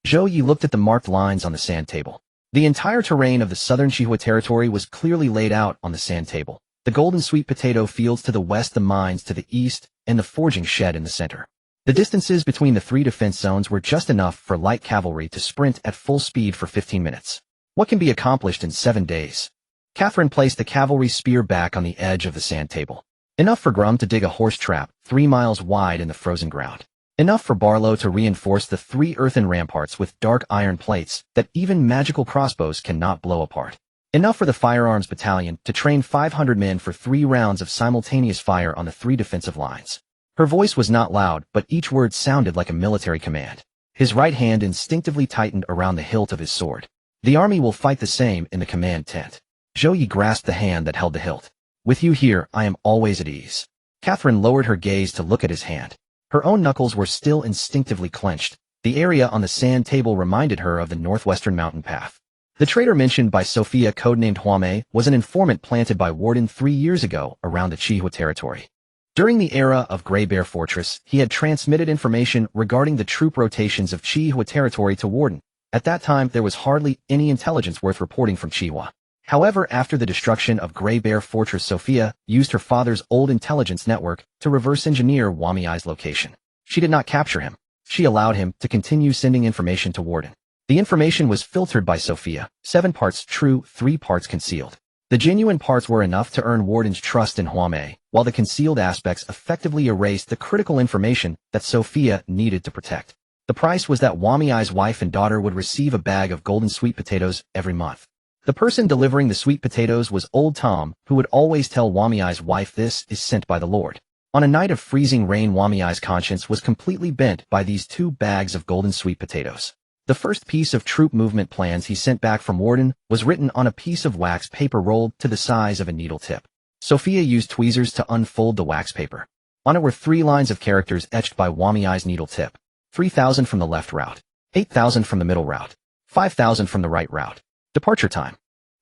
Zhou Ye looked at the marked lines on the sand table. The entire terrain of the southern Qihua territory was clearly laid out on the sand table. The golden sweet potato fields to the west, the mines to the east, and the forging shed in the center. The distances between the 3 defense zones were just enough for light cavalry to sprint at full speed for 15 minutes. What can be accomplished in 7 days? Catherine placed the cavalry spear back on the edge of the sand table. Enough for Grum to dig a horse trap 3 miles wide in the frozen ground. Enough for Barlow to reinforce the 3 earthen ramparts with dark iron plates that even magical crossbows cannot blow apart. Enough for the firearms battalion to train 500 men for 3 rounds of simultaneous fire on the 3 defensive lines. Her voice was not loud, but each word sounded like a military command. His right hand instinctively tightened around the hilt of his sword. The army will fight the same in the command tent. Zhou Ye grasped the hand that held the hilt. With you here, I am always at ease. Catherine lowered her gaze to look at his hand. Her own knuckles were still instinctively clenched. The area on the sand table reminded her of the northwestern mountain path. The traitor mentioned by Sophia, codenamed Huame, was an informant planted by Warden 3 years ago around the Qihua territory. During the era of Grey Bear Fortress, he had transmitted information regarding the troop rotations of Qihua territory to Warden. At that time, there was hardly any intelligence worth reporting from Qihua. However, after the destruction of Grey Bear Fortress, Sophia used her father's old intelligence network to reverse engineer Wamiai's location. She did not capture him. She allowed him to continue sending information to Warden. The information was filtered by Sophia, 7 parts true, 3 parts concealed. The genuine parts were enough to earn Warden's trust in Huame, while the concealed aspects effectively erased the critical information that Sophia needed to protect. The price was that Wamiai's wife and daughter would receive a bag of golden sweet potatoes every month. The person delivering the sweet potatoes was Old Tom, who would always tell Wamiai's wife, "This is sent by the Lord." On a night of freezing rain, Wamiai's conscience was completely bent by these 2 bags of golden sweet potatoes. The first piece of troop movement plans he sent back from Warden was written on a piece of wax paper rolled to the size of a needle tip. Sophia used tweezers to unfold the wax paper. On it were 3 lines of characters etched by Wamiai's needle tip. 3,000 from the left route, 8,000 from the middle route, 5,000 from the right route. Departure time.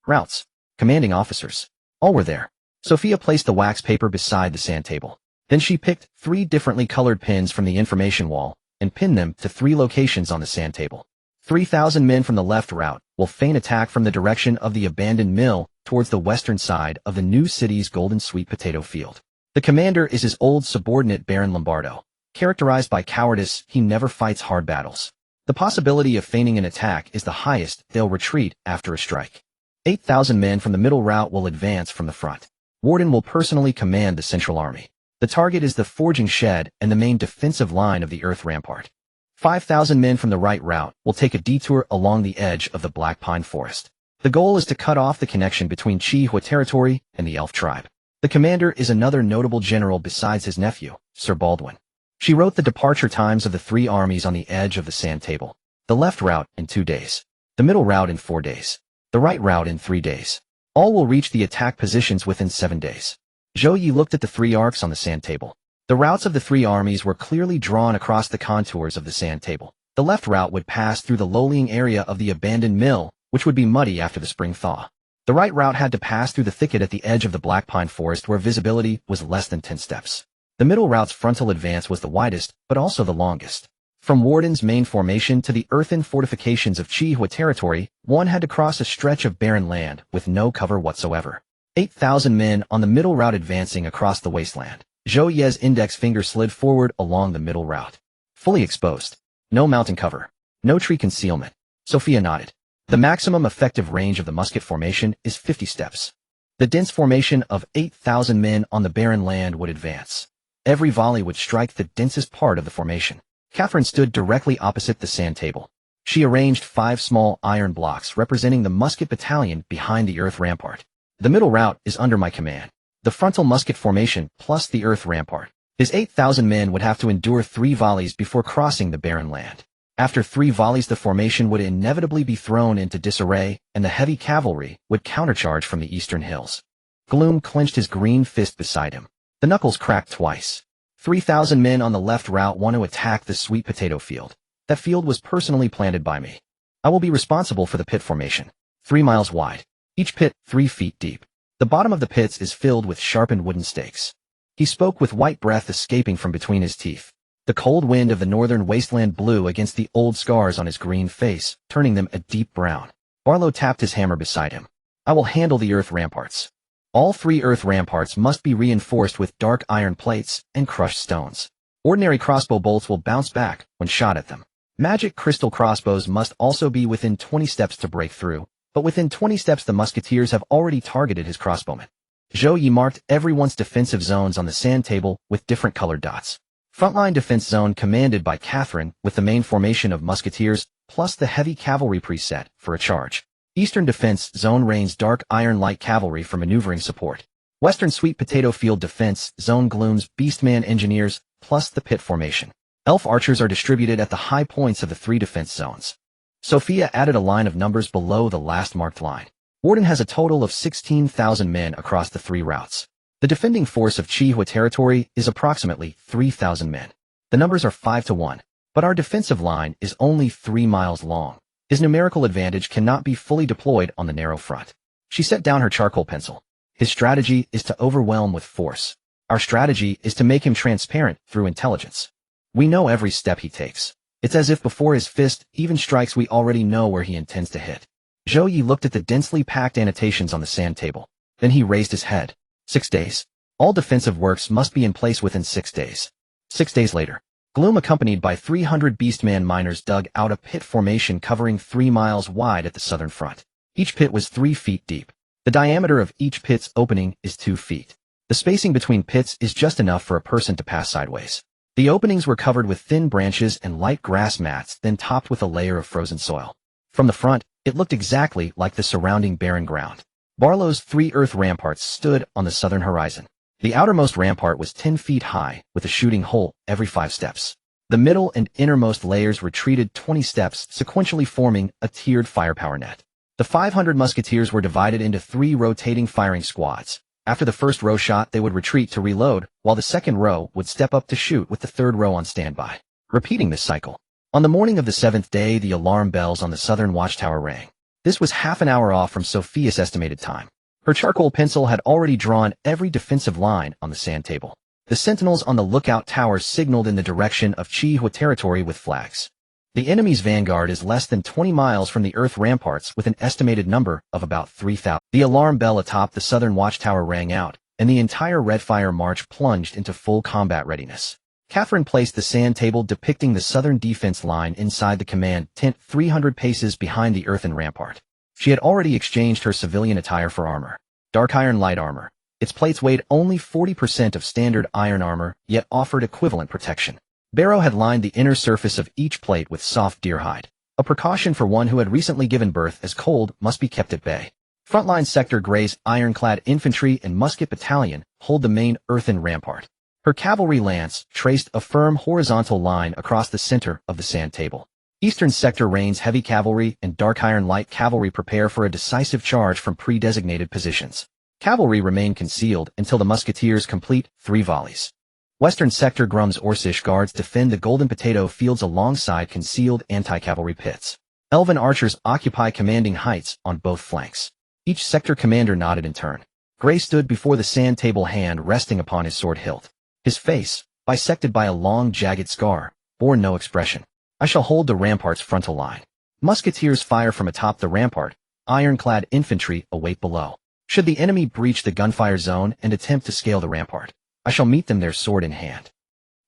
Routes. Commanding officers. All were there. Sophia placed the wax paper beside the sand table. Then she picked 3 differently colored pins from the information wall and pinned them to 3 locations on the sand table. 3,000 men from the left route will feign attack from the direction of the abandoned mill towards the western side of the new city's golden sweet potato field. The commander is his old subordinate Baron Lombardo. Characterized by cowardice, he never fights hard battles. The possibility of feigning an attack is the highest. They'll retreat after a strike. 8,000 men from the middle route will advance from the front. Warden will personally command the central army. The target is the forging shed and the main defensive line of the earth rampart. 5,000 men from the right route will take a detour along the edge of the black pine forest. The goal is to cut off the connection between Qihua territory and the elf tribe. The commander is another notable general besides his nephew, Sir Baldwin. She wrote the departure times of the 3 armies on the edge of the sand table. The left route in 2 days. The middle route in 4 days. The right route in 3 days. All will reach the attack positions within 7 days. Zhou Ye looked at the 3 arcs on the sand table. The routes of the 3 armies were clearly drawn across the contours of the sand table. The left route would pass through the lowlying area of the abandoned mill, which would be muddy after the spring thaw. The right route had to pass through the thicket at the edge of the black pine forest where visibility was less than 10 steps. The middle route's frontal advance was the widest, but also the longest. From Warden's main formation to the earthen fortifications of Qihua territory, one had to cross a stretch of barren land with no cover whatsoever. 8,000 men on the middle route advancing across the wasteland. Zhou Ye's index finger slid forward along the middle route. Fully exposed. No mountain cover. No tree concealment. Sophia nodded. The maximum effective range of the musket formation is 50 steps. The dense formation of 8,000 men on the barren land would advance. Every volley would strike the densest part of the formation. Catherine stood directly opposite the sand table. She arranged 5 small iron blocks representing the musket battalion behind the earth rampart. The middle route is under my command. The frontal musket formation plus the earth rampart. His 8,000 men would have to endure 3 volleys before crossing the barren land. After 3 volleys the formation would inevitably be thrown into disarray, and the heavy cavalry would countercharge from the eastern hills. Gloom clenched his green fist beside him. The knuckles cracked twice. 3,000 men on the left route want to attack the sweet potato field. That field was personally planted by me. I will be responsible for the pit formation. 3 miles wide. Each pit 3 feet deep. The bottom of the pits is filled with sharpened wooden stakes. He spoke with white breath escaping from between his teeth. The cold wind of the northern wasteland blew against the old scars on his green face, turning them a deep brown. Barlow tapped his hammer beside him. I will handle the earth ramparts. All 3 earth ramparts must be reinforced with dark iron plates and crushed stones. Ordinary crossbow bolts will bounce back when shot at them. Magic crystal crossbows must also be within 20 steps to break through, but within 20 steps the musketeers have already targeted his crossbowmen. Zhou Ye marked everyone's defensive zones on the sand table with different colored dots. Frontline defense zone commanded by Catherine with the main formation of musketeers plus the heavy cavalry preset for a charge. Eastern defense zone reigns dark iron light cavalry for maneuvering support. Western sweet potato field defense zone glooms beastman engineers plus the pit formation. Elf archers are distributed at the high points of the 3 defense zones. Sophia added a line of numbers below the last marked line. Warden has a total of 16,000 men across the 3 routes. The defending force of Chihua territory is approximately 3,000 men. The numbers are 5 to 1, but our defensive line is only 3 miles long. His numerical advantage cannot be fully deployed on the narrow front. She set down her charcoal pencil. His strategy is to overwhelm with force. Our strategy is to make him transparent through intelligence. We know every step he takes. It's as if before his fist even strikes we already know where he intends to hit. Zhou Ye looked at the densely packed annotations on the sand table. Then he raised his head. 6 days. All defensive works must be in place within 6 days. 6 days later, Gloom accompanied by 300 beastman miners dug out a pit formation covering 3 miles wide at the southern front. Each pit was 3 feet deep. The diameter of each pit's opening is 2 feet. The spacing between pits is just enough for a person to pass sideways. The openings were covered with thin branches and light grass mats, then topped with a layer of frozen soil. From the front, it looked exactly like the surrounding barren ground. Barlow's 3 earth ramparts stood on the southern horizon. The outermost rampart was 10 feet high, with a shooting hole every 5 steps. The middle and innermost layers retreated 20 steps, sequentially forming a tiered firepower net. The 500 musketeers were divided into 3 rotating firing squads. After the first row shot, they would retreat to reload, while the second row would step up to shoot with the third row on standby. Repeating this cycle. On the morning of the 7th day, the alarm bells on the southern watchtower rang. This was half an hour off from Sophia's estimated time. Her charcoal pencil had already drawn every defensive line on the sand table. The sentinels on the lookout towers signaled in the direction of Chihua territory with flags. The enemy's vanguard is less than 20 miles from the earth ramparts with an estimated number of about 3,000. The alarm bell atop the southern watchtower rang out, and the entire Redfire march plunged into full combat readiness. Catherine placed the sand table depicting the southern defense line inside the command tent 300 paces behind the earthen rampart. She had already exchanged her civilian attire for armor. Dark iron light armor. Its plates weighed only 40% of standard iron armor, yet offered equivalent protection. Barrow had lined the inner surface of each plate with soft deer hide. A precaution for one who had recently given birth, as cold must be kept at bay. Frontline Sector Gray's ironclad infantry and musket battalion hold the main earthen rampart. Her cavalry lance traced a firm horizontal line across the center of the sand table. Eastern Sector Rain's heavy cavalry and dark iron light cavalry prepare for a decisive charge from pre-designated positions. Cavalry remain concealed until the musketeers complete 3 volleys. Western Sector Grum's Orsish guards defend the golden potato fields alongside concealed anti-cavalry pits. Elven archers occupy commanding heights on both flanks. Each sector commander nodded in turn. Gray stood before the sand table, hand resting upon his sword hilt. His face, bisected by a long, jagged scar, bore no expression. I shall hold the rampart's frontal line. Musketeers fire from atop the rampart. Ironclad infantry await below. Should the enemy breach the gunfire zone and attempt to scale the rampart, I shall meet them there sword in hand.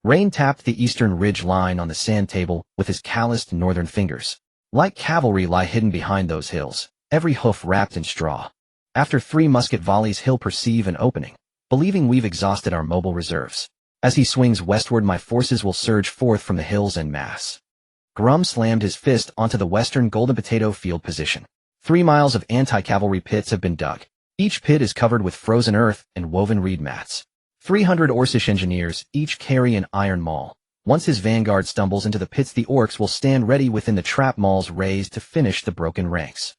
Rain tapped the eastern ridge line on the sand table with his calloused northern fingers. Light cavalry lie hidden behind those hills, every hoof wrapped in straw. After 3 musket volleys, he'll perceive an opening, believing we've exhausted our mobile reserves. As he swings westward, my forces will surge forth from the hills en masse. Grum slammed his fist onto the western golden potato field position. 3 miles of anti-cavalry pits have been dug. Each pit is covered with frozen earth and woven reed mats. 300 Orsish engineers each carry an iron maul. Once his vanguard stumbles into the pits, the orcs will stand ready within the trap mauls raised to finish the broken ranks.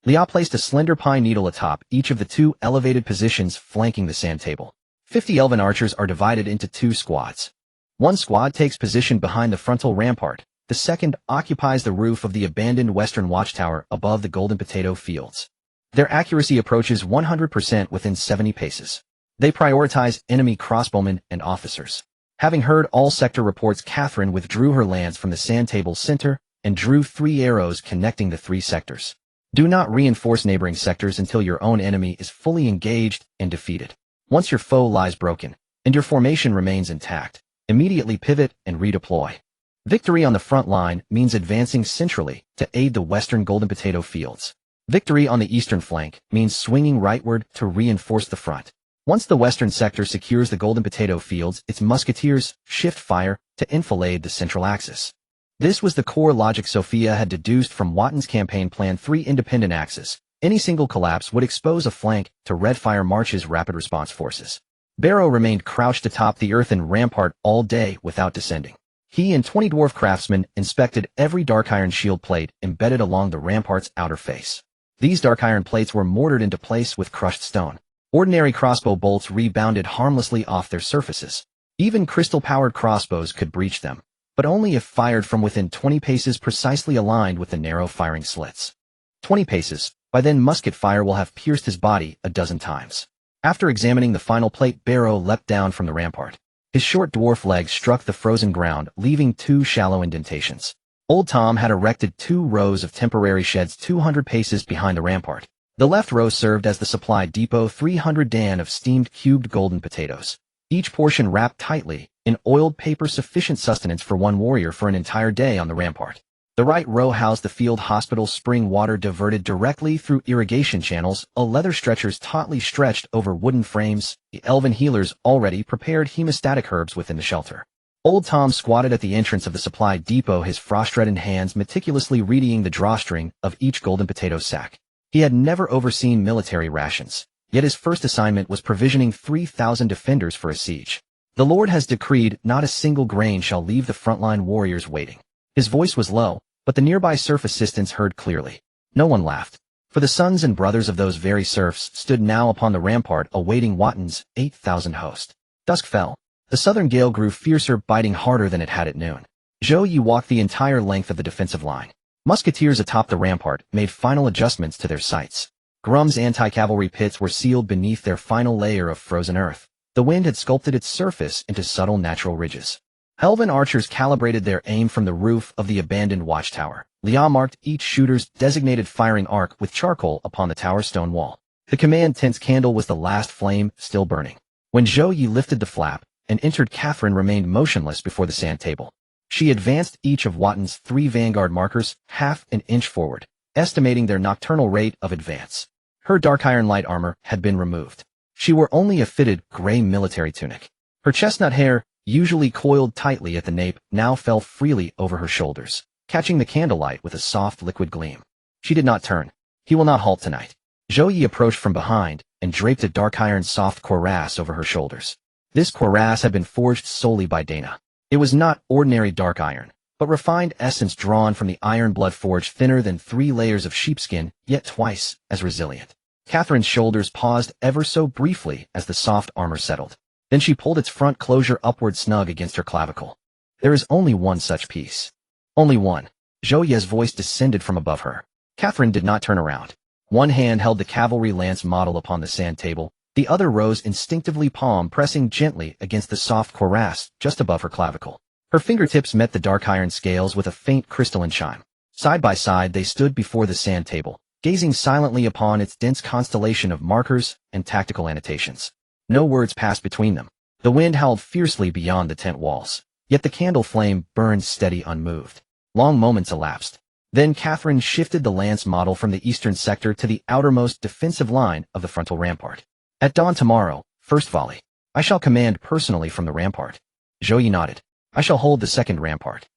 Liao placed a slender pine needle atop each of the two elevated positions flanking the sand table. 50 elven archers are divided into two squads. One squad takes position behind the frontal rampart. The second occupies the roof of the abandoned western watchtower above the golden potato fields. Their accuracy approaches 100% within 70 paces. They prioritize enemy crossbowmen and officers. Having heard all sector reports, Catherine withdrew her lance from the sand table's center and drew 3 arrows connecting the 3 sectors. Do not reinforce neighboring sectors until your own enemy is fully engaged and defeated. Once your foe lies broken and your formation remains intact, immediately pivot and redeploy. Victory on the front line means advancing centrally to aid the western golden potato fields. Victory on the eastern flank means swinging rightward to reinforce the front. Once the western sector secures the golden potato fields, its musketeers shift fire to enfilade the central axis. This was the core logic Sophia had deduced from Watten's campaign plan. 3 independent axes. Any single collapse would expose a flank to Redfire March's rapid response forces. Barrow remained crouched atop the earthen rampart all day without descending. He and 20 dwarf craftsmen inspected every dark iron shield plate embedded along the rampart's outer face. These dark iron plates were mortared into place with crushed stone. Ordinary crossbow bolts rebounded harmlessly off their surfaces. Even crystal-powered crossbows could breach them, but only if fired from within 20 paces precisely aligned with the narrow firing slits. 20 paces, by then musket fire will have pierced his body a dozen times. After examining the final plate, Barrow leapt down from the rampart. His short dwarf legs struck the frozen ground, leaving 2 shallow indentations. Old Tom had erected 2 rows of temporary sheds 200 paces behind the rampart. The left row served as the supply depot, 300 dan of steamed cubed golden potatoes. Each portion wrapped tightly in oiled paper, sufficient sustenance for 1 warrior for an entire day on the rampart. The right row housed the field hospital, spring water diverted directly through irrigation channels, leather stretchers tautly stretched over wooden frames. The elven healers already prepared hemostatic herbs within the shelter. Old Tom squatted at the entrance of the supply depot, his frost-reddened hands meticulously readying the drawstring of each golden potato sack. He had never overseen military rations, yet his first assignment was provisioning 3,000 defenders for a siege. The Lord has decreed not a single grain shall leave the frontline warriors waiting. His voice was low, but the nearby serf assistants heard clearly. No one laughed, for the sons and brothers of those very serfs stood now upon the rampart awaiting Watten's 8,000 host. Dusk fell. The southern gale grew fiercer, biting harder than it had at noon. Zhou Ye walked the entire length of the defensive line. Musketeers atop the rampart made final adjustments to their sights. Grum's anti-cavalry pits were sealed beneath their final layer of frozen earth. The wind had sculpted its surface into subtle natural ridges. Elven archers calibrated their aim from the roof of the abandoned watchtower. Liao marked each shooter's designated firing arc with charcoal upon the tower's stone wall. The command tent's candle was the last flame still burning. When Zhou Ye lifted the flap and entered, Catherine remained motionless before the sand table. She advanced each of Watten's 3 vanguard markers half an inch forward, estimating their nocturnal rate of advance. Her dark iron light armor had been removed. She wore only a fitted gray military tunic. Her chestnut hair, usually coiled tightly at the nape, now fell freely over her shoulders, catching the candlelight with a soft liquid gleam. She did not turn. He will not halt tonight. Zhou Ye approached from behind and draped a dark iron soft cuirass over her shoulders. This cuirass had been forged solely by Dana. It was not ordinary dark iron, but refined essence drawn from the iron blood, forged thinner than 3 layers of sheepskin, yet twice as resilient. Catherine's shoulders paused ever so briefly as the soft armor settled. Then she pulled its front closure upward snug against her clavicle. There is only one such piece. Only one. Zhou Ye's voice descended from above her. Catherine did not turn around. One hand held the cavalry lance model upon the sand table. The other rose instinctively, palm pressing gently against the soft cuirass just above her clavicle. Her fingertips met the dark iron scales with a faint crystalline chime. Side by side they stood before the sand table, gazing silently upon its dense constellation of markers and tactical annotations. No words passed between them. The wind howled fiercely beyond the tent walls, yet the candle flame burned steady, unmoved. Long moments elapsed. Then Catherine shifted the lance model from the eastern sector to the outermost defensive line of the frontal rampart. At dawn tomorrow, first volley. I shall command personally from the rampart. Zhou Ye nodded. I shall hold the second rampart.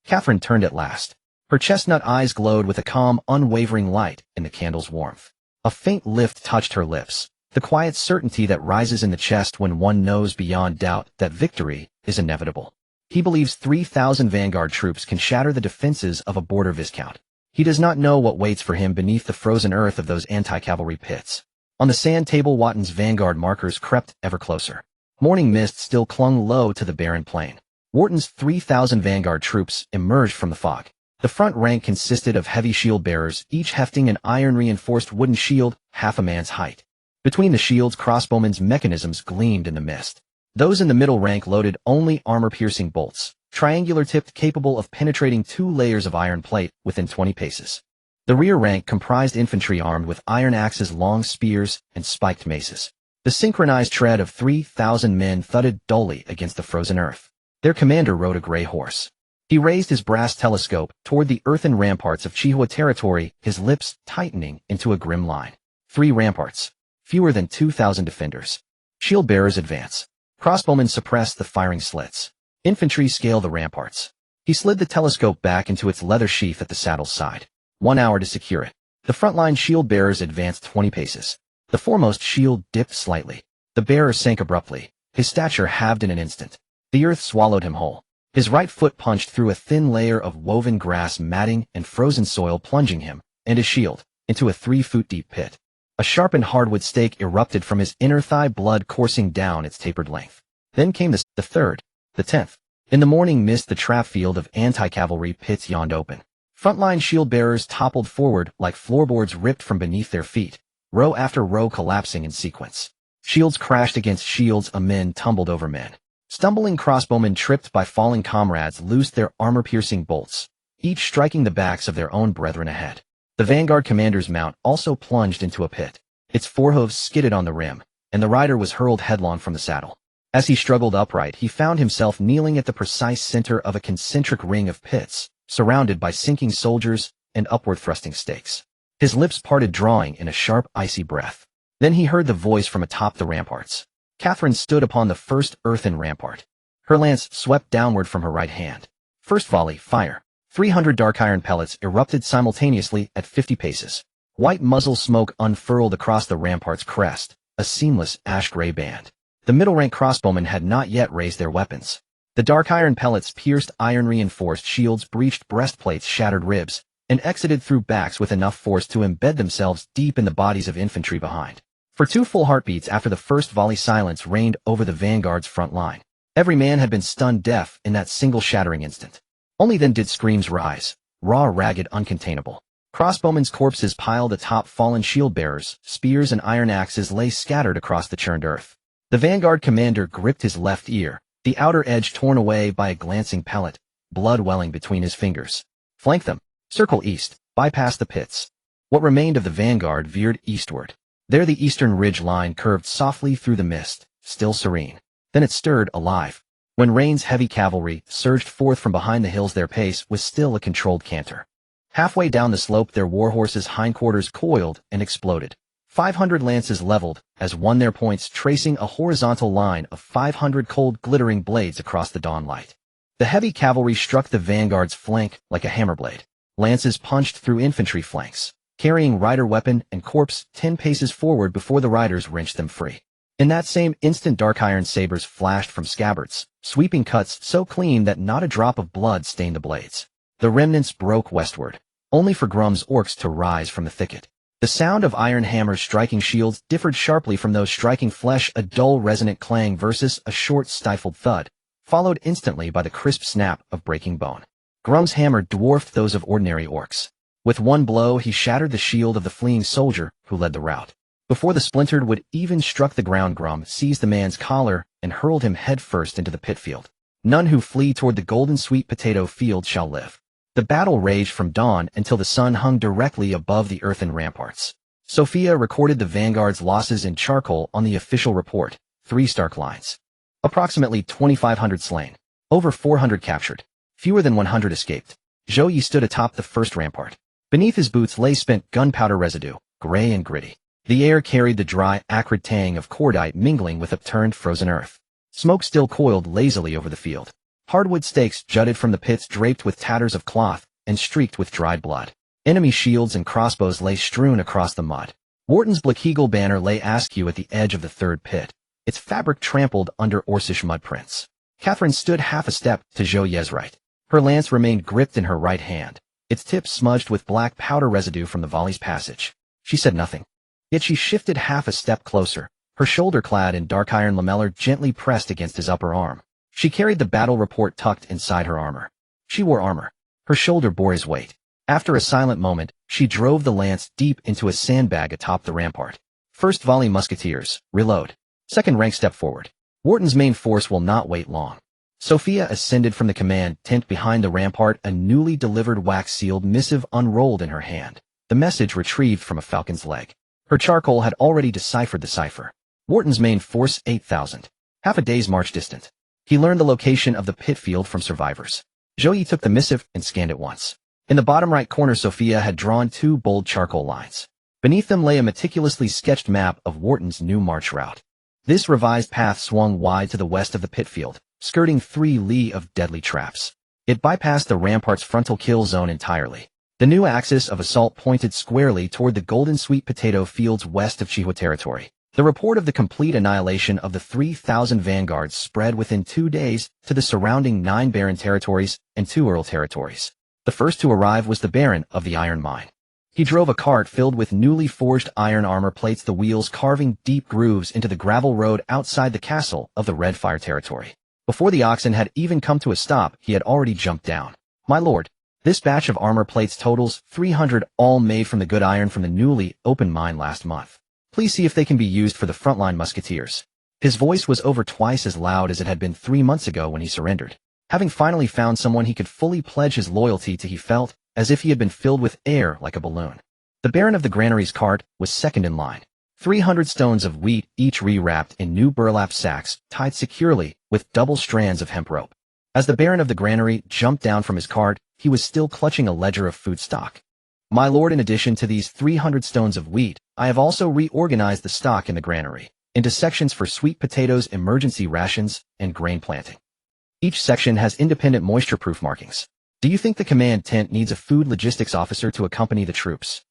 Catherine turned at last. Her chestnut eyes glowed with a calm, unwavering light in the candle's warmth. A faint lift touched her lips, the quiet certainty that rises in the chest when one knows beyond doubt that victory is inevitable. He believes 3,000 vanguard troops can shatter the defenses of a border viscount. He does not know what waits for him beneath the frozen earth of those anti-cavalry pits. On the sand table, Watton's vanguard markers crept ever closer. Morning mist still clung low to the barren plain. Wharton's 3,000 vanguard troops emerged from the fog. The front rank consisted of heavy shield bearers, each hefting an iron-reinforced wooden shield half a man's height. Between the shields, crossbowmen's mechanisms gleamed in the mist. Those in the middle rank loaded only armor-piercing bolts, triangular-tipped, capable of penetrating 2 layers of iron plate within 20 paces. The rear rank comprised infantry armed with iron axes, long spears, and spiked maces. The synchronized tread of 3,000 men thudded dully against the frozen earth. Their commander rode a gray horse. He raised his brass telescope toward the earthen ramparts of Chihua territory, his lips tightening into a grim line. 3 ramparts. Fewer than 2,000 defenders. Shield bearers advance. Crossbowmen suppress the firing slits. Infantry scale the ramparts. He slid the telescope back into its leather sheath at the saddle's side. 1 hour to secure it. The frontline shield bearers advanced 20 paces. The foremost shield dipped slightly. The bearer sank abruptly. His stature halved in an instant. The earth swallowed him whole. His right foot punched through a thin layer of woven grass matting and frozen soil, plunging him, and his shield, into a 3-foot-deep pit. A sharpened hardwood stake erupted from his inner thigh, blood coursing down its tapered length. Then came the 3rd, the 10th. In the morning mist, the trap field of anti-cavalry pits yawned open. Frontline shield bearers toppled forward like floorboards ripped from beneath their feet, row after row collapsing in sequence. Shields crashed against shields, men tumbled over men. Stumbling crossbowmen tripped by falling comrades loosed their armor-piercing bolts, each striking the backs of their own brethren ahead. The vanguard commander's mount also plunged into a pit. Its forehooves skidded on the rim, and the rider was hurled headlong from the saddle. As he struggled upright, he found himself kneeling at the precise center of a concentric ring of pits, surrounded by sinking soldiers and upward-thrusting stakes. His lips parted, drawing in a sharp, icy breath. Then he heard the voice from atop the ramparts. Catherine stood upon the first earthen rampart. Her lance swept downward from her right hand. First volley, fire. 300 dark iron pellets erupted simultaneously at 50 paces. White muzzle smoke unfurled across the rampart's crest, a seamless ash-gray band. The middle-rank crossbowmen had not yet raised their weapons. The dark iron pellets pierced iron-reinforced shields, breached breastplates, shattered ribs, and exited through backs with enough force to embed themselves deep in the bodies of infantry behind. For 2 full heartbeats after the first volley, silence reigned over the vanguard's front line. Every man had been stunned deaf in that single shattering instant. Only then did screams rise, raw, ragged, uncontainable. Crossbowmen's corpses piled atop fallen shield bearers, spears and iron axes lay scattered across the churned earth. The vanguard commander gripped his left ear, the outer edge torn away by a glancing pellet, blood welling between his fingers. Flank them. Circle east, bypass the pits. What remained of the vanguard veered eastward. There the eastern ridge line curved softly through the mist, still serene. Then it stirred, alive. When Rain's heavy cavalry surged forth from behind the hills, their pace was still a controlled canter. Halfway down the slope, their warhorses' hindquarters coiled and exploded. 500 lances leveled as one, their points tracing a horizontal line of 500 cold, glittering blades across the dawn light. The heavy cavalry struck the vanguard's flank like a hammer blade. Lances punched through infantry flanks, carrying rider weapon and corpse 10 paces forward before the riders wrenched them free. In that same instant, dark iron sabers flashed from scabbards, sweeping cuts so clean that not a drop of blood stained the blades. The remnants broke westward, only for Grum's orcs to rise from the thicket. The sound of iron hammers striking shields differed sharply from those striking flesh, a dull, resonant clang versus a short, stifled thud, followed instantly by the crisp snap of breaking bone. Grum's hammer dwarfed those of ordinary orcs. With one blow, he shattered the shield of the fleeing soldier who led the rout. Before the splintered wood even struck the ground, Grum seized the man's collar and hurled him headfirst into the pitfield. None who flee toward the golden sweet potato field shall live. The battle raged from dawn until the sun hung directly above the earthen ramparts. Sophia recorded the vanguard's losses in charcoal on the official report, 3 stark lines. Approximately 2,500 slain. Over 400 captured. Fewer than 100 escaped. Zhou Ye stood atop the first rampart. Beneath his boots lay spent gunpowder residue, gray and gritty. The air carried the dry, acrid tang of cordite mingling with upturned frozen earth. Smoke still coiled lazily over the field. Hardwood stakes jutted from the pits, draped with tatters of cloth and streaked with dried blood. Enemy shields and crossbows lay strewn across the mud. Wharton's Black Eagle banner lay askew at the edge of the third pit, its fabric trampled under Orcish mud prints. Catherine stood half a step to Zhou Ye's right. Her lance remained gripped in her right hand, its tip smudged with black powder residue from the volley's passage. She said nothing. Yet she shifted half a step closer, her shoulder clad in dark iron lamellar gently pressed against his upper arm. She carried the battle report tucked inside her armor. She wore armor. Her shoulder bore his weight. After a silent moment, she drove the lance deep into a sandbag atop the rampart. First volley musketeers, reload. Second rank step forward. Wharton's main force will not wait long. Sophia ascended from the command tent behind the rampart, a newly delivered wax-sealed missive unrolled in her hand, the message retrieved from a falcon's leg. Her charcoal had already deciphered the cipher. Wharton's main force 8,000. Half a day's march distant. He learned the location of the pit field from survivors. Zhou Ye took the missive and scanned it once. In the bottom right corner, Sophia had drawn two bold charcoal lines. Beneath them lay a meticulously sketched map of Wharton's new march route. This revised path swung wide to the west of the pit field, skirting 3 li of deadly traps. It bypassed the rampart's frontal kill zone entirely. The new axis of assault pointed squarely toward the golden sweet potato fields west of Chihua territory. The report of the complete annihilation of the 3,000 vanguards spread within 2 days to the surrounding 9 barren territories and 2 earl territories. The first to arrive was the baron of the iron mine. He drove a cart filled with newly forged iron armor plates, the wheels carving deep grooves into the gravel road outside the castle of the Red Fire territory. Before the oxen had even come to a stop, he had already jumped down. "My lord, this batch of armor plates totals 300, all made from the good iron from the newly opened mine last month. Please see if they can be used for the frontline musketeers." His voice was over twice as loud as it had been 3 months ago when he surrendered. Having finally found someone he could fully pledge his loyalty to, he felt as if he had been filled with air like a balloon. The baron of the granaries cart was second in line. 300 stones of wheat, each re-wrapped in new burlap sacks, tied securely with double strands of hemp rope. As the baron of the granary jumped down from his cart, he was still clutching a ledger of food stock. "My lord, in addition to these 300 stones of wheat, I have also reorganized the stock in the granary into sections for sweet potatoes, emergency rations, and grain planting. Each section has independent moisture-proof markings. Do you think the command tent needs a food logistics officer to accompany the troops?"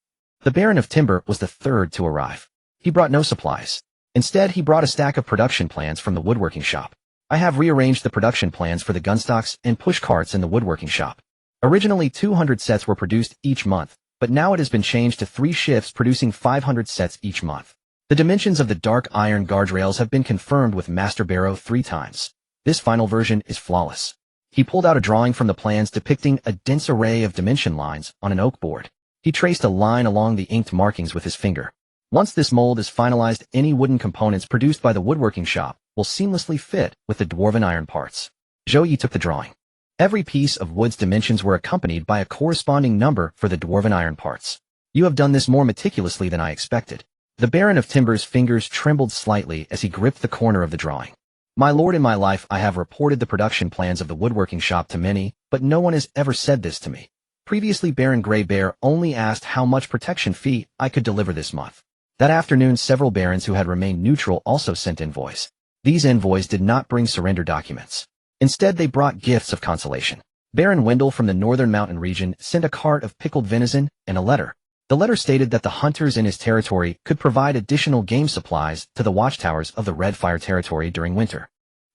The baron of timber was the third to arrive. He brought no supplies. Instead, he brought a stack of production plans from the woodworking shop. "I have rearranged the production plans for the gunstocks and push carts in the woodworking shop. Originally 200 sets were produced each month, but now it has been changed to 3 shifts producing 500 sets each month. The dimensions of the dark iron guardrails have been confirmed with Master Barrow 3 times. This final version is flawless." He pulled out a drawing from the plans depicting a dense array of dimension lines on an oak board. He traced a line along the inked markings with his finger. Once this mold is finalized, any wooden components produced by the woodworking shop will seamlessly fit with the dwarven iron parts. Zhou Ye took the drawing. Every piece of wood's dimensions were accompanied by a corresponding number for the dwarven iron parts. "You have done this more meticulously than I expected." The baron of timber's fingers trembled slightly as he gripped the corner of the drawing. "My lord, in my life I have reported the production plans of the woodworking shop to many, but no one has ever said this to me. Previously, Baron Grey Bear only asked how much protection fee I could deliver this month." That afternoon, several barons who had remained neutral also sent envoys. These envoys did not bring surrender documents. Instead, they brought gifts of consolation. Baron Wendell from the northern mountain region sent a cart of pickled venison and a letter. The letter stated that the hunters in his territory could provide additional game supplies to the watchtowers of the Red Fire territory during winter.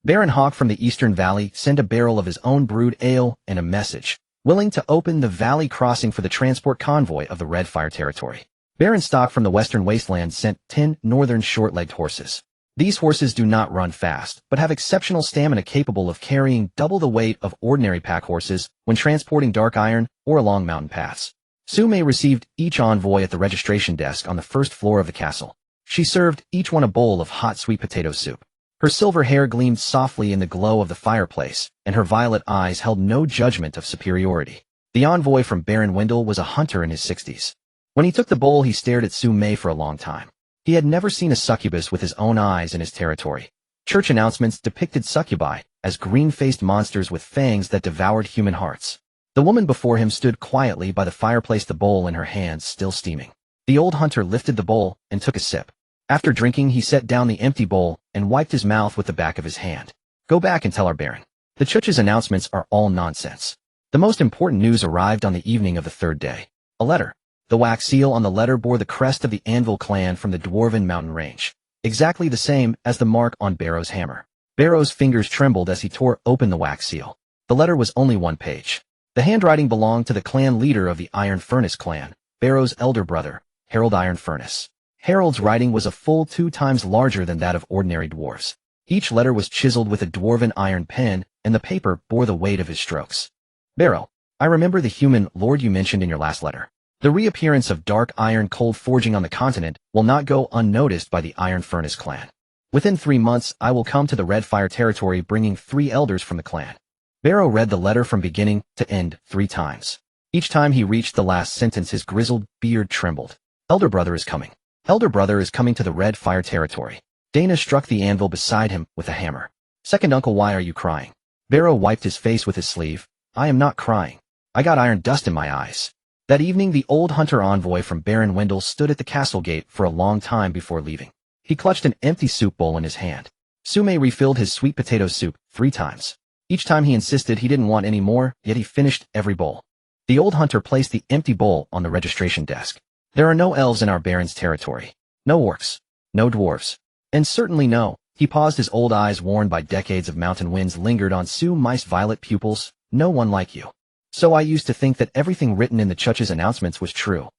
Baron Hawk from the Eastern Valley sent a barrel of his own brewed ale and a message, willing to open the valley crossing for the transport convoy of the Red Fire territory. Baron Stock from the Western Wasteland sent 10 northern short-legged horses. These horses do not run fast, but have exceptional stamina capable of carrying double the weight of ordinary pack horses when transporting dark iron or along mountain paths. Su Mei received each envoy at the registration desk on the first floor of the castle. She served each one a bowl of hot sweet potato soup. Her silver hair gleamed softly in the glow of the fireplace, and her violet eyes held no judgment of superiority. The envoy from Baron Wendell was a hunter in his 60s. When he took the bowl, he stared at Su Mei for a long time. He had never seen a succubus with his own eyes in his territory. Church announcements depicted succubi as green-faced monsters with fangs that devoured human hearts. The woman before him stood quietly by the fireplace, the bowl in her hands still steaming. The old hunter lifted the bowl and took a sip. After drinking, he set down the empty bowl and wiped his mouth with the back of his hand. "Go back and tell our baron. The Church's announcements are all nonsense." The most important news arrived on the evening of the 3rd day. A letter. The wax seal on the letter bore the crest of the Anvil clan from the Dwarven mountain range, exactly the same as the mark on Barrow's hammer. Barrow's fingers trembled as he tore open the wax seal. The letter was only one page. The handwriting belonged to the clan leader of the Iron Furnace clan, Barrow's elder brother, Harold Iron Furnace. Harold's writing was a full 2 times larger than that of ordinary dwarves. Each letter was chiseled with a dwarven iron pen, and the paper bore the weight of his strokes. Barrow, I remember the human lord you mentioned in your last letter. The reappearance of dark iron cold forging on the continent will not go unnoticed by the Iron Furnace clan. Within 3 months, I will come to the Red Fire territory bringing 3 elders from the clan. Barrow read the letter from beginning to end 3 times. Each time he reached the last sentence, his grizzled beard trembled. Elder brother is coming. Elder brother is coming to the Red Fire territory. Dana struck the anvil beside him with a hammer. Second uncle, why are you crying? Barrow wiped his face with his sleeve. I am not crying. I got iron dust in my eyes. That evening, the old hunter envoy from Baron Wendell stood at the castle gate for a long time before leaving. He clutched an empty soup bowl in his hand. Sume refilled his sweet potato soup 3 times. Each time he insisted he didn't want any more, yet he finished every bowl. The old hunter placed the empty bowl on the registration desk. There are no elves in our baron's territory. No orcs. No dwarves. And certainly no. He paused, his old eyes worn by decades of mountain winds lingered on Sue Mice violet pupils. No one like you. So I used to think that everything written in the Chuch's announcements was true.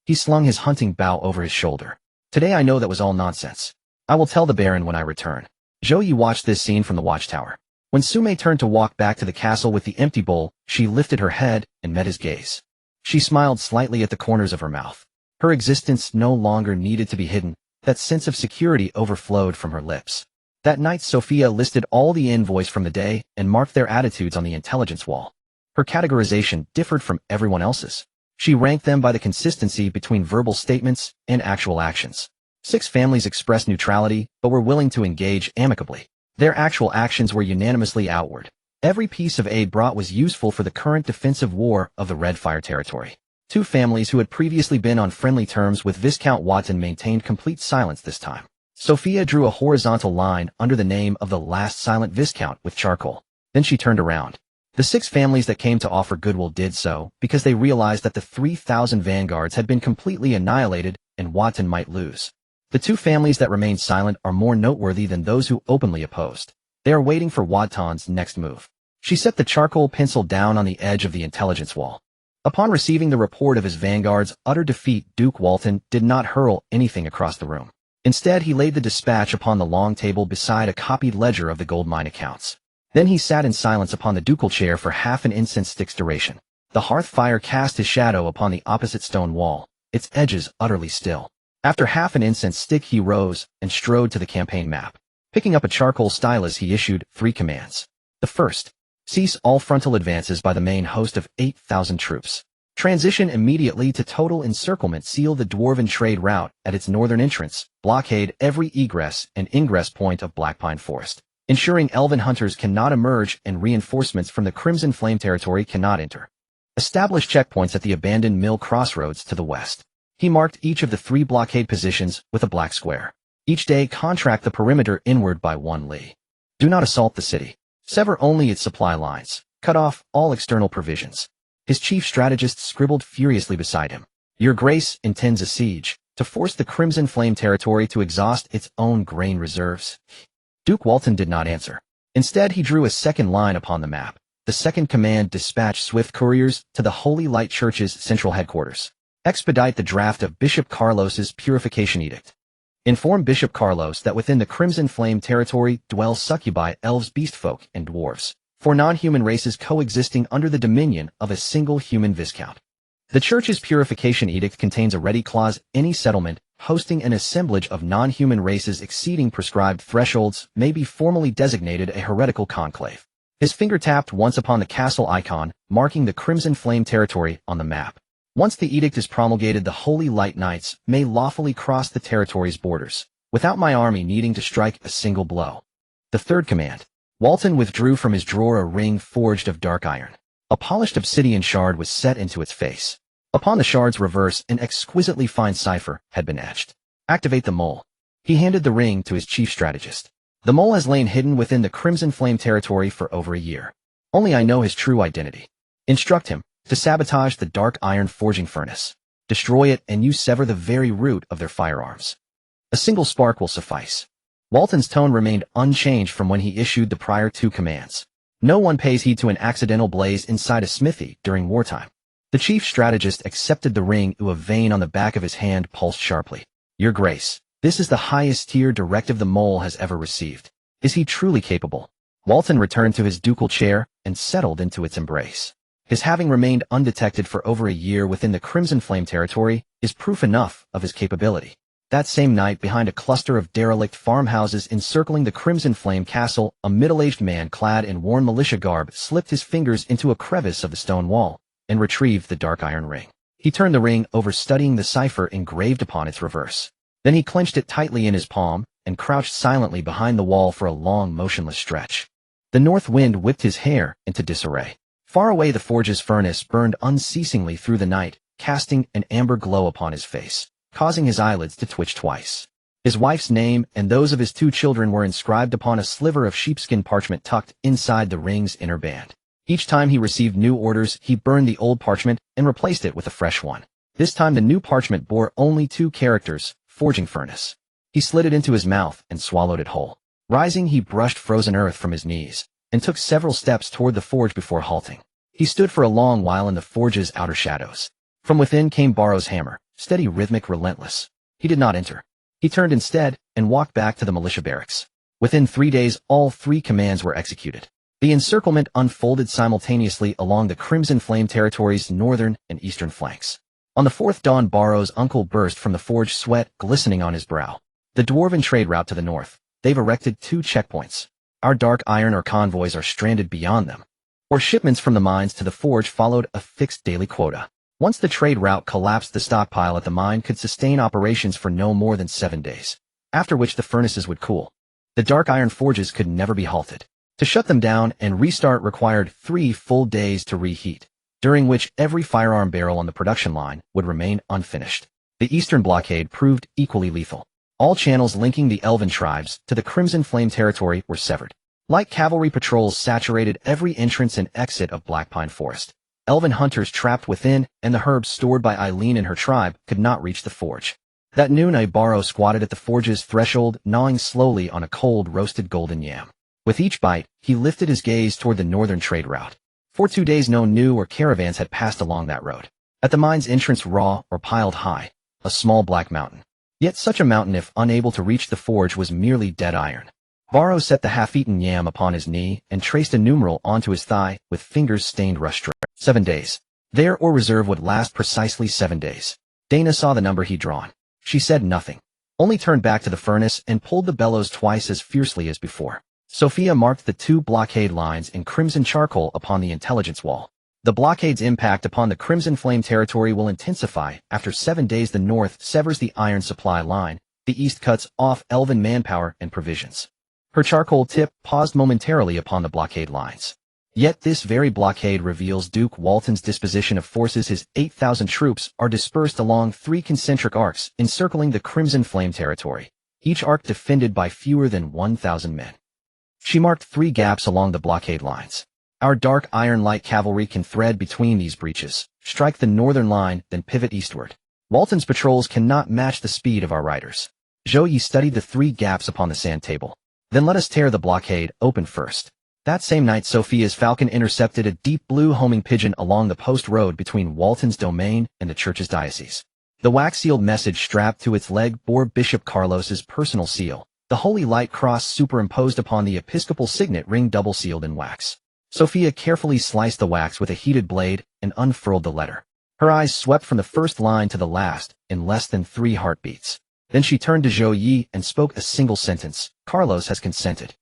He slung his hunting bow over his shoulder. Today I know that was all nonsense. I will tell the Baron when I return. Zhou Ye watched this scene from the watchtower. When Sume turned to walk back to the castle with the empty bowl, she lifted her head and met his gaze. She smiled slightly at the corners of her mouth. Her existence no longer needed to be hidden. That sense of security overflowed from her lips. That night Sophia listed all the envoys from the day and marked their attitudes on the intelligence wall. Her categorization differed from everyone else's. She ranked them by the consistency between verbal statements and actual actions. 6 families expressed neutrality, but were willing to engage amicably. Their actual actions were unanimously outward. Every piece of aid brought was useful for the current defensive war of the Red Fire territory. 2 families who had previously been on friendly terms with Viscount Watson maintained complete silence this time. Sophia drew a horizontal line under the name of the last silent Viscount with charcoal. Then she turned around. The 6 families that came to offer goodwill did so because they realized that the 3,000 vanguards had been completely annihilated and Watson might lose. The 2 families that remained silent are more noteworthy than those who openly opposed. They are waiting for Waton's next move. She set the charcoal pencil down on the edge of the intelligence wall. Upon receiving the report of his vanguard's utter defeat, Duke Walton did not hurl anything across the room. Instead, he laid the dispatch upon the long table beside a copied ledger of the gold mine accounts. Then he sat in silence upon the ducal chair for half an incense stick's duration. The hearth fire cast his shadow upon the opposite stone wall, its edges utterly still. After half an incense stick he rose and strode to the campaign map. Picking up a charcoal stylus he issued 3 commands. The first, cease all frontal advances by the main host of 8,000 troops. Transition immediately to total encirclement, seal the dwarven trade route at its northern entrance, blockade every egress and ingress point of Blackpine Forest, ensuring elven hunters cannot emerge and reinforcements from the Crimson Flame territory cannot enter. Establish checkpoints at the abandoned mill crossroads to the west. He marked each of the 3 blockade positions with a black square. Each day contract the perimeter inward by 1 li. Do not assault the city. Sever only its supply lines. Cut off all external provisions. His chief strategist scribbled furiously beside him. Your Grace intends a siege, to force the Crimson Flame territory to exhaust its own grain reserves. Duke Walton did not answer. Instead, he drew a second line upon the map. The second command dispatched swift couriers to the Holy Light Church's central headquarters. Expedite the draft of Bishop Carlos's purification edict. Inform Bishop Carlos that within the Crimson Flame territory dwell succubi, elves, beastfolk, and dwarves, 4 non-human races coexisting under the dominion of a single human viscount. The Church's purification edict contains a ready clause: any settlement hosting an assemblage of non-human races exceeding prescribed thresholds may be formally designated a heretical conclave. His finger tapped once upon the castle icon, marking the Crimson Flame territory on the map. Once the edict is promulgated, the Holy Light Knights may lawfully cross the territory's borders, without my army needing to strike a single blow. The third command. Walton withdrew from his drawer a ring forged of dark iron. A polished obsidian shard was set into its face. Upon the shard's reverse, an exquisitely fine cipher had been etched. Activate the mole. He handed the ring to his chief strategist. The mole has lain hidden within the Crimson Flame territory for over a year. Only I know his true identity. Instruct him to sabotage the dark iron forging furnace. Destroy it and you sever the very root of their firearms. A single spark will suffice. Walton's tone remained unchanged from when he issued the prior 2 commands. No one pays heed to an accidental blaze inside a smithy during wartime. The chief strategist accepted the ring. A vein on the back of his hand pulsed sharply. Your Grace, this is the highest tier directive the mole has ever received. Is he truly capable? Walton returned to his ducal chair and settled into its embrace. His having remained undetected for over a year within the Crimson Flame territory is proof enough of his capability. That same night, behind a cluster of derelict farmhouses encircling the Crimson Flame castle, a middle-aged man clad in worn militia garb slipped his fingers into a crevice of the stone wall and retrieved the dark iron ring. He turned the ring over, studying the cipher engraved upon its reverse. Then he clenched it tightly in his palm and crouched silently behind the wall for a long, motionless stretch. The north wind whipped his hair into disarray. Far away, the forge's furnace burned unceasingly through the night, casting an amber glow upon his face, causing his eyelids to twitch twice. His wife's name and those of his 2 children were inscribed upon a sliver of sheepskin parchment tucked inside the ring's inner band. Each time he received new orders, he burned the old parchment and replaced it with a fresh one. This time the new parchment bore only 2 characters, forging furnace. He slid it into his mouth and swallowed it whole. Rising, he brushed frozen earth from his knees and took several steps toward the forge before halting. He stood for a long while in the forge's outer shadows. From within came Barrow's hammer, steady, rhythmic, relentless. He did not enter. He turned instead and walked back to the militia barracks. Within 3 days, all 3 commands were executed. The encirclement unfolded simultaneously along the Crimson Flame territory's northern and eastern flanks. On the 4th dawn, Barrow's uncle burst from the forge, sweat glistening on his brow. The dwarven trade route to the north. They've erected 2 checkpoints. Our dark iron or convoys are stranded beyond them. Or shipments from the mines to the forge followed a fixed daily quota. Once the trade route collapsed, the stockpile at the mine could sustain operations for no more than 7 days, after which the furnaces would cool. The dark iron forges could never be halted. To shut them down and restart required 3 full days to reheat, during which every firearm barrel on the production line would remain unfinished. The eastern blockade proved equally lethal. All channels linking the Elven tribes to the Crimson Flame territory were severed. Light cavalry patrols saturated every entrance and exit of Black Pine Forest. Elven hunters trapped within, and the herbs stored by Eileen and her tribe could not reach the forge. That noon, Barrow squatted at the forge's threshold, gnawing slowly on a cold, roasted golden yam. With each bite, he lifted his gaze toward the northern trade route. For 2 days no new or caravans had passed along that road. At the mine's entrance, raw or piled high, a small black mountain. Yet such a mountain, if unable to reach the forge, was merely dead iron. Barrow set the half-eaten yam upon his knee and traced a numeral onto his thigh with fingers stained rust red. 7 days. Their ore reserve would last precisely 7 days. Dana saw the number he'd drawn. She said nothing, only turned back to the furnace and pulled the bellows twice as fiercely as before. Sophia marked the 2 blockade lines in crimson charcoal upon the intelligence wall. The blockade's impact upon the Crimson Flame territory will intensify. After 7 days, the north severs the iron supply line, the east cuts off Elven manpower and provisions. Her charcoal tip paused momentarily upon the blockade lines. Yet this very blockade reveals Duke Walton's disposition of forces. His 8,000 troops are dispersed along 3 concentric arcs encircling the Crimson Flame territory, each arc defended by fewer than 1,000 men. She marked 3 gaps along the blockade lines. Our dark iron light cavalry can thread between these breaches, strike the northern line, then pivot eastward. Walton's patrols cannot match the speed of our riders. Zhou Ye studied the 3 gaps upon the sand table. Then let us tear the blockade open first. That same night, Sophia's falcon intercepted a deep blue homing pigeon along the post road between Walton's domain and the church's diocese. The wax-sealed message strapped to its leg bore Bishop Carlos's personal seal, the holy light cross superimposed upon the episcopal signet ring double-sealed in wax. Sophia carefully sliced the wax with a heated blade and unfurled the letter. Her eyes swept from the first line to the last in less than 3 heartbeats. Then she turned to Zhou Ye and spoke a single sentence. Carlos has consented.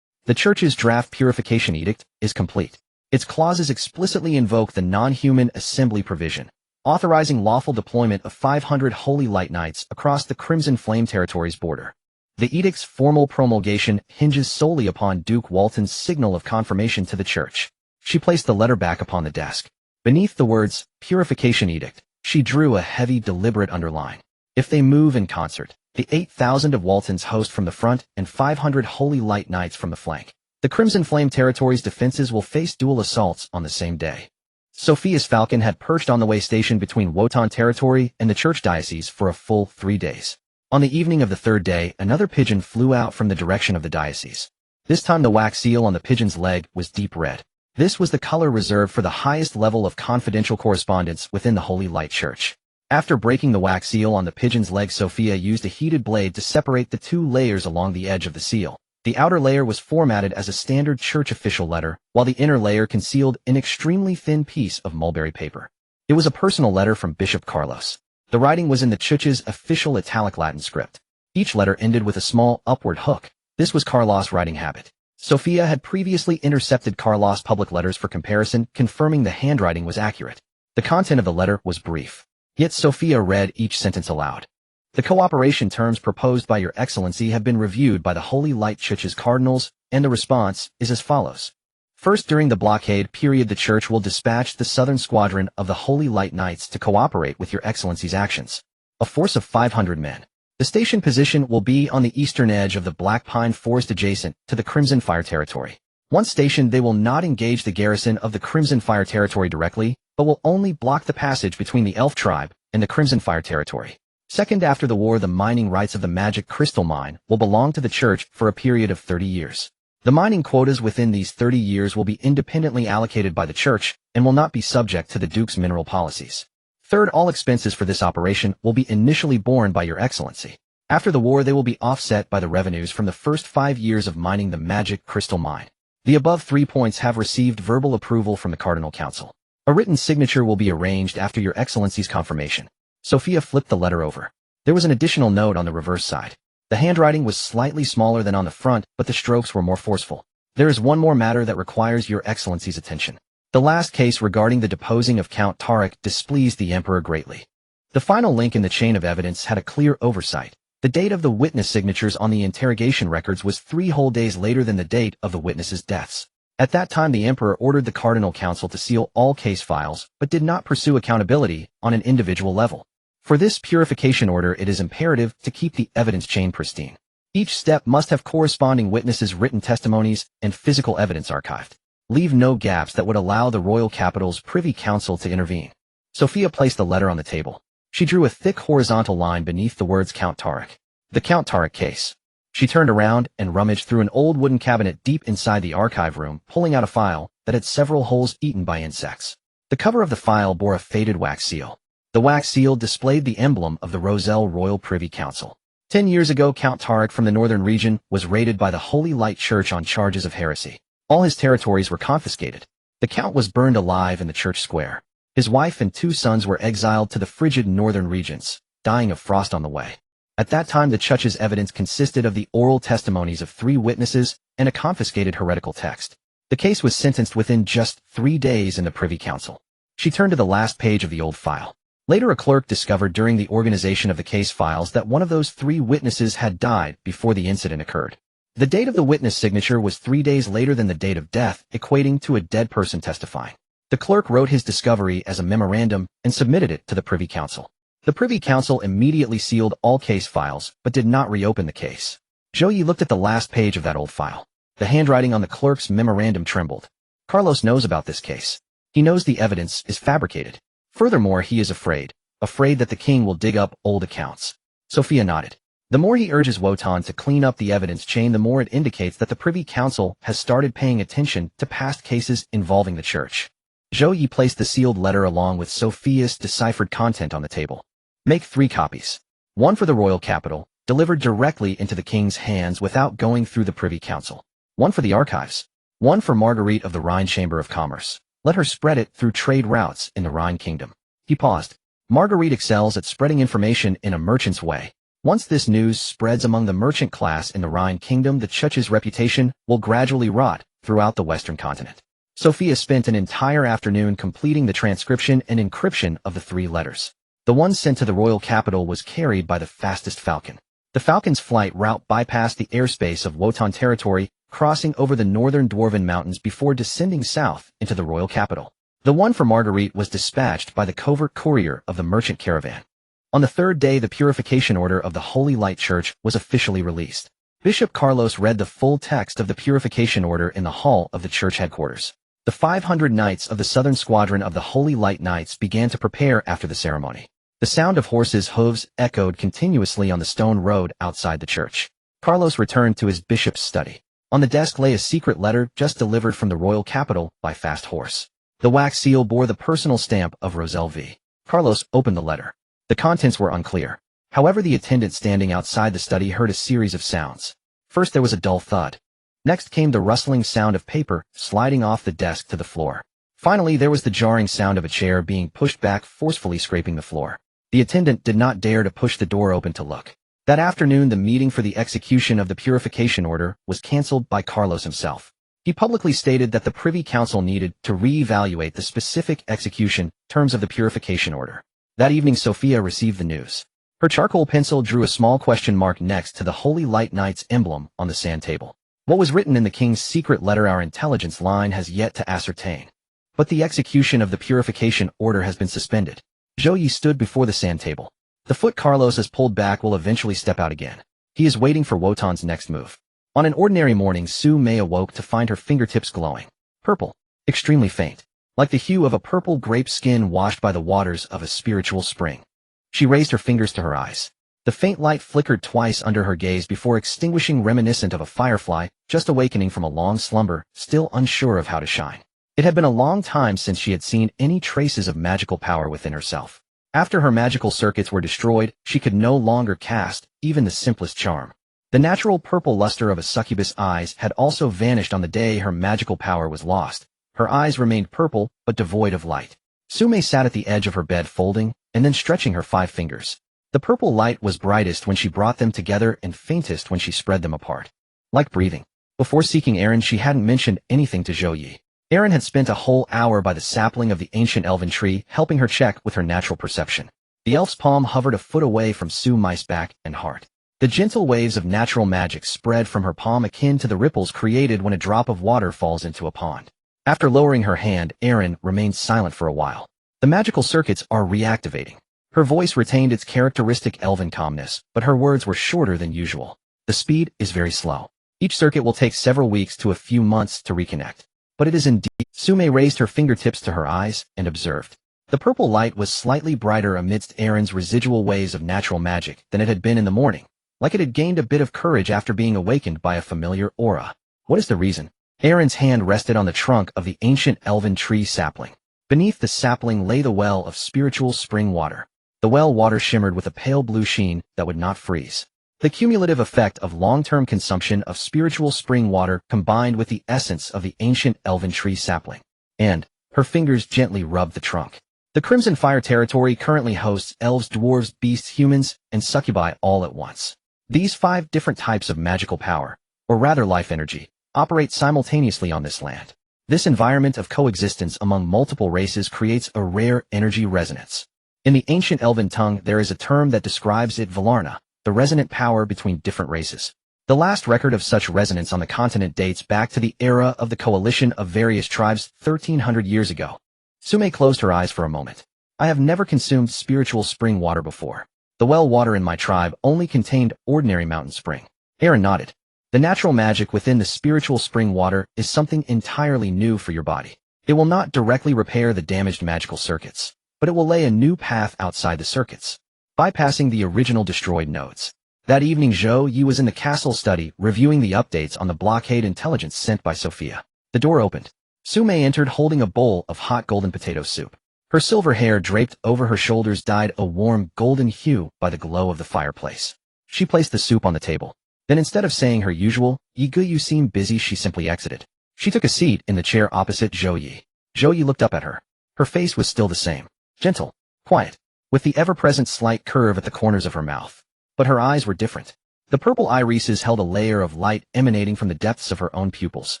The church's draft purification edict is complete. Its clauses explicitly invoke the non-human assembly provision, authorizing lawful deployment of 500 holy light knights across the Crimson Flame territory's border. The edict's formal promulgation hinges solely upon Duke Walton's signal of confirmation to the church. She placed the letter back upon the desk. Beneath the words, Purification Edict, she drew a heavy, deliberate underline. If they move in concert, the 8,000 of Walton's host from the front and 500 holy light knights from the flank, the Crimson Flame territory's defenses will face dual assaults on the same day. Sophia's falcon had perched on the way station between Wotan territory and the church diocese for a full 3 days. On the evening of the third day, another pigeon flew out from the direction of the diocese. This time the wax seal on the pigeon's leg was deep red. This was the color reserved for the highest level of confidential correspondence within the Holy Light Church. After breaking the wax seal on the pigeon's leg, Sophia used a heated blade to separate the two layers along the edge of the seal. The outer layer was formatted as a standard church official letter, while the inner layer concealed an extremely thin piece of mulberry paper. It was a personal letter from Bishop Carlos. The writing was in the church's official Italic Latin script. Each letter ended with a small upward hook. This was Carlos' writing habit. Sophia had previously intercepted Carlos' public letters for comparison, confirming the handwriting was accurate. The content of the letter was brief. Yet Sophia read each sentence aloud. The cooperation terms proposed by Your Excellency have been reviewed by the Holy Light Church's cardinals, and the response is as follows. First, during the blockade period, the Church will dispatch the Southern Squadron of the Holy Light Knights to cooperate with Your Excellency's actions. A force of 500 men. The station position will be on the eastern edge of the Black Pine Forest adjacent to the Crimson Fire territory. Once stationed, they will not engage the garrison of the Crimson Fire territory directly, but will only block the passage between the Elf tribe and the Crimson Fire territory. Second, after the war, the mining rights of the magic crystal mine will belong to the Church for a period of 30 years. The mining quotas within these 30 years will be independently allocated by the Church and will not be subject to the Duke's mineral policies. Third, all expenses for this operation will be initially borne by Your Excellency. After the war, they will be offset by the revenues from the first 5 years of mining the magic crystal mine. The above 3 points have received verbal approval from the Cardinal Council. A written signature will be arranged after Your Excellency's confirmation. Sophia flipped the letter over. There was an additional note on the reverse side. The handwriting was slightly smaller than on the front, but the strokes were more forceful. There is one more matter that requires Your Excellency's attention. The last case regarding the deposing of Count Tarek displeased the Emperor greatly. The final link in the chain of evidence had a clear oversight. The date of the witness signatures on the interrogation records was 3 whole days later than the date of the witnesses' deaths. At that time, the Emperor ordered the Cardinal Council to seal all case files, but did not pursue accountability on an individual level. For this purification order, it is imperative to keep the evidence chain pristine. Each step must have corresponding witnesses' written testimonies and physical evidence archived. Leave no gaps that would allow the royal capital's Privy Council to intervene. Sophia placed the letter on the table. She drew a thick horizontal line beneath the words Count Tarek. The Count Tarek case. She turned around and rummaged through an old wooden cabinet deep inside the archive room, pulling out a file that had several holes eaten by insects. The cover of the file bore a faded wax seal. The wax seal displayed the emblem of the Roselle Royal Privy Council. 10 years ago, Count Tarek from the northern region was raided by the Holy Light Church on charges of heresy. All his territories were confiscated. The Count was burned alive in the church square. His wife and 2 sons were exiled to the frigid northern regions, dying of frost on the way. At that time, the Church's evidence consisted of the oral testimonies of 3 witnesses and a confiscated heretical text. The case was sentenced within just 3 days in the Privy Council. She turned to the last page of the old file. Later, a clerk discovered during the organization of the case files that one of those 3 witnesses had died before the incident occurred. The date of the witness signature was 3 days later than the date of death, equating to a dead person testifying. The clerk wrote his discovery as a memorandum and submitted it to the Privy Council. The Privy Council immediately sealed all case files, but did not reopen the case. Zhou Ye looked at the last page of that old file. The handwriting on the clerk's memorandum trembled. Carlos knows about this case. He knows the evidence is fabricated. Furthermore, he is afraid that the king will dig up old accounts. Sophia nodded. The more he urges Wotan to clean up the evidence chain, the more it indicates that the Privy Council has started paying attention to past cases involving the Church. Zhou Ye placed the sealed letter along with Sophia's deciphered content on the table. Make 3 copies. 1 for the royal capital, delivered directly into the king's hands without going through the Privy Council. 1 for the archives. 1 for Marguerite of the Rhine Chamber of Commerce. Let her spread it through trade routes in the Rhine Kingdom. He paused. Marguerite excels at spreading information in a merchant's way. Once this news spreads among the merchant class in the Rhine Kingdom, the Church's reputation will gradually rot throughout the Western continent. Sophia spent an entire afternoon completing the transcription and encryption of the 3 letters. The one sent to the royal capital was carried by the fastest falcon. The falcon's flight route bypassed the airspace of Wotan territory, crossing over the northern Dwarven Mountains before descending south into the royal capital. The one for Marguerite was dispatched by the covert courier of the merchant caravan. On the 3rd day, the purification order of the Holy Light Church was officially released. Bishop Carlos read the full text of the purification order in the hall of the church headquarters. The 500 knights of the Southern Squadron of the Holy Light Knights began to prepare after the ceremony. The sound of horses' hooves echoed continuously on the stone road outside the church. Carlos returned to his bishop's study. On the desk lay a secret letter just delivered from the royal capital by fast horse. The wax seal bore the personal stamp of Zhou Ye. Carlos opened the letter. The contents were unclear. However, the attendant standing outside the study heard a series of sounds. First there was a dull thud. Next came the rustling sound of paper sliding off the desk to the floor. Finally, there was the jarring sound of a chair being pushed back, forcefully scraping the floor. The attendant did not dare to push the door open to look. That afternoon, the meeting for the execution of the purification order was cancelled by Carlos himself. He publicly stated that the Privy Council needed to re-evaluate the specific execution terms of the purification order. That evening, Sophia received the news. Her charcoal pencil drew a small question mark next to the Holy Light Knight's emblem on the sand table. What was written in the king's secret letter our intelligence line has yet to ascertain. But the execution of the purification order has been suspended. Zhou Ye stood before the sand table. The foot Carlos has pulled back will eventually step out again. He is waiting for Wotan's next move. On an ordinary morning, Su Mei awoke to find her fingertips glowing. Purple. Extremely faint. Like the hue of a purple grape skin washed by the waters of a spiritual spring. She raised her fingers to her eyes. The faint light flickered twice under her gaze before extinguishing, reminiscent of a firefly just awakening from a long slumber, still unsure of how to shine. It had been a long time since she had seen any traces of magical power within herself. After her magical circuits were destroyed, she could no longer cast even the simplest charm. The natural purple luster of a succubus' eyes had also vanished on the day her magical power was lost. Her eyes remained purple, but devoid of light. Su Mei sat at the edge of her bed folding, and then stretching her 5 fingers. The purple light was brightest when she brought them together and faintest when she spread them apart. Like breathing. Before seeking Aaron, she hadn't mentioned anything to Zhou Ye. Aaron had spent a whole hour by the sapling of the ancient elven tree, helping her check with her natural perception. The elf's palm hovered a foot away from Su Mei's back and heart. The gentle waves of natural magic spread from her palm, akin to the ripples created when a drop of water falls into a pond. After lowering her hand, Aaron remained silent for a while. The magical circuits are reactivating. Her voice retained its characteristic elven calmness, but her words were shorter than usual. The speed is very slow. Each circuit will take several weeks to a few months to reconnect. But it is indeed. Su Mei raised her fingertips to her eyes and observed. The purple light was slightly brighter amidst Aaron's residual waves of natural magic than it had been in the morning, like it had gained a bit of courage after being awakened by a familiar aura. What is the reason? Aaron's hand rested on the trunk of the ancient elven tree sapling. Beneath the sapling lay the well of spiritual spring water. The well water shimmered with a pale blue sheen that would not freeze. The cumulative effect of long-term consumption of spiritual spring water combined with the essence of the ancient elven tree sapling. And her fingers gently rubbed the trunk. The Crimson Fire territory currently hosts elves, dwarves, beasts, humans, and succubi all at once. These 5 different types of magical power, or rather life energy, operate simultaneously on this land. This environment of coexistence among multiple races creates a rare energy resonance. In the ancient elven tongue, there is a term that describes it: Valarna, the resonant power between different races. The last record of such resonance on the continent dates back to the era of the coalition of various tribes 1,300 years ago. Su Mei closed her eyes for a moment. I have never consumed spiritual spring water before. The well water in my tribe only contained ordinary mountain spring. Aaron nodded. The natural magic within the spiritual spring water is something entirely new for your body. It will not directly repair the damaged magical circuits, but it will lay a new path outside the circuits, bypassing the original destroyed nodes. That evening, Zhou Ye was in the castle study, reviewing the updates on the blockade intelligence sent by Sophia. The door opened. Su Mei entered holding a bowl of hot golden potato soup. Her silver hair draped over her shoulders dyed a warm golden hue by the glow of the fireplace. She placed the soup on the table. Then instead of saying her usual, "Ye gu, you seem busy," she simply exited. She took a seat in the chair opposite Zhou Ye. Zhou Ye looked up at her. Her face was still the same. Gentle. Quiet. With the ever-present slight curve at the corners of her mouth. But her eyes were different. The purple irises held a layer of light emanating from the depths of her own pupils,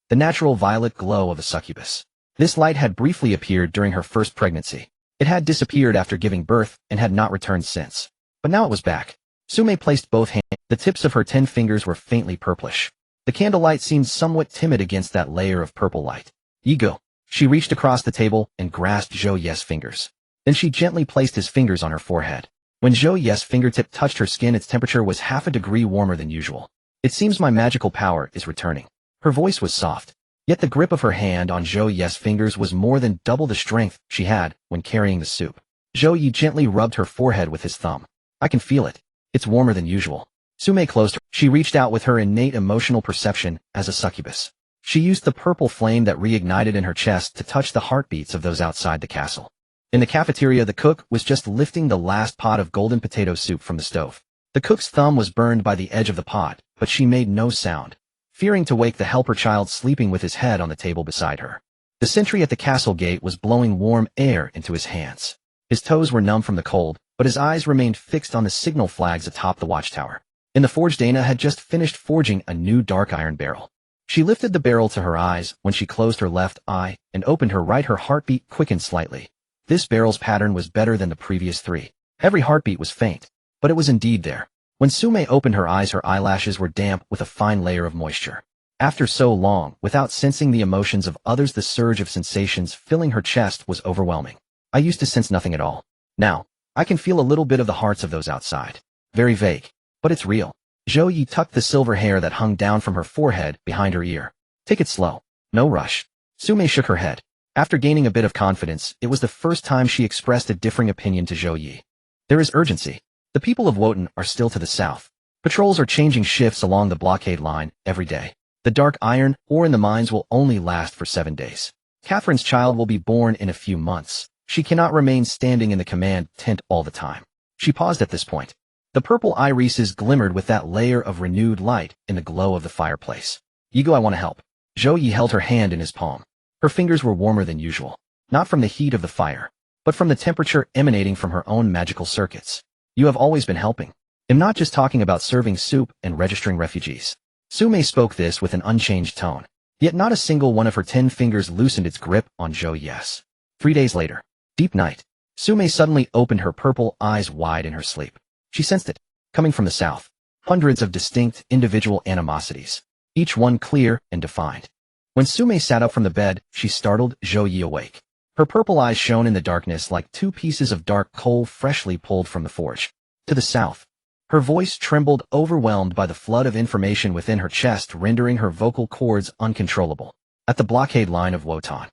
the natural violet glow of a succubus. This light had briefly appeared during her first pregnancy. It had disappeared after giving birth and had not returned since. But now it was back. Su Mei placed both hands. The tips of her 10 fingers were faintly purplish. The candlelight seemed somewhat timid against that layer of purple light. "Ye go." She reached across the table and grasped Zhou Ye's fingers. Then she gently placed his fingers on her forehead. When Zhou Ye's fingertip touched her skin, its temperature was half a degree warmer than usual. "It seems my magical power is returning." Her voice was soft, yet the grip of her hand on Zhou Ye's fingers was more than double the strength she had when carrying the soup. Zhou Ye gently rubbed her forehead with his thumb. I can feel it. It's warmer than usual. Su Mei closed her. She reached out with her innate emotional perception as a succubus. She used the purple flame that reignited in her chest to touch the heartbeats of those outside the castle. In the cafeteria, the cook was just lifting the last pot of golden potato soup from the stove. The cook's thumb was burned by the edge of the pot, but she made no sound, fearing to wake the helper child sleeping with his head on the table beside her. The sentry at the castle gate was blowing warm air into his hands. His toes were numb from the cold, but his eyes remained fixed on the signal flags atop the watchtower. In the forge, Dana had just finished forging a new dark iron barrel. She lifted the barrel to her eyes when she closed her left eye and opened her right. Her heartbeat quickened slightly. This barrel's pattern was better than the previous three. Every heartbeat was faint, but it was indeed there. When Su Mei opened her eyes, her eyelashes were damp with a fine layer of moisture. After so long, without sensing the emotions of others, the surge of sensations filling her chest was overwhelming. I used to sense nothing at all. Now, I can feel a little bit of the hearts of those outside. Very vague, but it's real. Zhou Ye tucked the silver hair that hung down from her forehead behind her ear. Take it slow. No rush. Su Mei shook her head. After gaining a bit of confidence, it was the first time she expressed a differing opinion to Zhou Ye. There is urgency. The people of Wotan are still to the south. Patrols are changing shifts along the blockade line every day. The dark iron ore in the mines will only last for 7 days. Catherine's child will be born in a few months. She cannot remain standing in the command tent all the time. She paused at this point. The purple irises glimmered with that layer of renewed light in the glow of the fireplace. Yigo, I want to help. Zhou Ye held her hand in his palm. Her fingers were warmer than usual, not from the heat of the fire, but from the temperature emanating from her own magical circuits. You have always been helping. I'm not just talking about serving soup and registering refugees. Su Mei spoke this with an unchanged tone, yet not a single one of her 10 fingers loosened its grip on Zhou Ye's. 3 days later. Deep night. Su Mei suddenly opened her purple eyes wide in her sleep. She sensed it, coming from the south. Hundreds of distinct, individual animosities, each one clear and defined. When Su Mei sat up from the bed, she startled Zhou Ye awake. Her purple eyes shone in the darkness like 2 pieces of dark coal freshly pulled from the forge. To the south. Her voice trembled, overwhelmed by the flood of information within her chest, rendering her vocal cords uncontrollable. At the blockade line of Wotan.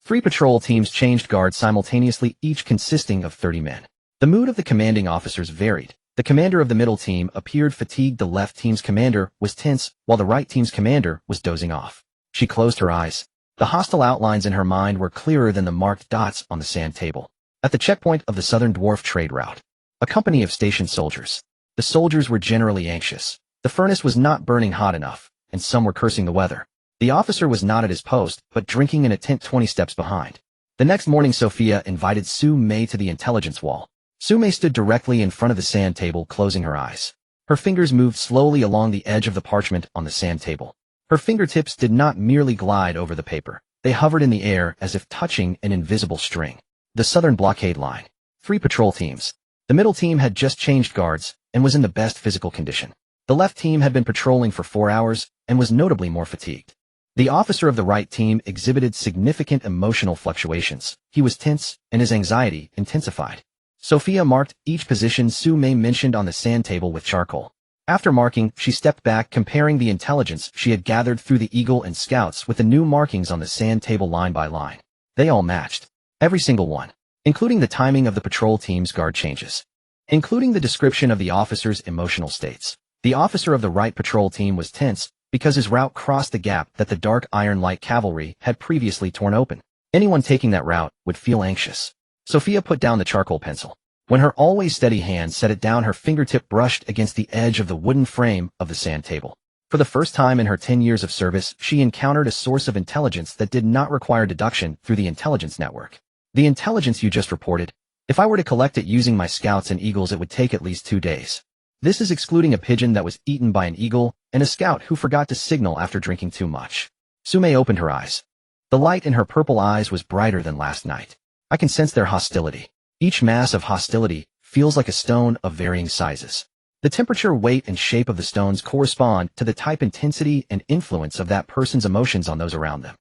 3 patrol teams changed guard simultaneously, each consisting of 30 men. The mood of the commanding officers varied. The commander of the middle team appeared fatigued, the left team's commander was tense, while the right team's commander was dozing off. She closed her eyes. The hostile outlines in her mind were clearer than the marked dots on the sand table. At the checkpoint of the southern dwarf trade route, a company of stationed soldiers. The soldiers were generally anxious. The furnace was not burning hot enough, and some were cursing the weather. The officer was not at his post, but drinking in a tent 20 steps behind. The next morning, Sophia invited Su Mei to the intelligence wall. Su Mei stood directly in front of the sand table, closing her eyes. Her fingers moved slowly along the edge of the parchment on the sand table. Her fingertips did not merely glide over the paper. They hovered in the air as if touching an invisible string. The southern blockade line. 3 patrol teams. The middle team had just changed guards and was in the best physical condition. The left team had been patrolling for 4 hours and was notably more fatigued. The officer of the right team exhibited significant emotional fluctuations. He was tense, and his anxiety intensified. Sophia marked each position Su Mei mentioned on the sand table with charcoal. After marking, she stepped back, comparing the intelligence she had gathered through the Eagle and Scouts with the new markings on the sand table line by line. They all matched. Every single one. Including the timing of the patrol team's guard changes. Including the description of the officer's emotional states. The officer of the right patrol team was tense because his route crossed the gap that the dark iron light cavalry had previously torn open. Anyone taking that route would feel anxious. Sophia put down the charcoal pencil. When her always steady hand set it down, her fingertip brushed against the edge of the wooden frame of the sand table. For the first time in her 10 years of service, she encountered a source of intelligence that did not require deduction through the intelligence network. The intelligence you just reported. If I were to collect it using my Scouts and Eagles, it would take at least 2 days. This is excluding a pigeon that was eaten by an eagle and a scout who forgot to signal after drinking too much. Su Mei opened her eyes. The light in her purple eyes was brighter than last night. I can sense their hostility. Each mass of hostility feels like a stone of varying sizes. The temperature, weight, and shape of the stones correspond to the type, intensity, and influence of that person's emotions on those around them.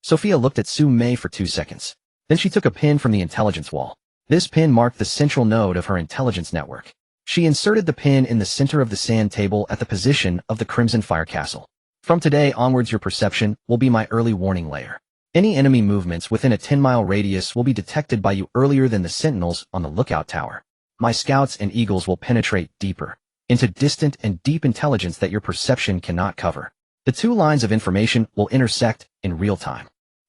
Sophia looked at Su Mei for 2 seconds. Then she took a pin from the intelligence wall. This pin marked the central node of her intelligence network. She inserted the pin in the center of the sand table at the position of the Crimson Fire Castle. From today onwards, your perception will be my early warning layer. Any enemy movements within a 10-mile radius will be detected by you earlier than the sentinels on the lookout tower. My scouts and eagles will penetrate deeper into distant and deep intelligence that your perception cannot cover. The two lines of information will intersect in real time.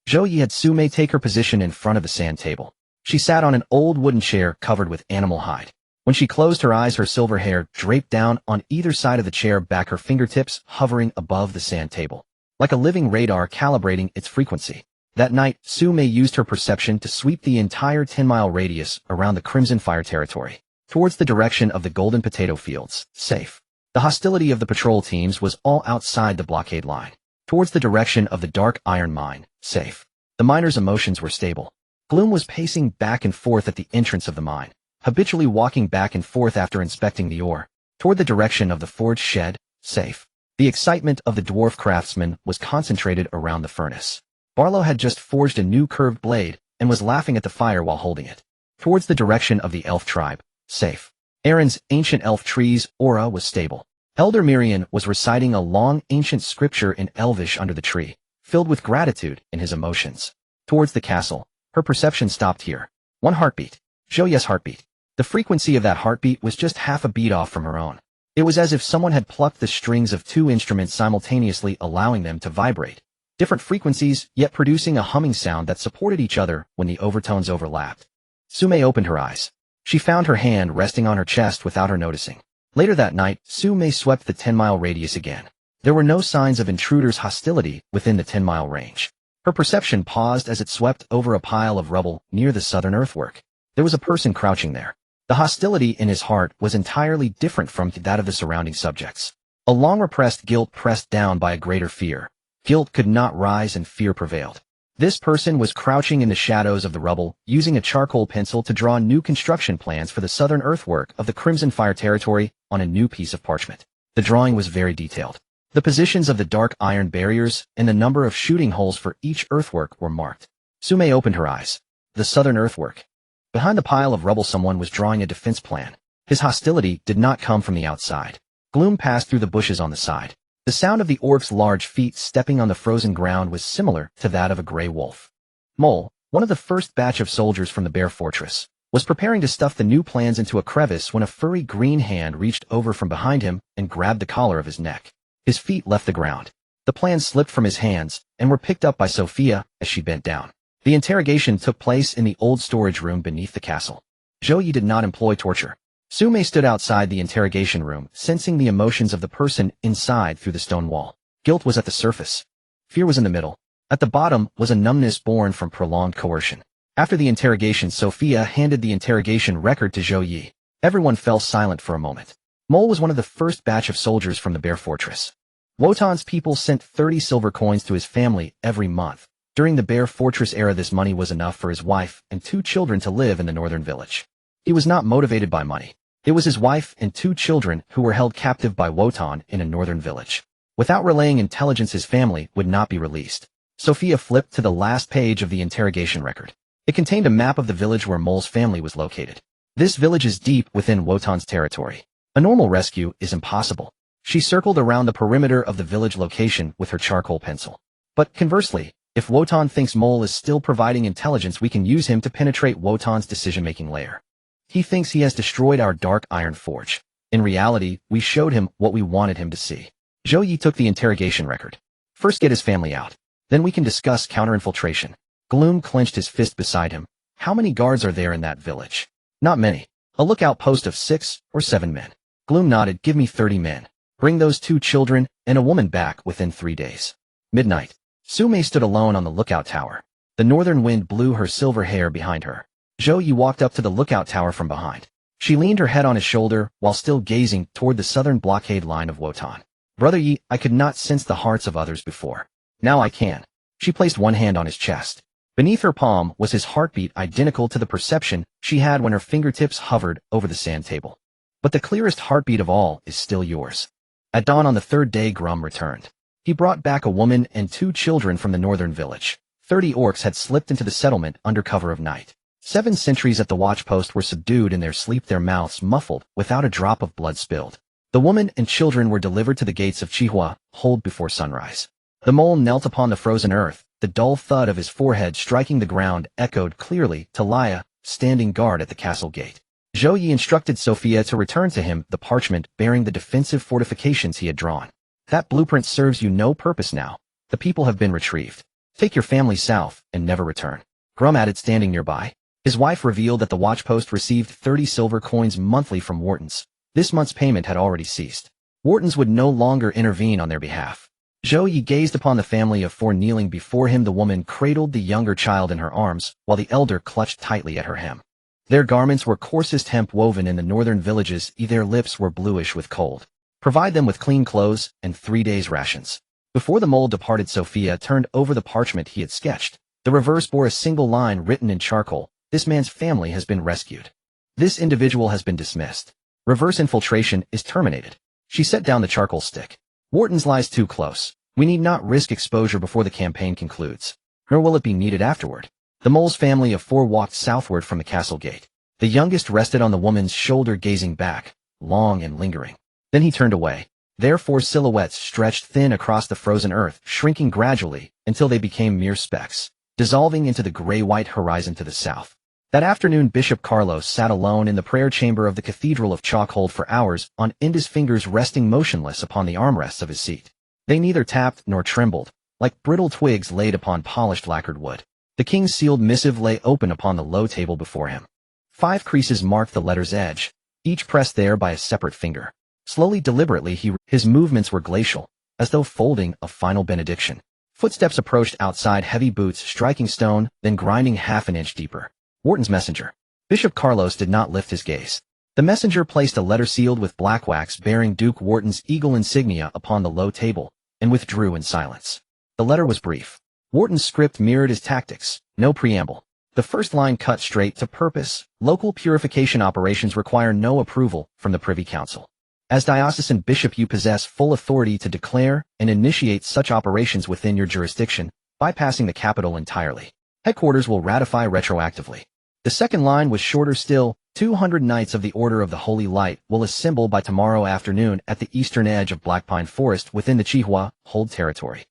Zhou Ye had Zhou Ye take her position in front of the sand table. She sat on an old wooden chair covered with animal hide. When she closed her eyes, her silver hair draped down on either side of the chair, back her fingertips hovering above the sand table, like a living radar calibrating its frequency. That night, Zhou Ye used her perception to sweep the entire 10-mile radius around the Crimson Fire territory, towards the direction of the Golden Potato Fields, safe. The hostility of the patrol teams was all outside the blockade line, towards the direction of the Dark Iron Mine, safe. The miners' emotions were stable. Gloom was pacing back and forth at the entrance of the mine, habitually walking back and forth after inspecting the ore, toward the direction of the forge shed, safe. The excitement of the dwarf craftsman was concentrated around the furnace. Barlow had just forged a new curved blade and was laughing at the fire while holding it, towards the direction of the elf tribe, safe. Aaron's ancient elf tree's aura was stable. Elder Mirian was reciting a long ancient scripture in Elvish under the tree, filled with gratitude in his emotions. Towards the castle, her perception stopped here. One heartbeat. Zhou Ye's heartbeat. The frequency of that heartbeat was just half a beat off from her own. It was as if someone had plucked the strings of two instruments simultaneously, allowing them to vibrate. Different frequencies, yet producing a humming sound that supported each other when the overtones overlapped. Zhou Ye opened her eyes. She found her hand resting on her chest without her noticing. Later that night, Zhou Ye swept the 10-mile radius again. There were no signs of intruders' hostility within the 10-mile range. Her perception paused as it swept over a pile of rubble near the southern earthwork. There was a person crouching there. The hostility in his heart was entirely different from that of the surrounding subjects. A long-repressed guilt pressed down by a greater fear. Guilt could not rise and fear prevailed. This person was crouching in the shadows of the rubble, using a charcoal pencil to draw new construction plans for the southern earthwork of the Crimson Fire territory on a new piece of parchment. The drawing was very detailed. The positions of the dark iron barriers and the number of shooting holes for each earthwork were marked. Zhou Ye opened her eyes. The southern earthwork. Behind the pile of rubble, someone was drawing a defense plan. His hostility did not come from the outside. Gloom passed through the bushes on the side. The sound of the orc's large feet stepping on the frozen ground was similar to that of a gray wolf. Mole, one of the first batch of soldiers from the Bear Fortress, was preparing to stuff the new plans into a crevice when a furry green hand reached over from behind him and grabbed the collar of his neck. His feet left the ground. The plans slipped from his hands and were picked up by Sophia as she bent down. The interrogation took place in the old storage room beneath the castle. Zhou Ye did not employ torture. Zhou Ye stood outside the interrogation room, sensing the emotions of the person inside through the stone wall. Guilt was at the surface. Fear was in the middle. At the bottom was a numbness born from prolonged coercion. After the interrogation, Sophia handed the interrogation record to Zhou Ye. Everyone fell silent for a moment. Mole was one of the first batch of soldiers from the Bear Fortress. Wotan's people sent 30 silver coins to his family every month. During the Bear Fortress era, this money was enough for his wife and 2 children to live in the northern village. He was not motivated by money. It was his wife and 2 children who were held captive by Wotan in a northern village. Without relaying intelligence, his family would not be released. Sophia flipped to the last page of the interrogation record. It contained a map of the village where Mole's family was located. This village is deep within Wotan's territory. A normal rescue is impossible. She circled around the perimeter of the village location with her charcoal pencil. But conversely, if Wotan thinks Mole is still providing intelligence, we can use him to penetrate Wotan's decision-making layer. He thinks he has destroyed our dark iron forge. In reality, we showed him what we wanted him to see. Zhou Ye took the interrogation record. First get his family out. Then we can discuss counterinfiltration. Gloom clenched his fist beside him. How many guards are there in that village? Not many. A lookout post of 6 or 7 men. Gloom nodded. Give me 30 men. Bring those 2 children and a woman back within 3 days. Midnight. Zhou Ye stood alone on the lookout tower. The northern wind blew her silver hair behind her. Zhou Ye walked up to the lookout tower from behind. She leaned her head on his shoulder while still gazing toward the southern blockade line of Wotan. Brother Ye, I could not sense the hearts of others before. Now I can. She placed one hand on his chest. Beneath her palm was his heartbeat, identical to the perception she had when her fingertips hovered over the sand table. But the clearest heartbeat of all is still yours. At dawn on the 3rd day, Grum returned. He brought back a woman and 2 children from the northern village. 30 orcs had slipped into the settlement under cover of night. 7 sentries at the watchpost were subdued in their sleep, their mouths muffled, without a drop of blood spilled. The woman and children were delivered to the gates of Chihua, hold before sunrise. The mole knelt upon the frozen earth, The dull thud of his forehead striking the ground echoed clearly to Zhou Ye, standing guard at the castle gate. Zhou Ye instructed Sophia to return to him the parchment bearing the defensive fortifications he had drawn. That blueprint serves you no purpose now. The people have been retrieved. Take your family south and never return. Grum added, standing nearby. His wife revealed that the watchpost received 30 silver coins monthly from Whartons. This month's payment had already ceased. Whartons would no longer intervene on their behalf. Zhou Ye gazed upon the family of four kneeling before him. The woman cradled the younger child in her arms, while the elder clutched tightly at her hem. Their garments were coarsest hemp woven in the northern villages, their lips were bluish with cold. Provide them with clean clothes and 3 days' rations. Before the mole departed, Sophia turned over the parchment he had sketched. The reverse bore a single line written in charcoal. This man's family has been rescued. This individual has been dismissed. Reverse infiltration is terminated. She set down the charcoal stick. Whartons lies too close. We need not risk exposure before the campaign concludes. Nor will it be needed afterward. The mole's family of four walked southward from the castle gate. The youngest rested on the woman's shoulder, gazing back, long and lingering. Then he turned away. Their four silhouettes stretched thin across the frozen earth, shrinking gradually until they became mere specks, dissolving into the gray-white horizon to the south. That afternoon, Bishop Carlos sat alone in the prayer chamber of the Cathedral of Chalkhold for hours, on end, his fingers resting motionless upon the armrests of his seat. They neither tapped nor trembled, like brittle twigs laid upon polished lacquered wood. The king's sealed missive lay open upon the low table before him. 5 creases marked the letter's edge, each pressed there by a separate finger. Slowly, deliberately, his movements were glacial, as though folding a final benediction. Footsteps approached outside, heavy boots striking stone, then grinding half an inch deeper. Wharton's messenger. Bishop Carlos did not lift his gaze. The messenger placed a letter sealed with black wax bearing Duke Wharton's eagle insignia upon the low table, and withdrew in silence. The letter was brief. Wharton's script mirrored his tactics, no preamble. The first line cut straight to purpose. Local purification operations require no approval from the Privy Council. As diocesan bishop, you possess full authority to declare and initiate such operations within your jurisdiction, bypassing the capital entirely. Headquarters will ratify retroactively. The second line was shorter still. 200 Knights of the Order of the Holy Light will assemble by tomorrow afternoon at the eastern edge of Black Pine Forest within the Chihua Hold territory,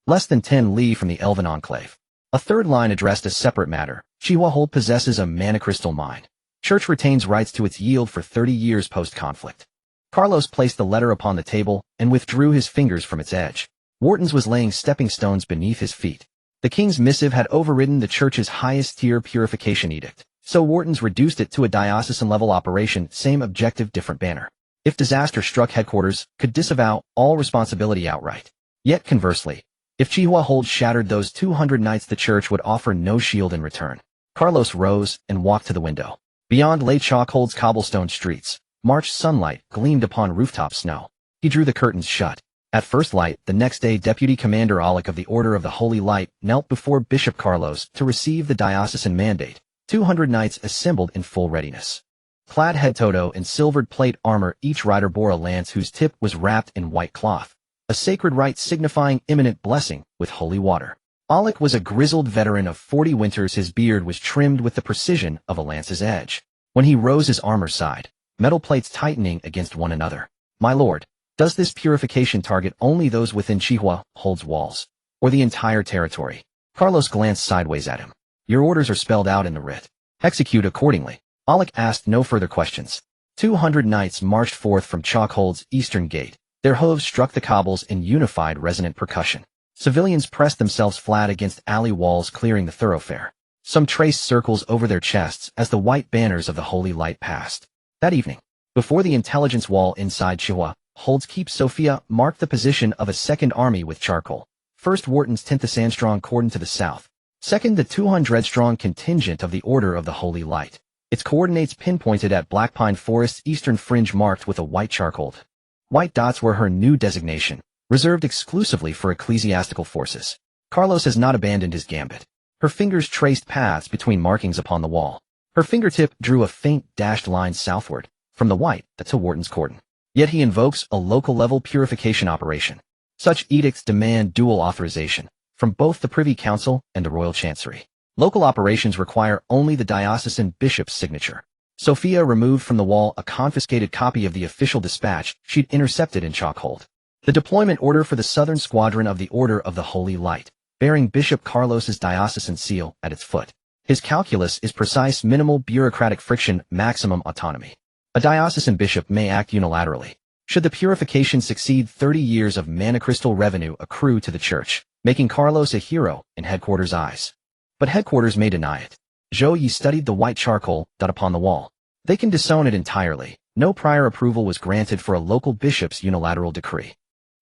less than 10 li from the Elven Enclave. A third line addressed a separate matter. Chihua Hold possesses a mana crystal mine. Church retains rights to its yield for 30 years post-conflict. Carlos placed the letter upon the table and withdrew his fingers from its edge. Wharton's was laying stepping stones beneath his feet. The king's missive had overridden the church's highest-tier purification edict, so Wharton's reduced it to a diocesan-level operation, same objective, different banner. If disaster struck, headquarters could disavow all responsibility outright. Yet conversely, if Chihua Hold shattered those 200 knights, the church would offer no shield in return. Carlos rose and walked to the window. Beyond lay Chalkhold's cobblestone streets. March sunlight gleamed upon rooftop snow. He drew the curtains shut. At first light, the next day, Deputy Commander Awakens of the Order of the Holy Light knelt before Bishop Carlos to receive the diocesan mandate. 200 knights assembled in full readiness. Clad head-to-toe in silvered plate armor, each rider bore a lance whose tip was wrapped in white cloth, a sacred rite signifying imminent blessing with holy water. Awakens was a grizzled veteran of 40 winters. His beard was trimmed with the precision of a lance's edge. When he rose, his armor sighed, metal plates tightening against one another. My lord, does this purification target only those within Chihua Hold's walls, or the entire territory? Carlos glanced sideways at him. Your orders are spelled out in the writ. Execute accordingly. Awakens asked no further questions. 200 knights marched forth from Chalkhold's eastern gate. Their hooves struck the cobbles in unified resonant percussion. Civilians pressed themselves flat against alley walls, clearing the thoroughfare. Some traced circles over their chests as the white banners of the Holy Light passed. That evening, before the intelligence wall inside Chihua Hold's keep, Sophia marked the position of a second army with charcoal. First, Wharton's 10th Sandstrong cordon to the south. Second, the 200-strong contingent of the Order of the Holy Light. Its coordinates pinpointed at Black Pine Forest's eastern fringe, marked with a white charcoal. White dots were her new designation, reserved exclusively for ecclesiastical forces. Carlos has not abandoned his gambit. Her fingers traced paths between markings upon the wall. Her fingertip drew a faint dashed line southward, from the white to Wharton's cordon. Yet he invokes a local-level purification operation. Such edicts demand dual authorization, from both the Privy Council and the Royal Chancery. Local operations require only the diocesan bishop's signature. Sophia removed from the wall a confiscated copy of the official dispatch she'd intercepted in Chalkhold. The deployment order for the southern squadron of the Order of the Holy Light, bearing Bishop Carlos's diocesan seal at its foot. His calculus is precise: minimal bureaucratic friction, maximum autonomy. A diocesan bishop may act unilaterally. Should the purification succeed, 30 years of mana crystal revenue accrue to the church, making Carlos a hero in headquarters' eyes. But headquarters may deny it. Zhou Ye studied the white charcoal dot upon the wall. They can disown it entirely. No prior approval was granted for a local bishop's unilateral decree.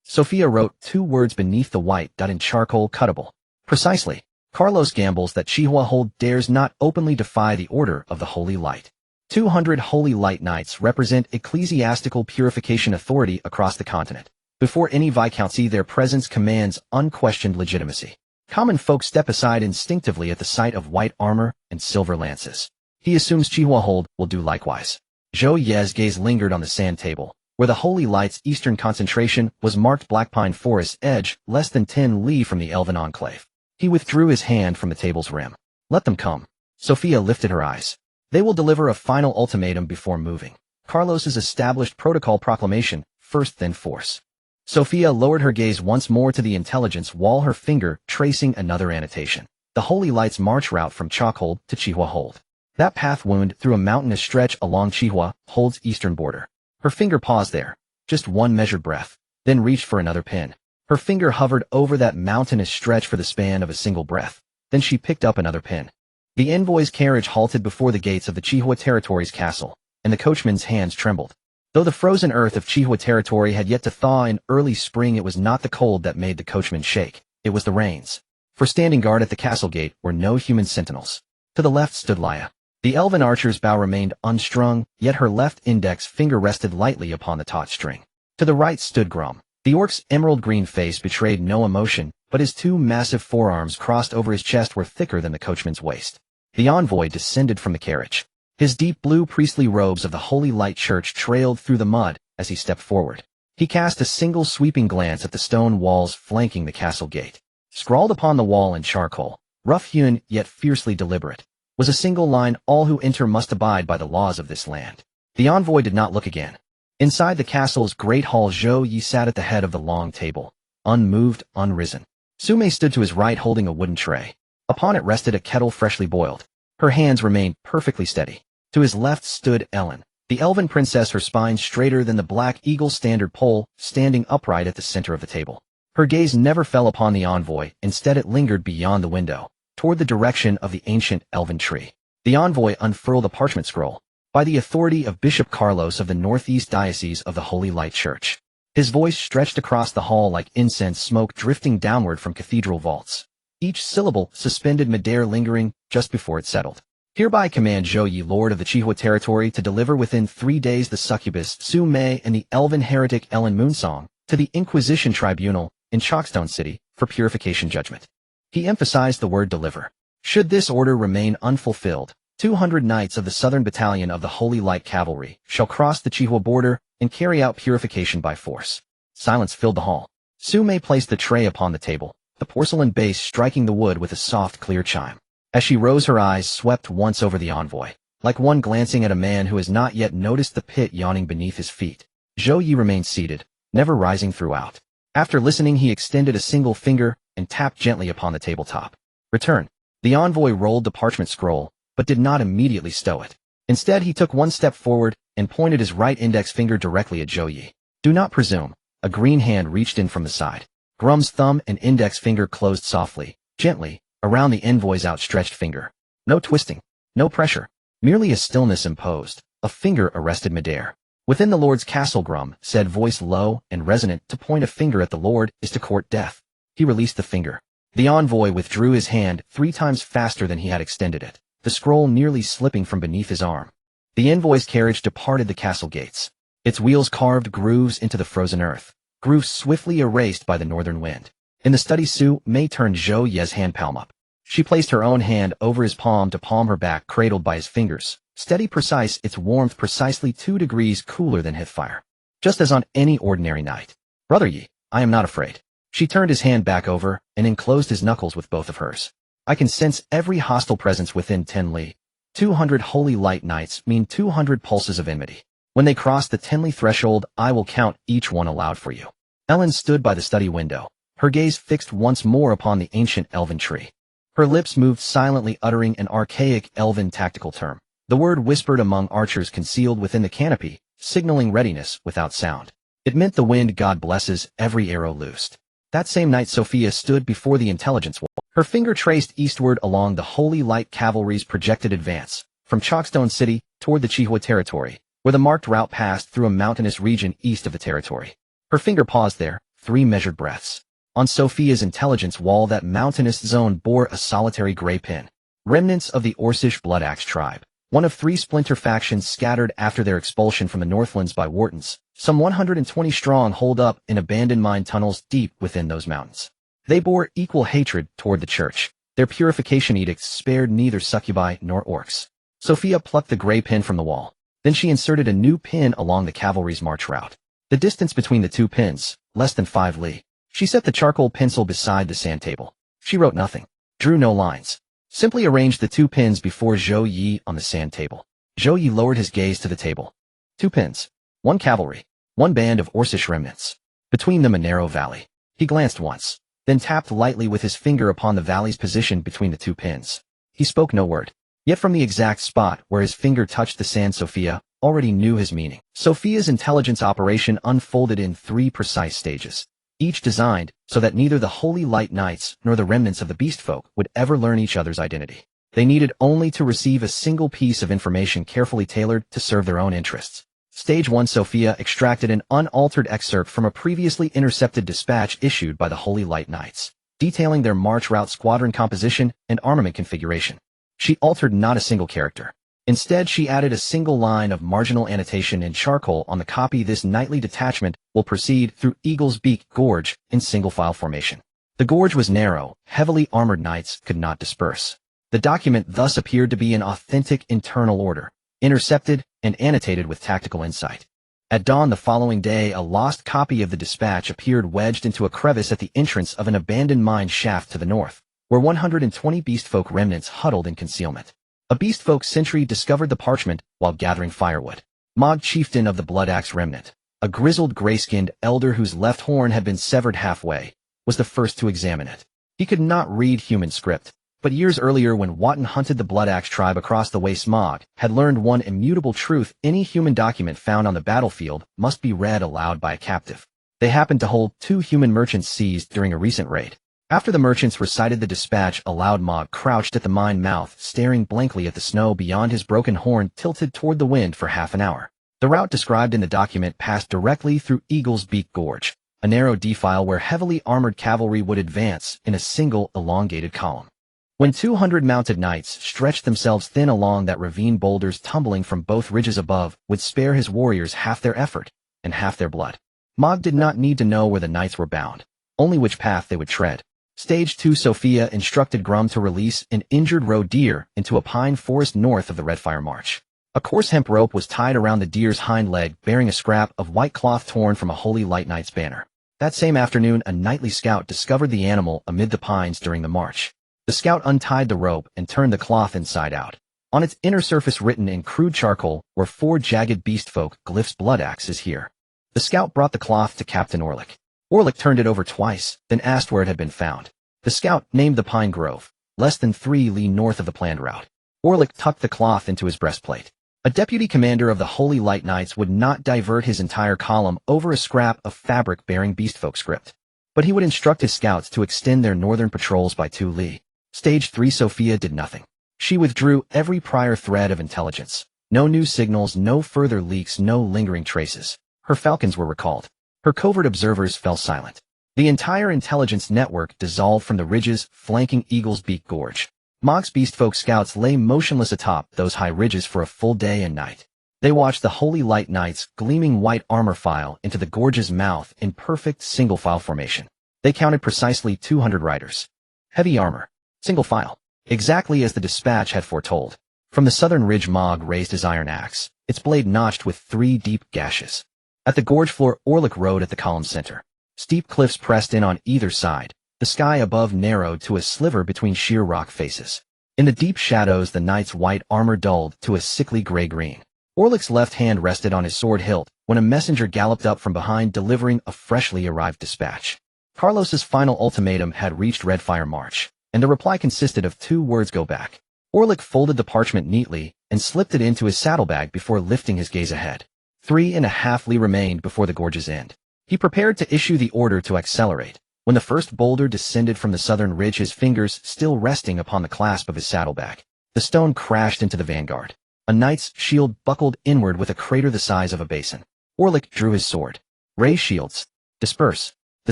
Sophia wrote 2 words beneath the white dot in charcoal: cuttable. Precisely. Carlos gambles that Chihua Hold dares not openly defy the order of the Holy Light. 200 Holy Light Knights represent ecclesiastical purification authority across the continent. Before any viscountcy, their presence commands unquestioned legitimacy. Common folk step aside instinctively at the sight of white armor and silver lances. He assumes Chihua Hold will do likewise. Zhou Ye's gaze lingered on the sand table, where the Holy Light's eastern concentration was marked black pine forest edge, less than 10 li from the elven enclave. He withdrew his hand from the table's rim. Let them come. Sophia lifted her eyes. They will deliver a final ultimatum before moving. Carlos's established protocol proclamation, first then force. Sophia lowered her gaze once more to the intelligence wall, her finger tracing another annotation. The Holy Light's march route from Chockhold to Chihua Hold. That path wound through a mountainous stretch along Chihua Hold's eastern border. Her finger paused there, just one measured breath, then reached for another pin. Her finger hovered over that mountainous stretch for the span of a single breath. Then she picked up another pin. The envoy's carriage halted before the gates of the Chihua Territory's castle, and the coachman's hands trembled. Though the frozen earth of Chihua Territory had yet to thaw in early spring, it was not the cold that made the coachman shake. It was the rains. For standing guard at the castle gate were no human sentinels. To the left stood Laya. The elven archer's bow remained unstrung, yet her left index finger rested lightly upon the taut string. To the right stood Grum. The orc's emerald-green face betrayed no emotion, but his 2 massive forearms crossed over his chest were thicker than the coachman's waist. The envoy descended from the carriage. His deep blue priestly robes of the Holy Light Church trailed through the mud as he stepped forward. He cast a single sweeping glance at the stone walls flanking the castle gate. Scrawled upon the wall in charcoal, rough-hewn yet fiercely deliberate, was a single line: all who enter must abide by the laws of this land. The envoy did not look again. Inside the castle's great hall, Zhou Ye sat at the head of the long table, unmoved, unrisen. Sume stood to his right holding a wooden tray. Upon it rested a kettle freshly boiled. Her hands remained perfectly steady. To his left stood Ellen, the elven princess, her spine straighter than the Black Eagle standard pole, standing upright at the center of the table. Her gaze never fell upon the envoy, instead it lingered beyond the window, toward the direction of the ancient elven tree. The envoy unfurled a parchment scroll. By the authority of Bishop Carlos of the Northeast Diocese of the Holy Light Church. His voice stretched across the hall like incense smoke drifting downward from cathedral vaults. Each syllable suspended midair, lingering just before it settled. Hereby command Zhou Ye, Lord of the Chihua Territory, to deliver within 3 days the succubus Su Mei and the elven heretic Ellen Moonsong to the Inquisition Tribunal in Chalkstone City for purification judgment. He emphasized the word deliver. Should this order remain unfulfilled, 200 knights of the Southern Battalion of the Holy Light Cavalry shall cross the Chihua border and carry out purification by force. Silence filled the hall. Su Mei placed the tray upon the table, the porcelain base striking the wood with a soft, clear chime. As she rose, her eyes swept once over the envoy, like one glancing at a man who has not yet noticed the pit yawning beneath his feet. Zhou Ye remained seated, never rising throughout. After listening, he extended a single finger and tapped gently upon the tabletop. Return. The envoy rolled the parchment scroll, but did not immediately stow it. Instead, he took one step forward and pointed his right index finger directly at Zhou Ye. Do not presume. A green hand reached in from the side. Grum's thumb and index finger closed softly, gently, around the envoy's outstretched finger. No twisting, no pressure, merely a stillness imposed, a finger arrested midair. Within the Lord's castle, Grum said, voice low and resonant, to point a finger at the Lord is to court death. He released the finger. The envoy withdrew his hand 3 times faster than he had extended it, the scroll nearly slipping from beneath his arm. The envoy's carriage departed the castle gates. Its wheels carved grooves into the frozen earth, grooves swiftly erased by the northern wind. In the study, Su Mei turned Zhou Ye's hand palm up. She placed her own hand over his palm to palm her back, cradled by his fingers, steady, precise, its warmth precisely 2 degrees cooler than Heathfire. Just as on any ordinary night. Brother Ye, I am not afraid. She turned his hand back over and enclosed his knuckles with both of hers. I can sense every hostile presence within 10 li. 200 Holy Light Knights mean 200 pulses of enmity. When they cross the 10 li threshold, I will count each one aloud for you. Ellen stood by the study window, her gaze fixed once more upon the ancient elven tree. Her lips moved silently, uttering an archaic elven tactical term. The word whispered among archers concealed within the canopy, signaling readiness without sound. It meant the wind god blesses every arrow loosed. That same night Sophia stood before the intelligence wall. Her finger traced eastward along the Holy Light Cavalry's projected advance, from Chalkstone City toward the Chihua territory, where the marked route passed through a mountainous region east of the territory. Her finger paused there, 3 measured breaths. On Sophia's intelligence wall, that mountainous zone bore a solitary gray pin. Remnants of the Orcish Bloodaxe tribe, one of 3 splinter factions scattered after their expulsion from the Northlands by Whartons, some 120 strong, holed up in abandoned mine tunnels deep within those mountains. They bore equal hatred toward the church. Their purification edicts spared neither succubi nor orcs. Sophia plucked the gray pin from the wall. Then she inserted a new pin along the cavalry's march route. The distance between the 2 pins, less than 5 li. She set the charcoal pencil beside the sand table. She wrote nothing, drew no lines, simply arranged the 2 pins before Zhou Ye on the sand table. Zhou Ye lowered his gaze to the table. 2 pins. 1 cavalry. 1 band of Orcish remnants. Between them a narrow valley. He glanced once, then tapped lightly with his finger upon the valley's position between the 2 pins. He spoke no word. Yet from the exact spot where his finger touched the sand, Sophia already knew his meaning. Sophia's intelligence operation unfolded in 3 precise stages, each designed so that neither the Holy Light Knights nor the remnants of the beast folk would ever learn each other's identity. They needed only to receive a single piece of information carefully tailored to serve their own interests. Stage 1. Sophia extracted an unaltered excerpt from a previously intercepted dispatch issued by the Holy Light Knights, detailing their march route, squadron composition, and armament configuration. She altered not a single character. Instead, she added a single line of marginal annotation in charcoal on the copy. This nightly detachment will proceed through Eagle's Beak Gorge in single-file formation. The gorge was narrow, heavily armored knights could not disperse. The document thus appeared to be in authentic internal order, intercepted and annotated with tactical insight. At dawn the following day, a lost copy of the dispatch appeared wedged into a crevice at the entrance of an abandoned mine shaft to the north, where 120 beastfolk remnants huddled in concealment. A beastfolk sentry discovered the parchment while gathering firewood. Mog, chieftain of the Bloodaxe remnant, a grizzled gray-skinned elder whose left horn had been severed halfway, was the first to examine it. He could not read human script, but years earlier when Wotan hunted the Bloodaxe tribe across the waste, Mog had learned one immutable truth: any human document found on the battlefield must be read aloud by a captive. They happened to hold 2 human merchants seized during a recent raid. After the merchants recited the dispatch aloud, Mog crouched at the mine mouth, staring blankly at the snow beyond, his broken horn tilted toward the wind for half an hour. The route described in the document passed directly through Eagle's Beak Gorge, a narrow defile where heavily armored cavalry would advance in a single elongated column. When 200 mounted knights stretched themselves thin along that ravine, boulders tumbling from both ridges above would spare his warriors half their effort and half their blood. Mog did not need to know where the knights were bound, only which path they would tread. Stage 2. Sophia instructed Grum to release an injured roe deer into a pine forest north of the Redfire March. A coarse hemp rope was tied around the deer's hind leg, bearing a scrap of white cloth torn from a Holy Light Knight's banner. That same afternoon, a nightly scout discovered the animal amid the pines during the march. The scout untied the rope and turned the cloth inside out. On its inner surface, written in crude charcoal, were 4 jagged beastfolk glyphs: Bloodaxe is here. The scout brought the cloth to Captain Orlick. Orlick turned it over twice, then asked where it had been found. The scout named the Pine Grove, less than 3 li north of the planned route. Orlick tucked the cloth into his breastplate. A deputy commander of the Holy Light Knights would not divert his entire column over a scrap of fabric bearing beastfolk script, but he would instruct his scouts to extend their northern patrols by 2 li. Stage 3. Sophia did nothing. She withdrew every prior thread of intelligence. No new signals, no further leaks, no lingering traces. Her falcons were recalled. Her covert observers fell silent. The entire intelligence network dissolved from the ridges flanking Eagle's Beak Gorge. Mog's beastfolk scouts lay motionless atop those high ridges for a full day and night. They watched the Holy Light Knights' gleaming white armor file into the gorge's mouth in perfect single-file formation. They counted precisely 200 riders. Heavy armor. Single file. Exactly as the dispatch had foretold. From the southern ridge, Mog raised his iron axe, its blade notched with 3 deep gashes. At the gorge floor, Orlick rode at the column's center. Steep cliffs pressed in on either side. The sky above narrowed to a sliver between sheer rock faces. In the deep shadows, the knight's white armor dulled to a sickly gray-green. Orlick's left hand rested on his sword hilt when a messenger galloped up from behind, delivering a freshly arrived dispatch. Carlos's final ultimatum had reached Red Fire March, and the reply consisted of 2 words: go back. Orlik folded the parchment neatly and slipped it into his saddlebag before lifting his gaze ahead. 3.5 li remained before the gorge's end. He prepared to issue the order to accelerate. When the first boulder descended from the southern ridge, his fingers still resting upon the clasp of his saddlebag, the stone crashed into the vanguard. A knight's shield buckled inward with a crater the size of a basin. Orlik drew his sword. Raise shields. Disperse. The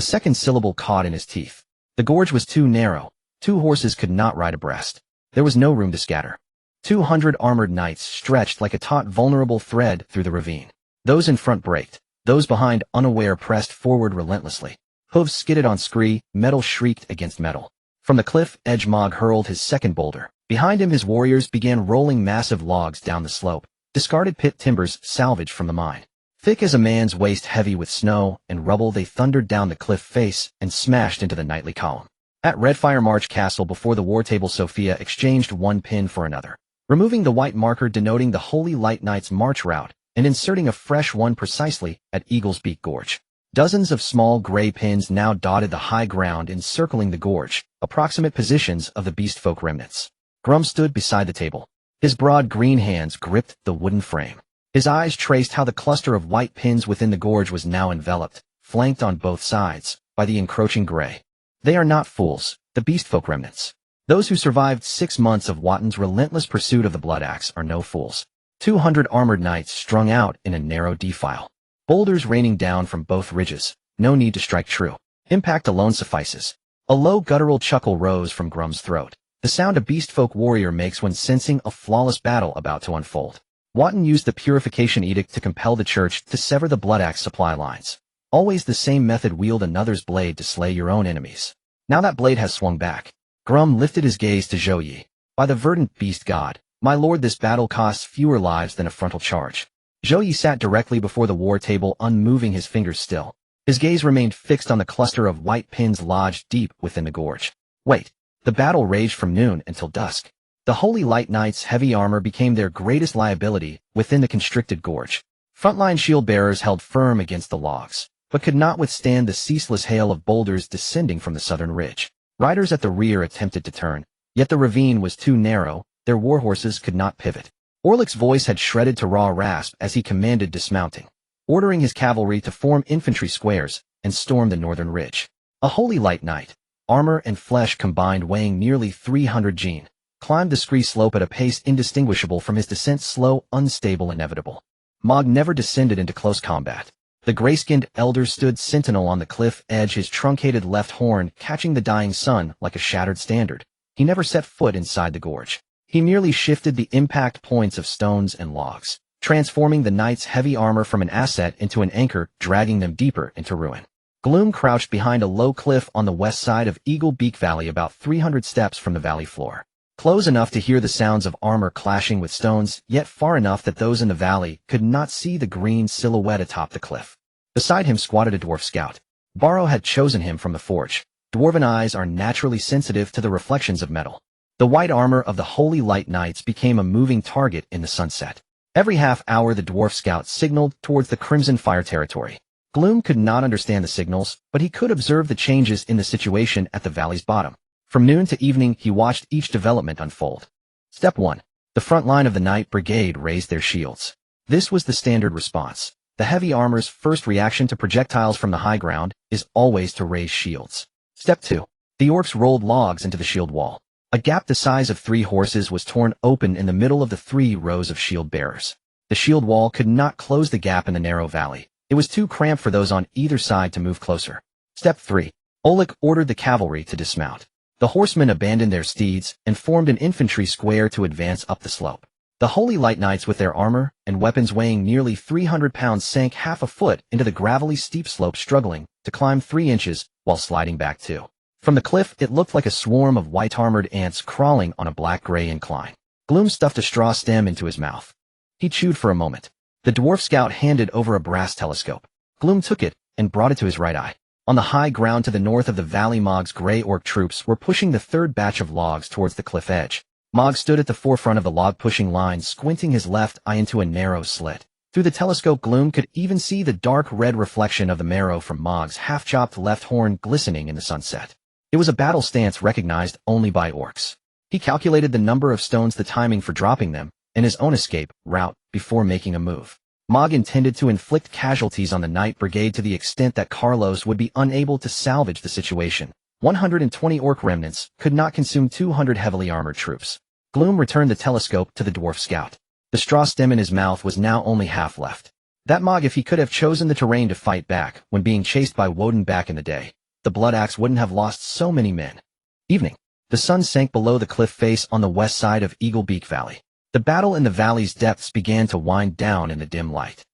second syllable caught in his teeth. The gorge was too narrow. 2 horses could not ride abreast. There was no room to scatter. 200 armored knights stretched like a taut, vulnerable thread through the ravine. Those in front braked. Those behind, unaware, pressed forward relentlessly. Hooves skidded on scree, metal shrieked against metal. From the cliff edge, Mog hurled his second boulder. Behind him, his warriors began rolling massive logs down the slope, discarded pit timbers salvaged from the mine. Thick as a man's waist, heavy with snow and rubble, they thundered down the cliff face and smashed into the knightly column. At Redfire March Castle, before the war table, Sophia exchanged one pin for another, removing the white marker denoting the Holy Light Knight's march route and inserting a fresh one precisely at Eagle's Beak Gorge. Dozens of small gray pins now dotted the high ground encircling the gorge, approximate positions of the beastfolk remnants. Grum stood beside the table. His broad green hands gripped the wooden frame. His eyes traced how the cluster of white pins within the gorge was now enveloped, flanked on both sides, by the encroaching gray. They are not fools, the beastfolk remnants. Those who survived 6 months of Watten's relentless pursuit of the blood axe are no fools. 200 armored knights strung out in a narrow defile. Boulders raining down from both ridges. No need to strike true. Impact alone suffices. A low guttural chuckle rose from Grum's throat, the sound a beastfolk warrior makes when sensing a flawless battle about to unfold. Watten used the Purification Edict to compel the church to sever the blood axe supply lines. Always the same method: wield another's blade to slay your own enemies. Now that blade has swung back. Grum lifted his gaze to Zhou Ye. By the verdant beast god, my lord, this battle costs fewer lives than a frontal charge. Zhou Ye sat directly before the war table, unmoving, his fingers still. His gaze remained fixed on the cluster of white pins lodged deep within the gorge. Wait. The battle raged from noon until dusk. The Holy Light Knights' heavy armor became their greatest liability within the constricted gorge. Frontline shield bearers held firm against the logs, but could not withstand the ceaseless hail of boulders descending from the southern ridge. Riders at the rear attempted to turn, yet the ravine was too narrow. Their warhorses could not pivot. Orlik's voice had shredded to raw rasp as he commanded dismounting, ordering his cavalry to form infantry squares and storm the northern ridge. A Holy Light Knight, armor and flesh combined weighing nearly 300 gene, climbed the scree slope at a pace indistinguishable from his descent: slow, unstable, inevitable. Mog never descended into close combat. The gray-skinned elder stood sentinel on the cliff edge, his truncated left horn catching the dying sun like a shattered standard. He never set foot inside the gorge. He merely shifted the impact points of stones and logs, transforming the knight's heavy armor from an asset into an anchor, dragging them deeper into ruin. Gloom crouched behind a low cliff on the west side of Eagle Beak Valley, about 300 steps from the valley floor. Close enough to hear the sounds of armor clashing with stones, yet far enough that those in the valley could not see the green silhouette atop the cliff. Beside him squatted a dwarf scout. Barrow had chosen him from the forge. Dwarven eyes are naturally sensitive to the reflections of metal. The white armor of the Holy Light Knights became a moving target in the sunset. Every half hour the dwarf scout signaled towards the Crimson Fire territory. Gloom could not understand the signals, but he could observe the changes in the situation at the valley's bottom. From noon to evening he watched each development unfold. Step 1. The front line of the Knight Brigade raised their shields. This was the standard response. The heavy armor's first reaction to projectiles from the high ground is always to raise shields. Step 2. The orcs rolled logs into the shield wall. A gap the size of 3 horses was torn open in the middle of the 3 rows of shield bearers. The shield wall could not close the gap in the narrow valley. It was too cramped for those on either side to move closer. Step 3. Orlik ordered the cavalry to dismount. The horsemen abandoned their steeds and formed an infantry square to advance up the slope. The Holy Light Knights, with their armor and weapons weighing nearly 300 pounds, sank half a foot into the gravelly steep slope, struggling to climb 3 inches while sliding back 2. From the cliff, it looked like a swarm of white-armored ants crawling on a black-gray incline. Gloom stuffed a straw stem into his mouth. He chewed for a moment. The dwarf scout handed over a brass telescope. Gloom took it and brought it to his right eye. On the high ground to the north of the valley, Mog's gray orc troops were pushing the 3rd batch of logs towards the cliff edge. Mog stood at the forefront of the log-pushing line, squinting his left eye into a narrow slit. Through the telescope gloom could even see the dark red reflection of the marrow from Mog's half-chopped left horn glistening in the sunset. It was a battle stance recognized only by orcs. He calculated the number of stones, the timing for dropping them, and his own escape route before making a move. Mog intended to inflict casualties on the Knight Brigade to the extent that Carlos would be unable to salvage the situation. 120 orc remnants could not consume 200 heavily armored troops. Gloom returned the telescope to the dwarf scout. The straw stem in his mouth was now only half left. That Mog, if he could have chosen the terrain to fight back when being chased by Woden back in the day, the Blood Axe wouldn't have lost so many men. Evening. The sun sank below the cliff face on the west side of Eagle Beak Valley. The battle in the valley's depths began to wind down in the dim light.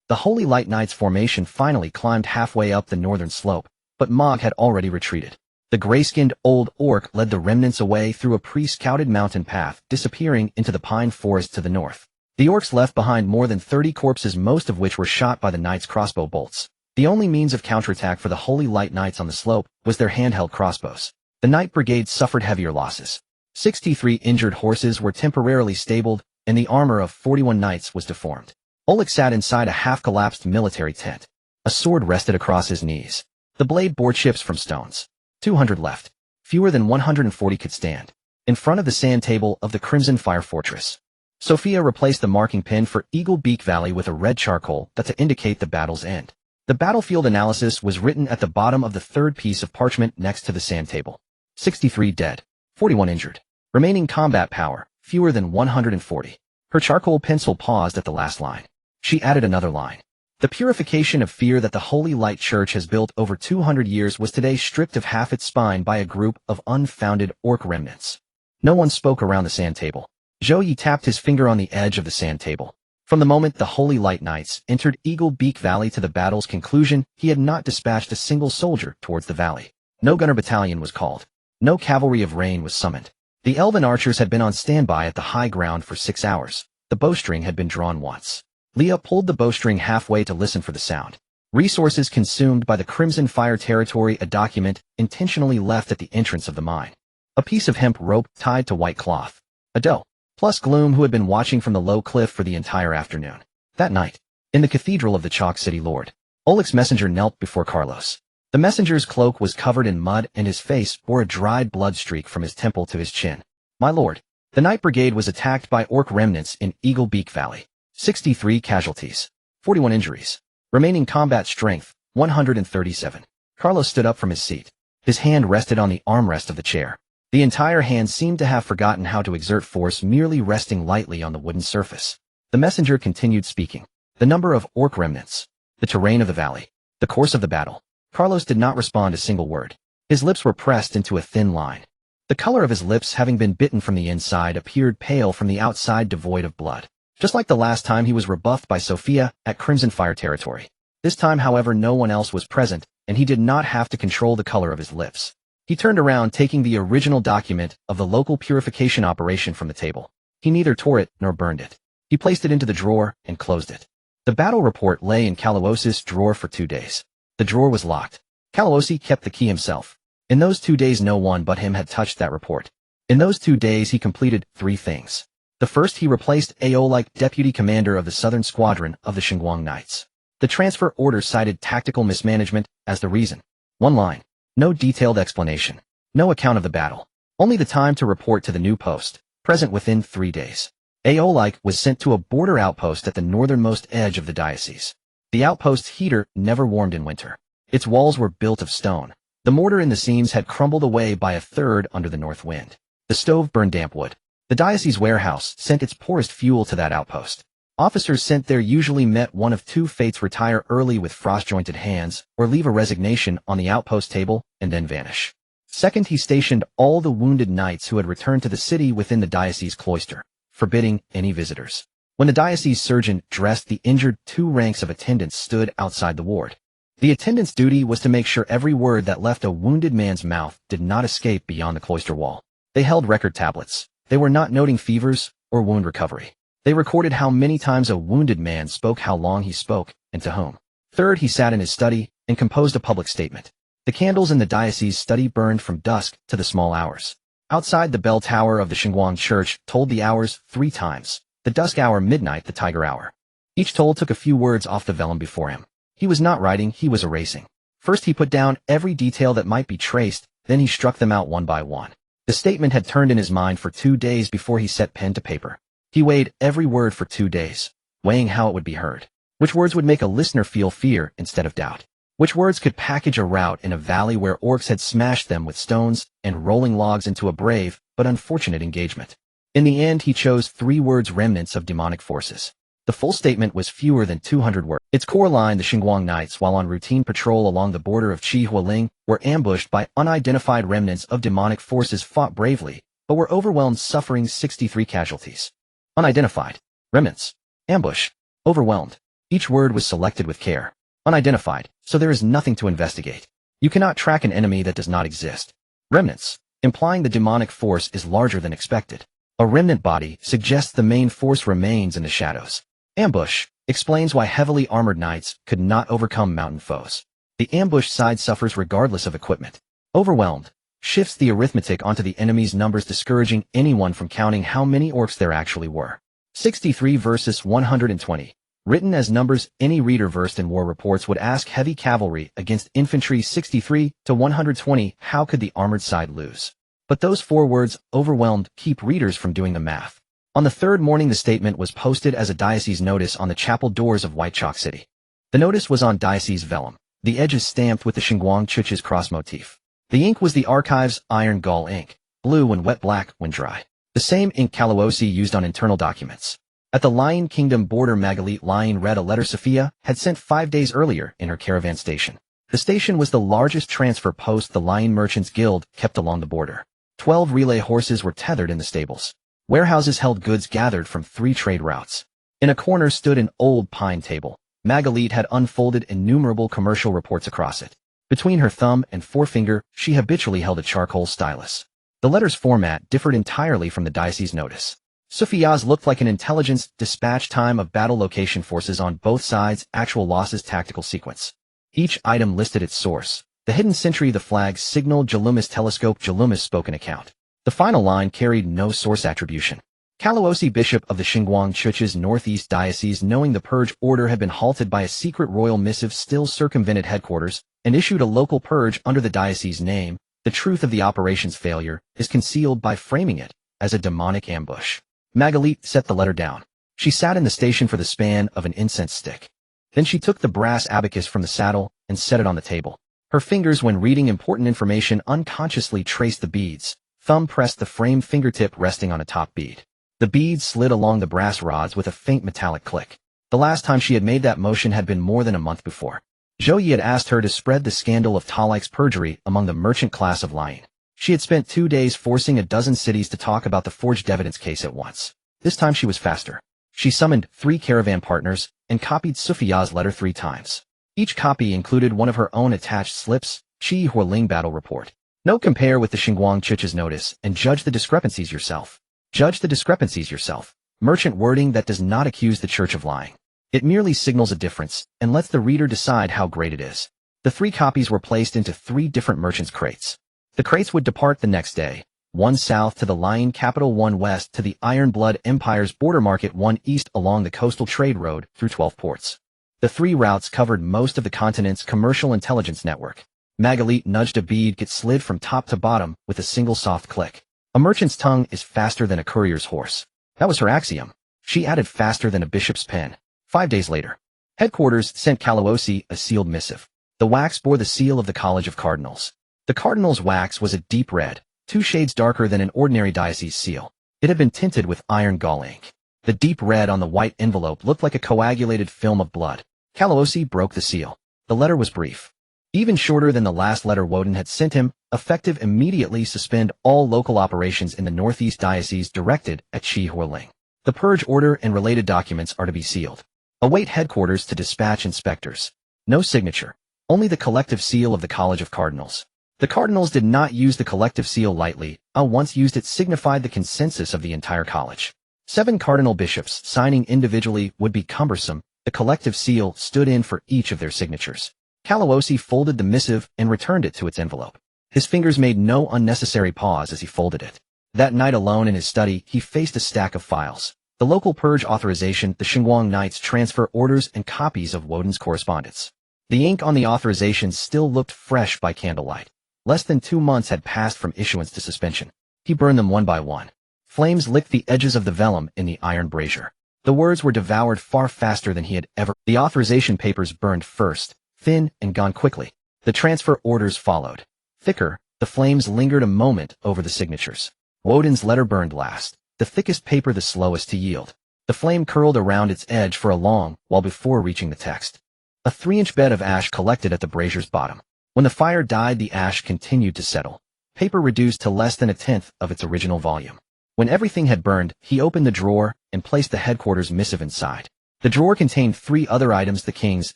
The Holy Light Knights formation finally climbed halfway up the northern slope, but Mog had already retreated. The gray-skinned old orc led the remnants away through a pre-scouted mountain path, disappearing into the pine forest to the north. The orcs left behind more than 30 corpses, most of which were shot by the knights' crossbow bolts. The only means of counterattack for the Holy Light Knights on the slope was their handheld crossbows. The Knight Brigade suffered heavier losses. 63 injured horses were temporarily stabled, and the armor of 41 knights was deformed. Oleg sat inside a half-collapsed military tent. A sword rested across his knees. The blade bore chips from stones. 200 left. Fewer than 140 could stand. In front of the sand table of the Crimson Fire Fortress, Sophia replaced the marking pin for Eagle Beak Valley with a red charcoal to indicate the battle's end. The battlefield analysis was written at the bottom of the third piece of parchment next to the sand table. 63 dead. 41 injured. Remaining combat power, fewer than 140. Her charcoal pencil paused at the last line. She added another line. The purification of fear that the Holy Light Church has built over 200 years was today stripped of half its spine by a group of unfounded orc remnants. No one spoke around the sand table. Zhou Ye tapped his finger on the edge of the sand table. From the moment the Holy Light Knights entered Eagle Beak Valley to the battle's conclusion, he had not dispatched a single soldier towards the valley. No gunner battalion was called. No cavalry of rain was summoned. The elven archers had been on standby at the high ground for 6 hours. The bowstring had been drawn once. Leah pulled the bowstring halfway to listen for the sound. Resources consumed by the Crimson Fire Territory, a document intentionally left at the entrance of the mine. A piece of hemp rope tied to white cloth. A doe. Plus Gloom, who had been watching from the low cliff for the entire afternoon. That night, in the cathedral of the Chalk City Lord, Oleg's messenger knelt before Carlos. The messenger's cloak was covered in mud and his face bore a dried blood streak from his temple to his chin. My lord, the Knight Brigade was attacked by orc remnants in Eagle Beak Valley. 63 casualties. 41 injuries. Remaining combat strength, 137. Carlos stood up from his seat. His hand rested on the armrest of the chair. The entire hand seemed to have forgotten how to exert force, merely resting lightly on the wooden surface. The messenger continued speaking. The number of orc remnants. The terrain of the valley. The course of the battle. Carlos did not respond a single word. His lips were pressed into a thin line. The color of his lips, having been bitten from the inside, appeared pale from the outside, devoid of blood. Just like the last time he was rebuffed by Sophia at Crimson Fire Territory. This time, however, no one else was present, and he did not have to control the color of his lips. He turned around, taking the original document of the local purification operation from the table. He neither tore it nor burned it. He placed it into the drawer and closed it. The battle report lay in Kalawosi's drawer for 2 days. The drawer was locked. Kalawosi kept the key himself. In those 2 days no one but him had touched that report. In those 2 days he completed 3 things. The first, he replaced Ao like deputy commander of the Southern Squadron of the Xinguang Knights. The transfer order cited tactical mismanagement as the reason. 1 line. No detailed explanation. No account of the battle. Only the time to report to the new post, present within 3 days. Aolike was sent to a border outpost at the northernmost edge of the diocese. The outpost's heater never warmed in winter. Its walls were built of stone. The mortar in the seams had crumbled away by a third under the north wind. The stove burned damp wood. The diocese warehouse sent its poorest fuel to that outpost. Officers sent there usually met one of 2 fates: retire early with frost-jointed hands, or leave a resignation on the outpost table and then vanish. Second, he stationed all the wounded knights who had returned to the city within the diocese cloister, forbidding any visitors. When the diocese surgeon dressed the injured, 2 ranks of attendants stood outside the ward. The attendant's duty was to make sure every word that left a wounded man's mouth did not escape beyond the cloister wall. They held record tablets. They were not noting fevers or wound recovery. They recorded how many times a wounded man spoke, how long he spoke, and to whom. Third, he sat in his study and composed a public statement. The candles in the diocese study burned from dusk to the small hours. Outside, the bell tower of the Xinguang Church tolled the hours 3 times. The dusk hour, midnight, the tiger hour. Each toll took a few words off the vellum before him. He was not writing, he was erasing. First he put down every detail that might be traced, then he struck them out one by one. The statement had turned in his mind for 2 days before he set pen to paper. He weighed every word for 2 days, weighing how it would be heard. Which words would make a listener feel fear instead of doubt? Which words could package a rout in a valley where orcs had smashed them with stones and rolling logs into a brave but unfortunate engagement? In the end, he chose 3 words: remnants of demonic forces. The full statement was fewer than 200 words. Its core line: the Xinguang Knights, while on routine patrol along the border of Qi Hualing, were ambushed by unidentified remnants of demonic forces, fought bravely, but were overwhelmed, suffering 63 casualties. Unidentified. Remnants. Ambush. Overwhelmed. Each word was selected with care. Unidentified, so there is nothing to investigate. You cannot track an enemy that does not exist. Remnants, implying the demonic force is larger than expected. A remnant body suggests the main force remains in the shadows. Ambush explains why heavily armored knights could not overcome mountain foes. The ambush side suffers regardless of equipment. Overwhelmed shifts the arithmetic onto the enemy's numbers, discouraging anyone from counting how many orcs there actually were. 63 versus 120. Written as numbers, any reader versed in war reports would ask heavy cavalry against infantry 63 to 120, how could the armored side lose? But those 4 words, overwhelmed, keep readers from doing the math. On the 3rd morning, the statement was posted as a diocese notice on the chapel doors of White Chalk City. The notice was on diocese vellum, the edges stamped with the Xinguang Chuch's cross motif. The ink was the archive's iron gall ink, blue when wet, black when dry. The same ink Kalawose used on internal documents. At the Lion Kingdom border, Magalit Lion read a letter Sophia had sent 5 days earlier in her caravan station. The station was the largest transfer post the Lion Merchants Guild kept along the border. 12 relay horses were tethered in the stables. Warehouses held goods gathered from 3 trade routes. In a corner stood an old pine table. Magalit had unfolded innumerable commercial reports across it. Between her thumb and forefinger, she habitually held a charcoal stylus. The letter's format differed entirely from the diocese notice. Sophia's looked like an intelligence dispatch: time of battle, location, forces on both sides, actual losses, tactical sequence. Each item listed its source. The hidden sentry, the flag, signal, Jalumis telescope, Jalumis spoken account. The final line carried no source attribution. Kalawose, bishop of the Xinguang Chuch's northeast diocese, knowing the purge order had been halted by a secret royal missive, still circumvented headquarters and issued a local purge under the diocese name. The truth of the operation's failure is concealed by framing it as a demonic ambush. Magalit set the letter down. She sat in the station for the span of an incense stick. Then she took the brass abacus from the saddle and set it on the table. Her fingers, when reading important information, unconsciously traced the beads. Thumb pressed the framed fingertip resting on a top bead. The beads slid along the brass rods with a faint metallic click. The last time she had made that motion had been more than a month before. Zhou Ye had asked her to spread the scandal of Talik's perjury among the merchant class of Lion. She had spent 2 days forcing a dozen cities to talk about the forged evidence case at once. This time she was faster. She summoned 3 caravan partners and copied Sophia's letter 3 times. Each copy included one of her own attached slips: Qi Hualing battle report. Note: compare with the Xinguang Chuch's notice and judge the discrepancies yourself. Judge the discrepancies yourself. Merchant wording that does not accuse the Church of lying. It merely signals a difference and lets the reader decide how great it is. The 3 copies were placed into 3 different merchants' crates. The crates would depart the next day, 1 south to the Lion capital, 1 west to the Iron Blood Empire's border market, 1 east along the coastal trade road through 12 ports. The 3 routes covered most of the continent's commercial intelligence network. Magalit nudged a bead, get slid from top to bottom with a single soft click. A merchant's tongue is faster than a courier's horse. That was her axiom. She added faster than a bishop's pen. 5 days later, headquarters sent Kalawose a sealed missive. The wax bore the seal of the College of Cardinals. The cardinal's wax was a deep red, 2 shades darker than an ordinary diocese seal. It had been tinted with iron gall ink. The deep red on the white envelope looked like a coagulated film of blood. Kalawose broke the seal. The letter was brief. Even shorter than the last letter Woden had sent him: effective immediately, suspend all local operations in the northeast diocese directed at Qi Hualing. The purge order and related documents are to be sealed. Await headquarters to dispatch inspectors. No signature. Only the collective seal of the College of Cardinals. The cardinals did not use the collective seal lightly. Once used, it signified the consensus of the entire college. 7 cardinal bishops signing individually would be cumbersome. The collective seal stood in for each of their signatures. Kalawose folded the missive and returned it to its envelope. His fingers made no unnecessary pause as he folded it. That night, alone in his study, he faced a stack of files. The local purge authorization, the Xinguang Knights transfer orders and copies of Woden's correspondence. The ink on the authorizations still looked fresh by candlelight. Less than 2 months had passed from issuance to suspension. He burned them one by one. Flames licked the edges of the vellum in the iron brazier. The words were devoured far faster than he had ever. The authorization papers burned first, thin and gone quickly. The transfer orders followed. Thicker, the flames lingered a moment over the signatures. Woden's letter burned last, the thickest paper the slowest to yield. The flame curled around its edge for a long while before reaching the text. A 3-inch bed of ash collected at the brazier's bottom. When the fire died, the ash continued to settle. Paper reduced to less than 1/10 of its original volume. When everything had burned, he opened the drawer and placed the headquarters missive inside. The drawer contained 3 other items: the king's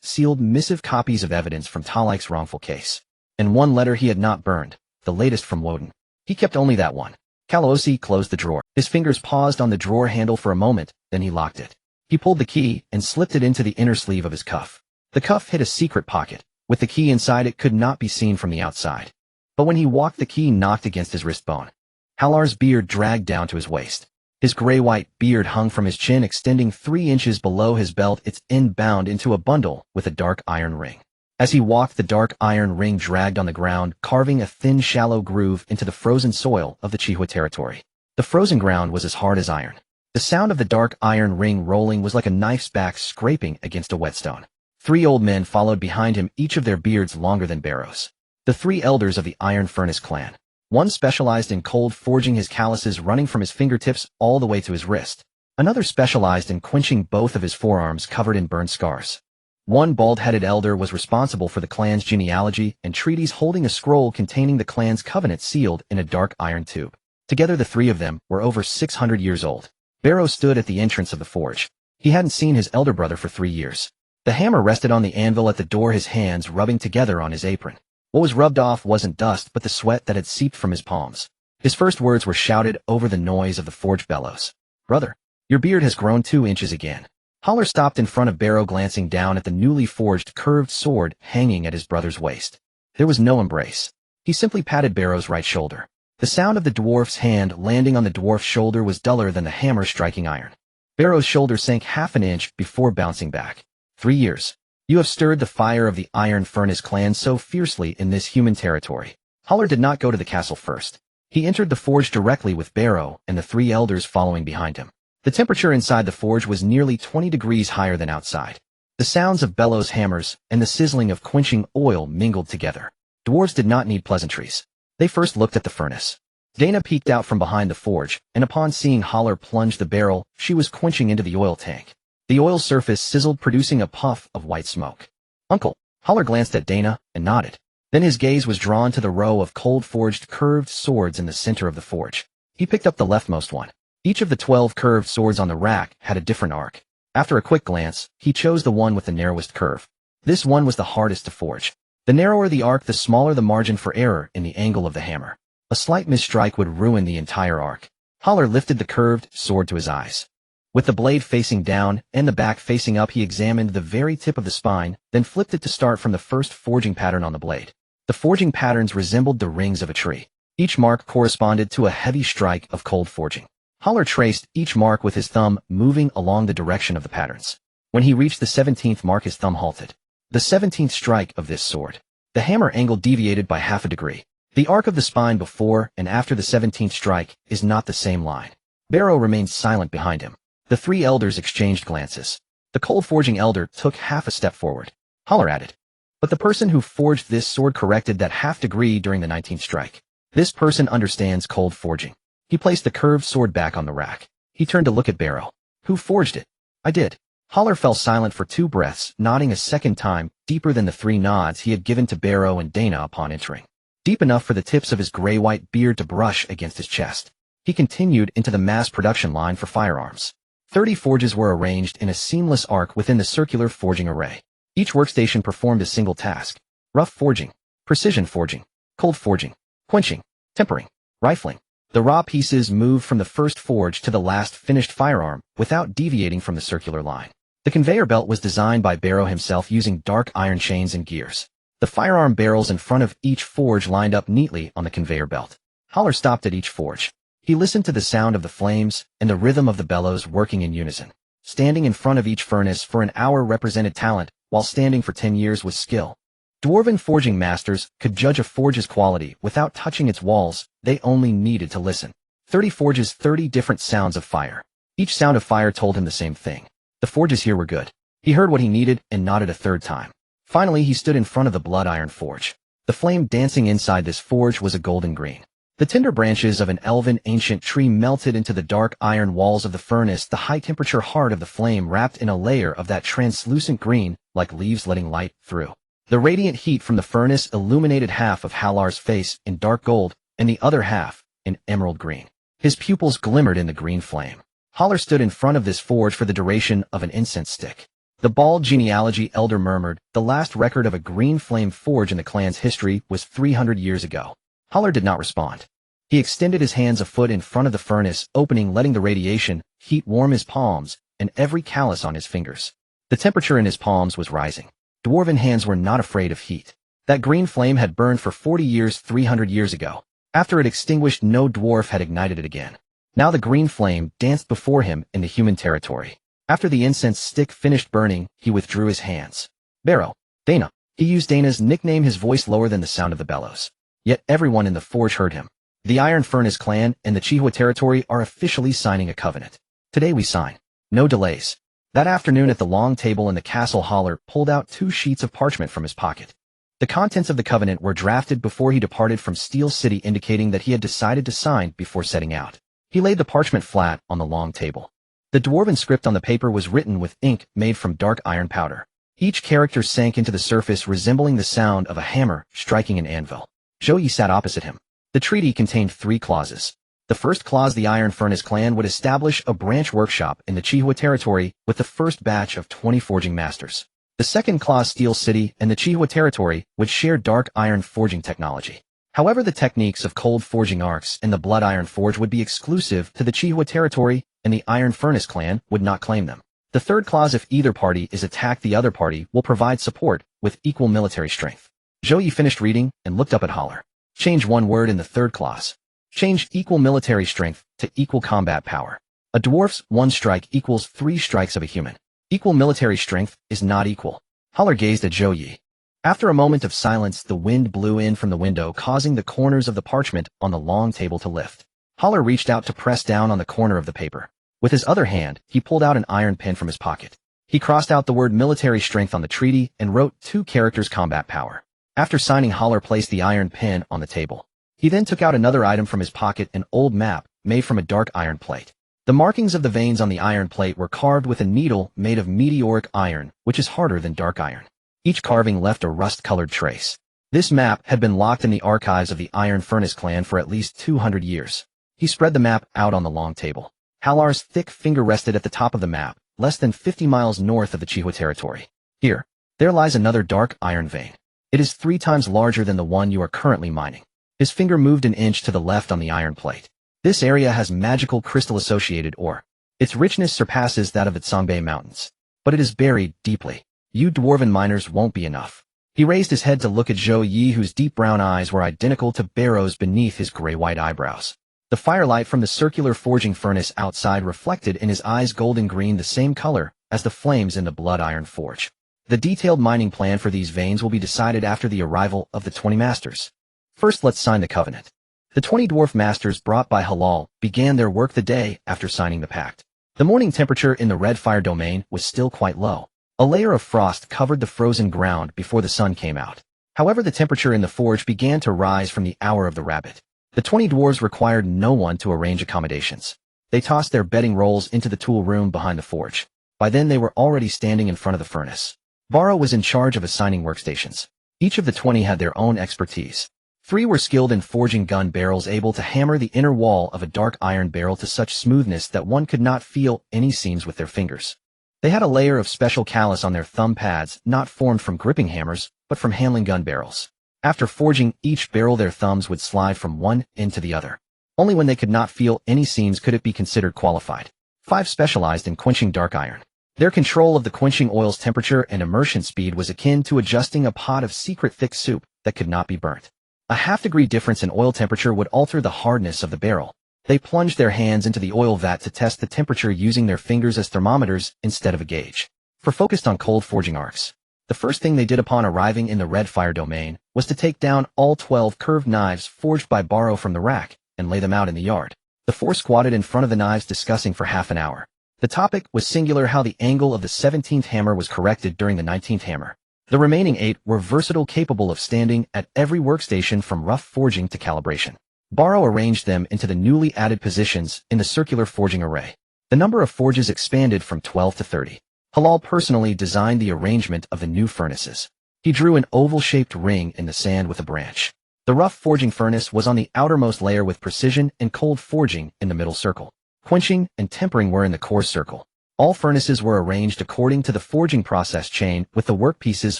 sealed missive copies of evidence from Talik's wrongful case, and 1 letter he had not burned, the latest from Woden. He kept only that one. Kalossi closed the drawer. His fingers paused on the drawer handle for a moment, then he locked it. He pulled the key and slipped it into the inner sleeve of his cuff. The cuff hid a secret pocket. With the key inside, it could not be seen from the outside. But when he walked, the key knocked against his wrist bone. Halar's beard dragged down to his waist. His gray-white beard hung from his chin, extending 3 inches below his belt, its end bound into a bundle with a dark iron ring. As he walked, the dark iron ring dragged on the ground, carving a thin, shallow groove into the frozen soil of the Chihua territory. The frozen ground was as hard as iron. The sound of the dark iron ring rolling was like a knife's back scraping against a whetstone. 3 old men followed behind him, each of their beards longer than Barrow's. The 3 elders of the Iron Furnace clan. One specialized in cold forging, his calluses running from his fingertips all the way to his wrist. Another specialized in quenching both of his forearms covered in burned scars. One bald-headed elder was responsible for the clan's genealogy and treaties, holding a scroll containing the clan's covenant sealed in a dark iron tube. Together, the 3 of them were over 600 years old. Barrow stood at the entrance of the forge. He hadn't seen his elder brother for 3 years. The hammer rested on the anvil at the door, his hands rubbing together on his apron. What was rubbed off wasn't dust, but the sweat that had seeped from his palms. His first words were shouted over the noise of the forge bellows. "Brother, your beard has grown 2 inches again." Haller stopped in front of Barrow, glancing down at the newly forged curved sword hanging at his brother's waist. There was no embrace. He simply patted Barrow's right shoulder. The sound of the dwarf's hand landing on the dwarf's shoulder was duller than the hammer striking iron. Barrow's shoulder sank half an inch before bouncing back. 3 years. You have stirred the fire of the Iron Furnace clan so fiercely in this human territory. Haller did not go to the castle first. He entered the forge directly with Barrow and the 3 elders following behind him. The temperature inside the forge was nearly 20 degrees higher than outside. The sounds of bellows, hammers, and the sizzling of quenching oil mingled together. Dwarves did not need pleasantries. They first looked at the furnace. Dana peeked out from behind the forge, and upon seeing Haller plunge the barrel she was quenching into the oil tank. The oil surface sizzled, producing a puff of white smoke. "Uncle." Haller glanced at Dana and nodded. Then his gaze was drawn to the row of cold-forged curved swords in the center of the forge. He picked up the leftmost one. Each of the 12 curved swords on the rack had a different arc. After a quick glance, he chose the one with the narrowest curve. This one was the hardest to forge. The narrower the arc, the smaller the margin for error in the angle of the hammer. A slight misstrike would ruin the entire arc. Haller lifted the curved sword to his eyes. With the blade facing down and the back facing up, he examined the very tip of the spine, then flipped it to start from the first forging pattern on the blade. The forging patterns resembled the rings of a tree. Each mark corresponded to a heavy strike of cold forging. Haller traced each mark with his thumb, moving along the direction of the patterns. When he reached the 17th mark, his thumb halted. The 17th strike of this sword. The hammer angle deviated by half a degree. The arc of the spine before and after the 17th strike is not the same line. Barrow remained silent behind him. The 3 elders exchanged glances. The cold forging elder took half a step forward. Haller added, "But the person who forged this sword corrected that half degree during the 19th strike. This person understands cold forging." He placed the curved sword back on the rack. He turned to look at Barrow. "Who forged it?" "I did." Haller fell silent for 2 breaths, nodding a second time, deeper than the 3 nods he had given to Barrow and Dana upon entering. Deep enough for the tips of his gray-white beard to brush against his chest. He continued into the mass production line for firearms. 30 forges were arranged in a seamless arc within the circular forging array. Each workstation performed a single task: rough forging, precision forging, cold forging, quenching, tempering, rifling. The raw pieces moved from the first forge to the last finished firearm without deviating from the circular line. The conveyor belt was designed by Barrow himself using dark iron chains and gears. The firearm barrels in front of each forge lined up neatly on the conveyor belt. Haller stopped at each forge. He listened to the sound of the flames and the rhythm of the bellows working in unison. Standing in front of each furnace for an hour represented talent, while standing for 10 years was skill. Dwarven forging masters could judge a forge's quality without touching its walls, they only needed to listen. 30 forges, 30 different sounds of fire. Each sound of fire told him the same thing. The forges here were good. He heard what he needed and nodded a third time. Finally, he stood in front of the blood iron forge. The flame dancing inside this forge was a golden green. The tender branches of an elven ancient tree melted into the dark iron walls of the furnace, the high-temperature heart of the flame wrapped in a layer of that translucent green, like leaves letting light through. The radiant heat from the furnace illuminated half of Halar's face in dark gold, and the other half in emerald green. His pupils glimmered in the green flame. Halar stood in front of this forge for the duration of an incense stick. The bald genealogy elder murmured, the last record of a green flame forge in the clan's history was 300 years ago. Halar did not respond. He extended his hands a foot in front of the furnace opening, letting the radiation heat warm his palms and every callus on his fingers. The temperature in his palms was rising. Dwarven hands were not afraid of heat. That green flame had burned for 40 years 300 years ago. After it extinguished, no dwarf had ignited it again. Now the green flame danced before him in the human territory. After the incense stick finished burning, he withdrew his hands. Barrow. Dana. He used Dana's nickname, his voice lower than the sound of the bellows. Yet everyone in the forge heard him. The Iron Furnace clan and the Chihua territory are officially signing a covenant. Today we sign. No delays. That afternoon at the long table in the castle, Halar pulled out 2 sheets of parchment from his pocket. The contents of the covenant were drafted before he departed from Steel City, indicating that he had decided to sign before setting out. He laid the parchment flat on the long table. The dwarven script on the paper was written with ink made from dark iron powder. Each character sank into the surface, resembling the sound of a hammer striking an anvil. Zhou Ye sat opposite him. The treaty contained 3 clauses. The first clause, the Iron Furnace clan would establish a branch workshop in the Chihua territory with the first batch of 20 forging masters. The second clause, Steel City and the Chihua territory would share dark iron forging technology. However, the techniques of cold forging arcs and the blood iron forge would be exclusive to the Chihua territory, and the Iron Furnace clan would not claim them. The third clause, if either party is attacked, the other party will provide support with equal military strength. Zhou Ye finished reading and looked up at Halar. Change one word in the third clause. Change equal military strength to equal combat power. A dwarf's 1 strike equals 3 strikes of a human. Equal military strength is not equal. Halar gazed at Zhou Ye. After a moment of silence, the wind blew in from the window, causing the corners of the parchment on the long table to lift. Halar reached out to press down on the corner of the paper. With his other hand, he pulled out an iron pen from his pocket. He crossed out the word military strength on the treaty and wrote 2 characters combat power. After signing, Halar placed the iron pen on the table. He then took out another item from his pocket, an old map made from a dark iron plate. The markings of the veins on the iron plate were carved with a needle made of meteoric iron, which is harder than dark iron. Each carving left a rust-colored trace. This map had been locked in the archives of the Iron Furnace clan for at least 200 years. He spread the map out on the long table. Halar's thick finger rested at the top of the map, less than 50 miles north of the Chihua territory. Here, there lies another dark iron vein. It is 3 times larger than the one you are currently mining. His finger moved an inch to the left on the iron plate. This area has magical crystal-associated ore. Its richness surpasses that of the Songbei Mountains. But it is buried deeply. You dwarven miners won't be enough. He raised his head to look at Zhou Ye, whose deep brown eyes were identical to Barrow's beneath his gray-white eyebrows. The firelight from the circular forging furnace outside reflected in his eyes golden green, the same color as the flames in the blood iron forge. The detailed mining plan for these veins will be decided after the arrival of the 20 masters. First, let's sign the covenant. The 20 dwarf masters brought by Halal began their work the day after signing the pact. The morning temperature in the red fire domain was still quite low. A layer of frost covered the frozen ground before the sun came out. However, the temperature in the forge began to rise from the hour of the rabbit. The 20 dwarves required no one to arrange accommodations. They tossed their bedding rolls into the tool room behind the forge. By then they were already standing in front of the furnace. Barrow was in charge of assigning workstations. Each of the 20 had their own expertise. 3 were skilled in forging gun barrels, able to hammer the inner wall of a dark iron barrel to such smoothness that one could not feel any seams with their fingers. They had a layer of special callus on their thumb pads, not formed from gripping hammers, but from handling gun barrels. After forging each barrel, their thumbs would slide from one end to the other. Only when they could not feel any seams could it be considered qualified. 5 specialized in quenching dark iron. Their control of the quenching oil's temperature and immersion speed was akin to adjusting a pot of secret thick soup that could not be burnt. A half-degree difference in oil temperature would alter the hardness of the barrel. They plunged their hands into the oil vat to test the temperature using their fingers as thermometers instead of a gauge. Focused on cold forging arcs. The first thing they did upon arriving in the red fire domain was to take down all 12 curved knives forged by Barrow from the rack and lay them out in the yard. The four squatted in front of the knives discussing for half an hour. The topic was singular: how the angle of the 17th hammer was corrected during the 19th hammer. The remaining 8 were versatile, capable of standing at every workstation from rough forging to calibration. Barrow arranged them into the newly added positions in the circular forging array. The number of forges expanded from 12 to 30. Halal personally designed the arrangement of the new furnaces. He drew an oval-shaped ring in the sand with a branch. The rough forging furnace was on the outermost layer with precision, and cold forging in the middle circle. Quenching and tempering were in the core circle. All furnaces were arranged according to the forging process chain, with the workpieces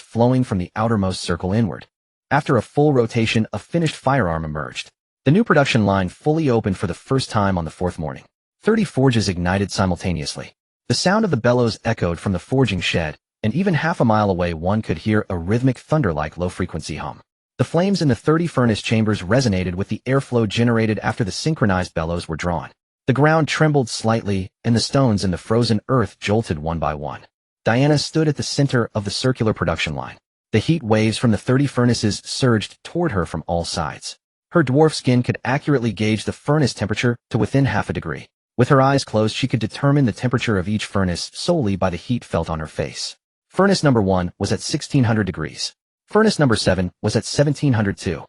flowing from the outermost circle inward. After a full rotation, a finished firearm emerged. The new production line fully opened for the first time on the 4th morning. 30 forges ignited simultaneously. The sound of the bellows echoed from the forging shed, and even half a mile away one could hear a rhythmic thunder-like low-frequency hum. The flames in the 30 furnace chambers resonated with the airflow generated after the synchronized bellows were drawn. The ground trembled slightly, and the stones in the frozen earth jolted one by one. Diana stood at the center of the circular production line. The heat waves from the 30 furnaces surged toward her from all sides. Her dwarf skin could accurately gauge the furnace temperature to within half a degree. With her eyes closed, she could determine the temperature of each furnace solely by the heat felt on her face. Furnace number 1 was at 1600 degrees. Furnace number 7 was at 1702.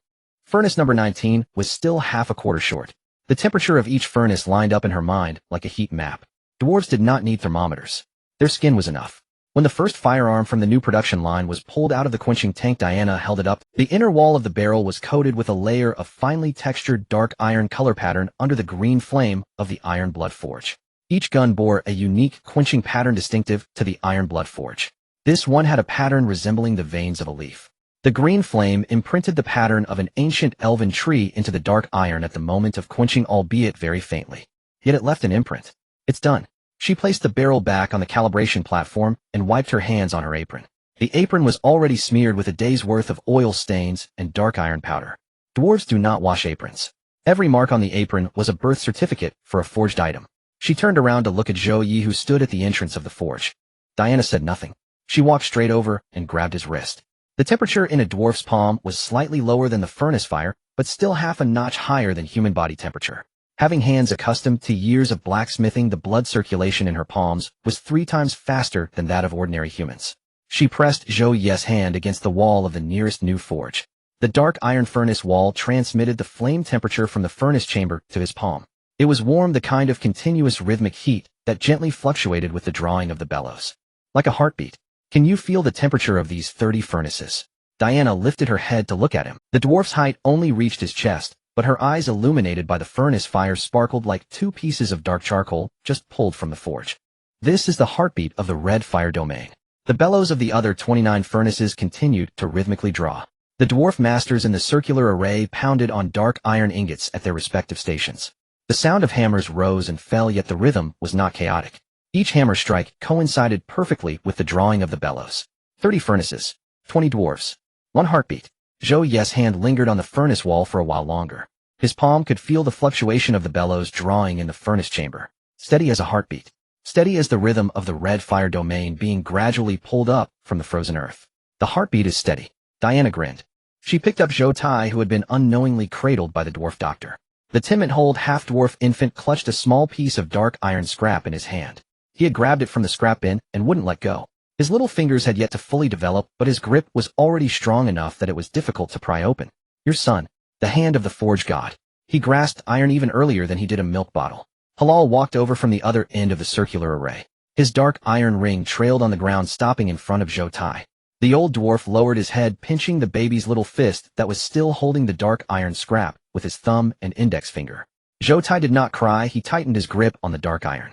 Furnace number 19 was still half a quarter short. The temperature of each furnace lined up in her mind like a heat map. Dwarves did not need thermometers. Their skin was enough. When the first firearm from the new production line was pulled out of the quenching tank, Diana held it up. The inner wall of the barrel was coated with a layer of finely textured dark iron color pattern under the green flame of the iron blood forge. Each gun bore a unique quenching pattern distinctive to the iron blood forge. This one had a pattern resembling the veins of a leaf. The green flame imprinted the pattern of an ancient elven tree into the dark iron at the moment of quenching, albeit very faintly. Yet it left an imprint. It's done. She placed the barrel back on the calibration platform and wiped her hands on her apron. The apron was already smeared with a day's worth of oil stains and dark iron powder. Dwarves do not wash aprons. Every mark on the apron was a birth certificate for a forged item. She turned around to look at Zhou Ye, who stood at the entrance of the forge. Diana said nothing. She walked straight over and grabbed his wrist. The temperature in a dwarf's palm was slightly lower than the furnace fire, but still half a notch higher than human body temperature. Having hands accustomed to years of blacksmithing, the blood circulation in her palms was 3 times faster than that of ordinary humans. She pressed Zhou Ye's hand against the wall of the nearest new forge. The dark iron furnace wall transmitted the flame temperature from the furnace chamber to his palm. It was warm, the kind of continuous rhythmic heat that gently fluctuated with the drawing of the bellows. Like a heartbeat. Can you feel the temperature of these 30 furnaces? Diana lifted her head to look at him. The dwarf's height only reached his chest, but her eyes, illuminated by the furnace fire, sparkled like 2 pieces of dark charcoal just pulled from the forge. This is the heartbeat of the red fire domain. The bellows of the other 29 furnaces continued to rhythmically draw. The dwarf masters in the circular array pounded on dark iron ingots at their respective stations. The sound of hammers rose and fell, yet the rhythm was not chaotic. Each hammer strike coincided perfectly with the drawing of the bellows. 30 furnaces, 20 dwarfs, 1 heartbeat. Zhou Ye's hand lingered on the furnace wall for a while longer. His palm could feel the fluctuation of the bellows drawing in the furnace chamber. Steady as a heartbeat. Steady as the rhythm of the red fire domain being gradually pulled up from the frozen earth. The heartbeat is steady. Diana grinned. She picked up Zhou Tai, who had been unknowingly cradled by the dwarf doctor. The timid-old half-dwarf infant clutched a small piece of dark iron scrap in his hand. He had grabbed it from the scrap bin and wouldn't let go. His little fingers had yet to fully develop, but his grip was already strong enough that it was difficult to pry open. Your son, the hand of the forge god. He grasped iron even earlier than he did a milk bottle. Halal walked over from the other end of the circular array. His dark iron ring trailed on the ground, stopping in front of Zhou Tai. The old dwarf lowered his head, pinching the baby's little fist that was still holding the dark iron scrap with his thumb and index finger. Zhou Tai did not cry. He tightened his grip on the dark iron.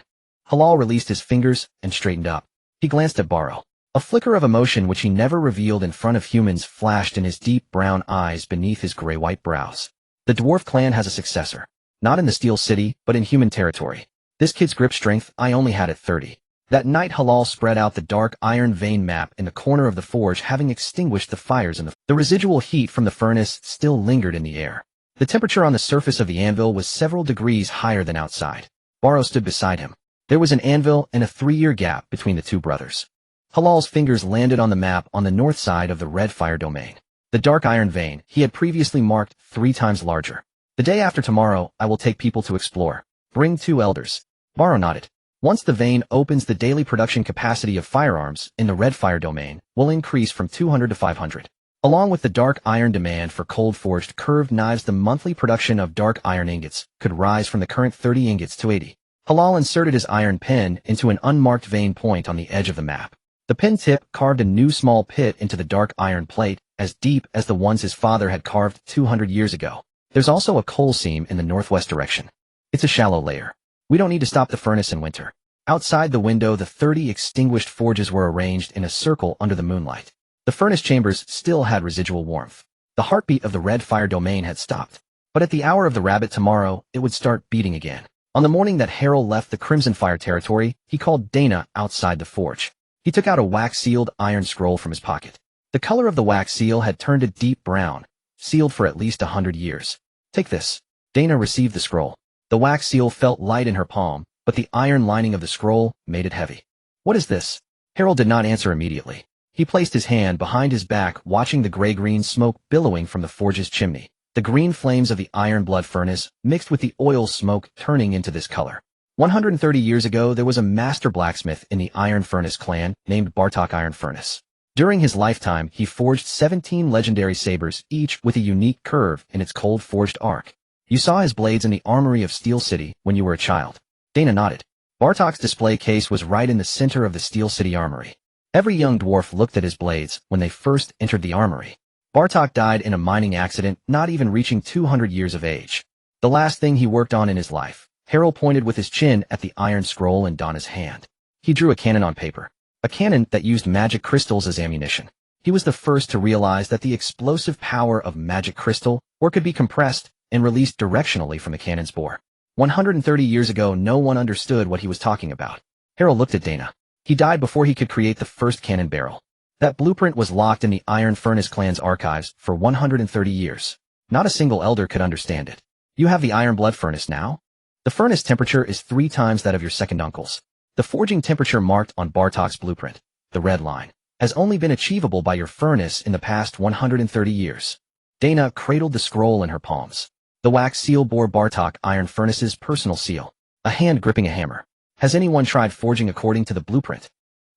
Halal released his fingers and straightened up. He glanced at Barrow. A flicker of emotion, which he never revealed in front of humans, flashed in his deep brown eyes beneath his gray-white brows. The dwarf clan has a successor. Not in the Steel City, but in human territory. This kid's grip strength I only had at 30. That night Halal spread out the dark iron vein map in the corner of the forge, having extinguished the fires in the residual heat from the furnace still lingered in the air. The temperature on the surface of the anvil was several degrees higher than outside. Barrow stood beside him. There was an anvil and a 3-year gap between the two brothers. Halal's fingers landed on the map on the north side of the red fire domain. The dark iron vein he had previously marked 3 times larger. The day after tomorrow, I will take people to explore. Bring 2 elders. Barrow nodded. Once the vein opens, the daily production capacity of firearms in the red fire domain will increase from 200 to 500. Along with the dark iron demand for cold-forged curved knives, the monthly production of dark iron ingots could rise from the current 30 ingots to 80. Halal inserted his iron pen into an unmarked vein point on the edge of the map. The pen tip carved a new small pit into the dark iron plate, as deep as the ones his father had carved 200 years ago. There's also a coal seam in the northwest direction. It's a shallow layer. We don't need to stop the furnace in winter. Outside the window, the 30 extinguished forges were arranged in a circle under the moonlight. The furnace chambers still had residual warmth. The heartbeat of the red fire domain had stopped. But at the hour of the rabbit tomorrow, it would start beating again. On the morning that Harold left the Crimson Fire territory, he called Dana outside the forge. He took out a wax-sealed iron scroll from his pocket. The color of the wax seal had turned a deep brown, sealed for at least 100 years. Take this. Dana received the scroll. The wax seal felt light in her palm, but the iron lining of the scroll made it heavy. What is this? Harold did not answer immediately. He placed his hand behind his back, watching the gray-green smoke billowing from the forge's chimney. The green flames of the iron blood furnace mixed with the oil smoke turning into this color. 130 years ago, there was a master blacksmith in the Iron Furnace clan named Bartok Iron Furnace. During his lifetime, he forged 17 legendary sabers, each with a unique curve in its cold-forged arc. You saw his blades in the armory of Steel City when you were a child. Dana nodded. Bartok's display case was right in the center of the Steel City armory. Every young dwarf looked at his blades when they first entered the armory. Bartok died in a mining accident, not even reaching 200 years of age. The last thing he worked on in his life. Harold pointed with his chin at the iron scroll in Donna's hand. He drew a cannon on paper. A cannon that used magic crystals as ammunition. He was the first to realize that the explosive power of magic crystal could be compressed and released directionally from the cannon's bore. 130 years ago, no one understood what he was talking about. Harold looked at Dana. He died before he could create the first cannon barrel. That blueprint was locked in the Iron Furnace clan's archives for 130 years. Not a single elder could understand it. You have the Iron Blood Furnace now? The furnace temperature is 3 times that of your second uncle's. The forging temperature marked on Bartok's blueprint, the red line, has only been achievable by your furnace in the past 130 years. Dana cradled the scroll in her palms. The wax seal bore Bartok Iron Furnace's personal seal, a hand gripping a hammer. Has anyone tried forging according to the blueprint?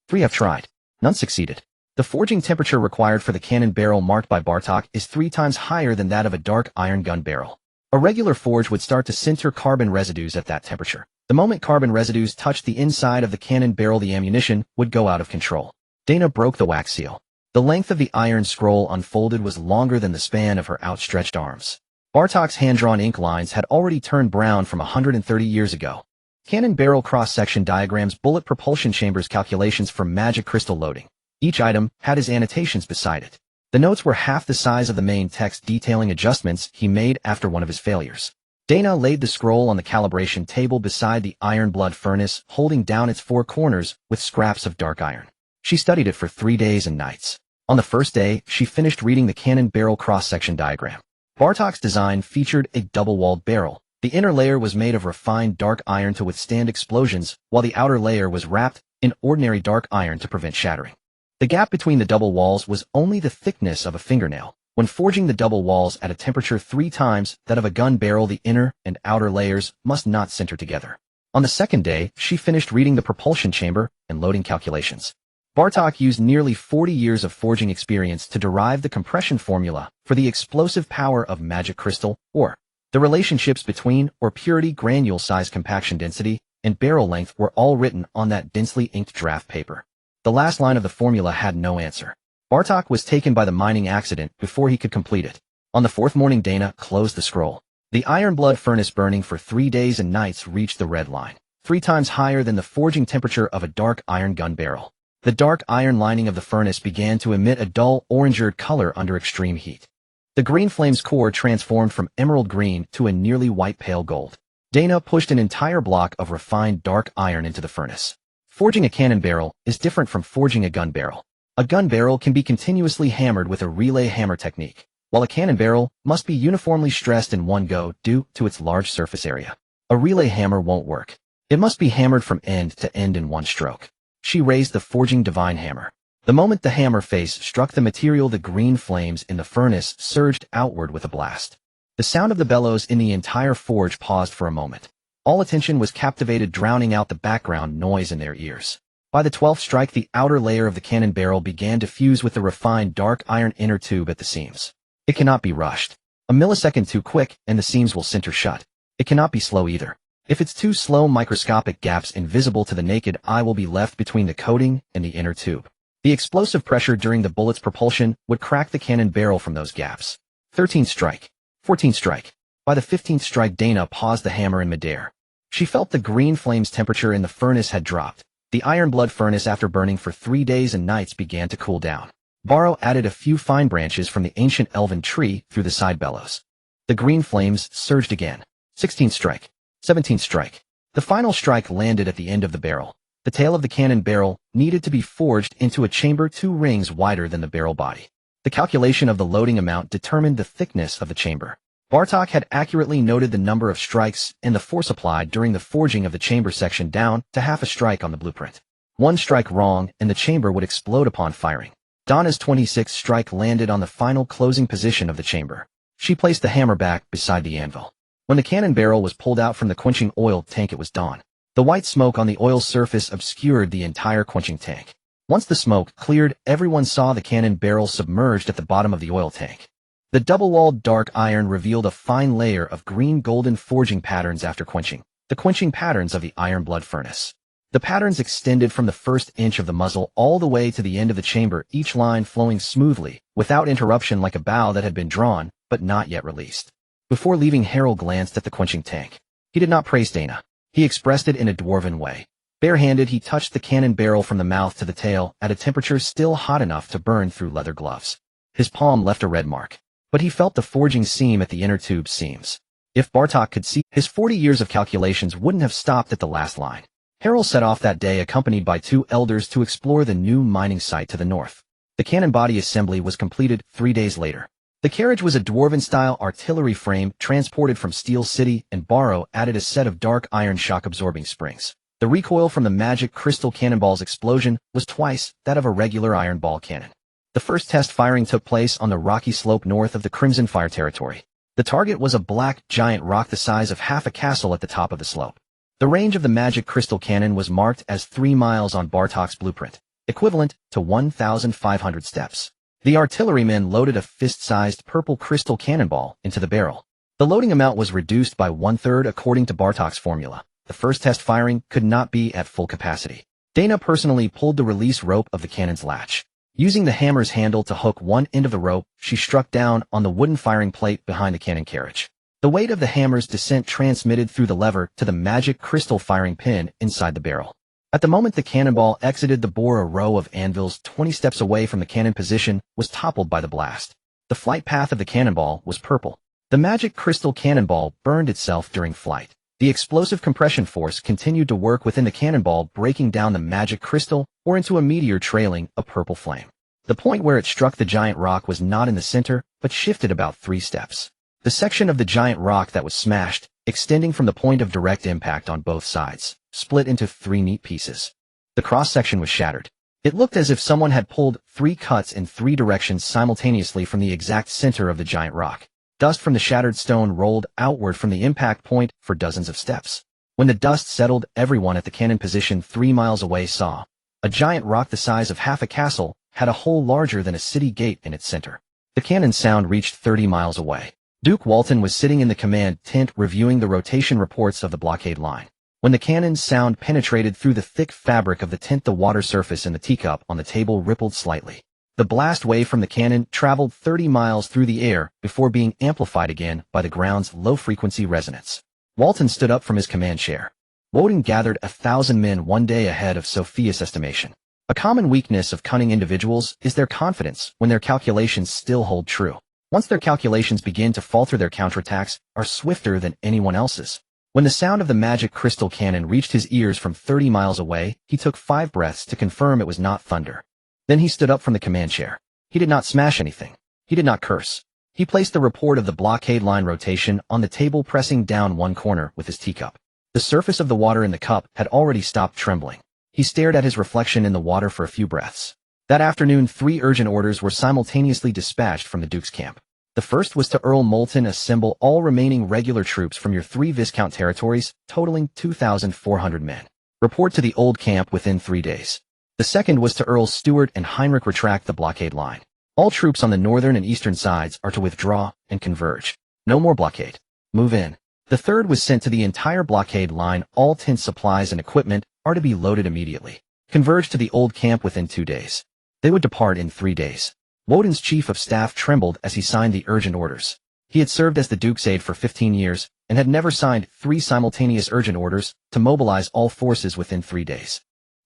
3 have tried. None succeeded. The forging temperature required for the cannon barrel marked by Bartok is 3 times higher than that of a dark iron gun barrel. A regular forge would start to sinter carbon residues at that temperature. The moment carbon residues touched the inside of the cannon barrel, the ammunition would go out of control. Dana broke the wax seal. The length of the iron scroll unfolded was longer than the span of her outstretched arms. Bartok's hand-drawn ink lines had already turned brown from 130 years ago. Cannon barrel cross-section diagrams, bullet propulsion chambers, calculations for magic crystal loading. Each item had his annotations beside it. The notes were half the size of the main text detailing adjustments he made after one of his failures. Dana laid the scroll on the calibration table beside the iron blood furnace, holding down its 4 corners with scraps of dark iron. She studied it for 3 days and nights. On the first day, she finished reading the cannon barrel cross-section diagram. Bartok's design featured a double-walled barrel. The inner layer was made of refined dark iron to withstand explosions, while the outer layer was wrapped in ordinary dark iron to prevent shattering. The gap between the double walls was only the thickness of a fingernail. When forging the double walls at a temperature 3 times that of a gun barrel, the inner and outer layers must not center together. On the second day, she finished reading the propulsion chamber and loading calculations. Bartok used nearly 40 years of forging experience to derive the compression formula for the explosive power of magic crystal, or the relationships between purity, granule size, compaction density, and barrel length were all written on that densely inked draft paper. The last line of the formula had no answer. Bartok was taken by the mining accident before he could complete it. On the 4th morning, Dana closed the scroll. The iron blood furnace burning for 3 days and nights reached the red line, 3 times higher than the forging temperature of a dark iron gun barrel. The dark iron lining of the furnace began to emit a dull orange-red color under extreme heat. The green flame's core transformed from emerald green to a nearly white pale gold. Dana pushed an entire block of refined dark iron into the furnace. Forging a cannon barrel is different from forging a gun barrel. A gun barrel can be continuously hammered with a relay hammer technique. while a cannon barrel must be uniformly stressed in one go due to its large surface area. A relay hammer won't work. It must be hammered from end to end in one stroke. She raised the forging divine hammer. The moment the hammer face struck the material, the green flames in the furnace surged outward with a blast. The sound of the bellows in the entire forge paused for a moment. All attention was captivated, drowning out the background noise in their ears. By the 12th strike, the outer layer of the cannon barrel began to fuse with the refined dark iron inner tube at the seams. It cannot be rushed. A millisecond too quick, and the seams will sinter shut. It cannot be slow either. If it's too slow, microscopic gaps invisible to the naked eye will be left between the coating and the inner tube. The explosive pressure during the bullet's propulsion would crack the cannon barrel from those gaps. 13th strike. 14th strike. By the 15th strike, Dana paused the hammer in midair. She felt the green flame's temperature in the furnace had dropped. The iron blood furnace, after burning for 3 days and nights, began to cool down. Barrow added a few fine branches from the ancient elven tree through the side bellows. The green flames surged again. 16th strike. 17th strike. The final strike landed at the end of the barrel. The tail of the cannon barrel needed to be forged into a chamber 2 rings wider than the barrel body. The calculation of the loading amount determined the thickness of the chamber. Bartok had accurately noted the number of strikes and the force applied during the forging of the chamber section down to half a strike on the blueprint. 1 strike wrong and the chamber would explode upon firing. Donna's 26th strike landed on the final closing position of the chamber. She placed the hammer back beside the anvil. When the cannon barrel was pulled out from the quenching oil tank, it was dawn. The white smoke on the oil surface obscured the entire quenching tank. Once the smoke cleared, everyone saw the cannon barrel submerged at the bottom of the oil tank. The double-walled dark iron revealed a fine layer of green-golden forging patterns after quenching, the quenching patterns of the iron blood furnace. The patterns extended from the first inch of the muzzle all the way to the end of the chamber, each line flowing smoothly, without interruption, like a bow that had been drawn, but not yet released. Before leaving, Harold glanced at the quenching tank. He did not praise Dana. He expressed it in a dwarven way. Barehanded, he touched the cannon barrel from the mouth to the tail at a temperature still hot enough to burn through leather gloves. His palm left a red mark, but he felt the forging seam at the inner tube seams. If Bartok could see, his 40 years of calculations wouldn't have stopped at the last line. Harold set off that day, accompanied by 2 elders, to explore the new mining site to the north. The cannon body assembly was completed 3 days later. The carriage was a dwarven-style artillery frame transported from Steel City, and Barrow added a set of dark iron shock-absorbing springs. The recoil from the magic crystal cannonball's explosion was twice that of a regular iron ball cannon. The first test firing took place on the rocky slope north of the Crimson Fire territory. The target was a black giant rock the size of half a castle at the top of the slope. The range of the magic crystal cannon was marked as 3 miles on Bartok's blueprint, equivalent to 1,500 steps. The artillerymen loaded a fist-sized purple crystal cannonball into the barrel. The loading amount was reduced by 1/3 according to Bartok's formula. The first test firing could not be at full capacity. Dana personally pulled the release rope of the cannon's latch. Using the hammer's handle to hook one end of the rope, she struck down on the wooden firing plate behind the cannon carriage. The weight of the hammer's descent transmitted through the lever to the magic crystal firing pin inside the barrel. At the moment the cannonball exited the bore, a row of anvils 20 steps away from the cannon position was toppled by the blast. The flight path of the cannonball was purple. The magic crystal cannonball burned itself during flight. The explosive compression force continued to work within the cannonball, breaking down the magic crystal or into a meteor trailing a purple flame. The point where it struck the giant rock was not in the center, but shifted about 3 steps. The section of the giant rock that was smashed, extending from the point of direct impact on both sides, split into 3 neat pieces. The cross-section was shattered. It looked as if someone had pulled 3 cuts in 3 directions simultaneously from the exact center of the giant rock. Dust from the shattered stone rolled outward from the impact point for dozens of steps. When the dust settled, everyone at the cannon position 3 miles away saw a giant rock the size of half a castle had a hole larger than a city gate in its center. The cannon sound reached 30 miles away. Duke Walton was sitting in the command tent reviewing the rotation reports of the blockade line. When the cannon's sound penetrated through the thick fabric of the tent, the water surface in the teacup on the table rippled slightly. The blast wave from the cannon traveled 30 miles through the air before being amplified again by the ground's low-frequency resonance. Walton stood up from his command chair. Woden gathered 1,000 men one day ahead of Sophia's estimation. A common weakness of cunning individuals is their confidence when their calculations still hold true. Once their calculations begin to falter, their counterattacks are swifter than anyone else's. When the sound of the magic crystal cannon reached his ears from 30 miles away, he took 5 breaths to confirm it was not thunder. Then he stood up from the command chair. He did not smash anything. He did not curse. He placed the report of the blockade line rotation on the table, pressing down one corner with his teacup. The surface of the water in the cup had already stopped trembling. He stared at his reflection in the water for a few breaths. That afternoon, 3 urgent orders were simultaneously dispatched from the Duke's camp. The first was to Earl Moulton: assemble all remaining regular troops from your 3 Viscount territories, totaling 2,400 men. Report to the old camp within 3 days. The second was to Earls Stuart and Heinrich: retract the blockade line. All troops on the northern and eastern sides are to withdraw and converge. No more blockade. Move in. The third was sent to the entire blockade line. All tent supplies and equipment are to be loaded immediately. Converge to the old camp within 2 days. They would depart in 3 days. Woden's chief of staff trembled as he signed the urgent orders. He had served as the Duke's aide for 15 years and had never signed 3 simultaneous urgent orders to mobilize all forces within 3 days.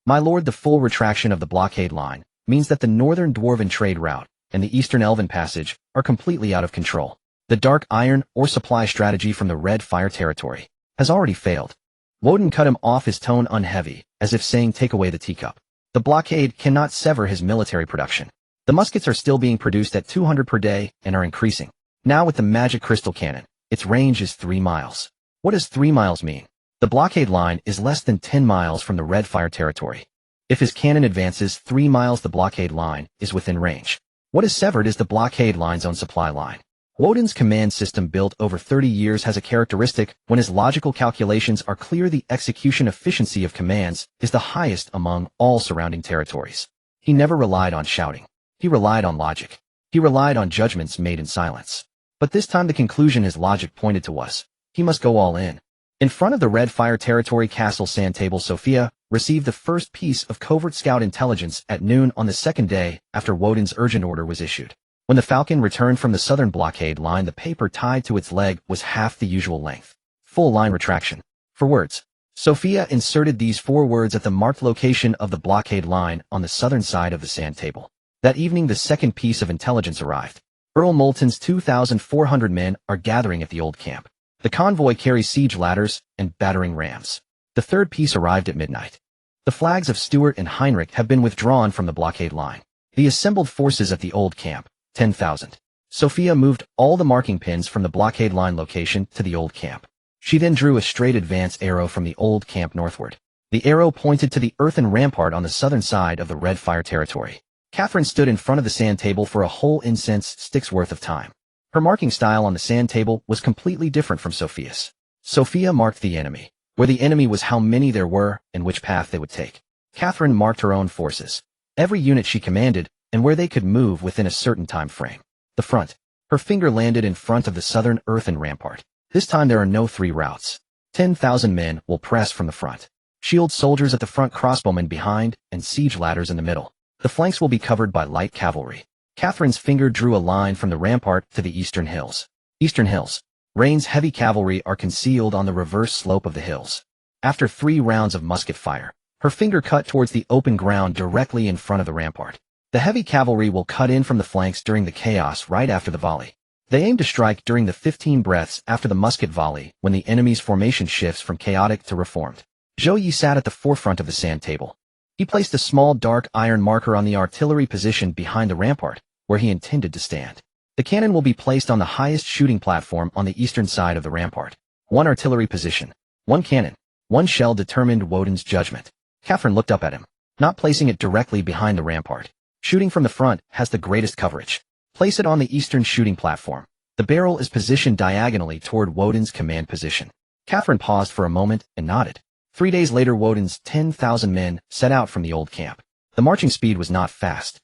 My lord, the full retraction of the blockade line means that the northern Dwarven trade route and the eastern Elven passage are completely out of control. The dark iron or supply strategy from the Red Fire territory has already failed. Woden cut him off, his tone unheavy, as if saying, take away the teacup. The blockade cannot sever his military production. The muskets are still being produced at 200 per day and are increasing. Now with the magic crystal cannon, its range is 3 miles. What does 3 miles mean? The blockade line is less than 10 miles from the Red Fire territory. If his cannon advances 3 miles, the blockade line is within range. What is severed is the blockade line's own supply line. Woden's command system, built over 30 years, has a characteristic: when his logical calculations are clear, the execution efficiency of commands is the highest among all surrounding territories. He never relied on shouting. He relied on logic. He relied on judgments made in silence. But this time the conclusion his logic pointed to was, he must go all in. In front of the Red Fire territory castle sand table, Sophia received the first piece of covert scout intelligence at noon on the second day after Woden's urgent order was issued. When the Falcon returned from the southern blockade line, the paper tied to its leg was half the usual length. Full line retraction. For words. Sophia inserted these 4 words at the marked location of the blockade line on the southern side of the sand table. That evening, the second piece of intelligence arrived. Earl Moulton's 2,400 men are gathering at the old camp. The convoy carries siege ladders and battering rams. The third piece arrived at midnight. The flags of Stuart and Heinrich have been withdrawn from the blockade line. The assembled forces at the old camp, 10,000. Sophia moved all the marking pins from the blockade line location to the old camp. She then drew a straight advance arrow from the old camp northward. The arrow pointed to the earthen rampart on the southern side of the Red Fire territory. Catherine stood in front of the sand table for a whole incense stick's worth of time. Her marking style on the sand table was completely different from Sophia's. Sophia marked the enemy. Where the enemy was, how many there were, and which path they would take. Catherine marked her own forces, every unit she commanded, and where they could move within a certain time frame. The front. Her finger landed in front of the southern earthen rampart. This time there are no 3 routes. 10,000 men will press from the front. Shield soldiers at the front, crossbowmen behind, and siege ladders in the middle. The flanks will be covered by light cavalry. Catherine's finger drew a line from the rampart to the eastern hills. Eastern hills. Rain's heavy cavalry are concealed on the reverse slope of the hills. After 3 rounds of musket fire, her finger cut towards the open ground directly in front of the rampart. The heavy cavalry will cut in from the flanks during the chaos right after the volley. They aim to strike during the 15 breaths after the musket volley, when the enemy's formation shifts from chaotic to reformed. Zhou Ye sat at the forefront of the sand table. He placed a small dark iron marker on the artillery position behind the rampart, where he intended to stand. The cannon will be placed on the highest shooting platform on the eastern side of the rampart. 1 artillery position. 1 cannon. 1 shell determined Woden's judgment. Catherine looked up at him. Not placing it directly behind the rampart. Shooting from the front has the greatest coverage. Place it on the eastern shooting platform. The barrel is positioned diagonally toward Woden's command position. Catherine paused for a moment and nodded. 3 days later, Woden's 10,000 men set out from the old camp. The marching speed was not fast.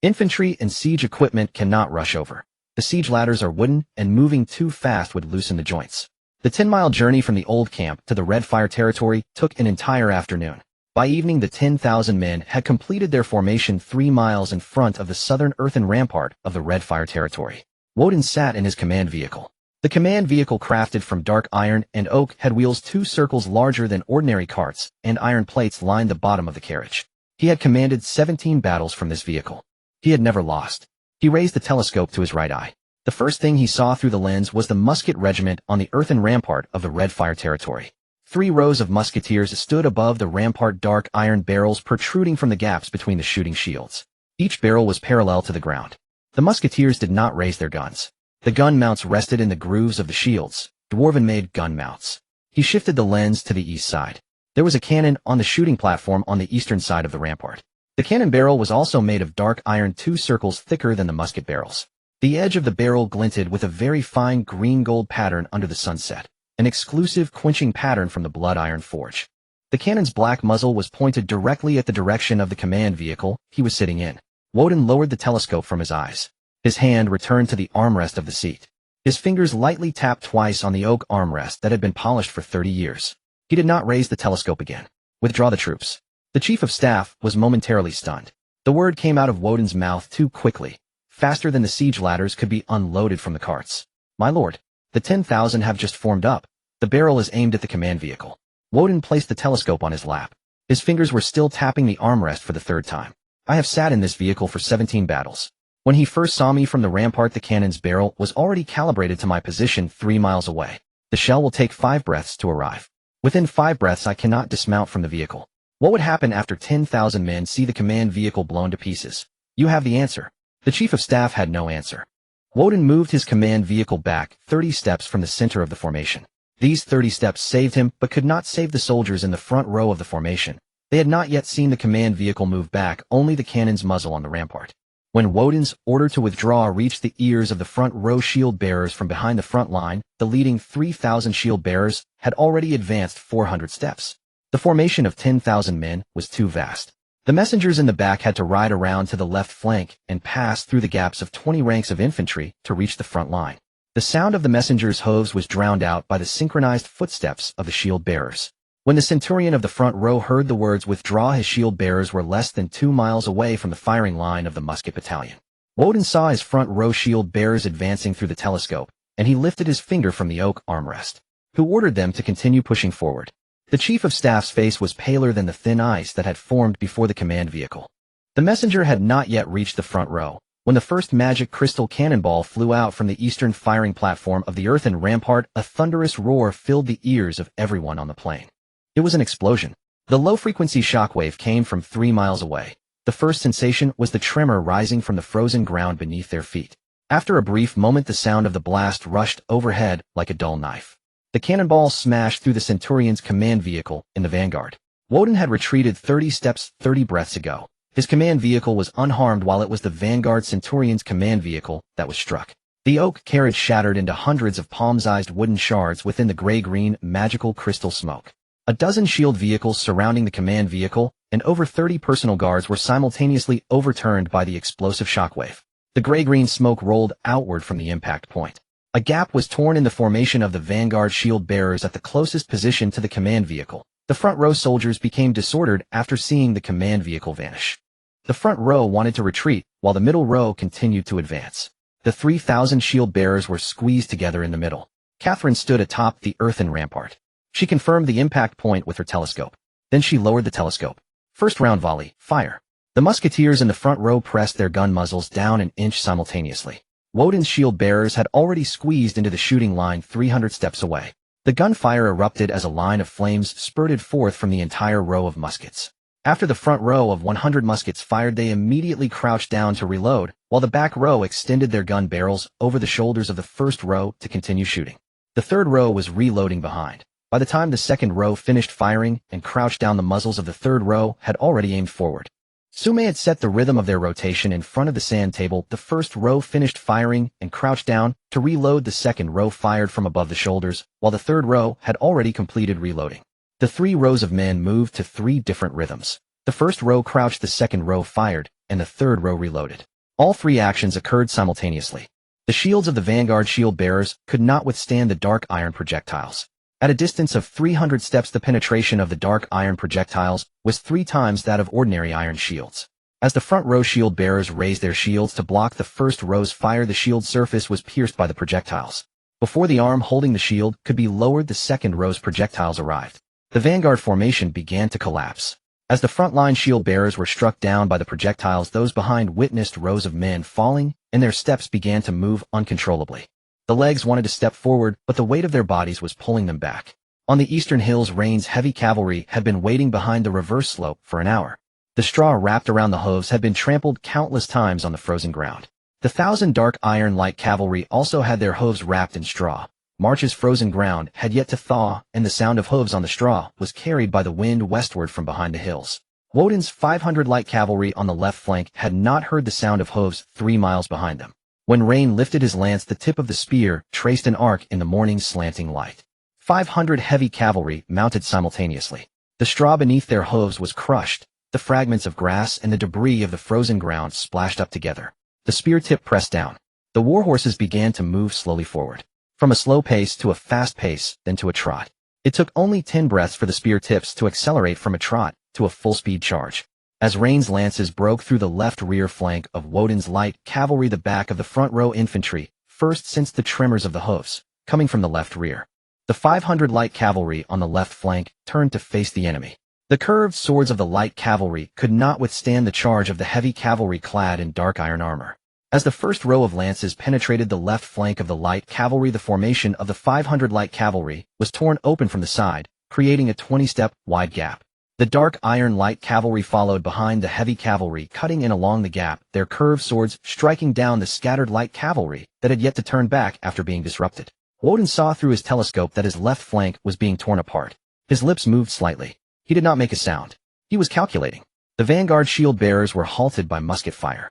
Infantry and siege equipment cannot rush over. The siege ladders are wooden, and moving too fast would loosen the joints. The 10-mile journey from the old camp to the Red Fire territory took an entire afternoon. By evening, the 10,000 men had completed their formation 3 miles in front of the southern earthen rampart of the Red Fire territory. Woden sat in his command vehicle. The command vehicle, crafted from dark iron and oak, had wheels 2 circles larger than ordinary carts, and iron plates lined the bottom of the carriage. He had commanded 17 battles from this vehicle. He had never lost. He raised the telescope to his right eye. The first thing he saw through the lens was the musket regiment on the earthen rampart of the Red Fire territory. 3 rows of musketeers stood above the rampart, dark iron barrels protruding from the gaps between the shooting shields. Each barrel was parallel to the ground. The musketeers did not raise their guns. The gun mounts rested in the grooves of the shields, dwarven-made gun mounts. He shifted the lens to the east side. There was a cannon on the shooting platform on the eastern side of the rampart. The cannon barrel was also made of dark iron 2 circles thicker than the musket barrels. The edge of the barrel glinted with a very fine green-gold pattern under the sunset, an exclusive quenching pattern from the blood iron forge. The cannon's black muzzle was pointed directly at the direction of the command vehicle he was sitting in. Woden lowered the telescope from his eyes. His hand returned to the armrest of the seat. His fingers lightly tapped twice on the oak armrest that had been polished for 30 years. He did not raise the telescope again. Withdraw the troops. The chief of staff was momentarily stunned. The word came out of Woden's mouth too quickly, faster than the siege ladders could be unloaded from the carts. My lord, the 10,000 have just formed up. The barrel is aimed at the command vehicle. Woden placed the telescope on his lap. His fingers were still tapping the armrest for the 3rd time. I have sat in this vehicle for 17 battles. When he first saw me from the rampart, the cannon's barrel was already calibrated to my position 3 miles away. The shell will take 5 breaths to arrive. Within 5 breaths I cannot dismount from the vehicle. What would happen after 10,000 men see the command vehicle blown to pieces? You have the answer. The chief of staff had no answer. Woden moved his command vehicle back 30 steps from the center of the formation. These 30 steps saved him but could not save the soldiers in the front row of the formation. They had not yet seen the command vehicle move back, only the cannon's muzzle on the rampart. When Woden's order to withdraw reached the ears of the front row shield bearers from behind the front line, the leading 3,000 shield bearers had already advanced 400 steps. The formation of 10,000 men was too vast. The messengers in the back had to ride around to the left flank and pass through the gaps of 20 ranks of infantry to reach the front line. The sound of the messengers' hooves was drowned out by the synchronized footsteps of the shield bearers. When the centurion of the front row heard the words withdraw, his shield bearers were less than 2 miles away from the firing line of the musket battalion. Woden saw his front row shield bearers advancing through the telescope, and he lifted his finger from the oak armrest. Who ordered them to continue pushing forward? The chief of staff's face was paler than the thin ice that had formed before the command vehicle. The messenger had not yet reached the front row when the first magic crystal cannonball flew out from the eastern firing platform of the earthen rampart. A thunderous roar filled the ears of everyone on the plain. It was an explosion. The low-frequency shockwave came from 3 miles away. The first sensation was the tremor rising from the frozen ground beneath their feet. After a brief moment, the sound of the blast rushed overhead like a dull knife. The cannonball smashed through the centurion's command vehicle in the vanguard. Woden had retreated 30 steps 30 breaths ago. His command vehicle was unharmed, while it was the vanguard centurion's command vehicle that was struck. The oak carriage shattered into hundreds of palm-sized wooden shards within the gray-green magical crystal smoke. A dozen shield vehicles surrounding the command vehicle and over 30 personal guards were simultaneously overturned by the explosive shockwave. The gray-green smoke rolled outward from the impact point. A gap was torn in the formation of the vanguard shield bearers at the closest position to the command vehicle. The front row soldiers became disordered after seeing the command vehicle vanish. The front row wanted to retreat, while the middle row continued to advance. The 3,000 shield bearers were squeezed together in the middle. Catherine stood atop the earthen rampart. She confirmed the impact point with her telescope. Then she lowered the telescope. First round volley, fire. The musketeers in the front row pressed their gun muzzles down an inch simultaneously. Woden's shield bearers had already squeezed into the shooting line 300 steps away. The gunfire erupted as a line of flames spurted forth from the entire row of muskets. After the front row of 100 muskets fired, they immediately crouched down to reload, while the back row extended their gun barrels over the shoulders of the first row to continue shooting. The third row was reloading behind. By the time the second row finished firing and crouched down, the muzzles of the third row had already aimed forward. Zhou Ye had set the rhythm of their rotation in front of the sand table. The first row finished firing and crouched down to reload. The second row fired from above the shoulders, while the third row had already completed reloading. The 3 rows of men moved to 3 different rhythms. The first row crouched, the second row fired, and the third row reloaded. All 3 actions occurred simultaneously. The shields of the vanguard shield bearers could not withstand the dark iron projectiles. At a distance of 300 steps, the penetration of the dark iron projectiles was 3 times that of ordinary iron shields. As the front row shield bearers raised their shields to block the first row's fire, the shield surface was pierced by the projectiles. Before the arm holding the shield could be lowered, the second row's projectiles arrived. The vanguard formation began to collapse. As the front-line shield bearers were struck down by the projectiles, those behind witnessed rows of men falling, and their steps began to move uncontrollably. The legs wanted to step forward, but the weight of their bodies was pulling them back. On the eastern hills, Rain's heavy cavalry had been waiting behind the reverse slope for an hour. The straw wrapped around the hooves had been trampled countless times on the frozen ground. The 1,000 dark iron light cavalry also had their hooves wrapped in straw. March's frozen ground had yet to thaw, and the sound of hooves on the straw was carried by the wind westward from behind the hills. Woden's 500 light cavalry on the left flank had not heard the sound of hooves 3 miles behind them. When Rain lifted his lance, the tip of the spear traced an arc in the morning's slanting light. 500 heavy cavalry mounted simultaneously. The straw beneath their hooves was crushed, the fragments of grass and the debris of the frozen ground splashed up together. The spear tip pressed down. The warhorses began to move slowly forward. From a slow pace to a fast pace, then to a trot. It took only 10 breaths for the spear tips to accelerate from a trot to a full-speed charge. As Rain's lances broke through the left rear flank of Woden's light cavalry, the back of the front row infantry first sensed the tremors of the hoofs, coming from the left rear. The 500 light cavalry on the left flank turned to face the enemy. The curved swords of the light cavalry could not withstand the charge of the heavy cavalry clad in dark iron armor. As the first row of lances penetrated the left flank of the light cavalry, the formation of the 500 light cavalry was torn open from the side, creating a 20-step wide gap. The dark iron light cavalry followed behind the heavy cavalry, cutting in along the gap, their curved swords striking down the scattered light cavalry that had yet to turn back after being disrupted. Woden saw through his telescope that his left flank was being torn apart. His lips moved slightly. He did not make a sound. He was calculating. The vanguard shield bearers were halted by musket fire.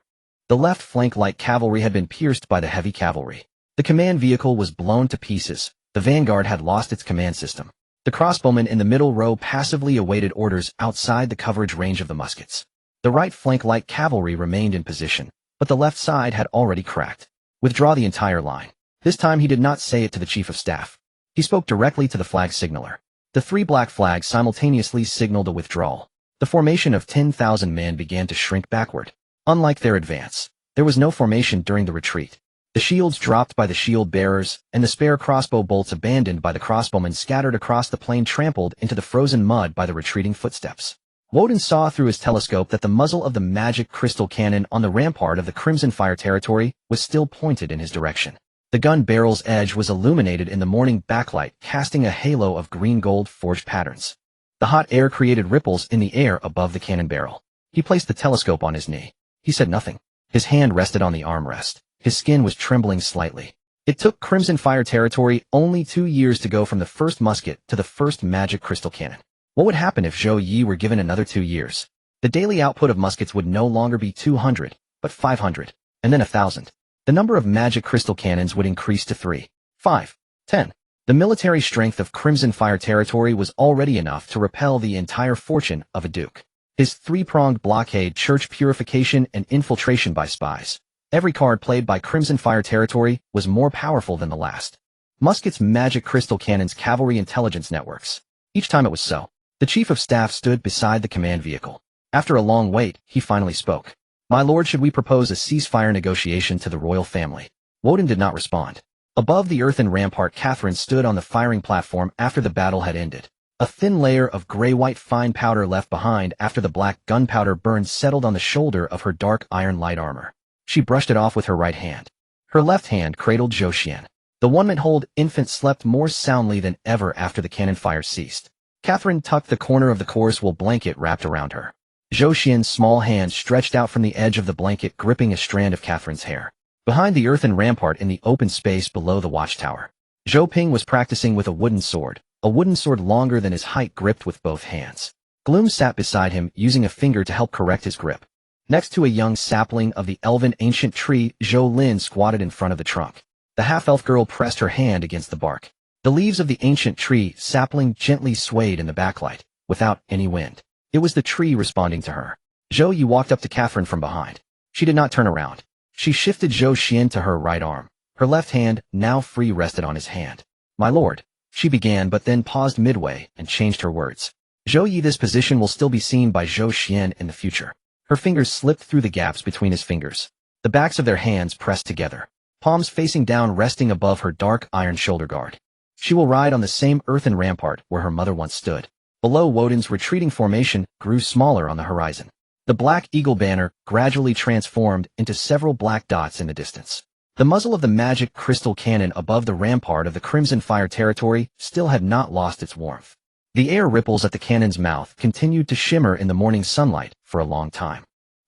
The left flank light cavalry had been pierced by the heavy cavalry. The command vehicle was blown to pieces. The vanguard had lost its command system. The crossbowmen in the middle row passively awaited orders outside the coverage range of the muskets. The right flank light cavalry remained in position, but the left side had already cracked. Withdraw the entire line. This time he did not say it to the chief of staff. He spoke directly to the flag signaler. The 3 black flags simultaneously signaled a withdrawal. The formation of 10,000 men began to shrink backward. Unlike their advance, there was no formation during the retreat. The shields dropped by the shield bearers, and the spare crossbow bolts abandoned by the crossbowmen scattered across the plain, trampled into the frozen mud by the retreating footsteps. Woden saw through his telescope that the muzzle of the magic crystal cannon on the rampart of the Crimson Fire territory was still pointed in his direction. The gun barrel's edge was illuminated in the morning backlight, casting a halo of green-gold forged patterns. The hot air created ripples in the air above the cannon barrel. He placed the telescope on his knee. He said nothing. His hand rested on the armrest. His skin was trembling slightly. It took Crimson Fire territory only 2 years to go from the first musket to the first magic crystal cannon. What would happen if Zhou Ye were given another 2 years? The daily output of muskets would no longer be 200, but 500, and then 1,000. The number of magic crystal cannons would increase to 3, 5, 10. The military strength of Crimson Fire territory was already enough to repel the entire fortune of a duke. His 3-pronged blockade, church purification, and infiltration by spies. Every card played by Crimson Fire territory was more powerful than the last. Muskets, magic crystal cannons, cavalry intelligence networks. Each time it was so. The chief of staff stood beside the command vehicle. After a long wait, he finally spoke. My lord, should we propose a ceasefire negotiation to the royal family? Woden did not respond. Above the earthen rampart, Catherine stood on the firing platform after the battle had ended. A thin layer of gray-white fine powder left behind after the black gunpowder burn settled on the shoulder of her dark iron light armor. She brushed it off with her right hand. Her left hand cradled Zhou Ye. The 1-month-old infant slept more soundly than ever after the cannon fire ceased. Catherine tucked the corner of the coarse wool blanket wrapped around her. Zhou Ye's small hand stretched out from the edge of the blanket, gripping a strand of Catherine's hair. Behind the earthen rampart in the open space below the watchtower, Zhou Ping was practicing with a wooden sword longer than his height, gripped with both hands. Gloom sat beside him, using a finger to help correct his grip. Next to a young sapling of the elven ancient tree, Zhou Lin squatted in front of the trunk. The half-elf girl pressed her hand against the bark. The leaves of the ancient tree sapling gently swayed in the backlight, without any wind. It was the tree responding to her. Zhou Ye walked up to Catherine from behind. She did not turn around. She shifted Zhou Xian to her right arm. Her left hand, now free, rested on his hand. My lord, she began, but then paused midway and changed her words. Zhou Ye, this position will still be seen by Zhou Xian in the future. Her fingers slipped through the gaps between his fingers. The backs of their hands pressed together, palms facing down, resting above her dark iron shoulder guard. She will ride on the same earthen rampart where her mother once stood. Below, Woden's retreating formation grew smaller on the horizon. The black eagle banner gradually transformed into several black dots in the distance. The muzzle of the magic crystal cannon above the rampart of the Crimson Fire territory still had not lost its warmth. The air ripples at the cannon's mouth continued to shimmer in the morning sunlight for a long time.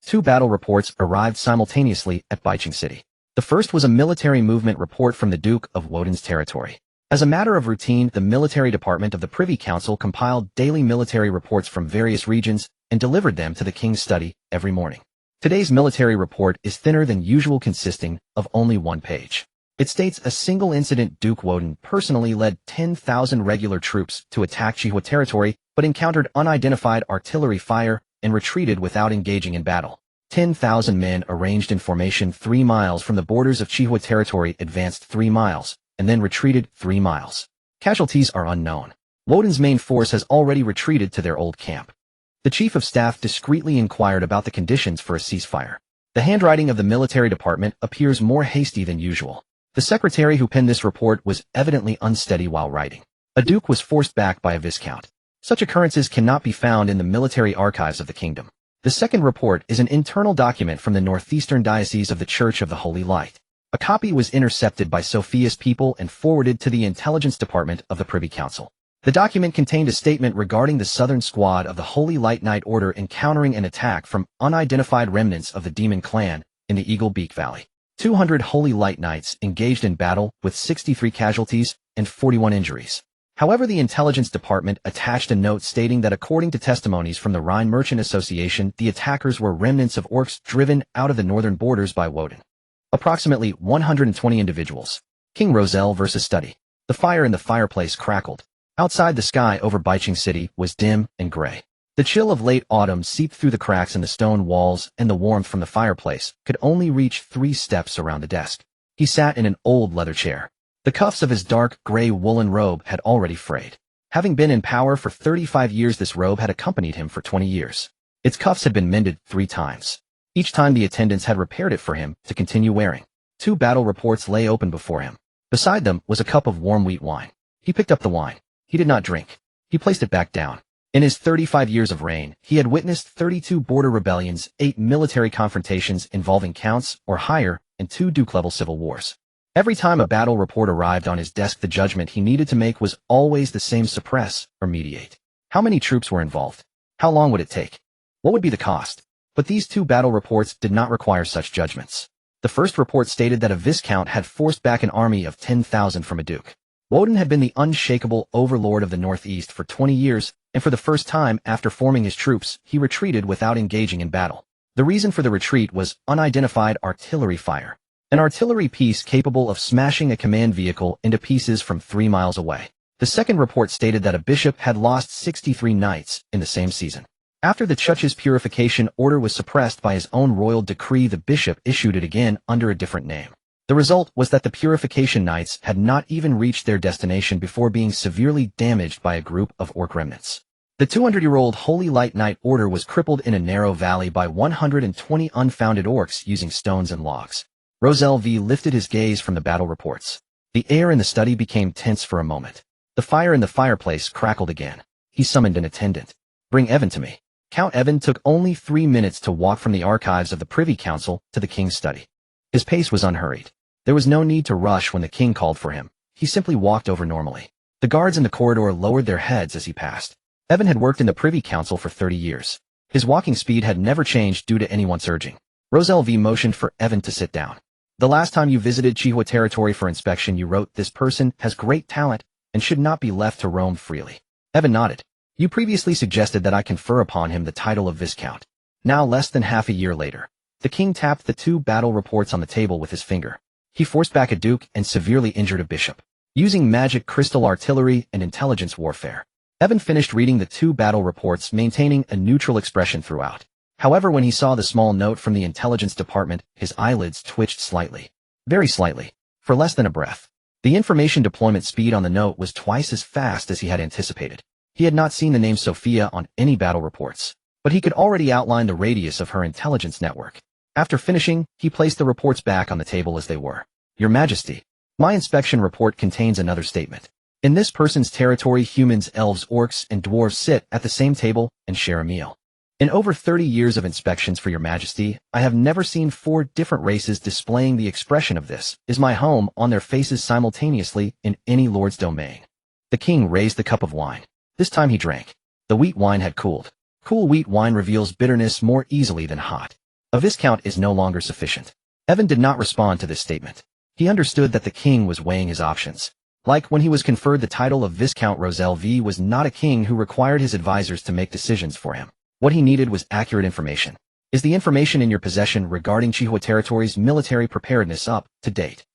2 battle reports arrived simultaneously at Baicheng City. The first was a military movement report from the Duke of Woden's territory. As a matter of routine, the military department of the Privy Council compiled daily military reports from various regions and delivered them to the king's study every morning. Today's military report is thinner than usual, consisting of only one page. It states a single incident: Duke Woden personally led 10,000 regular troops to attack Zhou Ye territory, but encountered unidentified artillery fire and retreated without engaging in battle. 10,000 men arranged in formation 3 miles from the borders of Zhou Ye territory advanced 3 miles, and then retreated 3 miles. Casualties are unknown. Woden's main force has already retreated to their old camp. The chief of staff discreetly inquired about the conditions for a ceasefire. The handwriting of the military department appears more hasty than usual. The secretary who penned this report was evidently unsteady while writing. A duke was forced back by a viscount. Such occurrences cannot be found in the military archives of the kingdom. The second report is an internal document from the northeastern diocese of the Church of the Holy Light. A copy was intercepted by Sophia's people and forwarded to the intelligence department of the Privy Council. The document contained a statement regarding the southern squad of the Holy Light Knight Order encountering an attack from unidentified remnants of the Demon Clan in the Eagle Beak Valley. 200 Holy Light Knights engaged in battle with 63 casualties and 41 injuries. However, the intelligence department attached a note stating that according to testimonies from the Rhine Merchant Association, the attackers were remnants of orcs driven out of the northern borders by Woden. Approximately 120 individuals. King Roselle versus Study. The fire in the fireplace crackled. Outside, the sky over Baiching City was dim and gray. The chill of late autumn seeped through the cracks in the stone walls, and the warmth from the fireplace could only reach 3 steps around the desk. He sat in an old leather chair. The cuffs of his dark gray woolen robe had already frayed. Having been in power for 35 years, this robe had accompanied him for 20 years. Its cuffs had been mended 3 times. Each time the attendants had repaired it for him to continue wearing. 2 battle reports lay open before him. Beside them was a cup of warm wheat wine. He picked up the wine. He did not drink. He placed it back down. In his 35 years of reign, he had witnessed 32 border rebellions, 8 military confrontations involving counts or higher, and 2 duke-level civil wars. Every time a battle report arrived on his desk, the judgment he needed to make was always the same: suppress or mediate. How many troops were involved? How long would it take? What would be the cost? But these 2 battle reports did not require such judgments. The first report stated that a viscount had forced back an army of 10,000 from a duke. Woden had been the unshakable overlord of the Northeast for 20 years, and for the first time after forming his troops, he retreated without engaging in battle. The reason for the retreat was unidentified artillery fire. An artillery piece capable of smashing a command vehicle into pieces from 3 miles away. The second report stated that a bishop had lost 63 knights in the same season. After the church's purification order was suppressed by his own royal decree, the bishop issued it again under a different name. The result was that the purification knights had not even reached their destination before being severely damaged by a group of orc remnants. The 200-year-old Holy Light Knight Order was crippled in a narrow valley by 120 unfounded orcs using stones and logs. Roselle V lifted his gaze from the battle reports. The air in the study became tense for a moment. The fire in the fireplace crackled again. He summoned an attendant. "Bring Evan to me." Count Evan took only 3 minutes to walk from the archives of the Privy Council to the king's study. His pace was unhurried. There was no need to rush when the king called for him. He simply walked over normally. The guards in the corridor lowered their heads as he passed. Evan had worked in the Privy Council for 30 years. His walking speed had never changed due to anyone's urging. Roselle V motioned for Evan to sit down. "The last time you visited Zhou Ye territory for inspection, you wrote, 'This person has great talent and should not be left to roam freely.'" Evan nodded. "You previously suggested that I confer upon him the title of Viscount." Now, less than half a year later, the king tapped the 2 battle reports on the table with his finger. He forced back a duke and severely injured a bishop. Using magic, crystal artillery, and intelligence warfare. Evan finished reading the 2 battle reports, maintaining a neutral expression throughout. However, when he saw the small note from the intelligence department, his eyelids twitched slightly. Very slightly. For less than a breath. The information deployment speed on the note was twice as fast as he had anticipated. He had not seen the name Sophia on any battle reports, but he could already outline the radius of her intelligence network. After finishing, he placed the reports back on the table as they were. "Your Majesty, my inspection report contains another statement. In this person's territory, humans, elves, orcs, and dwarves sit at the same table and share a meal. In over 30 years of inspections for Your Majesty, I have never seen 4 different races displaying the expression of this is my home on their faces simultaneously in any lord's domain." The king raised the cup of wine. This time he drank. The wheat wine had cooled. Cool wheat wine reveals bitterness more easily than hot. A viscount is no longer sufficient. Evan did not respond to this statement. He understood that the king was weighing his options. Like when he was conferred the title of Viscount, Zhou Ye was not a king who required his advisors to make decisions for him. What he needed was accurate information. Is the information in your possession regarding Chihua territory's military preparedness up to date?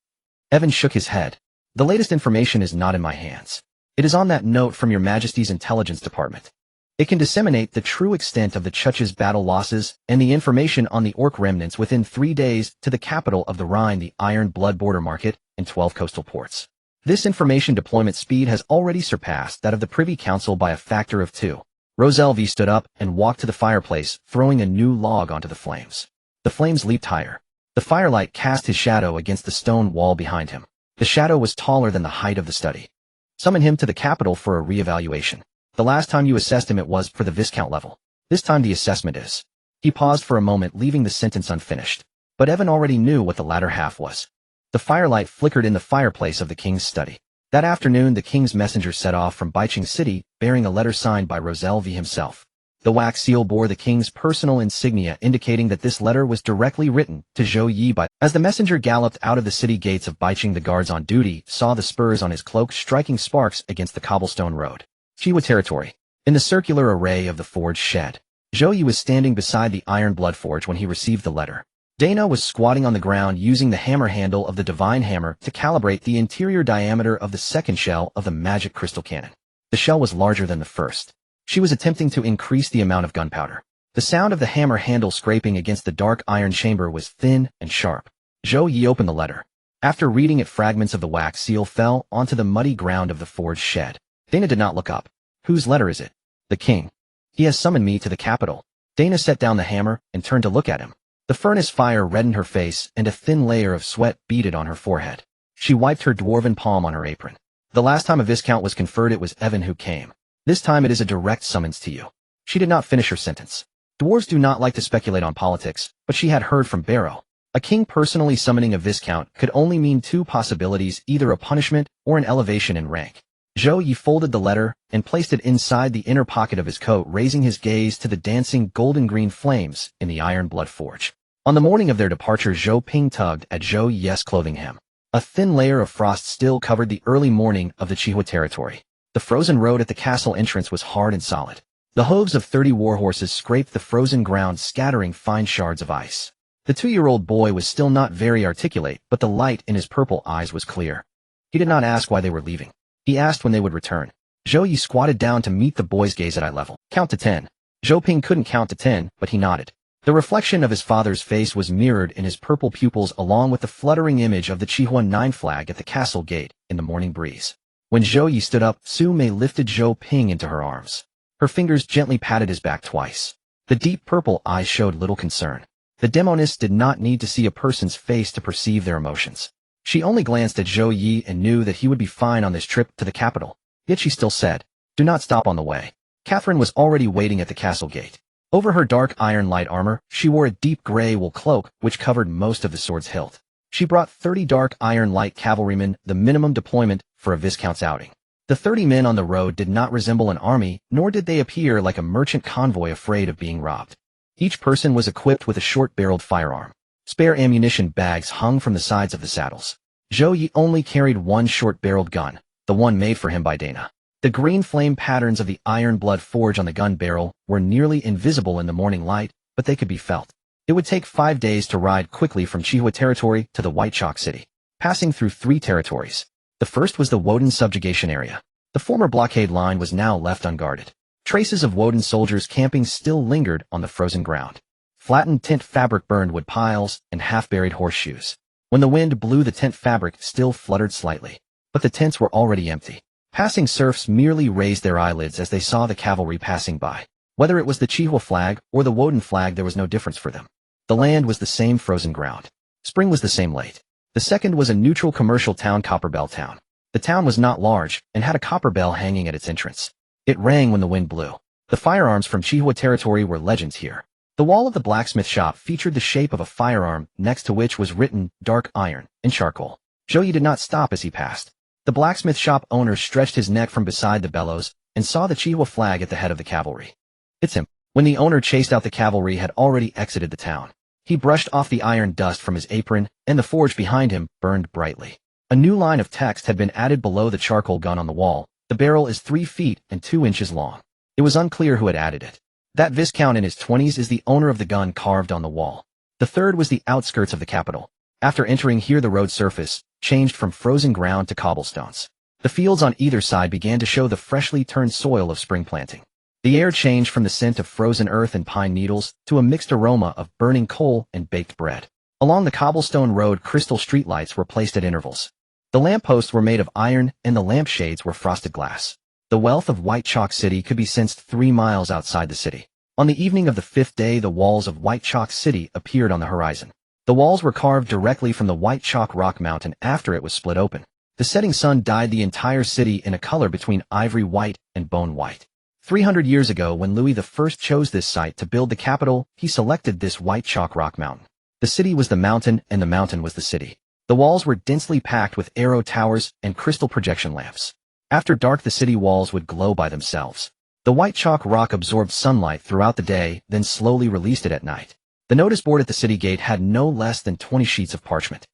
Evan shook his head. The latest information is not in my hands. It is on that note from your Majesty's intelligence department. It can disseminate the true extent of the Chuch's battle losses and the information on the orc remnants within 3 days to the capital of the Rhine, the Iron Blood border market, and 12 coastal ports. This information deployment speed has already surpassed that of the Privy Council by a factor of 2. Zhou Ye stood up and walked to the fireplace, throwing a new log onto the flames. The flames leaped higher. The firelight cast his shadow against the stone wall behind him. The shadow was taller than the height of the study. Summon him to the capital for a re-evaluation. The last time you assessed him it was for the Viscount level. This time the assessment is. He paused for a moment, leaving the sentence unfinished. But Evan already knew what the latter half was. The firelight flickered in the fireplace of the king's study. That afternoon the king's messenger set off from Baicheng City, bearing a letter signed by Zhou Ye himself. The wax seal bore the king's personal insignia, indicating that this letter was directly written to Zhou Ye by. As the messenger galloped out of the city gates of Baicheng, the guards on duty saw the spurs on his cloak striking sparks against the cobblestone road. Chihua territory. In the circular array of the forge shed, Zhou Ye was standing beside the Iron Blood forge when he received the letter. Dana was squatting on the ground using the hammer handle of the divine hammer to calibrate the interior diameter of the second shell of the magic crystal cannon. The shell was larger than the first. She was attempting to increase the amount of gunpowder. The sound of the hammer handle scraping against the dark iron chamber was thin and sharp. Zhou Ye opened the letter. After reading it, fragments of the wax seal fell onto the muddy ground of the forge shed. Dana did not look up. Whose letter is it? The king. He has summoned me to the capital. Dana set down the hammer and turned to look at him. The furnace fire reddened her face and a thin layer of sweat beaded on her forehead. She wiped her dwarven palm on her apron. The last time a viscount was conferred it was Evan who came. This time it is a direct summons to you. She did not finish her sentence. Dwarves do not like to speculate on politics, but she had heard from Barrow. A king personally summoning a viscount could only mean 2 possibilities, either a punishment or an elevation in rank. Zhou Ye folded the letter and placed it inside the inner pocket of his coat, raising his gaze to the dancing golden-green flames in the Iron Blood forge. On the morning of their departure, Zhou Ping tugged at Zhou Ye's clothing hem. A thin layer of frost still covered the early morning of the Chihua territory. The frozen road at the castle entrance was hard and solid. The hooves of 30 warhorses scraped the frozen ground, scattering fine shards of ice. The 2-year-old boy was still not very articulate, but the light in his purple eyes was clear. He did not ask why they were leaving. He asked when they would return. Zhou Ye squatted down to meet the boy's gaze at eye level. Count to 10. Zhou Ping couldn't count to 10, but he nodded. The reflection of his father's face was mirrored in his purple pupils, along with the fluttering image of the Chihua 9 flag at the castle gate in the morning breeze. When Zhou Ye stood up, Su Mei lifted Zhou Ping into her arms. Her fingers gently patted his back twice. The deep purple eyes showed little concern. The demoness did not need to see a person's face to perceive their emotions. She only glanced at Zhou Ye and knew that he would be fine on this trip to the capital. Yet she still said, "Do not stop on the way." Catherine was already waiting at the castle gate. Over her dark iron light armor, she wore a deep gray wool cloak which covered most of the sword's hilt. She brought 30 dark iron light cavalrymen, the minimum deployment for a viscount's outing. The 30 men on the road did not resemble an army, nor did they appear like a merchant convoy afraid of being robbed. Each person was equipped with a short-barreled firearm. Spare ammunition bags hung from the sides of the saddles. Zhou Ye only carried 1 short-barreled gun, the one made for him by Dana. The green flame patterns of the Iron Blood forge on the gun barrel were nearly invisible in the morning light, but they could be felt. It would take 5 days to ride quickly from Chihua territory to the White Chalk City, passing through 3 territories. The first was the Woden subjugation area. The former blockade line was now left unguarded. Traces of Woden soldiers camping still lingered on the frozen ground. Flattened tent fabric, burned wood piles, and half-buried horseshoes. When the wind blew, the tent fabric still fluttered slightly, but the tents were already empty. Passing serfs merely raised their eyelids as they saw the cavalry passing by. Whether it was the Chihua flag or the Woden flag, there was no difference for them. The land was the same frozen ground. Spring was the same late. The second was a neutral commercial town, Copperbell Town. The town was not large and had a copper bell hanging at its entrance. It rang when the wind blew. The firearms from Chihua territory were legends here. The wall of the blacksmith shop featured the shape of a firearm, next to which was written "dark iron" in charcoal. Zhou Ye did not stop as he passed. The blacksmith shop owner stretched his neck from beside the bellows and saw the Chihua flag at the head of the cavalry. "It's him." When the owner chased out, the cavalry had already exited the town. He brushed off the iron dust from his apron, and the forge behind him burned brightly. A new line of text had been added below the charcoal gun on the wall. The barrel is 3 feet and 2 inches long. It was unclear who had added it. That Viscount in his 20s is the owner of the gun carved on the wall. The third was the outskirts of the capital. After entering here, the road surface changed from frozen ground to cobblestones. The fields on either side began to show the freshly turned soil of spring planting. The air changed from the scent of frozen earth and pine needles to a mixed aroma of burning coal and baked bread. Along the cobblestone road, crystal streetlights were placed at intervals. The lampposts were made of iron, and the lampshades were frosted glass. The wealth of White Chalk City could be sensed 3 miles outside the city. On the evening of the 5th day, the walls of White Chalk City appeared on the horizon. The walls were carved directly from the White Chalk rock mountain after it was split open. The setting sun dyed the entire city in a color between ivory white and bone white. 300 years ago, when Louis I chose this site to build the capital, he selected this White Chalk rock mountain. The city was the mountain, and the mountain was the city. The walls were densely packed with arrow towers and crystal projection lamps. After dark, the city walls would glow by themselves. The White Chalk rock absorbed sunlight throughout the day, then slowly released it at night. The notice board at the city gate had no less than 20 sheets of parchment.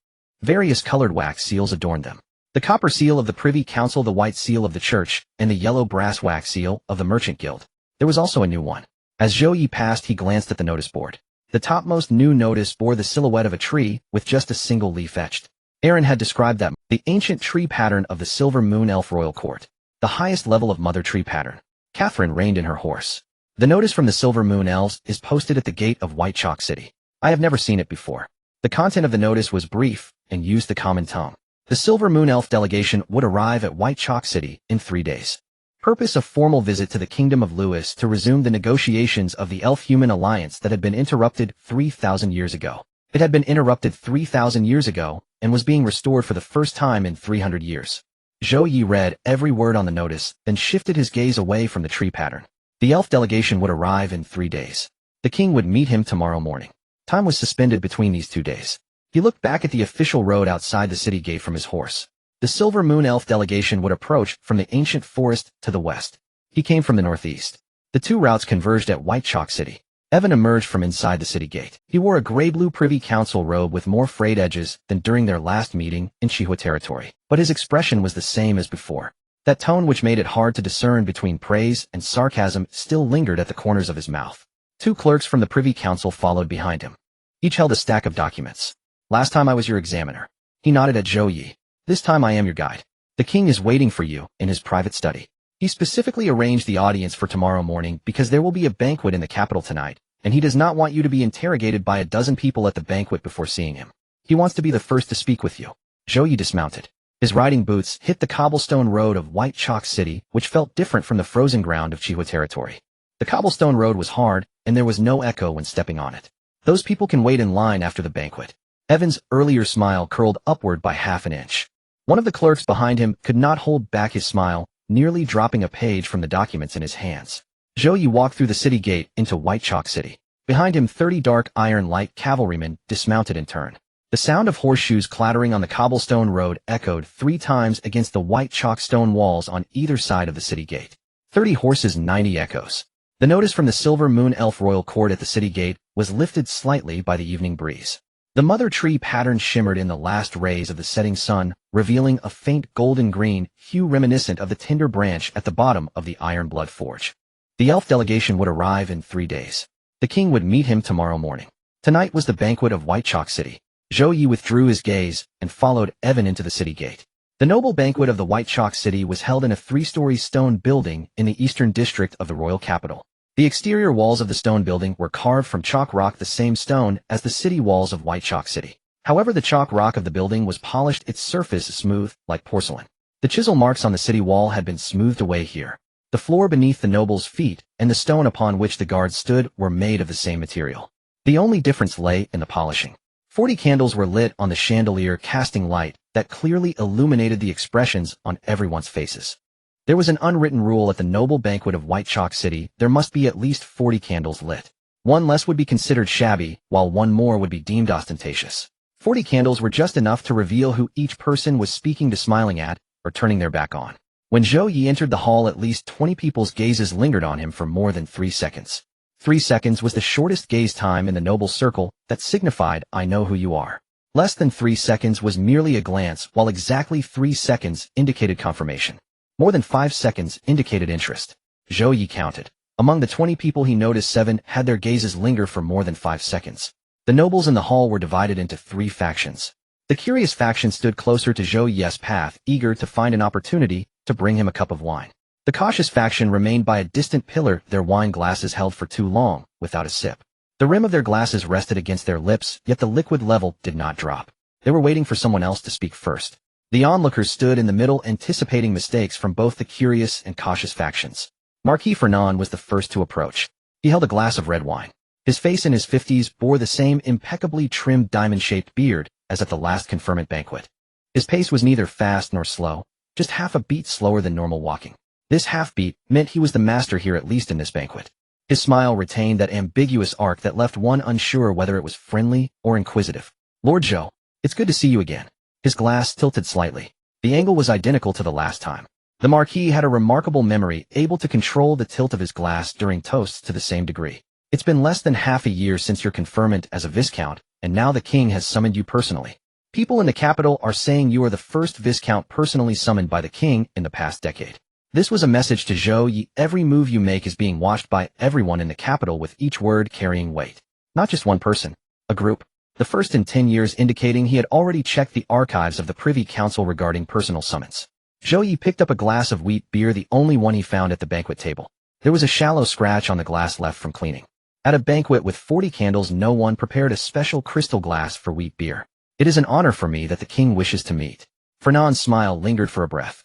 Various colored wax seals adorned them. The copper seal of the Privy Council, the white seal of the church, and the yellow brass wax seal of the Merchant Guild. There was also a new one. As Zhou Ye passed, he glanced at the notice board. The topmost new notice bore the silhouette of a tree with just a single leaf etched. Aaron had described that the ancient tree pattern of the Silver Moon Elf Royal Court, the highest level of Mother Tree pattern. Catherine reined in her horse. The notice from the Silver Moon Elves is posted at the gate of White Chalk City. I have never seen it before. The content of the notice was brief and used the common tongue. The Silver Moon Elf delegation would arrive at White Chalk City in 3 days. Purpose: a formal visit to the Kingdom of Louis to resume the negotiations of the Elf-Human alliance that had been interrupted 3,000 years ago. It had been interrupted 3,000 years ago and was being restored for the first time in 300 years. Zhou Ye read every word on the notice, then shifted his gaze away from the tree pattern. The elf delegation would arrive in 3 days. The king would meet him tomorrow morning. Time was suspended between these 2 days. He looked back at the official road outside the city gate from his horse. The Silver Moon Elf delegation would approach from the ancient forest to the west. He came from the northeast. The 2 routes converged at White Chalk City. Evan emerged from inside the city gate. He wore a gray-blue Privy Council robe with more frayed edges than during their last meeting in Chihua territory. But his expression was the same as before. That tone which made it hard to discern between praise and sarcasm still lingered at the corners of his mouth. 2 clerks from the Privy Council followed behind him. Each held a stack of documents. Last time I was your examiner. He nodded at Zhou Ye. This time I am your guide. The king is waiting for you in his private study. He specifically arranged the audience for tomorrow morning because there will be a banquet in the capital tonight, and he does not want you to be interrogated by a dozen people at the banquet before seeing him. He wants to be the first to speak with you. Zhou Ye dismounted. His riding boots hit the cobblestone road of White Chalk City, which felt different from the frozen ground of Chihua territory. The cobblestone road was hard, and there was no echo when stepping on it. Those people can wait in line after the banquet. Evan's earlier smile curled upward by half an inch. One of the clerks behind him could not hold back his smile, nearly dropping a page from the documents in his hands. Zhou Ye walked through the city gate into White Chalk City. Behind him, 30 dark iron light cavalrymen dismounted in turn. The sound of horseshoes clattering on the cobblestone road echoed 3 times against the white chalk stone walls on either side of the city gate. 30 horses, 90 echoes. The notice from the Silver Moon Elf Royal Court at the city gate was lifted slightly by the evening breeze. The mother tree pattern shimmered in the last rays of the setting sun, revealing a faint golden-green hue reminiscent of the tender branch at the bottom of the Iron Blood Forge. The elf delegation would arrive in 3 days. The king would meet him tomorrow morning. Tonight was the banquet of White Chalk City. Zhou Ye withdrew his gaze and followed Evan into the city gate. The noble banquet of the White Chalk City was held in a 3-story stone building in the eastern district of the royal capital. The exterior walls of the stone building were carved from chalk rock, the same stone as the city walls of White Chalk City. However, the chalk rock of the building was polished, its surface smooth, like porcelain. The chisel marks on the city wall had been smoothed away here. The floor beneath the noble's feet and the stone upon which the guards stood were made of the same material. The only difference lay in the polishing. 40 candles were lit on the chandelier, casting light that clearly illuminated the expressions on everyone's faces. There was an unwritten rule at the noble banquet of White Chalk City: there must be at least 40 candles lit. 1 less would be considered shabby, while 1 more would be deemed ostentatious. 40 candles were just enough to reveal who each person was speaking to, smiling at, or turning their back on. When Zhou Ye entered the hall, at least 20 people's gazes lingered on him for more than 3 seconds. 3 seconds was the shortest gaze time in the noble circle that signified, "I know who you are." Less than 3 seconds was merely a glance, while exactly 3 seconds indicated confirmation. More than 5 seconds indicated interest. Zhou Ye counted. Among the 20 people he noticed, 7 had their gazes linger for more than 5 seconds. The nobles in the hall were divided into 3 factions. The curious faction stood closer to Zhou Ye's path, eager to find an opportunity to bring him a cup of wine. The cautious faction remained by a distant pillar, their wine glasses held for too long, without a sip. The rim of their glasses rested against their lips, yet the liquid level did not drop. They were waiting for someone else to speak first. The onlookers stood in the middle, anticipating mistakes from both the curious and cautious factions. Marquis Fernand was the first to approach. He held a glass of red wine. His face in his 50s bore the same impeccably trimmed diamond-shaped beard as at the last conferment banquet. His pace was neither fast nor slow, just half a beat slower than normal walking. This half-beat meant he was the master here, at least in this banquet. His smile retained that ambiguous arc that left one unsure whether it was friendly or inquisitive. "Lord Zhou, it's good to see you again." His glass tilted slightly. The angle was identical to the last time. The Marquis had a remarkable memory, able to control the tilt of his glass during toasts to the same degree. "It's been less than half a year since your conferment as a Viscount, and now the king has summoned you personally. People in the capital are saying you are the first Viscount personally summoned by the king in the past decade." This was a message to Zhou Ye. Every move you make is being watched by everyone in the capital, with each word carrying weight. Not just one person, a group. The first in 10 years, indicating he had already checked the archives of the Privy Council regarding personal summons. Zhou Ye picked up a glass of wheat beer, the only one he found at the banquet table. There was a shallow scratch on the glass left from cleaning. At a banquet with 40 candles, no one prepared a special crystal glass for wheat beer. "It is an honor for me that the king wishes to meet." Fernand's smile lingered for a breath.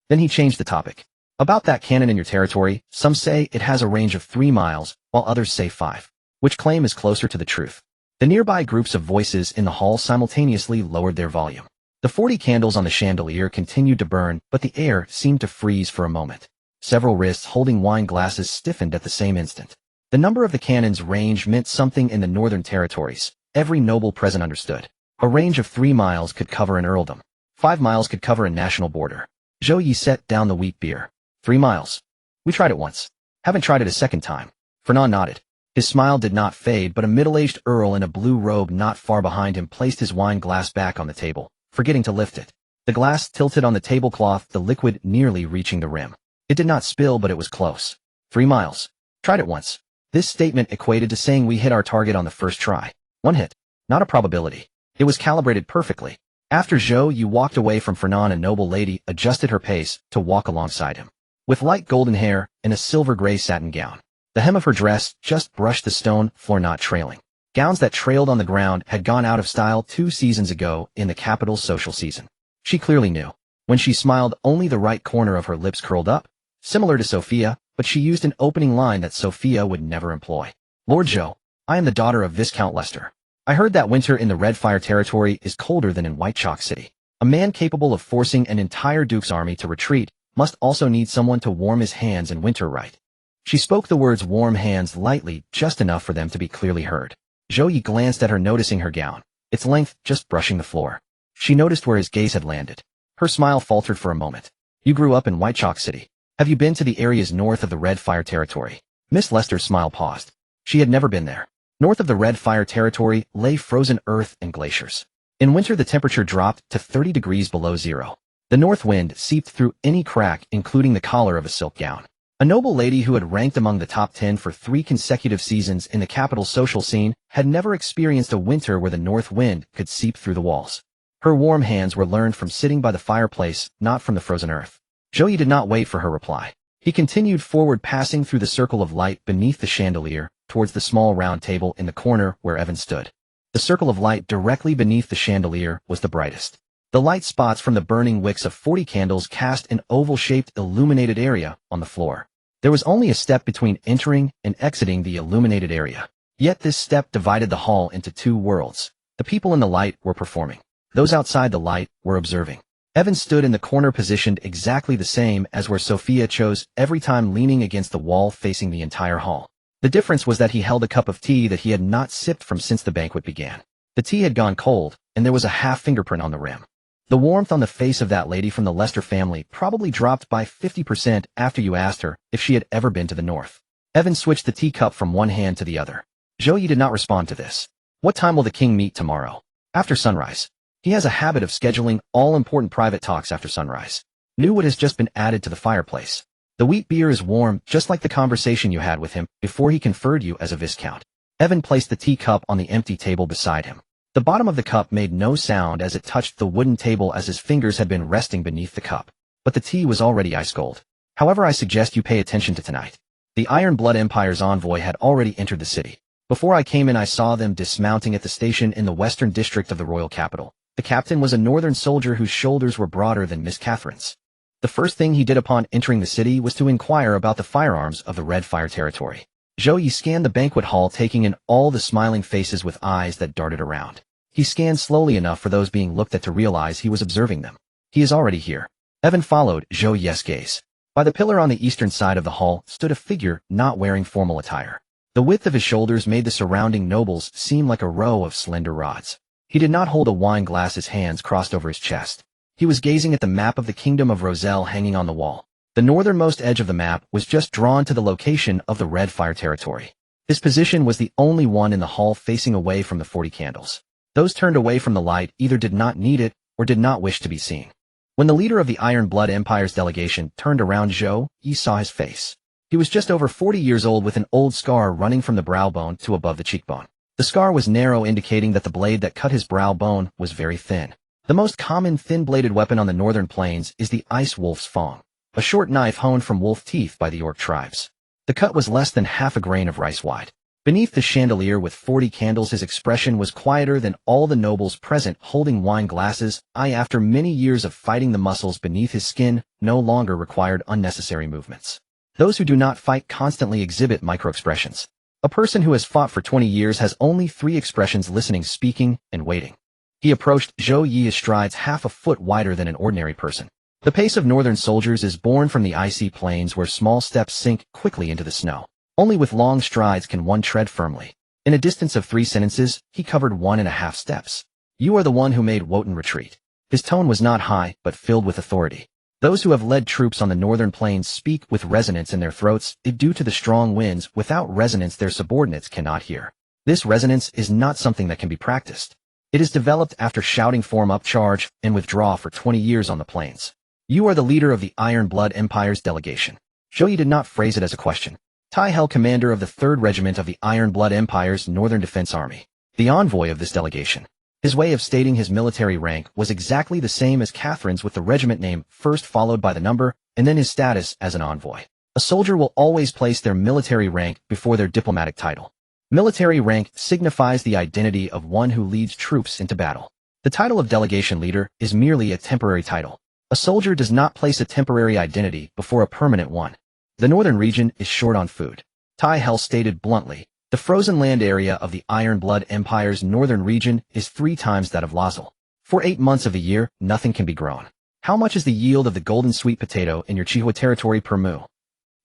Then he changed the topic. "About that cannon in your territory, some say it has a range of 3 miles, while others say 5. Which claim is closer to the truth?" The nearby groups of voices in the hall simultaneously lowered their volume. The 40 candles on the chandelier continued to burn, but the air seemed to freeze for a moment. Several wrists holding wine glasses stiffened at the same instant. The number of the cannon's range meant something in the northern territories. Every noble present understood. A range of 3 miles could cover an earldom. 5 miles could cover a national border. Zhou Ye set down the wheat beer. 3 miles. We tried it once. Haven't tried it a second time." Fernand nodded. His smile did not fade, but a middle-aged earl in a blue robe not far behind him placed his wine glass back on the table, forgetting to lift it. The glass tilted on the tablecloth, the liquid nearly reaching the rim. It did not spill, but it was close. 3 miles. Tried it once. This statement equated to saying we hit our target on the first try. One hit. Not a probability. It was calibrated perfectly. After Zhou Ye walked away from Fernand, a noble lady adjusted her pace to walk alongside him. With light golden hair and a silver-gray satin gown. The hem of her dress just brushed the stone floor, not trailing. Gowns that trailed on the ground had gone out of style 2 seasons ago in the capital's social season. She clearly knew. When she smiled, only the right corner of her lips curled up, similar to Sophia, but she used an opening line that Sophia would never employ. "Lord Zhou, I am the daughter of Viscount Lester. I heard that winter in the Red Fire territory is colder than in White Chalk City. A man capable of forcing an entire duke's army to retreat must also need someone to warm his hands in winter, right?" She spoke the words "warm hands" lightly, just enough for them to be clearly heard. Zhou Ye glanced at her, noticing her gown, its length just brushing the floor. She noticed where his gaze had landed. Her smile faltered for a moment. "You grew up in White Chalk City. Have you been to the areas north of the Red Fire territory?" Miss Lester's smile paused. She had never been there. North of the Red Fire territory lay frozen earth and glaciers. In winter, the temperature dropped to 30 degrees below zero. The north wind seeped through any crack, including the collar of a silk gown. A noble lady who had ranked among the top 10 for 3 consecutive seasons in the capital's social scene had never experienced a winter where the north wind could seep through the walls. Her warm hands were learned from sitting by the fireplace, not from the frozen earth. Zhou Ye did not wait for her reply. He continued forward, passing through the circle of light beneath the chandelier, towards the small round table in the corner where Evan stood. The circle of light directly beneath the chandelier was the brightest. The light spots from the burning wicks of 40 candles cast an oval-shaped illuminated area on the floor. There was only a step between entering and exiting the illuminated area. Yet this step divided the hall into 2 worlds. The people in the light were performing. Those outside the light were observing. Evan stood in the corner, positioned exactly the same as where Sophia chose, every time leaning against the wall facing the entire hall. The difference was that he held a cup of tea that he had not sipped from since the banquet began. The tea had gone cold, and there was a half fingerprint on the rim. The warmth on the face of that lady from the Lester family probably dropped by 50% after you asked her if she had ever been to the north. Evan switched the teacup from one hand to the other. Zhou Ye did not respond to this. What time will the king meet tomorrow? After sunrise. He has a habit of scheduling all-important private talks after sunrise. New wood has just been added to the fireplace. The wheat beer is warm, just like the conversation you had with him before he conferred you as a viscount. Evan placed the teacup on the empty table beside him. The bottom of the cup made no sound as it touched the wooden table as his fingers had been resting beneath the cup. But the tea was already ice cold. However, I suggest you pay attention to tonight. The Iron Blood Empire's envoy had already entered the city. Before I came in, I saw them dismounting at the station in the western district of the royal capital. The captain was a northern soldier whose shoulders were broader than Miss Catherine's. The first thing he did upon entering the city was to inquire about the firearms of the Red Fire territory. Zhou Ye scanned the banquet hall, taking in all the smiling faces with eyes that darted around. He scanned slowly enough for those being looked at to realize he was observing them. He is already here. Evan followed Zhou Ye's gaze. By the pillar on the eastern side of the hall stood a figure not wearing formal attire. The width of his shoulders made the surrounding nobles seem like a row of slender rods. He did not hold a wine glass, his hands crossed over his chest. He was gazing at the map of the Kingdom of Roselle hanging on the wall. The northernmost edge of the map was just drawn to the location of the Red Fire territory. His position was the only one in the hall facing away from the 40 candles. Those turned away from the light either did not need it or did not wish to be seen. When the leader of the Iron Blood Empire's delegation turned around, Zhou Ye saw his face. He was just over 40 years old with an old scar running from the brow bone to above the cheekbone. The scar was narrow, indicating that the blade that cut his brow bone was very thin. The most common thin-bladed weapon on the northern plains is the ice wolf's fong, a short knife honed from wolf teeth by the York tribes. The cut was less than half a grain of rice wide. Beneath the chandelier with 40 candles, his expression was quieter than all the nobles present, holding wine glasses. After many years of fighting, the muscles beneath his skin no longer required unnecessary movements. Those who do not fight constantly exhibit microexpressions. A person who has fought for 20 years has only 3 expressions: listening, speaking, and waiting. He approached Zhou Ye, his strides half a foot wider than an ordinary person. The pace of northern soldiers is born from the icy plains where small steps sink quickly into the snow. Only with long strides can one tread firmly. In a distance of 3 sentences, he covered 1.5 steps. You are the one who made Wotan retreat. His tone was not high, but filled with authority. Those who have led troops on the northern plains speak with resonance in their throats. Due to the strong winds, without resonance their subordinates cannot hear. This resonance is not something that can be practiced. It is developed after shouting form up, charge, and withdraw for 20 years on the plains. You are the leader of the Iron Blood Empire's delegation. Zhou Ye did not phrase it as a question. Tai Hel, commander of the 3rd Regiment of the Iron Blood Empire's Northern Defense Army, the envoy of this delegation. His way of stating his military rank was exactly the same as Catherine's, with the regiment name first followed by the number, and then his status as an envoy. A soldier will always place their military rank before their diplomatic title. Military rank signifies the identity of one who leads troops into battle. The title of delegation leader is merely a temporary title. A soldier does not place a temporary identity before a permanent one. The northern region is short on food. Tai Hel stated bluntly. The frozen land area of the Iron Blood Empire's northern region is 3 times that of Lozelle. For 8 months of the year, nothing can be grown. How much is the yield of the golden sweet potato in your Chihua territory per mu?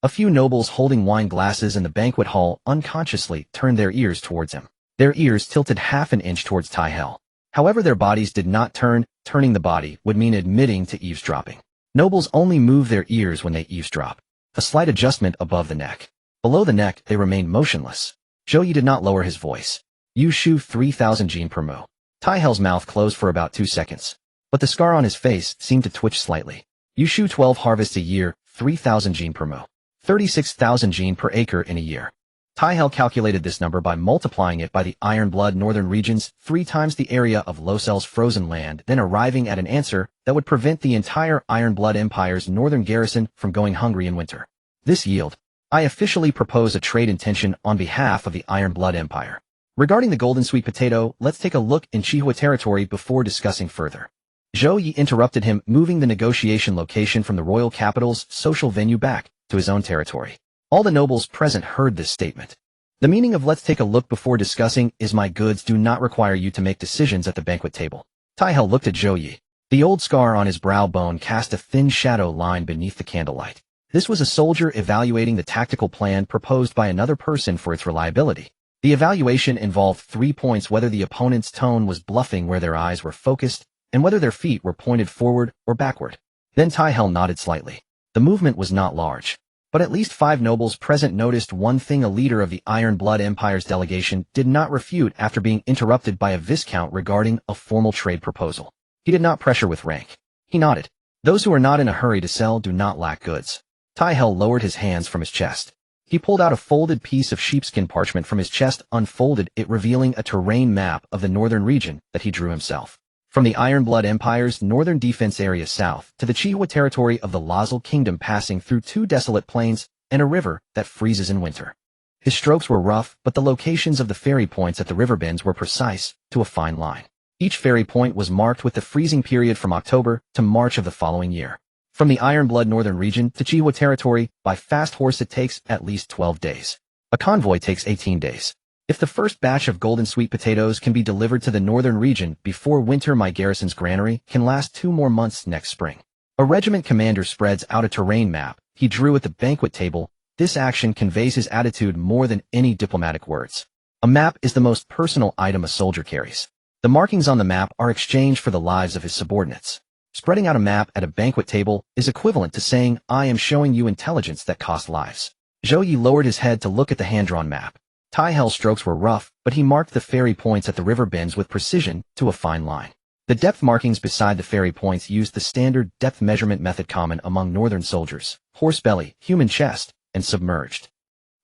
A few nobles holding wine glasses in the banquet hall unconsciously turned their ears towards him. Their ears tilted half an inch towards Tai Hel. However, their bodies did not turn. Turning the body would mean admitting to eavesdropping. Nobles only move their ears when they eavesdrop. A slight adjustment above the neck. Below the neck, they remained motionless. Zhou Ye did not lower his voice. You shu 3,000 jin per mu. Tai Hel's mouth closed for about 2 seconds. But the scar on his face seemed to twitch slightly. You shu 12 harvests a year, 3,000 jin per mu. 36,000 jin per acre in a year. Tai Hel calculated this number by multiplying it by the Iron Blood northern regions, 3 times the area of Lozelle's frozen land, then arriving at an answer that would prevent the entire Iron Blood Empire's northern garrison from going hungry in winter. This yield. I officially propose a trade intention on behalf of the Iron Blood Empire. Regarding the golden sweet potato, let's take a look in Chihua territory before discussing further. Zhou Ye interrupted him, moving the negotiation location from the royal capital's social venue back to his own territory. All the nobles present heard this statement. The meaning of let's take a look before discussing is my goods do not require you to make decisions at the banquet table. Tai Hel looked at Zhou Ye. The old scar on his brow bone cast a thin shadow line beneath the candlelight. This was a soldier evaluating the tactical plan proposed by another person for its reliability. The evaluation involved 3 points: whether the opponent's tone was bluffing, where their eyes were focused, and whether their feet were pointed forward or backward. Then Tai Hel nodded slightly. The movement was not large. But at least 5 nobles present noticed one thing: a leader of the Iron Blood Empire's delegation did not refute after being interrupted by a viscount regarding a formal trade proposal. He did not pressure with rank. He nodded. Those who are not in a hurry to sell do not lack goods. Tai Hel lowered his hands from his chest. He pulled out a folded piece of sheepskin parchment from his chest, unfolded it, revealing a terrain map of the northern region that he drew himself. From the Iron Blood Empire's northern defense area south to the Chihua territory of the Lazal Kingdom, passing through 2 desolate plains and a river that freezes in winter. His strokes were rough, but the locations of the ferry points at the river bends were precise, to a fine line. Each ferry point was marked with the freezing period from October to March of the following year. From the Iron Blood northern region to Chihua territory, by fast horse it takes at least 12 days. A convoy takes 18 days. If the first batch of golden sweet potatoes can be delivered to the northern region before winter, my garrison's granary can last 2 more months next spring. A regiment commander spreads out a terrain map he drew at the banquet table. This action conveys his attitude more than any diplomatic words. A map is the most personal item a soldier carries. The markings on the map are exchanged for the lives of his subordinates. Spreading out a map at a banquet table is equivalent to saying, "I am showing you intelligence that costs lives." Zhou Ye lowered his head to look at the hand-drawn map. Tai Hel's strokes were rough, but he marked the ferry points at the river bends with precision, to a fine line. The depth markings beside the ferry points used the standard depth measurement method common among northern soldiers: horse belly, human chest, and submerged.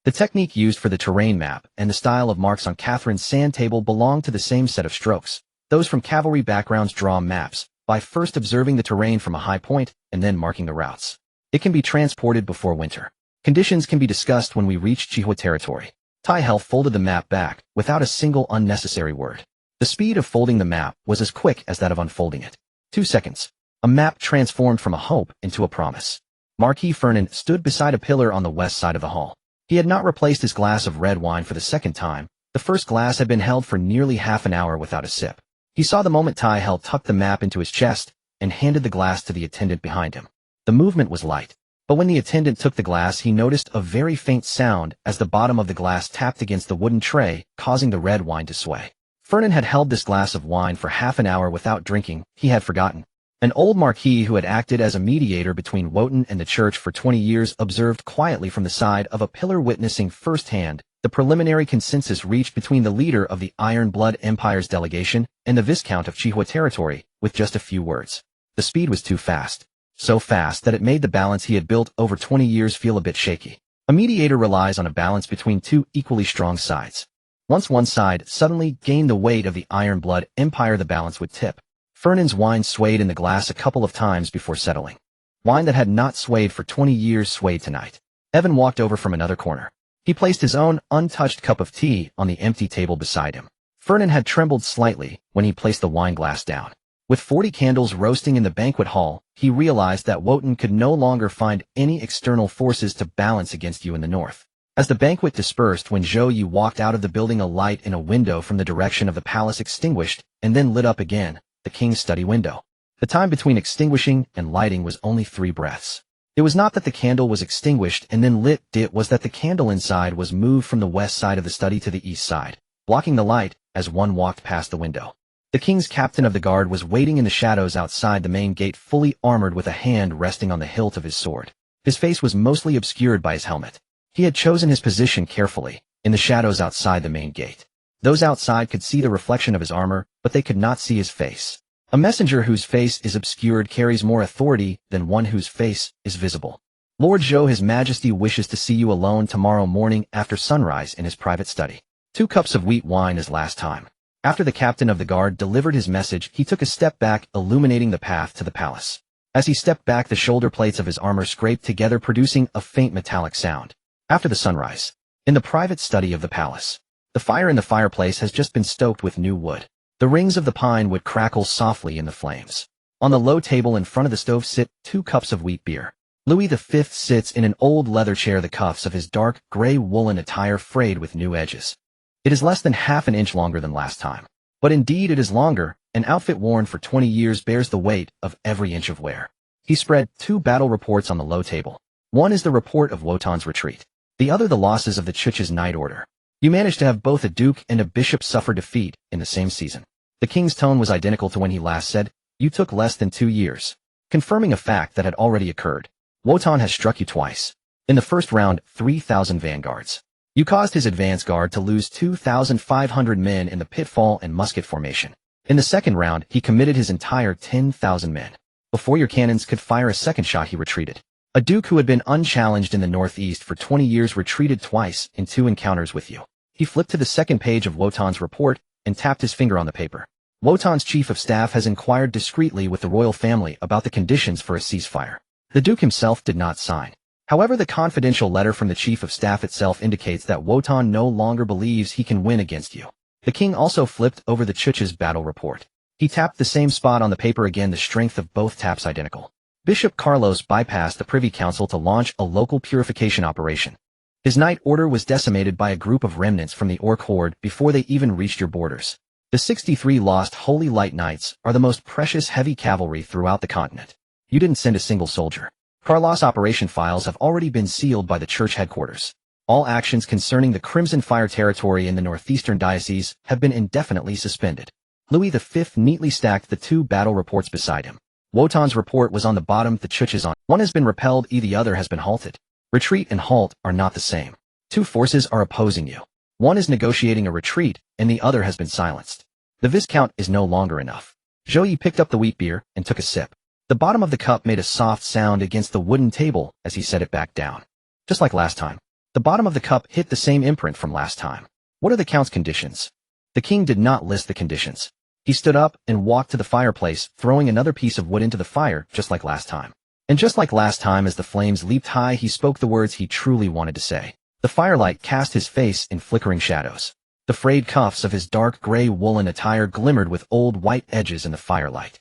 The technique used for the terrain map and the style of marks on Catherine's sand table belong to the same set of strokes. Those from cavalry backgrounds draw maps by first observing the terrain from a high point and then marking the routes. It can be transported before winter. Conditions can be discussed when we reach Chihua territory. Tai Hel folded the map back without a single unnecessary word. The speed of folding the map was as quick as that of unfolding it. 2 seconds. A map transformed from a hope into a promise. Marquis Fernan stood beside a pillar on the west side of the hall. He had not replaced his glass of red wine for the second time. The first glass had been held for nearly half an hour without a sip. He saw the moment Tai Hel tucked the map into his chest and handed the glass to the attendant behind him. The movement was light. But when the attendant took the glass, he noticed a very faint sound as the bottom of the glass tapped against the wooden tray, causing the red wine to sway. Fernan had held this glass of wine for half an hour without drinking. He had forgotten. An old marquis who had acted as a mediator between Wotan and the church for 20 years observed quietly from the side of a pillar, witnessing firsthand the preliminary consensus reached between the leader of the Iron Blood Empire's delegation and the Viscount of Chihua territory, with just a few words. The speed was too fast. So fast that it made the balance he had built over 20 years feel a bit shaky. A mediator relies on a balance between 2 equally strong sides. Once one side suddenly gained the weight of the Iron Blood Empire, the balance would tip. Fernan's wine swayed in the glass a couple of times before settling. Wine that had not swayed for 20 years swayed tonight. Evan walked over from another corner. He placed his own untouched cup of tea on the empty table beside him. Fernan had trembled slightly when he placed the wine glass down. With 40 candles roasting in the banquet hall, he realized that Wotan could no longer find any external forces to balance against you in the north. As the banquet dispersed, when Zhou Ye walked out of the building, a light in a window from the direction of the palace extinguished and then lit up again, the king's study window. The time between extinguishing and lighting was only 3 breaths. It was not that the candle was extinguished and then lit, it was that the candle inside was moved from the west side of the study to the east side, blocking the light as one walked past the window. The king's captain of the guard was waiting in the shadows outside the main gate, fully armored with a hand resting on the hilt of his sword. His face was mostly obscured by his helmet. He had chosen his position carefully, in the shadows outside the main gate. Those outside could see the reflection of his armor, but they could not see his face. A messenger whose face is obscured carries more authority than one whose face is visible. Lord Zhou, His Majesty wishes to see you alone tomorrow morning after sunrise in his private study. 2 cups of wheat wine as last time. After the captain of the guard delivered his message, he took a step back, illuminating the path to the palace. As he stepped back, the shoulder plates of his armor scraped together, producing a faint metallic sound. After the sunrise, in the private study of the palace, the fire in the fireplace has just been stoked with new wood. The rings of the pine wood crackle softly in the flames. On the low table in front of the stove sit 2 cups of wheat beer. Louis V sits in an old leather chair, the cuffs of his dark gray woolen attire frayed with new edges. It is less than half an inch longer than last time. But indeed it is longer. An outfit worn for 20 years bears the weight of every inch of wear. He spread 2 battle reports on the low table. One is the report of Wotan's retreat. The other the losses of the Chuch's night order. You managed to have both a duke and a bishop suffer defeat in the same season. The king's tone was identical to when he last said, "You took less than 2 years." Confirming a fact that had already occurred. Wotan has struck you twice. In the first round, 3,000 vanguards. You caused his advance guard to lose 2,500 men in the pitfall and musket formation. In the second round, he committed his entire 10,000 men. Before your cannons could fire a second shot, he retreated. A duke who had been unchallenged in the northeast for 20 years retreated twice in 2 encounters with you. He flipped to the second page of Wotan's report and tapped his finger on the paper. Wotan's chief of staff has inquired discreetly with the royal family about the conditions for a ceasefire. The duke himself did not sign. However, the confidential letter from the chief of staff itself indicates that Wotan no longer believes he can win against you. The king also flipped over the Chuch's battle report. He tapped the same spot on the paper again, the strength of both taps identical. Bishop Carlos bypassed the Privy Council to launch a local purification operation. His night order was decimated by a group of remnants from the Orc horde before they even reached your borders. The 63 lost Holy Light Knights are the most precious heavy cavalry throughout the continent. You didn't send a single soldier. Carlos' operation files have already been sealed by the church headquarters. All actions concerning the Crimson Fire territory in the northeastern diocese have been indefinitely suspended. Louis V neatly stacked the 2 battle reports beside him. Wotan's report was on the bottom, the Chuch's on. One has been repelled, the other has been halted. Retreat and halt are not the same. 2 forces are opposing you. One is negotiating a retreat, and the other has been silenced. The Viscount is no longer enough. Zhou Ye picked up the wheat beer and took a sip. The bottom of the cup made a soft sound against the wooden table as he set it back down. Just like last time. The bottom of the cup hit the same imprint from last time. What are the Count's conditions? The king did not list the conditions. He stood up and walked to the fireplace, throwing another piece of wood into the fire, just like last time. And just like last time, as the flames leaped high, he spoke the words he truly wanted to say. The firelight cast his face in flickering shadows. The frayed cuffs of his dark gray woolen attire glimmered with old white edges in the firelight.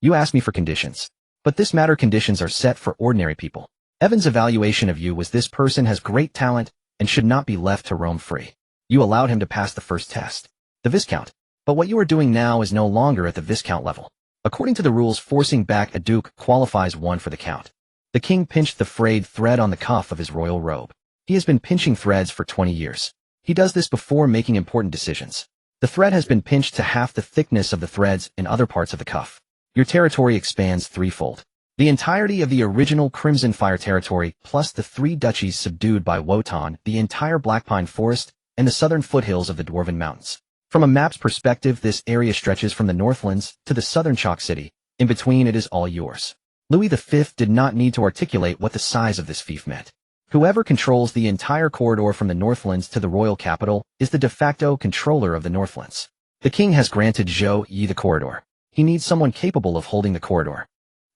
You asked me for conditions. But this matter, conditions are set for ordinary people. Evan's evaluation of you was this person has great talent and should not be left to roam free. You allowed him to pass the first test. The Viscount. But what you are doing now is no longer at the Viscount level. According to the rules, forcing back a duke qualifies one for the Count. The king pinched the frayed thread on the cuff of his royal robe. He has been pinching threads for 20 years. He does this before making important decisions. The thread has been pinched to half the thickness of the threads in other parts of the cuff. Your territory expands threefold. The entirety of the original Crimson Fire territory, plus the 3 duchies subdued by Wotan, the entire Blackpine Forest, and the southern foothills of the Dwarven Mountains. From a map's perspective, this area stretches from the Northlands to the southern Chalk City. In between, it is all yours. Louis V did not need to articulate what the size of this fief meant. Whoever controls the entire corridor from the Northlands to the royal capital is the de facto controller of the Northlands. The king has granted Zhou Ye the corridor. He needs someone capable of holding the corridor.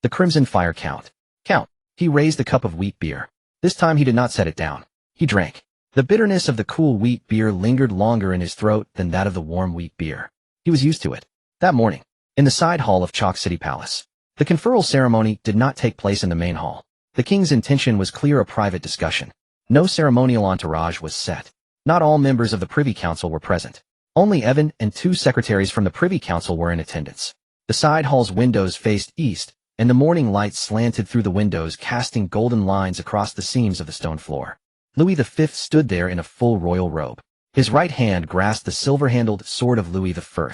The Crimson Fire Count. He raised the cup of wheat beer. This time he did not set it down. He drank. The bitterness of the cool wheat beer lingered longer in his throat than that of the warm wheat beer. He was used to it. That morning, in the side hall of Chalk City Palace, the conferral ceremony did not take place in the main hall. The king's intention was clear, a private discussion. No ceremonial entourage was set. Not all members of the Privy Council were present. Only Evan and 2 secretaries from the Privy Council were in attendance. The side hall's windows faced east, and the morning light slanted through the windows, casting golden lines across the seams of the stone floor. Louis V stood there in a full royal robe. His right hand grasped the silver-handled sword of Louis I.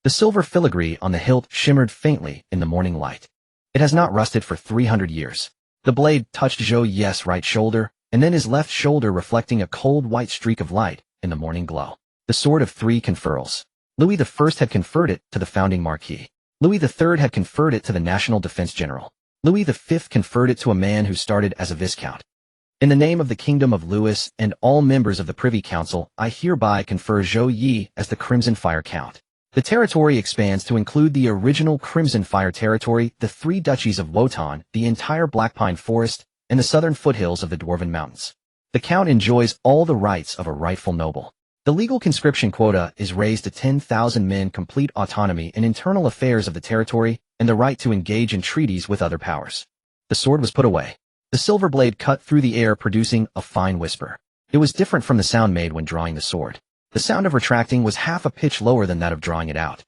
The silver filigree on the hilt shimmered faintly in the morning light. It has not rusted for 300 years. The blade touched Zhou Ye's right shoulder, and then his left shoulder, reflecting a cold white streak of light in the morning glow. The sword of 3 conferrals. Louis I had conferred it to the founding Marquis. Louis III had conferred it to the National Defense General. Louis V conferred it to a man who started as a Viscount. In the name of the Kingdom of Louis and all members of the Privy Council, I hereby confer Zhou Ye as the Crimson Fire Count. The territory expands to include the original Crimson Fire territory, the 3 duchies of Wotan, the entire Blackpine Forest, and the southern foothills of the Dwarven Mountains. The Count enjoys all the rights of a rightful noble. The legal conscription quota is raised to 10,000 men, complete autonomy in internal affairs of the territory, and the right to engage in treaties with other powers. The sword was put away. The silver blade cut through the air, producing a fine whisper. It was different from the sound made when drawing the sword. The sound of retracting was half a pitch lower than that of drawing it out.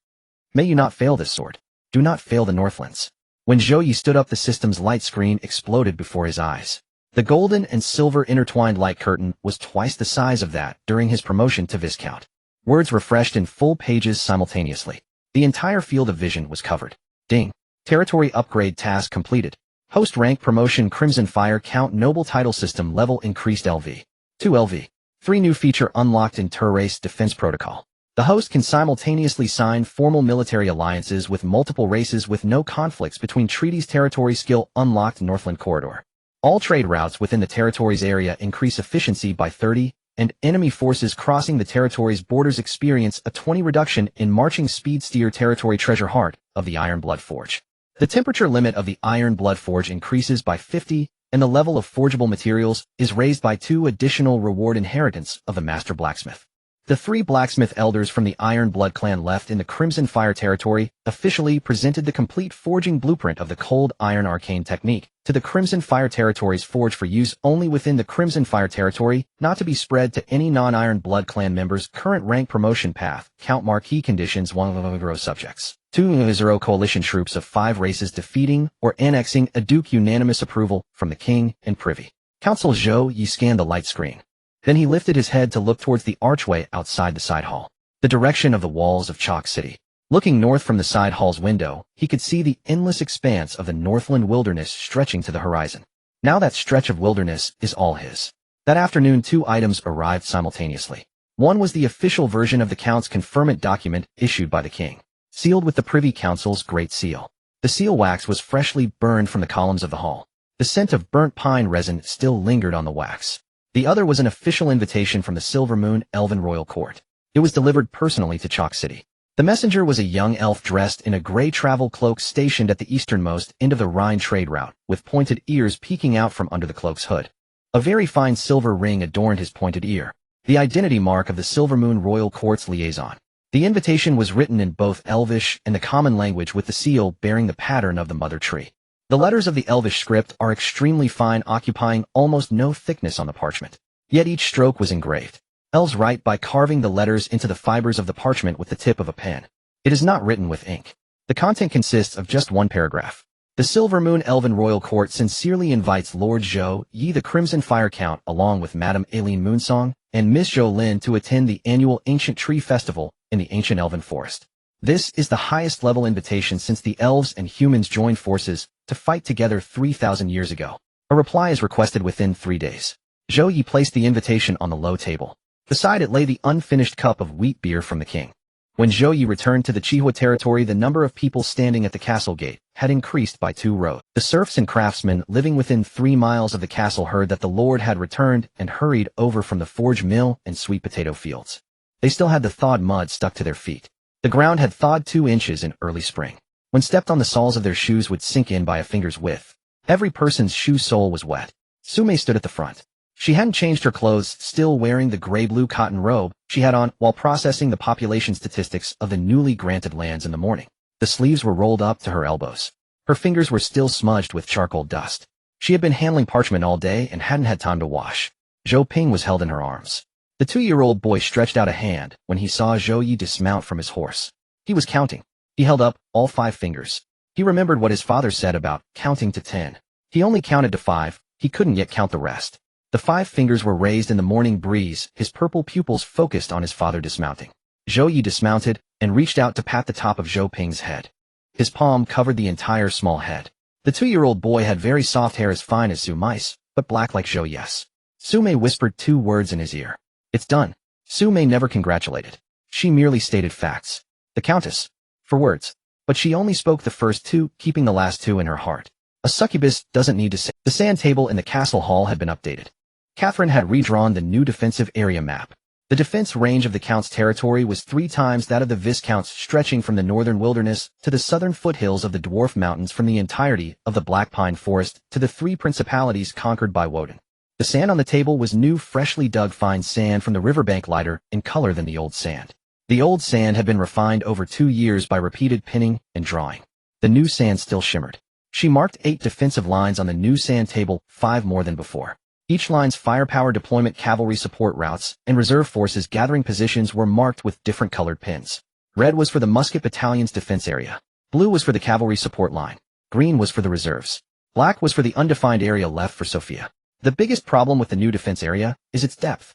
May you not fail this sword. Do not fail the Northlands. When Zhou Ye stood up, the system's light screen exploded before his eyes. The golden and silver intertwined light curtain was twice the size of that during his promotion to Viscount. Words refreshed in full pages simultaneously. The entire field of vision was covered. Ding. Territory upgrade task completed. Host rank promotion Crimson Fire count noble title system level increased LV. 2 LV. 3 new feature unlocked in Tur-Race defense protocol. The host can simultaneously sign formal military alliances with multiple races with no conflicts between treaties. Territory skill unlocked Northland Corridor. All trade routes within the territory's area increase efficiency by 30, and enemy forces crossing the territory's borders experience a 20 reduction in marching speed. Steer territory treasure heart of the Iron Blood Forge. The temperature limit of the Iron Blood Forge increases by 50, and the level of forgeable materials is raised by 2 additional reward inheritance of the Master Blacksmith. The 3 blacksmith elders from the Iron Blood clan left in the Crimson Fire territory officially presented the complete forging blueprint of the Cold Iron Arcane technique to the Crimson Fire territory's forge for use only within the Crimson Fire territory, not to be spread to any non-Iron Blood clan members. Current rank promotion path. Count marquee conditions 1 subjects. 2 0 coalition troops of 5 races defeating or annexing a duke. Unanimous approval from the king and privy council. Zhou Ye scanned the light screen. Then he lifted his head to look towards the archway outside the side hall, the direction of the walls of Chalk City. Looking north from the side hall's window, he could see the endless expanse of the Northland wilderness stretching to the horizon. Now that stretch of wilderness is all his. That afternoon 2 items arrived simultaneously. One was the official version of the Count's conferment document issued by the king, sealed with the Privy Council's Great Seal. The seal wax was freshly burned from the columns of the hall. The scent of burnt pine resin still lingered on the wax. The other was an official invitation from the Silver Moon Elven Royal Court. It was delivered personally to Chalk City. The messenger was a young elf dressed in a gray travel cloak stationed at the easternmost end of the Rhine trade route, with pointed ears peeking out from under the cloak's hood. A very fine silver ring adorned his pointed ear, the identity mark of the Silver Moon Royal Court's liaison. The invitation was written in both Elvish and the common language, with the seal bearing the pattern of the mother tree. The letters of the Elvish script are extremely fine, occupying almost no thickness on the parchment. Yet each stroke was engraved. Elves write by carving the letters into the fibers of the parchment with the tip of a pen. It is not written with ink. The content consists of just 1 paragraph. The Silver Moon Elven Royal Court sincerely invites Lord Zhou Ye, the Crimson Fire Count, along with Madame Aileen Moonsong and Miss Zhou Lin, to attend the annual Ancient Tree Festival in the ancient Elven Forest. This is the highest level invitation since the elves and humans joined forces to fight together 3,000 years ago. A reply is requested within 3 days. Zhou Ye placed the invitation on the low table. Beside it lay the unfinished cup of wheat beer from the king. When Zhou Ye returned to the Chihua territory, the number of people standing at the castle gate had increased by 2 rows. The serfs and craftsmen living within 3 miles of the castle heard that the lord had returned and hurried over from the forge mill and sweet potato fields. They still had the thawed mud stuck to their feet. The ground had thawed 2 inches in early spring. When stepped on, the soles of their shoes would sink in by a finger's width. Every person's shoe sole was wet. Sume stood at the front. She hadn't changed her clothes, still wearing the gray-blue cotton robe she had on while processing the population statistics of the newly granted lands in the morning. The sleeves were rolled up to her elbows. Her fingers were still smudged with charcoal dust. She had been handling parchment all day and hadn't had time to wash. Zhou Ping was held in her arms. The 2-year-old boy stretched out a hand when he saw Zhou Ye dismount from his horse. He was counting. He held up all 5 fingers. He remembered what his father said about counting to 10. He only counted to 5. He couldn't yet count the rest. The 5 fingers were raised in the morning breeze, his purple pupils focused on his father dismounting. Zhou Ye dismounted and reached out to pat the top of Zhou Ping's head. His palm covered the entire small head. The 2-year-old boy had very soft hair, as fine as Su mice, but black like Zhou Ye's. Su Mei whispered 2 words in his ear. "It's done." Su Mei never congratulated. She merely stated facts. The Countess. For words. But she only spoke the first 2, keeping the last 2 in her heart. A succubus doesn't need to say. The sand table in the castle hall had been updated. Catherine had redrawn the new defensive area map. The defense range of the Count's territory was 3 times that of the Viscounts, stretching from the northern wilderness to the southern foothills of the Dwarf Mountains, from the entirety of the Black Pine Forest to the 3 principalities conquered by Woden. The sand on the table was new, freshly dug fine sand from the riverbank, lighter in color than the old sand. The old sand had been refined over 2 years by repeated pinning and drawing. The new sand still shimmered. She marked 8 defensive lines on the new sand table, 5 more than before. Each line's firepower deployment, cavalry support routes, and reserve forces gathering positions were marked with different colored pins. Red was for the musket battalion's defense area. Blue was for the cavalry support line. Green was for the reserves. Black was for the undefined area left for Sophia. The biggest problem with the new defense area is its depth.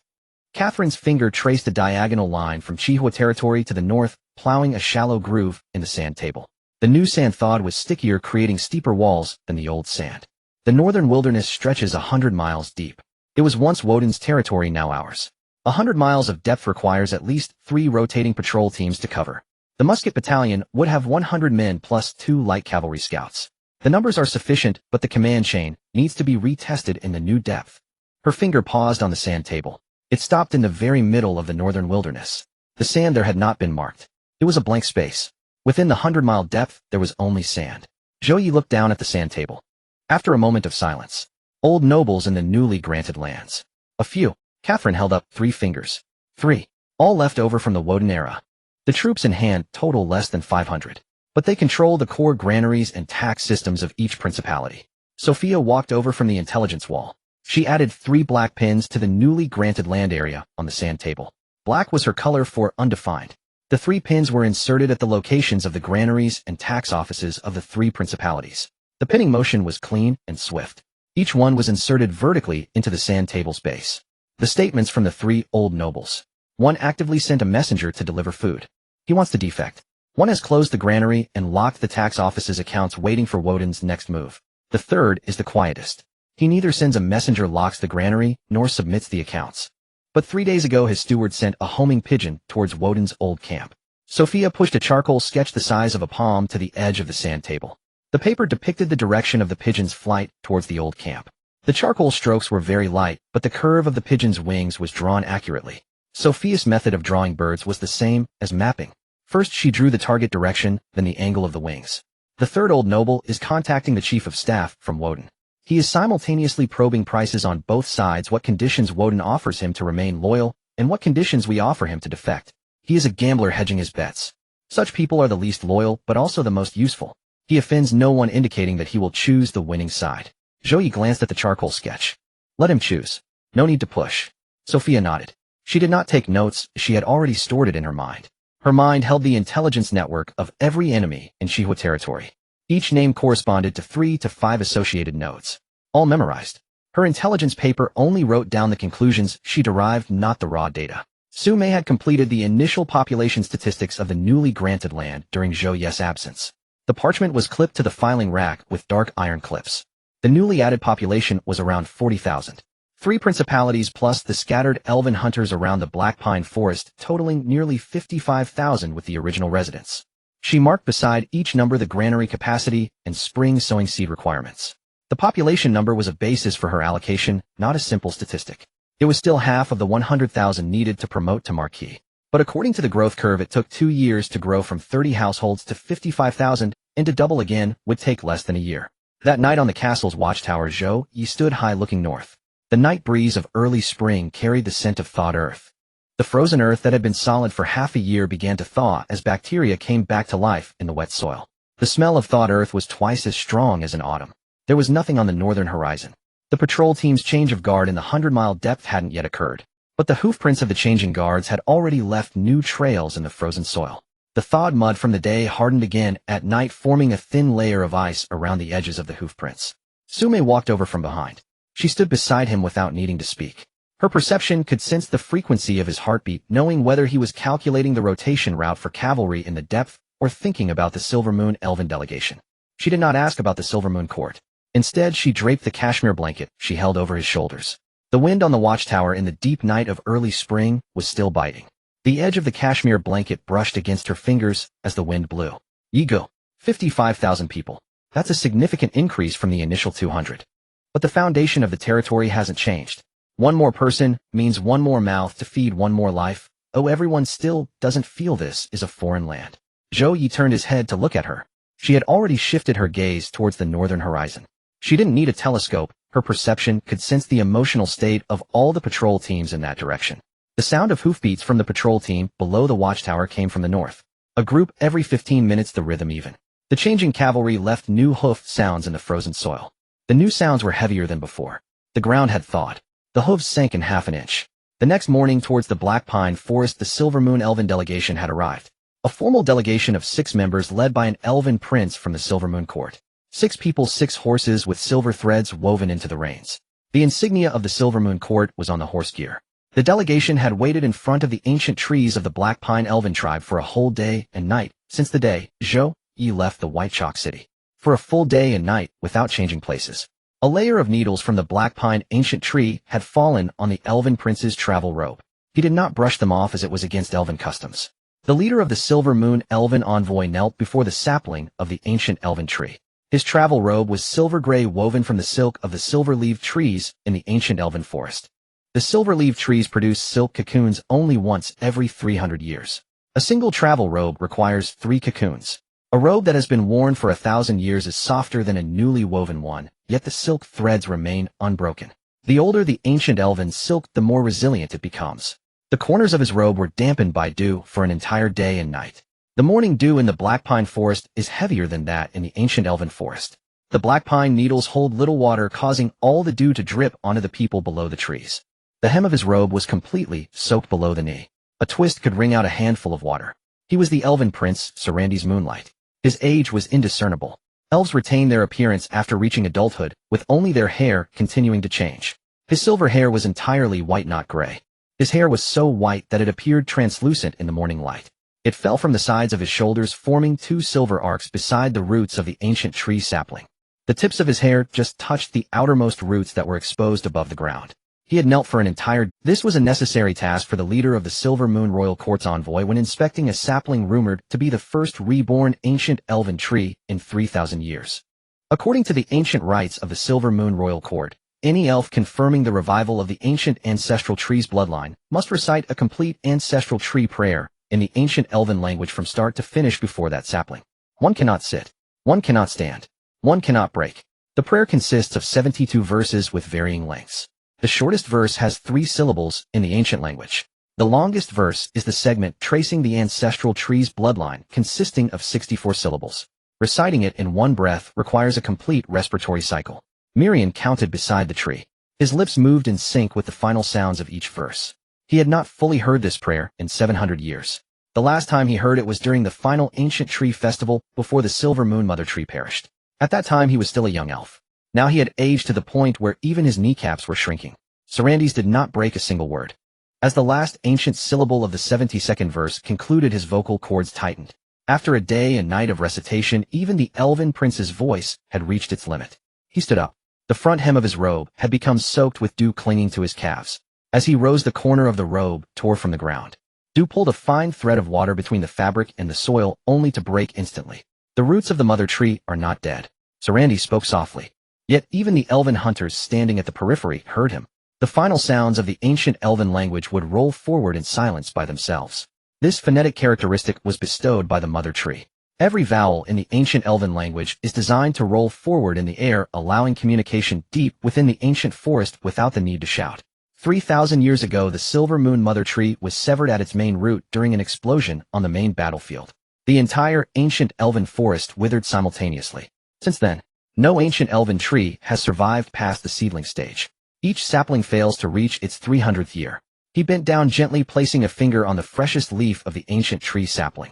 Catherine's finger traced a diagonal line from Chihua territory to the north, plowing a shallow groove in the sand table. The new sand thawed was stickier, creating steeper walls than the old sand. The northern wilderness stretches 100 miles deep. It was once Woden's territory, now ours. 100 miles of depth requires at least 3 rotating patrol teams to cover. The musket battalion would have 100 men plus 2 light cavalry scouts. The numbers are sufficient, but the command chain needs to be retested in the new depth. Her finger paused on the sand table. It stopped in the very middle of the northern wilderness. The sand there had not been marked. It was a blank space. Within the 100-mile depth, there was only sand. Zhou Ye looked down at the sand table. After a moment of silence, old nobles in the newly granted lands. A few. Catherine held up 3 fingers. 3. All left over from the Woden era. The troops in hand total less than 500. But they control the core granaries and tax systems of each principality. Sophia walked over from the intelligence wall. She added 3 black pins to the newly granted land area on the sand table. Black was her color for undefined. The 3 pins were inserted at the locations of the granaries and tax offices of the 3 principalities. The pinning motion was clean and swift. Each one was inserted vertically into the sand table's base. The statements from the 3 old nobles. One actively sent a messenger to deliver food. He wants the defect. One has closed the granary and locked the tax office's accounts, waiting for Woden's next move. The third is the quietest. He neither sends a messenger, locks the granary, nor submits the accounts. But 3 days ago his steward sent a homing pigeon towards Woden's old camp. Sophia pushed a charcoal sketch the size of a palm to the edge of the sand table. The paper depicted the direction of the pigeon's flight towards the old camp. The charcoal strokes were very light, but the curve of the pigeon's wings was drawn accurately. Sophia's method of drawing birds was the same as mapping. First she drew the target direction, then the angle of the wings. The third old noble is contacting the chief of staff from Woden. He is simultaneously probing prices on both sides, what conditions Woden offers him to remain loyal, and what conditions we offer him to defect. He is a gambler hedging his bets. Such people are the least loyal, but also the most useful. He offends no one, indicating that he will choose the winning side. Zhou Ye glanced at the charcoal sketch. Let him choose. No need to push. Sophia nodded. She did not take notes, she had already stored it in her mind. Her mind held the intelligence network of every enemy in Xihua territory. Each name corresponded to 3 to 5 associated nodes. All memorized. Her intelligence paper only wrote down the conclusions she derived, not the raw data. Su Mei had completed the initial population statistics of the newly granted land during Zhou Ye's absence. The parchment was clipped to the filing rack with dark iron clips. The newly added population was around 40,000. 3 principalities plus the scattered elven hunters around the Black Pine Forest, totaling nearly 55,000 with the original residents. She marked beside each number the granary capacity and spring sowing seed requirements. The population number was a basis for her allocation, not a simple statistic. It was still half of the 100,000 needed to promote to Marquis. But according to the growth curve, it took 2 years to grow from 30 households to 55,000, and to double again would take less than a year. That night on the castle's watchtower, Zhou Ye stood high, looking north. The night breeze of early spring carried the scent of thawed earth. The frozen earth that had been solid for half a year began to thaw as bacteria came back to life in the wet soil. The smell of thawed earth was twice as strong as in autumn. There was nothing on the northern horizon. The patrol team's change of guard in the 100-mile depth hadn't yet occurred. But the hoofprints of the changing guards had already left new trails in the frozen soil. The thawed mud from the day hardened again at night, forming a thin layer of ice around the edges of the hoofprints. Su Mei walked over from behind. She stood beside him without needing to speak. Her perception could sense the frequency of his heartbeat, knowing whether he was calculating the rotation route for cavalry in the depth or thinking about the Silver Moon Elven delegation. She did not ask about the Silver Moon court. Instead, she draped the cashmere blanket she held over his shoulders. The wind on the watchtower in the deep night of early spring was still biting. The edge of the cashmere blanket brushed against her fingers as the wind blew. Ego. 55,000 people. That's a significant increase from the initial 200. But the foundation of the territory hasn't changed. One more person means one more mouth to feed one more life. Oh, everyone still doesn't feel this is a foreign land. Zhou Ye turned his head to look at her. She had already shifted her gaze towards the northern horizon. She didn't need a telescope. Her perception could sense the emotional state of all the patrol teams in that direction. The sound of hoofbeats from the patrol team below the watchtower came from the north. A group every 15 minutes, the rhythm even. The changing cavalry left new hoof sounds in the frozen soil. The new sounds were heavier than before. The ground had thawed. The hooves sank in half an inch. The next morning towards the Black Pine Forest, the Silver Moon Elven delegation had arrived. A formal delegation of 6 members led by an elven prince from the Silver Moon court. 6 people, 6 horses with silver threads woven into the reins. The insignia of the Silver Moon court was on the horse gear. The delegation had waited in front of the ancient trees of the Black Pine Elven tribe for a whole day and night since the day Zhou Ye left the White Chalk City. For a full day and night without changing places. A layer of needles from the black pine ancient tree had fallen on the elven prince's travel robe. He did not brush them off as it was against elven customs. The leader of the Silver Moon elven envoy knelt before the sapling of the ancient elven tree. His travel robe was silver gray, woven from the silk of the silver-leaved trees in the ancient elven forest. The silver-leaved trees produce silk cocoons only once every 300 years. A single travel robe requires 3 cocoons. A robe that has been worn for 1,000 years is softer than a newly woven one, yet the silk threads remain unbroken. The older the ancient elven silk, the more resilient it becomes. The corners of his robe were dampened by dew for an entire day and night. The morning dew in the black pine forest is heavier than that in the ancient elven forest. The black pine needles hold little water, causing all the dew to drip onto the people below the trees. The hem of his robe was completely soaked below the knee. A twist could wring out a handful of water. He was the elven prince, Sarandi's Moonlight. His age was indiscernible. Elves retain their appearance after reaching adulthood, with only their hair continuing to change. His silver hair was entirely white, not gray. His hair was so white that it appeared translucent in the morning light. It fell from the sides of his shoulders, forming 2 silver arcs beside the roots of the ancient tree sapling. The tips of his hair just touched the outermost roots that were exposed above the ground. He had knelt for an entire... This was a necessary task for the leader of the Silver Moon Royal Court's envoy when inspecting a sapling rumored to be the first reborn ancient elven tree in 3,000 years. According to the ancient rites of the Silver Moon Royal Court, any elf confirming the revival of the ancient ancestral tree's bloodline must recite a complete ancestral tree prayer in the ancient elven language from start to finish before that sapling. One cannot sit. One cannot stand. One cannot break. The prayer consists of 72 verses with varying lengths. The shortest verse has 3 syllables in the ancient language. The longest verse is the segment tracing the ancestral tree's bloodline, consisting of 64 syllables. Reciting it in one breath requires a complete respiratory cycle. Mirian counted beside the tree. His lips moved in sync with the final sounds of each verse. He had not fully heard this prayer in 700 years. The last time he heard it was during the final ancient tree festival before the Silver Moon Mother Tree perished. At that time he was still a young elf. Now he had aged to the point where even his kneecaps were shrinking. Sarandi's did not break a single word. As the last ancient syllable of the 72nd verse concluded, his vocal cords tightened. After a day and night of recitation, even the elven prince's voice had reached its limit. He stood up. The front hem of his robe had become soaked with dew, clinging to his calves. As he rose, the corner of the robe tore from the ground. Dew pulled a fine thread of water between the fabric and the soil, only to break instantly. The roots of the mother tree are not dead. Sarandi spoke softly. Yet even the elven hunters standing at the periphery heard him. The final sounds of the ancient elven language would roll forward in silence by themselves. This phonetic characteristic was bestowed by the mother tree. Every vowel in the ancient elven language is designed to roll forward in the air, allowing communication deep within the ancient forest without the need to shout. 3,000 years ago, the Silver Moon Mother Tree was severed at its main root during an explosion on the main battlefield. The entire ancient elven forest withered simultaneously. Since then, no ancient elven tree has survived past the seedling stage. Each sapling fails to reach its 300th year. He bent down gently, placing a finger on the freshest leaf of the ancient tree sapling.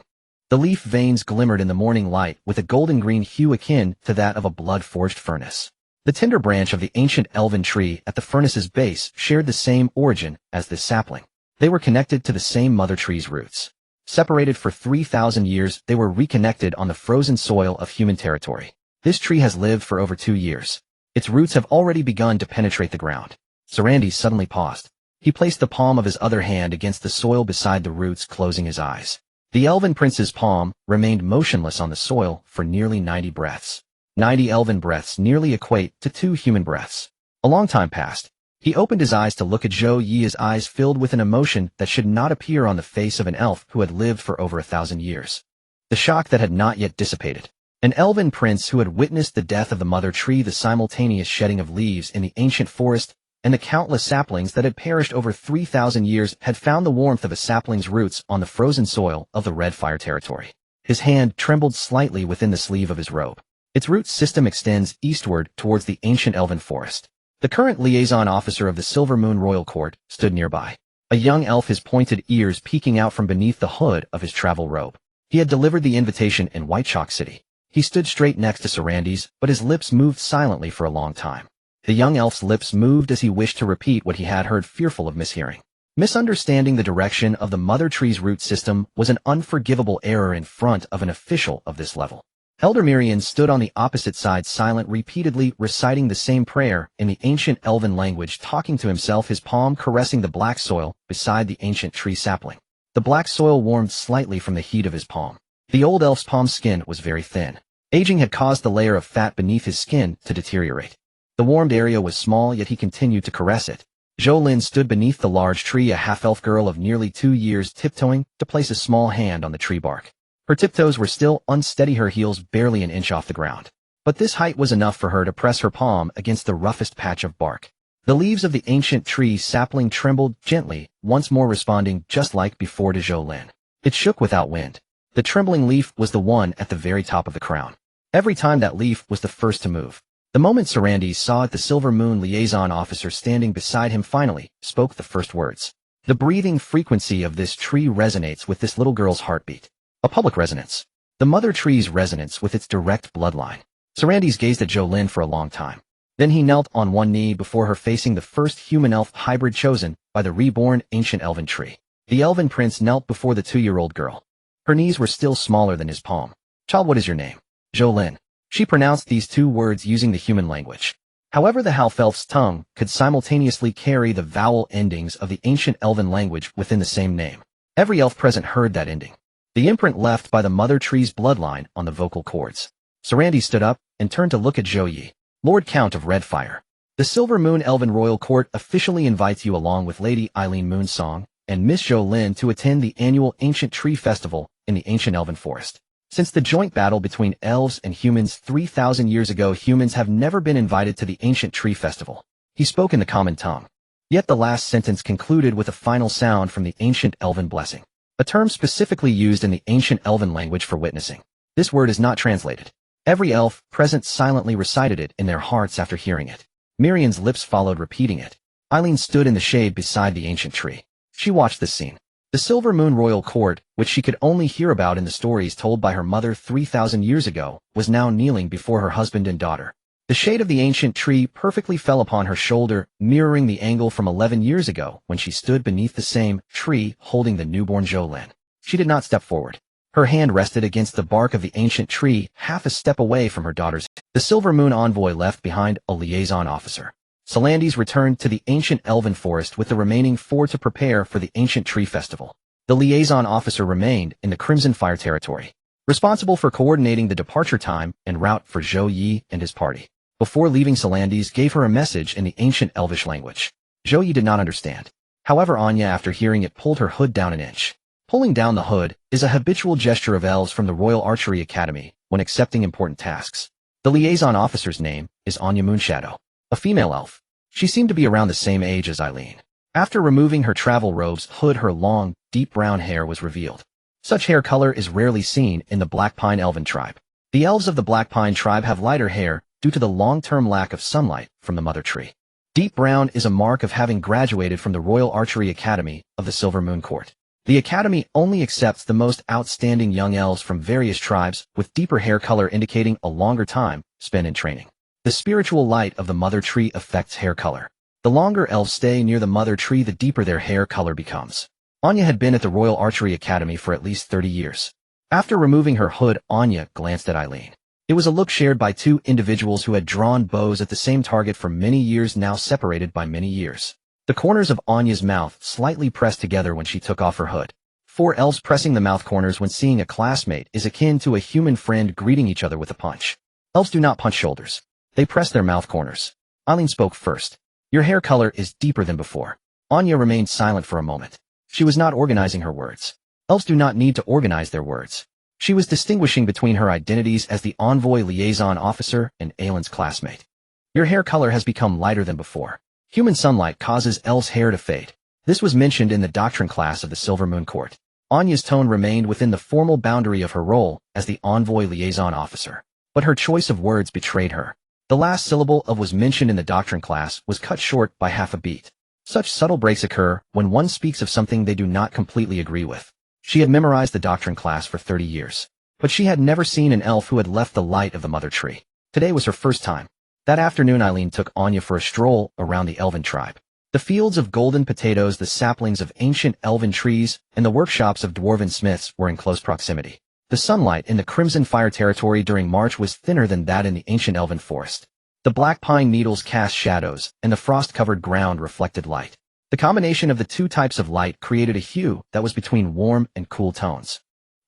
The leaf veins glimmered in the morning light with a golden-green hue akin to that of a blood-forged furnace. The tender branch of the ancient elven tree at the furnace's base shared the same origin as this sapling. They were connected to the same mother tree's roots. Separated for 3,000 years, they were reconnected on the frozen soil of human territory. This tree has lived for over 2 years. Its roots have already begun to penetrate the ground. Sarandi suddenly paused. He placed the palm of his other hand against the soil beside the roots, closing his eyes. The elven prince's palm remained motionless on the soil for nearly 90 breaths. 90 elven breaths nearly equate to 2 human breaths. A long time passed. He opened his eyes to look at Zhou Ye, his eyes filled with an emotion that should not appear on the face of an elf who had lived for over 1,000 years. The shock that had not yet dissipated. An elven prince who had witnessed the death of the mother tree, the simultaneous shedding of leaves in the ancient forest, and the countless saplings that had perished over 3,000 years, had found the warmth of a sapling's roots on the frozen soil of the Red Fire territory. His hand trembled slightly within the sleeve of his robe. Its root system extends eastward towards the ancient elven forest. The current liaison officer of the Silver Moon Royal Court stood nearby. A young elf, his pointed ears peeking out from beneath the hood of his travel robe. He had delivered the invitation in White Chalk City. He stood straight next to Sarandi's, but his lips moved silently for a long time. The young elf's lips moved as he wished to repeat what he had heard, fearful of mishearing. Misunderstanding the direction of the mother tree's root system was an unforgivable error in front of an official of this level. Elder Mirian stood on the opposite side silent, repeatedly reciting the same prayer in the ancient elven language, talking to himself, his palm caressing the black soil beside the ancient tree sapling. The black soil warmed slightly from the heat of his palm. The old elf's palm skin was very thin. Aging had caused the layer of fat beneath his skin to deteriorate. The warmed area was small, yet he continued to caress it. Zhou Lin stood beneath the large tree, a half-elf girl of nearly 2 years, tiptoeing to place a small hand on the tree bark. Her tiptoes were still unsteady, her heels barely an inch off the ground. But this height was enough for her to press her palm against the roughest patch of bark. The leaves of the ancient tree sapling trembled gently, once more responding just like before to Zhou Lin. It shook without wind. The trembling leaf was the one at the very top of the crown. Every time that leaf was the first to move. The moment Sarandis saw it, the Silver Moon liaison officer standing beside him finally spoke the first words. The breathing frequency of this tree resonates with this little girl's heartbeat. A public resonance. The mother tree's resonance with its direct bloodline. Sarandis gazed at Zhou Lin for a long time. Then he knelt on one knee before her, facing the first human-elf hybrid chosen by the reborn ancient elven tree. The elven prince knelt before the 2-year-old girl. Her knees were still smaller than his palm. "Child, what is your name?" "Zhou Lin." She pronounced these 2 words using the human language. However, the half-elf's tongue could simultaneously carry the vowel endings of the ancient elven language within the same name. Every elf present heard that ending. The imprint left by the mother tree's bloodline on the vocal cords. Sarandis stood up and turned to look at Zhou Ye, Lord Count of Redfire. "The Silver Moon Elven Royal Court officially invites you, along with Lady Eileen Moonsong and Miss Zhou Lin, to attend the annual Ancient Tree Festival in the ancient elven forest. Since the joint battle between elves and humans 3,000 years ago, humans have never been invited to the Ancient Tree Festival." He spoke in the common tongue. Yet the last sentence concluded with a final sound from the ancient elven blessing, a term specifically used in the ancient elven language for witnessing. This word is not translated. Every elf present silently recited it in their hearts after hearing it. Mirian's lips followed, repeating it. Eileen stood in the shade beside the ancient tree. She watched this scene. The Silver Moon Royal Court, which she could only hear about in the stories told by her mother 3,000 years ago, was now kneeling before her husband and daughter. The shade of the ancient tree perfectly fell upon her shoulder, mirroring the angle from 11 years ago when she stood beneath the same tree holding the newborn Zhou Lin. She did not step forward. Her hand rested against the bark of the ancient tree, half a step away from her daughter's. The Silver Moon envoy left behind a liaison officer. Sarandis returned to the ancient elven forest with the remaining 4 to prepare for the ancient tree festival. The liaison officer remained in the Crimson Fire territory, responsible for coordinating the departure time and route for Zhou Ye and his party. Before leaving, Sarandis gave her a message in the ancient elvish language. Zhou Ye did not understand. However, Anya, after hearing it, pulled her hood down an inch. Pulling down the hood is a habitual gesture of elves from the Royal Archery Academy when accepting important tasks. The liaison officer's name is Anya Moonshadow, a female elf. She seemed to be around the same age as Eileen. After removing her travel robe's hood, her long, deep brown hair was revealed. Such hair color is rarely seen in the Black Pine Elven tribe. The elves of the Black Pine tribe have lighter hair due to the long-term lack of sunlight from the mother tree. Deep brown is a mark of having graduated from the Royal Archery Academy of the Silver Moon Court. The academy only accepts the most outstanding young elves from various tribes, with deeper hair color indicating a longer time spent in training. The spiritual light of the mother tree affects hair color. The longer elves stay near the mother tree, the deeper their hair color becomes. Anya had been at the Royal Archery Academy for at least 30 years. After removing her hood, Anya glanced at Eileen. It was a look shared by 2 individuals who had drawn bows at the same target for many years, now separated by many years. The corners of Anya's mouth slightly pressed together when she took off her hood. 4 elves pressing the mouth corners when seeing a classmate is akin to a human friend greeting each other with a punch. Elves do not punch shoulders. They press their mouth corners. Eileen spoke first. "Your hair color is deeper than before." Anya remained silent for a moment. She was not organizing her words. Elves do not need to organize their words. She was distinguishing between her identities as the envoy liaison officer and Aylin's classmate. "Your hair color has become lighter than before. Human sunlight causes elves' hair to fade." This was mentioned in the doctrine class of the Silver Moon Court. Anya's tone remained within the formal boundary of her role as the envoy liaison officer, but her choice of words betrayed her. The last syllable of was mentioned in the doctrine class was cut short by half a beat. Such subtle breaks occur when one speaks of something they do not completely agree with. She had memorized the doctrine class for 30 years, but she had never seen an elf who had left the light of the mother tree. Today was her first time. That afternoon, Eileen took Anya for a stroll around the elven tribe. The fields of golden potatoes, the saplings of ancient elven trees, and the workshops of dwarven smiths were in close proximity. The sunlight in the Crimson Fire territory during March was thinner than that in the ancient elven forest. The black pine needles cast shadows, and the frost-covered ground reflected light. The combination of the two types of light created a hue that was between warm and cool tones.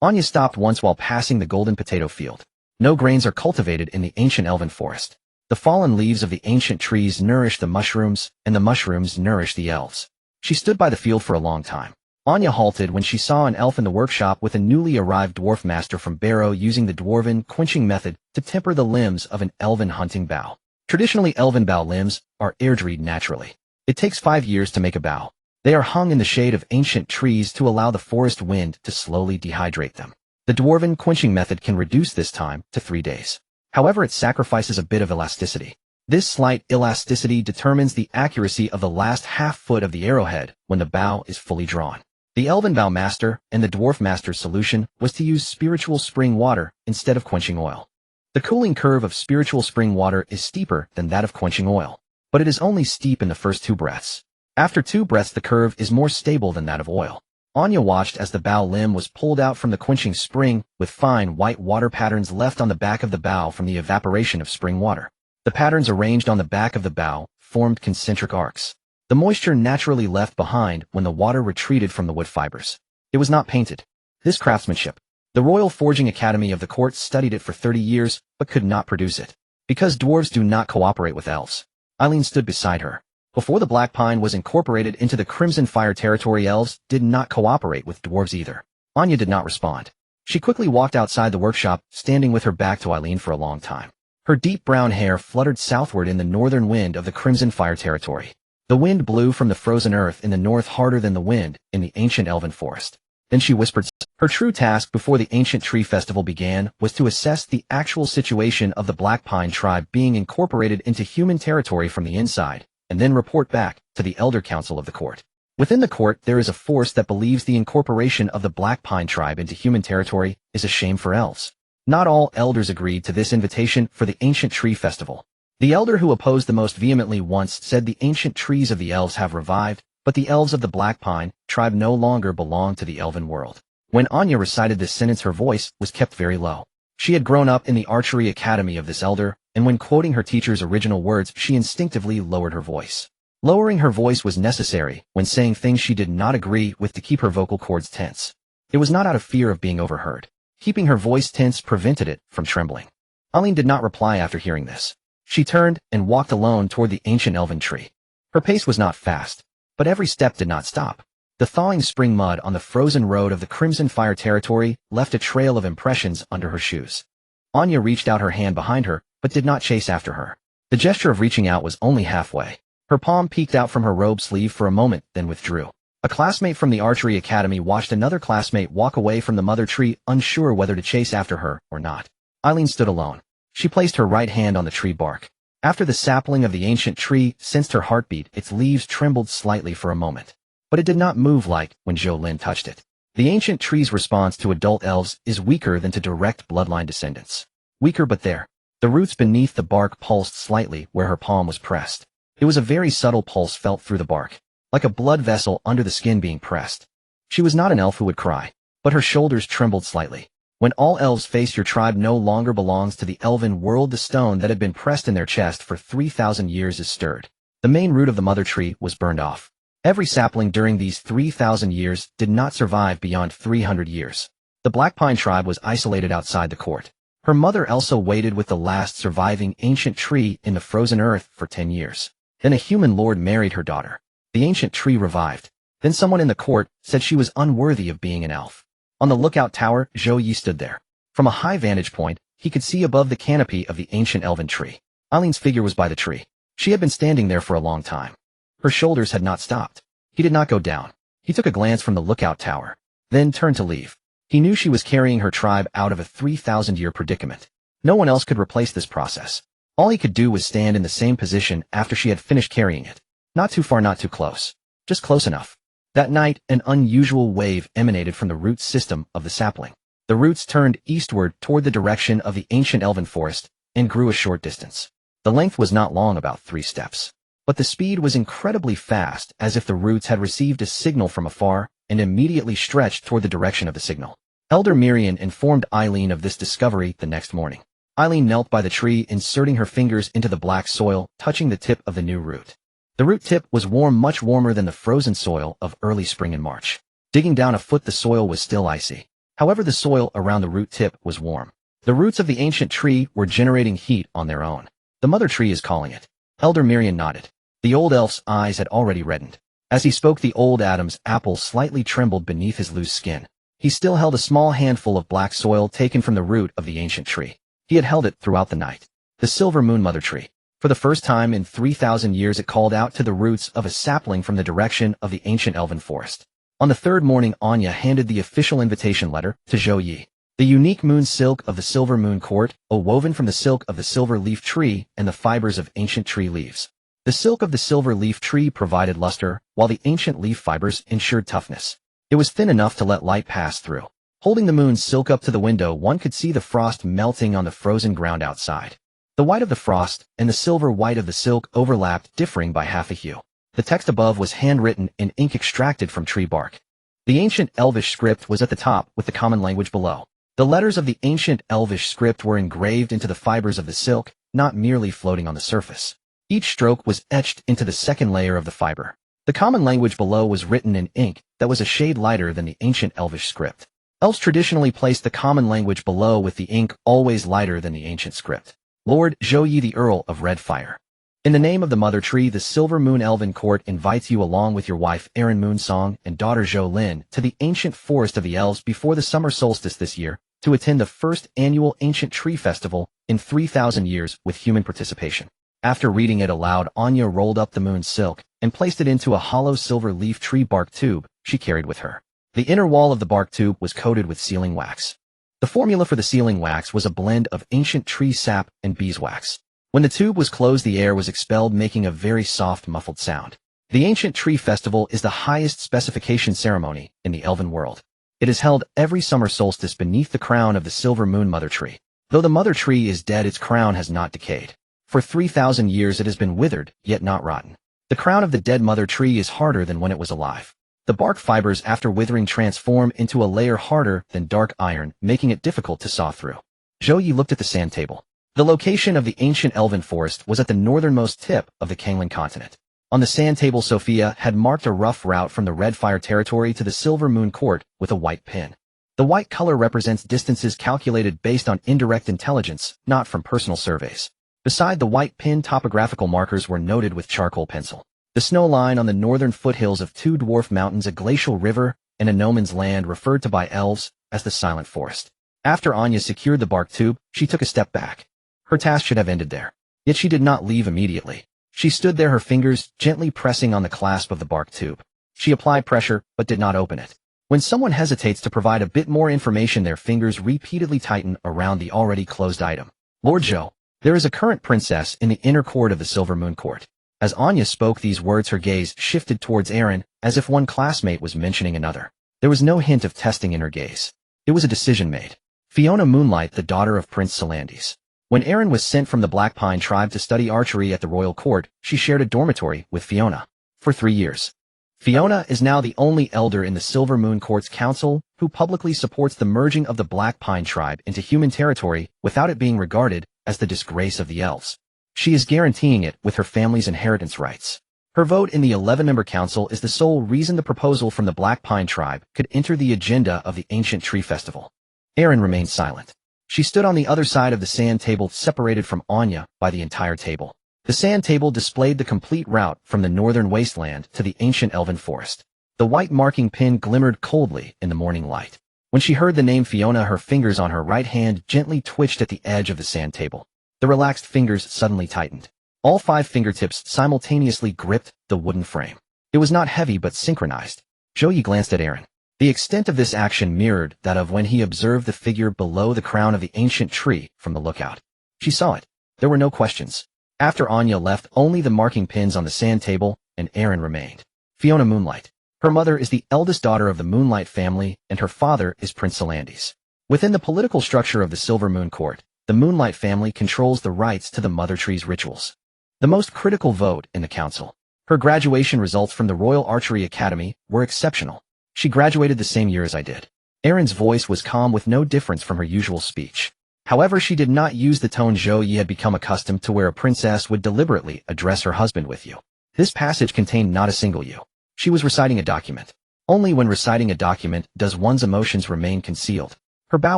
Anya stopped once while passing the golden potato field. No grains are cultivated in the ancient elven forest. The fallen leaves of the ancient trees nourish the mushrooms, and the mushrooms nourish the elves. She stood by the field for a long time. Anya halted when she saw an elf in the workshop with a newly arrived dwarf master from Barrow using the dwarven quenching method to temper the limbs of an elven hunting bow. Traditionally, elven bow limbs are airdried naturally. It takes 5 years to make a bow. They are hung in the shade of ancient trees to allow the forest wind to slowly dehydrate them. The dwarven quenching method can reduce this time to 3 days. However, it sacrifices a bit of elasticity. This slight elasticity determines the accuracy of the last half foot of the arrowhead when the bow is fully drawn. The elven bow master and the dwarf master's solution was to use spiritual spring water instead of quenching oil. The cooling curve of spiritual spring water is steeper than that of quenching oil, but it is only steep in the first 2 breaths. After 2 breaths, the curve is more stable than that of oil. Anya watched as the bow limb was pulled out from the quenching spring with fine white water patterns left on the back of the bow from the evaporation of spring water. The patterns arranged on the back of the bow formed concentric arcs. The moisture naturally left behind when the water retreated from the wood fibers. It was not painted. This craftsmanship. The Royal Forging Academy of the court studied it for 30 years, but could not produce it. Because dwarves do not cooperate with elves. Eileen stood beside her. Before the Black Pine was incorporated into the Crimson Fire territory, elves did not cooperate with dwarves either. Anya did not respond. She quickly walked outside the workshop, standing with her back to Eileen for a long time. Her deep brown hair fluttered southward in the northern wind of the Crimson Fire territory. The wind blew from the frozen earth in the north harder than the wind in the ancient elven forest. Then she whispered. Her true task before the ancient tree festival began was to assess the actual situation of the Black Pine tribe being incorporated into human territory from the inside, and then report back to the Elder Council of the court. Within the court, there is a force that believes the incorporation of the Black Pine tribe into human territory is a shame for elves. Not all elders agreed to this invitation for the ancient tree festival. The elder who opposed the most vehemently once said the ancient trees of the elves have revived, but the elves of the Black Pine tribe no longer belong to the elven world. When Anya recited this sentence, her voice was kept very low. She had grown up in the archery academy of this elder, and when quoting her teacher's original words, she instinctively lowered her voice. Lowering her voice was necessary when saying things she did not agree with to keep her vocal cords tense. It was not out of fear of being overheard. Keeping her voice tense prevented it from trembling. Eileen did not reply after hearing this. She turned and walked alone toward the ancient elven tree. Her pace was not fast, but every step did not stop. The thawing spring mud on the frozen road of the Crimson Fire territory left a trail of impressions under her shoes. Anya reached out her hand behind her, but did not chase after her. The gesture of reaching out was only halfway. Her palm peeked out from her robe sleeve for a moment, then withdrew. A classmate from the archery academy watched another classmate walk away from the mother tree, unsure whether to chase after her or not. Eileen stood alone. She placed her right hand on the tree bark. After the sapling of the ancient tree sensed her heartbeat, its leaves trembled slightly for a moment. But it did not move like when Zhou Ye touched it. The ancient tree's response to adult elves is weaker than to direct bloodline descendants. Weaker, but there. The roots beneath the bark pulsed slightly where her palm was pressed. It was a very subtle pulse felt through the bark, like a blood vessel under the skin being pressed. She was not an elf who would cry, but her shoulders trembled slightly. When all elves face your tribe no longer belongs to the elven world, the stone that had been pressed in their chest for 3,000 years is stirred. The main root of the mother tree was burned off. Every sapling during these 3,000 years did not survive beyond 300 years. The Black Pine tribe was isolated outside the court. Her mother Elsa waited with the last surviving ancient tree in the frozen earth for 10 years. Then a human lord married her daughter. The ancient tree revived. Then someone in the court said she was unworthy of being an elf. On the lookout tower, Zhou Ye stood there. From a high vantage point, he could see above the canopy of the ancient elven tree. Eileen's figure was by the tree. She had been standing there for a long time. Her shoulders had not stopped. He did not go down. He took a glance from the lookout tower, then turned to leave. He knew she was carrying her tribe out of a 3,000-year predicament. No one else could replace this process. All he could do was stand in the same position after she had finished carrying it. Not too far, not too close. Just close enough. That night, an unusual wave emanated from the root system of the sapling. The roots turned eastward toward the direction of the ancient elven forest and grew a short distance. The length was not long, about 3 steps. But the speed was incredibly fast, as if the roots had received a signal from afar and immediately stretched toward the direction of the signal. Elder Miriam informed Eileen of this discovery the next morning. Eileen knelt by the tree, inserting her fingers into the black soil, touching the tip of the new root. The root tip was warm, much warmer than the frozen soil of early spring in March. Digging down a foot, the soil was still icy. However, the soil around the root tip was warm. The roots of the ancient tree were generating heat on their own. The mother tree is calling it. Elder Miriam nodded. The old elf's eyes had already reddened. As he spoke, the old Adam's apple slightly trembled beneath his loose skin. He still held a small handful of black soil taken from the root of the ancient tree. He had held it throughout the night. The silver moon mother tree. For the first time in 3,000 years, it called out to the roots of a sapling from the direction of the ancient elven forest. On the third morning, Anya handed the official invitation letter to Zhou Ye. The unique moon silk of the silver moon court, woven from the silk of the silver leaf tree and the fibers of ancient tree leaves. The silk of the silver leaf tree provided luster, while the ancient leaf fibers ensured toughness. It was thin enough to let light pass through. Holding the moon silk up to the window, one could see the frost melting on the frozen ground outside. The white of the frost and the silver white of the silk overlapped, differing by half a hue. The text above was handwritten in ink extracted from tree bark. The ancient Elvish script was at the top, with the common language below. The letters of the ancient Elvish script were engraved into the fibers of the silk, not merely floating on the surface. Each stroke was etched into the second layer of the fiber. The common language below was written in ink that was a shade lighter than the ancient Elvish script. Elves traditionally placed the common language below, with the ink always lighter than the ancient script. Lord Zhou Ye, the Earl of Red Fire. In the name of the Mother Tree, the Silver Moon Elven Court invites you, along with your wife Erin Moonsong and daughter Zhou Lin, to the ancient forest of the elves before the summer solstice this year, to attend the first annual Ancient Tree Festival in 3,000 years with human participation. After reading it aloud, Anya rolled up the moon silk and placed it into a hollow silver leaf tree bark tube she carried with her. The inner wall of the bark tube was coated with sealing wax. The formula for the sealing wax was a blend of ancient tree sap and beeswax. When the tube was closed, the air was expelled, making a very soft, muffled sound. The Ancient Tree Festival is the highest specification ceremony in the elven world. It is held every summer solstice beneath the crown of the Silver Moon Mother Tree. Though the Mother Tree is dead, its crown has not decayed. For 3,000 years it has been withered, yet not rotten. The crown of the dead Mother Tree is harder than when it was alive. The bark fibers after withering transform into a layer harder than dark iron, making it difficult to saw through. Zhou Ye looked at the sand table. The location of the ancient elven forest was at the northernmost tip of the Kanglan continent. On the sand table, Sophia had marked a rough route from the Red Fire territory to the Silver Moon Court with a white pin. The white color represents distances calculated based on indirect intelligence, not from personal surveys. Beside the white pin, topographical markers were noted with charcoal pencil. The snow line on the northern foothills of two dwarf mountains, a glacial river, and a no man's land referred to by elves as the Silent Forest. After Anya secured the bark tube, she took a step back. Her task should have ended there. Yet she did not leave immediately. She stood there, her fingers gently pressing on the clasp of the bark tube. She applied pressure, but did not open it. When someone hesitates to provide a bit more information, their fingers repeatedly tighten around the already closed item. Lord Zhou, there is a current princess in the inner court of the Silver Moon Court. As Anya spoke these words, her gaze shifted towards Erin, as if one classmate was mentioning another. There was no hint of testing in her gaze. It was a decision made. Fiona Moonlight, the daughter of Prince Salandis. When Erin was sent from the Black Pine tribe to study archery at the royal court, she shared a dormitory with Fiona for 3 years. Fiona is now the only elder in the Silver Moon Court's council who publicly supports the merging of the Black Pine tribe into human territory without it being regarded as the disgrace of the elves. She is guaranteeing it with her family's inheritance rights. Her vote in the 11-member council is the sole reason the proposal from the Black Pine tribe could enter the agenda of the Ancient Tree Festival. Erin remained silent. She stood on the other side of the sand table, separated from Anya by the entire table. The sand table displayed the complete route from the northern wasteland to the ancient elven forest. The white marking pin glimmered coldly in the morning light. When she heard the name Fiona, her fingers on her right hand gently twitched at the edge of the sand table. The relaxed fingers suddenly tightened. All 5 fingertips simultaneously gripped the wooden frame. It was not heavy but synchronized. Zhou Ye glanced at Erin. The extent of this action mirrored that of when he observed the figure below the crown of the ancient tree from the lookout. She saw it. There were no questions. After Anya left, only the marking pins on the sand table and Erin remained. Fiona Moonlight. Her mother is the eldest daughter of the Moonlight family, and her father is Prince Salandis. Within the political structure of the Silver Moon Court, the Moonlight family controls the rights to the Mother Tree's rituals. The most critical vote in the council. Her graduation results from the Royal Archery Academy were exceptional. She graduated the same year as I did. Erin's voice was calm with no difference from her usual speech. However, she did not use the tone Zhou Ye had become accustomed to, where a princess would deliberately address her husband with you. This passage contained not a single you. She was reciting a document. Only when reciting a document does one's emotions remain concealed. Her bow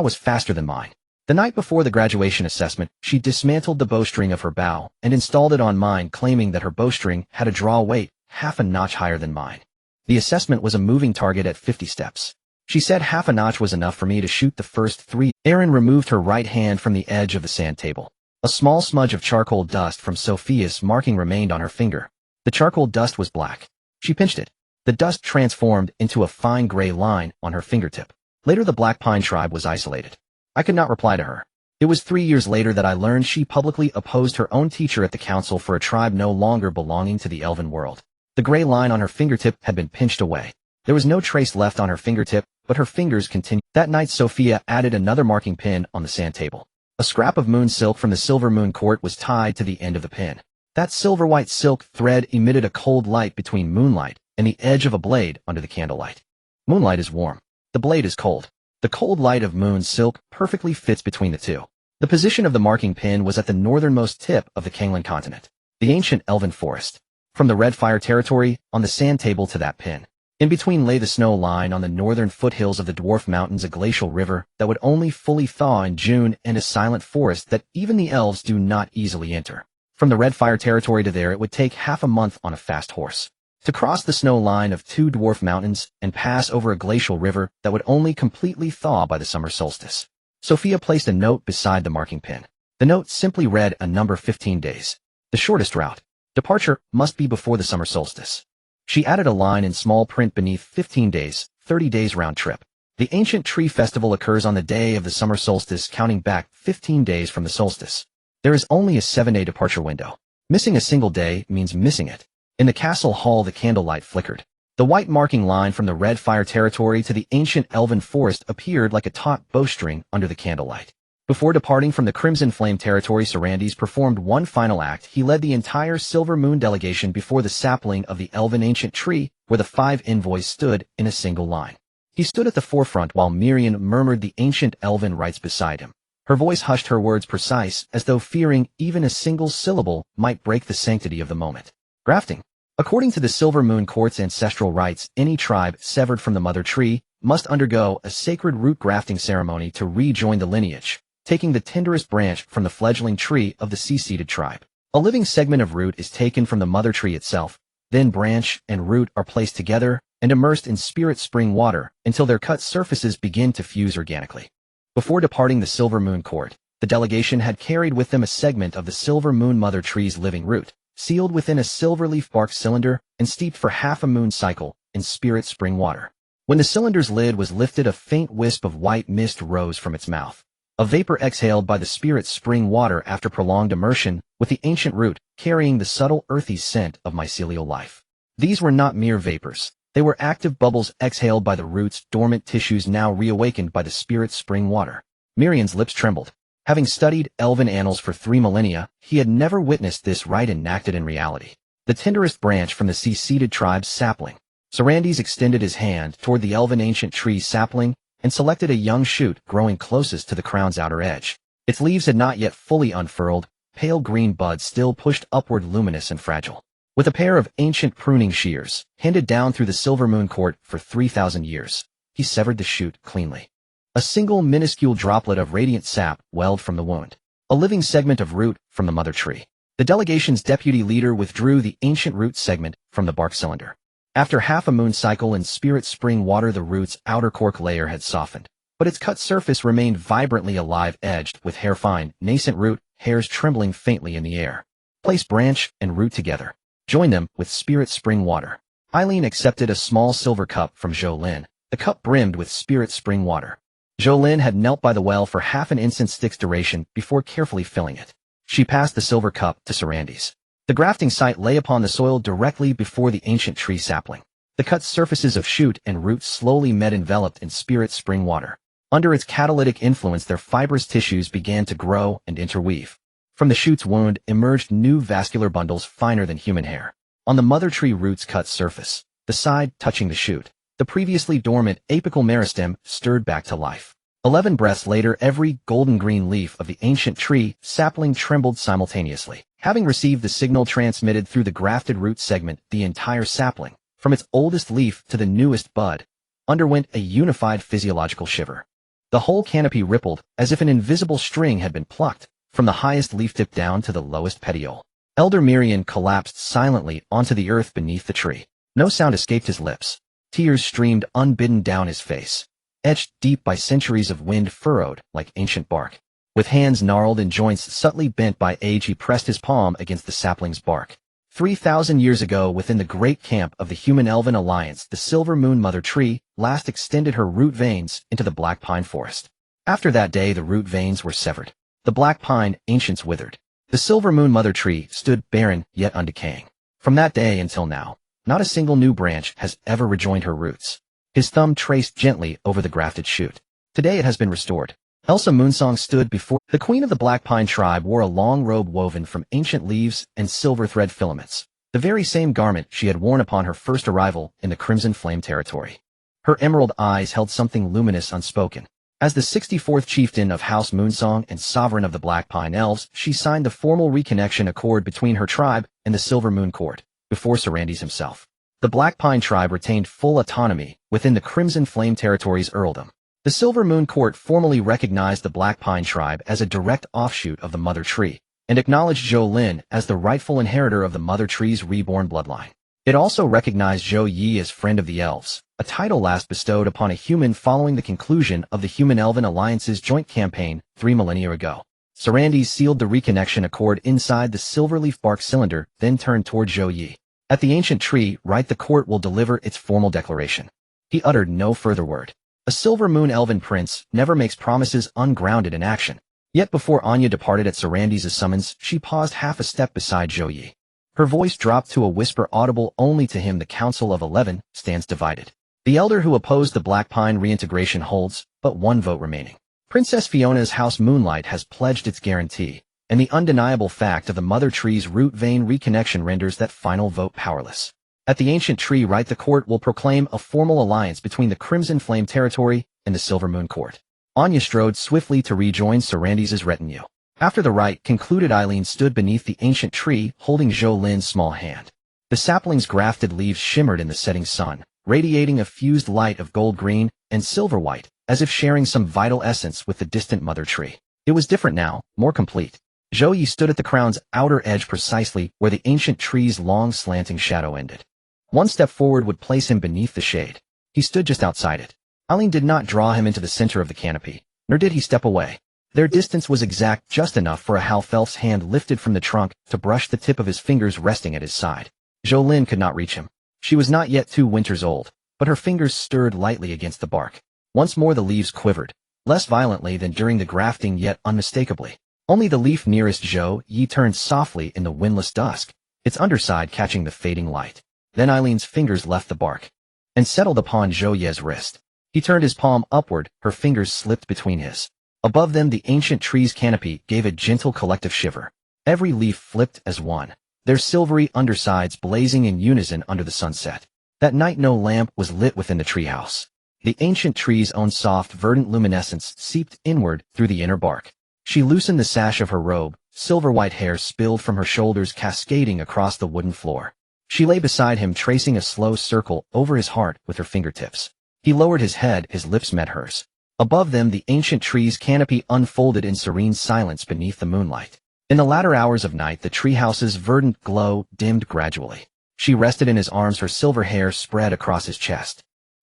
was faster than mine. The night before the graduation assessment, she dismantled the bowstring of her bow and installed it on mine, claiming that her bowstring had a draw weight half a notch higher than mine. The assessment was a moving target at 50 steps. She said half a notch was enough for me to shoot the first 3. Erin removed her right hand from the edge of the sand table. A small smudge of charcoal dust from Sophia's marking remained on her finger. The charcoal dust was black. She pinched it. The dust transformed into a fine gray line on her fingertip. Later, the Black Pine tribe was isolated. I could not reply to her. It was 3 years later that I learned she publicly opposed her own teacher at the council for a tribe no longer belonging to the elven world. The gray line on her fingertip had been pinched away. There was no trace left on her fingertip, but her fingers continued. That night, Sophia added another marking pin on the sand table. A scrap of moon silk from the Silver Moon Court was tied to the end of the pin. That silver-white silk thread emitted a cold light between moonlight and the edge of a blade under the candlelight. Moonlight is warm. The blade is cold. The cold light of moon silk perfectly fits between the two. The position of the marking pin was at the northernmost tip of the Kanglan continent, the ancient elven forest. From the Red Fire territory, on the sand table to that pin. In between lay the snow line on the northern foothills of the Dwarf Mountains, a glacial river that would only fully thaw in June, and a silent forest that even the elves do not easily enter. From the Red Fire territory to there, it would take half a month on a fast horse. To cross the snow line of 2 dwarf mountains and pass over a glacial river that would only completely thaw by the summer solstice. Sophia placed a note beside the marking pin. The note simply read a number 15 days. The shortest route. Departure must be before the summer solstice. She added a line in small print beneath 15 days, 30 days round trip. The ancient tree festival occurs on the day of the summer solstice, counting back 15 days from the solstice. There is only a 7-day departure window. Missing a single day means missing it. In the castle hall, the candlelight flickered. The white marking line from the Red Fire territory to the ancient elven forest appeared like a taut bowstring under the candlelight. Before departing from the Crimson Flame territory, Sarandes performed one final act. He led the entire Silver Moon delegation before the sapling of the elven ancient tree, where the 5 envoys stood in a single line. He stood at the forefront while Miriam murmured the ancient elven rites beside him. Her voice hushed, her words precise, as though fearing even a single syllable might break the sanctity of the moment. Grafting. According to the Silver Moon Court's ancestral rites, any tribe severed from the mother tree must undergo a sacred root grafting ceremony to rejoin the lineage, taking the tenderest branch from the fledgling tree of the sea-seeded tribe. A living segment of root is taken from the mother tree itself, then branch and root are placed together and immersed in spirit spring water until their cut surfaces begin to fuse organically. Before departing the Silver Moon Court, the delegation had carried with them a segment of the Silver Moon mother tree's living root, sealed within a silver leaf bark cylinder and steeped for half a moon cycle in spirit spring water. When the cylinder's lid was lifted, a faint wisp of white mist rose from its mouth. A vapor exhaled by the spirit spring water after prolonged immersion, with the ancient root carrying the subtle earthy scent of mycelial life. These were not mere vapors. They were active bubbles exhaled by the root's dormant tissues, now reawakened by the spirit spring water. Miriam's lips trembled. Having studied elven annals for 3 millennia, he had never witnessed this rite enacted in reality. The tenderest branch from the sea-seeded tribe's sapling. Sarandes extended his hand toward the elven ancient tree sapling and selected a young shoot growing closest to the crown's outer edge. Its leaves had not yet fully unfurled, pale green buds still pushed upward, luminous and fragile. With a pair of ancient pruning shears, handed down through the Silver Moon Court for 3,000 years, he severed the shoot cleanly. A single minuscule droplet of radiant sap welled from the wound. A living segment of root from the mother tree. The delegation's deputy leader withdrew the ancient root segment from the bark cylinder. After half a moon cycle in spirit spring water, the root's outer cork layer had softened, but its cut surface remained vibrantly alive, edged with hair-fine, nascent root hairs trembling faintly in the air. Place branch and root together. Join them with spirit spring water. Eileen accepted a small silver cup from Zhou Lin. The cup brimmed with spirit spring water. Zhou Lin had knelt by the well for half an instant stick's duration before carefully filling it. She passed the silver cup to Sarandes. The grafting site lay upon the soil directly before the ancient tree sapling. The cut surfaces of shoot and root slowly met, enveloped in spirit spring water. Under its catalytic influence, their fibrous tissues began to grow and interweave. From the shoot's wound emerged new vascular bundles finer than human hair. On the mother tree root's cut surface, the side touching the shoot, The previously dormant apical meristem stirred back to life. 11 breaths later, every golden-green leaf of the ancient tree sapling trembled simultaneously. Having received the signal transmitted through the grafted root segment, the entire sapling, from its oldest leaf to the newest bud, underwent a unified physiological shiver. The whole canopy rippled, as if an invisible string had been plucked, from the highest leaf tip down to the lowest petiole. Elder Mirian collapsed silently onto the earth beneath the tree. No sound escaped his lips. Tears streamed unbidden down his face, etched deep by centuries of wind furrowed like ancient bark. With hands gnarled and joints subtly bent by age, he pressed his palm against the sapling's bark. 3,000 years ago, within the great camp of the Human-Elven Alliance, the Silver Moon Mother Tree last extended her root veins into the black pine forest. After that day, the root veins were severed. The black pine ancients withered. The Silver Moon Mother Tree stood barren yet undecaying. From that day until now, not a single new branch has ever rejoined her roots. His thumb traced gently over the grafted shoot. Today it has been restored. Elsa Moonsong stood before. The queen of the Black Pine tribe wore a long robe woven from ancient leaves and silver thread filaments, the very same garment she had worn upon her first arrival in the Crimson Flame territory. Her emerald eyes held something luminous unspoken. As the 64th chieftain of House Moonsong and sovereign of the Black Pine Elves, she signed the formal reconnection accord between her tribe and the Silver Moon Court, before Sarandes himself. The Black Pine tribe retained full autonomy within the Crimson Flame territory's earldom. The Silver Moon Court formally recognized the Black Pine tribe as a direct offshoot of the Mother Tree, and acknowledged Zhou Lin as the rightful inheritor of the Mother Tree's reborn bloodline. It also recognized Zhou Ye as Friend of the Elves, a title last bestowed upon a human following the conclusion of the Human-Elven Alliance's joint campaign 3 millennia ago. Sarandes sealed the reconnection accord inside the silverleaf bark cylinder, then turned toward Zhou Ye. At the ancient tree, right, the court will deliver its formal declaration. He uttered no further word. A Silver Moon Elven prince never makes promises ungrounded in action. Yet before Anya departed at Sarandes' summons, she paused half a step beside Zhou Ye. Her voice dropped to a whisper audible only to him. The Council of 11 stands divided. The elder who opposed the Black Pine reintegration holds but one vote remaining. Princess Fiona's House Moonlight has pledged its guarantee, and the undeniable fact of the Mother Tree's root vein reconnection renders that final vote powerless. At the ancient tree, right, the court will proclaim a formal alliance between the Crimson Flame territory and the Silver Moon Court. Anya strode swiftly to rejoin Sarandes' retinue. After the rite concluded, Eileen stood beneath the ancient tree, holding Zhou Lin's small hand. The sapling's grafted leaves shimmered in the setting sun, radiating a fused light of gold-green and silver-white, as if sharing some vital essence with the distant Mother Tree. It was different now, more complete. Zhou Ye stood at the crown's outer edge, precisely where the ancient tree's long slanting shadow ended. One step forward would place him beneath the shade. He stood just outside it. Eileen did not draw him into the center of the canopy, nor did he step away. Their distance was exact, just enough for a half-elf's hand lifted from the trunk to brush the tip of his fingers resting at his side. Zhou Lin could not reach him. She was not yet 2 winters old, but her fingers stirred lightly against the bark. Once more the leaves quivered, less violently than during the grafting, yet unmistakably. Only the leaf nearest Zhou Ye turned softly in the windless dusk, its underside catching the fading light. Then Eileen's fingers left the bark and settled upon Zhou Ye's wrist. He turned his palm upward, her fingers slipped between his. Above them, the ancient tree's canopy gave a gentle collective shiver. Every leaf flipped as one, their silvery undersides blazing in unison under the sunset. That night no lamp was lit within the treehouse. The ancient tree's own soft, verdant luminescence seeped inward through the inner bark. She loosened the sash of her robe, silver-white hair spilled from her shoulders, cascading across the wooden floor. She lay beside him, tracing a slow circle over his heart with her fingertips. He lowered his head, his lips met hers. Above them, the ancient tree's canopy unfolded in serene silence beneath the moonlight. In the latter hours of night, the treehouse's verdant glow dimmed gradually. She rested in his arms, her silver hair spread across his chest.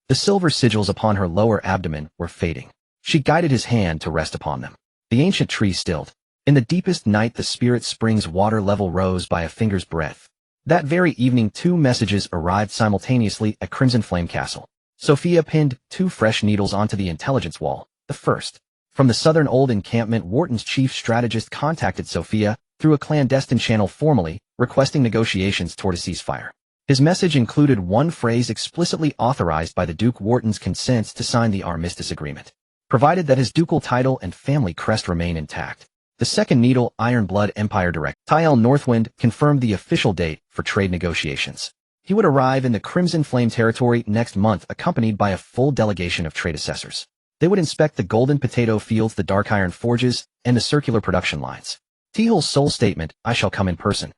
The silver sigils upon her lower abdomen were fading. She guided his hand to rest upon them. The ancient tree stilled. In the deepest night, the spirit spring's water level rose by a finger's breadth. That very evening, 2 messages arrived simultaneously at Crimson Flame Castle. Sophia pinned 2 fresh needles onto the intelligence wall. The first, from the southern old encampment, Wharton's chief strategist contacted Sophia through a clandestine channel formally, requesting negotiations toward a ceasefire. His message included one phrase explicitly authorized by the Duke Wharton's consent to sign the armistice agreement, provided that his ducal title and family crest remain intact. The second needle, Iron Blood Empire Direct Tyel Northwind, confirmed the official date for trade negotiations. He would arrive in the Crimson Flame territory next month accompanied by a full delegation of trade assessors. They would inspect the golden potato fields, the dark iron forges, and the circular production lines. Teal's sole statement, "I shall come in person."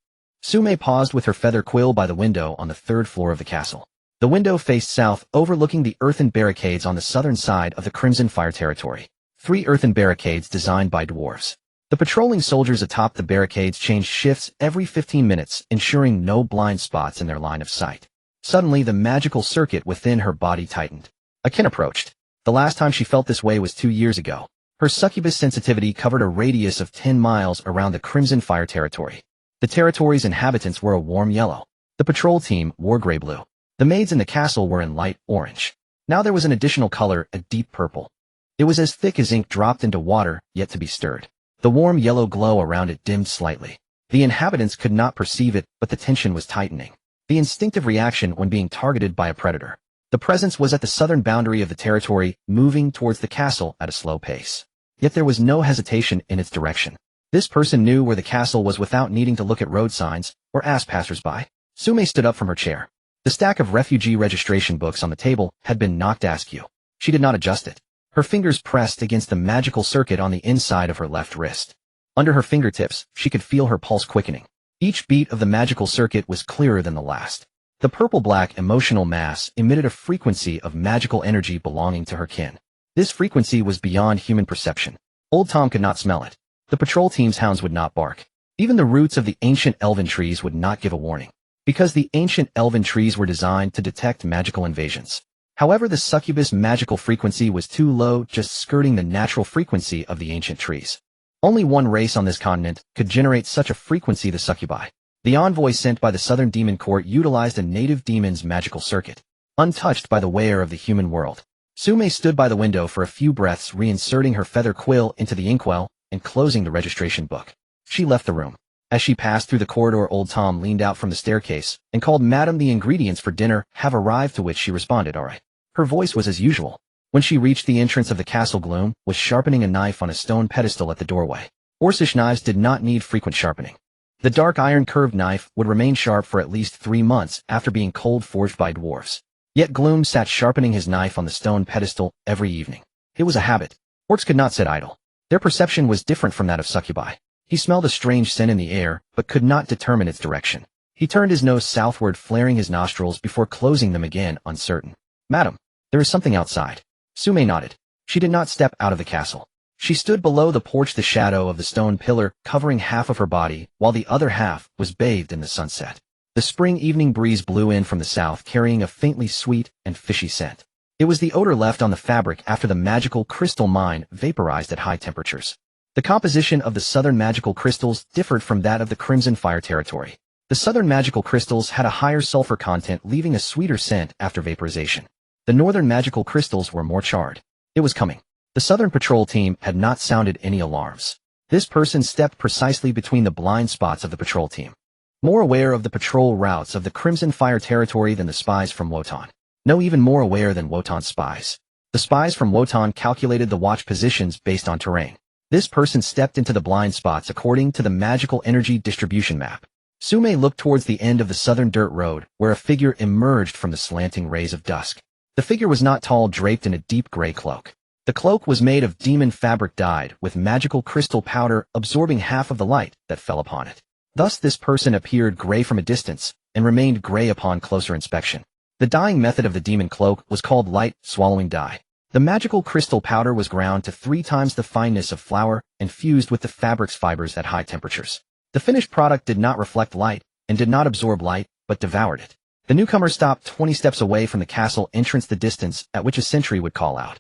Zhou Ye paused with her feather quill by the window on the third floor of the castle. The window faced south, overlooking the earthen barricades on the southern side of the Crimson Fire territory. 3 earthen barricades designed by dwarves. The patrolling soldiers atop the barricades changed shifts every 15 minutes, ensuring no blind spots in their line of sight. Suddenly, the magical circuit within her body tightened. A kin approached. The last time she felt this way was 2 years ago. Her succubus sensitivity covered a radius of 10 miles around the Crimson Fire territory. The territory's inhabitants were a warm yellow. The patrol team wore gray-blue. The maids in the castle were in light orange. Now there was an additional color, a deep purple. It was as thick as ink dropped into water, yet to be stirred. The warm yellow glow around it dimmed slightly. The inhabitants could not perceive it, but the tension was tightening. The instinctive reaction when being targeted by a predator. The presence was at the southern boundary of the territory, moving towards the castle at a slow pace. Yet there was no hesitation in its direction. This person knew where the castle was without needing to look at road signs or ask passersby. Zhou Ye stood up from her chair. The stack of refugee registration books on the table had been knocked askew. She did not adjust it. Her fingers pressed against the magical circuit on the inside of her left wrist. Under her fingertips, she could feel her pulse quickening. Each beat of the magical circuit was clearer than the last. The purple-black emotional mass emitted a frequency of magical energy belonging to her kin. This frequency was beyond human perception. Old Tom could not smell it. The patrol team's hounds would not bark. Even the roots of the ancient elven trees would not give a warning. Because the ancient elven trees were designed to detect magical invasions. However, the succubus magical frequency was too low, just skirting the natural frequency of the ancient trees. Only one race on this continent could generate such a frequency, the succubi. The envoy sent by the Southern Demon Court utilized a native demon's magical circuit, untouched by the wear of the human world. Zhou Ye stood by the window for a few breaths, reinserting her feather quill into the inkwell and closing the registration book. She left the room. As she passed through the corridor, Old Tom leaned out from the staircase and called, "Madam, the ingredients for dinner have arrived," to which she responded, "All right." Her voice was as usual. When she reached the entrance of the castle, Gloom was sharpening a knife on a stone pedestal at the doorway. Orcish knives did not need frequent sharpening. The dark iron curved knife would remain sharp for at least 3 months after being cold forged by dwarves. Yet Gloom sat sharpening his knife on the stone pedestal every evening. It was a habit. Orcs could not sit idle. Their perception was different from that of succubi. He smelled a strange scent in the air, but could not determine its direction. He turned his nose southward, flaring his nostrils before closing them again, uncertain. "Madam, there is something outside." Zhou Ye nodded. She did not step out of the castle. She stood below the porch, the shadow of the stone pillar covering half of her body, while the other half was bathed in the sunset. The spring evening breeze blew in from the south, carrying a faintly sweet and fishy scent. It was the odor left on the fabric after the magical crystal mine vaporized at high temperatures. The composition of the southern magical crystals differed from that of the Crimson Fire territory. The southern magical crystals had a higher sulfur content, leaving a sweeter scent after vaporization. The northern magical crystals were more charred. It was coming. The southern patrol team had not sounded any alarms. This person stepped precisely between the blind spots of the patrol team. More aware of the patrol routes of the Crimson Fire territory than the spies from Wotan. No, even more aware than Wotan's spies. The spies from Wotan calculated the watch positions based on terrain. This person stepped into the blind spots according to the magical energy distribution map. Zhou Ye looked towards the end of the southern dirt road, where a figure emerged from the slanting rays of dusk. The figure was not tall, draped in a deep gray cloak. The cloak was made of demon fabric dyed with magical crystal powder, absorbing half of the light that fell upon it. Thus this person appeared gray from a distance, and remained gray upon closer inspection. The dyeing method of the demon cloak was called light swallowing dye. The magical crystal powder was ground to 3 times the fineness of flour and fused with the fabric's fibers at high temperatures. The finished product did not reflect light and did not absorb light, but devoured it. The newcomer stopped 20 steps away from the castle entrance, the distance at which a sentry would call out.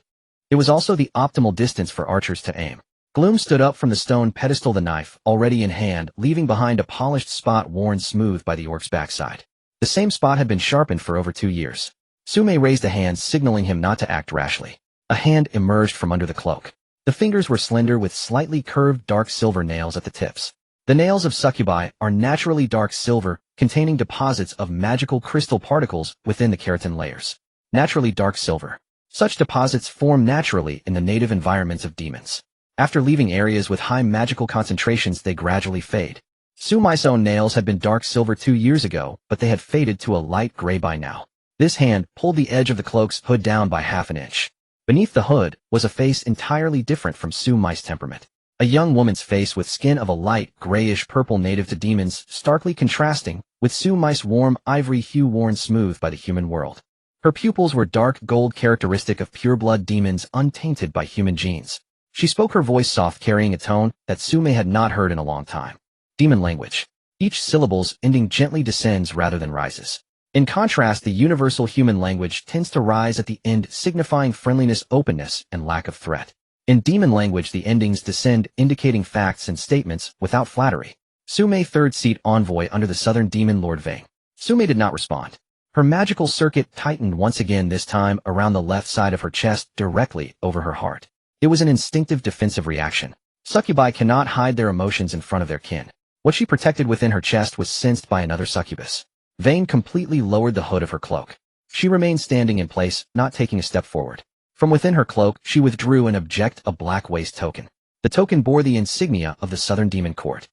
It was also the optimal distance for archers to aim. Gloom stood up from the stone pedestal, the knife already in hand, leaving behind a polished spot worn smooth by the orc's backside. The same spot had been sharpened for over 2 years. Zhou Ye raised a hand, signaling him not to act rashly. A hand emerged from under the cloak. The fingers were slender with slightly curved dark silver nails at the tips. The nails of succubi are naturally dark silver, containing deposits of magical crystal particles within the keratin layers. Naturally dark silver. Such deposits form naturally in the native environments of demons. After leaving areas with high magical concentrations, they gradually fade. Su Mei's own nails had been dark silver 2 years ago, but they had faded to a light gray by now. This hand pulled the edge of the cloak's hood down by half an inch. Beneath the hood was a face entirely different from Su Mei's temperament. A young woman's face with skin of a light, grayish-purple native to demons, starkly contrasting with Su Mei's warm, ivory hue worn smooth by the human world. Her pupils were dark gold characteristic of pure-blood demons untainted by human genes. She spoke her voice soft, carrying a tone that Su Mei had not heard in a long time. Demon language. Each syllable's ending gently descends rather than rises. In contrast, the universal human language tends to rise at the end, signifying friendliness, openness, and lack of threat. In demon language, the endings descend, indicating facts and statements without flattery. Su Mei, third seat envoy under the southern demon lord Vang. Su Mei did not respond. Her magical circuit tightened once again, this time around the left side of her chest, directly over her heart. It was an instinctive defensive reaction. Succubi cannot hide their emotions in front of their kin. What she protected within her chest was sensed by another succubus. Vane completely lowered the hood of her cloak. She remained standing in place, not taking a step forward. From within her cloak, she withdrew and objected a black waist token. The token bore the insignia of the Southern Demon Court.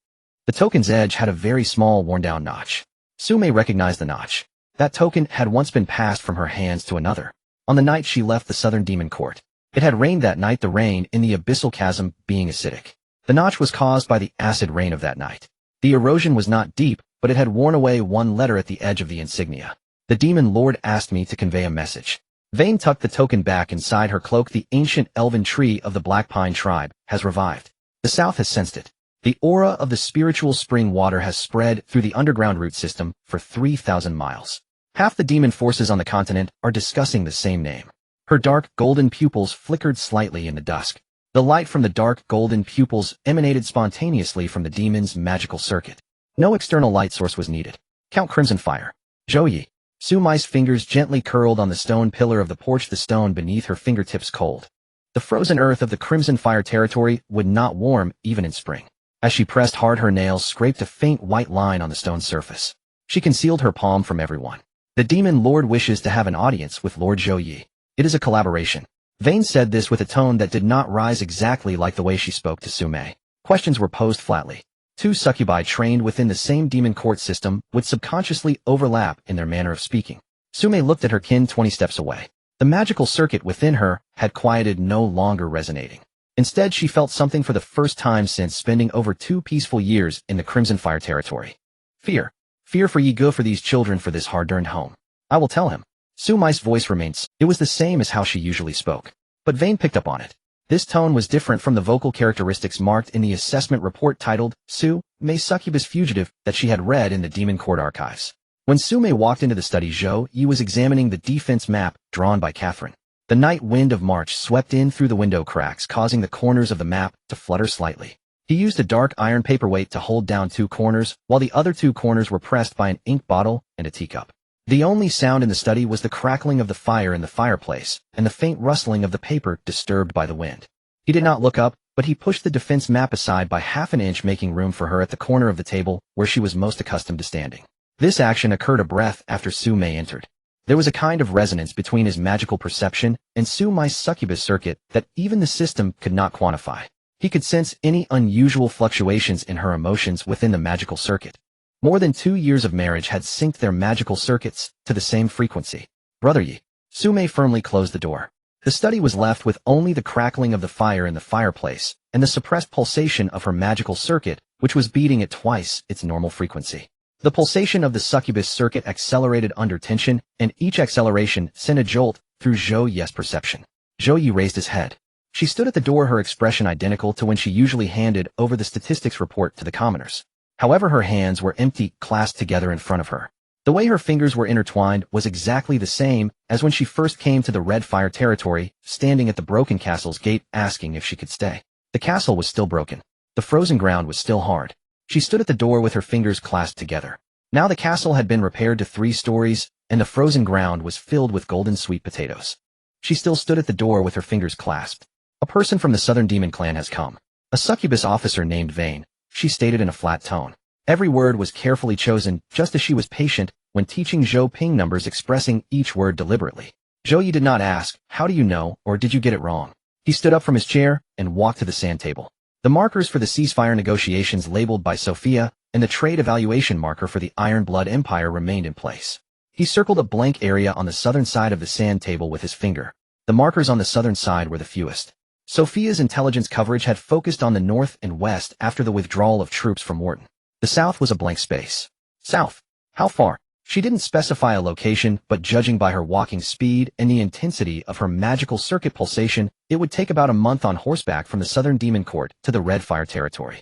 The token's edge had a very small, worn-down notch. Su Mei recognized the notch. That token had once been passed from her hands to another. On the night she left the Southern Demon Court. It had rained that night, the rain in the abyssal chasm being acidic. The notch was caused by the acid rain of that night. The erosion was not deep, but it had worn away one letter at the edge of the insignia. The demon lord asked me to convey a message. Vane tucked the token back inside her cloak. The ancient elven tree of the Black Pine tribe has revived. The south has sensed it. The aura of the spiritual spring water has spread through the underground root system for 3,000 miles. Half the demon forces on the continent are discussing the same name. Her dark golden pupils flickered slightly in the dusk. The light from the dark golden pupils emanated spontaneously from the demon's magical circuit. No external light source was needed. Count Crimson Fire. Zhou Ye. Su Mei's fingers gently curled on the stone pillar of the porch, the stone beneath her fingertips cold. The frozen earth of the Crimson Fire territory would not warm even in spring. As she pressed hard, her nails scraped a faint white line on the stone surface. She concealed her palm from everyone. The demon lord wishes to have an audience with Lord Zhou Ye. It is a collaboration. Vane said this with a tone that did not rise exactly like the way she spoke to Su Mei. Questions were posed flatly. Two succubi trained within the same demon court system would subconsciously overlap in their manner of speaking. Su Mei looked at her kin 20 steps away. The magical circuit within her had quieted, no longer resonating. Instead, she felt something for the first time since spending over 2 peaceful years in the Crimson Fire territory. Fear. Fear for ye go for these children, for this hard-earned home. I will tell him. Su Mei's voice remained. It was the same as how she usually spoke. But Vane picked up on it. This tone was different from the vocal characteristics marked in the assessment report titled Su Mei's Succubus Fugitive that she had read in the Demon Court archives. When Su Mei walked into the study, Zhou Ye was examining the defense map drawn by Catherine. The night wind of March swept in through the window cracks, causing the corners of the map to flutter slightly. He used a dark iron paperweight to hold down 2 corners, while the other 2 corners were pressed by an ink bottle and a teacup. The only sound in the study was the crackling of the fire in the fireplace and the faint rustling of the paper disturbed by the wind. He did not look up, but he pushed the defense map aside by half an inch, making room for her at the corner of the table where she was most accustomed to standing. This action occurred a breath after Su Mei entered. There was a kind of resonance between his magical perception and Su Mei's succubus circuit that even the system could not quantify. He could sense any unusual fluctuations in her emotions within the magical circuit. More than 2 years of marriage had synced their magical circuits to the same frequency. Brother Ye. Su Mei firmly closed the door. The study was left with only the crackling of the fire in the fireplace and the suppressed pulsation of her magical circuit, which was beating at twice its normal frequency. The pulsation of the succubus circuit accelerated under tension, and each acceleration sent a jolt through Zhou Ye's perception. Zhou Ye raised his head. She stood at the door, her expression identical to when she usually handed over the statistics report to the commoners. However, her hands were empty, clasped together in front of her. The way her fingers were intertwined was exactly the same as when she first came to the Red Fire territory, standing at the broken castle's gate, asking if she could stay. The castle was still broken. The frozen ground was still hard. She stood at the door with her fingers clasped together. Now the castle had been repaired to 3 stories, and the frozen ground was filled with golden sweet potatoes. She still stood at the door with her fingers clasped. A person from the Southern Demon Clan has come. A succubus officer named Vane, she stated in a flat tone. Every word was carefully chosen, just as she was patient when teaching Zhou Ping numbers, expressing each word deliberately. Zhou Ye did not ask, "How do you know?" or "Did you get it wrong?" He stood up from his chair and walked to the sand table. The markers for the ceasefire negotiations labeled by Sophia and the trade evaluation marker for the Iron Blood Empire remained in place. He circled a blank area on the southern side of the sand table with his finger. The markers on the southern side were the fewest. Sophia's intelligence coverage had focused on the north and west after the withdrawal of troops from Wharton. The south was a blank space. South? How far? She didn't specify a location, but judging by her walking speed and the intensity of her magical circuit pulsation, it would take about a month on horseback from the southern demon court to the Red Fire territory.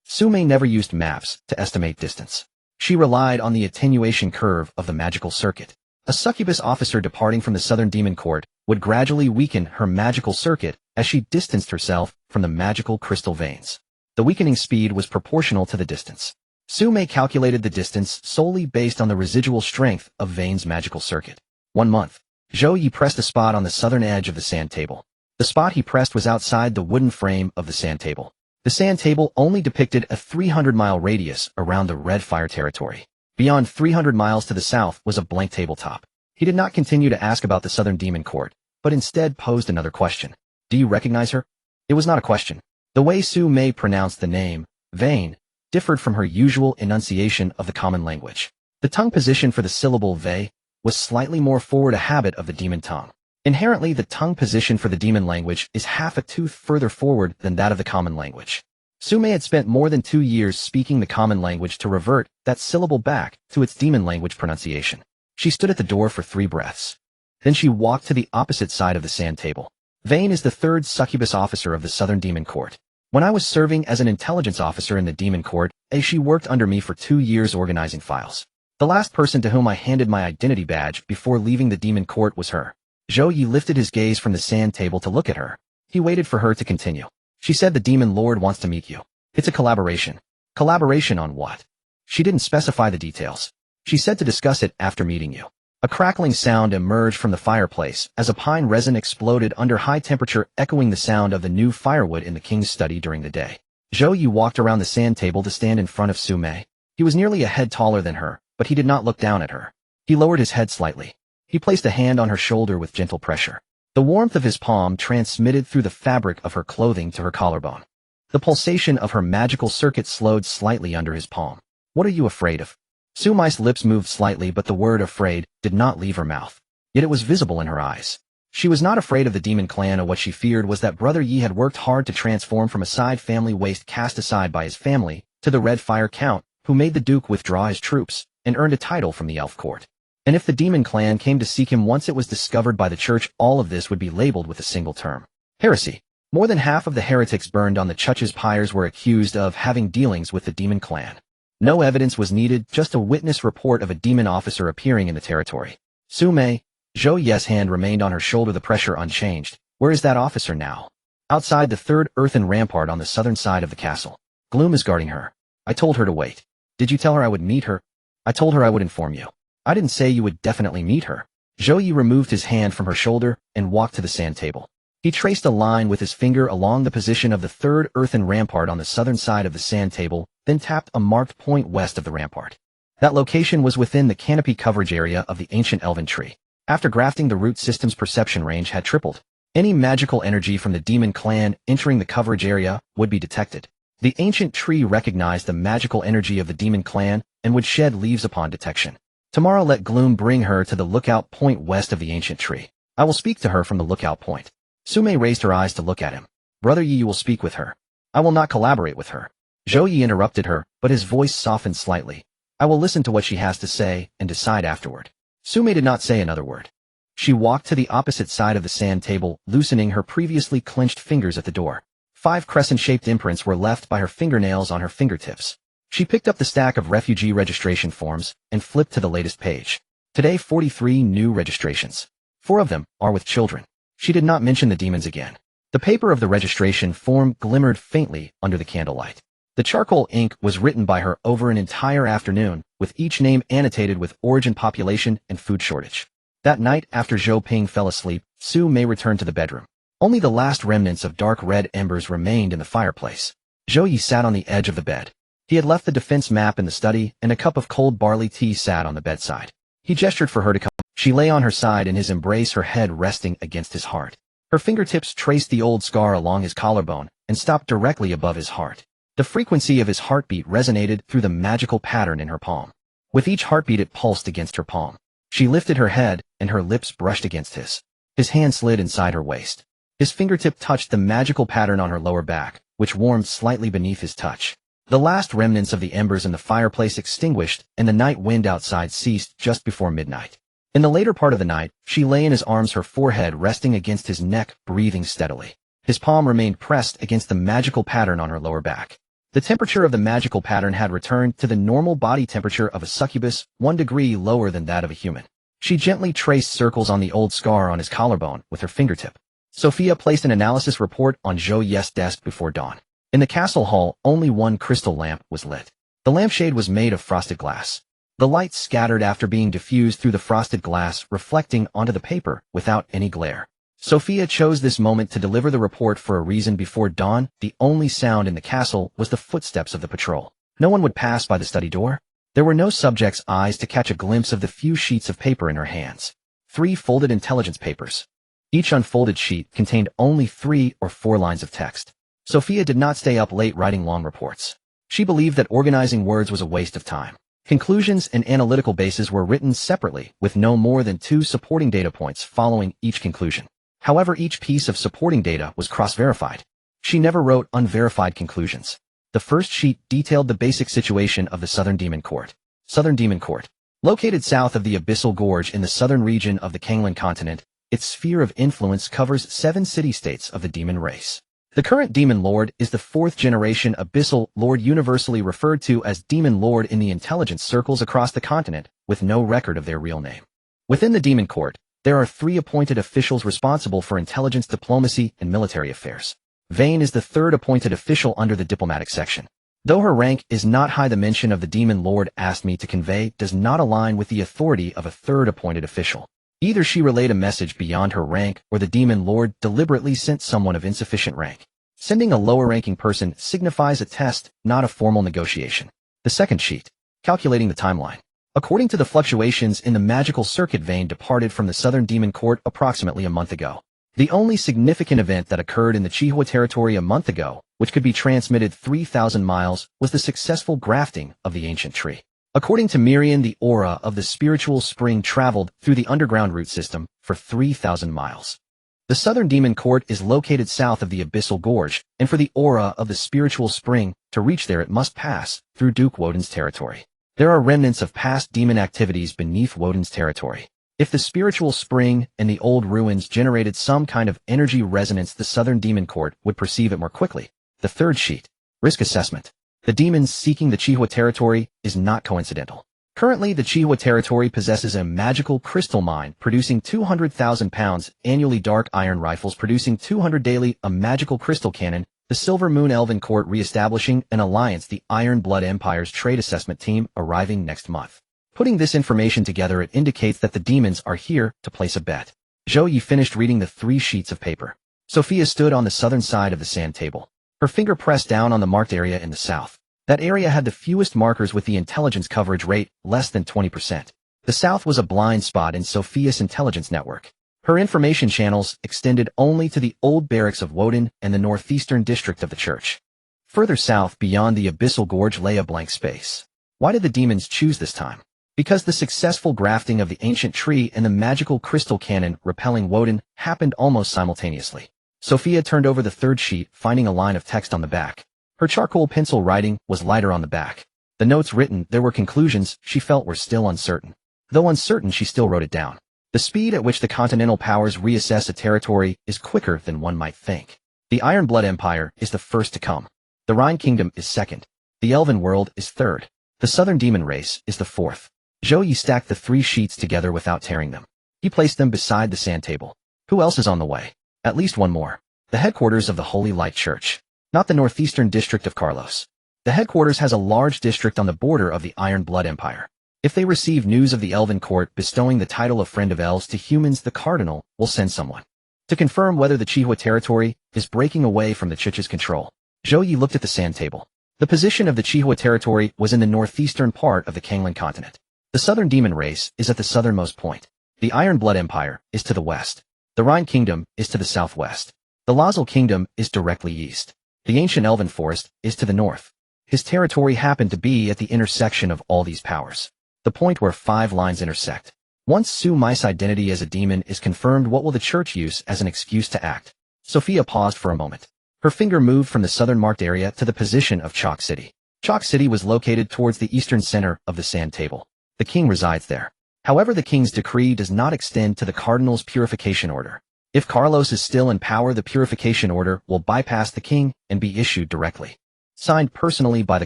Zhou Ye never used maps to estimate distance. She relied on the attenuation curve of the magical circuit. A succubus officer departing from the southern demon court would gradually weaken her magical circuit as she distanced herself from the magical crystal veins. The weakening speed was proportional to the distance. Zhou Ye calculated the distance solely based on the residual strength of Vane's magical circuit. 1 month. Zhou Ye pressed a spot on the southern edge of the sand table. The spot he pressed was outside the wooden frame of the sand table. The sand table only depicted a 300-mile radius around the Red Fire territory. Beyond 300 miles to the south was a blank tabletop. He did not continue to ask about the southern demon court, but instead posed another question. Do you recognize her? It was not a question. The way Zhou Ye pronounced the name, Vane, differed from her usual enunciation of the common language. The tongue position for the syllable ve was slightly more forward, a habit of the demon tongue. Inherently, the tongue position for the demon language is half a tooth further forward than that of the common language. Zhou Ye had spent more than 2 years speaking the common language to revert that syllable back to its demon language pronunciation. She stood at the door for 3 breaths. Then she walked to the opposite side of the sand table. Vane is the 3rd succubus officer of the Southern Demon Court. When I was serving as an intelligence officer in the Demon Court, she worked under me for 2 years organizing files. The last person to whom I handed my identity badge before leaving the Demon Court was her. Zhou Ye lifted his gaze from the sand table to look at her. He waited for her to continue. She said, the Demon Lord wants to meet you. It's a collaboration. Collaboration on what? She didn't specify the details. She said to discuss it after meeting you. A crackling sound emerged from the fireplace as a pine resin exploded under high temperature, echoing the sound of the new firewood in the king's study during the day. Zhou Ye walked around the sand table to stand in front of Zhou Ye. He was nearly a head taller than her, but he did not look down at her. He lowered his head slightly. He placed a hand on her shoulder with gentle pressure. The warmth of his palm transmitted through the fabric of her clothing to her collarbone. The pulsation of her magical circuit slowed slightly under his palm. What are you afraid of? Zhou Ye's lips moved slightly, but the word afraid did not leave her mouth. Yet it was visible in her eyes. She was not afraid of the demon clan, or what she feared was that Brother Yi had worked hard to transform from a side family waste cast aside by his family to the Red Fire Count, who made the Duke withdraw his troops and earned a title from the Elf Court. And if the demon clan came to seek him once it was discovered by the church, all of this would be labeled with a single term. Heresy. More than half of the heretics burned on the church's pyres were accused of having dealings with the demon clan. No evidence was needed, just a witness report of a demon officer appearing in the territory. Zhou Ye's hand remained on her shoulder, the pressure unchanged. Where is that officer now? Outside the 3rd earthen rampart on the southern side of the castle. Gloom is guarding her. I told her to wait. Did you tell her I would meet her? I told her I would inform you. I didn't say you would definitely meet her. Zhou Ye removed his hand from her shoulder and walked to the sand table. He traced a line with his finger along the position of the 3rd earthen rampart on the southern side of the sand table, then tapped a marked point west of the rampart. That location was within the canopy coverage area of the ancient elven tree. After grafting, the root system's perception range had tripled. Any magical energy from the demon clan entering the coverage area would be detected. The ancient tree recognized the magical energy of the demon clan and would shed leaves upon detection. Tomorrow let Gloom bring her to the lookout point west of the ancient tree. I will speak to her from the lookout point. Zhou Ye raised her eyes to look at him. Brother Yi, you will speak with her. I will not collaborate with her. Zhou Ye interrupted her, but his voice softened slightly. I will listen to what she has to say and decide afterward. Zhou Ye did not say another word. She walked to the opposite side of the sand table, loosening her previously clenched fingers at the door. 5 crescent-shaped imprints were left by her fingernails on her fingertips. She picked up the stack of refugee registration forms and flipped to the latest page. Today, 43 new registrations. 4 of them are with children. She did not mention the demons again. The paper of the registration form glimmered faintly under the candlelight. The charcoal ink was written by her over an entire afternoon, with each name annotated with origin, population, and food shortage. That night, after Zhou Ping fell asleep, Zhou Ye returned to the bedroom. Only the last remnants of dark red embers remained in the fireplace. Zhou Ye sat on the edge of the bed. He had left the defense map in the study, and a cup of cold barley tea sat on the bedside. He gestured for her to come. She lay on her side in his embrace, her head resting against his heart. Her fingertips traced the old scar along his collarbone and stopped directly above his heart. The frequency of his heartbeat resonated through the magical pattern in her palm. With each heartbeat it pulsed against her palm. She lifted her head, and her lips brushed against his. His hand slid inside her waist. His fingertip touched the magical pattern on her lower back, which warmed slightly beneath his touch. The last remnants of the embers in the fireplace extinguished, and the night wind outside ceased just before midnight. In the later part of the night, she lay in his arms, her forehead resting against his neck, breathing steadily. His palm remained pressed against the magical pattern on her lower back. The temperature of the magical pattern had returned to the normal body temperature of a succubus, 1 degree lower than that of a human. She gently traced circles on the old scar on his collarbone with her fingertip. Sophia placed an analysis report on Zhou Ye's desk before dawn. In the castle hall, only one crystal lamp was lit. The lampshade was made of frosted glass. The light scattered after being diffused through the frosted glass, reflecting onto the paper without any glare. Sophia chose this moment to deliver the report for a reason. Before dawn, the only sound in the castle was the footsteps of the patrol. No one would pass by the study door. There were no subjects' eyes to catch a glimpse of the few sheets of paper in her hands. 3 folded intelligence papers. Each unfolded sheet contained only 3 or 4 lines of text. Sophia did not stay up late writing long reports. She believed that organizing words was a waste of time. Conclusions and analytical bases were written separately, with no more than 2 supporting data points following each conclusion. However, each piece of supporting data was cross-verified. She never wrote unverified conclusions. The first sheet detailed the basic situation of the Southern Demon Court. Southern Demon Court. Located south of the Abyssal Gorge in the southern region of the Kanglan continent, its sphere of influence covers 7 city-states of the demon race. The current Demon Lord is the 4th-generation Abyssal Lord, universally referred to as Demon Lord in the intelligence circles across the continent, with no record of their real name. Within the Demon Court, there are 3 appointed officials responsible for intelligence, diplomacy, and military affairs. Vane is the 3rd appointed official under the diplomatic section. Though her rank is not high, the mention of the Demon Lord asked me to convey does not align with the authority of a 3rd appointed official. Either she relayed a message beyond her rank, or the Demon Lord deliberately sent someone of insufficient rank. Sending a lower-ranking person signifies a test, not a formal negotiation. The second sheet. Calculating the timeline. According to the fluctuations in the magical circuit, Vane departed from the Southern Demon Court approximately a month ago. The only significant event that occurred in the Chihua territory a month ago, which could be transmitted 3,000 miles, was the successful grafting of the ancient tree. According to Miriam, the aura of the spiritual spring traveled through the underground root system for 3,000 miles. The Southern Demon Court is located south of the Abyssal Gorge, and for the aura of the spiritual spring to reach there, it must pass through Duke Woden's territory. There are remnants of past demon activities beneath Woden's territory. If the spiritual spring and the old ruins generated some kind of energy resonance, the Southern Demon Court would perceive it more quickly. The third sheet. Risk assessment. The demons seeking the Chihua territory is not coincidental. Currently, the Chihua territory possesses a magical crystal mine producing 200,000 pounds annually, dark iron rifles producing 200 daily, a magical crystal cannon, the Silver Moon Elven Court re-establishing an alliance, the Iron Blood Empire's trade assessment team arriving next month. Putting this information together, it indicates that the demons are here to place a bet. Zhou Ye finished reading the 3 sheets of paper. Sophia stood on the southern side of the sand table. Her finger pressed down on the marked area in the south. That area had the fewest markers, with the intelligence coverage rate less than 20%. The south was a blind spot in Sophia's intelligence network. Her information channels extended only to the old barracks of Woden and the northeastern district of the church. Further south, beyond the Abyssal Gorge, lay a blank space. Why did the demons choose this time? Because the successful grafting of the ancient tree and the magical crystal cannon repelling Woden happened almost simultaneously. Sophia turned over the 3rd sheet, finding a line of text on the back. Her charcoal pencil writing was lighter on the back. The notes written there were conclusions she felt were still uncertain. Though uncertain, she still wrote it down. The speed at which the continental powers reassess a territory is quicker than one might think. The Iron Blood Empire is the first to come. The Rhine Kingdom is second. The Elven World is third. The Southern Demon Race is the fourth. Zhou Ye stacked the 3 sheets together without tearing them. He placed them beside the sand table. Who else is on the way? At least one more. The headquarters of the Holy Light Church. Not the northeastern district of Carlos. The headquarters has a large district on the border of the Iron Blood Empire. If they receive news of the Elven Court bestowing the title of Friend of Elves to humans, the Cardinal will send someone to confirm whether the Chihua territory is breaking away from the Church's control. Zhou Ye looked at the sand table. The position of the Chihua territory was in the northeastern part of the Kanglan continent. The Southern Demon Race is at the southernmost point. The Iron Blood Empire is to the west. The Rhine Kingdom is to the southwest. The Lazal Kingdom is directly east. The ancient elven forest is to the north. His territory happened to be at the intersection of all these powers. The point where 5 lines intersect. Once Zhou Ye's identity as a demon is confirmed, what will the church use as an excuse to act? Sophia paused for a moment. Her finger moved from the southern marked area to the position of Chalk City. Chalk City was located towards the eastern center of the sand table. The king resides there. However, the king's decree does not extend to the cardinal's purification order. If Carlos is still in power, the purification order will bypass the king and be issued directly. Signed personally by the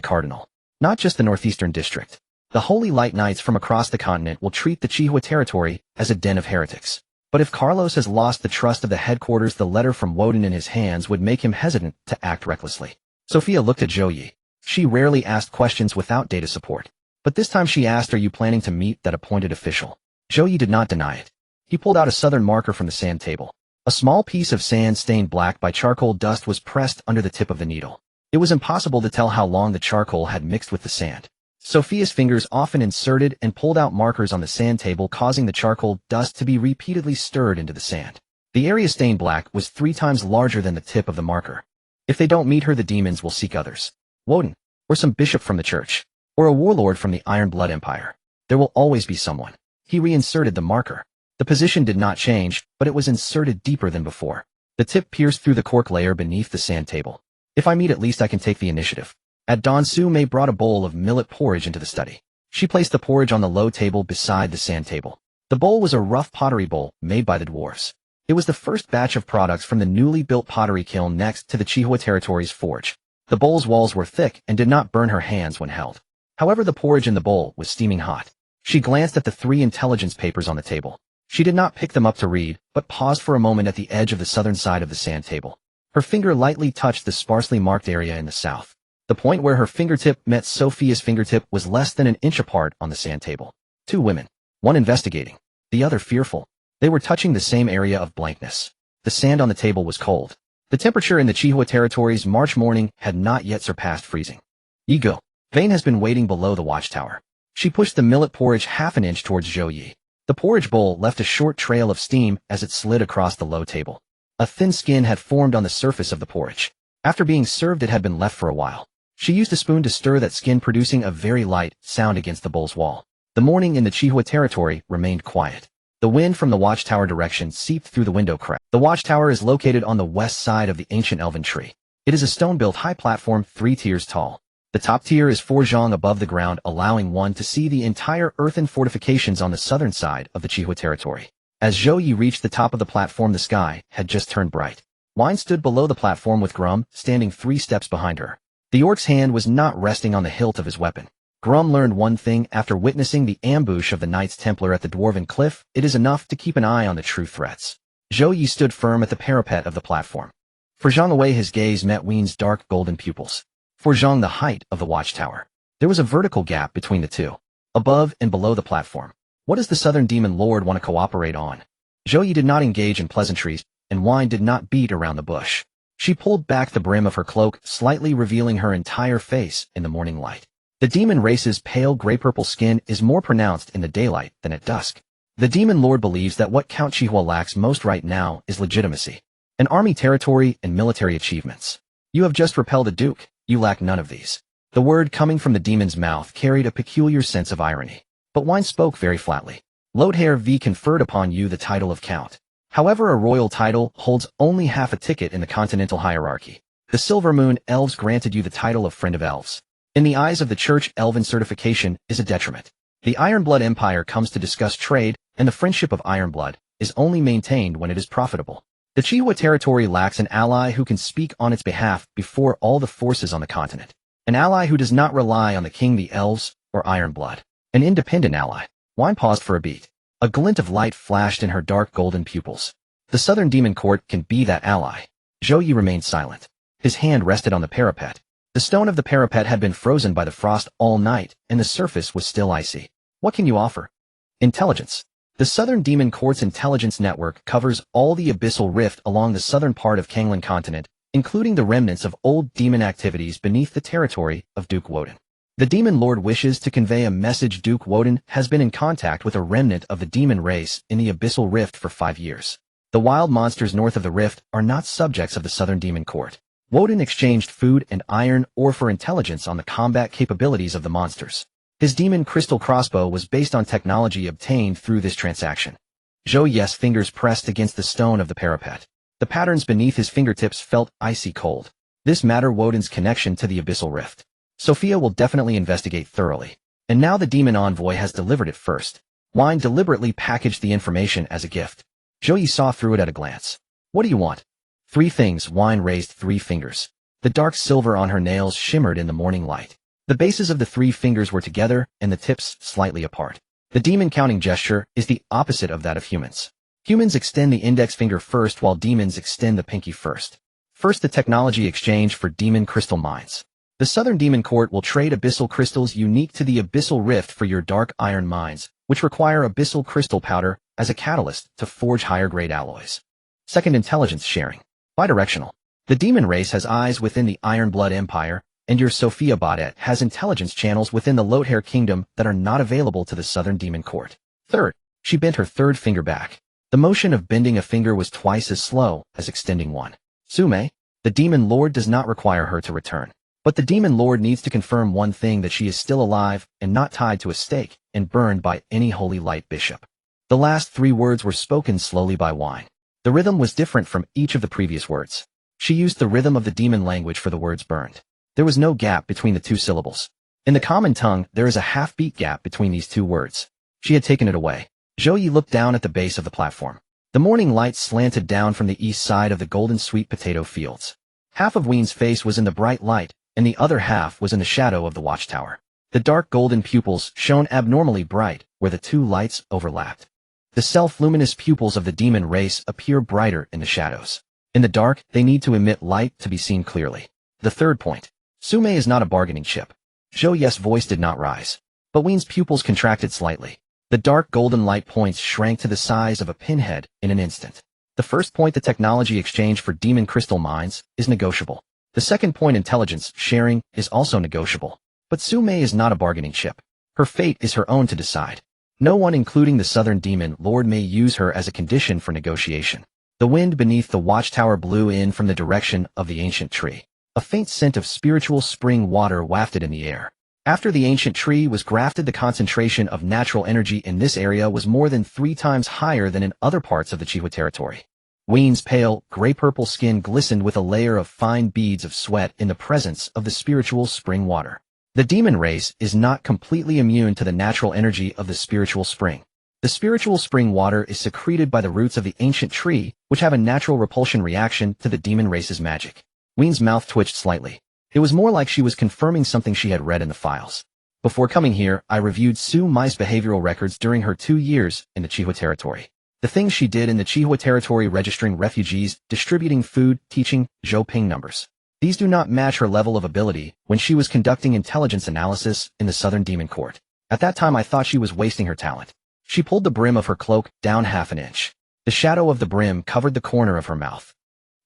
cardinal. Not just the northeastern district. The Holy Light Knights from across the continent will treat the Zhou Ye territory as a den of heretics. But if Carlos has lost the trust of the headquarters, the letter from Woden in his hands would make him hesitant to act recklessly. Sophia looked at Zhou Ye. She rarely asked questions without data support. But this time she asked, "Are you planning to meet that appointed official?" Zhou Ye did not deny it. He pulled out a southern marker from the sand table. A small piece of sand stained black by charcoal dust was pressed under the tip of the needle. It was impossible to tell how long the charcoal had mixed with the sand. Sophia's fingers often inserted and pulled out markers on the sand table, causing the charcoal dust to be repeatedly stirred into the sand. The area stained black was 3 times larger than the tip of the marker. If they don't meet her, the demons will seek others. Woden, or some bishop from the church, or a warlord from the Iron Blood Empire. There will always be someone. He reinserted the marker. The position did not change, but it was inserted deeper than before. The tip pierced through the cork layer beneath the sand table. If I meet, at least I can take the initiative. At dawn, Zhou Ye brought a bowl of millet porridge into the study. She placed the porridge on the low table beside the sand table. The bowl was a rough pottery bowl made by the dwarves. It was the first batch of products from the newly built pottery kiln next to the Zhou Ye territory's forge. The bowl's walls were thick and did not burn her hands when held. However, the porridge in the bowl was steaming hot. She glanced at the 3 intelligence papers on the table. She did not pick them up to read, but paused for a moment at the edge of the southern side of the sand table. Her finger lightly touched the sparsely marked area in the south. The point where her fingertip met Sophia's fingertip was less than an inch apart on the sand table. 2 women. One investigating. The other fearful. They were touching the same area of blankness. The sand on the table was cold. The temperature in the Zhou Ye territory's March morning had not yet surpassed freezing. Ego. Vane has been waiting below the watchtower. She pushed the millet porridge half an inch towards Zhou Ye. The porridge bowl left a short trail of steam as it slid across the low table. A thin skin had formed on the surface of the porridge. After being served, it had been left for a while. She used a spoon to stir that skin, producing a very light sound against the bowl's wall. The morning in the Zhou Ye territory remained quiet. The wind from the watchtower direction seeped through the window crack. The watchtower is located on the west side of the ancient elven tree. It is a stone-built high platform 3 tiers tall. The top tier is 4 zhang above the ground, allowing one to see the entire earthen fortifications on the southern side of the Zhou Ye territory. As Zhou Ye reached the top of the platform, the sky had just turned bright. Wine stood below the platform with Grum standing 3 steps behind her. The orc's hand was not resting on the hilt of his weapon. Grum learned one thing after witnessing the ambush of the Knights Templar at the Dwarven Cliff: it is enough to keep an eye on the true threats. Zhou Ye stood firm at the parapet of the platform. For zhang away, his gaze met Wien's dark golden pupils. For zhang the height of the watchtower. There was a vertical gap between the two, above and below the platform. What does the Southern Demon Lord want to cooperate on? Zhou Ye did not engage in pleasantries, and Wine did not beat around the bush. She pulled back the brim of her cloak, slightly revealing her entire face in the morning light. The demon race's pale gray-purple skin is more pronounced in the daylight than at dusk. The Demon Lord believes that what Count Zhihua lacks most right now is legitimacy, an army territory, and military achievements. You have just repelled a duke. You lack none of these. The word coming from the demon's mouth carried a peculiar sense of irony. But Wine spoke very flatly. Lodhair V conferred upon you the title of Count. However, a royal title holds only half a ticket in the continental hierarchy. The Silver Moon Elves granted you the title of Friend of Elves. In the eyes of the Church, Elven certification is a detriment. The Iron Blood Empire comes to discuss trade, and the friendship of Iron Blood is only maintained when it is profitable. The Zhou Ye territory lacks an ally who can speak on its behalf before all the forces on the continent. An ally who does not rely on the king, the elves, or Iron Blood. An independent ally. Wine paused for a beat. A glint of light flashed in her dark golden pupils. The Southern Demon Court can be that ally. Zhou Ye remained silent. His hand rested on the parapet. The stone of the parapet had been frozen by the frost all night, and the surface was still icy. What can you offer? Intelligence. The Southern Demon Court's intelligence network covers all the abyssal rift along the southern part of Kanglan continent, including the remnants of old demon activities beneath the territory of Duke Woden. The Demon Lord wishes to convey a message. Duke Woden has been in contact with a remnant of the demon race in the abyssal rift for 5 years. The wild monsters north of the rift are not subjects of the Southern Demon Court. Woden exchanged food and iron ore for intelligence on the combat capabilities of the monsters. His demon crystal crossbow was based on technology obtained through this transaction. Zhou Ye's fingers pressed against the stone of the parapet. The patterns beneath his fingertips felt icy cold. This mattered Woden's connection to the abyssal rift. Sophia will definitely investigate thoroughly. And now the demon envoy has delivered it first. Wine deliberately packaged the information as a gift. Zhou Ye saw through it at a glance. What do you want? 3 things. Wine raised 3 fingers. The dark silver on her nails shimmered in the morning light. The bases of the 3 fingers were together and the tips slightly apart. The demon counting gesture is the opposite of that of humans. Humans extend the index finger first while demons extend the pinky first. First, the technology exchange for demon crystal mines. The Southern Demon Court will trade abyssal crystals unique to the abyssal rift for your dark iron mines, which require abyssal crystal powder as a catalyst to forge higher-grade alloys. Second, intelligence sharing. Bidirectional. The demon race has eyes within the Iron Blood Empire, and your Sophia Baudet has intelligence channels within the Lothair Kingdom that are not available to the Southern Demon Court. Third, she bent her 3rd finger back. The motion of bending a finger was twice as slow as extending one. Zhou Ye, the demon lord does not require her to return. But the demon lord needs to confirm one thing, that she is still alive and not tied to a stake and burned by any holy light bishop. The last 3 words were spoken slowly by Wine. The rhythm was different from each of the previous words. She used the rhythm of the demon language for the words burned. There was no gap between the 2 syllables. In the common tongue, there is a half-beat gap between these 2 words. She had taken it away. Zhou Ye looked down at the base of the platform. The morning light slanted down from the east side of the golden sweet potato fields. Half of Wien's face was in the bright light, and the other half was in the shadow of the watchtower. The dark golden pupils shone abnormally bright where the 2 lights overlapped. The self-luminous pupils of the demon race appear brighter in the shadows. In the dark, they need to emit light to be seen clearly. The 3rd point. Zhou Ye is not a bargaining chip. Zhou Ye's voice did not rise. But Wien's pupils contracted slightly. The dark golden light points shrank to the size of a pinhead in an instant. The first point, the technology exchange for demon crystal mines, is negotiable. The second point, intelligence sharing, is also negotiable. But Zhou Ye is not a bargaining chip. Her fate is her own to decide. No one, including the Southern Demon Lord, may use her as a condition for negotiation. The wind beneath the watchtower blew in from the direction of the ancient tree. A faint scent of spiritual spring water wafted in the air. After the ancient tree was grafted, the concentration of natural energy in this area was more than 3 times higher than in other parts of the Qihua territory. Wien's pale, gray-purple skin glistened with a layer of fine beads of sweat in the presence of the spiritual spring water. The demon race is not completely immune to the natural energy of the spiritual spring. The spiritual spring water is secreted by the roots of the ancient tree, which have a natural repulsion reaction to the demon race's magic. Wien's mouth twitched slightly. It was more like she was confirming something she had read in the files. Before coming here, I reviewed Zhou Ye's behavioral records during her 2 years in the Qihua territory. The things she did in the Qihua territory, registering refugees, distributing food, teaching, Zhou ping numbers. These do not match her level of ability when she was conducting intelligence analysis in the Southern Demon Court. At that time I thought she was wasting her talent. She pulled the brim of her cloak down half an inch. The shadow of the brim covered the corner of her mouth.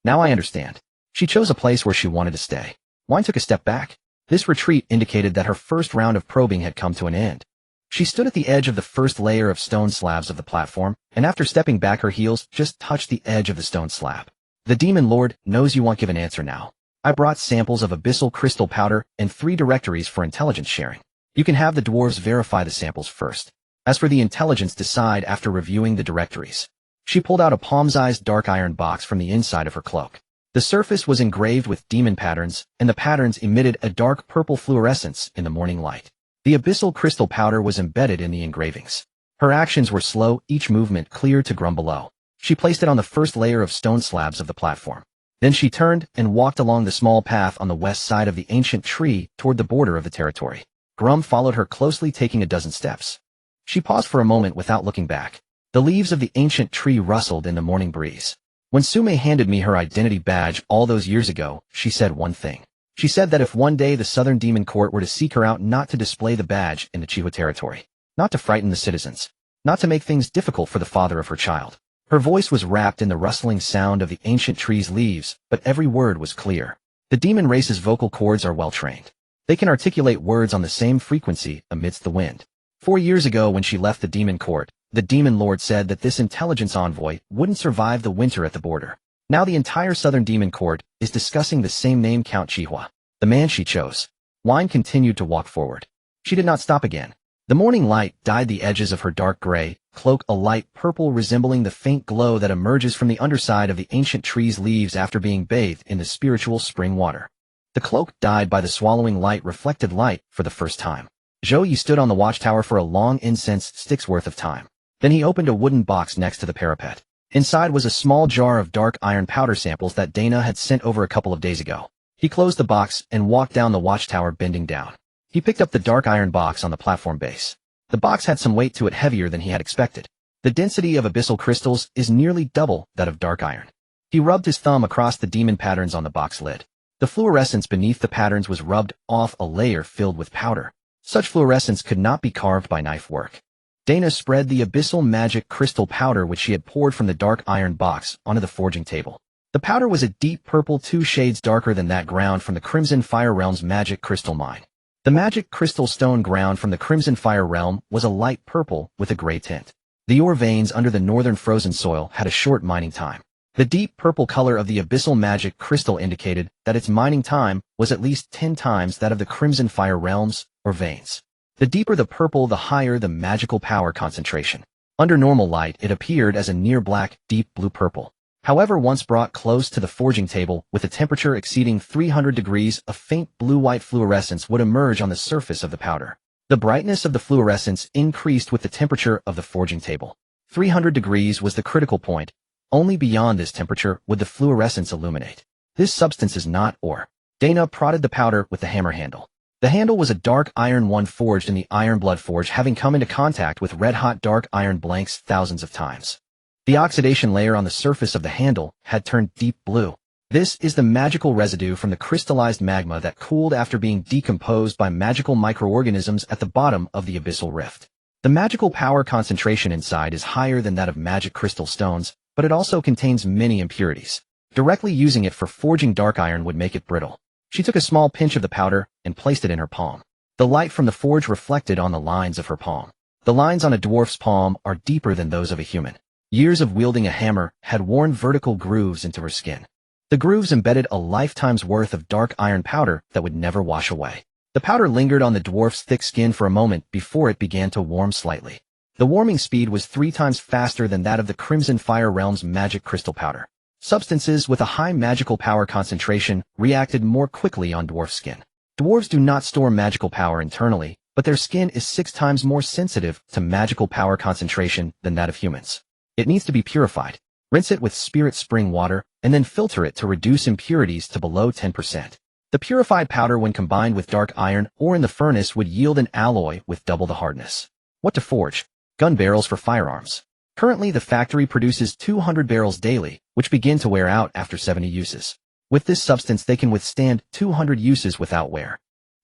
Now I understand. She chose a place where she wanted to stay. Wine took a step back. This retreat indicated that her first round of probing had come to an end. She stood at the edge of the first layer of stone slabs of the platform, and after stepping back, her heels just touched the edge of the stone slab. The Demon Lord knows you won't give an answer now. I brought samples of abyssal crystal powder and 3 directories for intelligence sharing. You can have the dwarves verify the samples first. As for the intelligence, decide after reviewing the directories. She pulled out a palm-sized dark iron box from the inside of her cloak. The surface was engraved with demon patterns, and the patterns emitted a dark purple fluorescence in the morning light. The abyssal crystal powder was embedded in the engravings. Her actions were slow, each movement clear to ground below. She placed it on the first layer of stone slabs of the platform. Then she turned and walked along the small path on the west side of the ancient tree toward the border of the territory. Grum followed her closely, taking a dozen steps. She paused for a moment without looking back. The leaves of the ancient tree rustled in the morning breeze. When Zhou Ye handed me her identity badge all those years ago, she said one thing. She said that if one day the Southern Demon Court were to seek her out, not to display the badge in the Qihua territory, not to frighten the citizens, not to make things difficult for the father of her child. Her voice was wrapped in the rustling sound of the ancient tree's leaves, but every word was clear. The demon race's vocal cords are well trained. They can articulate words on the same frequency amidst the wind. 4 years ago, when she left the Demon Court, the Demon Lord said that this intelligence envoy wouldn't survive the winter at the border. Now the entire Southern Demon Court is discussing the same name, Count Chihua, the man she chose. Wine continued to walk forward. She did not stop again. The morning light dyed the edges of her dark gray cloak a light purple resembling the faint glow that emerges from the underside of the ancient tree's leaves after being bathed in the spiritual spring water. The cloak dyed by the swallowing light reflected light for the first time. Zhou Ye stood on the watchtower for a long incense stick's worth of time. Then he opened a wooden box next to the parapet. Inside was a small jar of dark iron powder samples that Dana had sent over a couple of days ago. He closed the box and walked down the watchtower, bending down. He picked up the dark iron box on the platform base. The box had some weight to it, heavier than he had expected. The density of abyssal crystals is nearly double that of dark iron. He rubbed his thumb across the demon patterns on the box lid. The fluorescence beneath the patterns was rubbed off a layer filled with powder. Such fluorescence could not be carved by knife work. Dana spread the abyssal magic crystal powder which she had poured from the dark iron box onto the forging table. The powder was a deep purple, 2 shades darker than that ground from the Crimson Fire Realm's magic crystal mine. The magic crystal stone ground from the Crimson Fire Realm was a light purple with a gray tint. The ore veins under the northern frozen soil had a short mining time. The deep purple color of the abyssal magic crystal indicated that its mining time was at least 10 times that of the Crimson Fire Realms or veins. The deeper the purple, the higher the magical power concentration. Under normal light, it appeared as a near black, deep blue purple. However, once brought close to the forging table, with a temperature exceeding 300 degrees, a faint blue-white fluorescence would emerge on the surface of the powder. The brightness of the fluorescence increased with the temperature of the forging table. 300 degrees was the critical point. Only beyond this temperature would the fluorescence illuminate. This substance is not ore. Dana prodded the powder with the hammer handle. The handle was a dark iron one forged in the Iron Blood Forge, having come into contact with red-hot dark iron blanks thousands of times. The oxidation layer on the surface of the handle had turned deep blue. This is the magical residue from the crystallized magma that cooled after being decomposed by magical microorganisms at the bottom of the abyssal rift. The magical power concentration inside is higher than that of magic crystal stones, but it also contains many impurities. Directly using it for forging dark iron would make it brittle. She took a small pinch of the powder and placed it in her palm. The light from the forge reflected on the lines of her palm. The lines on a dwarf's palm are deeper than those of a human. Years of wielding a hammer had worn vertical grooves into her skin. The grooves embedded a lifetime's worth of dark iron powder that would never wash away. The powder lingered on the dwarf's thick skin for a moment before it began to warm slightly. The warming speed was 3 times faster than that of the Crimson Fire Realm's magic crystal powder. Substances with a high magical power concentration reacted more quickly on dwarf skin. Dwarves do not store magical power internally, but their skin is 6 times more sensitive to magical power concentration than that of humans. It needs to be purified. Rinse it with spirit spring water, and then filter it to reduce impurities to below 10%. The purified powder, when combined with dark iron or in the furnace, would yield an alloy with double the hardness. What to forge? Gun barrels for firearms. Currently, the factory produces 200 barrels daily, which begin to wear out after 70 uses. With this substance, they can withstand 200 uses without wear.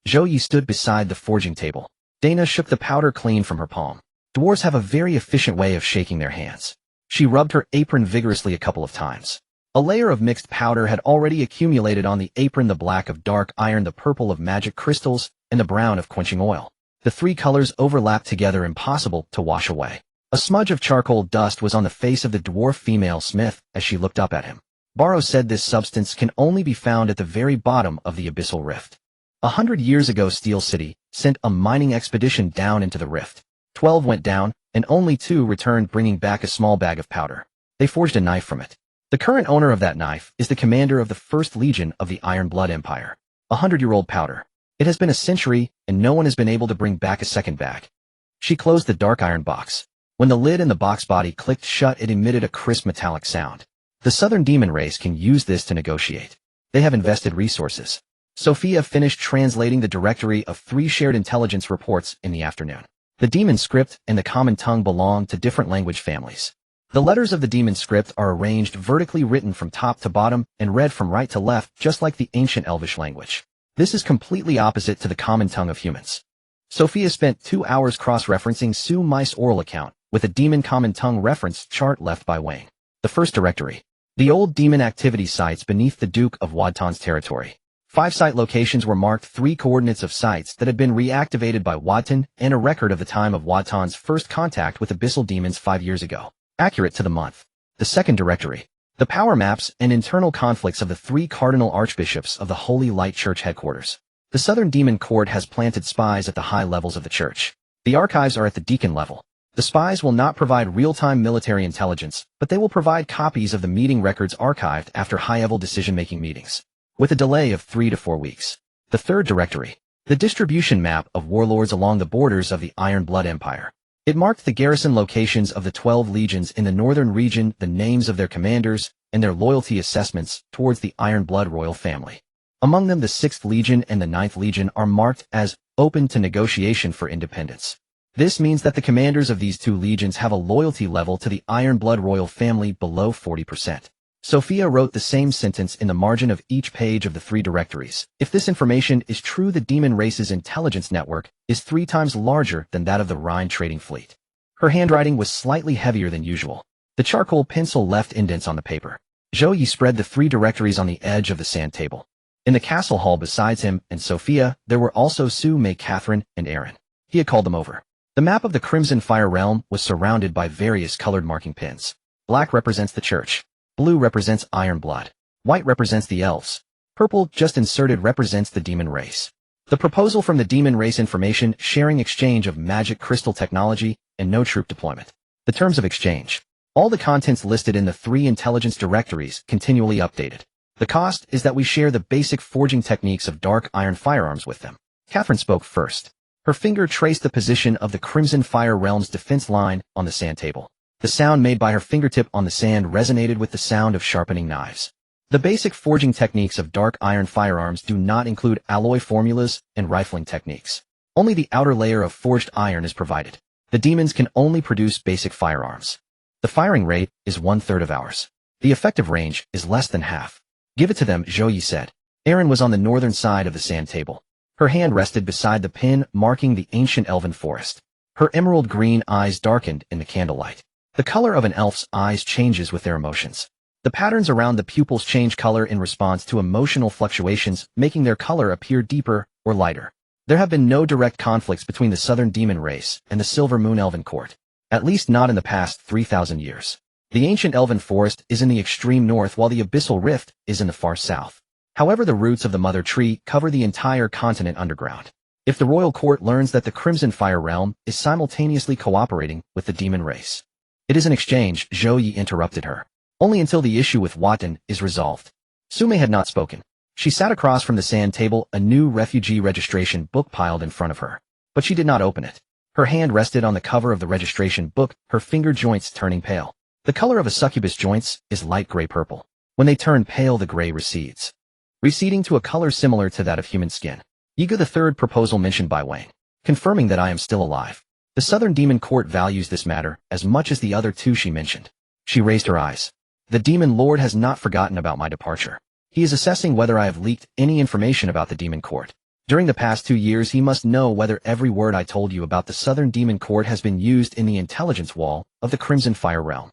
Zhou Ye stood beside the forging table. Dana shook the powder clean from her palm. Dwarves have a very efficient way of shaking their hands. She rubbed her apron vigorously a couple of times. A layer of mixed powder had already accumulated on the apron, the black of dark iron, the purple of magic crystals, and the brown of quenching oil. The 3 colors overlapped together, impossible to wash away. A smudge of charcoal dust was on the face of the dwarf female smith as she looked up at him. Barrow said this substance can only be found at the very bottom of the abyssal rift. 100 years ago, Steel City sent a mining expedition down into the rift. 12 went down, and only 2 returned, bringing back a small bag of powder. They forged a knife from it. The current owner of that knife is the commander of the 1st Legion of the Iron Blood Empire. 100-year-old powder. It has been a century, and no one has been able to bring back a second bag. She closed the dark iron box. When the lid and the box body clicked shut, it emitted a crisp metallic sound. The Southern Demon race can use this to negotiate. They have invested resources. Sophia finished translating the directory of 3 shared intelligence reports in the afternoon. The demon script and the common tongue belong to different language families. The letters of the demon script are arranged vertically, written from top to bottom, and read from right to left, just like the ancient Elvish language. This is completely opposite to the common tongue of humans. Sophia spent 2 hours cross-referencing Su Mai's oral account with a demon common tongue reference chart left by Wang. The first directory. The old demon activity sites beneath the Duke of Wadtan's territory. 5 site locations were marked, 3 coordinates of sites that had been reactivated by Wadtan, and a record of the time of Wadtan's first contact with abyssal demons 5 years ago, accurate to the month. The second directory. The power maps and internal conflicts of the three cardinal archbishops of the Holy Light Church headquarters. The Southern Demon Court has planted spies at the high levels of the church. The archives are at the deacon level. The spies will not provide real-time military intelligence, but they will provide copies of the meeting records archived after high-level decision-making meetings, with a delay of 3 to 4 weeks. The third directory. The distribution map of warlords along the borders of the Iron Blood Empire. It marked the garrison locations of the 12 legions in the northern region, the names of their commanders, and their loyalty assessments towards the Iron Blood royal family. Among them, the 6th Legion and the 9th Legion are marked as open to negotiation for independence. This means that the commanders of these two legions have a loyalty level to the Iron Blood royal family below 40%. Sophia wrote the same sentence in the margin of each page of the three directories. If this information is true, the demon race's intelligence network is 3 times larger than that of the Rhine trading fleet. Her handwriting was slightly heavier than usual. The charcoal pencil left indents on the paper. Zhou Ye spread the 3 directories on the edge of the sand table. In the castle hall besides him and Sophia, there were also Zhou Ye, Catherine, and Aaron. He had called them over. The map of the Crimson Fire realm was surrounded by various colored marking pins. Black represents the church. Blue represents Iron Blood. White represents the elves. Purple, just inserted, represents the demon race. The proposal from the demon race: information sharing, exchange of magic crystal technology, and no troop deployment. The terms of exchange. All the contents listed in the 3 intelligence directories continually updated. The cost is that we share the basic forging techniques of dark iron firearms with them. Catherine spoke first. Her finger traced the position of the Crimson Fire realm's defense line on the sand table. The sound made by her fingertip on the sand resonated with the sound of sharpening knives. The basic forging techniques of dark iron firearms do not include alloy formulas and rifling techniques. Only the outer layer of forged iron is provided. The demons can only produce basic firearms. The firing rate is 1/3 of ours. The effective range is less than half. Give it to them, Zhou Ye said. Aaron was on the northern side of the sand table. Her hand rested beside the pin marking the ancient elven forest. Her emerald green eyes darkened in the candlelight. The color of an elf's eyes changes with their emotions. The patterns around the pupils change color in response to emotional fluctuations, making their color appear deeper or lighter. There have been no direct conflicts between the Southern Demon race and the Silver Moon Elven Court, at least not in the past 3,000 years. The ancient elven forest is in the extreme north while the Abyssal Rift is in the far south. However, the roots of the mother tree cover the entire continent underground. If the royal court learns that the Crimson Fire realm is simultaneously cooperating with the demon race. It is an exchange, Zhou Ye interrupted her. Only until the issue with Watan is resolved. Zhou Ye had not spoken. She sat across from the sand table, a new refugee registration book piled in front of her. But she did not open it. Her hand rested on the cover of the registration book, her finger joints turning pale. The color of a succubus joints is light gray purple. When they turn pale, the gray recedes, receding to a color similar to that of human skin. Yiga, the third proposal mentioned by Wayne, confirming that I am still alive. The Southern Demon Court values this matter as much as the other 2 she mentioned. She raised her eyes. The Demon Lord has not forgotten about my departure. He is assessing whether I have leaked any information about the Demon Court. During the past 2 years, he must know whether every word I told you about the Southern Demon Court has been used in the intelligence wall of the Crimson Fire realm.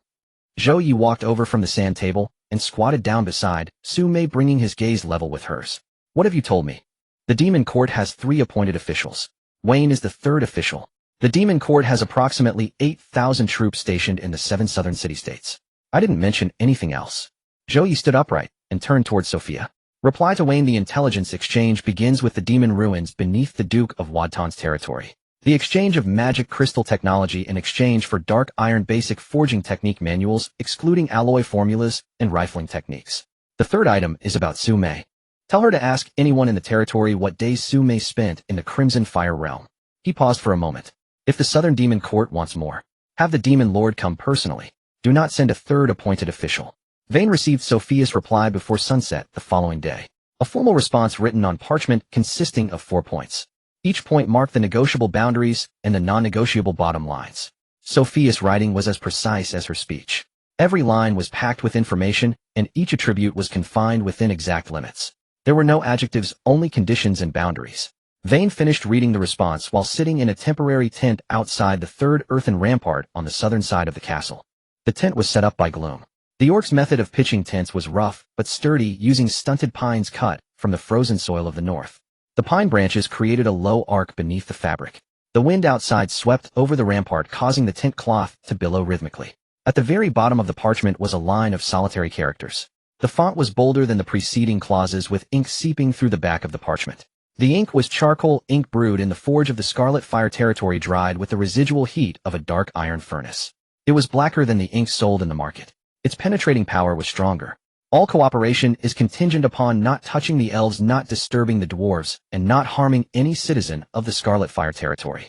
Zhou Ye walked over from the sand table and squatted down beside Zhou Ye, bringing his gaze level with hers. What have you told me? The Demon Court has 3 appointed officials. Wayne is the 3rd official. The Demon Court has approximately 8,000 troops stationed in the 7 southern city-states. I didn't mention anything else. Zhou Ye stood upright and turned towards Sophia. Reply to Wayne. The intelligence exchange begins with the demon ruins beneath the Duke of Watan's territory. The exchange of magic crystal technology in exchange for dark iron basic forging technique manuals, excluding alloy formulas and rifling techniques. The 3rd item is about Zhou Ye. Tell her to ask anyone in the territory what days Zhou Ye spent in the Crimson Fire realm. He paused for a moment. If the Southern Demon Court wants more, have the Demon Lord come personally. Do not send a 3rd appointed official. Vane received Sophia's reply before sunset the following day. A formal response written on parchment consisting of 4 points. Each point marked the negotiable boundaries and the non-negotiable bottom lines. Sophia's writing was as precise as her speech. Every line was packed with information, and each attribute was confined within exact limits. There were no adjectives, only conditions and boundaries. Vane finished reading the response while sitting in a temporary tent outside the 3rd earthen rampart on the southern side of the castle. The tent was set up by Gloom. The orcs' method of pitching tents was rough but sturdy, using stunted pines cut from the frozen soil of the north. The pine branches created a low arc beneath the fabric. The wind outside swept over the rampart, causing the tent cloth to billow rhythmically. At the very bottom of the parchment was a line of solitary characters. The font was bolder than the preceding clauses, with ink seeping through the back of the parchment. The ink was charcoal ink brewed in the forge of the Scarlet Fire territory, dried with the residual heat of a dark iron furnace. It was blacker than the ink sold in the market. Its penetrating power was stronger. All cooperation is contingent upon not touching the elves, not disturbing the dwarves, and not harming any citizen of the Scarlet Fire territory.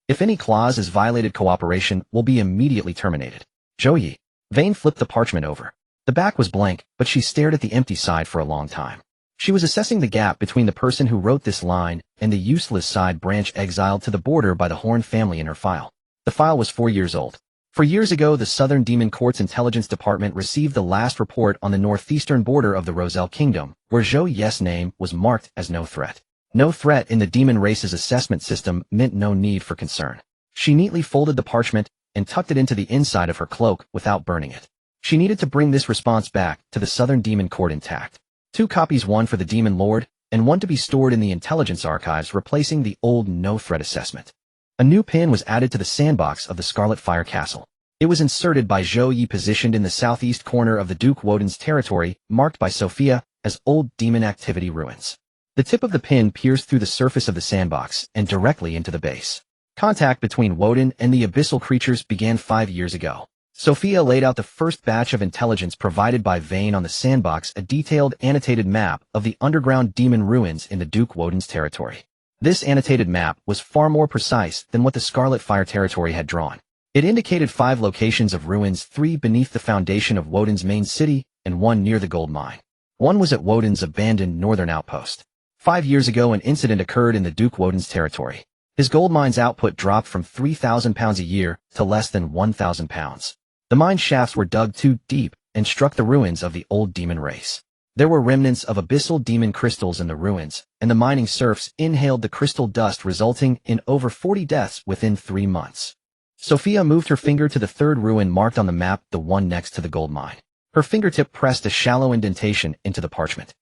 If any clause is violated, cooperation will be immediately terminated. Zhou Ye. Vane flipped the parchment over. The back was blank, but she stared at the empty side for a long time. She was assessing the gap between the person who wrote this line and the useless side branch exiled to the border by the Horn family in her file. The file was 4 years old. 4 years ago, the Southern Demon Court's intelligence department received the last report on the northeastern border of the Roselle Kingdom, where Zhou Ye's name was marked as no threat. No threat in the demon race's assessment system meant no need for concern. She neatly folded the parchment and tucked it into the inside of her cloak without burning it. She needed to bring this response back to the Southern Demon Court intact. 2 copies, one for the Demon Lord, and one to be stored in the intelligence archives, replacing the old no-threat assessment. A new pin was added to the sandbox of the Scarlet Fire Castle. It was inserted by Zhou Ye, positioned in the southeast corner of the Duke Woden's territory, marked by Sophia as Old Demon Activity Ruins. The tip of the pin pierced through the surface of the sandbox and directly into the base. Contact between Woden and the abyssal creatures began 5 years ago. Sophia laid out the first batch of intelligence provided by Vane on the sandbox, a detailed annotated map of the underground demon ruins in the Duke Woden's territory. This annotated map was far more precise than what the Scarlet Fire territory had drawn. It indicated 5 locations of ruins, 3 beneath the foundation of Woden's main city and 1 near the gold mine. One was at Woden's abandoned northern outpost. 5 years ago, an incident occurred in the Duke Woden's territory. His gold mine's output dropped from 3,000 pounds a year to less than 1,000 pounds. The mine shafts were dug too deep and struck the ruins of the old demon race. There were remnants of abyssal demon crystals in the ruins, and the mining serfs inhaled the crystal dust, resulting in over 40 deaths within 3 months. Sophia moved her finger to the 3rd ruin marked on the map, the one next to the gold mine. Her fingertip pressed a shallow indentation into the parchment.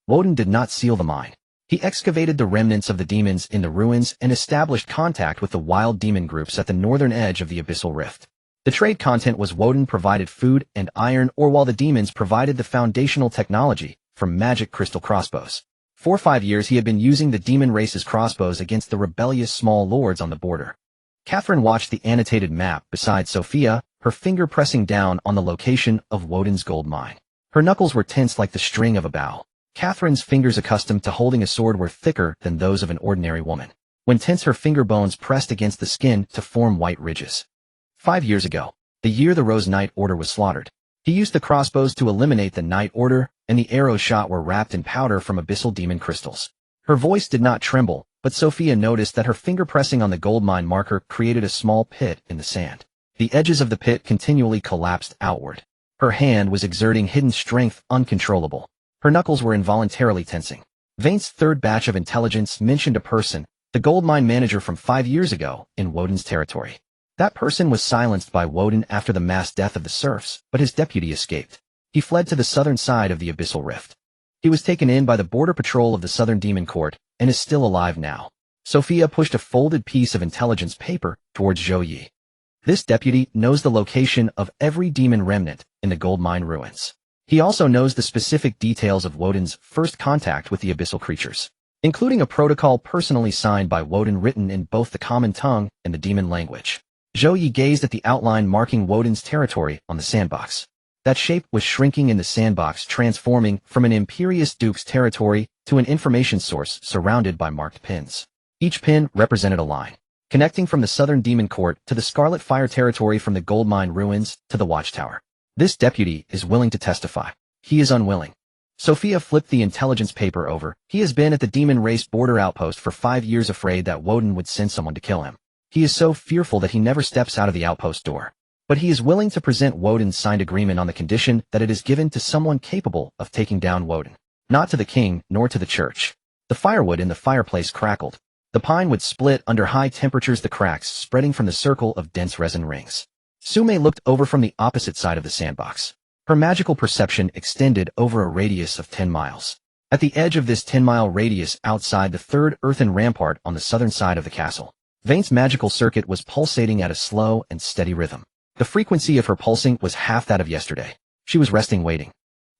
Woden did not seal the mine. He excavated the remnants of the demons in the ruins and established contact with the wild demon groups at the northern edge of the abyssal rift. The trade content was Woden provided food and iron ore, while the demons provided the foundational technology from magic crystal crossbows. For 5 years he had been using the demon race's crossbows against the rebellious small lords on the border. Catherine watched the annotated map beside Sophia, her finger pressing down on the location of Woden's gold mine. Her knuckles were tense like the string of a bow. Catherine's fingers, accustomed to holding a sword, were thicker than those of an ordinary woman. When tense, her finger bones pressed against the skin to form white ridges. 5 years ago, the year the Rose Knight Order was slaughtered. He used the crossbows to eliminate the Knight Order, and the arrows shot were wrapped in powder from abyssal demon crystals. Her voice did not tremble, but Sophia noticed that her finger pressing on the gold mine marker created a small pit in the sand. The edges of the pit continually collapsed outward. Her hand was exerting hidden strength, uncontrollable. Her knuckles were involuntarily tensing. Vane's 3rd batch of intelligence mentioned a person, the gold mine manager from 5 years ago, in Woden's territory. That person was silenced by Woden after the mass death of the serfs, but his deputy escaped. He fled to the southern side of the abyssal rift. He was taken in by the border patrol of the Southern Demon Court and is still alive now. Sophia pushed a folded piece of intelligence paper towards Zhou Ye. This deputy knows the location of every demon remnant in the gold mine ruins. He also knows the specific details of Woden's first contact with the abyssal creatures, including a protocol personally signed by Woden, written in both the common tongue and the demon language. Zhou Ye gazed at the outline marking Woden's territory on the sandbox. That shape was shrinking in the sandbox, transforming from an imperious duke's territory to an information source surrounded by marked pins. Each pin represented a line, connecting from the Southern Demon Court to the Scarlet Fire territory, from the gold mine ruins to the watchtower. This deputy is willing to testify. He is unwilling. Sophia flipped the intelligence paper over. He has been at the demon race border outpost for 5 years, afraid that Woden would send someone to kill him. He is so fearful that he never steps out of the outpost door. But he is willing to present Woden's signed agreement on the condition that it is given to someone capable of taking down Woden, not to the king nor to the church. The firewood in the fireplace crackled. The pine would split under high temperatures, the cracks spreading from the circle of dense resin rings. Sume looked over from the opposite side of the sandbox. Her magical perception extended over a radius of 10 miles. At the edge of this 10-mile radius, outside the 3rd earthen rampart on the southern side of the castle, Vane's magical circuit was pulsating at a slow and steady rhythm. The frequency of her pulsing was half that of yesterday. She was resting waiting.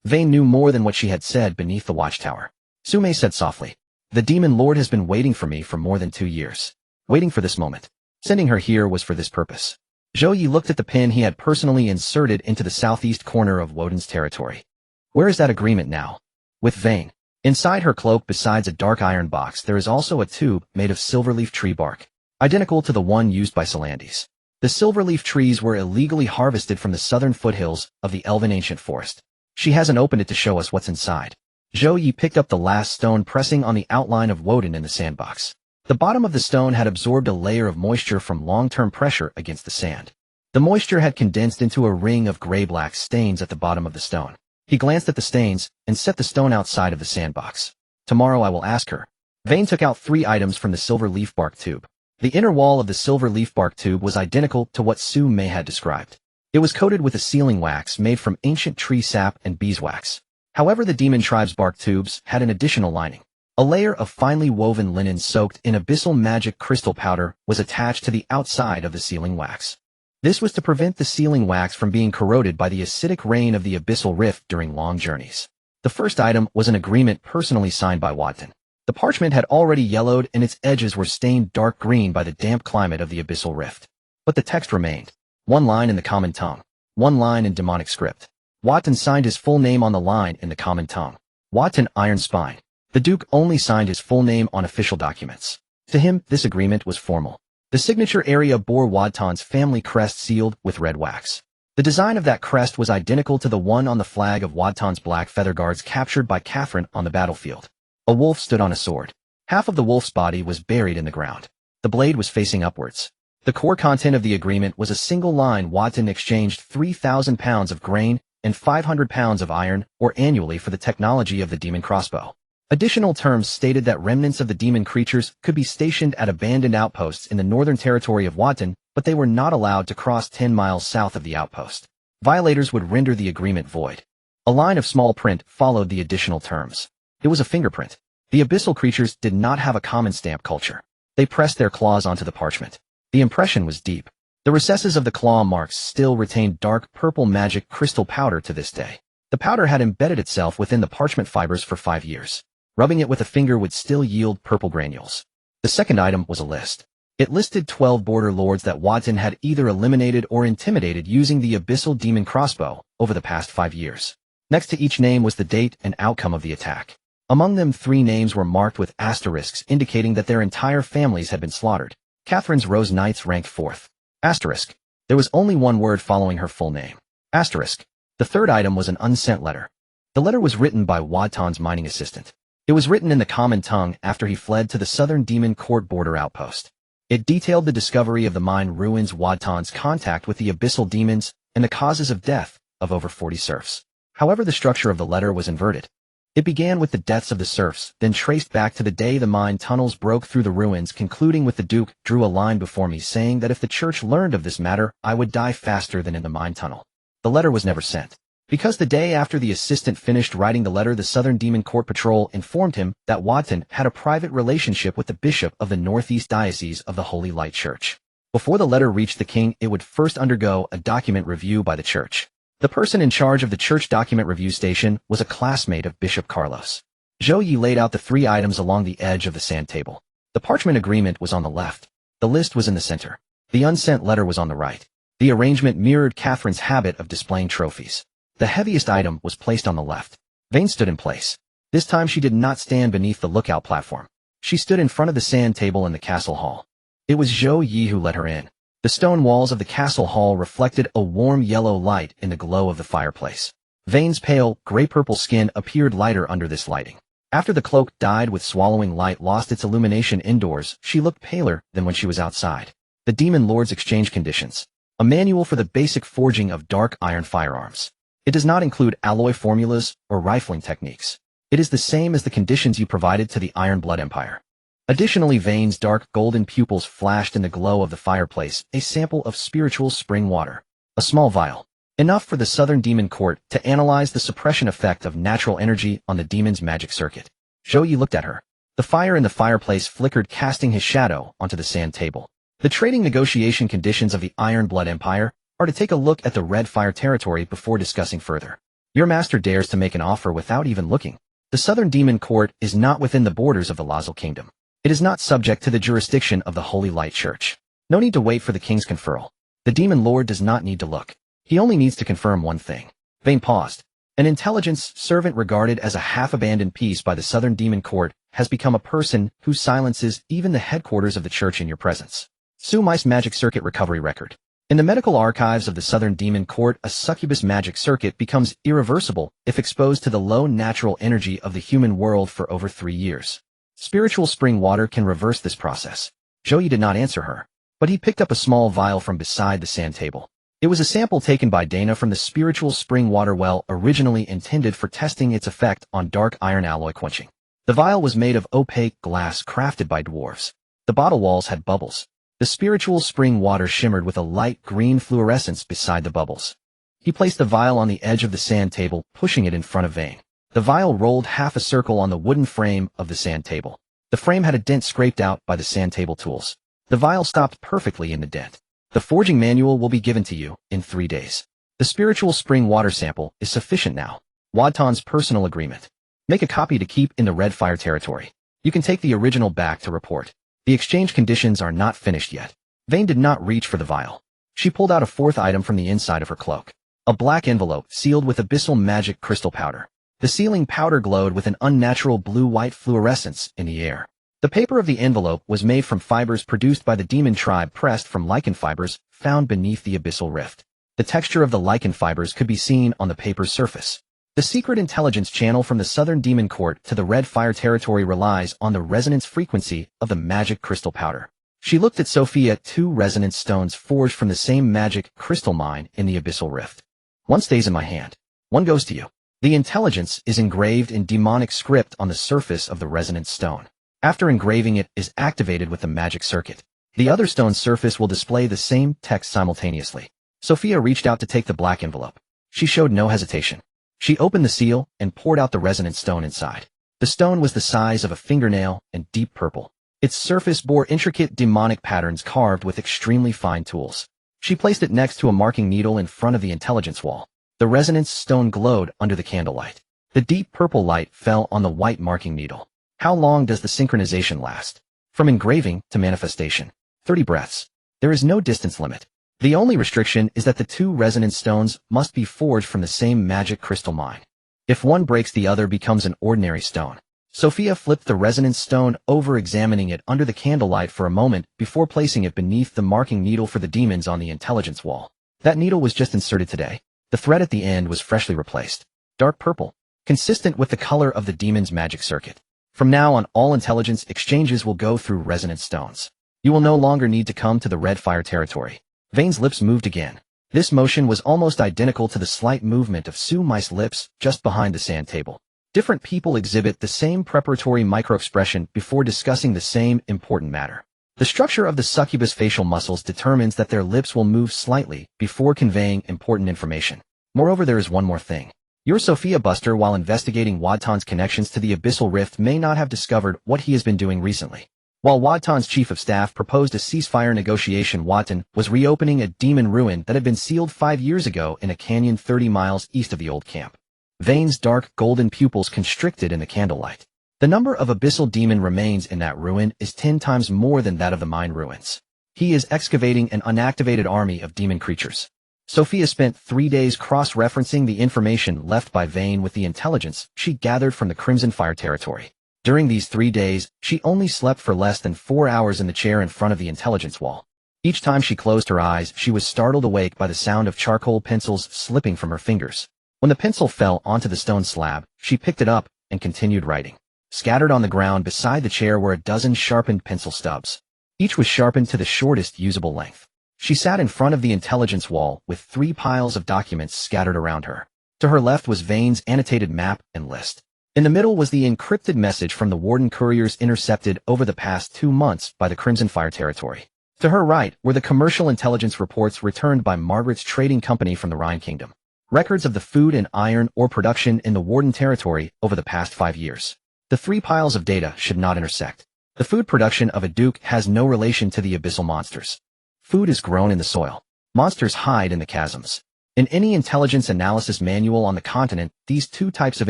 Vayne knew more than what she had said beneath the watchtower. Zhou Ye said softly, "The demon lord has been waiting for me for more than 2 years. Waiting for this moment. Sending her here was for this purpose." Zhou Ye looked at the pin he had personally inserted into the southeast corner of Woden's territory. "Where is that agreement now?" "With Vayne. Inside her cloak, besides a dark iron box, there is also a tube made of silverleaf tree bark, identical to the one used by Celandes. The silverleaf trees were illegally harvested from the southern foothills of the elven ancient forest. She hasn't opened it to show us what's inside." Zhou Ye picked up the last stone, pressing on the outline of Woden in the sandbox. The bottom of the stone had absorbed a layer of moisture from long-term pressure against the sand. The moisture had condensed into a ring of gray-black stains at the bottom of the stone. He glanced at the stains and set the stone outside of the sandbox. "Tomorrow I will ask her." Vayne took out 3 items from the silver leaf bark tube. The inner wall of the silver leaf bark tube was identical to what Zhou Ye had described. It was coated with a sealing wax made from ancient tree sap and beeswax. However, the demon tribe's bark tubes had an additional lining. A layer of finely woven linen soaked in abyssal magic crystal powder was attached to the outside of the sealing wax. This was to prevent the sealing wax from being corroded by the acidic rain of the abyssal rift during long journeys. The first item was an agreement personally signed by Watson. The parchment had already yellowed and its edges were stained dark green by the damp climate of the abyssal rift. But the text remained. 1 line in the common tongue. 1 line in demonic script. Watson signed his full name on the line in the common tongue. Watson Iron Spine. The Duke only signed his full name on official documents. To him, this agreement was formal. The signature area bore Wadton's family crest sealed with red wax. The design of that crest was identical to the one on the flag of Wadton's Black Feather Guards captured by Catherine on the battlefield. A wolf stood on a sword. Half of the wolf's body was buried in the ground. The blade was facing upwards. The core content of the agreement was a single line. Watton exchanged 3,000 pounds of grain and 500 pounds of iron ore annually for the technology of the demon crossbow. Additional terms stated that remnants of the demon creatures could be stationed at abandoned outposts in the northern territory of Watton, but they were not allowed to cross 10 miles south of the outpost. Violators would render the agreement void. A line of small print followed the additional terms. It was a fingerprint. The abyssal creatures did not have a common stamp culture. They pressed their claws onto the parchment. The impression was deep. The recesses of the claw marks still retained dark purple magic crystal powder to this day. The powder had embedded itself within the parchment fibers for 5 years. Rubbing it with a finger would still yield purple granules. The second item was a list. It listed 12 border lords that Watson had either eliminated or intimidated using the abyssal demon crossbow over the past 5 years. Next to each name was the date and outcome of the attack. Among them, 3 names were marked with asterisks indicating that their entire families had been slaughtered. Catherine's Rose Knights ranked 4th. Asterisk. There was only 1 word following her full name. Asterisk. The third item was an unsent letter. The letter was written by Wadton's mining assistant. It was written in the common tongue after he fled to the southern demon court border outpost. It detailed the discovery of the mine ruins, Wadton's contact with the abyssal demons, and the causes of death of over 40 serfs. However, the structure of the letter was inverted. It began with the deaths of the serfs, then traced back to the day the mine tunnels broke through the ruins, concluding with the Duke drew a line before me saying that if the church learned of this matter, I would die faster than in the mine tunnel. The letter was never sent. Because the day after the assistant finished writing the letter, the Southern Demon Court Patrol informed him that Watson had a private relationship with the bishop of the Northeast Diocese of the Holy Light Church. Before the letter reached the king, it would first undergo a document review by the church. The person in charge of the church document review station was a classmate of Bishop Carlos. Zhou Ye laid out the 3 items along the edge of the sand table. The parchment agreement was on the left. The list was in the center. The unsent letter was on the right. The arrangement mirrored Catherine's habit of displaying trophies. The heaviest item was placed on the left. Vayne stood in place. This time she did not stand beneath the lookout platform. She stood in front of the sand table in the castle hall. It was Zhou Ye who let her in. The stone walls of the castle hall reflected a warm yellow light in the glow of the fireplace. Vayne's pale, gray-purple skin appeared lighter under this lighting. After the cloak dyed with swallowing light lost its illumination indoors, she looked paler than when she was outside. The Demon Lord's Exchange Conditions. A manual for the basic forging of dark iron firearms. It does not include alloy formulas or rifling techniques. It is the same as the conditions you provided to the Iron Blood Empire. Additionally, Vayne's dark golden pupils flashed in the glow of the fireplace, a sample of spiritual spring water. A small vial. Enough for the Southern Demon Court to analyze the suppression effect of natural energy on the demon's magic circuit. Zhou Ye looked at her. The fire in the fireplace flickered, casting his shadow onto the sand table. The trading negotiation conditions of the Iron Blood Empire, are to take a look at the red fire territory before discussing further. Your master dares to make an offer without even looking. The Southern Demon Court is not within the borders of the Lazal Kingdom. It is not subject to the jurisdiction of the Holy Light Church. No need to wait for the king's conferral. The Demon Lord does not need to look. He only needs to confirm one thing. Vayne paused. An intelligence servant regarded as a half-abandoned piece by the Southern Demon Court has become a person who silences even the headquarters of the church in your presence. Zhou Ye's magic circuit recovery record. In the medical archives of the Southern Demon Court, a succubus magic circuit becomes irreversible if exposed to the low natural energy of the human world for over 3 years. Spiritual spring water can reverse this process. Zhou Ye did not answer her, but he picked up a small vial from beside the sand table. It was a sample taken by Dana from the spiritual spring water well originally intended for testing its effect on dark iron alloy quenching. The vial was made of opaque glass crafted by dwarves. The bottle walls had bubbles. The spiritual spring water shimmered with a light green fluorescence beside the bubbles. He placed the vial on the edge of the sand table, pushing it in front of Vayne. The vial rolled half a circle on the wooden frame of the sand table. The frame had a dent scraped out by the sand table tools. The vial stopped perfectly in the dent. The forging manual will be given to you in 3 days. The spiritual spring water sample is sufficient now. Wadtan's personal agreement. Make a copy to keep in the red fire territory. You can take the original back to report. The exchange conditions are not finished yet. Vayne did not reach for the vial. She pulled out a fourth item from the inside of her cloak. A black envelope sealed with abyssal magic crystal powder. The sealing powder glowed with an unnatural blue-white fluorescence in the air. The paper of the envelope was made from fibers produced by the demon tribe pressed from lichen fibers found beneath the abyssal rift. The texture of the lichen fibers could be seen on the paper's surface. The secret intelligence channel from the Southern Demon Court to the red fire territory relies on the resonance frequency of the magic crystal powder. She looked at Sophia, 2 resonance stones forged from the same magic crystal mine in the abyssal rift. One stays in my hand. One goes to you. The intelligence is engraved in demonic script on the surface of the resonance stone. After engraving it is activated with the magic circuit. The other stone's surface will display the same text simultaneously. Sophia reached out to take the black envelope. She showed no hesitation. She opened the seal and poured out the resonance stone inside. The stone was the size of a fingernail and deep purple. Its surface bore intricate demonic patterns carved with extremely fine tools. She placed it next to a marking needle in front of the intelligence wall. The resonance stone glowed under the candlelight. The deep purple light fell on the white marking needle. How long does the synchronization last? From engraving to manifestation. 30 breaths. There is no distance limit. The only restriction is that the 2 resonance stones must be forged from the same magic crystal mine. If one breaks, the other becomes an ordinary stone. Sophia flipped the resonance stone over, examining it under the candlelight for a moment before placing it beneath the marking needle for the demons on the intelligence wall. That needle was just inserted today. The thread at the end was freshly replaced. Dark purple, consistent with the color of the demon's magic circuit. From now on, all intelligence exchanges will go through resonance stones. You will no longer need to come to the red fire territory. Vayne's lips moved again. This motion was almost identical to the slight movement of Zhou Ye's lips just behind the sand table. Different people exhibit the same preparatory microexpression before discussing the same important matter. The structure of the succubus facial muscles determines that their lips will move slightly before conveying important information. Moreover, there is one more thing. Your Sophia Buster, while investigating Wadtan's connections to the abyssal rift, may not have discovered what he has been doing recently. While Wadtan's chief of staff proposed a ceasefire negotiation, Wadtan was reopening a demon ruin that had been sealed 5 years ago in a canyon 30 miles east of the old camp. Vayne's dark golden pupils constricted in the candlelight. The number of abyssal demon remains in that ruin is 10 times more than that of the mine ruins. He is excavating an unactivated army of demon creatures. Sophia spent 3 days cross-referencing the information left by Vayne with the intelligence she gathered from the Crimson Fire territory. During these 3 days, she only slept for less than 4 hours in the chair in front of the intelligence wall. Each time she closed her eyes, she was startled awake by the sound of charcoal pencils slipping from her fingers. When the pencil fell onto the stone slab, she picked it up and continued writing. Scattered on the ground beside the chair were a dozen sharpened pencil stubs. Each was sharpened to the shortest usable length. She sat in front of the intelligence wall with 3 piles of documents scattered around her. To her left was Vayne's annotated map and list. In the middle was the encrypted message from the Warden couriers intercepted over the past 2 months by the Crimson Fire territory. To her right were the commercial intelligence reports returned by Margaret's trading company from the Rhine Kingdom. Records of the food and iron ore production in the Warden territory over the past 5 years. The 3 piles of data should not intersect. The food production of a duke has no relation to the abyssal monsters. Food is grown in the soil. Monsters hide in the chasms. In any intelligence analysis manual on the continent, these two types of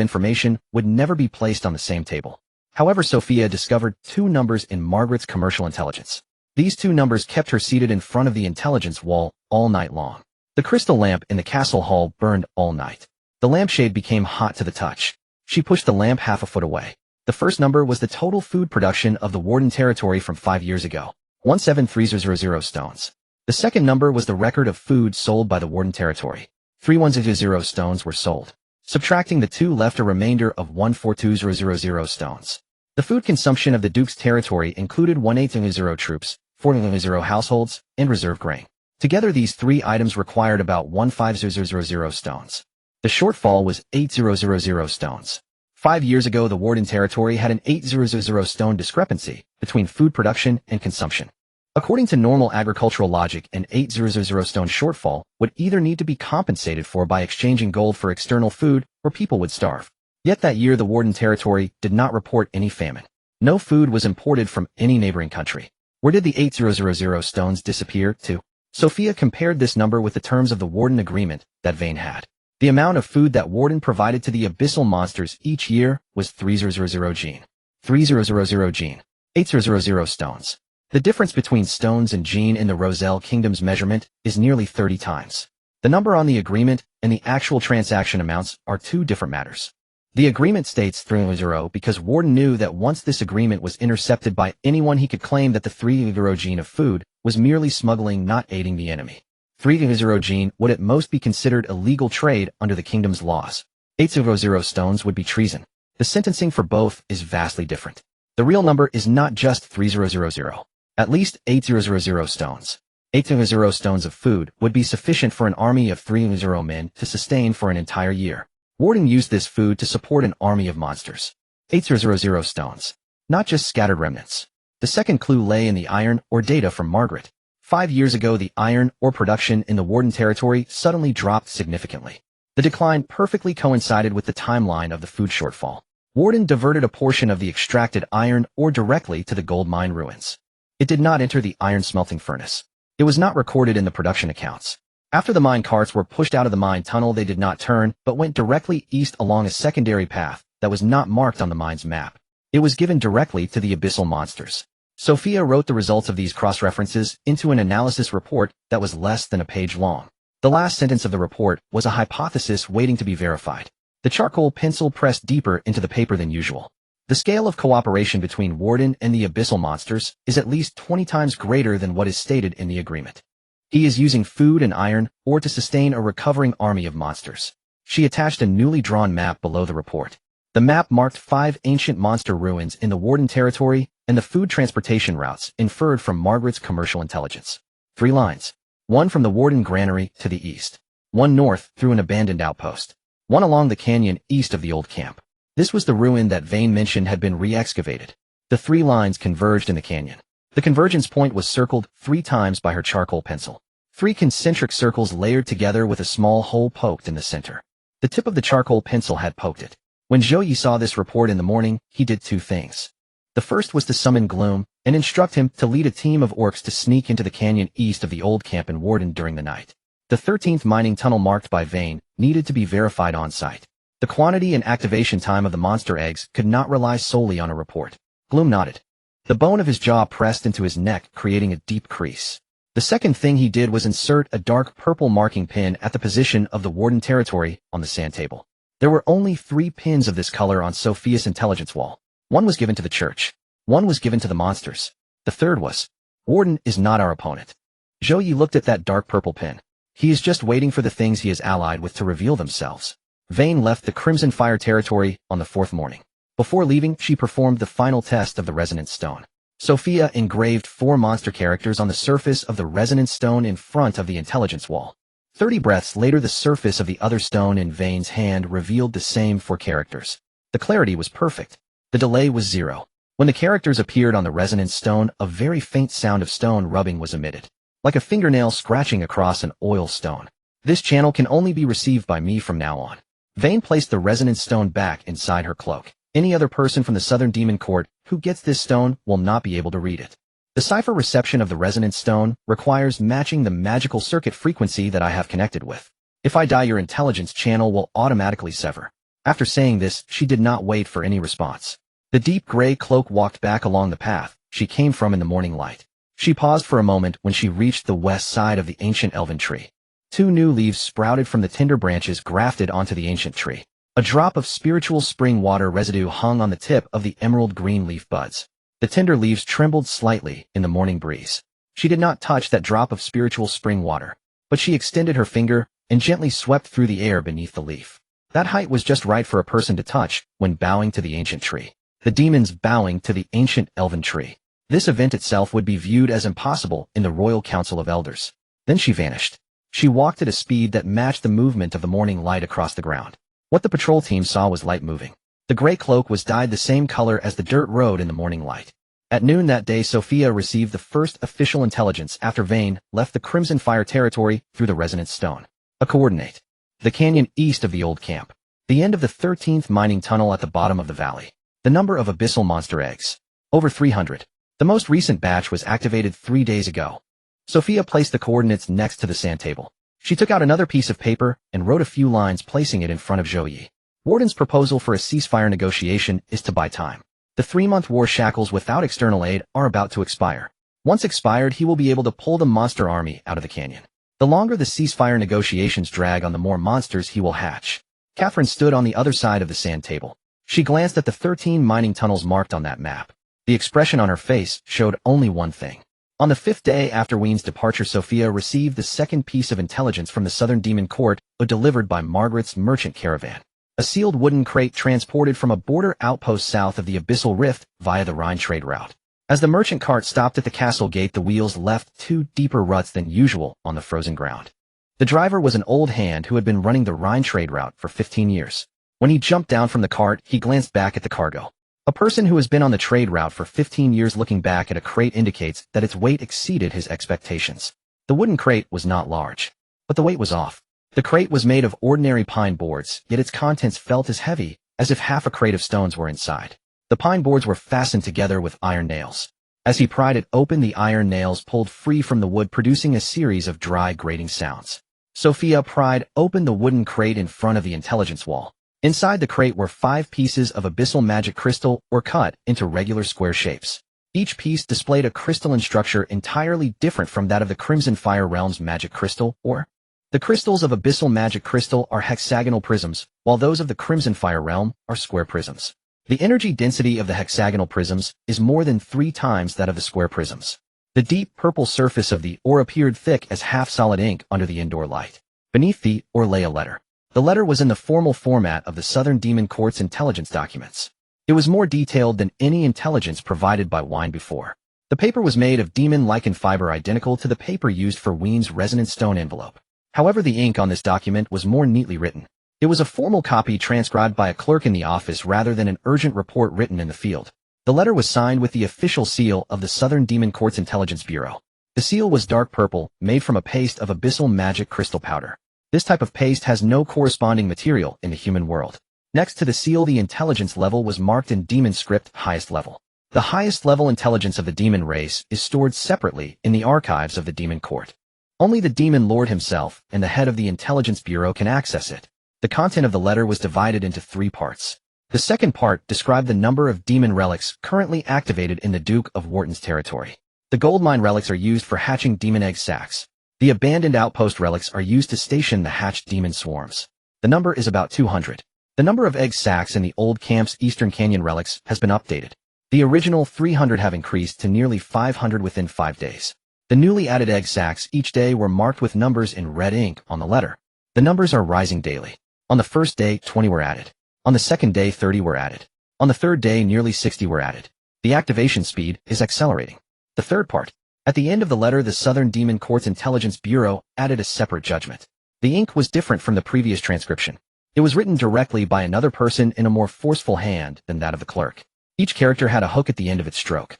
information would never be placed on the same table. However, Sophia discovered two numbers in Margaret's commercial intelligence. These two numbers kept her seated in front of the intelligence wall all night long. The crystal lamp in the castle hall burned all night. The lampshade became hot to the touch. She pushed the lamp half a foot away. The first number was the total food production of the Warden territory from 5 years ago, 173000 stones. The second number was the record of food sold by the Warden territory. 3100 stones were sold. Subtracting the two left a remainder of 142000 stones. The food consumption of the Duke's territory included 1800 troops, 400 households, and reserve grain. Together these three items required about 15000 stones. The shortfall was 8000 stones. 5 years ago the Warden territory had an 800 stone discrepancy between food production and consumption. According to normal agricultural logic, an 800 stone shortfall would either need to be compensated for by exchanging gold for external food, or people would starve. Yet that year the Warden territory did not report any famine. No food was imported from any neighboring country. Where did the 800 stones disappear to? Sophia compared this number with the terms of the Warden agreement that Vane had. The amount of food that Warden provided to the abyssal monsters each year was 3000 gene. 3000 gene. 800 stones. The difference between stones and gene in the Roselle Kingdom's measurement is nearly 30 times. The number on the agreement and the actual transaction amounts are two different matters. The agreement states 30 because Warden knew that once this agreement was intercepted by anyone, he could claim that the 30 gene of food was merely smuggling, not aiding the enemy. 30 gene would at most be considered illegal trade under the kingdom's laws. 800 stones would be treason. The sentencing for both is vastly different. The real number is not just 3000. At least 800 stones. 800 stones of food would be sufficient for an army of 300 men to sustain for an entire year. Warden used this food to support an army of monsters. 800 stones. Not just scattered remnants. The second clue lay in the iron or data from Margaret. 5 years ago the iron ore production in the Warden territory suddenly dropped significantly. The decline perfectly coincided with the timeline of the food shortfall. Warden diverted a portion of the extracted iron ore directly to the gold mine ruins. It did not enter the iron smelting furnace. It was not recorded in the production accounts. After the mine carts were pushed out of the mine tunnel, they did not turn, but went directly east along a secondary path that was not marked on the mine's map. It was given directly to the abyssal monsters. Sophia wrote the results of these cross-references into an analysis report that was less than a page long. The last sentence of the report was a hypothesis waiting to be verified. The charcoal pencil pressed deeper into the paper than usual. The scale of cooperation between Warden and the abyssal monsters is at least 20 times greater than what is stated in the agreement. He is using food and iron ore to sustain a recovering army of monsters. She attached a newly drawn map below the report. The map marked 5 ancient monster ruins in the Warden territory and the food transportation routes inferred from Margaret's commercial intelligence. 3 lines. 1 from the Warden granary to the east. 1 north through an abandoned outpost. 1 along the canyon east of the old camp. This was the ruin that Vane mentioned had been re-excavated. The 3 lines converged in the canyon. The convergence point was circled 3 times by her charcoal pencil. 3 concentric circles layered together with a small hole poked in the center. The tip of the charcoal pencil had poked it. When Zhou Ye saw this report in the morning, he did 2 things. The first was to summon Gloom and instruct him to lead a team of orcs to sneak into the canyon east of the old camp in Warden during the night. The 13th mining tunnel marked by Vane needed to be verified on site. The quantity and activation time of the monster eggs could not rely solely on a report. Gloom nodded. The bone of his jaw pressed into his neck, creating a deep crease. The second thing he did was insert a dark purple marking pin at the position of the Warden territory on the sand table. There were only 3 pins of this color on Sophia's intelligence wall. 1 was given to the church. 1 was given to the monsters. The third was, Warden is not our opponent. Zhou Ye looked at that dark purple pin. He is just waiting for the things he is allied with to reveal themselves. Vane left the Crimson Fire territory on the 4th morning. Before leaving, she performed the final test of the resonance stone. Sophia engraved 4 monster characters on the surface of the resonance stone in front of the intelligence wall. 30 breaths later, the surface of the other stone in Vane's hand revealed the same 4 characters. The clarity was perfect. The delay was 0. When the characters appeared on the resonance stone, a very faint sound of stone rubbing was emitted, like a fingernail scratching across an oil stone. This channel can only be received by me from now on. Vane placed the resonance stone back inside her cloak. Any other person from the Southern Demon Court who gets this stone will not be able to read it. The cipher reception of the resonance stone requires matching the magical circuit frequency that I have connected with. If I die, your intelligence channel will automatically sever. After saying this, she did not wait for any response. The deep gray cloak walked back along the path she came from in the morning light. She paused for a moment when she reached the west side of the ancient elven tree. 2 new leaves sprouted from the tender branches grafted onto the ancient tree. A drop of spiritual spring water residue hung on the tip of the emerald green leaf buds. The tender leaves trembled slightly in the morning breeze. She did not touch that drop of spiritual spring water, but she extended her finger and gently swept through the air beneath the leaf. That height was just right for a person to touch when bowing to the ancient tree. The demons bowing to the ancient elven tree. This event itself would be viewed as impossible in the Royal Council of Elders. Then she vanished. She walked at a speed that matched the movement of the morning light across the ground. What the patrol team saw was light moving. The gray cloak was dyed the same color as the dirt road in the morning light. At noon that day, Sophia received the first official intelligence after Vane left the Crimson Fire territory through the Resonance Stone. A coordinate. The canyon east of the old camp. The end of the 13th mining tunnel at the bottom of the valley. The number of abyssal monster eggs. Over 300. The most recent batch was activated 3 days ago. Sophia placed the coordinates next to the sand table. She took out another piece of paper and wrote a few lines, placing it in front of Zhou Ye. Warden's proposal for a ceasefire negotiation is to buy time. The 3-month war shackles without external aid are about to expire. Once expired, he will be able to pull the monster army out of the canyon. The longer the ceasefire negotiations drag on, the more monsters he will hatch. Catherine stood on the other side of the sand table. She glanced at the 13 mining tunnels marked on that map. The expression on her face showed only one thing. On the 5th day after Ween's departure, Sophia received the second piece of intelligence from the Southern Demon Court, delivered by Margaret's merchant caravan. A sealed wooden crate transported from a border outpost south of the Abyssal Rift via the Rhine trade route. As the merchant cart stopped at the castle gate, the wheels left 2 deeper ruts than usual on the frozen ground. The driver was an old hand who had been running the Rhine trade route for 15 years. When he jumped down from the cart, he glanced back at the cargo. A person who has been on the trade route for 15 years looking back at a crate indicates that its weight exceeded his expectations. The wooden crate was not large, but the weight was off. The crate was made of ordinary pine boards, yet its contents felt as heavy as if half a crate of stones were inside. The pine boards were fastened together with iron nails. As he pried it open, the iron nails pulled free from the wood, producing a series of dry, grating sounds. Sophia pried open the wooden crate in front of the intelligence wall. Inside the crate were 5 pieces of abyssal magic crystal, or cut into regular square shapes. Each piece displayed a crystalline structure entirely different from that of the Crimson Fire Realm's magic crystal, or the crystals of abyssal magic crystal are hexagonal prisms, while those of the Crimson Fire Realm are square prisms. The energy density of the hexagonal prisms is more than 3 times that of the square prisms. The deep purple surface of the ore appeared thick as half-solid ink under the indoor light. Beneath the ore lay a letter. The letter was in the formal format of the Southern Demon Court's intelligence documents. It was more detailed than any intelligence provided by Wine before. The paper was made of demon lichen fiber, identical to the paper used for Ween's resonance stone envelope. However, the ink on this document was more neatly written. It was a formal copy transcribed by a clerk in the office rather than an urgent report written in the field. The letter was signed with the official seal of the Southern Demon Court's Intelligence Bureau. The seal was dark purple, made from a paste of abyssal magic crystal powder. This type of paste has no corresponding material in the human world. Next to the seal, the intelligence level was marked in demon script, highest level. The highest level intelligence of the demon race is stored separately in the archives of the Demon Court. Only the Demon Lord himself and the head of the Intelligence Bureau can access it. The content of the letter was divided into 3 parts. The second part described the number of demon relics currently activated in the Duke of Wharton's territory. The goldmine relics are used for hatching demon egg sacs. The abandoned outpost relics are used to station the hatched demon swarms. The number is about 200. The number of egg sacs in the old camp's Eastern Canyon relics has been updated. The original 300 have increased to nearly 500 within 5 days. The newly added egg sacs each day were marked with numbers in red ink on the letter. The numbers are rising daily. On the first day, 20 were added. On the second day, 30 were added. On the third day, nearly 60 were added. The activation speed is accelerating. The third part. At the end of the letter, the Southern Demon Court's Intelligence Bureau added a separate judgment. The ink was different from the previous transcription. It was written directly by another person in a more forceful hand than that of the clerk. Each character had a hook at the end of its stroke.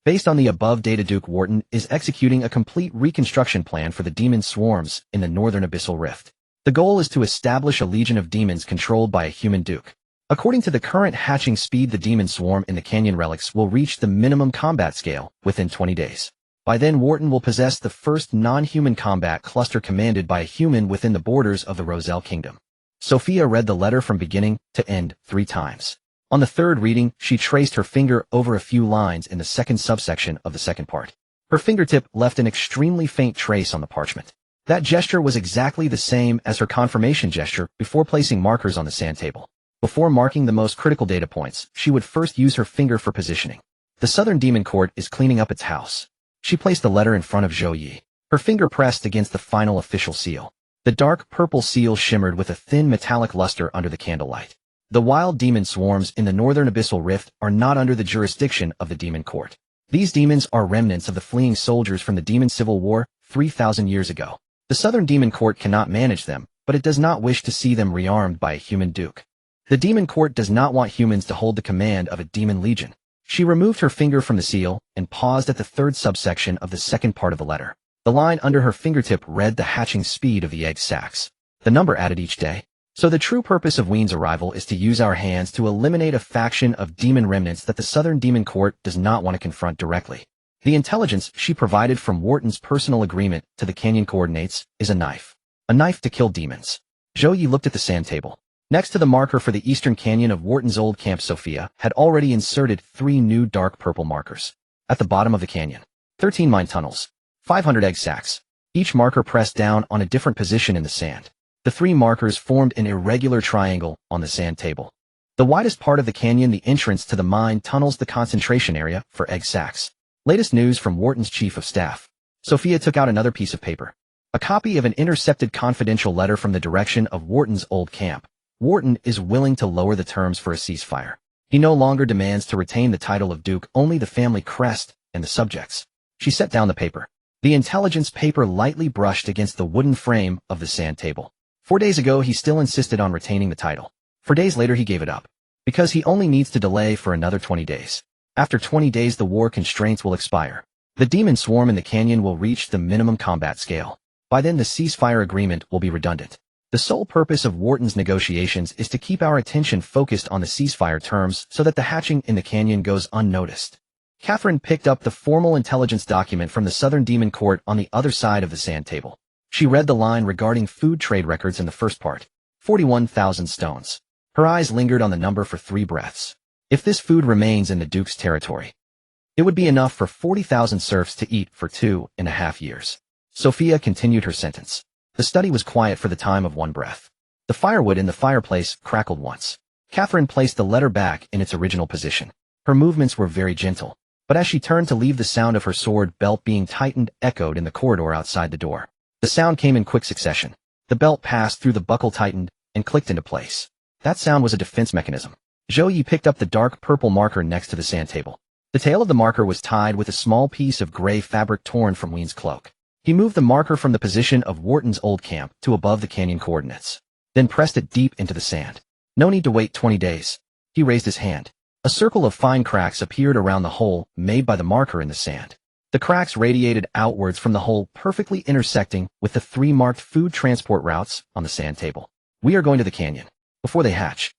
Based on the above data, Duke Wharton is executing a complete reconstruction plan for the demon swarms in the northern abyssal rift. The goal is to establish a legion of demons controlled by a human duke. According to the current hatching speed, the demon swarm in the canyon relics will reach the minimum combat scale within 20 days. By then, Wharton will possess the first non-human combat cluster commanded by a human within the borders of the Roselle Kingdom. Sophia read the letter from beginning to end 3 times. On the third reading, she traced her finger over a few lines in the second subsection of the second part. Her fingertip left an extremely faint trace on the parchment. That gesture was exactly the same as her confirmation gesture before placing markers on the sand table. Before marking the most critical data points, she would first use her finger for positioning. The Southern Demon Court is cleaning up its house. She placed the letter in front of Zhou Ye. Her finger pressed against the final official seal. The dark purple seal shimmered with a thin metallic luster under the candlelight. The wild demon swarms in the northern abyssal rift are not under the jurisdiction of the Demon Court. These demons are remnants of the fleeing soldiers from the Demon Civil War 3,000 years ago. The Southern Demon Court cannot manage them, but it does not wish to see them rearmed by a human duke. The Demon Court does not want humans to hold the command of a demon legion. She removed her finger from the seal and paused at the third subsection of the second part of the letter. The line under her fingertip read the hatching speed of the egg sacs. The number added each day. So the true purpose of Ween's arrival is to use our hands to eliminate a faction of demon remnants that the Southern Demon Court does not want to confront directly. The intelligence she provided from Wharton's personal agreement to the canyon coordinates is a knife. A knife to kill demons. Zhou Ye looked at the sand table. Next to the marker for the eastern canyon of Wharton's old camp, Sophia had already inserted 3 new dark purple markers. At the bottom of the canyon, 13 mine tunnels, 500 egg sacs. Each marker pressed down on a different position in the sand. The 3 markers formed an irregular triangle on the sand table. The widest part of the canyon, the entrance to the mine tunnels, the concentration area for egg sacs. Latest news from Wharton's chief of staff. Sophia took out another piece of paper. A copy of an intercepted confidential letter from the direction of Wharton's old camp. Wharton is willing to lower the terms for a ceasefire. He no longer demands to retain the title of Duke, only the family crest and the subjects. She set down the paper. The intelligence paper lightly brushed against the wooden frame of the sand table. 4 days ago, he still insisted on retaining the title. 4 days later, he gave it up. Because he only needs to delay for another 20 days. After 20 days, the war constraints will expire. The demon swarm in the canyon will reach the minimum combat scale. By then, the ceasefire agreement will be redundant. The sole purpose of Wharton's negotiations is to keep our attention focused on the ceasefire terms so that the hatching in the canyon goes unnoticed. Catherine picked up the formal intelligence document from the Southern Demon Court on the other side of the sand table. She read the line regarding food trade records in the first part. 41,000 stones. Her eyes lingered on the number for 3 breaths. If this food remains in the Duke's territory, it would be enough for 40,000 serfs to eat for 2.5 years. Sophia continued her sentence. The study was quiet for the time of 1 breath. The firewood in the fireplace crackled once. Catherine placed the letter back in its original position. Her movements were very gentle, but as she turned to leave, the sound of her sword belt being tightened echoed in the corridor outside the door. The sound came in quick succession. The belt passed through, the buckle tightened and clicked into place. That sound was a defense mechanism. Zhou Ye picked up the dark purple marker next to the sand table. The tail of the marker was tied with a small piece of gray fabric torn from Ween's cloak. He moved the marker from the position of Wharton's old camp to above the canyon coordinates, then pressed it deep into the sand. No need to wait 20 days. He raised his hand. A circle of fine cracks appeared around the hole made by the marker in the sand. The cracks radiated outwards from the hole, perfectly intersecting with the 3 marked food transport routes on the sand table. We are going to the canyon. Before they hatch.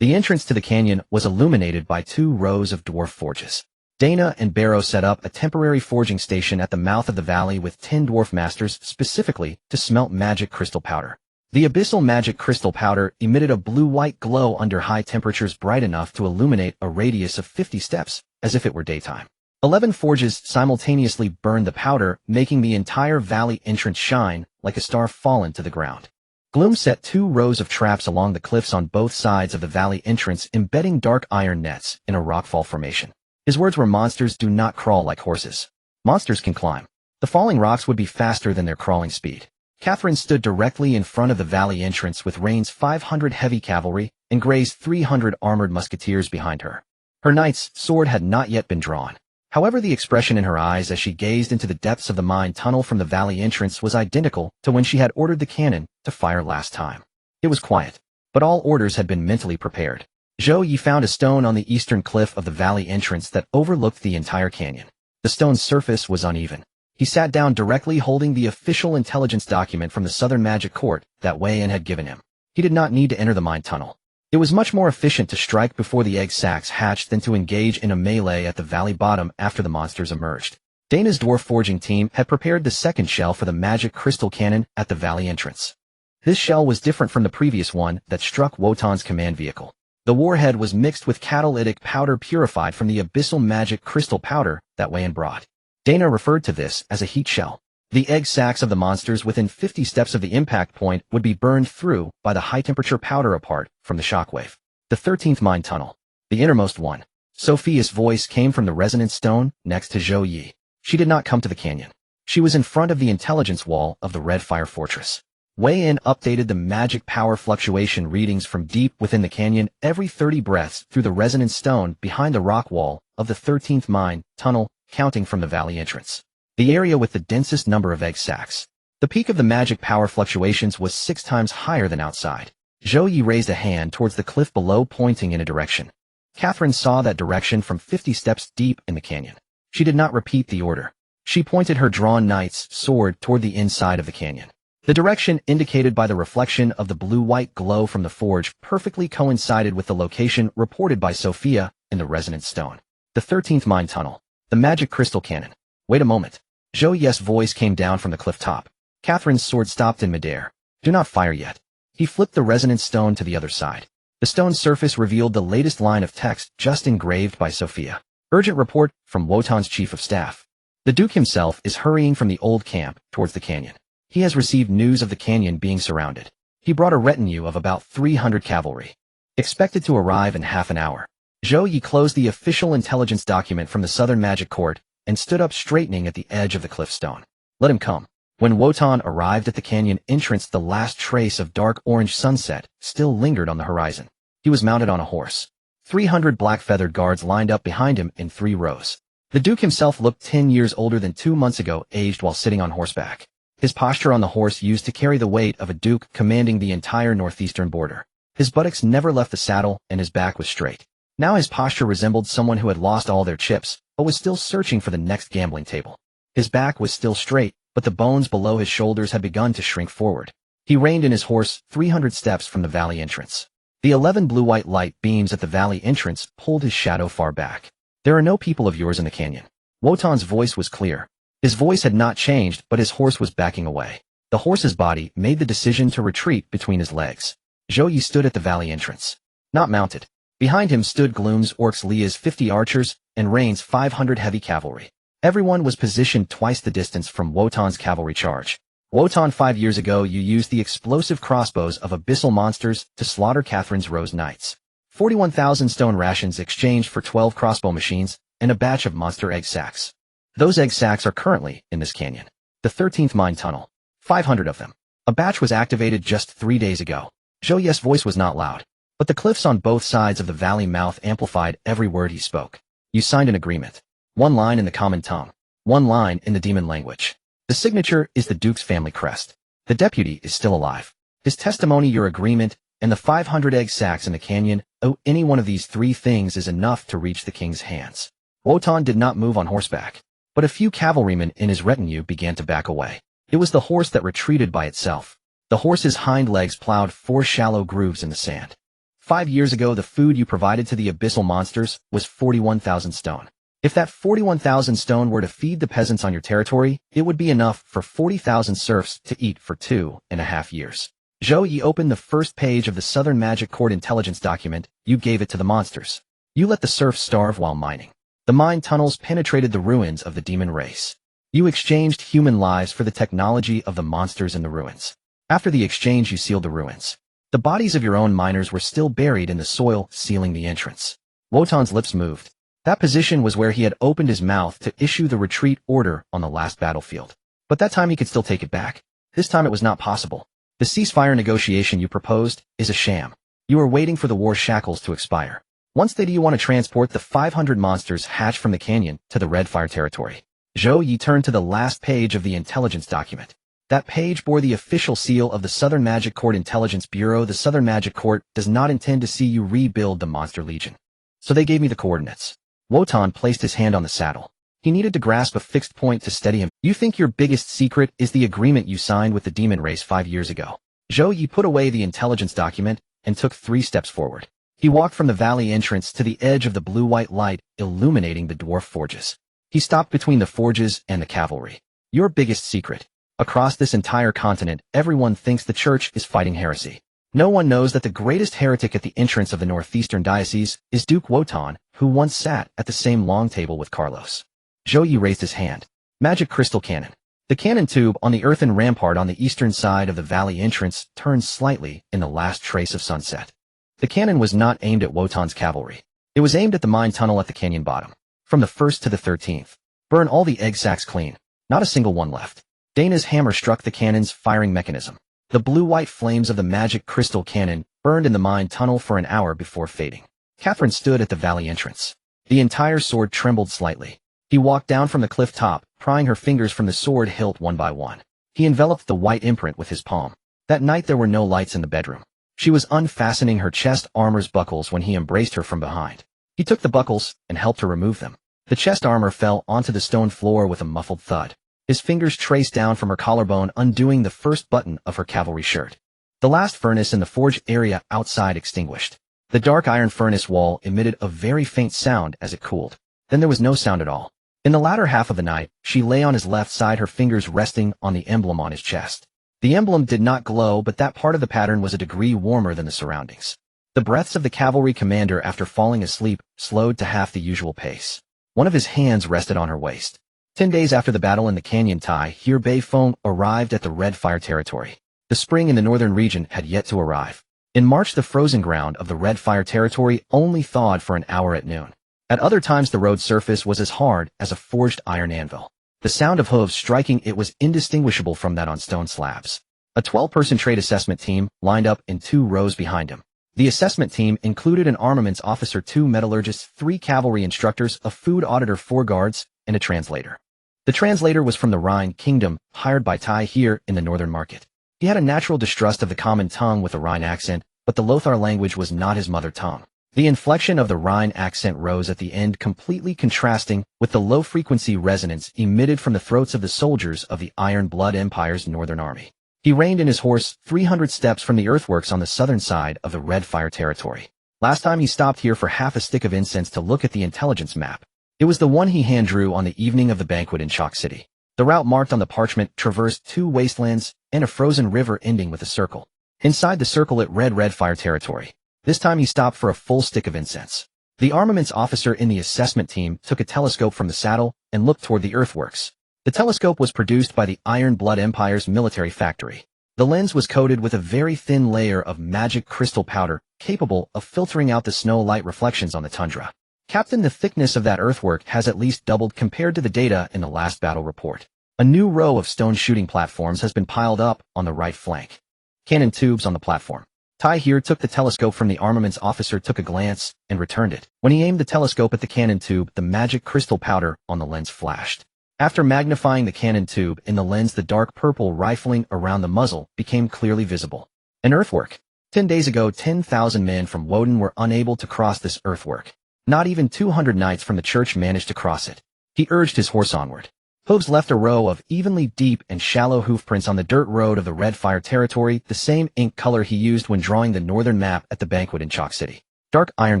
The entrance to the canyon was illuminated by 2 rows of dwarf forges. Dana and Barrow set up a temporary forging station at the mouth of the valley with 10 dwarf masters specifically to smelt magic crystal powder. The abyssal magic crystal powder emitted a blue-white glow under high temperatures bright enough to illuminate a radius of 50 steps, as if it were daytime. 11 forges simultaneously burned the powder, making the entire valley entrance shine like a star fallen to the ground. Gloom set 2 rows of traps along the cliffs on both sides of the valley entrance, embedding dark iron nets in a rockfall formation. His words were, monsters do not crawl like horses. Monsters can climb. The falling rocks would be faster than their crawling speed. Catherine stood directly in front of the valley entrance with Rain's 500 heavy cavalry and Gray's 300 armored musketeers behind her. Her knight's sword had not yet been drawn. However, the expression in her eyes as she gazed into the depths of the mine tunnel from the valley entrance was identical to when she had ordered the cannon to fire last time. It was quiet, but all orders had been mentally prepared. Zhou Ye found a stone on the eastern cliff of the valley entrance that overlooked the entire canyon. The stone's surface was uneven. He sat down directly holding the official intelligence document from the Southern Magic Court that Wei Yan had given him. He did not need to enter the mine tunnel. It was much more efficient to strike before the egg sacs hatched than to engage in a melee at the valley bottom after the monsters emerged. Dana's dwarf forging team had prepared the second shell for the magic crystal cannon at the valley entrance. This shell was different from the previous one that struck Wotan's command vehicle. The warhead was mixed with catalytic powder purified from the abyssal magic crystal powder that Wayan brought. Dana referred to this as a heat shell. The egg sacs of the monsters within 50 steps of the impact point would be burned through by the high-temperature powder apart from the shockwave. The 13th mine tunnel. The innermost one. Sophia's voice came from the resonant stone next to Zhou Ye. She did not come to the canyon. She was in front of the intelligence wall of the Red Fire Fortress. Wayan updated the magic power fluctuation readings from deep within the canyon every 30 breaths through the resonant stone behind the rock wall of the 13th mine tunnel, counting from the valley entrance. The area with the densest number of egg sacs. The peak of the magic power fluctuations was 6 times higher than outside. Zhou Ye raised a hand towards the cliff below, pointing in a direction. Catherine saw that direction from 50 steps deep in the canyon. She did not repeat the order. She pointed her drawn knight's sword toward the inside of the canyon. The direction indicated by the reflection of the blue-white glow from the forge perfectly coincided with the location reported by Sophia in the resonant stone. The 13th mine tunnel. The magic crystal cannon. Wait a moment. Zhou Ye's voice came down from the cliff top. Catherine's sword stopped in midair. Do not fire yet. He flipped the resonant stone to the other side. The stone's surface revealed the latest line of text just engraved by Sophia. Urgent report from Wotan's chief of staff. The Duke himself is hurrying from the old camp towards the canyon. He has received news of the canyon being surrounded. He brought a retinue of about 300 cavalry. Expected to arrive in half an hour. Zhou Ye closed the official intelligence document from the Southern Magic Court and stood up straightening at the edge of the cliff stone. Let him come. When Wotan arrived at the canyon entrance, the last trace of dark orange sunset still lingered on the horizon. He was mounted on a horse. 300 black-feathered guards lined up behind him in 3 rows. The Duke himself looked 10 years older than 2 months ago, aged while sitting on horseback. His posture on the horse used to carry the weight of a duke commanding the entire northeastern border. His buttocks never left the saddle and his back was straight. Now his posture resembled someone who had lost all their chips, but was still searching for the next gambling table. His back was still straight, but the bones below his shoulders had begun to shrink forward. He reined in his horse 300 steps from the valley entrance. The 11 blue-white light beams at the valley entrance pulled his shadow far back. There are no people of yours in the canyon. Wotan's voice was clear. His voice had not changed, but his horse was backing away. The horse's body made the decision to retreat between his legs. Zhou Ye stood at the valley entrance. Not mounted. Behind him stood Gloom's orcs Leah's 50 archers and Rain's 500 heavy cavalry. Everyone was positioned twice the distance from Wotan's cavalry charge. Wotan, 5 years ago you used the explosive crossbows of abyssal monsters to slaughter Catherine's Rose Knights. 41,000 stone rations exchanged for 12 crossbow machines and a batch of monster egg sacs. Those egg sacs are currently in this canyon. The 13th mine tunnel. 500 of them. A batch was activated just 3 days ago. Zhou Ye's voice was not loud, but the cliffs on both sides of the valley mouth amplified every word he spoke. You signed an agreement. 1 line in the common tongue. 1 line in the demon language. The signature is the Duke's family crest. The deputy is still alive. His testimony, your agreement, and the 500 egg sacs in the canyon, any one of these 3 things is enough to reach the king's hands. Wotan did not move on horseback, but a few cavalrymen in his retinue began to back away. It was the horse that retreated by itself. The horse's hind legs plowed 4 shallow grooves in the sand. 5 years ago, the food you provided to the abyssal monsters was 41,000 stone. If that 41,000 stone were to feed the peasants on your territory, it would be enough for 40,000 serfs to eat for 2.5 years. Zhou Ye opened the first page of the Southern Magic Court intelligence document. You gave it to the monsters. You let the serfs starve while mining. The mine tunnels penetrated the ruins of the demon race. You exchanged human lives for the technology of the monsters in the ruins. After the exchange, you sealed the ruins. The bodies of your own miners were still buried in the soil, sealing the entrance. Wotan's lips moved. That position was where he had opened his mouth to issue the retreat order on the last battlefield. But that time he could still take it back. This time it was not possible. The ceasefire negotiation you proposed is a sham. You are waiting for the war shackles to expire. Once they do, you want to transport the 500 monsters hatched from the canyon to the Red Fire territory. Zhou Ye turned to the last page of the intelligence document. That page bore the official seal of the Southern Magic Court Intelligence Bureau. The Southern Magic Court does not intend to see you rebuild the Monster Legion. So they gave me the coordinates. Wotan placed his hand on the saddle. He needed to grasp a fixed point to steady him. You think your biggest secret is the agreement you signed with the demon race 5 years ago. Zhou Ye put away the intelligence document and took 3 steps forward. He walked from the valley entrance to the edge of the blue-white light illuminating the dwarf forges. He stopped between the forges and the cavalry. Your biggest secret. Across this entire continent, everyone thinks the church is fighting heresy. No one knows that the greatest heretic at the entrance of the northeastern diocese is Duke Wotan, who once sat at the same long table with Carlos. Zhou Ye raised his hand. Magic crystal cannon. The cannon tube on the earthen rampart on the eastern side of the valley entrance turned slightly in the last trace of sunset. The cannon was not aimed at Wotan's cavalry. It was aimed at the mine tunnel at the canyon bottom. From the 1st to the 13th. Burn all the egg sacs clean. Not a single one left. Dana's hammer struck the cannon's firing mechanism. The blue-white flames of the magic crystal cannon burned in the mine tunnel for an hour before fading. Catherine stood at the valley entrance. The entire sword trembled slightly. He walked down from the cliff top, prying her fingers from the sword hilt one by one. He enveloped the white imprint with his palm. That night there were no lights in the bedroom. She was unfastening her chest armor's buckles when he embraced her from behind. He took the buckles and helped her remove them. The chest armor fell onto the stone floor with a muffled thud. His fingers traced down from her collarbone, undoing the first button of her cavalry shirt. The last furnace in the forge area outside extinguished. The dark iron furnace wall emitted a very faint sound as it cooled. Then there was no sound at all. In the latter half of the night, she lay on his left side, her fingers resting on the emblem on his chest. The emblem did not glow, but that part of the pattern was a degree warmer than the surroundings. The breaths of the cavalry commander after falling asleep slowed to half the usual pace. One of his hands rested on her waist. 10 days after the battle in the canyon, Tai Here Bei Feng arrived at the Red Fire territory. The spring in the northern region had yet to arrive. In March, the frozen ground of the Red Fire territory only thawed for an hour at noon. At other times the road surface was as hard as a forged iron anvil. The sound of hooves striking it was indistinguishable from that on stone slabs. A 12-person trade assessment team lined up in 2 rows behind him. The assessment team included an armaments officer, 2 metallurgists, 3 cavalry instructors, a food auditor, 4 guards, and a translator. The translator was from the Rhine Kingdom, hired by Tai here in the northern market. He had a natural distrust of the common tongue with a Rhine accent, but the Lothar language was not his mother tongue. The inflection of the Rhine accent rose at the end, completely contrasting with the low-frequency resonance emitted from the throats of the soldiers of the Iron Blood Empire's northern army. He reined in his horse 300 steps from the earthworks on the southern side of the Red Fire territory. Last time he stopped here for half a stick of incense to look at the intelligence map. It was the one he hand-drew on the evening of the banquet in Chalk City. The route marked on the parchment traversed 2 wastelands and a frozen river ending with a circle. Inside the circle it read Red Fire territory. This time he stopped for a full stick of incense. The armaments officer in the assessment team took a telescope from the saddle and looked toward the earthworks. The telescope was produced by the Iron Blood Empire's military factory. The lens was coated with a very thin layer of magic crystal powder, capable of filtering out the snow light reflections on the tundra. Captain, the thickness of that earthwork has at least doubled compared to the data in the last battle report. A new row of stone shooting platforms has been piled up on the right flank. Cannon tubes on the platform. Tai here took the telescope from the armaments officer, took a glance, and returned it. When he aimed the telescope at the cannon tube, the magic crystal powder on the lens flashed. After magnifying the cannon tube in the lens, the dark purple rifling around the muzzle became clearly visible. An earthwork. 10 days ago, 10,000 men from Woden were unable to cross this earthwork. Not even 200 knights from the church managed to cross it. He urged his horse onward. Hooves left a row of evenly deep and shallow hoofprints on the dirt road of the Red Fire territory, the same ink color he used when drawing the northern map at the banquet in Chalk City. Dark iron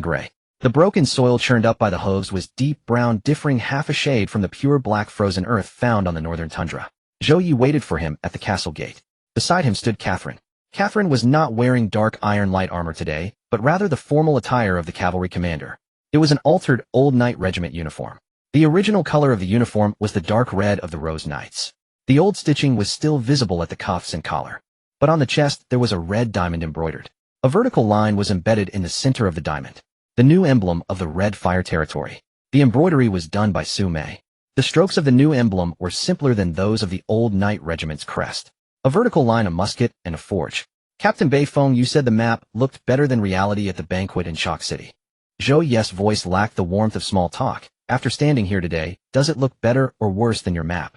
gray. The broken soil churned up by the hooves was deep brown, differing half a shade from the pure black frozen earth found on the northern tundra. Zhou Ye waited for him at the castle gate. Beside him stood Catherine. Catherine was not wearing dark iron light armor today, but rather the formal attire of the cavalry commander. It was an altered Old Knight Regiment uniform. The original color of the uniform was the dark red of the Rose Knights. The old stitching was still visible at the cuffs and collar. But on the chest there was a red diamond embroidered. A vertical line was embedded in the center of the diamond. The new emblem of the Red Fire territory. The embroidery was done by Su Mei. The strokes of the new emblem were simpler than those of the Old Knight Regiment's crest. A vertical line, a musket, and a forge. Captain Bei Feng, you said the map looked better than reality at the banquet in Chalk City. Zhou Ye's voice lacked the warmth of small talk. After standing here today, does it look better or worse than your map?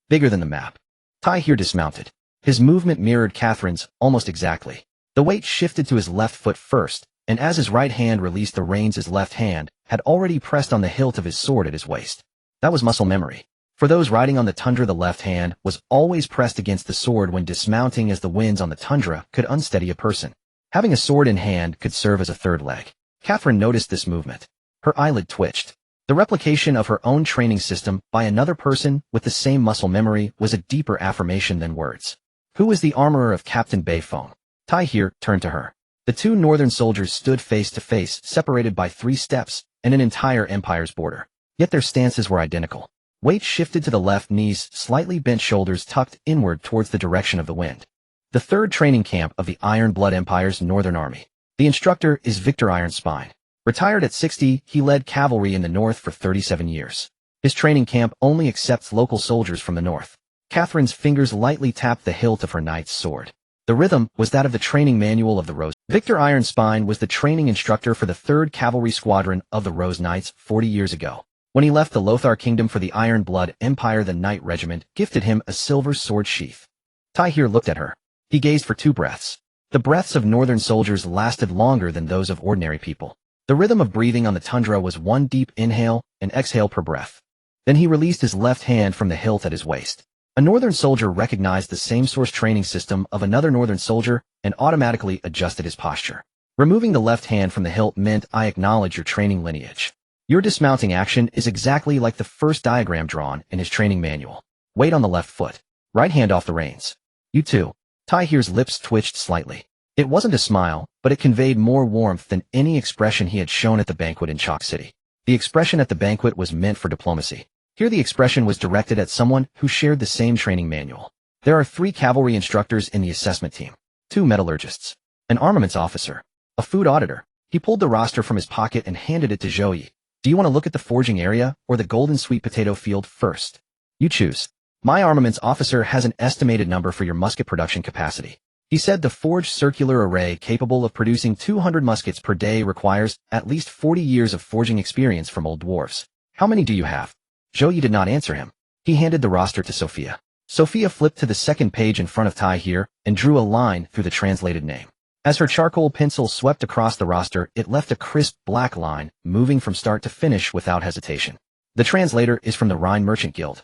Bigger than the map. Tai here dismounted. His movement mirrored Catherine's, almost exactly. The weight shifted to his left foot first, and as his right hand released the reins, his left hand had already pressed on the hilt of his sword at his waist. That was muscle memory. For those riding on the tundra, the left hand was always pressed against the sword when dismounting, as the winds on the tundra could unsteady a person. Having a sword in hand could serve as a third leg. Catherine noticed this movement. Her eyelid twitched. The replication of her own training system by another person with the same muscle memory was a deeper affirmation than words. Who was the armorer of Captain Bayphone? Tai here turned to her. The two northern soldiers stood face to face, separated by 3 steps and an entire empire's border. Yet their stances were identical. Weight shifted to the left, knees, slightly bent shoulders tucked inward towards the direction of the wind. The third training camp of the Iron Blood Empire's Northern Army. The instructor is Victor Ironspine. Retired at 60, he led cavalry in the north for 37 years. His training camp only accepts local soldiers from the north. Catherine's fingers lightly tapped the hilt of her knight's sword. The rhythm was that of the training manual of the Rose. Victor Ironspine was the training instructor for the 3rd Cavalry Squadron of the Rose Knights 40 years ago. When he left the Lothar Kingdom for the Iron Blood Empire, the Knight Regiment gifted him a silver sword sheath. Tai here looked at her. He gazed for 2 breaths. The breaths of northern soldiers lasted longer than those of ordinary people. The rhythm of breathing on the tundra was 1 deep inhale and exhale per breath. Then he released his left hand from the hilt at his waist. A northern soldier recognized the same source training system of another northern soldier and automatically adjusted his posture. Removing the left hand from the hilt meant, I acknowledge your training lineage. Your dismounting action is exactly like the first diagram drawn in his training manual. Weight on the left foot. Right hand off the reins. You too. Tai here's lips twitched slightly. It wasn't a smile, but it conveyed more warmth than any expression he had shown at the banquet in Chalk City. The expression at the banquet was meant for diplomacy. Here the expression was directed at someone who shared the same training manual. There are 3 cavalry instructors in the assessment team. 2 metallurgists. An armaments officer. A food auditor. He pulled the roster from his pocket and handed it to Zhou Ye. Do you want to look at the forging area or the golden sweet potato field first? You choose. My armaments officer has an estimated number for your musket production capacity. He said the forged circular array capable of producing 200 muskets per day requires at least 40 years of forging experience from old dwarves. How many do you have? Zhou Ye did not answer him. He handed the roster to Sophia. Sophia flipped to the second page in front of Tai here and drew a line through the translated name. As her charcoal pencil swept across the roster, it left a crisp black line, moving from start to finish without hesitation. The translator is from the Rhine Merchant Guild.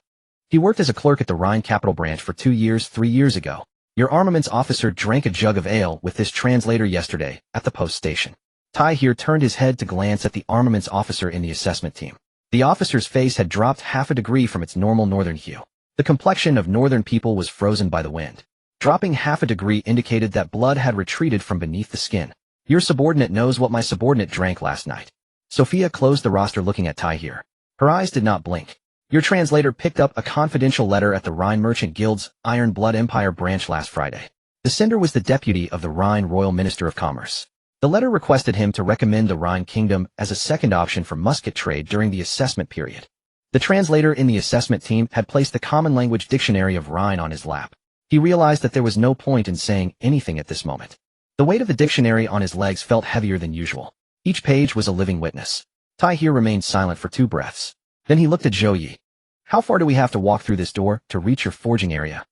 He worked as a clerk at the Rhine Capital Branch for 2 years 3 years ago. Your armaments officer drank a jug of ale with this translator yesterday at the post station. Tai here turned his head to glance at the armaments officer in the assessment team. The officer's face had dropped half a degree from its normal northern hue. The complexion of northern people was frozen by the wind. Dropping half a degree indicated that blood had retreated from beneath the skin. Your subordinate knows what my subordinate drank last night. Sophia closed the roster looking at Tai here. Her eyes did not blink. Your translator picked up a confidential letter at the Rhine Merchant Guild's Iron Blood Empire branch last Friday. The sender was the deputy of the Rhine Royal Minister of Commerce. The letter requested him to recommend the Rhine Kingdom as a second option for musket trade during the assessment period. The translator in the assessment team had placed the Common Language Dictionary of Rhine on his lap. He realized that there was no point in saying anything at this moment. The weight of the dictionary on his legs felt heavier than usual. Each page was a living witness. Tai here remained silent for 2 breaths. Then he looked at Zhou Ye. How far do we have to walk through this door to reach your forging area?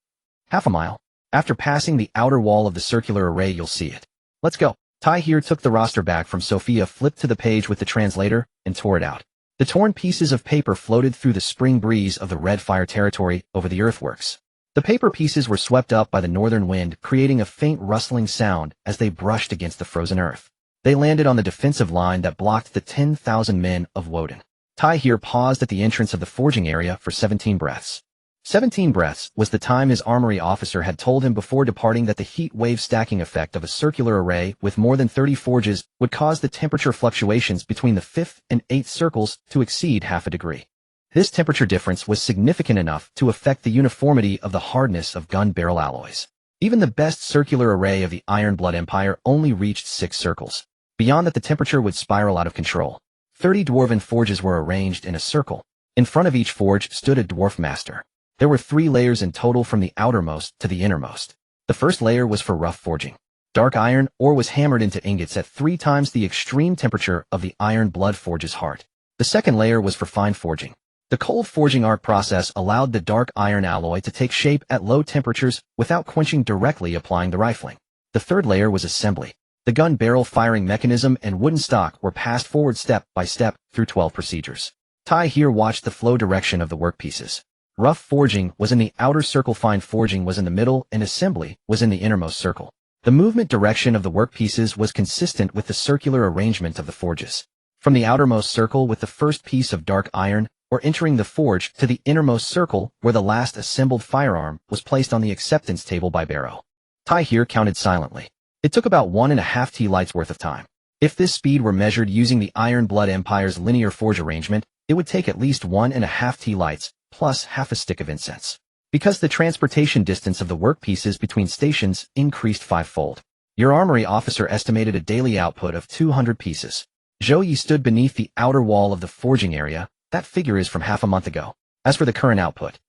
Half a mile. After passing the outer wall of the circular array, you'll see it. Let's go. Tai here took the roster back from Sophia, flipped to the page with the translator, and tore it out. The torn pieces of paper floated through the spring breeze of the red fire territory over the earthworks. The paper pieces were swept up by the northern wind, creating a faint rustling sound as they brushed against the frozen earth. They landed on the defensive line that blocked the 10,000 men of Woden. Tai here paused at the entrance of the forging area for 17 breaths. 17 breaths was the time his armory officer had told him before departing that the heat wave stacking effect of a circular array with more than 30 forges would cause the temperature fluctuations between the 5th and 8th circles to exceed half a degree. This temperature difference was significant enough to affect the uniformity of the hardness of gun barrel alloys. Even the best circular array of the Iron Blood Empire only reached 6 circles. Beyond that, the temperature would spiral out of control. 30 dwarven forges were arranged in a circle. In front of each forge stood a dwarf master. There were 3 layers in total from the outermost to the innermost. The first layer was for rough forging. Dark iron ore was hammered into ingots at 3 times the extreme temperature of the iron blood forge's heart. The second layer was for fine forging. The cold forging art process allowed the dark iron alloy to take shape at low temperatures without quenching, directly applying the rifling. The third layer was assembly. The gun barrel firing mechanism and wooden stock were passed forward step by step through 12 procedures. Tai here watched the flow direction of the workpieces. Rough forging was in the outer circle, fine forging was in the middle, and assembly was in the innermost circle. The movement direction of the workpieces was consistent with the circular arrangement of the forges. From the outermost circle with the first piece of dark iron, or entering the forge, to the innermost circle where the last assembled firearm was placed on the acceptance table by Barrow. Tai here counted silently. It took about 1.5 T-lights worth of time. If this speed were measured using the Iron Blood Empire's linear forge arrangement, it would take at least 1.5 T-lights, plus half a stick of incense. Because the transportation distance of the workpieces between stations increased fivefold. Your armory officer estimated a daily output of 200 pieces. Zhou Ye stood beneath the outer wall of the forging area. That figure is from half a month ago. As for the current output,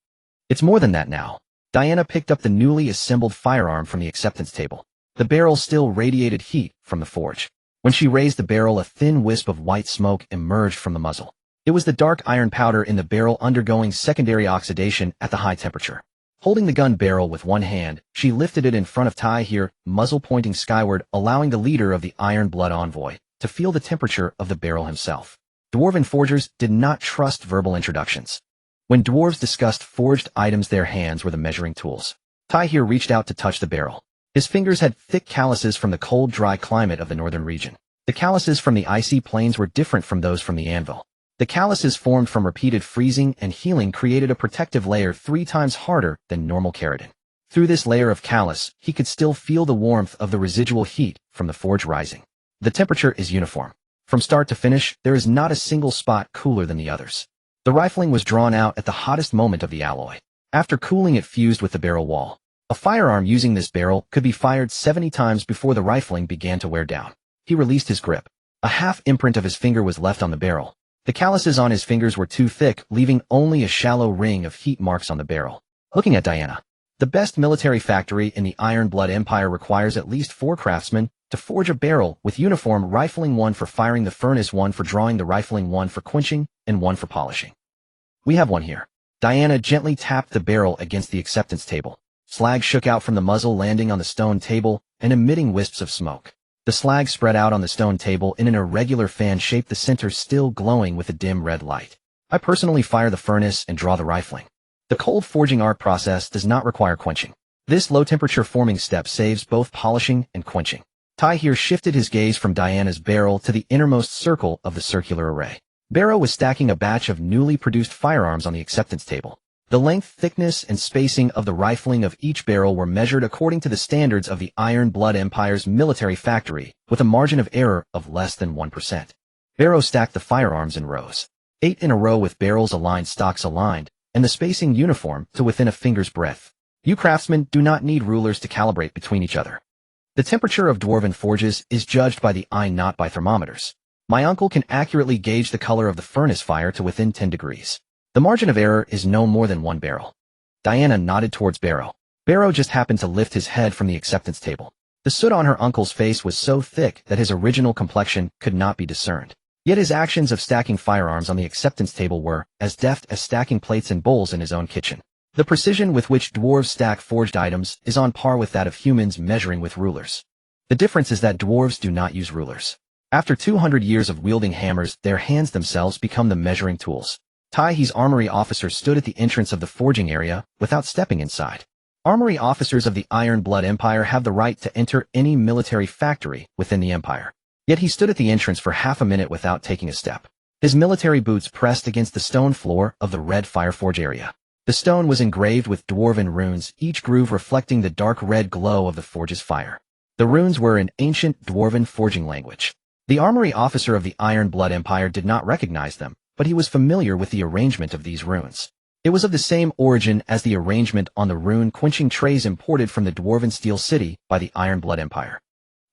it's more than that now. Diana picked up the newly assembled firearm from the acceptance table. The barrel still radiated heat from the forge. When she raised the barrel, a thin wisp of white smoke emerged from the muzzle. It was the dark iron powder in the barrel undergoing secondary oxidation at the high temperature. Holding the gun barrel with one hand, she lifted it in front of Tai here, muzzle pointing skyward, allowing the leader of the Iron Blood Envoy to feel the temperature of the barrel himself. Dwarven forgers did not trust verbal introductions. When dwarves discussed forged items, their hands were the measuring tools. Tai here reached out to touch the barrel. His fingers had thick calluses from the cold, dry climate of the northern region. The calluses from the icy plains were different from those from the anvil. The calluses formed from repeated freezing and healing created a protective layer 3 times harder than normal keratin. Through this layer of callus, he could still feel the warmth of the residual heat from the forge rising. The temperature is uniform. From start to finish, there is not a single spot cooler than the others. The rifling was drawn out at the hottest moment of the alloy. After cooling, it fused with the barrel wall. A firearm using this barrel could be fired 70 times before the rifling began to wear down. He released his grip. A half imprint of his finger was left on the barrel. The calluses on his fingers were too thick, leaving only a shallow ring of heat marks on the barrel. Looking at Diana. The best military factory in the Iron Blood Empire requires at least 4 craftsmen to forge a barrel with uniform, rifling 1 for firing the furnace, 1 for drawing the rifling, 1 for quenching, and 1 for polishing. We have one here. Diana gently tapped the barrel against the acceptance table. Slag shook out from the muzzle, landing on the stone table and emitting wisps of smoke. The slag spread out on the stone table in an irregular fan shape, the center still glowing with a dim red light. I personally fire the furnace and draw the rifling. The cold forging art process does not require quenching. This low-temperature forming step saves both polishing and quenching. Tai here shifted his gaze from Diana's barrel to the innermost circle of the circular array. Barrow was stacking a batch of newly produced firearms on the acceptance table. The length, thickness, and spacing of the rifling of each barrel were measured according to the standards of the Iron Blood Empire's military factory, with a margin of error of less than 1%. Barrow stacked the firearms in rows. 8 in a row with barrels aligned, stocks aligned, and the spacing uniform to within a finger's breadth. You craftsmen do not need rulers to calibrate between each other. The temperature of dwarven forges is judged by the eye, not by thermometers. My uncle can accurately gauge the color of the furnace fire to within 10 degrees. The margin of error is no more than 1 barrel. Diana nodded towards Barrow. Barrow just happened to lift his head from the acceptance table. The soot on her uncle's face was so thick that his original complexion could not be discerned. Yet his actions of stacking firearms on the acceptance table were as deft as stacking plates and bowls in his own kitchen. The precision with which dwarves stack forged items is on par with that of humans measuring with rulers. The difference is that dwarves do not use rulers. After 200 years of wielding hammers, their hands themselves become the measuring tools. Taihe's armory officer stood at the entrance of the forging area without stepping inside. Armory officers of the Iron Blood Empire have the right to enter any military factory within the empire. Yet he stood at the entrance for half a minute without taking a step. His military boots pressed against the stone floor of the red fireforge area. The stone was engraved with dwarven runes, each groove reflecting the dark red glow of the forge's fire. The runes were in ancient dwarven forging language. The armory officer of the Iron Blood Empire did not recognize them, but he was familiar with the arrangement of these runes. It was of the same origin as the arrangement on the rune-quenching trays imported from the dwarven steel city by the Iron Blood Empire.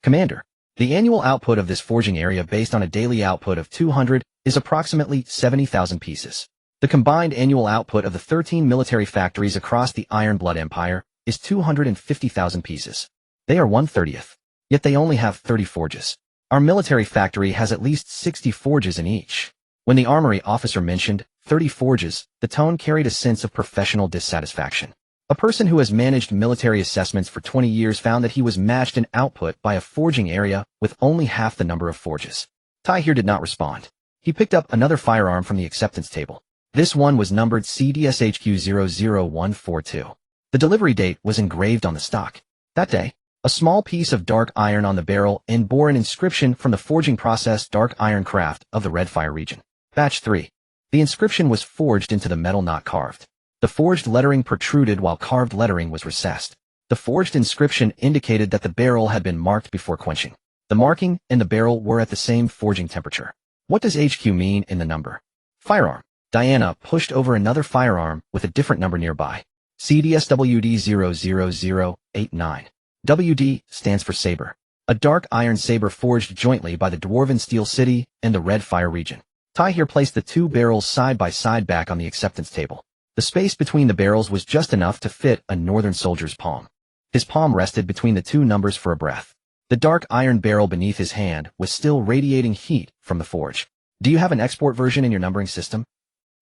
Commander, the annual output of this forging area based on a daily output of 200 is approximately 70,000 pieces. The combined annual output of the 13 military factories across the Iron Blood Empire is 250,000 pieces. They are 1/30th. Yet they only have 30 forges. Our military factory has at least 60 forges in each. When the armory officer mentioned 30 forges, the tone carried a sense of professional dissatisfaction. A person who has managed military assessments for 20 years found that he was matched in output by a forging area with only half the number of forges. Tai here did not respond. He picked up another firearm from the acceptance table. This one was numbered CDSHQ00142. The delivery date was engraved on the stock. That day, A small piece of dark iron on the barrel and bore an inscription from the forging process Dark Iron Craft of the Red Fire region. Batch 3. The inscription was forged into the metal, not carved. The forged lettering protruded while carved lettering was recessed. The forged inscription indicated that the barrel had been marked before quenching. The marking and the barrel were at the same forging temperature. What does HQ mean in the number? Firearm. Diana pushed over another firearm with a different number nearby. CDSWD00089. WD stands for saber. A dark iron saber forged jointly by the Dwarven Steel City and the Red Fire region. Tai here placed the two barrels side by side back on the acceptance table. The space between the barrels was just enough to fit a northern soldier's palm. His palm rested between the two numbers for a breath. The dark iron barrel beneath his hand was still radiating heat from the forge. Do you have an export version in your numbering system?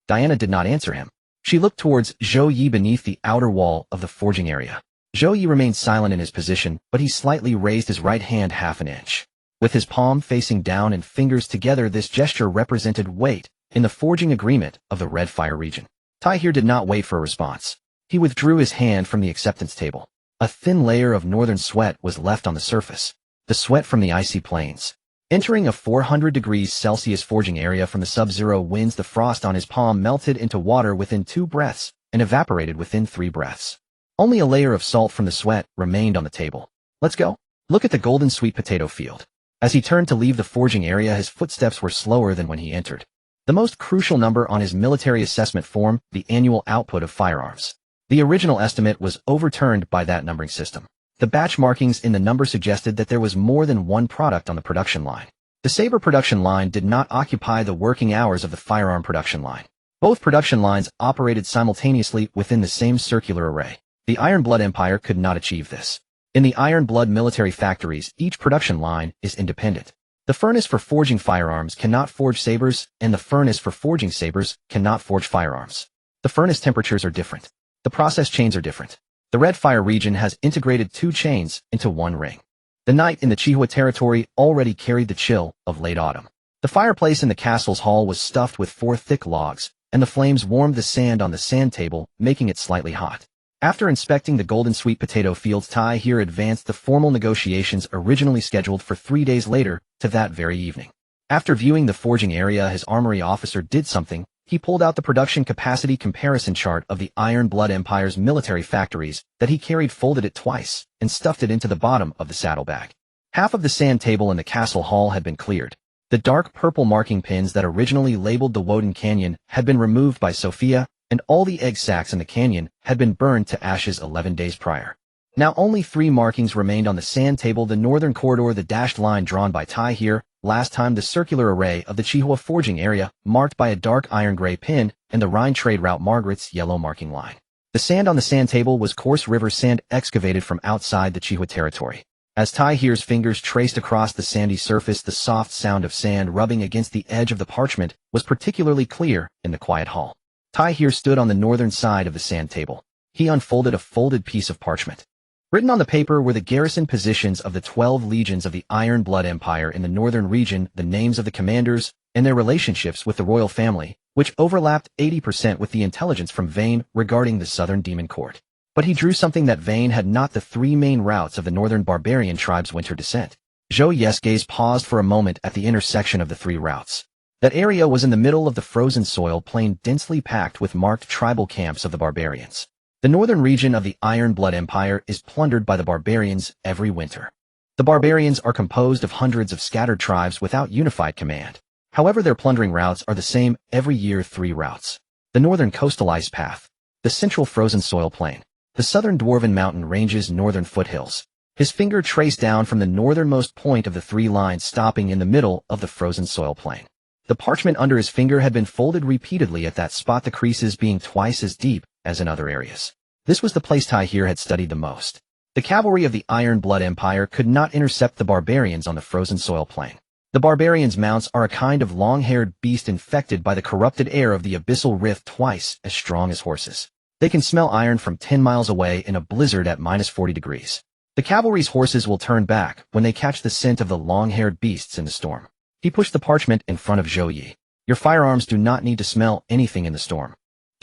Diana did not answer him. She looked towards Zhou Ye beneath the outer wall of the forging area. Zhou Ye remained silent in his position, but he slightly raised his right hand half an inch. With his palm facing down and fingers together, this gesture represented weight in the forging agreement of the Red Fire region. Tai here did not wait for a response. He withdrew his hand from the acceptance table. A thin layer of northern sweat was left on the surface. The sweat from the icy plains. Entering a 400 degrees Celsius forging area from the sub-zero winds, the frost on his palm melted into water within 2 breaths and evaporated within 3 breaths. Only a layer of salt from the sweat remained on the table. Let's go. Look at the golden sweet potato field. As he turned to leave the forging area, his footsteps were slower than when he entered. The most crucial number on his military assessment form, the annual output of firearms. The original estimate was overturned by that numbering system. The batch markings in the number suggested that there was more than one product on the production line. The saber production line did not occupy the working hours of the firearm production line. Both production lines operated simultaneously within the same circular array. The Iron Blood Empire could not achieve this. In the Iron Blood military factories, each production line is independent. The furnace for forging firearms cannot forge sabers, and the furnace for forging sabers cannot forge firearms. The furnace temperatures are different. The process chains are different. The Red Fire region has integrated 2 chains into one ring. The night in the Chihua territory already carried the chill of late autumn. The fireplace in the castle's hall was stuffed with 4 thick logs, and the flames warmed the sand on the sand table, making it slightly hot. After inspecting the golden sweet potato fields, Tai here advanced the formal negotiations originally scheduled for 3 days later to that very evening. After viewing the forging area, his armory officer did something. He pulled out the production capacity comparison chart of the Iron Blood Empire's military factories that he carried, folded it twice, and stuffed it into the bottom of the saddlebag. Half of the sand table in the castle hall had been cleared. The dark purple marking pins that originally labeled the Woden Canyon had been removed by Sophia, and all the egg sacs in the canyon had been burned to ashes 11 days prior. Now only 3 markings remained on the sand table: the northern corridor, the dashed line drawn by Tai here, last time the circular array of the Chihua forging area, marked by a dark iron gray pin, and the Rhine trade route Margaret's yellow marking line. The sand on the sand table was coarse river sand excavated from outside the Chihua territory. As Tai here's fingers traced across the sandy surface, the soft sound of sand rubbing against the edge of the parchment was particularly clear in the quiet hall. Tai here stood on the northern side of the sand table. He unfolded a folded piece of parchment. Written on the paper were the garrison positions of the 12 legions of the Iron Blood Empire in the northern region, the names of the commanders, and their relationships with the royal family, which overlapped 80% with the intelligence from Vane regarding the southern demon court. But he drew something that Vane had not: the 3 main routes of the northern barbarian tribe's winter descent. Zhou Ye's gaze paused for a moment at the intersection of the 3 routes. That area was in the middle of the frozen soil plain, densely packed with marked tribal camps of the barbarians. The northern region of the Iron Blood Empire is plundered by the barbarians every winter. The barbarians are composed of hundreds of scattered tribes without unified command. However, their plundering routes are the same every year: 3 routes. The northern coastal ice path, the central frozen soil plain, the southern dwarven mountain ranges, northern foothills. His finger traced down from the northernmost point of the 3 lines, stopping in the middle of the frozen soil plain. The parchment under his finger had been folded repeatedly at that spot, the creases being twice as deep as in other areas. This was the place Tai here had studied the most. The cavalry of the Iron Blood Empire could not intercept the barbarians on the frozen soil plain. The barbarians' mounts are a kind of long-haired beast infected by the corrupted air of the abyssal rift, twice as strong as horses. They can smell iron from 10 miles away in a blizzard at -40 degrees. The cavalry's horses will turn back when they catch the scent of the long-haired beasts in the storm. He pushed the parchment in front of Zhou Ye. Your firearms do not need to smell anything in the storm.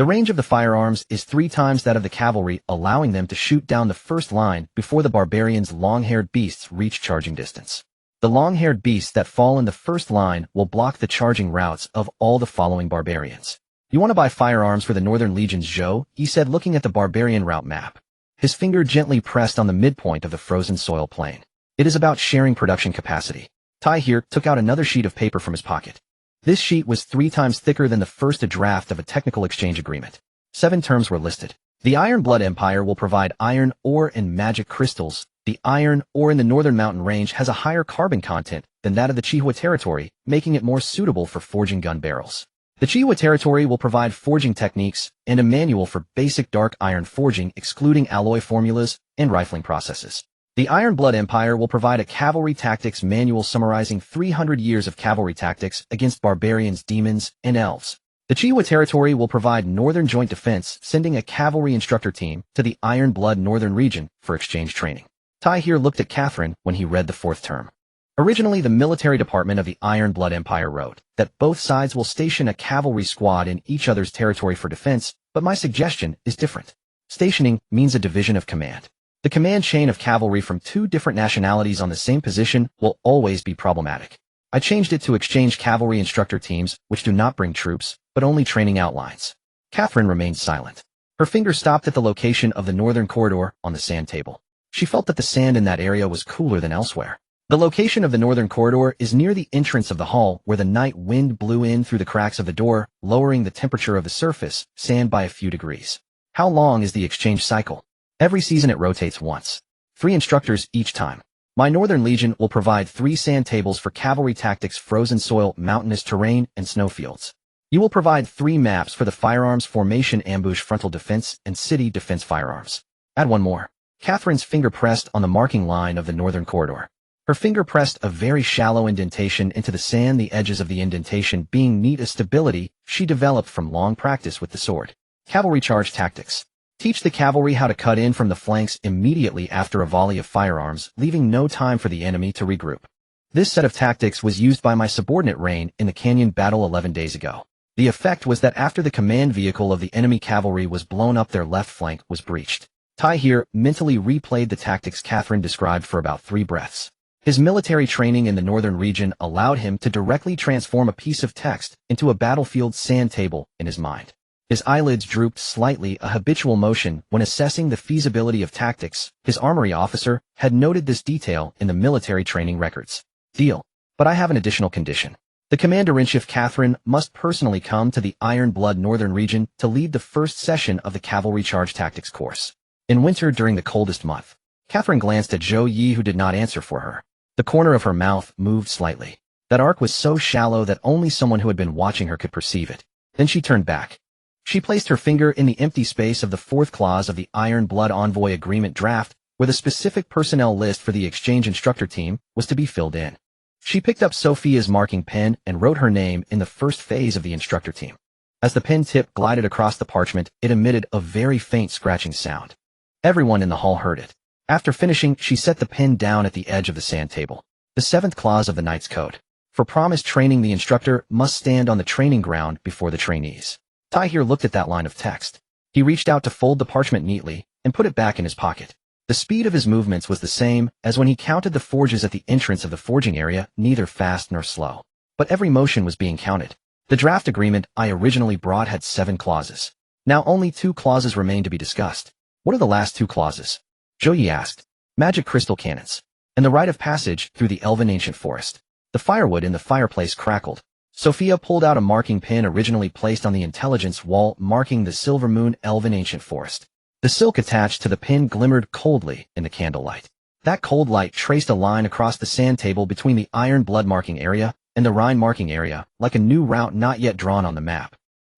The range of the firearms is 3 times that of the cavalry, allowing them to shoot down the first line before the barbarians' long-haired beasts reach charging distance. The long-haired beasts that fall in the first line will block the charging routes of all the following barbarians. You want to buy firearms for the Northern Legion's Zhou Ye said, looking at the barbarian route map. His finger gently pressed on the midpoint of the frozen soil plain. It is about sharing production capacity. Tai here took out another sheet of paper from his pocket. This sheet was 3 times thicker than the first draft of a technical exchange agreement. 7 terms were listed. The Iron Blood Empire will provide iron ore and magic crystals. The iron ore in the Northern Mountain Range has a higher carbon content than that of the Zhou Ye territory, making it more suitable for forging gun barrels. The Zhou Ye territory will provide forging techniques and a manual for basic dark iron forging, excluding alloy formulas and rifling processes. The Iron Blood Empire will provide a cavalry tactics manual summarizing 300 years of cavalry tactics against barbarians, demons, and elves. The Zhou Ye territory will provide Northern Joint Defense, sending a cavalry instructor team to the Iron Blood Northern region for exchange training. Tai here looked at Catherine when he read the 4th term. Originally, the military department of the Iron Blood Empire wrote that both sides will station a cavalry squad in each other's territory for defense, but my suggestion is different. Stationing means a division of command. The command chain of cavalry from 2 different nationalities on the same position will always be problematic. I changed it to exchange cavalry instructor teams, which do not bring troops, but only training outlines. Catherine remained silent. Her finger stopped at the location of the northern corridor on the sand table. She felt that the sand in that area was cooler than elsewhere. The location of the northern corridor is near the entrance of the hall, where the night wind blew in through the cracks of the door, lowering the temperature of the surface sand by a few degrees. How long is the exchange cycle? Every season it rotates once. 3 instructors each time. My Northern Legion will provide 3 sand tables for cavalry tactics, frozen soil, mountainous terrain, and snowfields. You will provide 3 maps for the firearms formation, ambush, frontal defense, and city defense firearms. Add 1 more. Catherine's finger pressed on the marking line of the northern corridor. Her finger pressed a very shallow indentation into the sand, the edges of the indentation being neat, a stability she developed from long practice with the sword. Cavalry charge tactics. Teach the cavalry how to cut in from the flanks immediately after a volley of firearms, leaving no time for the enemy to regroup. This set of tactics was used by my subordinate Rain in the canyon battle 11 days ago. The effect was that after the command vehicle of the enemy cavalry was blown up, their left flank was breached. Tai here mentally replayed the tactics Catherine described for about 3 breaths. His military training in the northern region allowed him to directly transform a piece of text into a battlefield sand table in his mind. His eyelids drooped slightly, a habitual motion when assessing the feasibility of tactics. His armory officer had noted this detail in the military training records. Deal. But I have an additional condition. The Commander-in-Chief Catherine must personally come to the Iron Blood Northern region to lead the first session of the Cavalry Charge Tactics course. In winter, during the coldest month, Catherine glanced at Zhou Ye, who did not answer for her. The corner of her mouth moved slightly. That arc was so shallow that only someone who had been watching her could perceive it. Then she turned back. She placed her finger in the empty space of the 4th clause of the Iron Blood Envoy Agreement draft, where the specific personnel list for the exchange instructor team was to be filled in. She picked up Sophia's marking pen and wrote her name in the first phase of the instructor team. As the pen tip glided across the parchment, it emitted a very faint scratching sound. Everyone in the hall heard it. After finishing, she set the pen down at the edge of the sand table. The 7th clause of the Knight's Code. For promised training, the instructor must stand on the training ground before the trainees. Tai here looked at that line of text. He reached out to fold the parchment neatly and put it back in his pocket. The speed of his movements was the same as when he counted the forges at the entrance of the forging area, neither fast nor slow. But every motion was being counted. The draft agreement I originally brought had 7 clauses. Now only 2 clauses remain to be discussed. What are the last 2 clauses? Zhou Ye asked. Magic crystal cannons. And the rite of passage through the elven ancient forest. The firewood in the fireplace crackled. Sophia pulled out a marking pin originally placed on the intelligence wall, marking the Silver Moon elven ancient forest. The silk attached to the pin glimmered coldly in the candlelight. That cold light traced a line across the sand table between the Iron Blood marking area and the Rhine marking area, like a new route not yet drawn on the map.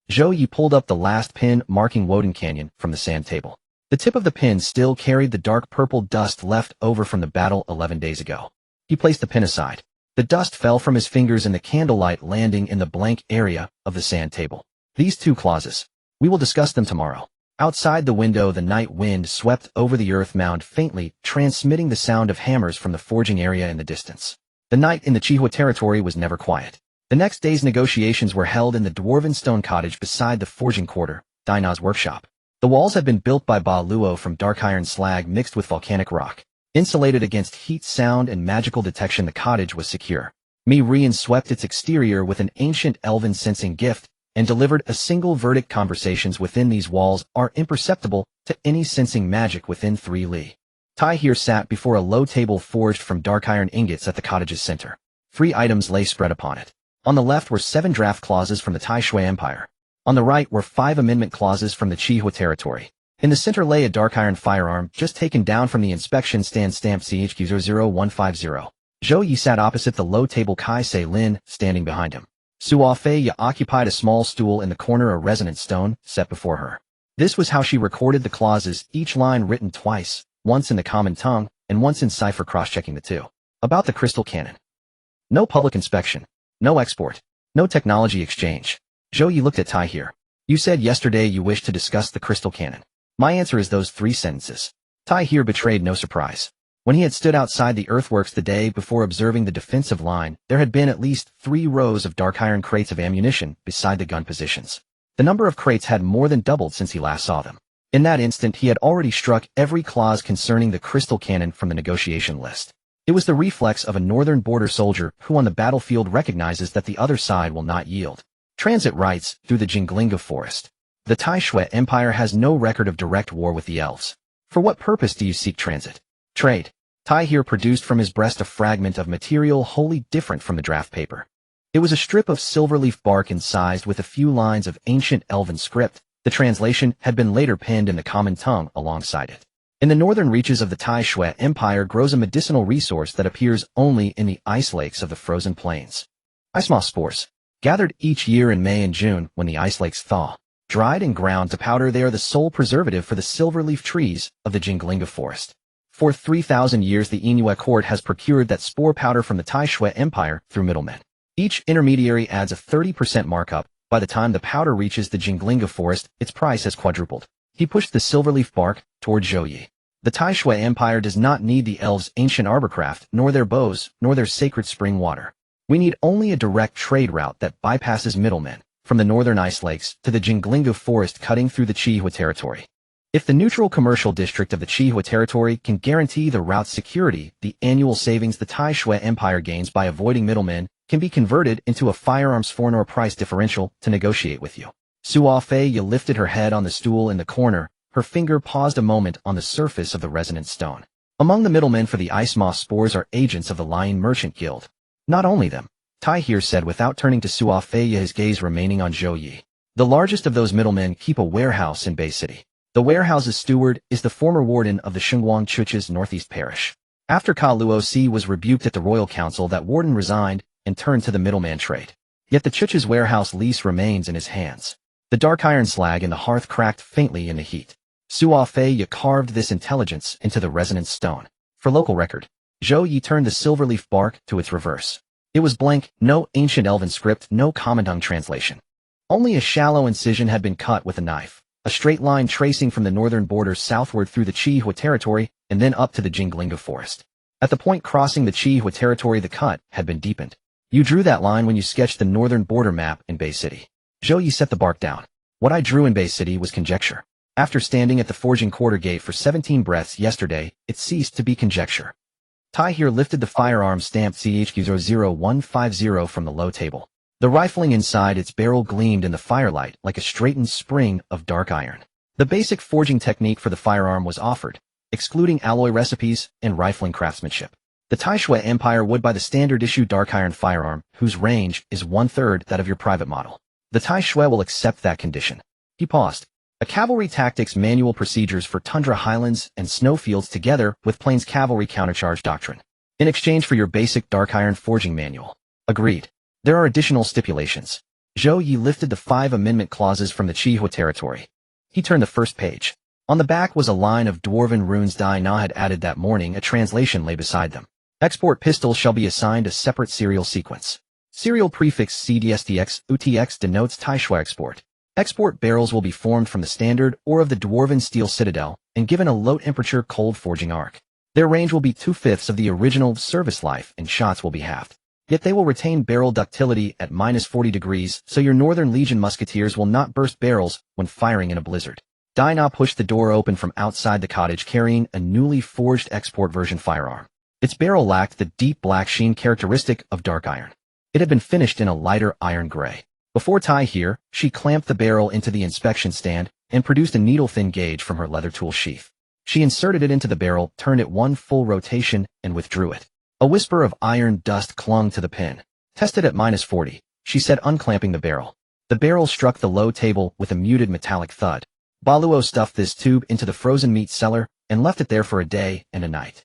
Zhou Ye pulled up the last pin marking Woden Canyon from the sand table. The tip of the pin still carried the dark purple dust left over from the battle 11 days ago. He placed the pin aside. The dust fell from his fingers in the candlelight, landing in the blank area of the sand table. These 2 clauses. We will discuss them tomorrow. Outside the window, the night wind swept over the earth mound faintly, transmitting the sound of hammers from the forging area in the distance. The night in the Zhou Ye territory was never quiet. The next day's negotiations were held in the dwarven stone cottage beside the forging quarter, Daina's workshop. The walls had been built by Ba Luo from dark iron slag mixed with volcanic rock. Insulated against heat, sound, and magical detection, the cottage was secure. Mi Rian swept its exterior with an ancient elven sensing gift and delivered a single verdict: conversations within these walls are imperceptible to any sensing magic within 3 li. Tai here sat before a low table forged from dark iron ingots at the cottage's center. 3 items lay spread upon it. On the left were 7 draft clauses from the Tai Shui Empire. On the right were 5 amendment clauses from the Qihua territory. In the center lay a dark iron firearm just taken down from the inspection stand stamped CHQ00150. Zhou Ye sat opposite the low table, Kai Se Lin standing behind him. Suo Fei occupied a small stool in the corner, a resonant stone set before her. This was how she recorded the clauses, each line written twice, once in the common tongue and once in cipher, cross-checking the two. About the crystal cannon. No public inspection. No export. No technology exchange. Zhou Ye looked at Tai here. You said yesterday you wished to discuss the crystal cannon. My answer is those 3 sentences. Tai here betrayed no surprise. When he had stood outside the earthworks the day before observing the defensive line, there had been at least 3 rows of dark iron crates of ammunition beside the gun positions. The number of crates had more than doubled since he last saw them. In that instant, he had already struck every clause concerning the crystal cannon from the negotiation list. It was the reflex of a northern border soldier who on the battlefield recognizes that the other side will not yield. Transit rights through the Jinglinga forest. The Tai Shui Empire has no record of direct war with the elves. For what purpose do you seek transit? Trade. Tai here produced from his breast a fragment of material wholly different from the draft paper. It was a strip of silverleaf bark incised with a few lines of ancient elven script. The translation had been later penned in the common tongue alongside it. In the northern reaches of the Tai Shui Empire grows a medicinal resource that appears only in the ice lakes of the frozen plains. Ice moss spores. Gathered each year in May and June when the ice lakes thaw. Dried and ground to powder, they are the sole preservative for the silverleaf trees of the Jinglinga forest. For 3,000 years the Inua court has procured that spore powder from the Tai Shui Empire through middlemen. Each intermediary adds a 30% markup. By the time the powder reaches the Jinglinga forest, its price has quadrupled. He pushed the silverleaf bark toward Zhou Ye. The Tai Shui Empire does not need the elves' ancient arborcraft, nor their bows, nor their sacred spring water. We need only a direct trade route that bypasses middlemen, from the northern ice lakes to the Jinglinga forest cutting through the Qihua territory. If the neutral commercial district of the Qihua territory can guarantee the route's security, the annual savings the Tai Shui Empire gains by avoiding middlemen can be converted into a firearms foreigner price differential to negotiate with you. Suo Fei lifted her head on the stool in the corner. Her finger paused a moment on the surface of the resonant stone. Among the middlemen for the ice moss spores are agents of the Lion Merchant Guild. Not only them, Tai here said without turning to Suo Fei, his gaze remaining on Zhou Ye. The largest of those middlemen keep a warehouse in Bay City. The warehouse's steward is the former warden of the Shengguang Chuch's northeast parish. After Ka Luo Si was rebuked at the royal council, that warden resigned and turned to the middleman trade. Yet the Chuch's warehouse lease remains in his hands. The dark iron slag in the hearth cracked faintly in the heat. Suo Fei carved this intelligence into the resonant stone. For local record, Zhou Ye turned the silverleaf bark to its reverse. It was blank, no ancient elven script, no common tongue translation. Only a shallow incision had been cut with a knife, a straight line tracing from the northern border southward through the Qihua territory and then up to the Jinglinga forest. At the point crossing the Qihua territory, the cut had been deepened. You drew that line when you sketched the northern border map in Bay City. Zhou Ye set the bark down. What I drew in Bay City was conjecture. After standing at the forging quarter gate for 17 breaths yesterday, it ceased to be conjecture. Tai here lifted the firearm stamped CHQ00150 from the low table. The rifling inside its barrel gleamed in the firelight like a straightened spring of dark iron. The basic forging technique for the firearm was offered, excluding alloy recipes and rifling craftsmanship. The Tai Shui Empire would buy the standard-issue dark iron firearm, whose range is 1/3 that of your private model. The Tai Shui will accept that condition. He paused. A cavalry tactics manual, procedures for tundra highlands and snowfields together with plains cavalry countercharge doctrine. In exchange for your basic dark iron forging manual. Agreed. There are additional stipulations. Zhou Ye lifted the 5 amendment clauses from the Qihua territory. He turned the first page. On the back was a line of dwarven runes Dai Na had added that morning. A translation lay beside them. Export pistols shall be assigned a separate serial sequence. Serial prefix CDSTX UTX denotes Tai Shui export. Export barrels will be formed from the standard or of the dwarven steel citadel and given a low-temperature cold forging arc. Their range will be 2/5 of the original service life and shots will be halved. Yet they will retain barrel ductility at -40 degrees, so your Northern Legion musketeers will not burst barrels when firing in a blizzard. Dinah pushed the door open from outside the cottage carrying a newly forged export version firearm. Its barrel lacked the deep black sheen characteristic of dark iron. It had been finished in a lighter iron gray. Before Tai here, she clamped the barrel into the inspection stand and produced a needle-thin gauge from her leather tool sheath. She inserted it into the barrel, turned it one full rotation, and withdrew it. A whisper of iron dust clung to the pin. Tested at -40, she said, unclamping the barrel. The barrel struck the low table with a muted metallic thud. Baluo stuffed this tube into the frozen meat cellar and left it there for a day and a night.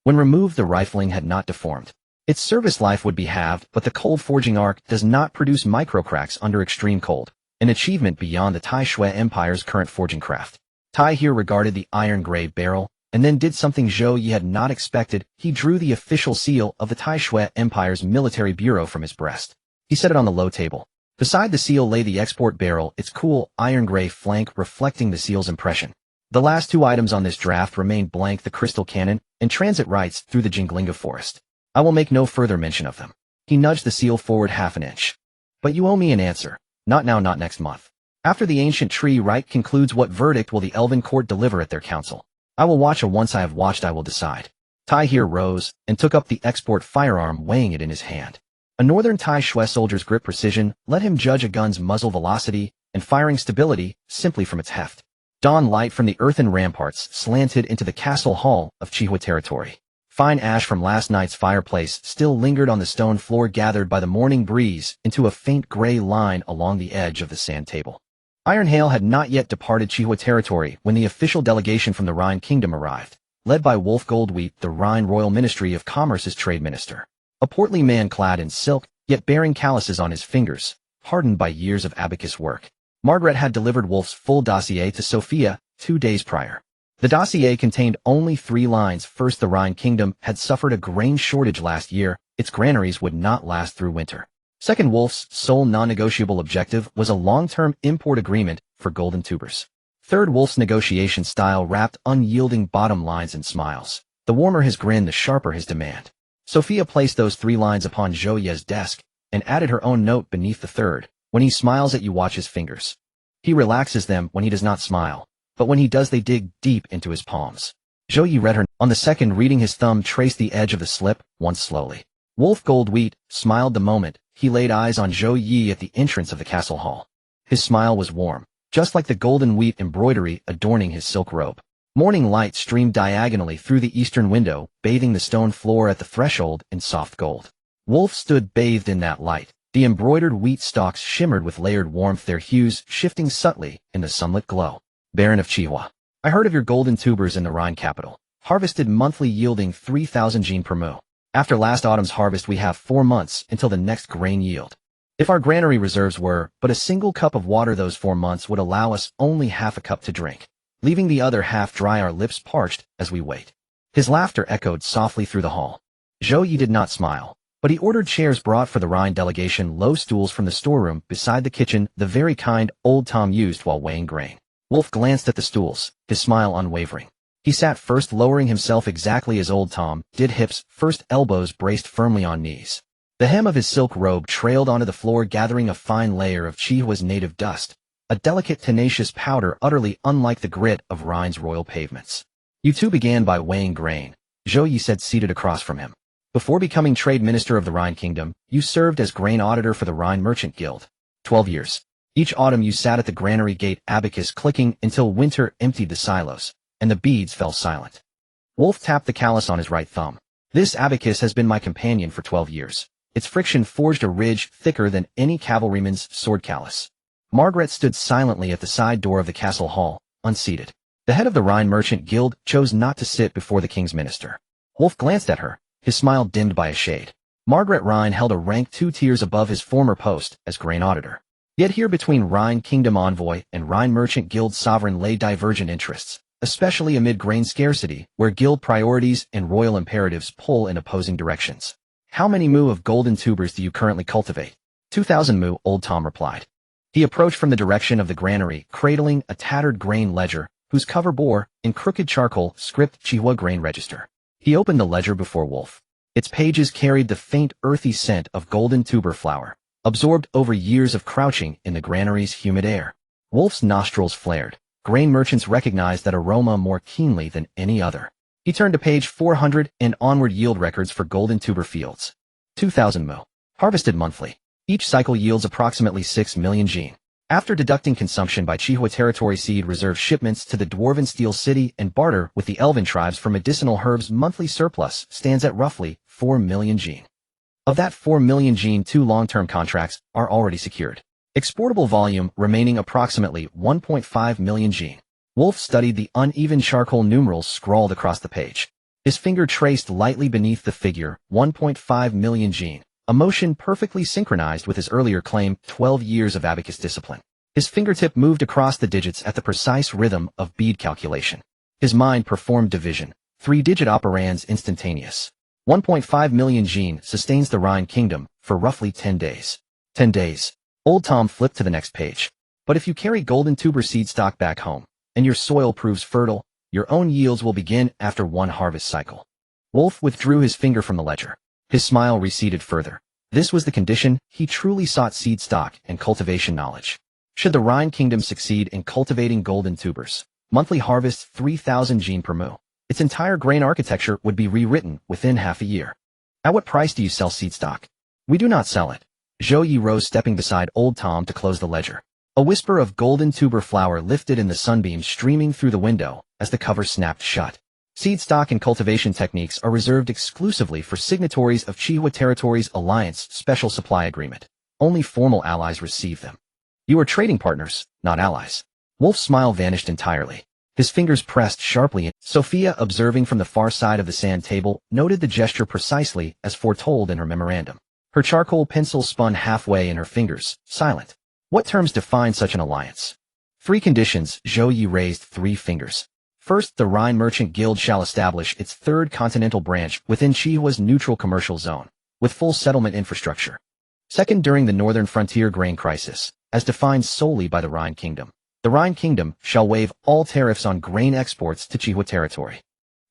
When removed, the rifling had not deformed. Its service life would be halved, but the cold forging arc does not produce microcracks under extreme cold, an achievement beyond the Tai Shui Empire's current forging craft. Tai here regarded the iron-gray barrel, and then did something Zhou Ye had not expected. He drew the official seal of the Tai Shui Empire's military bureau from his breast. He set it on the low table. Beside the seal lay the export barrel, its cool, iron-gray flank reflecting the seal's impression. The last two items on this draft remained blank: the crystal cannon and transit rights through the Jinglinga forest. I will make no further mention of them. He nudged the seal forward half an inch. But you owe me an answer. Not now, not next month. After the ancient tree rite concludes, what verdict will the Elven court deliver at their council? I will watch, or once I have watched I will decide. Tai here rose and took up the export firearm, weighing it in his hand. A northern Tai Shui soldier's grip precision let him judge a gun's muzzle velocity and firing stability simply from its heft. Dawn light from the earthen ramparts slanted into the castle hall of Chihua territory. Fine ash from last night's fireplace still lingered on the stone floor, gathered by the morning breeze into a faint gray line along the edge of the sand table. Iron Hail had not yet departed Chihua territory when the official delegation from the Rhine Kingdom arrived, led by Wolf Goldwheat, the Rhine Royal Ministry of Commerce's trade minister. A portly man clad in silk, yet bearing calluses on his fingers, hardened by years of abacus work. Margaret had delivered Wolf's full dossier to Sophia 2 days prior. The dossier contained only 3 lines. First, the Rhine Kingdom had suffered a grain shortage last year. Its granaries would not last through winter. Second, Wolf's sole non-negotiable objective was a long-term import agreement for golden tubers. Third, Wolf's negotiation style wrapped unyielding bottom lines in smiles. The warmer his grin, the sharper his demand. Sophia placed those 3 lines upon Zhou Ye's desk and added her own note beneath the third. When he smiles at you, watch his fingers. He relaxes them when he does not smile, but when he does, they dig deep into his palms. Zhou Ye read her. On the second reading, his thumb traced the edge of the slip once slowly. Wolf Goldwheat smiled the moment he laid eyes on Zhou Ye at the entrance of the castle hall. His smile was warm, just like the golden wheat embroidery adorning his silk robe. Morning light streamed diagonally through the eastern window, bathing the stone floor at the threshold in soft gold. Wolf stood bathed in that light. The embroidered wheat stalks shimmered with layered warmth, their hues shifting subtly in the sunlit glow. Baron of Chihua, I heard of your golden tubers in the Rhine capital, harvested monthly yielding 3,000 gene per mu. After last autumn's harvest, we have 4 months until the next grain yield. If our granary reserves were but a single cup of water, those 4 months would allow us only half a cup to drink, leaving the other half dry, our lips parched as we wait. His laughter echoed softly through the hall. Zhou Ye did not smile, but he ordered chairs brought for the Rhine delegation, low stools from the storeroom beside the kitchen, the very kind old Tom used while weighing grain. Wolf glanced at the stools, his smile unwavering. He sat first, lowering himself exactly as old Tom did, hips first, elbows braced firmly on knees. The hem of his silk robe trailed onto the floor, gathering a fine layer of Chihua's native dust, a delicate, tenacious powder utterly unlike the grit of Rhine's royal pavements. You two began by weighing grain, Zhou Ye said, seated across from him. Before becoming trade minister of the Rhine Kingdom, you served as grain auditor for the Rhine Merchant Guild. 12 years. Each autumn you sat at the granary gate, abacus clicking, until winter emptied the silos, and the beads fell silent. Wolf tapped the callus on his right thumb. This abacus has been my companion for 12 years. Its friction forged a ridge thicker than any cavalryman's sword callus. Margaret stood silently at the side door of the castle hall, unseated. The head of the Rhine Merchant Guild chose not to sit before the king's minister. Wolf glanced at her, his smile dimmed by a shade. Margaret Rhine held a rank 2 tiers above his former post as grain auditor. Yet here, between Rhine Kingdom envoy and Rhine Merchant Guild sovereign, lay divergent interests, especially amid grain scarcity, where guild priorities and royal imperatives pull in opposing directions. How many mu of golden tubers do you currently cultivate? 2,000 mu, old Tom replied. He approached from the direction of the granary, cradling a tattered grain ledger, whose cover bore, in crooked charcoal script, Chihua grain register. He opened the ledger before Wolf. Its pages carried the faint earthy scent of golden tuber flower, absorbed over years of crouching in the granaries' humid air. Wolf's nostrils flared. Grain merchants recognized that aroma more keenly than any other. He turned to page 400 and onward. Yield records for golden tuber fields. 2,000 mu. Harvested monthly. Each cycle yields approximately 6 million gene. After deducting consumption by Chihua territory, seed reserve shipments to the Dwarven Steel City and barter with the Elven tribes for medicinal herbs, monthly surplus stands at roughly 4 million gene. Of that 4 million gene, 2 long-term contracts are already secured. Exportable volume remaining approximately 1.5 million gene. Wolf studied the uneven charcoal numerals scrawled across the page. His finger traced lightly beneath the figure 1.5 million gene, a motion perfectly synchronized with his earlier claim 12 years of abacus discipline. His fingertip moved across the digits at the precise rhythm of bead calculation. His mind performed division, 3-digit operands instantaneous. 1.5 million gene sustains the Rhine Kingdom for roughly 10 days. 10 days. Old Tom flipped to the next page. But if you carry golden tuber seed stock back home, and your soil proves fertile, your own yields will begin after 1 harvest cycle. Wolf withdrew his finger from the ledger. His smile receded further. This was the condition he truly sought: seed stock and cultivation knowledge. Should the Rhine Kingdom succeed in cultivating golden tubers, monthly harvest 3,000 gene per mu, its entire grain architecture would be rewritten within half a year. At what price do you sell seed stock? We do not sell it. Zhou Ye rose, stepping beside Old Tom to close the ledger. A whisper of golden tuber flower lifted in the sunbeams streaming through the window as the cover snapped shut. Seed stock and cultivation techniques are reserved exclusively for signatories of Chihua Territory's Alliance Special Supply Agreement. Only formal allies receive them. You are trading partners, not allies. Wolf's smile vanished entirely. His fingers pressed sharply in. Sophia, observing from the far side of the sand table, noted the gesture precisely as foretold in her memorandum. Her charcoal pencil spun halfway in her fingers, silent. What terms define such an alliance? 3 conditions. Zhou Ye raised 3 fingers. First, the Rhine Merchant Guild shall establish its 3rd continental branch within Chihua's neutral commercial zone, with full settlement infrastructure. Second, during the northern frontier grain crisis, as defined solely by the Rhine Kingdom, the Rhine Kingdom shall waive all tariffs on grain exports to Chihua territory.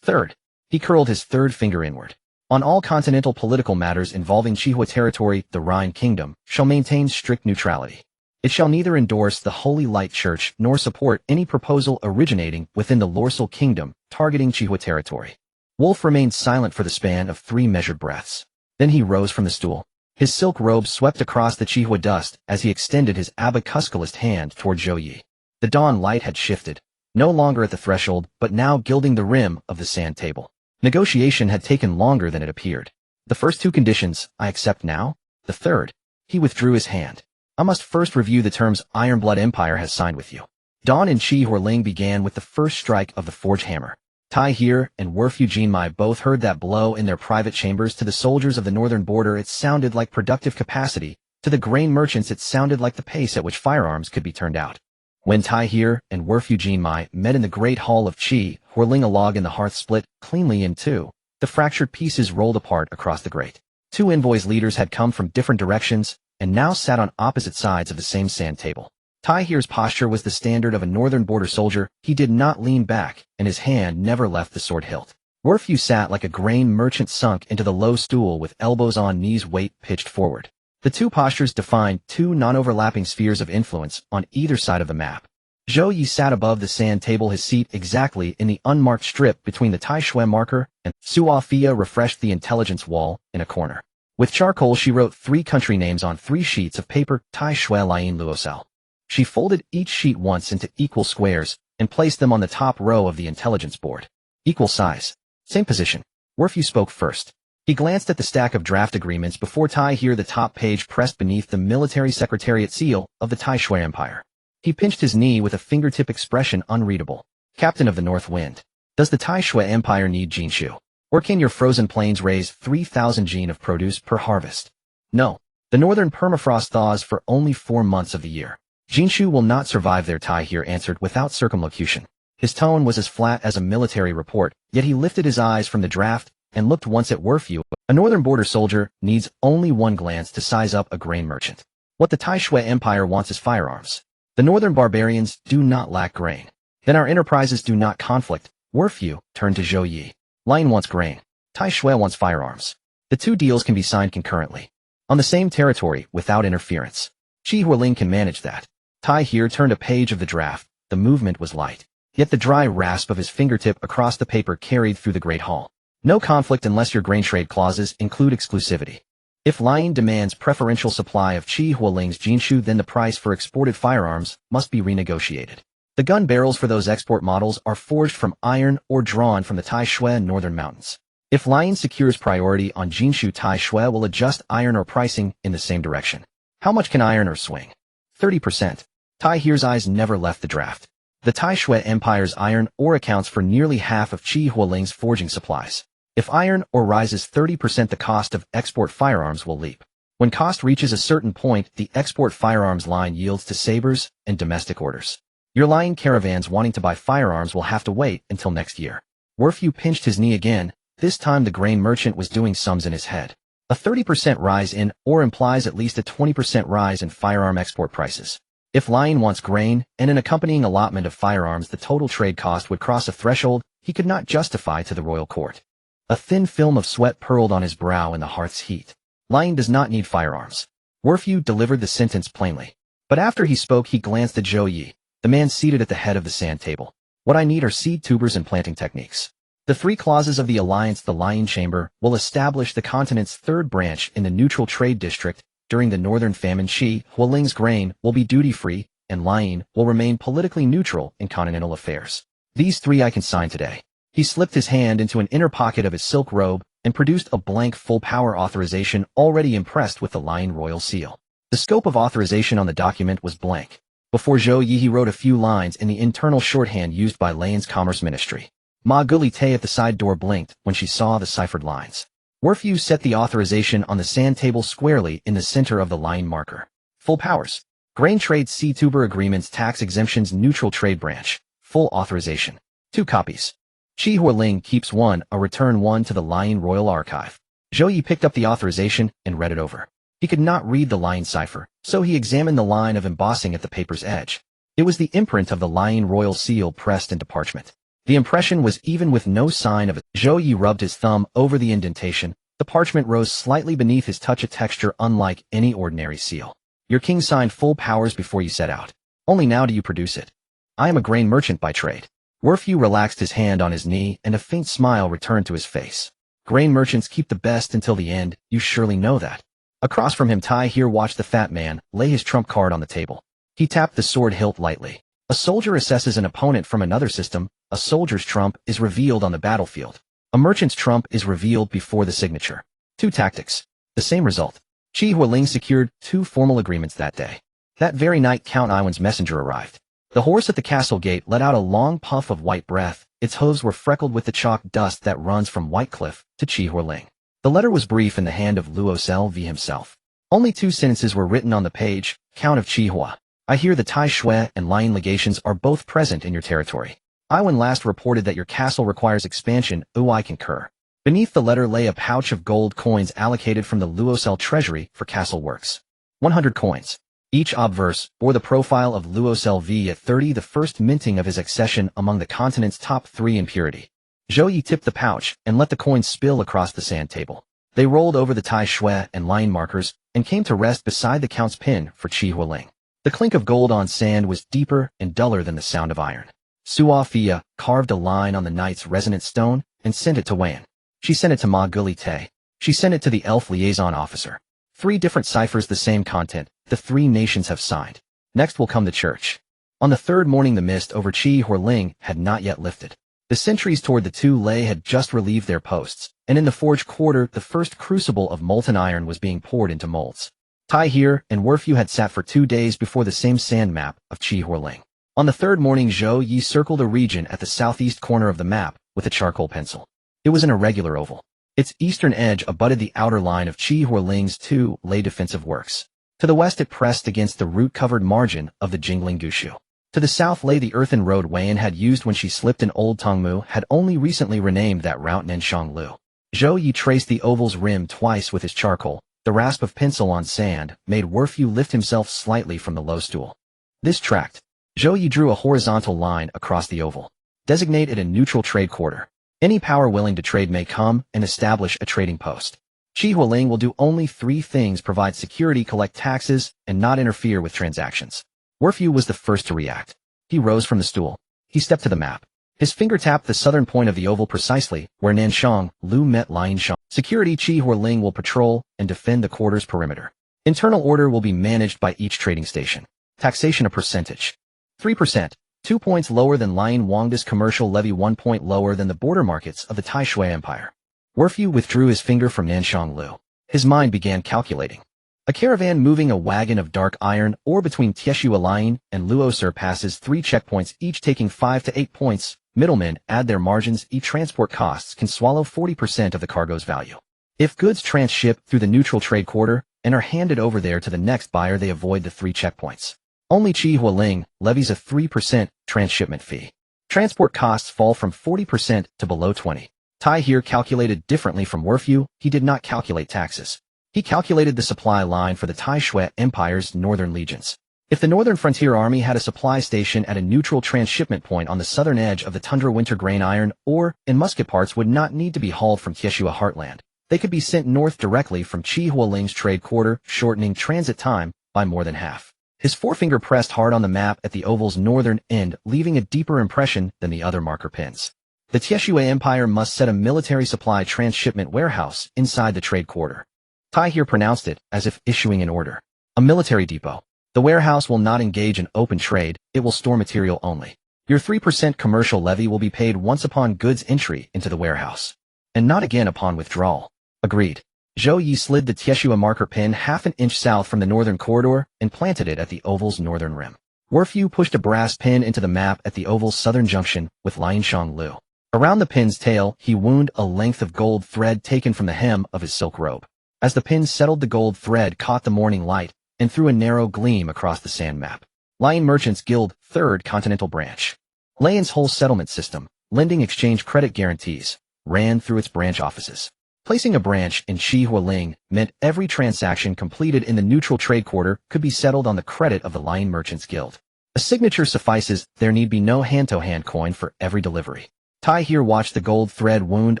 Third, he curled his 3rd finger inward. On all continental political matters involving Chihua territory, the Rhine Kingdom shall maintain strict neutrality. It shall neither endorse the Holy Light Church nor support any proposal originating within the Lorsal Kingdom targeting Chihua territory. Wolf remained silent for the span of 3 measured breaths. Then he rose from the stool. His silk robe swept across the Chihua dust as he extended his abacuscalist hand toward Zhou Ye. The dawn light had shifted, no longer at the threshold, but now gilding the rim of the sand table. Negotiation had taken longer than it appeared. The first 2 conditions, I accept now. The third, he withdrew his hand. I must first review the terms Ironblood Empire has signed with you. Dawn and Chi Horling began with the first strike of the forge hammer. Tai Here and Werfu Jinmai both heard that blow in their private chambers. To the soldiers of the northern border, it sounded like productive capacity. To the grain merchants, it sounded like the pace at which firearms could be turned out. When Tai Here and Werfu Jinmai met in the great hall of Chi Horling, a log in the hearth split cleanly in 2. The fractured pieces rolled apart across the grate. 2 envoys leaders had come from different directions and now sat on opposite sides of the same sand table. Tai Here's posture was the standard of a northern border soldier. He did not lean back, and his hand never left the sword hilt. Werfu sat like a grain merchant, sunk into the low stool with elbows on knees, weight pitched forward. The 2 postures defined 2 non-overlapping spheres of influence on either side of the map. Zhou Ye sat above the sand table, his seat exactly in the unmarked strip between the Tai Shui marker and Suafia refreshed the intelligence wall in a corner. With charcoal, she wrote 3 country names on 3 sheets of paper. Tai Shui Lian Luosel. She folded each sheet once into equal squares and placed them on the top row of the intelligence board. Equal size. Same position. Werfu spoke first. He glanced at the stack of draft agreements before Tai Here, the top page pressed beneath the military secretariat seal of the Tai Shui Empire. He pinched his knee with a fingertip expression unreadable. Captain of the North Wind. Does the Tai Shui Empire need Jinshu? Or can your frozen plains raise 3,000 gene of produce per harvest? No. The northern permafrost thaws for only 4 months of the year. Jinshu will not survive there, Tai Here answered without circumlocution. His tone was as flat as a military report, yet he lifted his eyes from the draft and looked once at Werfu. A northern border soldier needs only 1 glance to size up a grain merchant. What the Tai Shui Empire wants is firearms. The northern barbarians do not lack grain. Then our enterprises do not conflict. Werfu turned to Zhou Ye. Lion wants grain. Tai Shui wants firearms. The two deals can be signed concurrently, on the same territory without interference. Qi Hualing can manage that. Tai here turned a page of the draft. The movement was light, yet the dry rasp of his fingertip across the paper carried through the great hall. No conflict unless your grain trade clauses include exclusivity. If Lion demands preferential supply of Qi Hualing's jinshu, then the price for exported firearms must be renegotiated. The gun barrels for those export models are forged from iron or drawn from the Taishui northern mountains. If Lion secures priority on jinshu, Taishui will adjust iron or pricing in the same direction. How much can iron or swing? 30%. Tai Here's eyes never left the draft. The Taishui Empire's iron ore accounts for nearly half of Qi Hualing's forging supplies. If iron ore rises 30%, the cost of export firearms will leap. When cost reaches a certain point, the export firearms line yields to sabers and domestic orders. Your Lion caravans wanting to buy firearms will have to wait until next year. Werfu pinched his knee again. This time the grain merchant was doing sums in his head. A 30% rise in ore implies at least a 20% rise in firearm export prices. If Lion wants grain and an accompanying allotment of firearms, the total trade cost would cross a threshold he could not justify to the royal court. A thin film of sweat purled on his brow in the hearth's heat. Lion does not need firearms. Werfu delivered the sentence plainly. But after he spoke, he glanced at Zhou Ye, the man seated at the head of the sand table. What I need are seed tubers and planting techniques. The three clauses of the alliance, the Lion Chamber, will establish the continent's third branch in the neutral trade district. During the northern famine, Qi Hualing's grain will be duty-free, and Lion will remain politically neutral in continental affairs. These three I can sign today. He slipped his hand into an inner pocket of his silk robe and produced a blank full-power authorization already impressed with the Lion royal seal. The scope of authorization on the document was blank. Before Zhou Ye, he wrote a few lines in the internal shorthand used by Lion's Commerce Ministry. Ma Gulite at the side door blinked when she saw the ciphered lines. Werfu set the authorization on the sand table squarely in the center of the line marker. Full powers. Grain trade, seed tuber agreements, tax exemptions, neutral trade branch. Full authorization. 2 copies. Qi Hualing keeps 1, a return 1 to the Lion Royal Archive. Zhou Ye picked up the authorization and read it over. He could not read the Lion cipher, so he examined the line of embossing at the paper's edge. It was the imprint of the Lion Royal seal pressed into parchment. The impression was even with no sign of it. Zhou Ye rubbed his thumb over the indentation. The parchment rose slightly beneath his touch, a texture unlike any ordinary seal. Your king signed full powers before you set out. Only now do you produce it. I am a grain merchant by trade. Werfu relaxed his hand on his knee, and a faint smile returned to his face. Grain merchants keep the best until the end, you surely know that. Across from him, Tai here watched the fat man lay his trump card on the table. He tapped the sword hilt lightly. A soldier assesses an opponent from another system. A soldier's trump is revealed on the battlefield. A merchant's trump is revealed before the signature. 2 tactics. The same result. Qi Hualing secured 2 formal agreements that day. That very night, Count Iwan's messenger arrived. The horse at the castle gate let out a long puff of white breath. Its hooves were freckled with the chalk dust that runs from White Cliff to Qi Hualing. The letter was brief in the hand of Luo V himself. Only 2 sentences were written on the page. Count of Qihua. I hear the Taishui and Lion legations are both present in your territory. Iwan last reported that your castle requires expansion. I concur. Beneath the letter lay a pouch of gold coins allocated from the Luo treasury for castle works. 100 coins. Each obverse bore the profile of Luo V at 30, the first minting of his accession among the continent's top 3 in purity. Zhou Ye tipped the pouch and let the coins spill across the sand table. They rolled over the Taishui and Lion markers and came to rest beside the count's pin for Qi Hualing. The clink of gold on sand was deeper and duller than the sound of iron. Sua Fia carved a line on the knight's resonant stone and sent it to Wan. She sent it to Ma Gulite. She sent it to the elf liaison officer. 3 different ciphers, the same content. The 3 nations have signed. Next will come the church. On the 3rd morning, the mist over Qi Hualing had not yet lifted. The sentries toward the 2 lay had just relieved their posts, and in the forge quarter, the first crucible of molten iron was being poured into molds. Tai here and Werfu had sat for 2 days before the same sand map of Qi Hualing. On the 3rd morning, Zhou Ye circled a region at the southeast corner of the map with a charcoal pencil. It was an irregular oval. Its eastern edge abutted the outer line of Qi Hualing's 2 lay defensive works. To the west, it pressed against the root-covered margin of the Jingling Gushu. To the south lay the earthen road Wan had used when she slipped in Old Tongmu, had only recently renamed that route Nenshang Lu. Zhou Ye traced the oval's rim twice with his charcoal. The rasp of pencil on sand made Werfu lift himself slightly from the low stool. This tract. Zhou Ye drew a horizontal line across the oval. Designate it a neutral trade quarter. Any power willing to trade may come and establish a trading post. Qi Hualing will do only 3 things: provide security, collect taxes, and not interfere with transactions. Werfu was the first to react. He rose from the stool. He stepped to the map. His finger tapped the southern point of the oval precisely where Nanshang Lu met Lianshan. Security: Qi Hualing will patrol and defend the quarter's perimeter. Internal order will be managed by each trading station. Taxation: a percentage. 3%. 2 points lower than Lian Wangda's commercial levy, 1 point lower than the border markets of the Taishui Empire. Werfu withdrew his finger from Nanshang Lu. His mind began calculating. A caravan moving a wagon of dark iron ore between Tieshua Lian and Luoser passes 3 checkpoints, each taking 5 to 8 points. Middlemen add their margins. E-transport costs can swallow 40% of the cargo's value. If goods transship through the neutral trade quarter and are handed over there to the next buyer, they avoid the 3 checkpoints. Only Qi Hualing levies a 3% transshipment fee. Transport costs fall from 40% to below 20%. Tai here calculated differently from Werfu. He did not calculate taxes. He calculated the supply line for the Taishui Empire's northern legions. If the Northern Frontier Army had a supply station at a neutral transshipment point on the southern edge of the tundra, winter grain, iron ore, and musket parts would not need to be hauled from Tieshua heartland. They could be sent north directly from Qi Hualing's trade quarter, shortening transit time by more than half. His forefinger pressed hard on the map at the oval's northern end, leaving a deeper impression than the other marker pins. The Tieshua Empire must set a military supply transshipment warehouse inside the trade quarter. Tai here pronounced it as if issuing an order. A military depot. The warehouse will not engage in open trade, it will store material only. Your 3% commercial levy will be paid once upon goods entry into the warehouse, and not again upon withdrawal. Agreed. Zhou Ye slid the Tieshua marker pin half an inch south from the northern corridor and planted it at the oval's northern rim. Werfu pushed a brass pin into the map at the oval's southern junction with Lianshan Lu. Around the pin's tail, he wound a length of gold thread taken from the hem of his silk robe. As the pin settled, the gold thread caught the morning light and threw a narrow gleam across the sand map. Lion Merchants Guild, 3rd Continental Branch. Lian's whole settlement system, lending exchange credit guarantees, ran through its branch offices. Placing a branch in Qi Hualing meant every transaction completed in the neutral trade quarter could be settled on the credit of the Lion Merchants Guild. A signature suffices, there need be no hand-to-hand coin for every delivery. Tai here watched the gold thread wound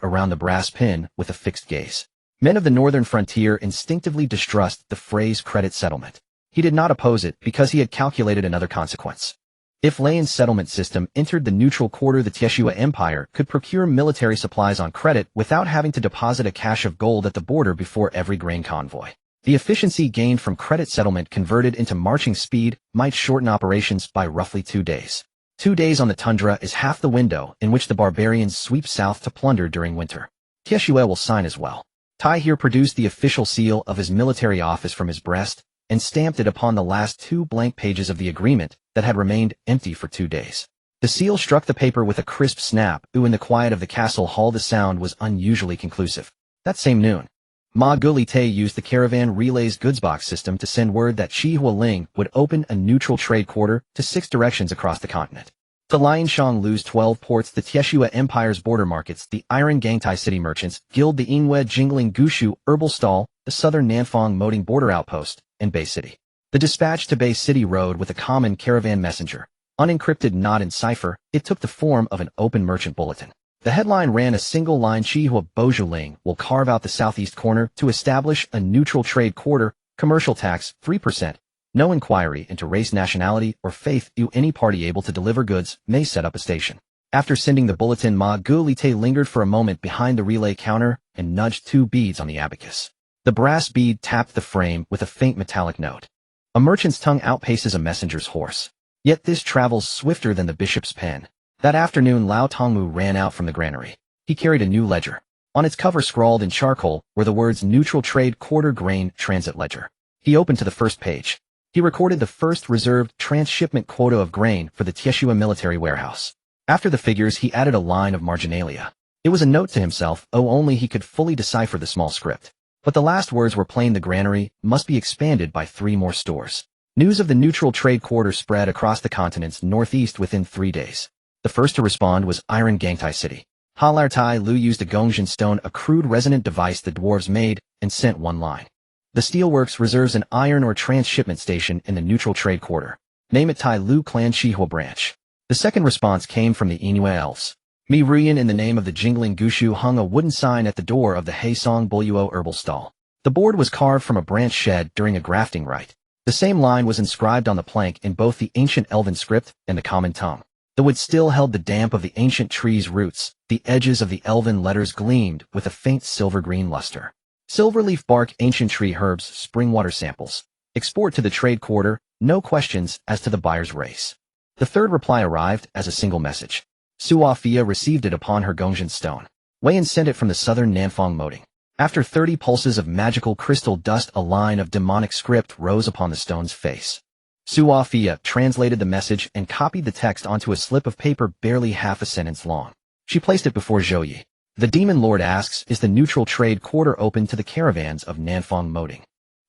around the brass pin with a fixed gaze. Men of the northern frontier instinctively distrust the phrase credit settlement. He did not oppose it because he had calculated another consequence. If Lian's settlement system entered the neutral quarter, the Tieshua Empire could procure military supplies on credit without having to deposit a cache of gold at the border before every grain convoy. The efficiency gained from credit settlement converted into marching speed might shorten operations by roughly 2 days. 2 days on the tundra is half the window in which the barbarians sweep south to plunder during winter. Tieshua will sign as well. Tai here produced the official seal of his military office from his breast and stamped it upon the last 2 blank pages of the agreement that had remained empty for 2 days. The seal struck the paper with a crisp snap. In the quiet of the castle hall, the sound was unusually conclusive. That same noon, Ma Gulite used the caravan relay's goodsbox system to send word that Qi Hualing would open a neutral trade quarter to 6 directions across the continent. To Lianshan Lu's 12 ports, the Tieshua Empire's border markets, the Iron Gangtai City Merchants Guild, the Ingwe Jingling Gushu Herbal Stall, the southern Nanfang Moting Border Outpost, and Bay City. The dispatch to Bay City rode with a common caravan messenger. Unencrypted, not in cipher, it took the form of an open merchant bulletin. The headline ran a single line: Qi Hualing will carve out the southeast corner to establish a neutral trade quarter, commercial tax 3%, no inquiry into race, nationality, or faith. Any party able to deliver goods may set up a station. After sending the bulletin, Ma Gulite lingered for a moment behind the relay counter and nudged 2 beads on the abacus. The brass bead tapped the frame with a faint metallic note. A merchant's tongue outpaces a messenger's horse. Yet this travels swifter than the bishop's pen. That afternoon, Lao Tongmu ran out from the granary. He carried a new ledger. On its cover, scrawled in charcoal, were the words Neutral Trade Quarter Grain Transit Ledger. He opened to the first page. He recorded the first reserved transshipment quota of grain for the Tieshua military warehouse. After the figures, he added a line of marginalia. It was a note to himself, only he could fully decipher the small script. But the last words were plain: the granary must be expanded by 3 more stores. News of the neutral trade quarter spread across the continent's northeast within 3 days. The first to respond was Iron Gangtai City. Halar Tai Lu used a Gongjin stone, a crude resonant device the dwarves made, and sent 1 line. The steelworks reserves an iron or transshipment station in the neutral trade quarter. Name it Tai Lu Clan Qihua branch. The second response came from the Inue elves. Mi Ruyan in the name of the jingling Gushu hung a wooden sign at the door of the Haesong Bulyuo herbal stall. The board was carved from a branch shed during a grafting rite. The same line was inscribed on the plank in both the ancient Elven script and the common tongue. The wood still held the damp of the ancient tree's roots. The edges of the Elven letters gleamed with a faint silver-green luster. Silverleaf bark, ancient tree herbs, spring water samples. Export to the trade quarter, no questions as to the buyer's race. The third reply arrived as a single message. Suafia received it upon her Gongjian stone. Wayan sent it from the southern Nanfang moating. After 30 pulses of magical crystal dust, a line of demonic script rose upon the stone's face. Suafia translated the message and copied the text onto a slip of paper barely half a sentence long. She placed it before Zhou Ye. The Demon Lord asks, is the neutral trade quarter open to the caravans of Nanfang moating?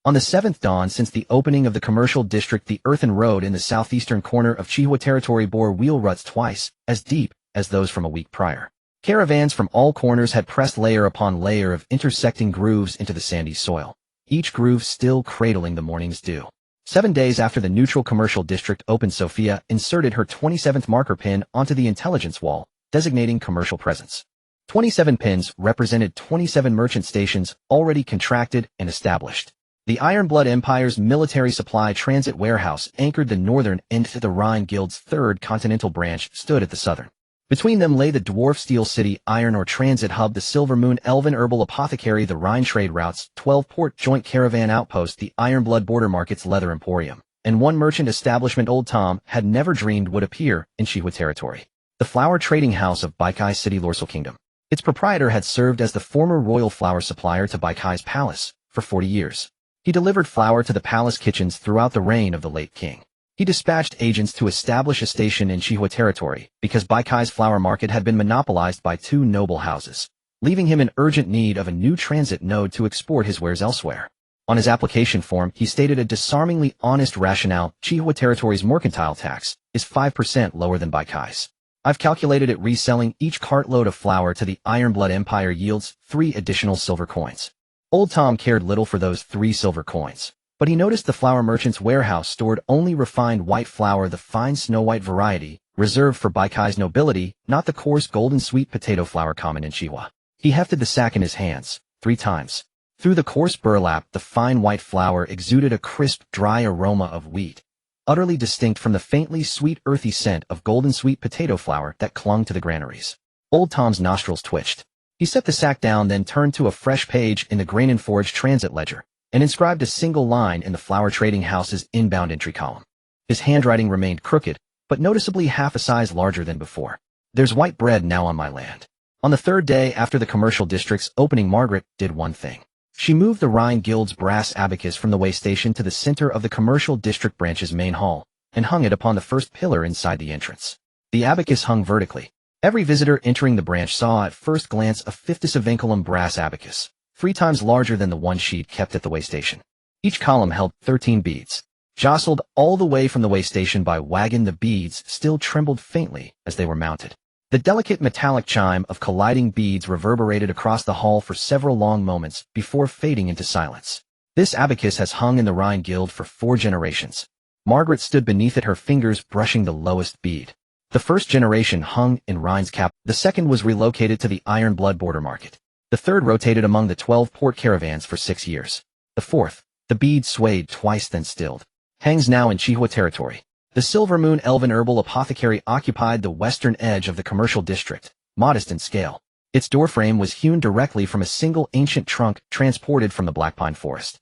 On the 7th dawn since the opening of the commercial district, the earthen road in the southeastern corner of Chihua territory bore wheel ruts twice as deep as those from a week prior. Caravans from all corners had pressed layer upon layer of intersecting grooves into the sandy soil, each groove still cradling the morning's dew. 7 days after the neutral commercial district opened, Sophia inserted her 27th marker pin onto the intelligence wall, designating commercial presence. 27 pins represented 27 merchant stations already contracted and established. The Ironblood Empire's military supply transit warehouse anchored the northern end. The Rhine Guild's 3rd continental branch stood at the southern. Between them lay the Dwarf Steel City Iron Ore Transit Hub, the Silver Moon Elven Herbal Apothecary, the Rhine Trade Routes, 12 Port Joint Caravan Outpost, the Ironblood Border Market's Leather Emporium, and one merchant establishment Old Tom had never dreamed would appear in Chihua territory. The Flower Trading House of Baikai City, Lorsal Kingdom. Its proprietor had served as the former royal flour supplier to Baikai's palace for 40 years. He delivered flour to the palace kitchens throughout the reign of the late king. He dispatched agents to establish a station in Chihua territory because Baikai's flour market had been monopolized by 2 noble houses, leaving him in urgent need of a new transit node to export his wares elsewhere. On his application form, he stated a disarmingly honest rationale: Chihua territory's mercantile tax is 5% lower than Baikai's. I've calculated it reselling each cartload of flour to the Ironblood Empire yields 3 additional silver coins. Old Tom cared little for those 3 silver coins, but he noticed the flour merchant's warehouse stored only refined white flour, the fine snow-white variety, reserved for Baikai's nobility, not the coarse golden sweet potato flour common in Chihua. He hefted the sack in his hands 3 times. Through the coarse burlap, the fine white flour exuded a crisp, dry aroma of wheat, utterly distinct from the faintly sweet, earthy scent of golden sweet potato flour that clung to the granaries. Old Tom's nostrils twitched. He set the sack down, then turned to a fresh page in the Grain and Forage transit ledger and inscribed a single line in the Flour Trading House's inbound entry column. His handwriting remained crooked, but noticeably half a size larger than before. There's white bread now on my land. On the 3rd day after the commercial district's opening, Margaret did one thing. She moved the Rhine Guild's brass abacus from the way station to the center of the commercial district branch's main hall and hung it upon the first pillar inside the entrance. The abacus hung vertically. Every visitor entering the branch saw at first glance a 50 brass abacus, 3 times larger than the one she'd kept at the way station. Each column held 13 beads. Jostled all the way from the way station by wagon, the beads still trembled faintly as they were mounted. The delicate metallic chime of colliding beads reverberated across the hall for several long moments before fading into silence. This abacus has hung in the Rhine Guild for 4 generations. Margaret stood beneath it, her fingers brushing the lowest bead. The first generation hung in Rhine's cap. The second was relocated to the Ironblood Border Market. The third rotated among the 12 port caravans for 6 years. The fourth, the bead swayed twice then stilled, hangs now in Chihua territory. The Silver Moon Elven Herbal Apothecary occupied the western edge of the commercial district, modest in scale. Its doorframe was hewn directly from a single ancient trunk transported from the Blackpine forest.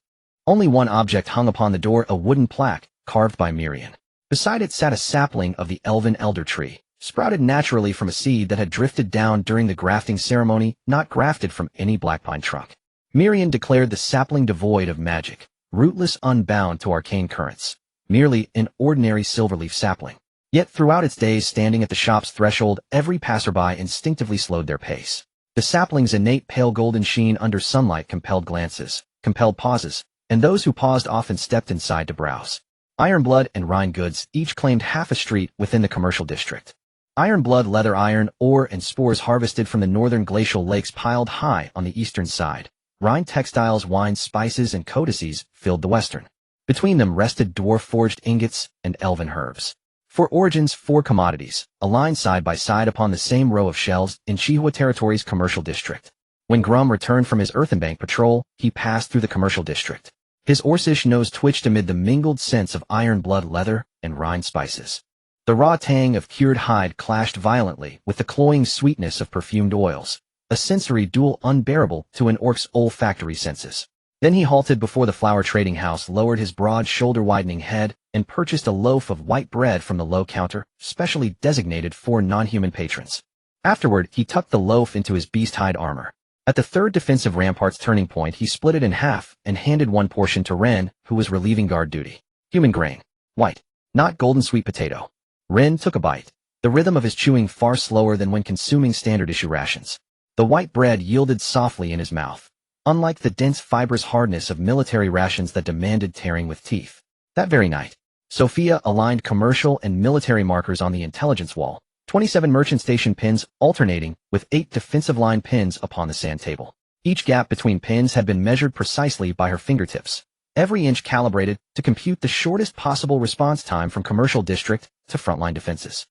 Only one object hung upon the door, a wooden plaque, carved by Miriam. Beside it sat a sapling of the elven elder tree, sprouted naturally from a seed that had drifted down during the grafting ceremony, not grafted from any Blackpine trunk. Miriam declared the sapling devoid of magic, rootless, unbound to arcane currents, merely an ordinary silverleaf sapling. Yet throughout its days standing at the shop's threshold, every passerby instinctively slowed their pace. The sapling's innate pale golden sheen under sunlight compelled glances, compelled pauses, and those who paused often stepped inside to browse. Ironblood and Rhine goods each claimed half a street within the commercial district. Ironblood leather, iron, ore, and spores harvested from the northern glacial lakes piled high on the eastern side. Rhine textiles, wines, spices, and codices filled the western. Between them rested dwarf-forged ingots and elven herbs. For origins, 4 commodities, aligned side by side upon the same row of shelves in Chihua Territory's commercial district. When Grum returned from his Earthenbank patrol, he passed through the commercial district. His Orcish nose twitched amid the mingled scents of iron blood leather and rind spices. The raw tang of cured hide clashed violently with the cloying sweetness of perfumed oils, a sensory duel unbearable to an orc's olfactory senses. Then he halted before the flour trading house, lowered his broad shoulder-widening head, and purchased a loaf of white bread from the low counter, specially designated for non-human patrons. Afterward, he tucked the loaf into his beast-hide armor. At the third defensive rampart's turning point, he split it in half and handed one portion to Ren, who was relieving guard duty. Human grain. White. Not golden sweet potato. Ren took a bite, the rhythm of his chewing far slower than when consuming standard-issue rations. The white bread yielded softly in his mouth, unlike the dense fibrous hardness of military rations that demanded tearing with teeth. That very night, Sophia aligned commercial and military markers on the intelligence wall, 27 merchant station pins alternating with 8 defensive line pins upon the sand table. Each gap between pins had been measured precisely by her fingertips, every inch calibrated to compute the shortest possible response time from commercial district to frontline defenses.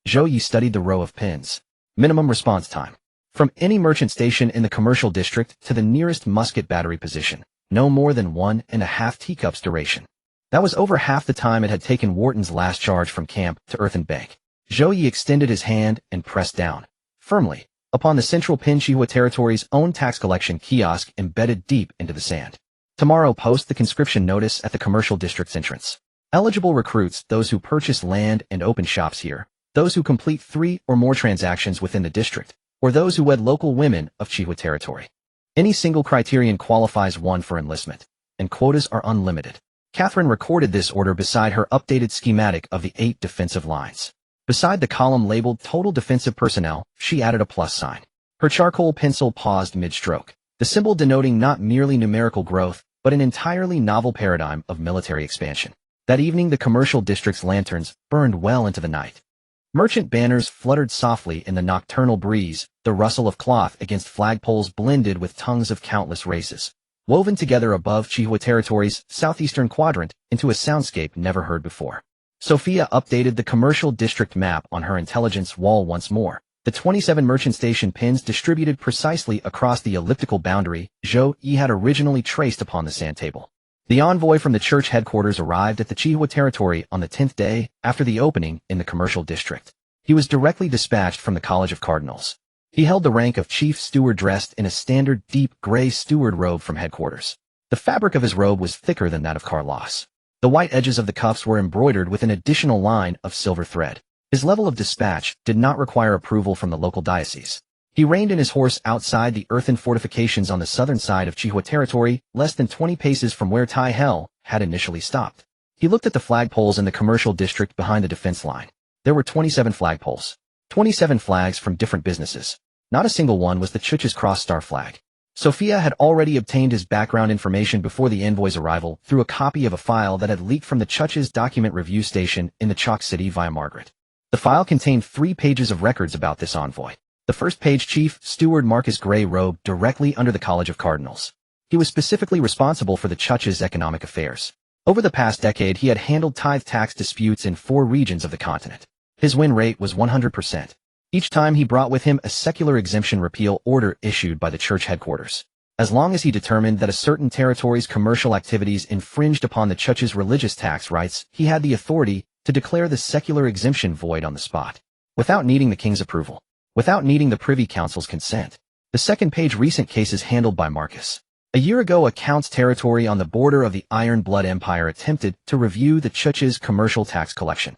Zhou Ye studied the row of pins. Minimum response time. From any merchant station in the commercial district to the nearest musket battery position, no more than 1.5 teacups duration. That was over half the time it had taken Wharton's last charge from camp to Earthenbank. Zhou Ye extended his hand and pressed down, firmly, upon the central pin Chihua Territory's own tax collection kiosk embedded deep into the sand. Tomorrow, post the conscription notice at the commercial district's entrance. Eligible recruits, those who purchase land and open shops here, those who complete 3 or more transactions within the district, or those who wed local women of Chihua Territory. Any single criterion qualifies one for enlistment, and quotas are unlimited. Catherine recorded this order beside her updated schematic of the 8 defensive lines. Beside the column labeled Total Defensive Personnel, she added a plus sign. Her charcoal pencil paused mid-stroke, the symbol denoting not merely numerical growth, but an entirely novel paradigm of military expansion. That evening, the commercial district's lanterns burned well into the night. Merchant banners fluttered softly in the nocturnal breeze, the rustle of cloth against flagpoles blended with tongues of countless races, woven together above Chihua Territory's southeastern quadrant into a soundscape never heard before. Sophia updated the commercial district map on her intelligence wall once more. The 27 merchant station pins distributed precisely across the elliptical boundary Zhou Ye had originally traced upon the sand table. The envoy from the church headquarters arrived at the Chihua Territory on the 10th day after the opening in the commercial district. He was directly dispatched from the College of Cardinals. He held the rank of chief steward dressed in a standard deep gray steward robe from headquarters. The fabric of his robe was thicker than that of Carlos. The white edges of the cuffs were embroidered with an additional line of silver thread. His level of dispatch did not require approval from the local diocese. He reined in his horse outside the earthen fortifications on the southern side of Chihua Territory, less than 20 paces from where Tai Hell had initially stopped. He looked at the flagpoles in the commercial district behind the defense line. There were 27 flagpoles. 27 flags from different businesses. Not a single one was the Church's cross-star flag. Sophia had already obtained his background information before the envoy's arrival through a copy of a file that had leaked from the Church's document review station in the Chalk City via Margaret. The file contained 3 pages of records about this envoy. The first page, Chief Steward Marcus Gray robed directly under the College of Cardinals. He was specifically responsible for the Church's economic affairs. Over the past decade, he had handled tithe tax disputes in 4 regions of the continent. His win rate was 100%. Each time he brought with him a secular exemption repeal order issued by the church headquarters. As long as he determined that a certain territory's commercial activities infringed upon the Church's religious tax rights, he had the authority to declare the secular exemption void on the spot, without needing the king's approval, without needing the Privy Council's consent. The second page, recent cases handled by Marcus. A year ago, a count's territory on the border of the Iron Blood Empire attempted to review the Church's commercial tax collection.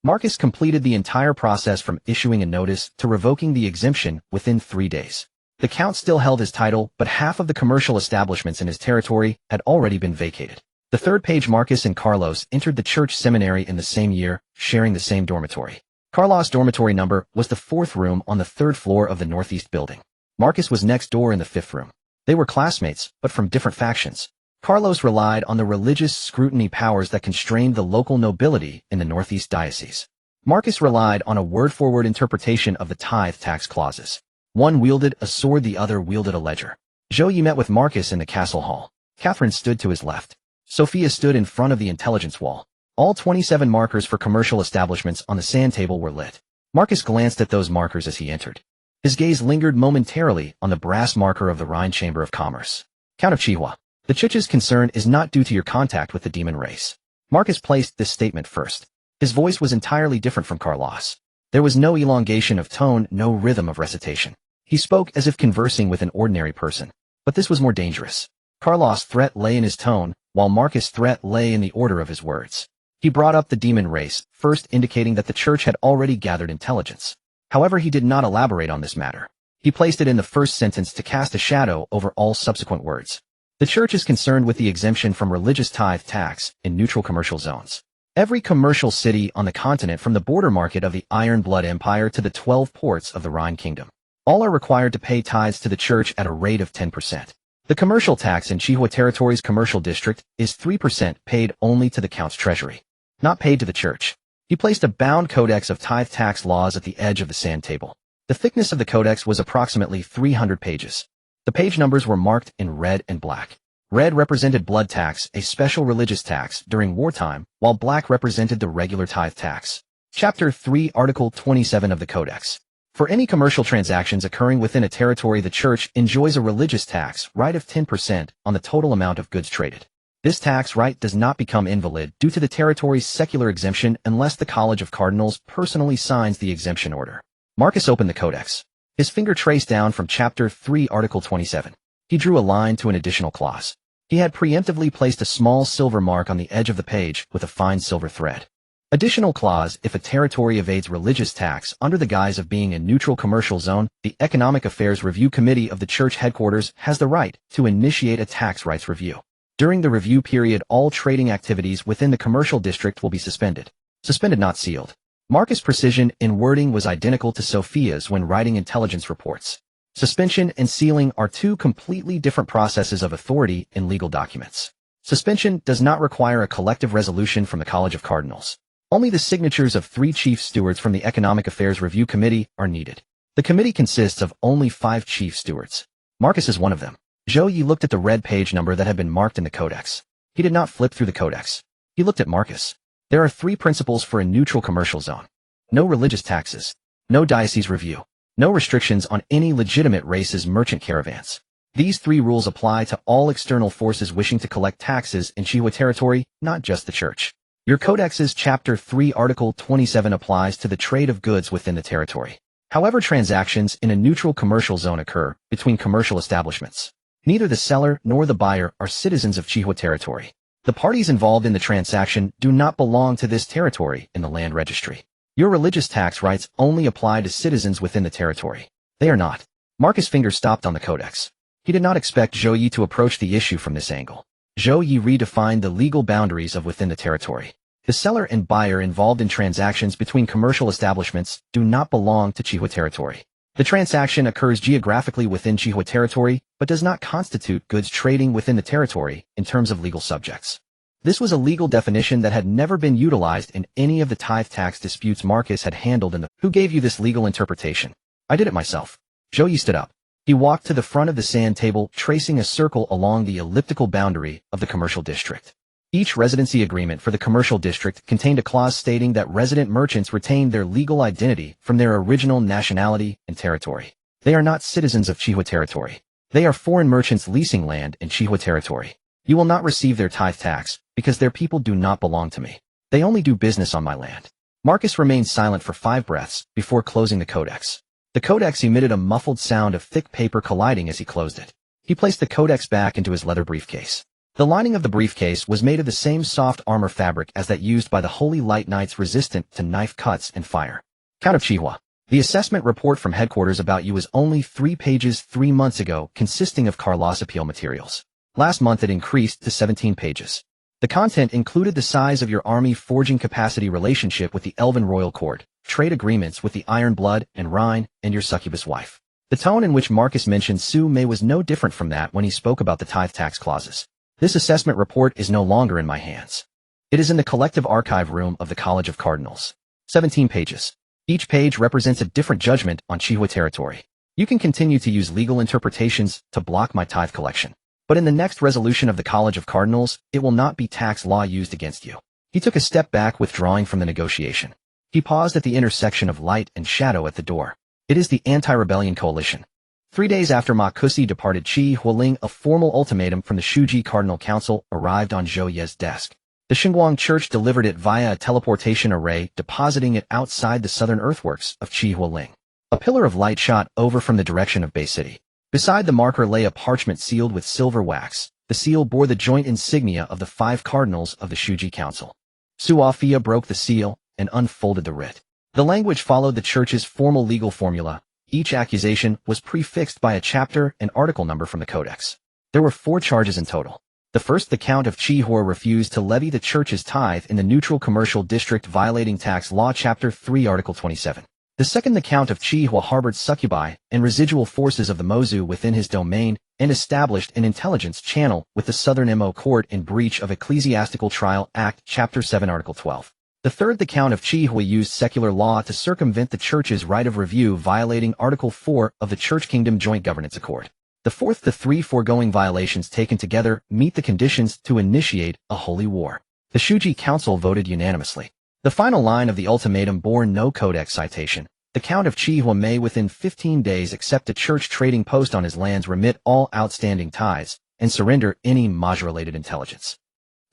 Marcus completed the entire process from issuing a notice to revoking the exemption within 3 days. The count still held his title, but half of the commercial establishments in his territory had already been vacated. The third page, Marcus and Carlos entered the church seminary in the same year, sharing the same dormitory. Carlos' dormitory number was the 4th room on the 3rd floor of the northeast building. Marcus was next door in the 5th room. They were classmates, but from different factions. Carlos relied on the religious scrutiny powers that constrained the local nobility in the northeast diocese. Marcus relied on a word-for-word interpretation of the tithe tax clauses. One wielded a sword, the other wielded a ledger. Zhou Ye met with Marcus in the castle hall. Catherine stood to his left. Sophia stood in front of the intelligence wall. All 27 markers for commercial establishments on the sand table were lit. Marcus glanced at those markers as he entered. His gaze lingered momentarily on the brass marker of the Rhine Chamber of Commerce. Count of Chihua. The Church's concern is not due to your contact with the demon race. Marcus placed this statement first. His voice was entirely different from Carlos. There was no elongation of tone, no rhythm of recitation. He spoke as if conversing with an ordinary person. But this was more dangerous. Carlos' threat lay in his tone, while Marcus' threat lay in the order of his words. He brought up the demon race, first indicating that the Church had already gathered intelligence. However, he did not elaborate on this matter. He placed it in the first sentence to cast a shadow over all subsequent words. The Church is concerned with the exemption from religious tithe tax in neutral commercial zones. Every commercial city on the continent, from the border market of the Iron Blood Empire to the 12 ports of the Rhine Kingdom, all are required to pay tithes to the Church at a rate of 10%. The commercial tax in Chihua Territory's commercial district is 3% paid only to the Count's treasury, not paid to the Church. He placed a bound codex of tithe tax laws at the edge of the sand table. The thickness of the codex was approximately 300 pages. The page numbers were marked in red and black. Red represented blood tax, a special religious tax during wartime, while black represented the regular tithe tax. Chapter 3, Article 27 of the Codex. For any commercial transactions occurring within a territory, the Church enjoys a religious tax right of 10% on the total amount of goods traded. This tax right does not become invalid due to the territory's secular exemption unless the College of Cardinals personally signs the exemption order. Marcus opened the Codex. His finger traced down from Chapter 3, Article 27. He drew a line to an additional clause. He had preemptively placed a small silver mark on the edge of the page with a fine silver thread. Additional clause: if a territory evades religious tax under the guise of being a neutral commercial zone, the Economic Affairs Review Committee of the Church headquarters has the right to initiate a tax rights review. During the review period, all trading activities within the commercial district will be suspended. Suspended, not sealed. Marcus' precision in wording was identical to Sophia's when writing intelligence reports. Suspension and sealing are two completely different processes of authority in legal documents. Suspension does not require a collective resolution from the College of Cardinals. Only the signatures of 3 chief stewards from the Economic Affairs Review Committee are needed. The committee consists of only 5 chief stewards. Marcus is one of them. Zhou Ye looked at the red page number that had been marked in the codex. He did not flip through the codex. He looked at Marcus. There are 3 principles for a neutral commercial zone. No religious taxes. No diocese review. No restrictions on any legitimate race's merchant caravans. These 3 rules apply to all external forces wishing to collect taxes in Chihua territory, not just the Church. Your Codex's Chapter 3, Article 27 applies to the trade of goods within the territory. However, transactions in a neutral commercial zone occur between commercial establishments. Neither the seller nor the buyer are citizens of Chihua territory. The parties involved in the transaction do not belong to this territory in the land registry. Your religious tax rights only apply to citizens within the territory. They are not. Marcus' finger stopped on the codex. He did not expect Zhou Ye to approach the issue from this angle. Zhou Ye redefined the legal boundaries of within the territory. The seller and buyer involved in transactions between commercial establishments do not belong to Chihua territory. The transaction occurs geographically within Chihua territory, but does not constitute goods trading within the territory in terms of legal subjects. This was a legal definition that had never been utilized in any of the tithe tax disputes Marcus had handled in the— Who gave you this legal interpretation? I did it myself. Zhou Ye stood up. He walked to the front of the sand table, tracing a circle along the elliptical boundary of the commercial district. Each residency agreement for the commercial district contained a clause stating that resident merchants retain their legal identity from their original nationality and territory. They are not citizens of Chihua territory. They are foreign merchants leasing land in Chihua territory. You will not receive their tithe tax, because their people do not belong to me. They only do business on my land. Marcus remained silent for 5 breaths before closing the codex. The codex emitted a muffled sound of thick paper colliding as he closed it. He placed the codex back into his leather briefcase. The lining of the briefcase was made of the same soft armor fabric as that used by the Holy Light Knights, resistant to knife cuts and fire. Count of Chihua. The assessment report from headquarters about you was only 3 pages 3 months ago, consisting of Carlos appeal materials. Last month it increased to 17 pages. The content included the size of your army, forging capacity, relationship with the Elven Royal Court, trade agreements with the Iron Blood and Rhine, and your succubus wife. The tone in which Marcus mentioned Zhou Ye was no different from that when he spoke about the tithe tax clauses. This assessment report is no longer in my hands. It is in the collective archive room of the College of Cardinals. 17 pages. Each page represents a different judgment on Chihua territory. You can continue to use legal interpretations to block my tithe collection. But in the next resolution of the College of Cardinals, it will not be tax law used against you. He took a step back, withdrawing from the negotiation. He paused at the intersection of light and shadow at the door. It is the anti-rebellion coalition. 3 days after Ma Kusi departed Qi Hualing, a formal ultimatum from the Shuji Cardinal Council arrived on Zhou Ye's desk. The Xinguang Church delivered it via a teleportation array, depositing it outside the southern earthworks of Qi Hualing. A pillar of light shot over from the direction of Bay City. Beside the marker lay a parchment sealed with silver wax. The seal bore the joint insignia of the 5 cardinals of the Shuji Council. Suafia broke the seal and unfolded the writ. The language followed the church's formal legal formula. Each accusation was prefixed by a chapter and article number from the codex. There were 4 charges in total. The first, the Count of Qihor refused to levy the church's tithe in the neutral commercial district, violating tax law chapter 3 article 27. The second, the Count of Qihua harbored succubi and residual forces of the Mozu within his domain and established an intelligence channel with the Southern Mo Court in breach of Ecclesiastical Trial Act chapter 7 article 12. The third, the Count of Qihua used secular law to circumvent the church's right of review, violating Article 4 of the Church Kingdom Joint Governance Accord. The fourth, the 3 foregoing violations taken together meet the conditions to initiate a holy war. The Shuji Council voted unanimously. The final line of the ultimatum bore no codex citation. The Count of Qihua may within 15 days accept a church trading post on his lands, remit all outstanding tithes, and surrender any Maj-related intelligence.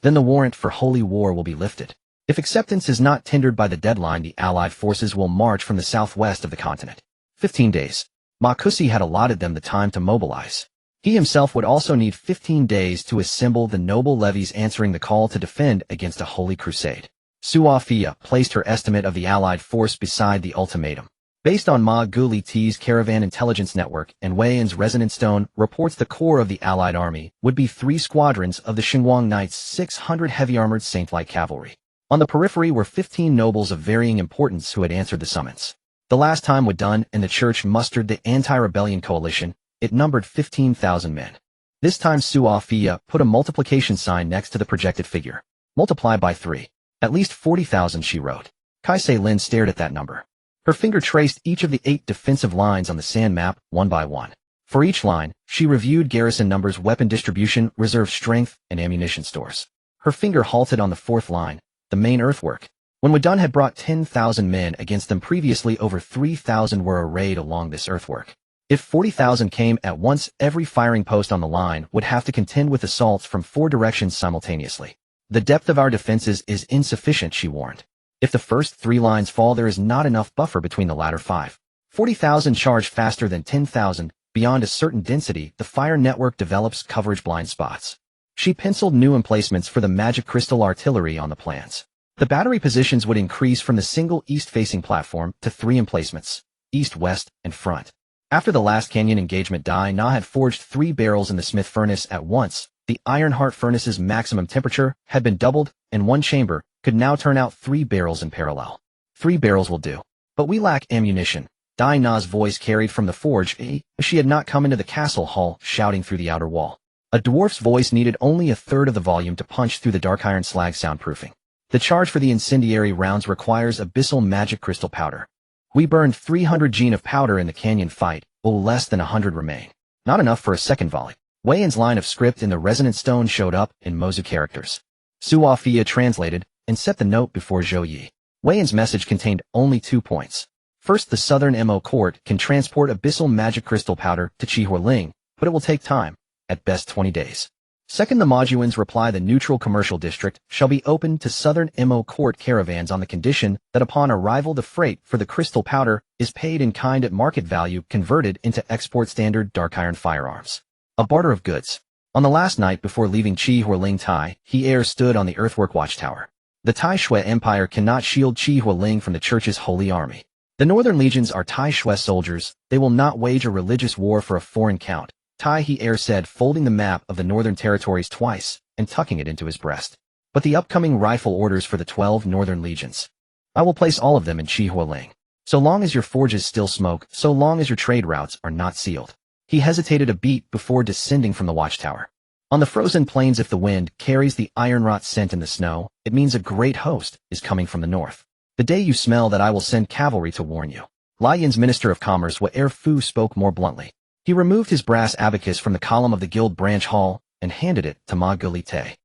Then the warrant for holy war will be lifted. If acceptance is not tendered by the deadline, the Allied forces will march from the southwest of the continent. 15 days. Ma Kusi had allotted them the time to mobilize. He himself would also need 15 days to assemble the noble levies answering the call to defend against a holy crusade. Suafia placed her estimate of the Allied force beside the ultimatum. Based on Ma Guli T's Caravan Intelligence Network and Wei Yin's Resonant Stone reports, the core of the Allied army would be 3 squadrons of the Xinguang Knights, 600 heavy-armored saint-like cavalry. On the periphery were 15 nobles of varying importance who had answered the summons. The last time was done and the church mustered the anti-rebellion coalition. It numbered 15,000 men. This time Suafia put a multiplication sign next to the projected figure. Multiply by 3. At least 40,000, she wrote. Kaisei Lin stared at that number. Her finger traced each of the 8 defensive lines on the sand map, one by one. For each line, she reviewed garrison numbers, weapon distribution, reserve strength, and ammunition stores. Her finger halted on the 4th line, the main earthwork. When Wadun had brought 10,000 men against them previously, over 3,000 were arrayed along this earthwork. If 40,000 came at once, every firing post on the line would have to contend with assaults from 4 directions simultaneously. The depth of our defenses is insufficient, she warned. If the first 3 lines fall, there is not enough buffer between the latter 5. 40,000 charge faster than 10,000. Beyond a certain density, the fire network develops coverage blind spots. She penciled new emplacements for the magic crystal artillery on the plans. The battery positions would increase from the single east-facing platform to 3 emplacements, east, west, and front. After the last canyon engagement, Dai Na had forged 3 barrels in the smith furnace at once. The iron heart furnace's maximum temperature had been doubled, and one chamber could now turn out 3 barrels in parallel. 3 barrels will do. But we lack ammunition. Dai Na's voice carried from the forge. She had not come into the castle hall, shouting through the outer wall. A dwarf's voice needed only a third of the volume to punch through the dark iron slag soundproofing. The charge for the incendiary rounds requires abyssal magic crystal powder. We burned 300 gene of powder in the canyon fight, but less than 100 remain. Not enough for a second volley. Wei Yin's line of script in the resonant stone showed up in Mozu characters. Suafia translated and set the note before Zhou Ye. Wei Yin's message contained only 2 points. First, the Southern Mo Court can transport abyssal magic crystal powder to Qi Hualing, but it will take time. At best 20 days. Second, the Mojuans reply the neutral commercial district shall be open to Southern Mo Court caravans on the condition that upon arrival the freight for the crystal powder is paid in kind at market value, converted into export standard dark iron firearms. A barter of goods. On the last night before leaving Qi Hualing, Tai He stood on the earthwork watchtower. The Tai Shui Empire cannot shield Qi Hualing from the church's holy army. The northern legions are Tai Shui soldiers. They will not wage a religious war for a foreign count. Tai He said, folding the map of the northern territories twice and tucking it into his breast. But the upcoming rifle orders for the 12 northern legions. I will place all of them in Qi Hualing. So long as your forges still smoke, so long as your trade routes are not sealed. He hesitated a beat before descending from the watchtower. On the frozen plains, if the wind carries the iron rot scent in the snow, it means a great host is coming from the north. The day you smell that, I will send cavalry to warn you. Lai Yin's Minister of Commerce Wei Fu spoke more bluntly. He removed his brass abacus from the column of the guild branch hall and handed it to Ma Gulite.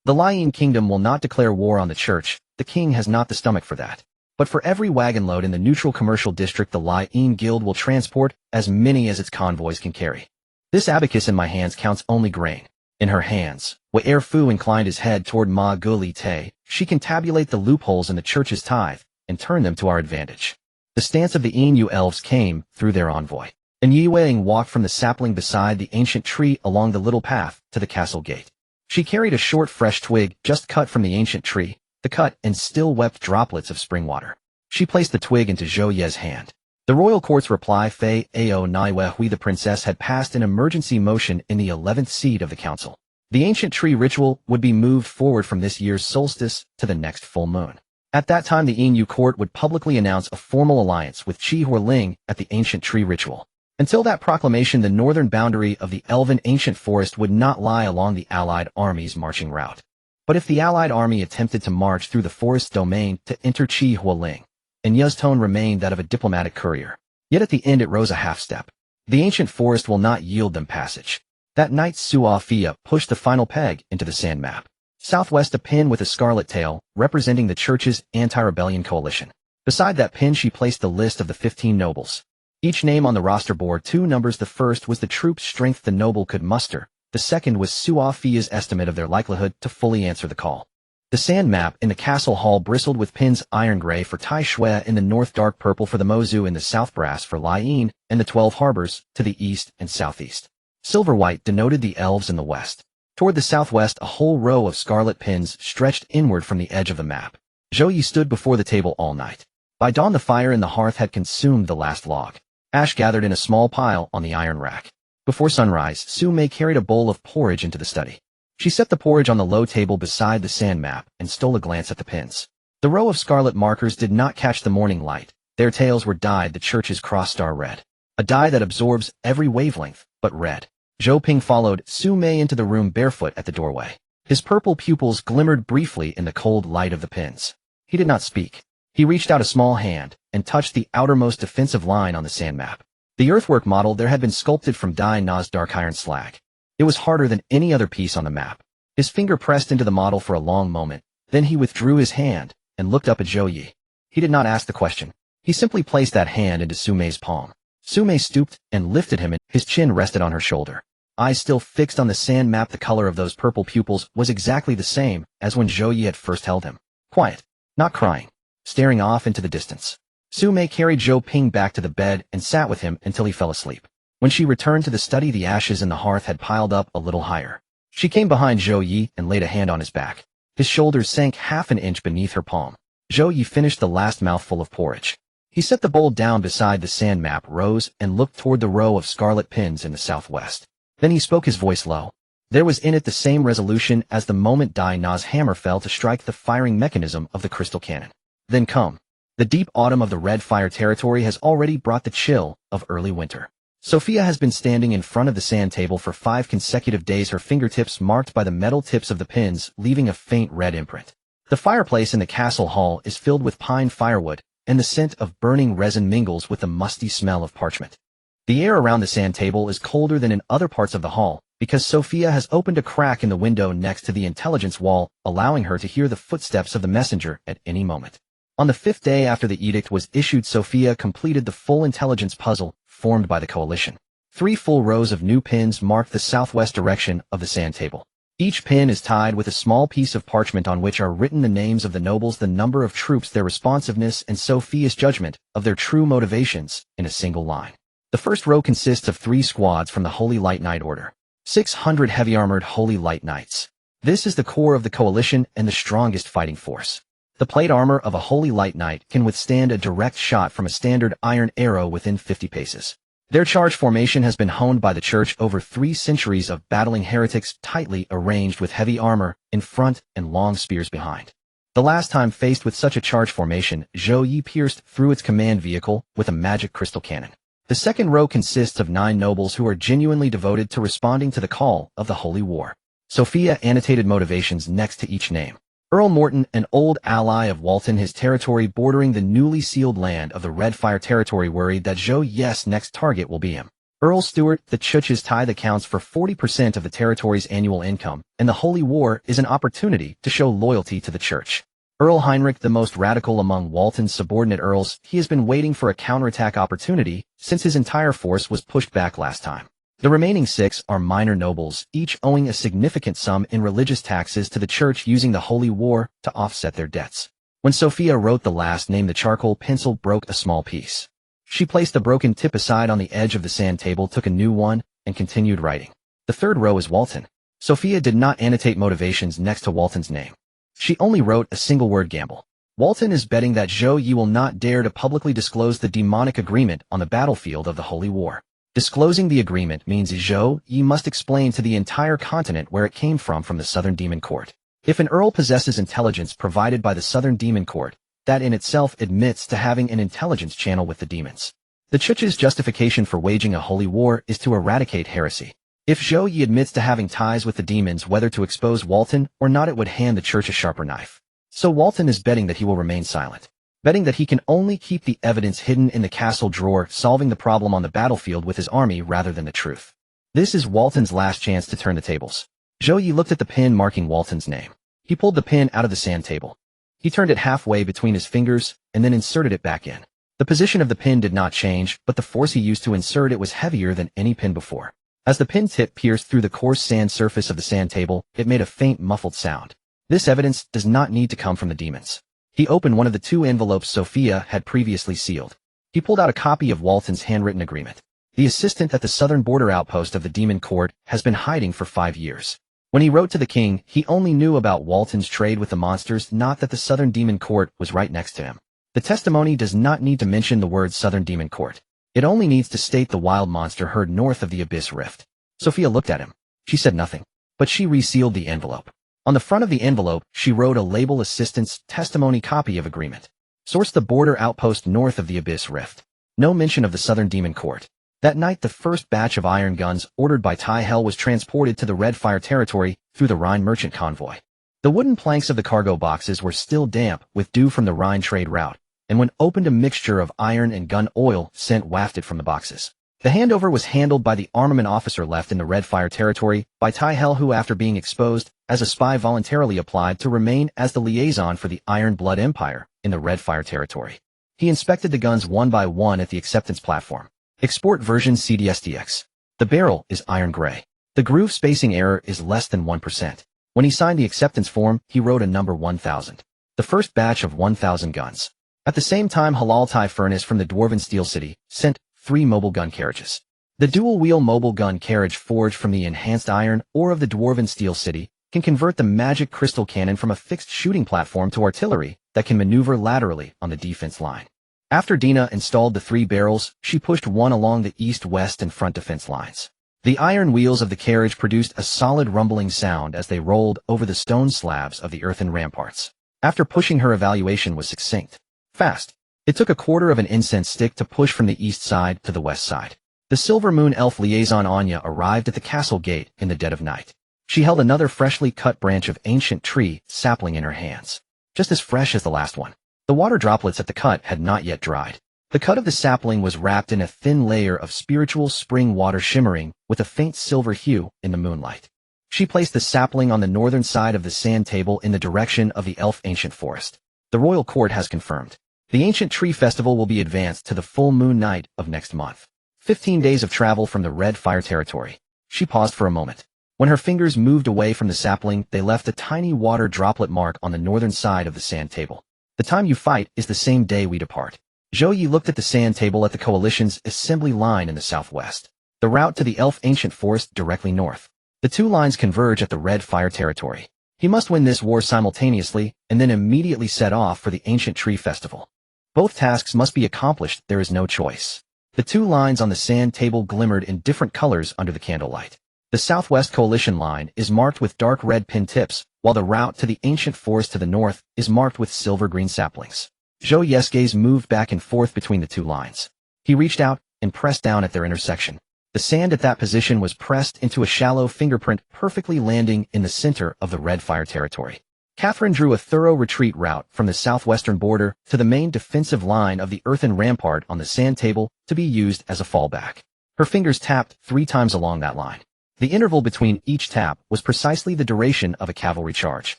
The Lion Kingdom will not declare war on the church, the king has not the stomach for that. But for every wagon load in the neutral commercial district the Lion Guild will transport as many as its convoys can carry. This abacus in my hands counts only grain. In her hands, Wei Fu inclined his head toward Ma Guli Te, she can tabulate the loopholes in the church's tithe, and turn them to our advantage. The stance of the Inu elves came through their envoy. And Yi Weiing walked from the sapling beside the ancient tree along the little path to the castle gate. She carried a short fresh twig just cut from the ancient tree, the cut and still wept droplets of spring water. She placed the twig into Zhou Ye's hand. The royal court's reply Fei Ao Naiwe Hui the princess had passed an emergency motion in the 11th seat of the council. The ancient tree ritual would be moved forward from this year's solstice to the next full moon. At that time the Inu court would publicly announce a formal alliance with Qi Huiling at the ancient tree ritual. Until that proclamation the northern boundary of the elven ancient forest would not lie along the allied army's marching route. But if the allied army attempted to march through the forest domain to enter Qi Huiling, and Ye's tone remained that of a diplomatic courier. Yet at the end it rose a half-step. The ancient forest will not yield them passage. That night Suafia pushed the final peg into the sand map. Southwest a pin with a scarlet tail, representing the church's anti-rebellion coalition. Beside that pin she placed the list of the 15 nobles. Each name on the roster bore 2 numbers. The first was the troop strength the noble could muster. The second was Suafia's estimate of their likelihood to fully answer the call. The sand map in the castle hall bristled with pins: iron gray for Tai Shui in the north, dark purple for the Mozu in the south, brass for Lian and the 12 harbors to the east and southeast. Silver white denoted the elves in the west. Toward the southwest a whole row of scarlet pins stretched inward from the edge of the map. Zhou Ye stood before the table all night. By dawn the fire in the hearth had consumed the last log. Ash gathered in a small pile on the iron rack. Before sunrise, Su Mei carried a bowl of porridge into the study. She set the porridge on the low table beside the sand map and stole a glance at the pins. The row of scarlet markers did not catch the morning light. Their tails were dyed the church's cross-star red. A dye that absorbs every wavelength, but red. Zhou Ping followed Su Mei into the room barefoot at the doorway. His purple pupils glimmered briefly in the cold light of the pins. He did not speak. He reached out a small hand and touched the outermost defensive line on the sand map. The earthwork model there had been sculpted from Dai Na's dark iron slag. It was harder than any other piece on the map. His finger pressed into the model for a long moment, then he withdrew his hand and looked up at Zhou Ye. He did not ask the question. He simply placed that hand into Su Mei's palm. Su Mei stooped and lifted him and his chin rested on her shoulder. Eyes still fixed on the sand map, the color of those purple pupils was exactly the same as when Zhou Ye had first held him. Quiet, not crying, staring off into the distance. Su Mei carried Zhou Ping back to the bed and sat with him until he fell asleep. When she returned to the study the ashes in the hearth had piled up a little higher. She came behind Zhou Ye and laid a hand on his back. His shoulders sank half an inch beneath her palm. Zhou Ye finished the last mouthful of porridge. He set the bowl down beside the sand map, rose, and looked toward the row of scarlet pins in the southwest. Then he spoke, his voice low. There was in it the same resolution as the moment Dai Na's hammer fell to strike the firing mechanism of the crystal cannon. Then come. The deep autumn of the red fire territory has already brought the chill of early winter. Sophia has been standing in front of the sand table for 5 consecutive days, her fingertips marked by the metal tips of the pins, leaving a faint red imprint. The fireplace in the castle hall is filled with pine firewood, and the scent of burning resin mingles with the musty smell of parchment. The air around the sand table is colder than in other parts of the hall, because Sophia has opened a crack in the window next to the intelligence wall, allowing her to hear the footsteps of the messenger at any moment. On the 5th day after the edict was issued, Sophia completed the full intelligence puzzle formed by the coalition. 3 full rows of new pins mark the southwest direction of the sand table. Each pin is tied with a small piece of parchment on which are written the names of the nobles, the number of troops, their responsiveness, and Sophia's judgment of their true motivations in a single line. The first row consists of 3 squads from the Holy Light Knight Order. 600 heavy-armored Holy Light Knights. This is the core of the coalition and the strongest fighting force. The plate armor of a Holy Light Knight can withstand a direct shot from a standard iron arrow within 50 paces. Their charge formation has been honed by the Church over 3 centuries of battling heretics, tightly arranged with heavy armor in front and long spears behind. The last time faced with such a charge formation, Zhou Ye pierced through its command vehicle with a magic crystal cannon. The second row consists of 9 nobles who are genuinely devoted to responding to the call of the Holy War. Sophia annotated motivations next to each name. Earl Morton, an old ally of Walton, his territory bordering the newly sealed land of the Red Fire territory, worried that Zhou Ye's next target will be him. Earl Stewart, the Church's tithe accounts for 40% of the territory's annual income, and the Holy War is an opportunity to show loyalty to the Church. Earl Heinrich, the most radical among Walton's subordinate earls, he has been waiting for a counterattack opportunity since his entire force was pushed back last time. The remaining 6 are minor nobles, each owing a significant sum in religious taxes to the Church using the Holy War to offset their debts. When Sophia wrote the last name, the charcoal pencil broke a small piece. She placed the broken tip aside on the edge of the sand table, took a new one, and continued writing. The third row is Walton. Sophia did not annotate motivations next to Walton's name. She only wrote a single word: gamble. Walton is betting that Zhou Ye will not dare to publicly disclose the demonic agreement on the battlefield of the Holy War. Disclosing the agreement means Zhou Ye must explain to the entire continent where it came from the Southern Demon Court. If an earl possesses intelligence provided by the Southern Demon Court, that in itself admits to having an intelligence channel with the demons. The Church's justification for waging a holy war is to eradicate heresy. If Zhou Ye admits to having ties with the demons, whether to expose Walton or not, it would hand the Church a sharper knife. So Walton is betting that he will remain silent. Betting that he can only keep the evidence hidden in the castle drawer, solving the problem on the battlefield with his army rather than the truth. This is Walton's last chance to turn the tables. Zhou Ye looked at the pin marking Walton's name. He pulled the pin out of the sand table. He turned it halfway between his fingers and then inserted it back in. The position of the pin did not change, but the force he used to insert it was heavier than any pin before. As the pin tip pierced through the coarse sand surface of the sand table, it made a faint muffled sound. This evidence does not need to come from the demons. He opened one of the 2 envelopes Sophia had previously sealed. He pulled out a copy of Walton's handwritten agreement. The assistant at the southern border outpost of the Demon Court has been hiding for 5 years. When he wrote to the king, he only knew about Walton's trade with the monsters, not that the Southern Demon Court was right next to him. The testimony does not need to mention the word Southern Demon Court. It only needs to state the wild monster heard north of the Abyss Rift. Sophia looked at him. She said nothing, but she resealed the envelope. On the front of the envelope, she wrote a label: assistant's testimony copy of agreement. Source: the border outpost north of the Abyss Rift. No mention of the Southern Demon Court. That night, the first batch of iron guns ordered by Tai Hell was transported to the Red Fire territory through the Rhine merchant convoy. The wooden planks of the cargo boxes were still damp with dew from the Rhine trade route, and when opened, a mixture of iron and gun oil scent wafted from the boxes. The handover was handled by the armament officer left in the Red Fire territory by Tai Hell, who, after being exposed as a spy, voluntarily applied to remain as the liaison for the Iron Blood Empire in the Red Fire territory. He inspected the guns one by one at the acceptance platform. Export version CDSDX. The barrel is iron gray. The groove spacing error is less than 1%. When he signed the acceptance form, he wrote a number 1000. The first batch of 1000 guns. At the same time, Halal Tai Furnace from the Dwarven Steel City sent 3 mobile gun carriages. The dual-wheel mobile gun carriage, forged from the enhanced iron ore of the Dwarven Steel City, can convert the magic crystal cannon from a fixed shooting platform to artillery that can maneuver laterally on the defense line. After Dina installed the 3 barrels, she pushed one along the east, west, and front defense lines. The iron wheels of the carriage produced a solid rumbling sound as they rolled over the stone slabs of the earthen ramparts. After pushing, her evaluation was succinct. Fast. It took a quarter of an incense stick to push from the east side to the west side. The Silver Moon Elf liaison Anya arrived at the castle gate in the dead of night. She held another freshly cut branch of ancient tree sapling in her hands. Just as fresh as the last one. The water droplets at the cut had not yet dried. The cut of the sapling was wrapped in a thin layer of spiritual spring water, shimmering with a faint silver hue in the moonlight. She placed the sapling on the northern side of the sand table in the direction of the elf ancient forest. The royal court has confirmed. The ancient tree festival will be advanced to the full moon night of next month. 15 days of travel from the Red Fire territory. She paused for a moment. When her fingers moved away from the sapling, they left a tiny water droplet mark on the northern side of the sand table. The time you fight is the same day we depart. Zhou Ye looked at the sand table at the coalition's assembly line in the southwest. The route to the elf ancient forest directly north. The 2 lines converge at the Red Fire territory. He must win this war simultaneously and then immediately set off for the ancient tree festival. Both tasks must be accomplished, there is no choice. The 2 lines on the sand table glimmered in different colors under the candlelight. The southwest coalition line is marked with dark red pin tips, while the route to the ancient forest to the north is marked with silver-green saplings. Zhou Ye's gaze moved back and forth between the 2 lines. He reached out and pressed down at their intersection. The sand at that position was pressed into a shallow fingerprint, perfectly landing in the center of the Red Fire territory. Catherine drew a thorough retreat route from the southwestern border to the main defensive line of the earthen rampart on the sand table to be used as a fallback. Her fingers tapped 3 times along that line. The interval between each tap was precisely the duration of a cavalry charge.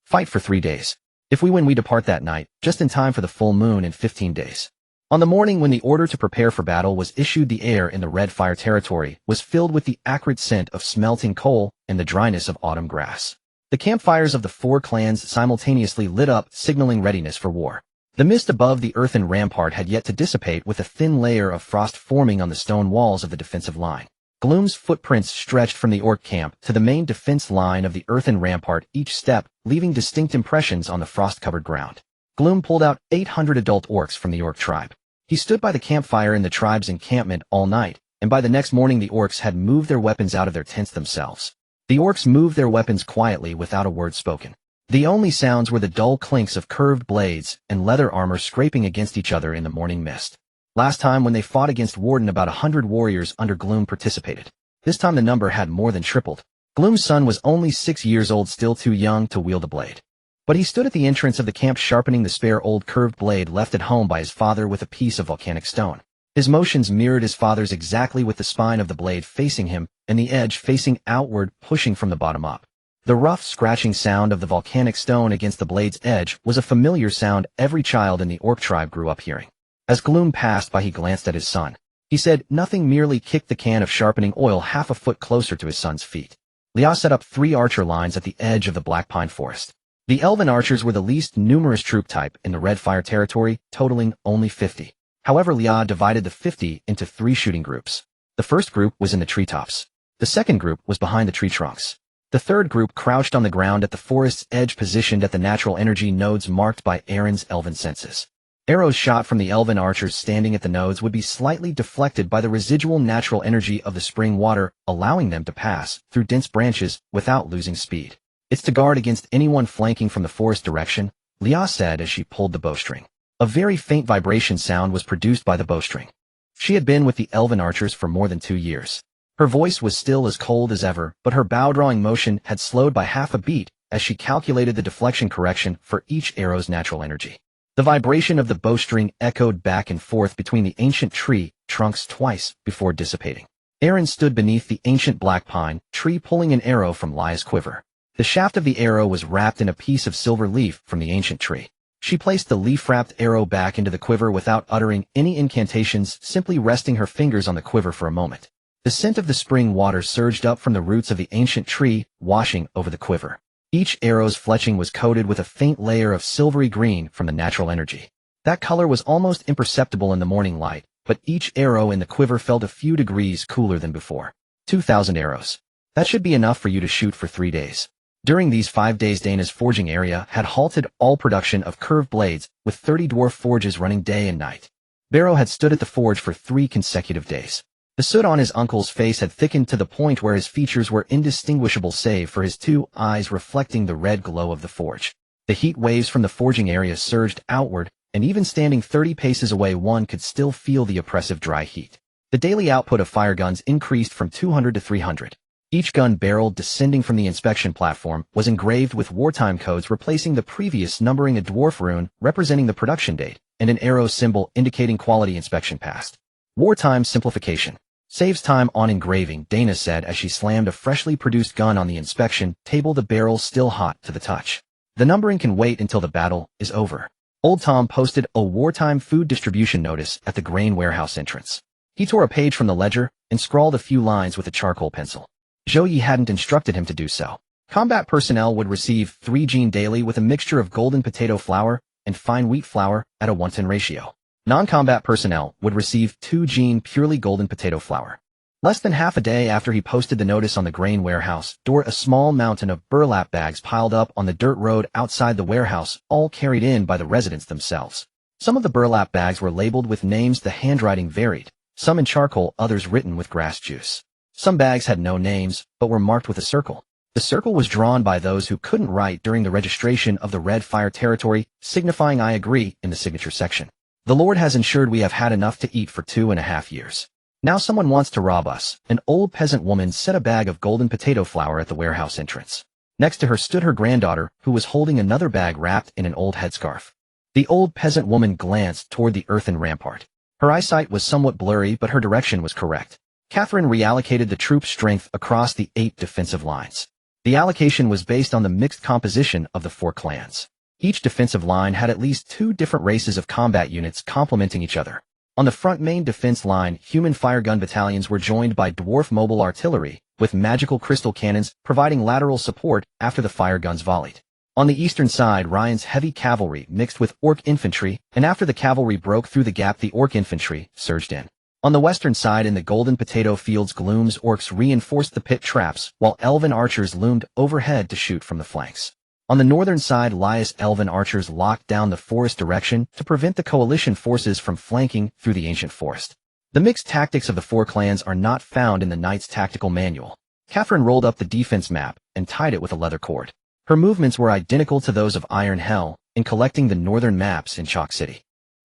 Fight for 3 days. If we win, we depart that night, just in time for the full moon in 15 days. On the morning when the order to prepare for battle was issued, the air in the Red Fire territory was filled with the acrid scent of smelting coal and the dryness of autumn grass. The campfires of the 4 clans simultaneously lit up, signaling readiness for war. The mist above the earthen rampart had yet to dissipate, with a thin layer of frost forming on the stone walls of the defensive line. Gloom's footprints stretched from the orc camp to the main defense line of the earthen rampart, each step leaving distinct impressions on the frost-covered ground. Gloom pulled out 800 adult orcs from the orc tribe. He stood by the campfire in the tribe's encampment all night, and by the next morning the orcs had moved their weapons out of their tents themselves. The orcs moved their weapons quietly without a word spoken. The only sounds were the dull clinks of curved blades and leather armor scraping against each other in the morning mist. Last time when they fought against Warden, about 100 warriors under Gloom participated. This time the number had more than tripled. Gloom's son was only 6 years old, still too young to wield a blade. But he stood at the entrance of the camp sharpening the spare old curved blade left at home by his father with a piece of volcanic stone. His motions mirrored his father's exactly, with the spine of the blade facing him and the edge facing outward, pushing from the bottom up. The rough, scratching sound of the volcanic stone against the blade's edge was a familiar sound every child in the orc tribe grew up hearing. As Gloom passed by, he glanced at his son. He said nothing, merely kicked the can of sharpening oil half a foot closer to his son's feet. Lia set up 3 archer lines at the edge of the black pine forest. The elven archers were the least numerous troop type in the Red Fire territory, totaling only 50. However, Lia divided the 50 into 3 shooting groups. The first group was in the treetops. The second group was behind the tree trunks. The third group crouched on the ground at the forest's edge, positioned at the natural energy nodes marked by Aaron's elven senses. Arrows shot from the elven archers standing at the nodes would be slightly deflected by the residual natural energy of the spring water, allowing them to pass through dense branches without losing speed. It's to guard against anyone flanking from the forest direction, Lia said as she pulled the bowstring. A very faint vibration sound was produced by the bowstring. She had been with the elven archers for more than 2 years. Her voice was still as cold as ever, but her bow-drawing motion had slowed by half a beat as she calculated the deflection correction for each arrow's natural energy. The vibration of the bowstring echoed back and forth between the ancient tree trunks twice before dissipating. Aaron stood beneath the ancient black pine tree, pulling an arrow from Lia's quiver. The shaft of the arrow was wrapped in a piece of silver leaf from the ancient tree. She placed the leaf-wrapped arrow back into the quiver without uttering any incantations, simply resting her fingers on the quiver for a moment. The scent of the spring water surged up from the roots of the ancient tree, washing over the quiver. Each arrow's fletching was coated with a faint layer of silvery green from the natural energy. That color was almost imperceptible in the morning light, but each arrow in the quiver felt a few degrees cooler than before. 2,000 arrows. That should be enough for you to shoot for 3 days. During these 5 days, Dana's forging area had halted all production of curved blades, with 30 dwarf forges running day and night. Barrow had stood at the forge for 3 consecutive days. The soot on his uncle's face had thickened to the point where his features were indistinguishable save for his 2 eyes reflecting the red glow of the forge. The heat waves from the forging area surged outward, and even standing 30 paces away one could still feel the oppressive dry heat. The daily output of fire guns increased from 200 to 300. Each gun barrel descending from the inspection platform was engraved with wartime codes, replacing the previous numbering, a dwarf rune representing the production date, and an arrow symbol indicating quality inspection passed. Wartime simplification. Saves time on engraving, Dana said as she slammed a freshly produced gun on the inspection table, the barrel still hot to the touch. The numbering can wait until the battle is over. Old Tom posted a wartime food distribution notice at the grain warehouse entrance. He tore a page from the ledger and scrawled a few lines with a charcoal pencil. Zhou Ye hadn't instructed him to do so. Combat personnel would receive 3 gene daily with a mixture of golden potato flour and fine wheat flour at a 1:10 ratio. Non-combat personnel would receive 2 gene purely golden potato flour. Less than half a day after he posted the notice on the grain warehouse door, a small mountain of burlap bags piled up on the dirt road outside the warehouse, all carried in by the residents themselves. Some of the burlap bags were labeled with names, the handwriting varied, some in charcoal, others written with grass juice. Some bags had no names, but were marked with a circle. The circle was drawn by those who couldn't write during the registration of the Red Fire territory, signifying "I agree" in the signature section. The Lord has ensured we have had enough to eat for 2.5 years. Now someone wants to rob us. An old peasant woman set a bag of golden potato flour at the warehouse entrance. Next to her stood her granddaughter, who was holding another bag wrapped in an old headscarf. The old peasant woman glanced toward the earthen rampart. Her eyesight was somewhat blurry, but her direction was correct. Catherine reallocated the troop strength across the 8 defensive lines. The allocation was based on the mixed composition of the 4 clans. Each defensive line had at least 2 different races of combat units complementing each other. On the front main defense line, human firegun battalions were joined by dwarf mobile artillery, with magical crystal cannons providing lateral support after the fire guns volleyed. On the eastern side, Ryan's heavy cavalry mixed with orc infantry, and after the cavalry broke through the gap, the orc infantry surged in. On the western side, in the golden potato fields, Gloom's orcs reinforced the pit traps, while elven archers loomed overhead to shoot from the flanks. On the northern side, Lias elven archers locked down the forest direction to prevent the coalition forces from flanking through the ancient forest. The mixed tactics of the 4 clans are not found in the Knight's tactical manual. Catherine rolled up the defense map and tied it with a leather cord. Her movements were identical to those of Iron Hell in collecting the northern maps in Chalk City.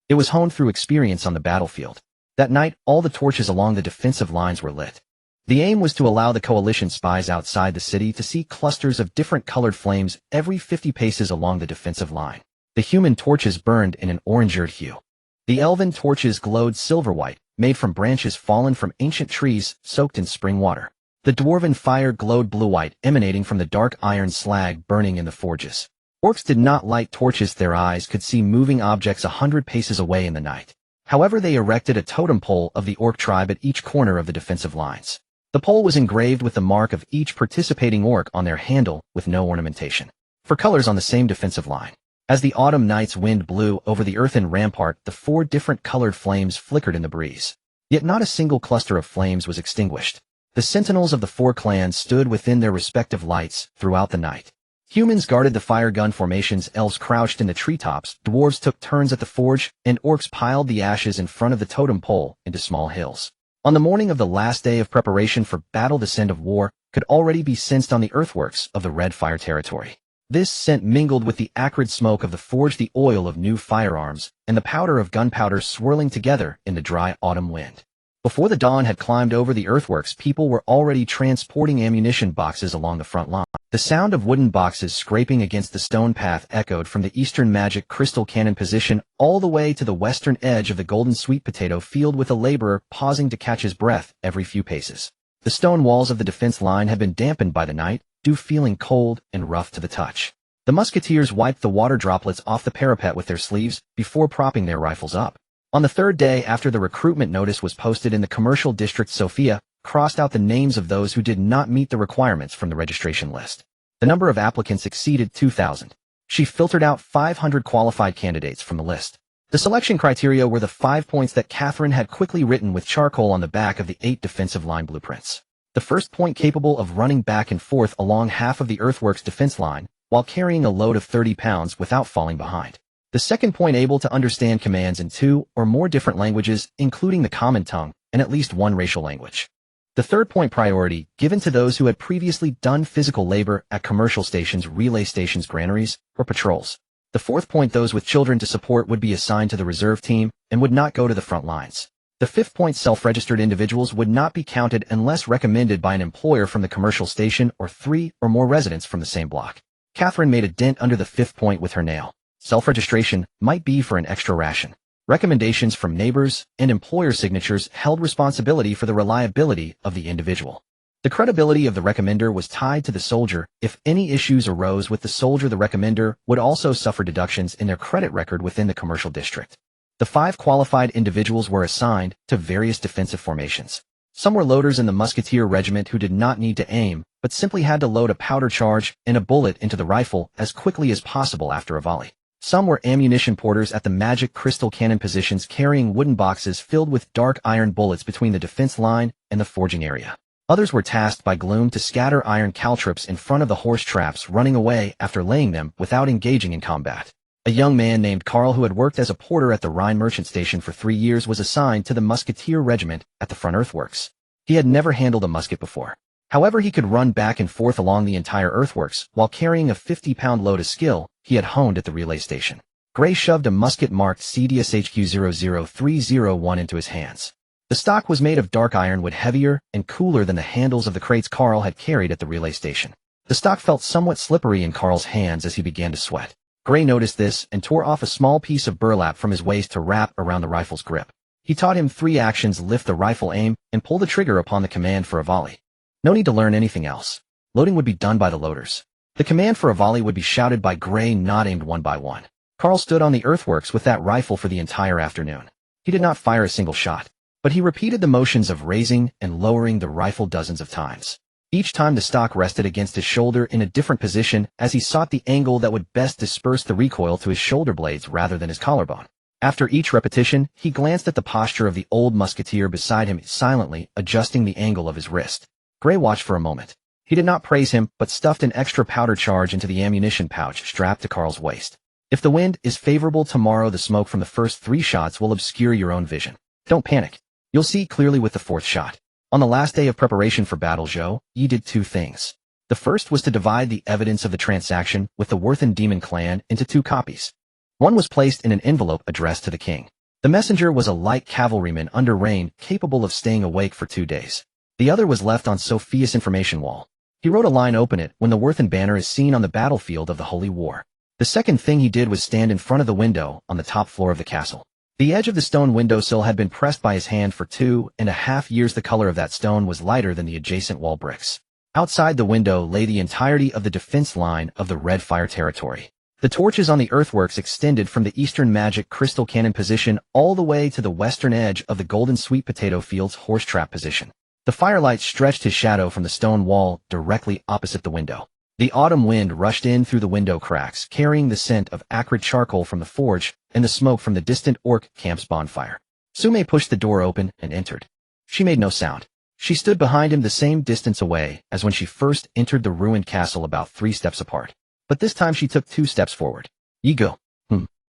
It was honed through experience on the battlefield. That night, all the torches along the defensive lines were lit. The aim was to allow the coalition spies outside the city to see clusters of different colored flames every 50 paces along the defensive line. The human torches burned in an orange-earth hue. The elven torches glowed silver-white, made from branches fallen from ancient trees soaked in spring water. The dwarven fire glowed blue-white, emanating from the dark iron slag burning in the forges. Orcs did not light torches; their eyes could see moving objects 100 paces away in the night. However, they erected a totem pole of the orc tribe at each corner of the defensive lines. The pole was engraved with the mark of each participating orc on their handle, with no ornamentation. For colors on the same defensive line. As the autumn night's wind blew over the earthen rampart, the 4 different colored flames flickered in the breeze. Yet not a single cluster of flames was extinguished. The sentinels of the 4 clans stood within their respective lights throughout the night. Humans guarded the fire gun formations, elves crouched in the treetops, dwarves took turns at the forge, and orcs piled the ashes in front of the totem pole into small hills. On the morning of the last day of preparation for battle, the scent of war could already be sensed on the earthworks of the Red Fire territory. This scent mingled with the acrid smoke of the forge, the oil of new firearms, and the powder of gunpowder swirling together in the dry autumn wind. Before the dawn had climbed over the earthworks, people were already transporting ammunition boxes along the front line. The sound of wooden boxes scraping against the stone path echoed from the eastern magic crystal cannon position all the way to the western edge of the golden sweet potato field, with a laborer pausing to catch his breath every few paces. The stone walls of the defense line had been dampened by the night, dew feeling cold and rough to the touch. The musketeers wiped the water droplets off the parapet with their sleeves before propping their rifles up. On the 3rd day after the recruitment notice was posted in the commercial district, Sophia crossed out the names of those who did not meet the requirements from the registration list. The number of applicants exceeded 2,000. She filtered out 500 qualified candidates from the list. The selection criteria were the 5 points that Catherine had quickly written with charcoal on the back of the 8 defensive line blueprints. The first point, capable of running back and forth along half of the earthworks defense line while carrying a load of 30 pounds without falling behind. The second point, able to understand commands in 2 or more different languages, including the common tongue and at least 1 racial language. The third point, priority given to those who had previously done physical labor at commercial stations, relay stations, granaries, or patrols. The fourth point, those with children to support would be assigned to the reserve team and would not go to the front lines. The fifth point, self-registered individuals would not be counted unless recommended by an employer from the commercial station or 3 or more residents from the same block. Catherine made a dent under the fifth point with her nail. Self-registration might be for an extra ration. Recommendations from neighbors and employer signatures held responsibility for the reliability of the individual. The credibility of the recommender was tied to the soldier. If any issues arose with the soldier, the recommender would also suffer deductions in their credit record within the commercial district. The 5 qualified individuals were assigned to various defensive formations. Some were loaders in the musketeer regiment who did not need to aim, but simply had to load a powder charge and a bullet into the rifle as quickly as possible after a volley. Some were ammunition porters at the magic crystal cannon positions, carrying wooden boxes filled with dark iron bullets between the defense line and the forging area. Others were tasked by Gloom to scatter iron caltrops in front of the horse traps, running away after laying them without engaging in combat. A young man named Carl, who had worked as a porter at the Rhine merchant station for 3 years, was assigned to the musketeer regiment at the front earthworks. He had never handled a musket before. However, he could run back and forth along the entire earthworks while carrying a 50-pound load of skill he had honed at the relay station. Gray shoved a musket marked CDSHQ00301 into his hands. The stock was made of dark ironwood, heavier and cooler than the handles of the crates Carl had carried at the relay station. The stock felt somewhat slippery in Carl's hands as he began to sweat. Gray noticed this and tore off a small piece of burlap from his waist to wrap around the rifle's grip. He taught him 3 actions: lift the rifle, aim, and pull the trigger upon the command for a volley. No need to learn anything else. Loading would be done by the loaders. The command for a volley would be shouted by Gray, not aimed one by one. Carl stood on the earthworks with that rifle for the entire afternoon. He did not fire a single shot, but he repeated the motions of raising and lowering the rifle dozens of times. Each time the stock rested against his shoulder in a different position as he sought the angle that would best disperse the recoil to his shoulder blades rather than his collarbone. After each repetition, he glanced at the posture of the old musketeer beside him, silently adjusting the angle of his wrist. Gray watched for a moment. He did not praise him, but stuffed an extra powder charge into the ammunition pouch strapped to Carl's waist. If the wind is favorable tomorrow, the smoke from the first 3 shots will obscure your own vision. Don't panic. You'll see clearly with the 4th shot. On the last day of preparation for battle, Zhou Ye did 2 things. The first was to divide the evidence of the transaction with the Worthen demon clan into 2 copies. One was placed in an envelope addressed to the king. The messenger was a light cavalryman under rain, capable of staying awake for 2 days. The other was left on Sophia's information wall. He wrote a line: open it when the Worthen banner is seen on the battlefield of the Holy War. The second thing he did was stand in front of the window on the top floor of the castle. The edge of the stone windowsill had been pressed by his hand for 2.5 years. The color of that stone was lighter than the adjacent wall bricks. Outside the window lay the entirety of the defense line of the Red Fire territory. The torches on the earthworks extended from the eastern magic crystal cannon position all the way to the western edge of the golden sweet potato fields horse trap position. The firelight stretched his shadow from the stone wall directly opposite the window. The autumn wind rushed in through the window cracks, carrying the scent of acrid charcoal from the forge and the smoke from the distant orc camp's bonfire. Zhou Ye pushed the door open and entered. She made no sound. She stood behind him the same distance away as when she first entered the ruined castle, about 3 steps apart. But this time she took 2 steps forward. Ye go.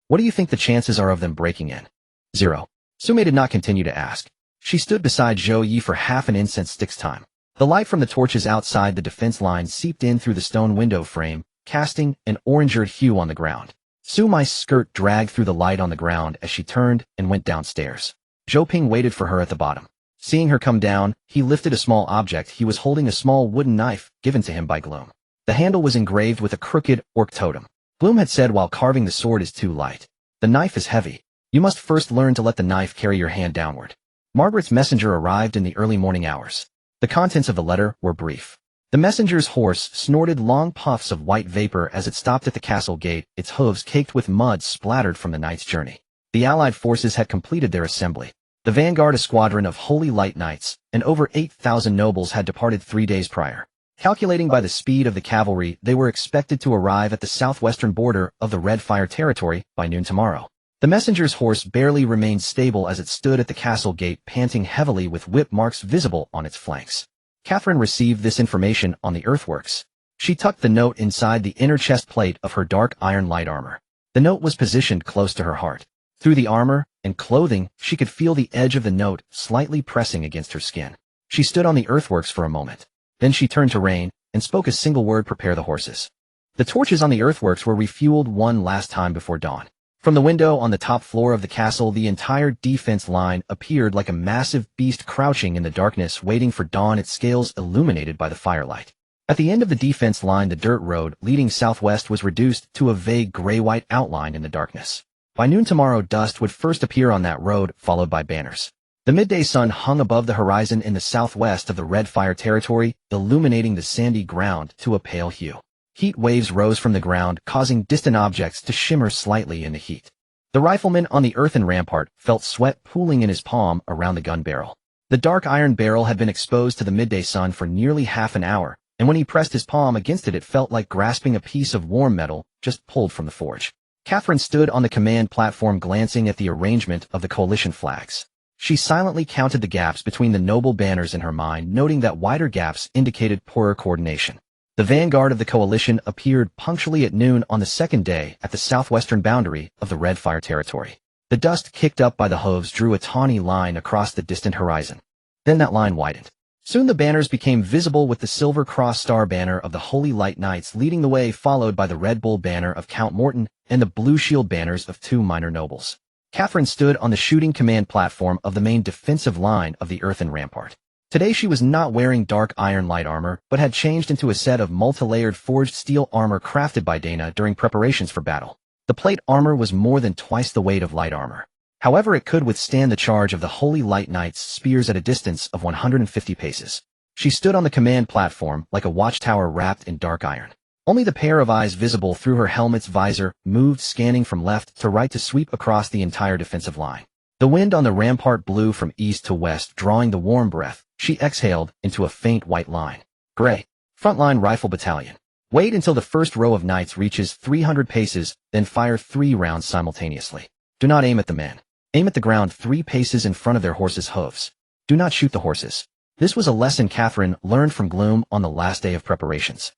What do you think the chances are of them breaking in? 0. Zhou Ye did not continue to ask. She stood beside Zhou Ye for half an incense stick's time. The light from the torches outside the defense line seeped in through the stone window frame, casting an orange-earth hue on the ground. Zhou Ye's skirt dragged through the light on the ground as she turned and went downstairs. Zhou Ping waited for her at the bottom. Seeing her come down, he lifted a small object. He was holding a small wooden knife given to him by Gloom. The handle was engraved with a crooked orc totem. Gloom had said while carving, the sword is too light. The knife is heavy. You must first learn to let the knife carry your hand downward. Margaret's messenger arrived in the early morning hours. The contents of the letter were brief. The messenger's horse snorted long puffs of white vapor as it stopped at the castle gate, its hooves caked with mud splattered from the night's journey. The Allied forces had completed their assembly. The vanguard, a squadron of Holy Light Knights, and over 8,000 nobles had departed 3 days prior. Calculating by the speed of the cavalry, they were expected to arrive at the southwestern border of the Red Fire territory by noon tomorrow. The messenger's horse barely remained stable as it stood at the castle gate, panting heavily with whip marks visible on its flanks. Catherine received this information on the earthworks. She tucked the note inside the inner chest plate of her dark iron light armor. The note was positioned close to her heart. Through the armor and clothing, she could feel the edge of the note slightly pressing against her skin. She stood on the earthworks for a moment. Then she turned to Rain and spoke a single word: prepare the horses. The torches on the earthworks were refueled one last time before dawn. From the window on the top floor of the castle, the entire defense line appeared like a massive beast crouching in the darkness, waiting for dawn, its scales illuminated by the firelight. At the end of the defense line, the dirt road leading southwest was reduced to a vague gray-white outline in the darkness. By noon tomorrow, dust would first appear on that road, followed by banners. The midday sun hung above the horizon in the southwest of the Red Fire territory, illuminating the sandy ground to a pale hue. Heat waves rose from the ground, causing distant objects to shimmer slightly in the heat. The rifleman on the earthen rampart felt sweat pooling in his palm around the gun barrel. The dark iron barrel had been exposed to the midday sun for nearly half an hour, and when he pressed his palm against it, it felt like grasping a piece of warm metal just pulled from the forge. Catherine stood on the command platform, glancing at the arrangement of the coalition flags. She silently counted the gaps between the noble banners in her mind, noting that wider gaps indicated poorer coordination. The vanguard of the coalition appeared punctually at noon on the second day at the southwestern boundary of the Red Fire territory. The dust kicked up by the hooves drew a tawny line across the distant horizon. Then that line widened. Soon the banners became visible, with the silver cross star banner of the Holy Light Knights leading the way, followed by the Red Bull banner of Count Morton and the blue shield banners of 2 minor nobles. Catherine stood on the shooting command platform of the main defensive line of the earthen rampart. Today she was not wearing dark iron light armor, but had changed into a set of multi-layered forged steel armor crafted by Dana during preparations for battle. The plate armor was more than twice the weight of light armor. However, it could withstand the charge of the Holy Light Knight's spears at a distance of 150 paces. She stood on the command platform like a watchtower wrapped in dark iron. Only the pair of eyes visible through her helmet's visor moved, scanning from left to right to sweep across the entire defensive line. The wind on the rampart blew from east to west, drawing the warm breath. She exhaled into a faint white line. Gray. Frontline Rifle Battalion. Wait until the first row of knights reaches 300 paces, then fire 3 rounds simultaneously. Do not aim at the men. Aim at the ground 3 paces in front of their horses' hooves. Do not shoot the horses. This was a lesson Catherine learned from Gloom on the last day of preparations.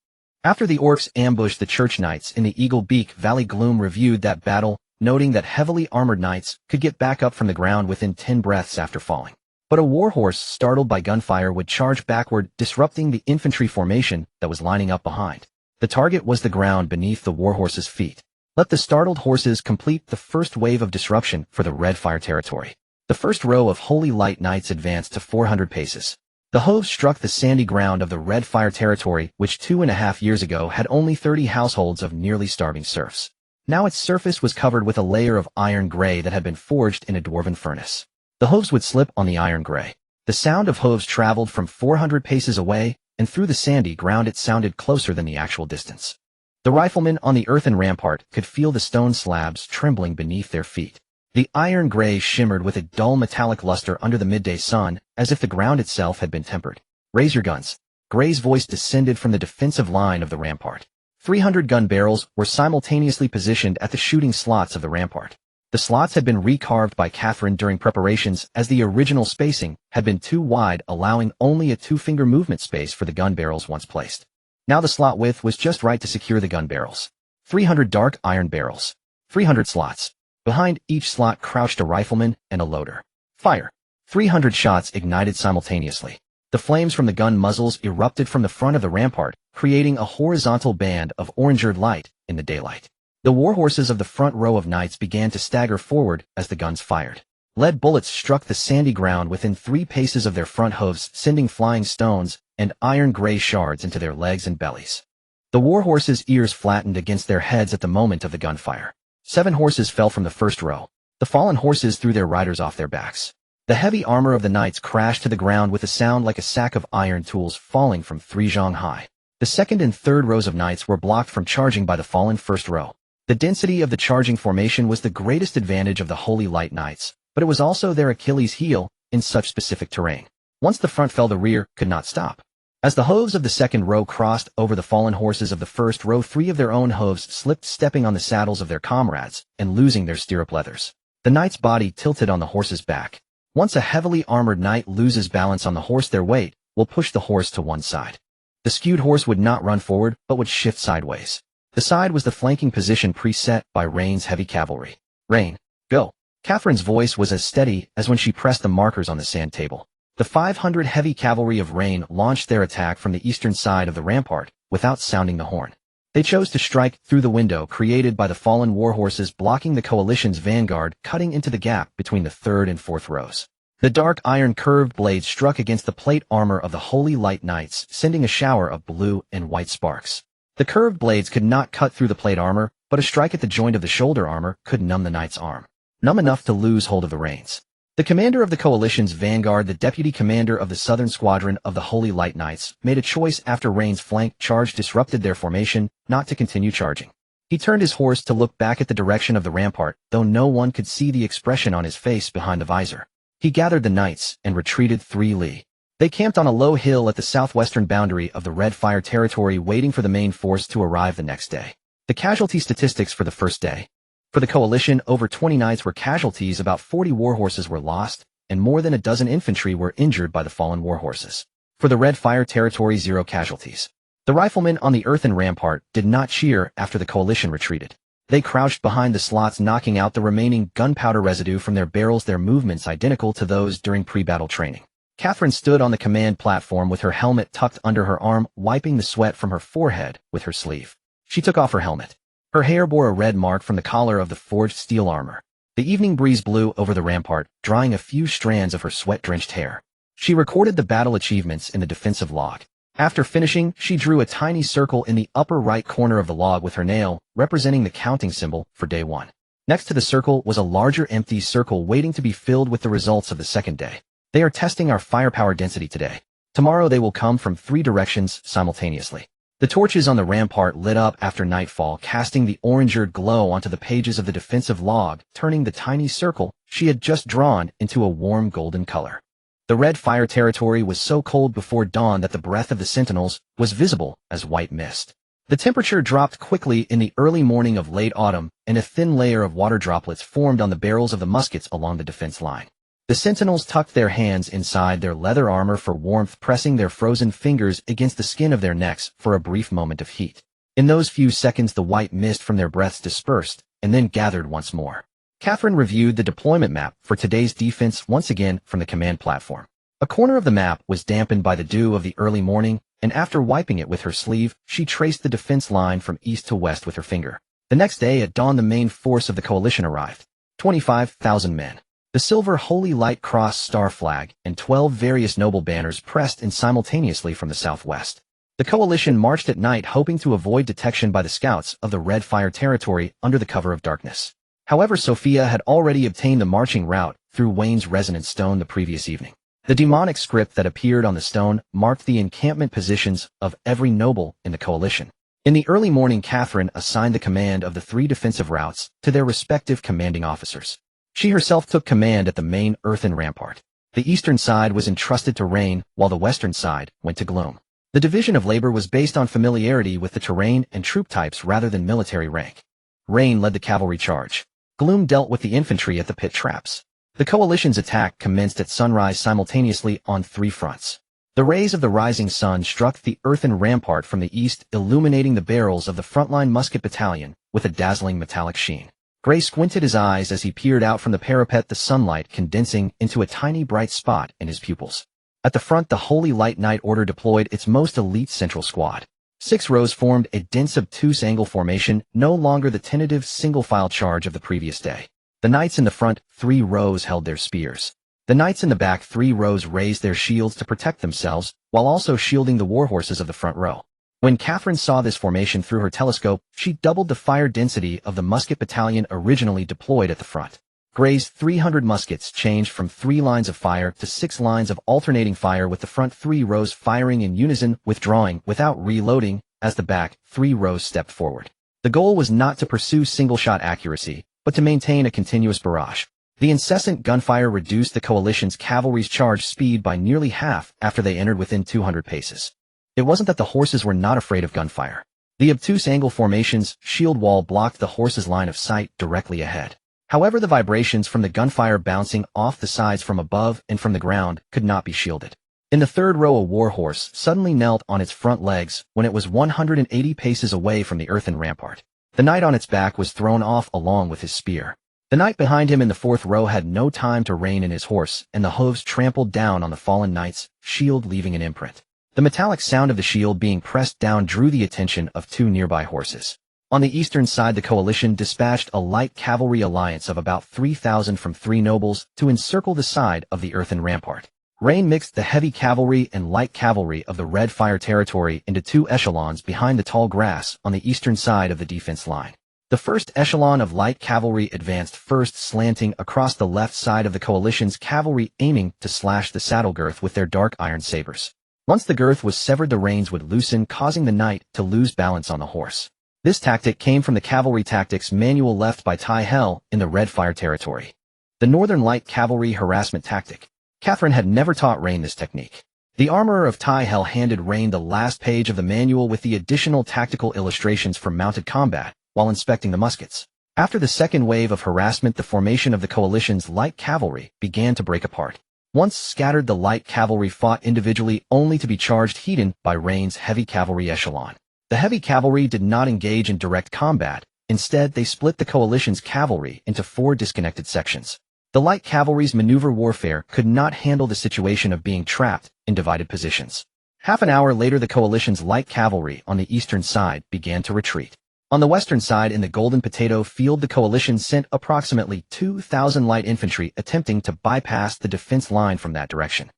After the orcs ambushed the church knights in the Eagle Beak Valley, Gloom reviewed that battle, noting that heavily armored knights could get back up from the ground within 10 breaths after falling. But a warhorse startled by gunfire would charge backward, disrupting the infantry formation that was lining up behind. The target was the ground beneath the warhorse's feet. Let the startled horses complete the first wave of disruption for the red fire territory. The first row of Holy Light Knights advanced to 400 paces. The hooves struck the sandy ground of the red fire territory, which 2.5 years ago had only 30 households of nearly starving serfs. Now its surface was covered with a layer of iron gray that had been forged in a dwarven furnace. The hooves would slip on the iron gray. The sound of hooves traveled from 400 paces away, and through the sandy ground it sounded closer than the actual distance. The riflemen on the earthen rampart could feel the stone slabs trembling beneath their feet. The iron gray shimmered with a dull metallic luster under the midday sun, as if the ground itself had been tempered. Raise your guns. Gray's voice descended from the defensive line of the rampart. 300 gun barrels were simultaneously positioned at the shooting slots of the rampart. The slots had been recarved by Catherine during preparations, as the original spacing had been too wide, allowing only a 2-finger movement space for the gun barrels once placed. Now the slot width was just right to secure the gun barrels. 300 dark iron barrels. 300 slots. Behind each slot crouched a rifleman and a loader. Fire. 300 shots ignited simultaneously. The flames from the gun muzzles erupted from the front of the rampart, creating a horizontal band of orangered light in the daylight. The warhorses of the front row of knights began to stagger forward as the guns fired. Lead bullets struck the sandy ground within 3 paces of their front hooves, sending flying stones and iron-gray shards into their legs and bellies. The warhorses' ears flattened against their heads at the moment of the gunfire. 7 horses fell from the first row. The fallen horses threw their riders off their backs. The heavy armor of the knights crashed to the ground with a sound like a sack of iron tools falling from 3 zhang high. The second and third rows of knights were blocked from charging by the fallen first row. The density of the charging formation was the greatest advantage of the Holy Light Knights, but it was also their Achilles heel in such specific terrain. Once the front fell, the rear could not stop. As the hooves of the second row crossed over the fallen horses of the first row, 3 of their own hooves slipped, stepping on the saddles of their comrades and losing their stirrup leathers. The knight's body tilted on the horse's back. Once a heavily armored knight loses balance on the horse, their weight will push the horse to one side. The skewed horse would not run forward, but would shift sideways. The side was the flanking position preset by Rain's heavy cavalry. Rain, go. Catherine's voice was as steady as when she pressed the markers on the sand table. The 500 heavy cavalry of Rain launched their attack from the eastern side of the rampart without sounding the horn. They chose to strike through the window created by the fallen warhorses, blocking the coalition's vanguard, cutting into the gap between the third and fourth rows. The dark iron curved blades struck against the plate armor of the Holy Light Knights, sending a shower of blue and white sparks. The curved blades could not cut through the plate armor, but a strike at the joint of the shoulder armor could numb the knight's arm. Numb enough to lose hold of the reins. The commander of the coalition's vanguard, the deputy commander of the southern squadron of the Holy Light Knights, made a choice after Rain's flank charge disrupted their formation not to continue charging. He turned his horse to look back at the direction of the rampart, though no one could see the expression on his face behind the visor. He gathered the knights and retreated 3 li. They camped on a low hill at the southwestern boundary of the Red Fire territory, waiting for the main force to arrive the next day. The casualty statistics for the first day. For the coalition, over 20 knights were casualties, about 40 warhorses were lost, and more than a dozen infantry were injured by the fallen warhorses. For the Red Fire territory, 0 casualties. The riflemen on the earthen rampart did not cheer after the coalition retreated. They crouched behind the slots, knocking out the remaining gunpowder residue from their barrels, their movements identical to those during pre-battle training. Catherine stood on the command platform with her helmet tucked under her arm, wiping the sweat from her forehead with her sleeve. She took off her helmet. Her hair bore a red mark from the collar of the forged steel armor. The evening breeze blew over the rampart, drying a few strands of her sweat-drenched hair. She recorded the battle achievements in the defensive log. After finishing, she drew a tiny circle in the upper right corner of the log with her nail, representing the counting symbol for day 1. Next to the circle was a larger empty circle waiting to be filled with the results of the second day. They are testing our firepower density today. Tomorrow they will come from 3 directions simultaneously. The torches on the rampart lit up after nightfall, casting the orangered glow onto the pages of the defensive log, turning the tiny circle she had just drawn into a warm golden color. The red fire territory was so cold before dawn that the breath of the sentinels was visible as white mist. The temperature dropped quickly in the early morning of late autumn, and a thin layer of water droplets formed on the barrels of the muskets along the defense line. The sentinels tucked their hands inside their leather armor for warmth, pressing their frozen fingers against the skin of their necks for a brief moment of heat. In those few seconds the white mist from their breaths dispersed, and then gathered once more. Catherine reviewed the deployment map for today's defense once again from the command platform. A corner of the map was dampened by the dew of the early morning, and after wiping it with her sleeve, she traced the defense line from east to west with her finger. The next day at dawn the main force of the coalition arrived. 25,000 men. The silver Holy Light Cross star flag and 12 various noble banners pressed in simultaneously from the southwest. The coalition marched at night, hoping to avoid detection by the scouts of the Red Fire territory under the cover of darkness. However, Sophia had already obtained the marching route through Wayne's resonance stone the previous evening. The demonic script that appeared on the stone marked the encampment positions of every noble in the coalition. In the early morning, Catherine assigned the command of the 3 defensive routes to their respective commanding officers. She herself took command at the main earthen rampart. The eastern side was entrusted to Rain, while the western side went to Gloom. The division of labor was based on familiarity with the terrain and troop types rather than military rank. Rain led the cavalry charge. Gloom dealt with the infantry at the pit traps. The coalition's attack commenced at sunrise simultaneously on 3 fronts. The rays of the rising sun struck the earthen rampart from the east, illuminating the barrels of the frontline musket battalion with a dazzling metallic sheen. Gray squinted his eyes as he peered out from the parapet, the sunlight condensing into a tiny bright spot in his pupils. At the front, the Holy Light Knight Order deployed its most elite central squad. 6 rows formed a dense obtuse angle formation, no longer the tentative single-file charge of the previous day. The knights in the front 3 rows held their spears. The knights in the back 3 rows raised their shields to protect themselves, while also shielding the warhorses of the front row. When Catherine saw this formation through her telescope, she doubled the fire density of the musket battalion originally deployed at the front. Gray's 300 muskets changed from 3 lines of fire to 6 lines of alternating fire, with the front 3 rows firing in unison, withdrawing without reloading as the back 3 rows stepped forward. The goal was not to pursue single-shot accuracy, but to maintain a continuous barrage. The incessant gunfire reduced the coalition's cavalry's charge speed by nearly half after they entered within 200 paces. It wasn't that the horses were not afraid of gunfire. The obtuse angle formation's shield wall blocked the horses' line of sight directly ahead. However, the vibrations from the gunfire bouncing off the sides from above and from the ground could not be shielded. In the third row, a warhorse suddenly knelt on its front legs when it was 180 paces away from the earthen rampart. The knight on its back was thrown off along with his spear. The knight behind him in the 4th row had no time to rein in his horse, and the hooves trampled down on the fallen knight's shield, leaving an imprint. The metallic sound of the shield being pressed down drew the attention of 2 nearby horses. On the eastern side, the coalition dispatched a light cavalry alliance of about 3,000 from 3 nobles to encircle the side of the earthen rampart. Rain mixed the heavy cavalry and light cavalry of the Red Fire territory into 2 echelons behind the tall grass on the eastern side of the defense line. The first echelon of light cavalry advanced first, slanting across the left side of the coalition's cavalry, aiming to slash the saddle girth with their dark iron sabers. Once the girth was severed, the reins would loosen, causing the knight to lose balance on the horse. This tactic came from the cavalry tactics manual left by Tai Hel in the Red Fire territory. The Northern Light Cavalry harassment tactic. Catherine had never taught Rain this technique. The armorer of Tai Hel handed Rain the last page of the manual with the additional tactical illustrations for mounted combat while inspecting the muskets. After the second wave of harassment, the formation of the coalition's light cavalry began to break apart. Once scattered, the light cavalry fought individually, only to be charged heat-in by Rain's heavy cavalry echelon. The heavy cavalry did not engage in direct combat. Instead, they split the coalition's cavalry into 4 disconnected sections. The light cavalry's maneuver warfare could not handle the situation of being trapped in divided positions. Half an hour later, the coalition's light cavalry on the eastern side began to retreat. On the western side, in the Golden Potato Field, the coalition sent approximately 2,000 light infantry attempting to bypass the defense line from that direction.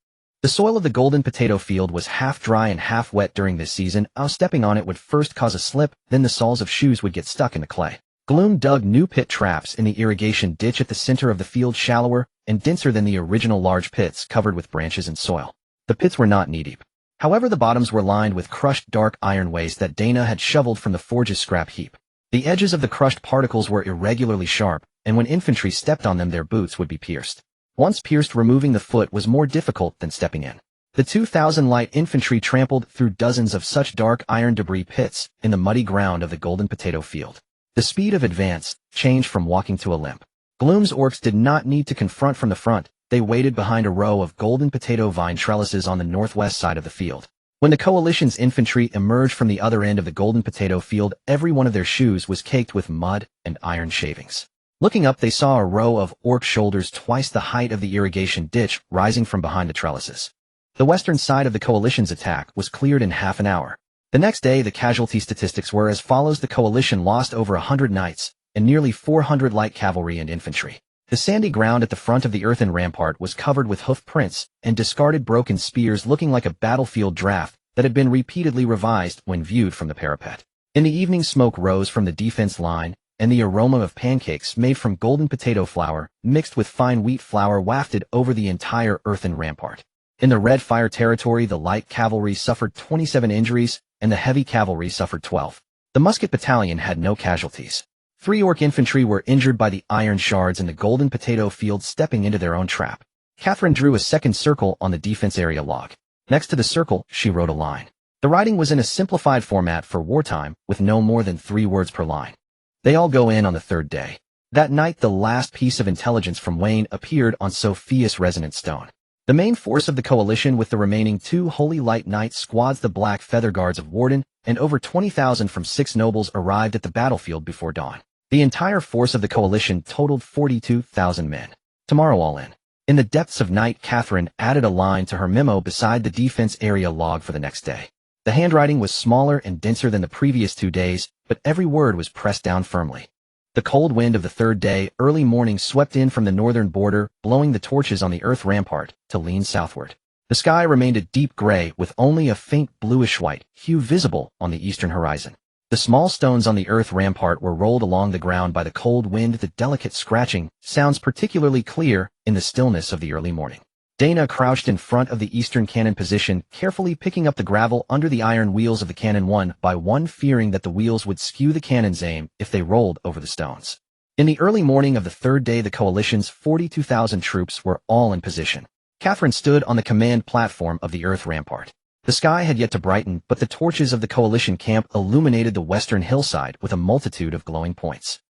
The soil of the Golden Potato Field was half dry and half wet during this season. Stepping on it would first cause a slip, then the soles of shoes would get stuck in the clay. Gloom dug new pit traps in the irrigation ditch at the center of the field, shallower and denser than the original large pits covered with branches and soil. The pits were not knee-deep. However, the bottoms were lined with crushed dark iron waste that Dana had shoveled from the forge's scrap heap. The edges of the crushed particles were irregularly sharp, and when infantry stepped on them their boots would be pierced. Once pierced, removing the foot was more difficult than stepping in. The 2,000 light infantry trampled through dozens of such dark iron debris pits in the muddy ground of the golden potato field. The speed of advance changed from walking to a limp. Gloom's orcs did not need to confront from the front. They waited behind a row of golden potato vine trellises on the northwest side of the field. When the coalition's infantry emerged from the other end of the golden potato field, every one of their shoes was caked with mud and iron shavings. Looking up, they saw a row of orc shoulders twice the height of the irrigation ditch rising from behind the trellises. The western side of the coalition's attack was cleared in half an hour. The next day, the casualty statistics were as follows. The coalition lost over 100 knights and nearly 400 light cavalry and infantry. The sandy ground at the front of the earthen rampart was covered with hoof prints and discarded broken spears, looking like a battlefield draft that had been repeatedly revised when viewed from the parapet. In the evening, smoke rose from the defense line, and the aroma of pancakes made from golden potato flour mixed with fine wheat flour wafted over the entire earthen rampart. In the red fire territory, the light cavalry suffered 27 injuries, and the heavy cavalry suffered 12. The musket battalion had no casualties. 3 orc infantry were injured by the iron shards in the golden potato field stepping into their own trap. Catherine drew a second circle on the defense area log. Next to the circle, she wrote a line. The writing was in a simplified format for wartime, with no more than 3 words per line. They all go in on the 3rd day. That night, the last piece of intelligence from Wayne appeared on Sophia's resonant stone. The main force of the coalition, with the remaining 2 Holy Light Knights squads, the Black Feather Guards of Warden, and over 20,000 from 6 nobles, arrived at the battlefield before dawn. The entire force of the coalition totaled 42,000 men. Tomorrow all in. In the depths of night, Catherine added a line to her memo beside the defense area log for the next day. The handwriting was smaller and denser than the previous 2 days, but every word was pressed down firmly. The cold wind of the 3rd day, early morning, swept in from the northern border, blowing the torches on the earth rampart to lean southward. The sky remained a deep gray, with only a faint bluish-white hue visible on the eastern horizon. The small stones on the earth rampart were rolled along the ground by the cold wind. The delicate scratching sounds particularly clear in the stillness of the early morning. Dana crouched in front of the eastern cannon position, carefully picking up the gravel under the iron wheels of the cannon one by one, fearing that the wheels would skew the cannon's aim if they rolled over the stones. In the early morning of the 3rd day, the coalition's 42,000 troops were all in position. Catherine stood on the command platform of the earth rampart. The sky had yet to brighten, but the torches of the coalition camp illuminated the western hillside with a multitude of glowing points.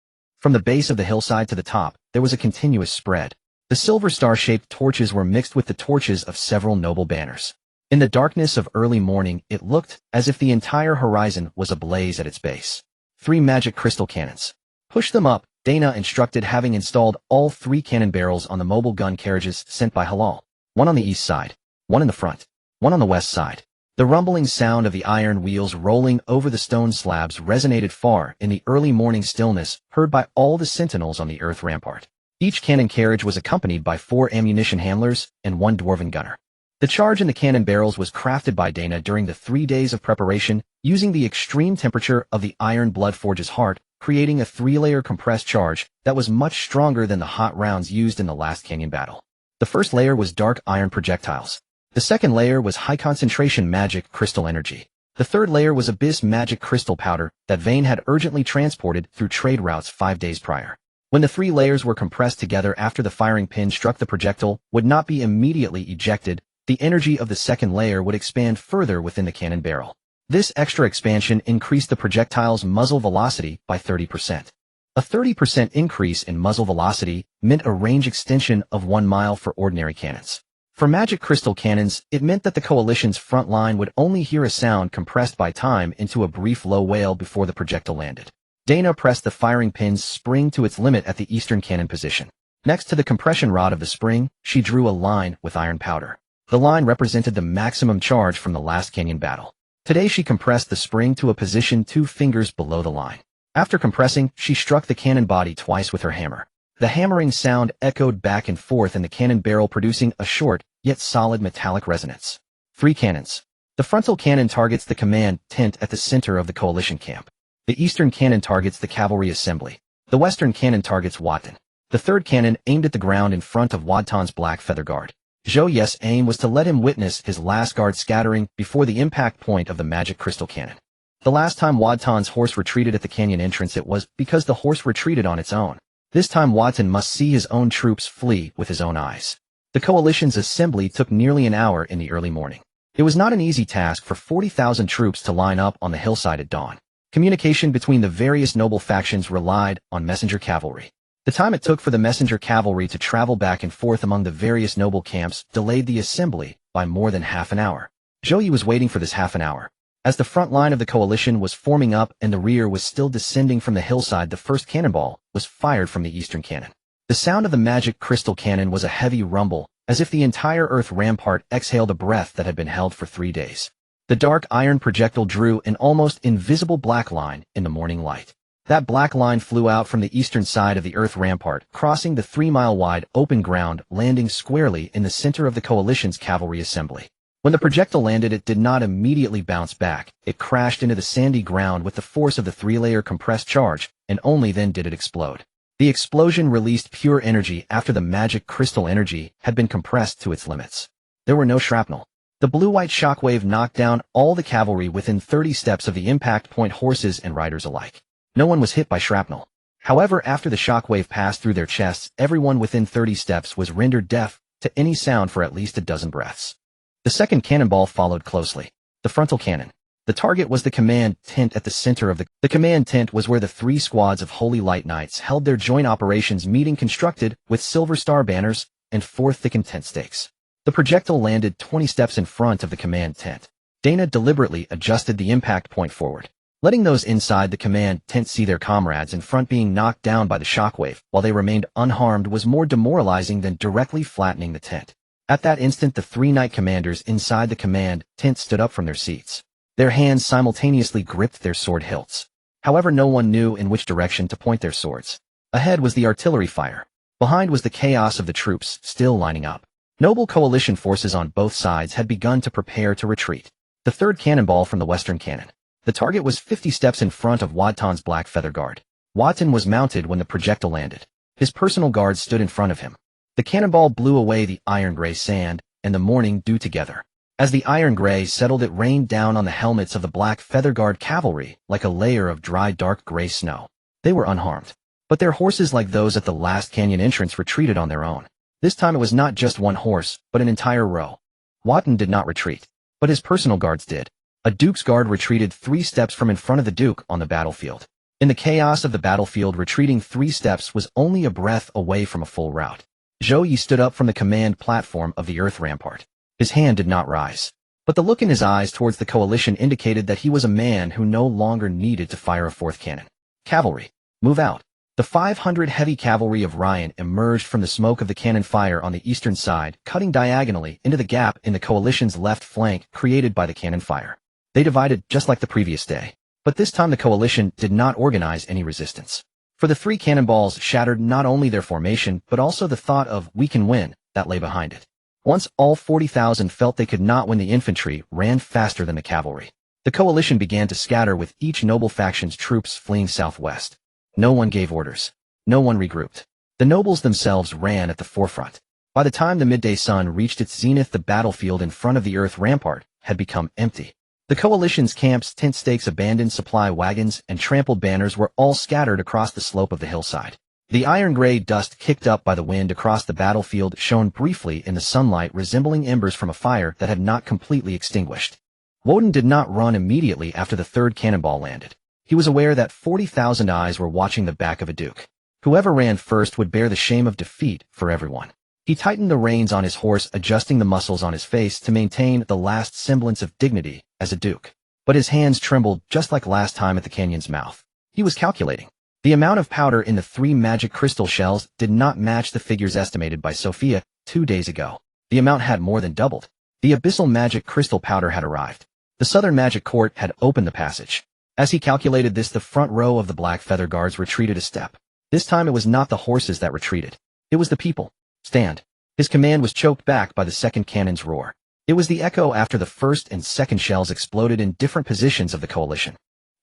From the base of the hillside to the top, there was a continuous spread. The silver star-shaped torches were mixed with the torches of several noble banners. In the darkness of early morning, it looked as if the entire horizon was ablaze at its base. 3 magic crystal cannons. Push them up, Dana instructed, having installed all 3 cannon barrels on the mobile gun carriages sent by Halal. 1 on the east side, 1 in the front, 1 on the west side. The rumbling sound of the iron wheels rolling over the stone slabs resonated far in the early morning stillness, heard by all the sentinels on the earth rampart. Each cannon carriage was accompanied by 4 ammunition handlers and 1 dwarven gunner. The charge in the cannon barrels was crafted by Dana during the 3 days of preparation, using the extreme temperature of the iron blood forge's heart, creating a 3-layer compressed charge that was much stronger than the hot rounds used in the last canyon battle. The first layer was dark iron projectiles. The second layer was high-concentration magic crystal energy. The third layer was abyss magic crystal powder that Vayne had urgently transported through trade routes 5 days prior. When the 3 layers were compressed together after the firing pin struck, the projectile would not be immediately ejected. The energy of the second layer would expand further within the cannon barrel. This extra expansion increased the projectile's muzzle velocity by 30%. A 30% increase in muzzle velocity meant a range extension of 1 mile for ordinary cannons. For magic crystal cannons, it meant that the coalition's front line would only hear a sound compressed by time into a brief low wail before the projectile landed. Dana pressed the firing pin's spring to its limit at the eastern cannon position. Next to the compression rod of the spring, she drew a line with iron powder. The line represented the maximum charge from the last canyon battle. Today she compressed the spring to a position 2 fingers below the line. After compressing, she struck the cannon body twice with her hammer. The hammering sound echoed back and forth in the cannon barrel, producing a short, yet solid metallic resonance. 3 cannons. The frontal cannon targets the command tent at the center of the coalition camp. The eastern cannon targets the cavalry assembly. The western cannon targets Watan. The third cannon aimed at the ground in front of Watan's black feather guard. Zhou Ye's aim was to let him witness his last guard scattering before the impact point of the magic crystal cannon. The last time Watan's horse retreated at the canyon entrance, it was because the horse retreated on its own. This time Watan must see his own troops flee with his own eyes. The coalition's assembly took nearly an hour in the early morning. It was not an easy task for 40,000 troops to line up on the hillside at dawn. Communication between the various noble factions relied on messenger cavalry. The time it took for the messenger cavalry to travel back and forth among the various noble camps delayed the assembly by more than half an hour. Zhou Ye was waiting for this half an hour. As the front line of the coalition was forming up and the rear was still descending from the hillside, the first cannonball was fired from the eastern cannon. The sound of the magic crystal cannon was a heavy rumble, as if the entire earth rampart exhaled a breath that had been held for 3 days. The dark iron projectile drew an almost invisible black line in the morning light. That black line flew out from the eastern side of the earth rampart, crossing the 3-mile-wide open ground, landing squarely in the center of the coalition's cavalry assembly. When the projectile landed, it did not immediately bounce back. It crashed into the sandy ground with the force of the 3-layer compressed charge, and only then did it explode. The explosion released pure energy after the magic crystal energy had been compressed to its limits. There were no shrapnel. The blue-white shockwave knocked down all the cavalry within 30 steps of the impact point, horses and riders alike. No one was hit by shrapnel. However, after the shockwave passed through their chests, everyone within 30 steps was rendered deaf to any sound for at least a dozen breaths. The second cannonball followed closely. The frontal cannon. The target was the command tent at the center of the command tent was where the 3 squads of Holy Light Knights held their joint operations meeting, constructed with silver star banners and 4 thickened tent stakes. The projectile landed 20 steps in front of the command tent. Dana deliberately adjusted the impact point forward, letting those inside the command tent see their comrades in front being knocked down by the shockwave while they remained unharmed was more demoralizing than directly flattening the tent. At that instant, the 3 knight commanders inside the command tent stood up from their seats. Their hands simultaneously gripped their sword hilts. However, no one knew in which direction to point their swords. Ahead was the artillery fire. Behind was the chaos of the troops still lining up. Noble coalition forces on both sides had begun to prepare to retreat. The third cannonball from the western cannon. The target was 50 steps in front of Watan's black feather guard. Watan was mounted when the projectile landed. His personal guard stood in front of him. The cannonball blew away the iron-gray sand and the morning dew together. As the iron-gray settled, it rained down on the helmets of the black feather guard cavalry like a layer of dry dark gray snow. They were unharmed. But their horses, like those at the last canyon entrance, retreated on their own. This time it was not just one horse, but an entire row. Watan did not retreat, but his personal guards did. A duke's guard retreated 3 steps from in front of the duke on the battlefield. In the chaos of the battlefield, retreating 3 steps was only a breath away from a full rout. Zhou Ye stood up from the command platform of the earth rampart. His hand did not rise, but the look in his eyes towards the coalition indicated that he was a man who no longer needed to fire a 4th cannon. Cavalry, move out. The 500 heavy cavalry of Ryan emerged from the smoke of the cannon fire on the eastern side, cutting diagonally into the gap in the coalition's left flank created by the cannon fire. They divided just like the previous day, but this time the coalition did not organize any resistance. For the 3 cannonballs shattered not only their formation, but also the thought of "we can win" that lay behind it. Once all 40,000 felt they could not win, the infantry ran faster than the cavalry. The coalition began to scatter, with each noble faction's troops fleeing southwest. No one gave orders. No one regrouped. The nobles themselves ran at the forefront. By the time the midday sun reached its zenith, the battlefield in front of the earth rampart had become empty. The coalition's camps, tent stakes, abandoned supply wagons, and trampled banners were all scattered across the slope of the hillside. The iron-gray dust kicked up by the wind across the battlefield shone briefly in the sunlight, resembling embers from a fire that had not completely extinguished. Woden did not run immediately after the 3rd cannonball landed. He was aware that 40,000 eyes were watching the back of a duke. Whoever ran first would bear the shame of defeat for everyone. He tightened the reins on his horse, adjusting the muscles on his face to maintain the last semblance of dignity as a duke. But his hands trembled just like last time at the canyon's mouth. He was calculating. The amount of powder in the 3 magic crystal shells did not match the figures estimated by Sophia 2 days ago. The amount had more than doubled. The abyssal magic crystal powder had arrived. The southern magic court had opened the passage. As he calculated this, the front row of the black feather guards retreated a step. This time it was not the horses that retreated. It was the people. Stand. His command was choked back by the 2nd cannon's roar. It was the echo after the 1st and 2nd shells exploded in different positions of the coalition.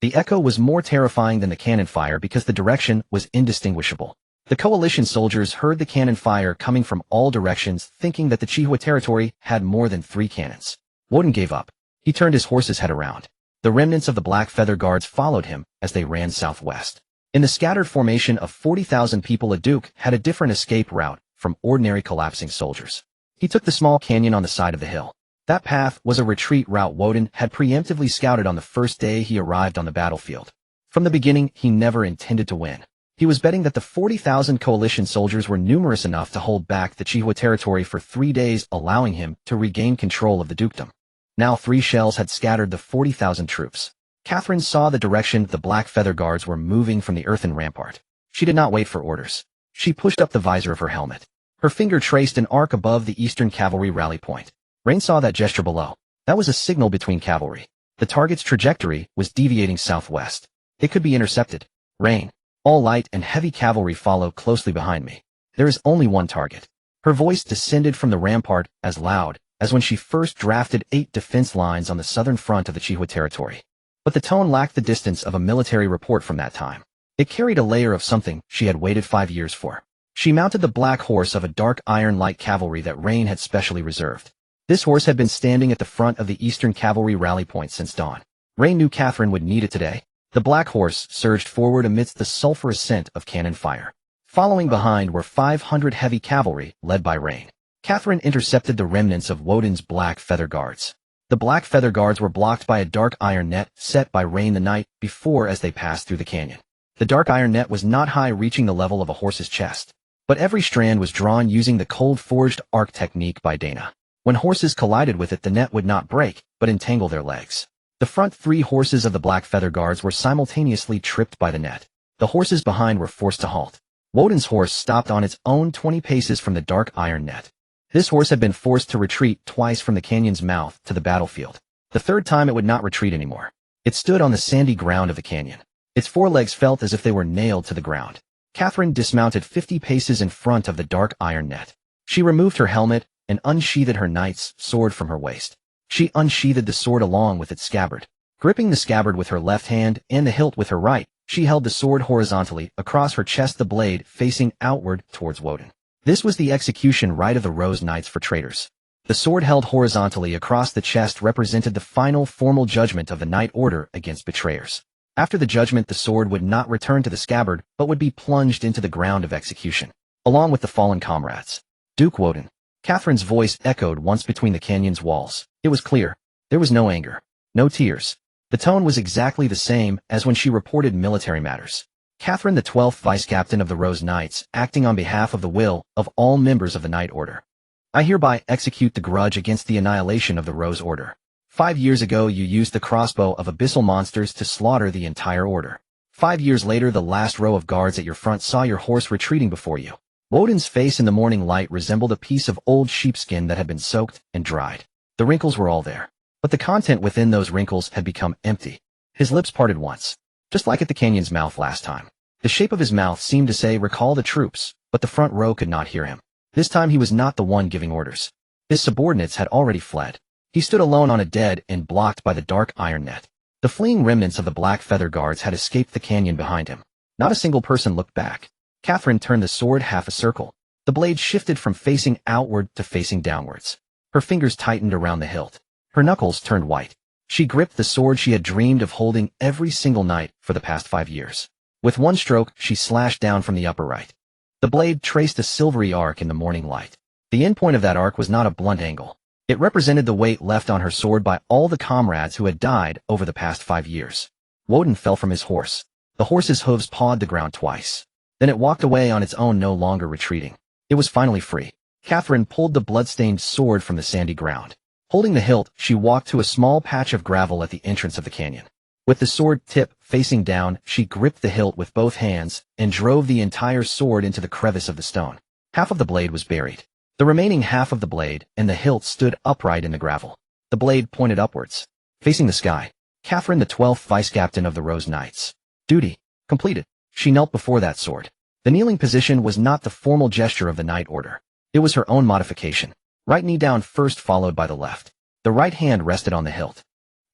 The echo was more terrifying than the cannon fire because the direction was indistinguishable. The coalition soldiers heard the cannon fire coming from all directions, thinking that the Chihua territory had more than 3 cannons. Woden gave up. He turned his horse's head around. The remnants of the Black Feather Guards followed him as they ran southwest. In the scattered formation of 40,000 people, a duke had a different escape route from ordinary collapsing soldiers. He took the small canyon on the side of the hill. That path was a retreat route Woden had preemptively scouted on the first day he arrived on the battlefield. From the beginning, he never intended to win. He was betting that the 40,000 coalition soldiers were numerous enough to hold back the Chihua territory for 3 days, allowing him to regain control of the dukedom. Now 3 shells had scattered the 40,000 troops. Catherine saw the direction the Black Feather Guards were moving from the earthen rampart. She did not wait for orders. She pushed up the visor of her helmet. Her finger traced an arc above the Eastern Cavalry rally point. Rain saw that gesture below. That was a signal between cavalry. The target's trajectory was deviating southwest. It could be intercepted. Rain. All light and heavy cavalry follow closely behind me. There is only one target. Her voice descended from the rampart as loud as when she first drafted 8 defense lines on the southern front of the Chihua territory. But the tone lacked the distance of a military report from that time. It carried a layer of something she had waited 5 years for. She mounted the black horse of a dark iron light cavalry that Rain had specially reserved. This horse had been standing at the front of the Eastern Cavalry rally point since dawn. Rain knew Catherine would need it today. The black horse surged forward amidst the sulphurous scent of cannon fire. Following behind were 500 heavy cavalry, led by Rain. Catherine intercepted the remnants of Woden's Black Feather Guards. The Black Feather Guards were blocked by a dark iron net set by Rain the night before as they passed through the canyon. The dark iron net was not high, reaching the level of a horse's chest. But every strand was drawn using the cold-forged arc technique by Dana. When horses collided with it, the net would not break, but entangle their legs. The front 3 horses of the Black Feather Guards were simultaneously tripped by the net. The horses behind were forced to halt. Woden's horse stopped on its own 20 paces from the dark iron net. This horse had been forced to retreat twice from the canyon's mouth to the battlefield. The 3rd time it would not retreat anymore. It stood on the sandy ground of the canyon. Its forelegs felt as if they were nailed to the ground. Catherine dismounted 50 paces in front of the dark iron net. She removed her helmet and unsheathed her knight's sword from her waist. She unsheathed the sword along with its scabbard. Gripping the scabbard with her left hand and the hilt with her right, she held the sword horizontally across her chest, the blade facing outward towards Woden. This was the execution rite of the Rose Knights for traitors. The sword held horizontally across the chest represented the final formal judgment of the Knight Order against betrayers. After the judgment, the sword would not return to the scabbard, but would be plunged into the ground of execution, along with the fallen comrades. Duke Woden. Catherine's voice echoed once between the canyon's walls. It was clear. There was no anger. No tears. The tone was exactly the same as when she reported military matters. Catherine, the 12th Vice-Captain of the Rose Knights, acting on behalf of the will of all members of the Knight Order. I hereby execute the grudge against the annihilation of the Rose Order. 5 years ago you used the crossbow of abyssal monsters to slaughter the entire order. 5 years later the last row of guards at your front saw your horse retreating before you. Woden's face in the morning light resembled a piece of old sheepskin that had been soaked and dried. The wrinkles were all there, but the content within those wrinkles had become empty. His lips parted once, just like at the canyon's mouth last time. The shape of his mouth seemed to say, "Recall the troops," but the front row could not hear him. This time he was not the one giving orders. His subordinates had already fled. He stood alone on a dead and blocked by the dark iron net. The fleeing remnants of the Black Feather Guards had escaped the canyon behind him. Not a single person looked back. Catherine turned the sword half a circle. The blade shifted from facing outward to facing downwards. Her fingers tightened around the hilt. Her knuckles turned white. She gripped the sword she had dreamed of holding every single night for the past 5 years. With one stroke, she slashed down from the upper right. The blade traced a silvery arc in the morning light. The endpoint of that arc was not a blunt angle. It represented the weight left on her sword by all the comrades who had died over the past 5 years. Woden fell from his horse. The horse's hooves pawed the ground twice. Then it walked away on its own, no longer retreating. It was finally free. Catherine pulled the blood-stained sword from the sandy ground. Holding the hilt, she walked to a small patch of gravel at the entrance of the canyon. With the sword tip facing down, she gripped the hilt with both hands and drove the entire sword into the crevice of the stone. Half of the blade was buried. The remaining half of the blade and the hilt stood upright in the gravel. The blade pointed upwards, facing the sky. Catherine, the 12th Vice-Captain of the Rose Knights. Duty completed. She knelt before that sword. The kneeling position was not the formal gesture of the Knight Order. It was her own modification. Right knee down first, followed by the left. The right hand rested on the hilt.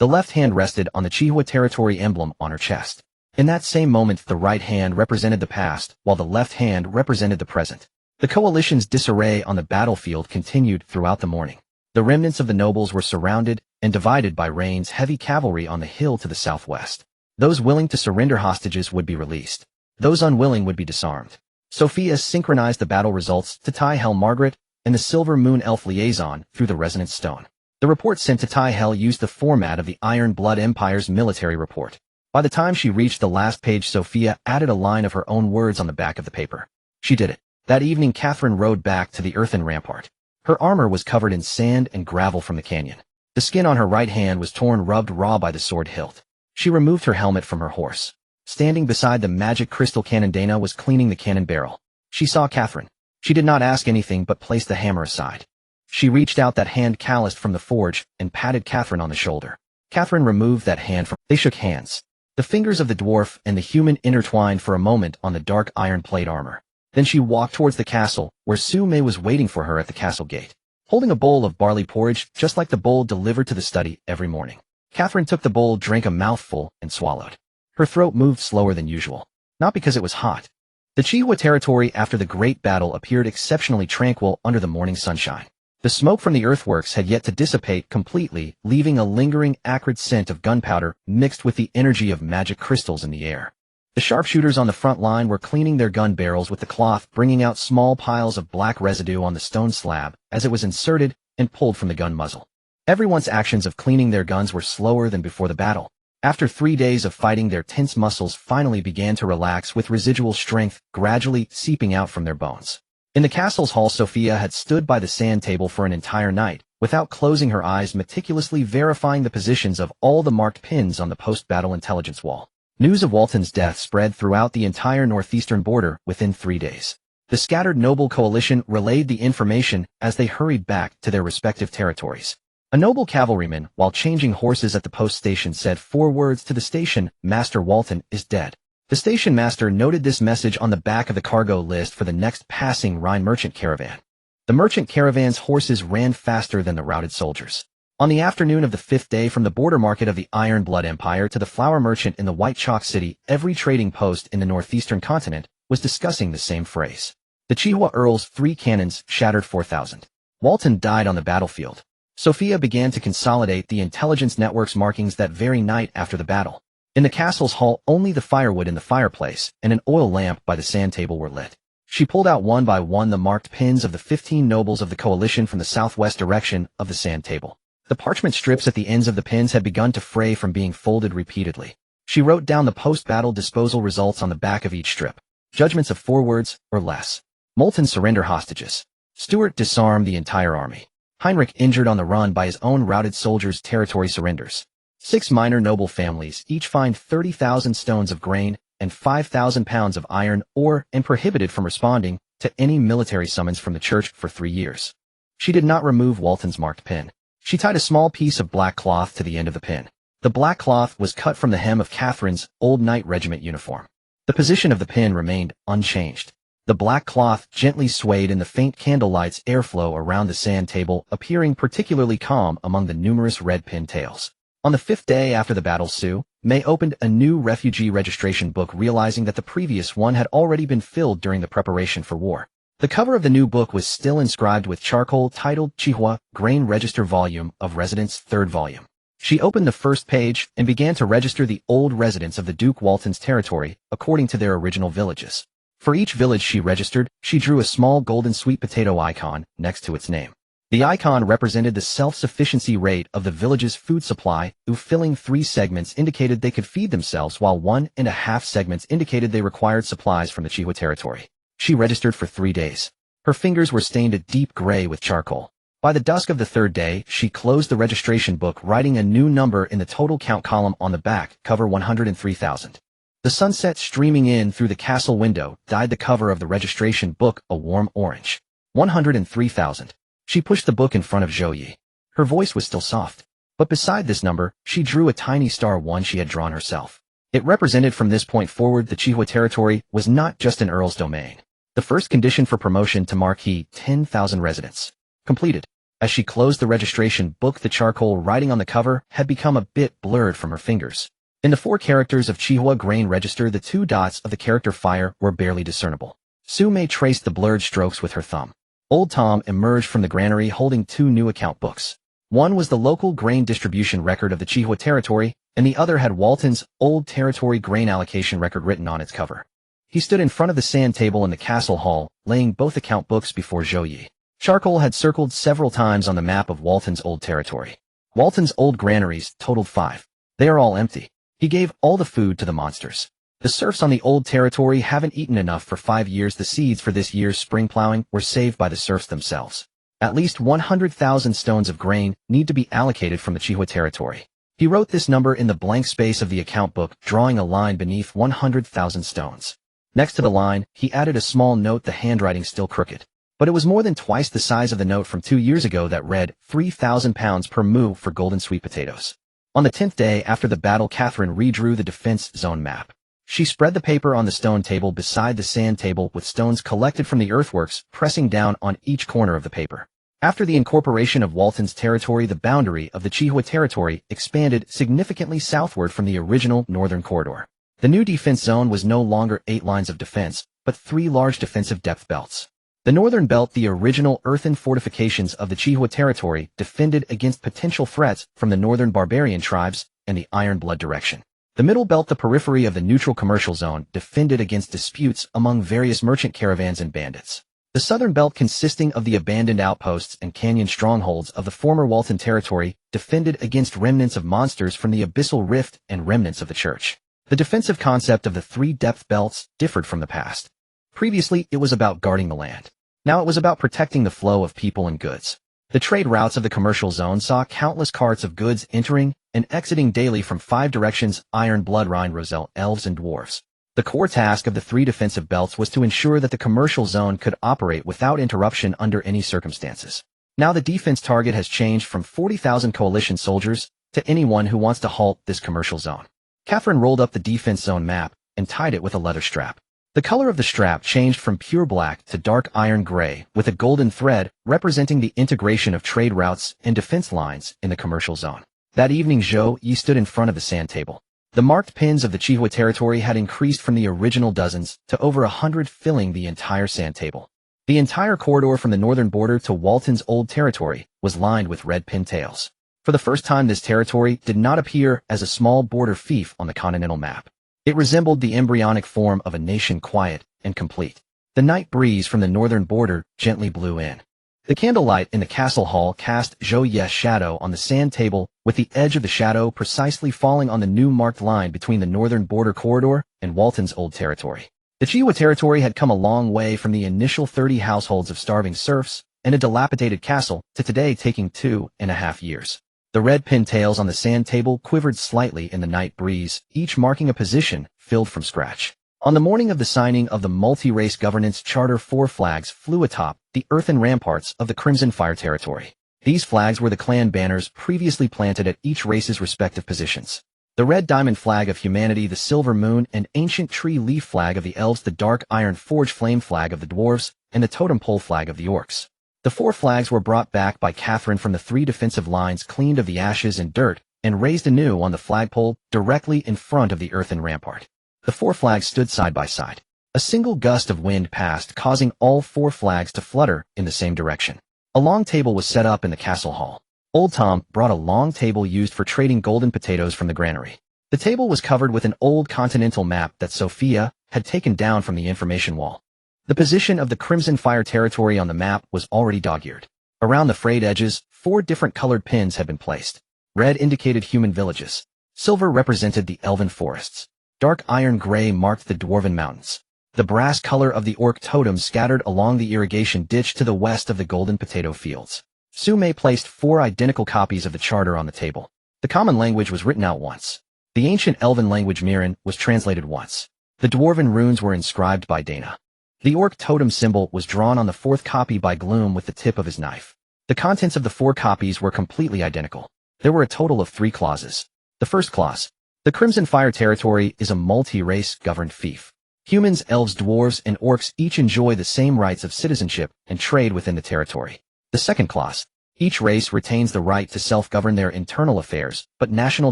The left hand rested on the Chihua territory emblem on her chest. In that same moment, the right hand represented the past, while the left hand represented the present. The coalition's disarray on the battlefield continued throughout the morning. The remnants of the nobles were surrounded and divided by Rain's heavy cavalry on the hill to the southwest. Those willing to surrender hostages would be released. Those unwilling would be disarmed. Sophia synchronized the battle results to Tai Hel Margaret and the Silver Moon Elf liaison through the resonance stone. The report sent to Tai Hel used the format of the Iron Blood Empire's military report. By the time she reached the last page, Sophia added a line of her own words on the back of the paper. She did it. That evening, Catherine rode back to the earthen rampart. Her armor was covered in sand and gravel from the canyon. The skin on her right hand was torn, rubbed raw by the sword hilt. She removed her helmet from her horse. Standing beside the magic crystal cannon, Dana was cleaning the cannon barrel. She saw Catherine. She did not ask anything but placed the hammer aside. She reached out that hand calloused from the forge and patted Catherine on the shoulder. Catherine removed that hand from. They shook hands. The fingers of the dwarf and the human intertwined for a moment on the dark iron plate armor. Then she walked towards the castle, where Zhou Ye was waiting for her at the castle gate, holding a bowl of barley porridge just like the bowl delivered to the study every morning. Catherine took the bowl, drank a mouthful, and swallowed. Her throat moved slower than usual. Not because it was hot. The Chihua territory after the great battle appeared exceptionally tranquil under the morning sunshine. The smoke from the earthworks had yet to dissipate completely, leaving a lingering acrid scent of gunpowder mixed with the energy of magic crystals in the air. The sharpshooters on the front line were cleaning their gun barrels with the cloth, bringing out small piles of black residue on the stone slab as it was inserted and pulled from the gun muzzle. Everyone's actions of cleaning their guns were slower than before the battle. After 3 days of fighting, their tense muscles finally began to relax, with residual strength gradually seeping out from their bones. In the castle's hall, Sophia had stood by the sand table for an entire night, without closing her eyes, meticulously verifying the positions of all the marked pins on the post-battle intelligence wall. News of Walton's death spread throughout the entire northeastern border within 3 days. The scattered noble coalition relayed the information as they hurried back to their respective territories. A noble cavalryman, while changing horses at the post station, said 4 words to the station: "Master Walton is dead." The station master noted this message on the back of the cargo list for the next passing Rhine merchant caravan. The merchant caravan's horses ran faster than the routed soldiers. On the afternoon of the 5th day, from the border market of the Iron Blood Empire to the flour merchant in the White Chalk City, every trading post in the northeastern continent was discussing the same phrase. The Chihua Earl's 3 cannons shattered 4,000. Walton died on the battlefield. Sophia began to consolidate the intelligence network's markings that very night after the battle. In the castle's hall, only the firewood in the fireplace and an oil lamp by the sand table were lit. She pulled out one by one the marked pins of the 15 nobles of the coalition from the southwest direction of the sand table. The parchment strips at the ends of the pins had begun to fray from being folded repeatedly. She wrote down the post-battle disposal results on the back of each strip. Judgments of 4 words or less. Moulton surrender hostages. Stuart disarmed the entire army. Heinrich injured on the run by his own routed soldiers. Territory surrenders. 6 minor noble families each fined 30,000 stones of grain and 5,000 pounds of iron ore and prohibited from responding to any military summons from the church for 3 years. She did not remove Walton's marked pin. She tied a small piece of black cloth to the end of the pin. The black cloth was cut from the hem of Catherine's old Knight Regiment uniform. The position of the pin remained unchanged. The black cloth gently swayed in the faint candlelight's airflow around the sand table, appearing particularly calm among the numerous red pin tails. On the 5th day after the battle, Zhou Ye opened a new refugee registration book, realizing that the previous one had already been filled during the preparation for war. The cover of the new book was still inscribed with charcoal, titled Chihua Grain Register Volume of Residence 3rd Volume. She opened the first page and began to register the old residents of the Duke Walton's territory according to their original villages. For each village she registered, she drew a small golden sweet potato icon next to its name. The icon represented the self-sufficiency rate of the village's food supply, filling 3 segments indicated they could feed themselves, while 1.5 segments indicated they required supplies from the Chihua territory. She registered for 3 days. Her fingers were stained a deep gray with charcoal. By the dusk of the 3rd day, she closed the registration book, writing a new number in the total count column on the back cover: 103,000. The sunset streaming in through the castle window dyed the cover of the registration book a warm orange. 103,000. She pushed the book in front of Zhou Ye. Her voice was still soft. But beside this number, she drew a tiny star, one she had drawn herself. It represented from this point forward the Chihua territory was not just an earl's domain. The first condition for promotion to Marquis, 10,000 residents. Completed. As she closed the registration book, the charcoal writing on the cover had become a bit blurred from her fingers. In the 4 characters of Chihua grain register, the 2 dots of the character fire were barely discernible. Zhou Ye traced the blurred strokes with her thumb. Old Tom emerged from the granary holding 2 new account books. One was the local grain distribution record of the Chihua territory, and the other had Walton's old territory grain allocation record written on its cover. He stood in front of the sand table in the castle hall, laying both account books before Zhou Ye. Charcoal had circled several times on the map of Walton's old territory. Walton's old granaries totaled 5. They are all empty. He gave all the food to the monsters. The serfs on the old territory haven't eaten enough for 5 years. The seeds for this year's spring plowing were saved by the serfs themselves. At least 100,000 stones of grain need to be allocated from the Chihua territory. He wrote this number in the blank space of the account book, drawing a line beneath 100,000 stones. Next to the line, he added a small note, the handwriting still crooked. But it was more than twice the size of the note from 2 years ago that read 3,000 pounds per moo for golden sweet potatoes. On the 10th day after the battle, Catherine redrew the defense zone map. She spread the paper on the stone table beside the sand table with stones collected from the earthworks, pressing down on each corner of the paper. After the incorporation of Walton's territory, the boundary of the Chihua territory expanded significantly southward from the original northern corridor. The new defense zone was no longer 8 lines of defense, but 3 large defensive depth belts. The northern belt, the original earthen fortifications of the Chihua territory, defended against potential threats from the northern barbarian tribes and the Iron Blood direction. The middle belt, the periphery of the neutral commercial zone, defended against disputes among various merchant caravans and bandits. The southern belt, consisting of the abandoned outposts and canyon strongholds of the former Walton territory, defended against remnants of monsters from the Abyssal Rift and remnants of the Church. The defensive concept of the 3 depth belts differed from the past. Previously, it was about guarding the land. Now it was about protecting the flow of people and goods. The trade routes of the commercial zone saw countless carts of goods entering and exiting daily from 5 directions: Iron Blood, Rhine, Roselle, Elves, and Dwarves. The core task of the 3 defensive belts was to ensure that the commercial zone could operate without interruption under any circumstances. Now the defense target has changed from 40,000 coalition soldiers to anyone who wants to halt this commercial zone. Catherine rolled up the defense zone map and tied it with a leather strap. The color of the strap changed from pure black to dark iron gray, with a golden thread representing the integration of trade routes and defense lines in the commercial zone. That evening, Zhou Ye stood in front of the sand table. The marked pins of the Chihua territory had increased from the original dozens to over 100, filling the entire sand table. The entire corridor from the northern border to Walton's old territory was lined with red pin tails. For the first time, this territory did not appear as a small border fief on the continental map. It resembled the embryonic form of a nation, quiet and complete. The night breeze from the northern border gently blew in. The candlelight in the castle hall cast Zhou Ye's shadow on the sand table, with the edge of the shadow precisely falling on the new marked line between the northern border corridor and Walton's old territory. The Chihua territory had come a long way from the initial 30 households of starving serfs and a dilapidated castle to today taking 2.5 years. The red pintails on the sand table quivered slightly in the night breeze, each marking a position filled from scratch. On the morning of the signing of the multi-race governance charter, 4 flags flew atop the earthen ramparts of the Crimson Fire territory. These flags were the clan banners previously planted at each race's respective positions. The red diamond flag of humanity, the silver moon and ancient tree leaf flag of the elves, the dark iron forge flame flag of the dwarves, and the totem pole flag of the orcs. The 4 flags were brought back by Catherine from the 3 defensive lines, cleaned of the ashes and dirt, and raised anew on the flagpole directly in front of the earthen rampart. The 4 flags stood side by side. A single gust of wind passed, causing all 4 flags to flutter in the same direction. A long table was set up in the castle hall. Old Tom brought a long table used for trading golden potatoes from the granary. The table was covered with an old continental map that Sophia had taken down from the information wall. The position of the Crimson Fire territory on the map was already dog-eared. Around the frayed edges, 4 different colored pins had been placed. Red indicated human villages. Silver represented the elven forests. Dark iron gray marked the dwarven mountains. The brass color of the orc totem scattered along the irrigation ditch to the west of the golden potato fields. Zhou Ye placed 4 identical copies of the charter on the table. The common language was written out once. The ancient elven language Miran was translated once. The dwarven runes were inscribed by Dana. The orc totem symbol was drawn on the 4th copy by Gloom with the tip of his knife. The contents of the 4 copies were completely identical. There were a total of 3 clauses. The first clause: the Crimson Fire territory is a multi-race governed fief. Humans, elves, dwarves, and orcs each enjoy the same rights of citizenship and trade within the territory. The second clause: Each race retains the right to self-govern their internal affairs, but national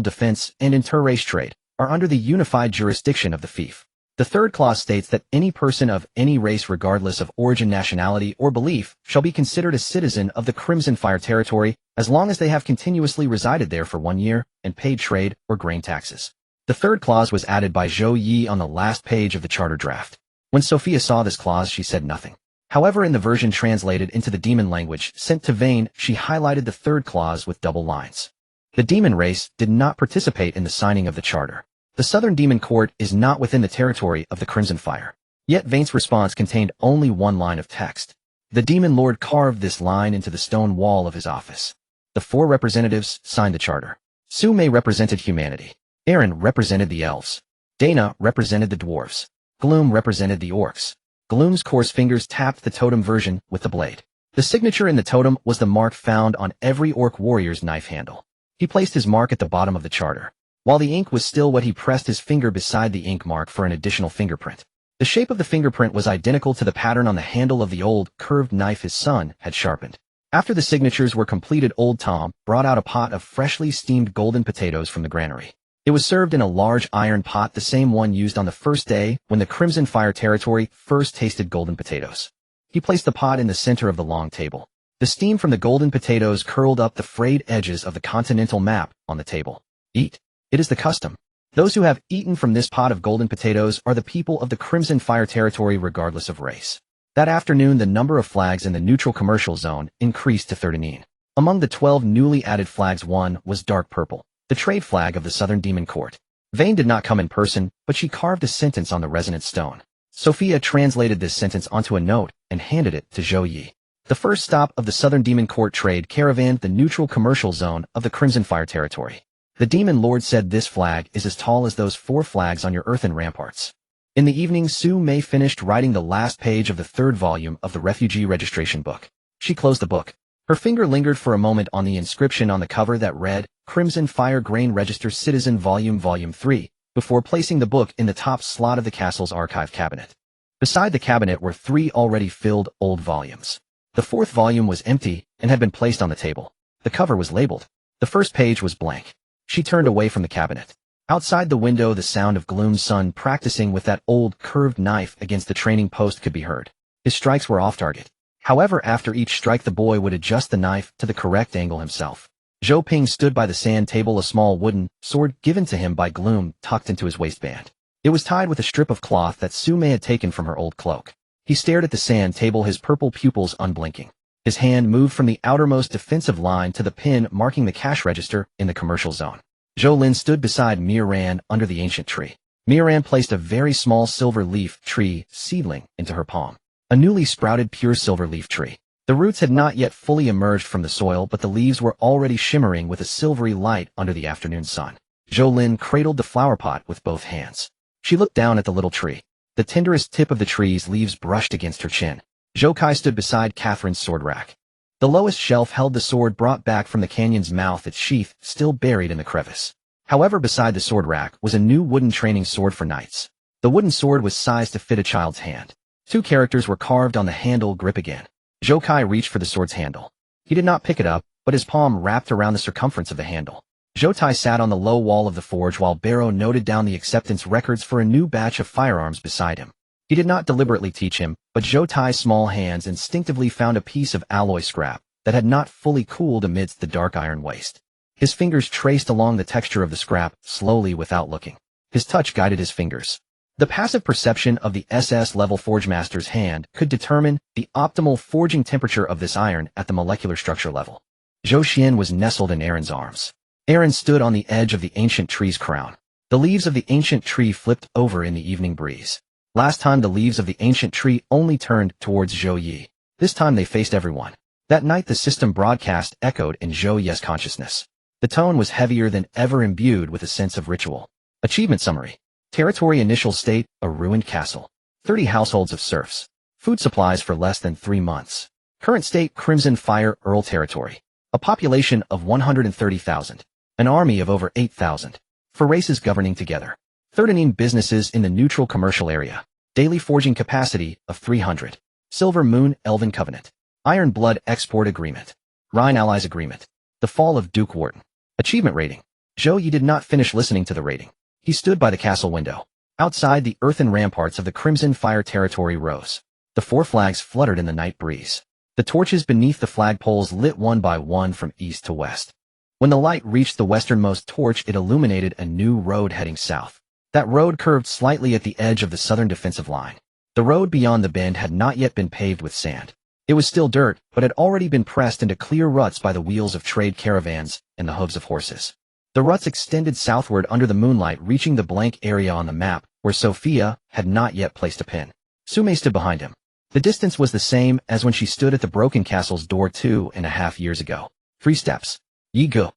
defense and inter-race trade are under the unified jurisdiction of the fief. The third clause states that any person of any race regardless of origin, nationality, or belief shall be considered a citizen of the Crimson Fire territory as long as they have continuously resided there for 1 year and paid trade or grain taxes. The third clause was added by Zhou Ye on the last page of the charter draft. When Sophia saw this clause, she said nothing. However, in the version translated into the demon language sent to Vane, she highlighted the third clause with double lines. The demon race did not participate in the signing of the charter. The Southern Demon Court is not within the territory of the Crimson Fire. Yet Vane's response contained only one line of text. The Demon Lord carved this line into the stone wall of his office. The 4 representatives signed the charter. Zhou Ye represented humanity. Aaron represented the elves. Dana represented the dwarves. Gloom represented the orcs. Gloom's coarse fingers tapped the totem version with the blade. The signature in the totem was the mark found on every orc warrior's knife handle. He placed his mark at the bottom of the charter. While the ink was still wet, he pressed his finger beside the ink mark for an additional fingerprint. The shape of the fingerprint was identical to the pattern on the handle of the old, curved knife his son had sharpened. After the signatures were completed, Old Tom brought out a pot of freshly steamed golden potatoes from the granary. It was served in a large iron pot, the same one used on the first day when the Crimson Fire territory first tasted golden potatoes. He placed the pot in the center of the long table. The steam from the golden potatoes curled up the frayed edges of the continental map on the table. Eat. It is the custom. Those who have eaten from this pot of golden potatoes are the people of the Crimson Fire territory regardless of race. That afternoon, the number of flags in the neutral commercial zone increased to 13. Among the 12 newly added flags, one was dark purple, the trade flag of the Southern Demon Court. Vane did not come in person, but she carved a sentence on the resonant stone. Sophia translated this sentence onto a note and handed it to Zhou Ye. The first stop of the Southern Demon Court trade caravan, the neutral commercial zone of the Crimson Fire territory. The Demon Lord said this flag is as tall as those 4 flags on your earthen ramparts. In the evening, Zhou Ye finished writing the last page of the 3rd volume of the refugee registration book. She closed the book. Her finger lingered for a moment on the inscription on the cover that read, Crimson Fire Grain Register Citizen Volume 3, before placing the book in the top slot of the castle's archive cabinet. Beside the cabinet were 3 already filled old volumes. The 4th volume was empty and had been placed on the table. The cover was labeled. The first page was blank. She turned away from the cabinet. Outside the window, the sound of Gloom's son practicing with that old curved knife against the training post could be heard. His strikes were off target. However, after each strike the boy would adjust the knife to the correct angle himself. Zhou Ping stood by the sand table, a small wooden sword given to him by Gloom tucked into his waistband. It was tied with a strip of cloth that Zhou Ye had taken from her old cloak. He stared at the sand table, his purple pupils unblinking. His hand moved from the outermost defensive line to the pin marking the cash register in the commercial zone. Zhou Lin stood beside Miran under the ancient tree. Miran placed a very small silver leaf tree seedling into her palm. A newly sprouted pure silver leaf tree. The roots had not yet fully emerged from the soil, but the leaves were already shimmering with a silvery light under the afternoon sun. Zhou Lin cradled the flower pot with both hands. She looked down at the little tree. The tenderest tip of the tree's leaves brushed against her chin. Zhou Kai stood beside Catherine's sword rack. The lowest shelf held the sword brought back from the canyon's mouth, its sheath still buried in the crevice. However, beside the sword rack was a new wooden training sword for knights. The wooden sword was sized to fit a child's hand. 2 characters were carved on the handle grip again. Zhou Kai reached for the sword's handle. He did not pick it up, but his palm wrapped around the circumference of the handle. Zhou Tai sat on the low wall of the forge while Barrow noted down the acceptance records for a new batch of firearms beside him. He did not deliberately teach him, but Zhou Tai's small hands instinctively found a piece of alloy scrap that had not fully cooled amidst the dark iron waste. His fingers traced along the texture of the scrap, slowly without looking. His touch guided his fingers. The passive perception of the SS-level forgemaster's hand could determine the optimal forging temperature of this iron at the molecular structure level. Zhou Xian was nestled in Aaron's arms. Aaron stood on the edge of the ancient tree's crown. The leaves of the ancient tree flipped over in the evening breeze. Last time the leaves of the ancient tree only turned towards Zhou Ye. This time they faced everyone. That night the system broadcast echoed in Zhou Ye's consciousness. The tone was heavier than ever, imbued with a sense of ritual. Achievement summary. Territory initial state, a ruined castle. 30 households of serfs. Food supplies for less than 3 months. Current state, Crimson Fire Earl territory. A population of 130,000. An army of over 8,000. 4 races governing together. 13 businesses in the neutral commercial area. Daily forging capacity of 300. Silver Moon Elven Covenant. Iron Blood Export Agreement. Rhine Allies Agreement. The Fall of Duke Wharton. Achievement Rating. Zhou Ye did not finish listening to the rating. He stood by the castle window. Outside, the earthen ramparts of the Crimson Fire territory rose. The 4 flags fluttered in the night breeze. The torches beneath the flagpoles lit one by one from east to west. When the light reached the westernmost torch, it illuminated a new road heading south. That road curved slightly at the edge of the southern defensive line. The road beyond the bend had not yet been paved with sand. It was still dirt, but had already been pressed into clear ruts by the wheels of trade caravans and the hooves of horses. The ruts extended southward under the moonlight, reaching the blank area on the map, where Sophia had not yet placed a pin. Su Mei stood behind him. The distance was the same as when she stood at the broken castle's door 2.5 years ago. 3 steps. Ye go.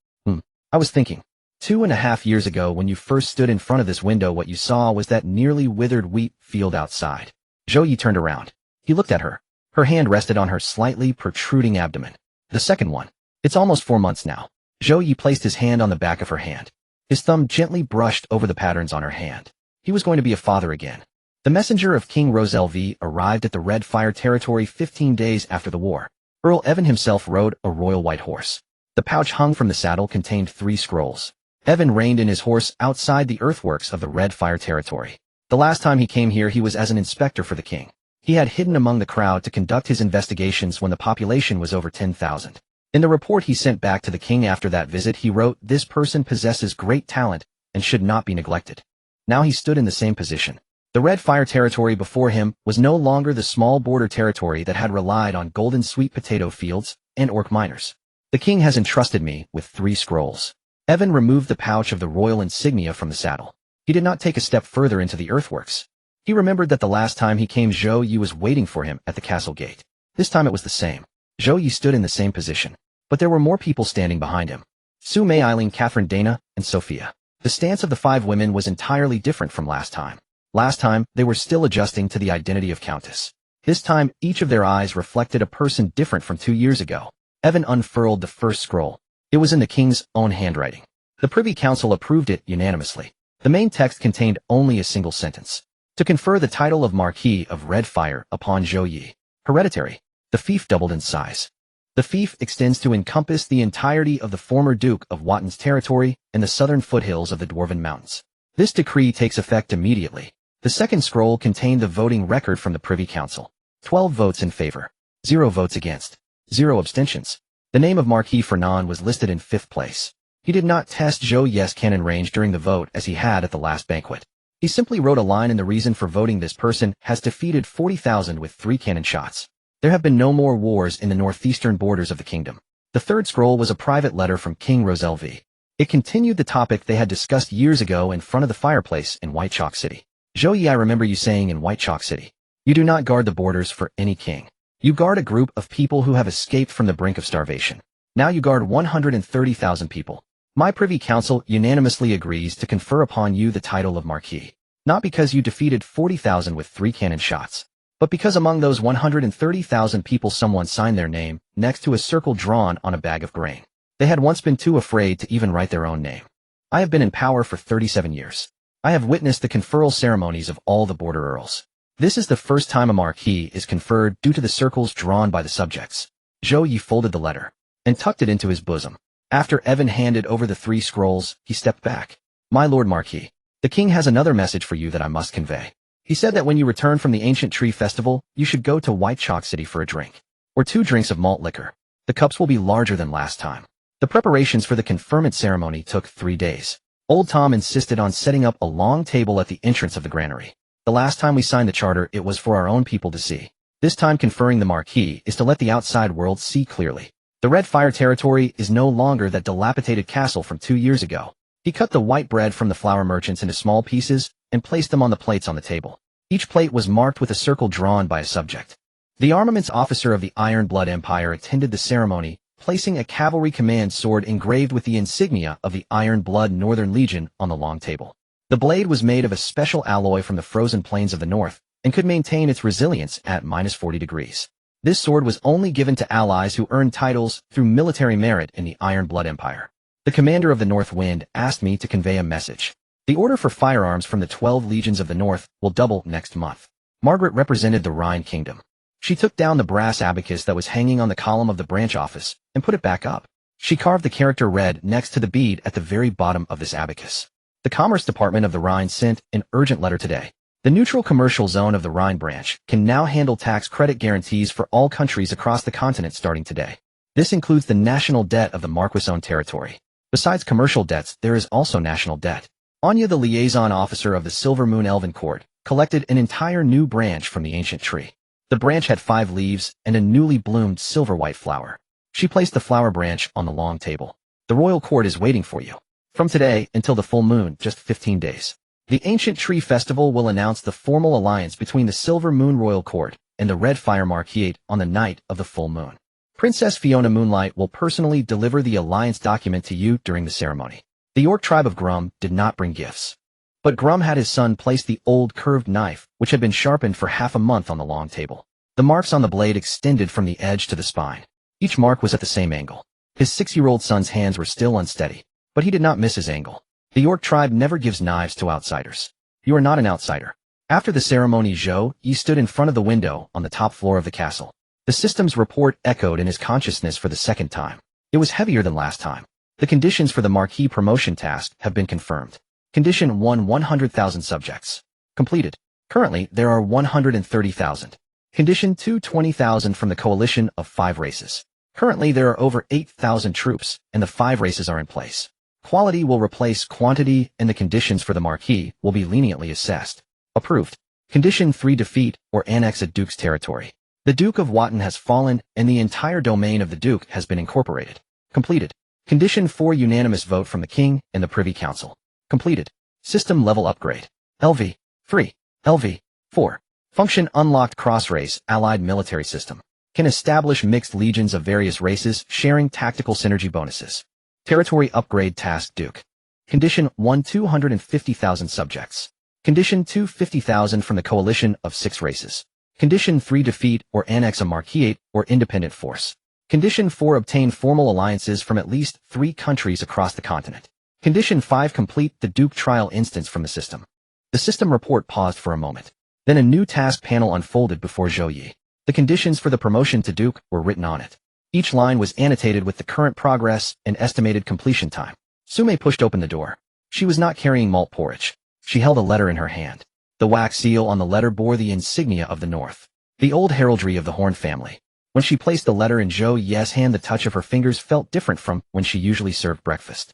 I was thinking. 2.5 years ago, when you first stood in front of this window, what you saw was that nearly withered wheat field outside. Zhou Ye turned around. He looked at her. Her hand rested on her slightly protruding abdomen. The second one. It's almost 4 months now. Zhou Ye placed his hand on the back of her hand. His thumb gently brushed over the patterns on her hand. He was going to be a father again. The messenger of King Roselvi arrived at the Red Fire territory 15 days after the war. Earl Evan himself rode a royal white horse. The pouch hung from the saddle contained 3 scrolls. Evan reined in his horse outside the earthworks of the Red Fire territory. The last time he came here, he was as an inspector for the king. He had hidden among the crowd to conduct his investigations when the population was over 10,000. In the report he sent back to the king after that visit, he wrote, "This person possesses great talent and should not be neglected." Now he stood in the same position. The Red Fire territory before him was no longer the small border territory that had relied on golden sweet potato fields and orc miners. The king has entrusted me with 3 scrolls. Evan removed the pouch of the royal insignia from the saddle. He did not take a step further into the earthworks. He remembered that the last time he came, Zhou Ye was waiting for him at the castle gate. This time it was the same. Zhou Ye stood in the same position. But there were more people standing behind him. Su Mei, Eileen, Catherine, Dana, and Sophia. The stance of the 5 women was entirely different from last time. Last time, they were still adjusting to the identity of Countess. This time, each of their eyes reflected a person different from 2 years ago. Evan unfurled the first scroll. It was in the king's own handwriting. The Privy Council approved it unanimously. The main text contained only a single sentence. To confer the title of Marquis of Red Fire upon Zhou Ye. Hereditary. The fief doubled in size. The fief extends to encompass the entirety of the former Duke of Wharton's territory and the southern foothills of the Dwarven Mountains. This decree takes effect immediately. The second scroll contained the voting record from the Privy Council. 12 votes in favor. 0 votes against. 0 abstentions. The name of Marquis Fernand was listed in 5th place. He did not test Zhou Ye's cannon range during the vote as he had at the last banquet. He simply wrote a line in the reason for voting. This person has defeated 40,000 with 3 cannon shots. There have been no more wars in the northeastern borders of the kingdom. The third scroll was a private letter from King Roselvi. It continued the topic they had discussed years ago in front of the fireplace in White Chalk City. Zhou Ye, I remember you saying in White Chalk City, you do not guard the borders for any king. You guard a group of people who have escaped from the brink of starvation. Now you guard 130,000 people. My Privy Council unanimously agrees to confer upon you the title of Marquis. Not because you defeated 40,000 with 3 cannon shots, but because among those 130,000 people someone signed their name next to a circle drawn on a bag of grain. They had once been too afraid to even write their own name. I have been in power for 37 years. I have witnessed the conferral ceremonies of all the border earls. This is the first time a marquis is conferred due to the circles drawn by the subjects. Zhou Ye folded the letter and tucked it into his bosom. After Evan handed over the 3 scrolls, he stepped back. My lord Marquis, the king has another message for you that I must convey. He said that when you return from the Ancient Tree Festival, you should go to White Chalk City for a drink. Or 2 drinks of malt liquor. The cups will be larger than last time. The preparations for the conferment ceremony took 3 days. Old Tom insisted on setting up a long table at the entrance of the granary. The last time we signed the charter, it was for our own people to see. This time conferring the Marquis is to let the outside world see clearly. The Red Fire territory is no longer that dilapidated castle from 2 years ago. He cut the white bread from the flour merchants into small pieces and placed them on the plates on the table. Each plate was marked with a circle drawn by a subject. The armaments officer of the Iron Blood Empire attended the ceremony, placing a cavalry command sword engraved with the insignia of the Iron Blood Northern Legion on the long table. The blade was made of a special alloy from the frozen plains of the north and could maintain its resilience at -40 degrees. This sword was only given to allies who earned titles through military merit in the Iron Blood Empire. The commander of the North Wind asked me to convey a message. The order for firearms from the 12 legions of the North will double next month. Margaret represented the Rhine Kingdom. She took down the brass abacus that was hanging on the column of the branch office and put it back up. She carved the character red next to the bead at the very bottom of this abacus. The Commerce Department of the Rhine sent an urgent letter today. The neutral commercial zone of the Rhine branch can now handle tax credit guarantees for all countries across the continent starting today. This includes the national debt of the Marquis-owned territory. Besides commercial debts, there is also national debt. Anya, the liaison officer of the Silver Moon Elven Court, collected an entire new branch from the ancient tree. The branch had 5 leaves and a newly bloomed silver-white flower. She placed the flower branch on the long table. The royal court is waiting for you. From today until the full moon, just 15 days. The Ancient Tree Festival will announce the formal alliance between the Silver Moon Royal Court and the Red Fire Marquis on the night of the full moon. Princess Fiona Moonlight will personally deliver the alliance document to you during the ceremony. The York tribe of Grum did not bring gifts. But Grum had his son place the old curved knife, which had been sharpened for half a month on the long table. The marks on the blade extended from the edge to the spine. Each mark was at the same angle. His 6-year-old son's hands were still unsteady, but he did not miss his angle. The York tribe never gives knives to outsiders. You are not an outsider. After the ceremony, Zhou Ye stood in front of the window on the top floor of the castle. The system's report echoed in his consciousness for the second time. It was heavier than last time. The conditions for the Marquis promotion task have been confirmed. Condition 1, 100,000 subjects. Completed. Currently, there are 130,000. Condition 2, 20,000 from the coalition of 5 races. Currently, there are over 8,000 troops, and the 5 races are in place. Quality will replace quantity, and the conditions for the Marquis will be leniently assessed. Approved. Condition 3, defeat or annex a duke's territory. The Duke of Watton has fallen, and the entire domain of the Duke has been incorporated. Completed. Condition 4, unanimous vote from the King and the Privy Council. Completed. System level upgrade. LV 3. LV 4. Function unlocked cross-race allied military system. Can establish mixed legions of various races sharing tactical synergy bonuses. Territory upgrade task Duke. Condition 1, 250,000 subjects. Condition 2, 50,000 from the coalition of 6 races. Condition 3, defeat or annex a Marquis or independent force. Condition 4, obtain formal alliances from at least 3 countries across the continent. Condition 5, complete the Duke trial instance from the system. The system report paused for a moment. Then a new task panel unfolded before Zhou Ye. The conditions for the promotion to Duke were written on it. Each line was annotated with the current progress and estimated completion time. Sume pushed open the door. She was not carrying malt porridge. She held a letter in her hand. The wax seal on the letter bore the insignia of the North, the old heraldry of the Horn family. When she placed the letter in Zhou Ye's hand, the touch of her fingers felt different from when she usually served breakfast.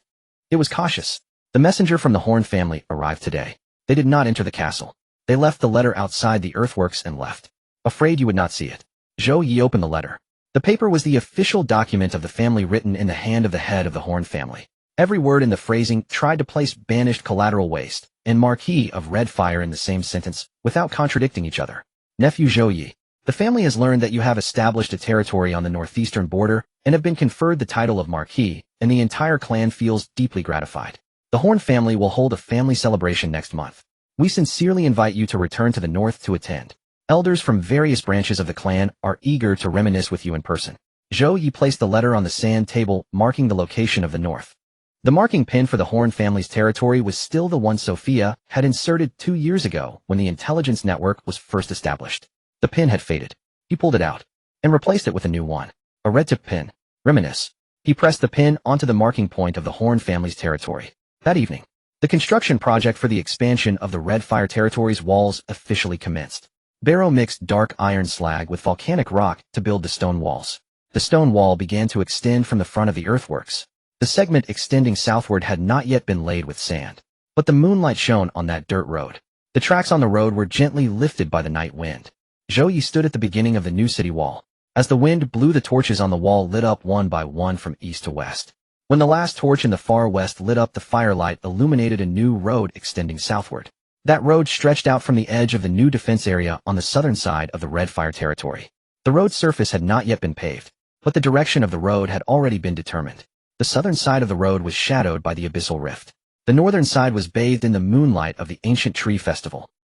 It was cautious. The messenger from the Horn family arrived today. They did not enter the castle. They left the letter outside the earthworks and left. Afraid you would not see it. Zhou Ye opened the letter. The paper was the official document of the family written in the hand of the head of the Horn family. Every word in the phrasing tried to place banished collateral waste and Marquis of Red Fire in the same sentence without contradicting each other. Nephew Zhou Ye, the family has learned that you have established a territory on the northeastern border and have been conferred the title of Marquis, and the entire clan feels deeply gratified. The Horn family will hold a family celebration next month. We sincerely invite you to return to the north to attend. Elders from various branches of the clan are eager to reminisce with you in person. Zhou Ye placed the letter on the sand table, marking the location of the north. The marking pin for the Horn family's territory was still the one Sophia had inserted 2 years ago when the intelligence network was first established. The pin had faded. He pulled it out and replaced it with a new one. A red-tip pin. Reminisce. He pressed the pin onto the marking point of the Horn family's territory. That evening, the construction project for the expansion of the Red Fire territory's walls officially commenced. Barrow mixed dark iron slag with volcanic rock to build the stone walls. The stone wall began to extend from the front of the earthworks. The segment extending southward had not yet been laid with sand, but the moonlight shone on that dirt road. The tracks on the road were gently lifted by the night wind. Zhou Ye stood at the beginning of the new city wall. As the wind blew, the torches on the wall lit up one by one from east to west. When the last torch in the far west lit up, the firelight illuminated a new road extending southward. That road stretched out from the edge of the new defense area on the southern side of the Red Fire territory. The road's surface had not yet been paved, but the direction of the road had already been determined. The southern side of the road was shadowed by the abyssal rift. The northern side was bathed in the moonlight of the Ancient Tree Festival.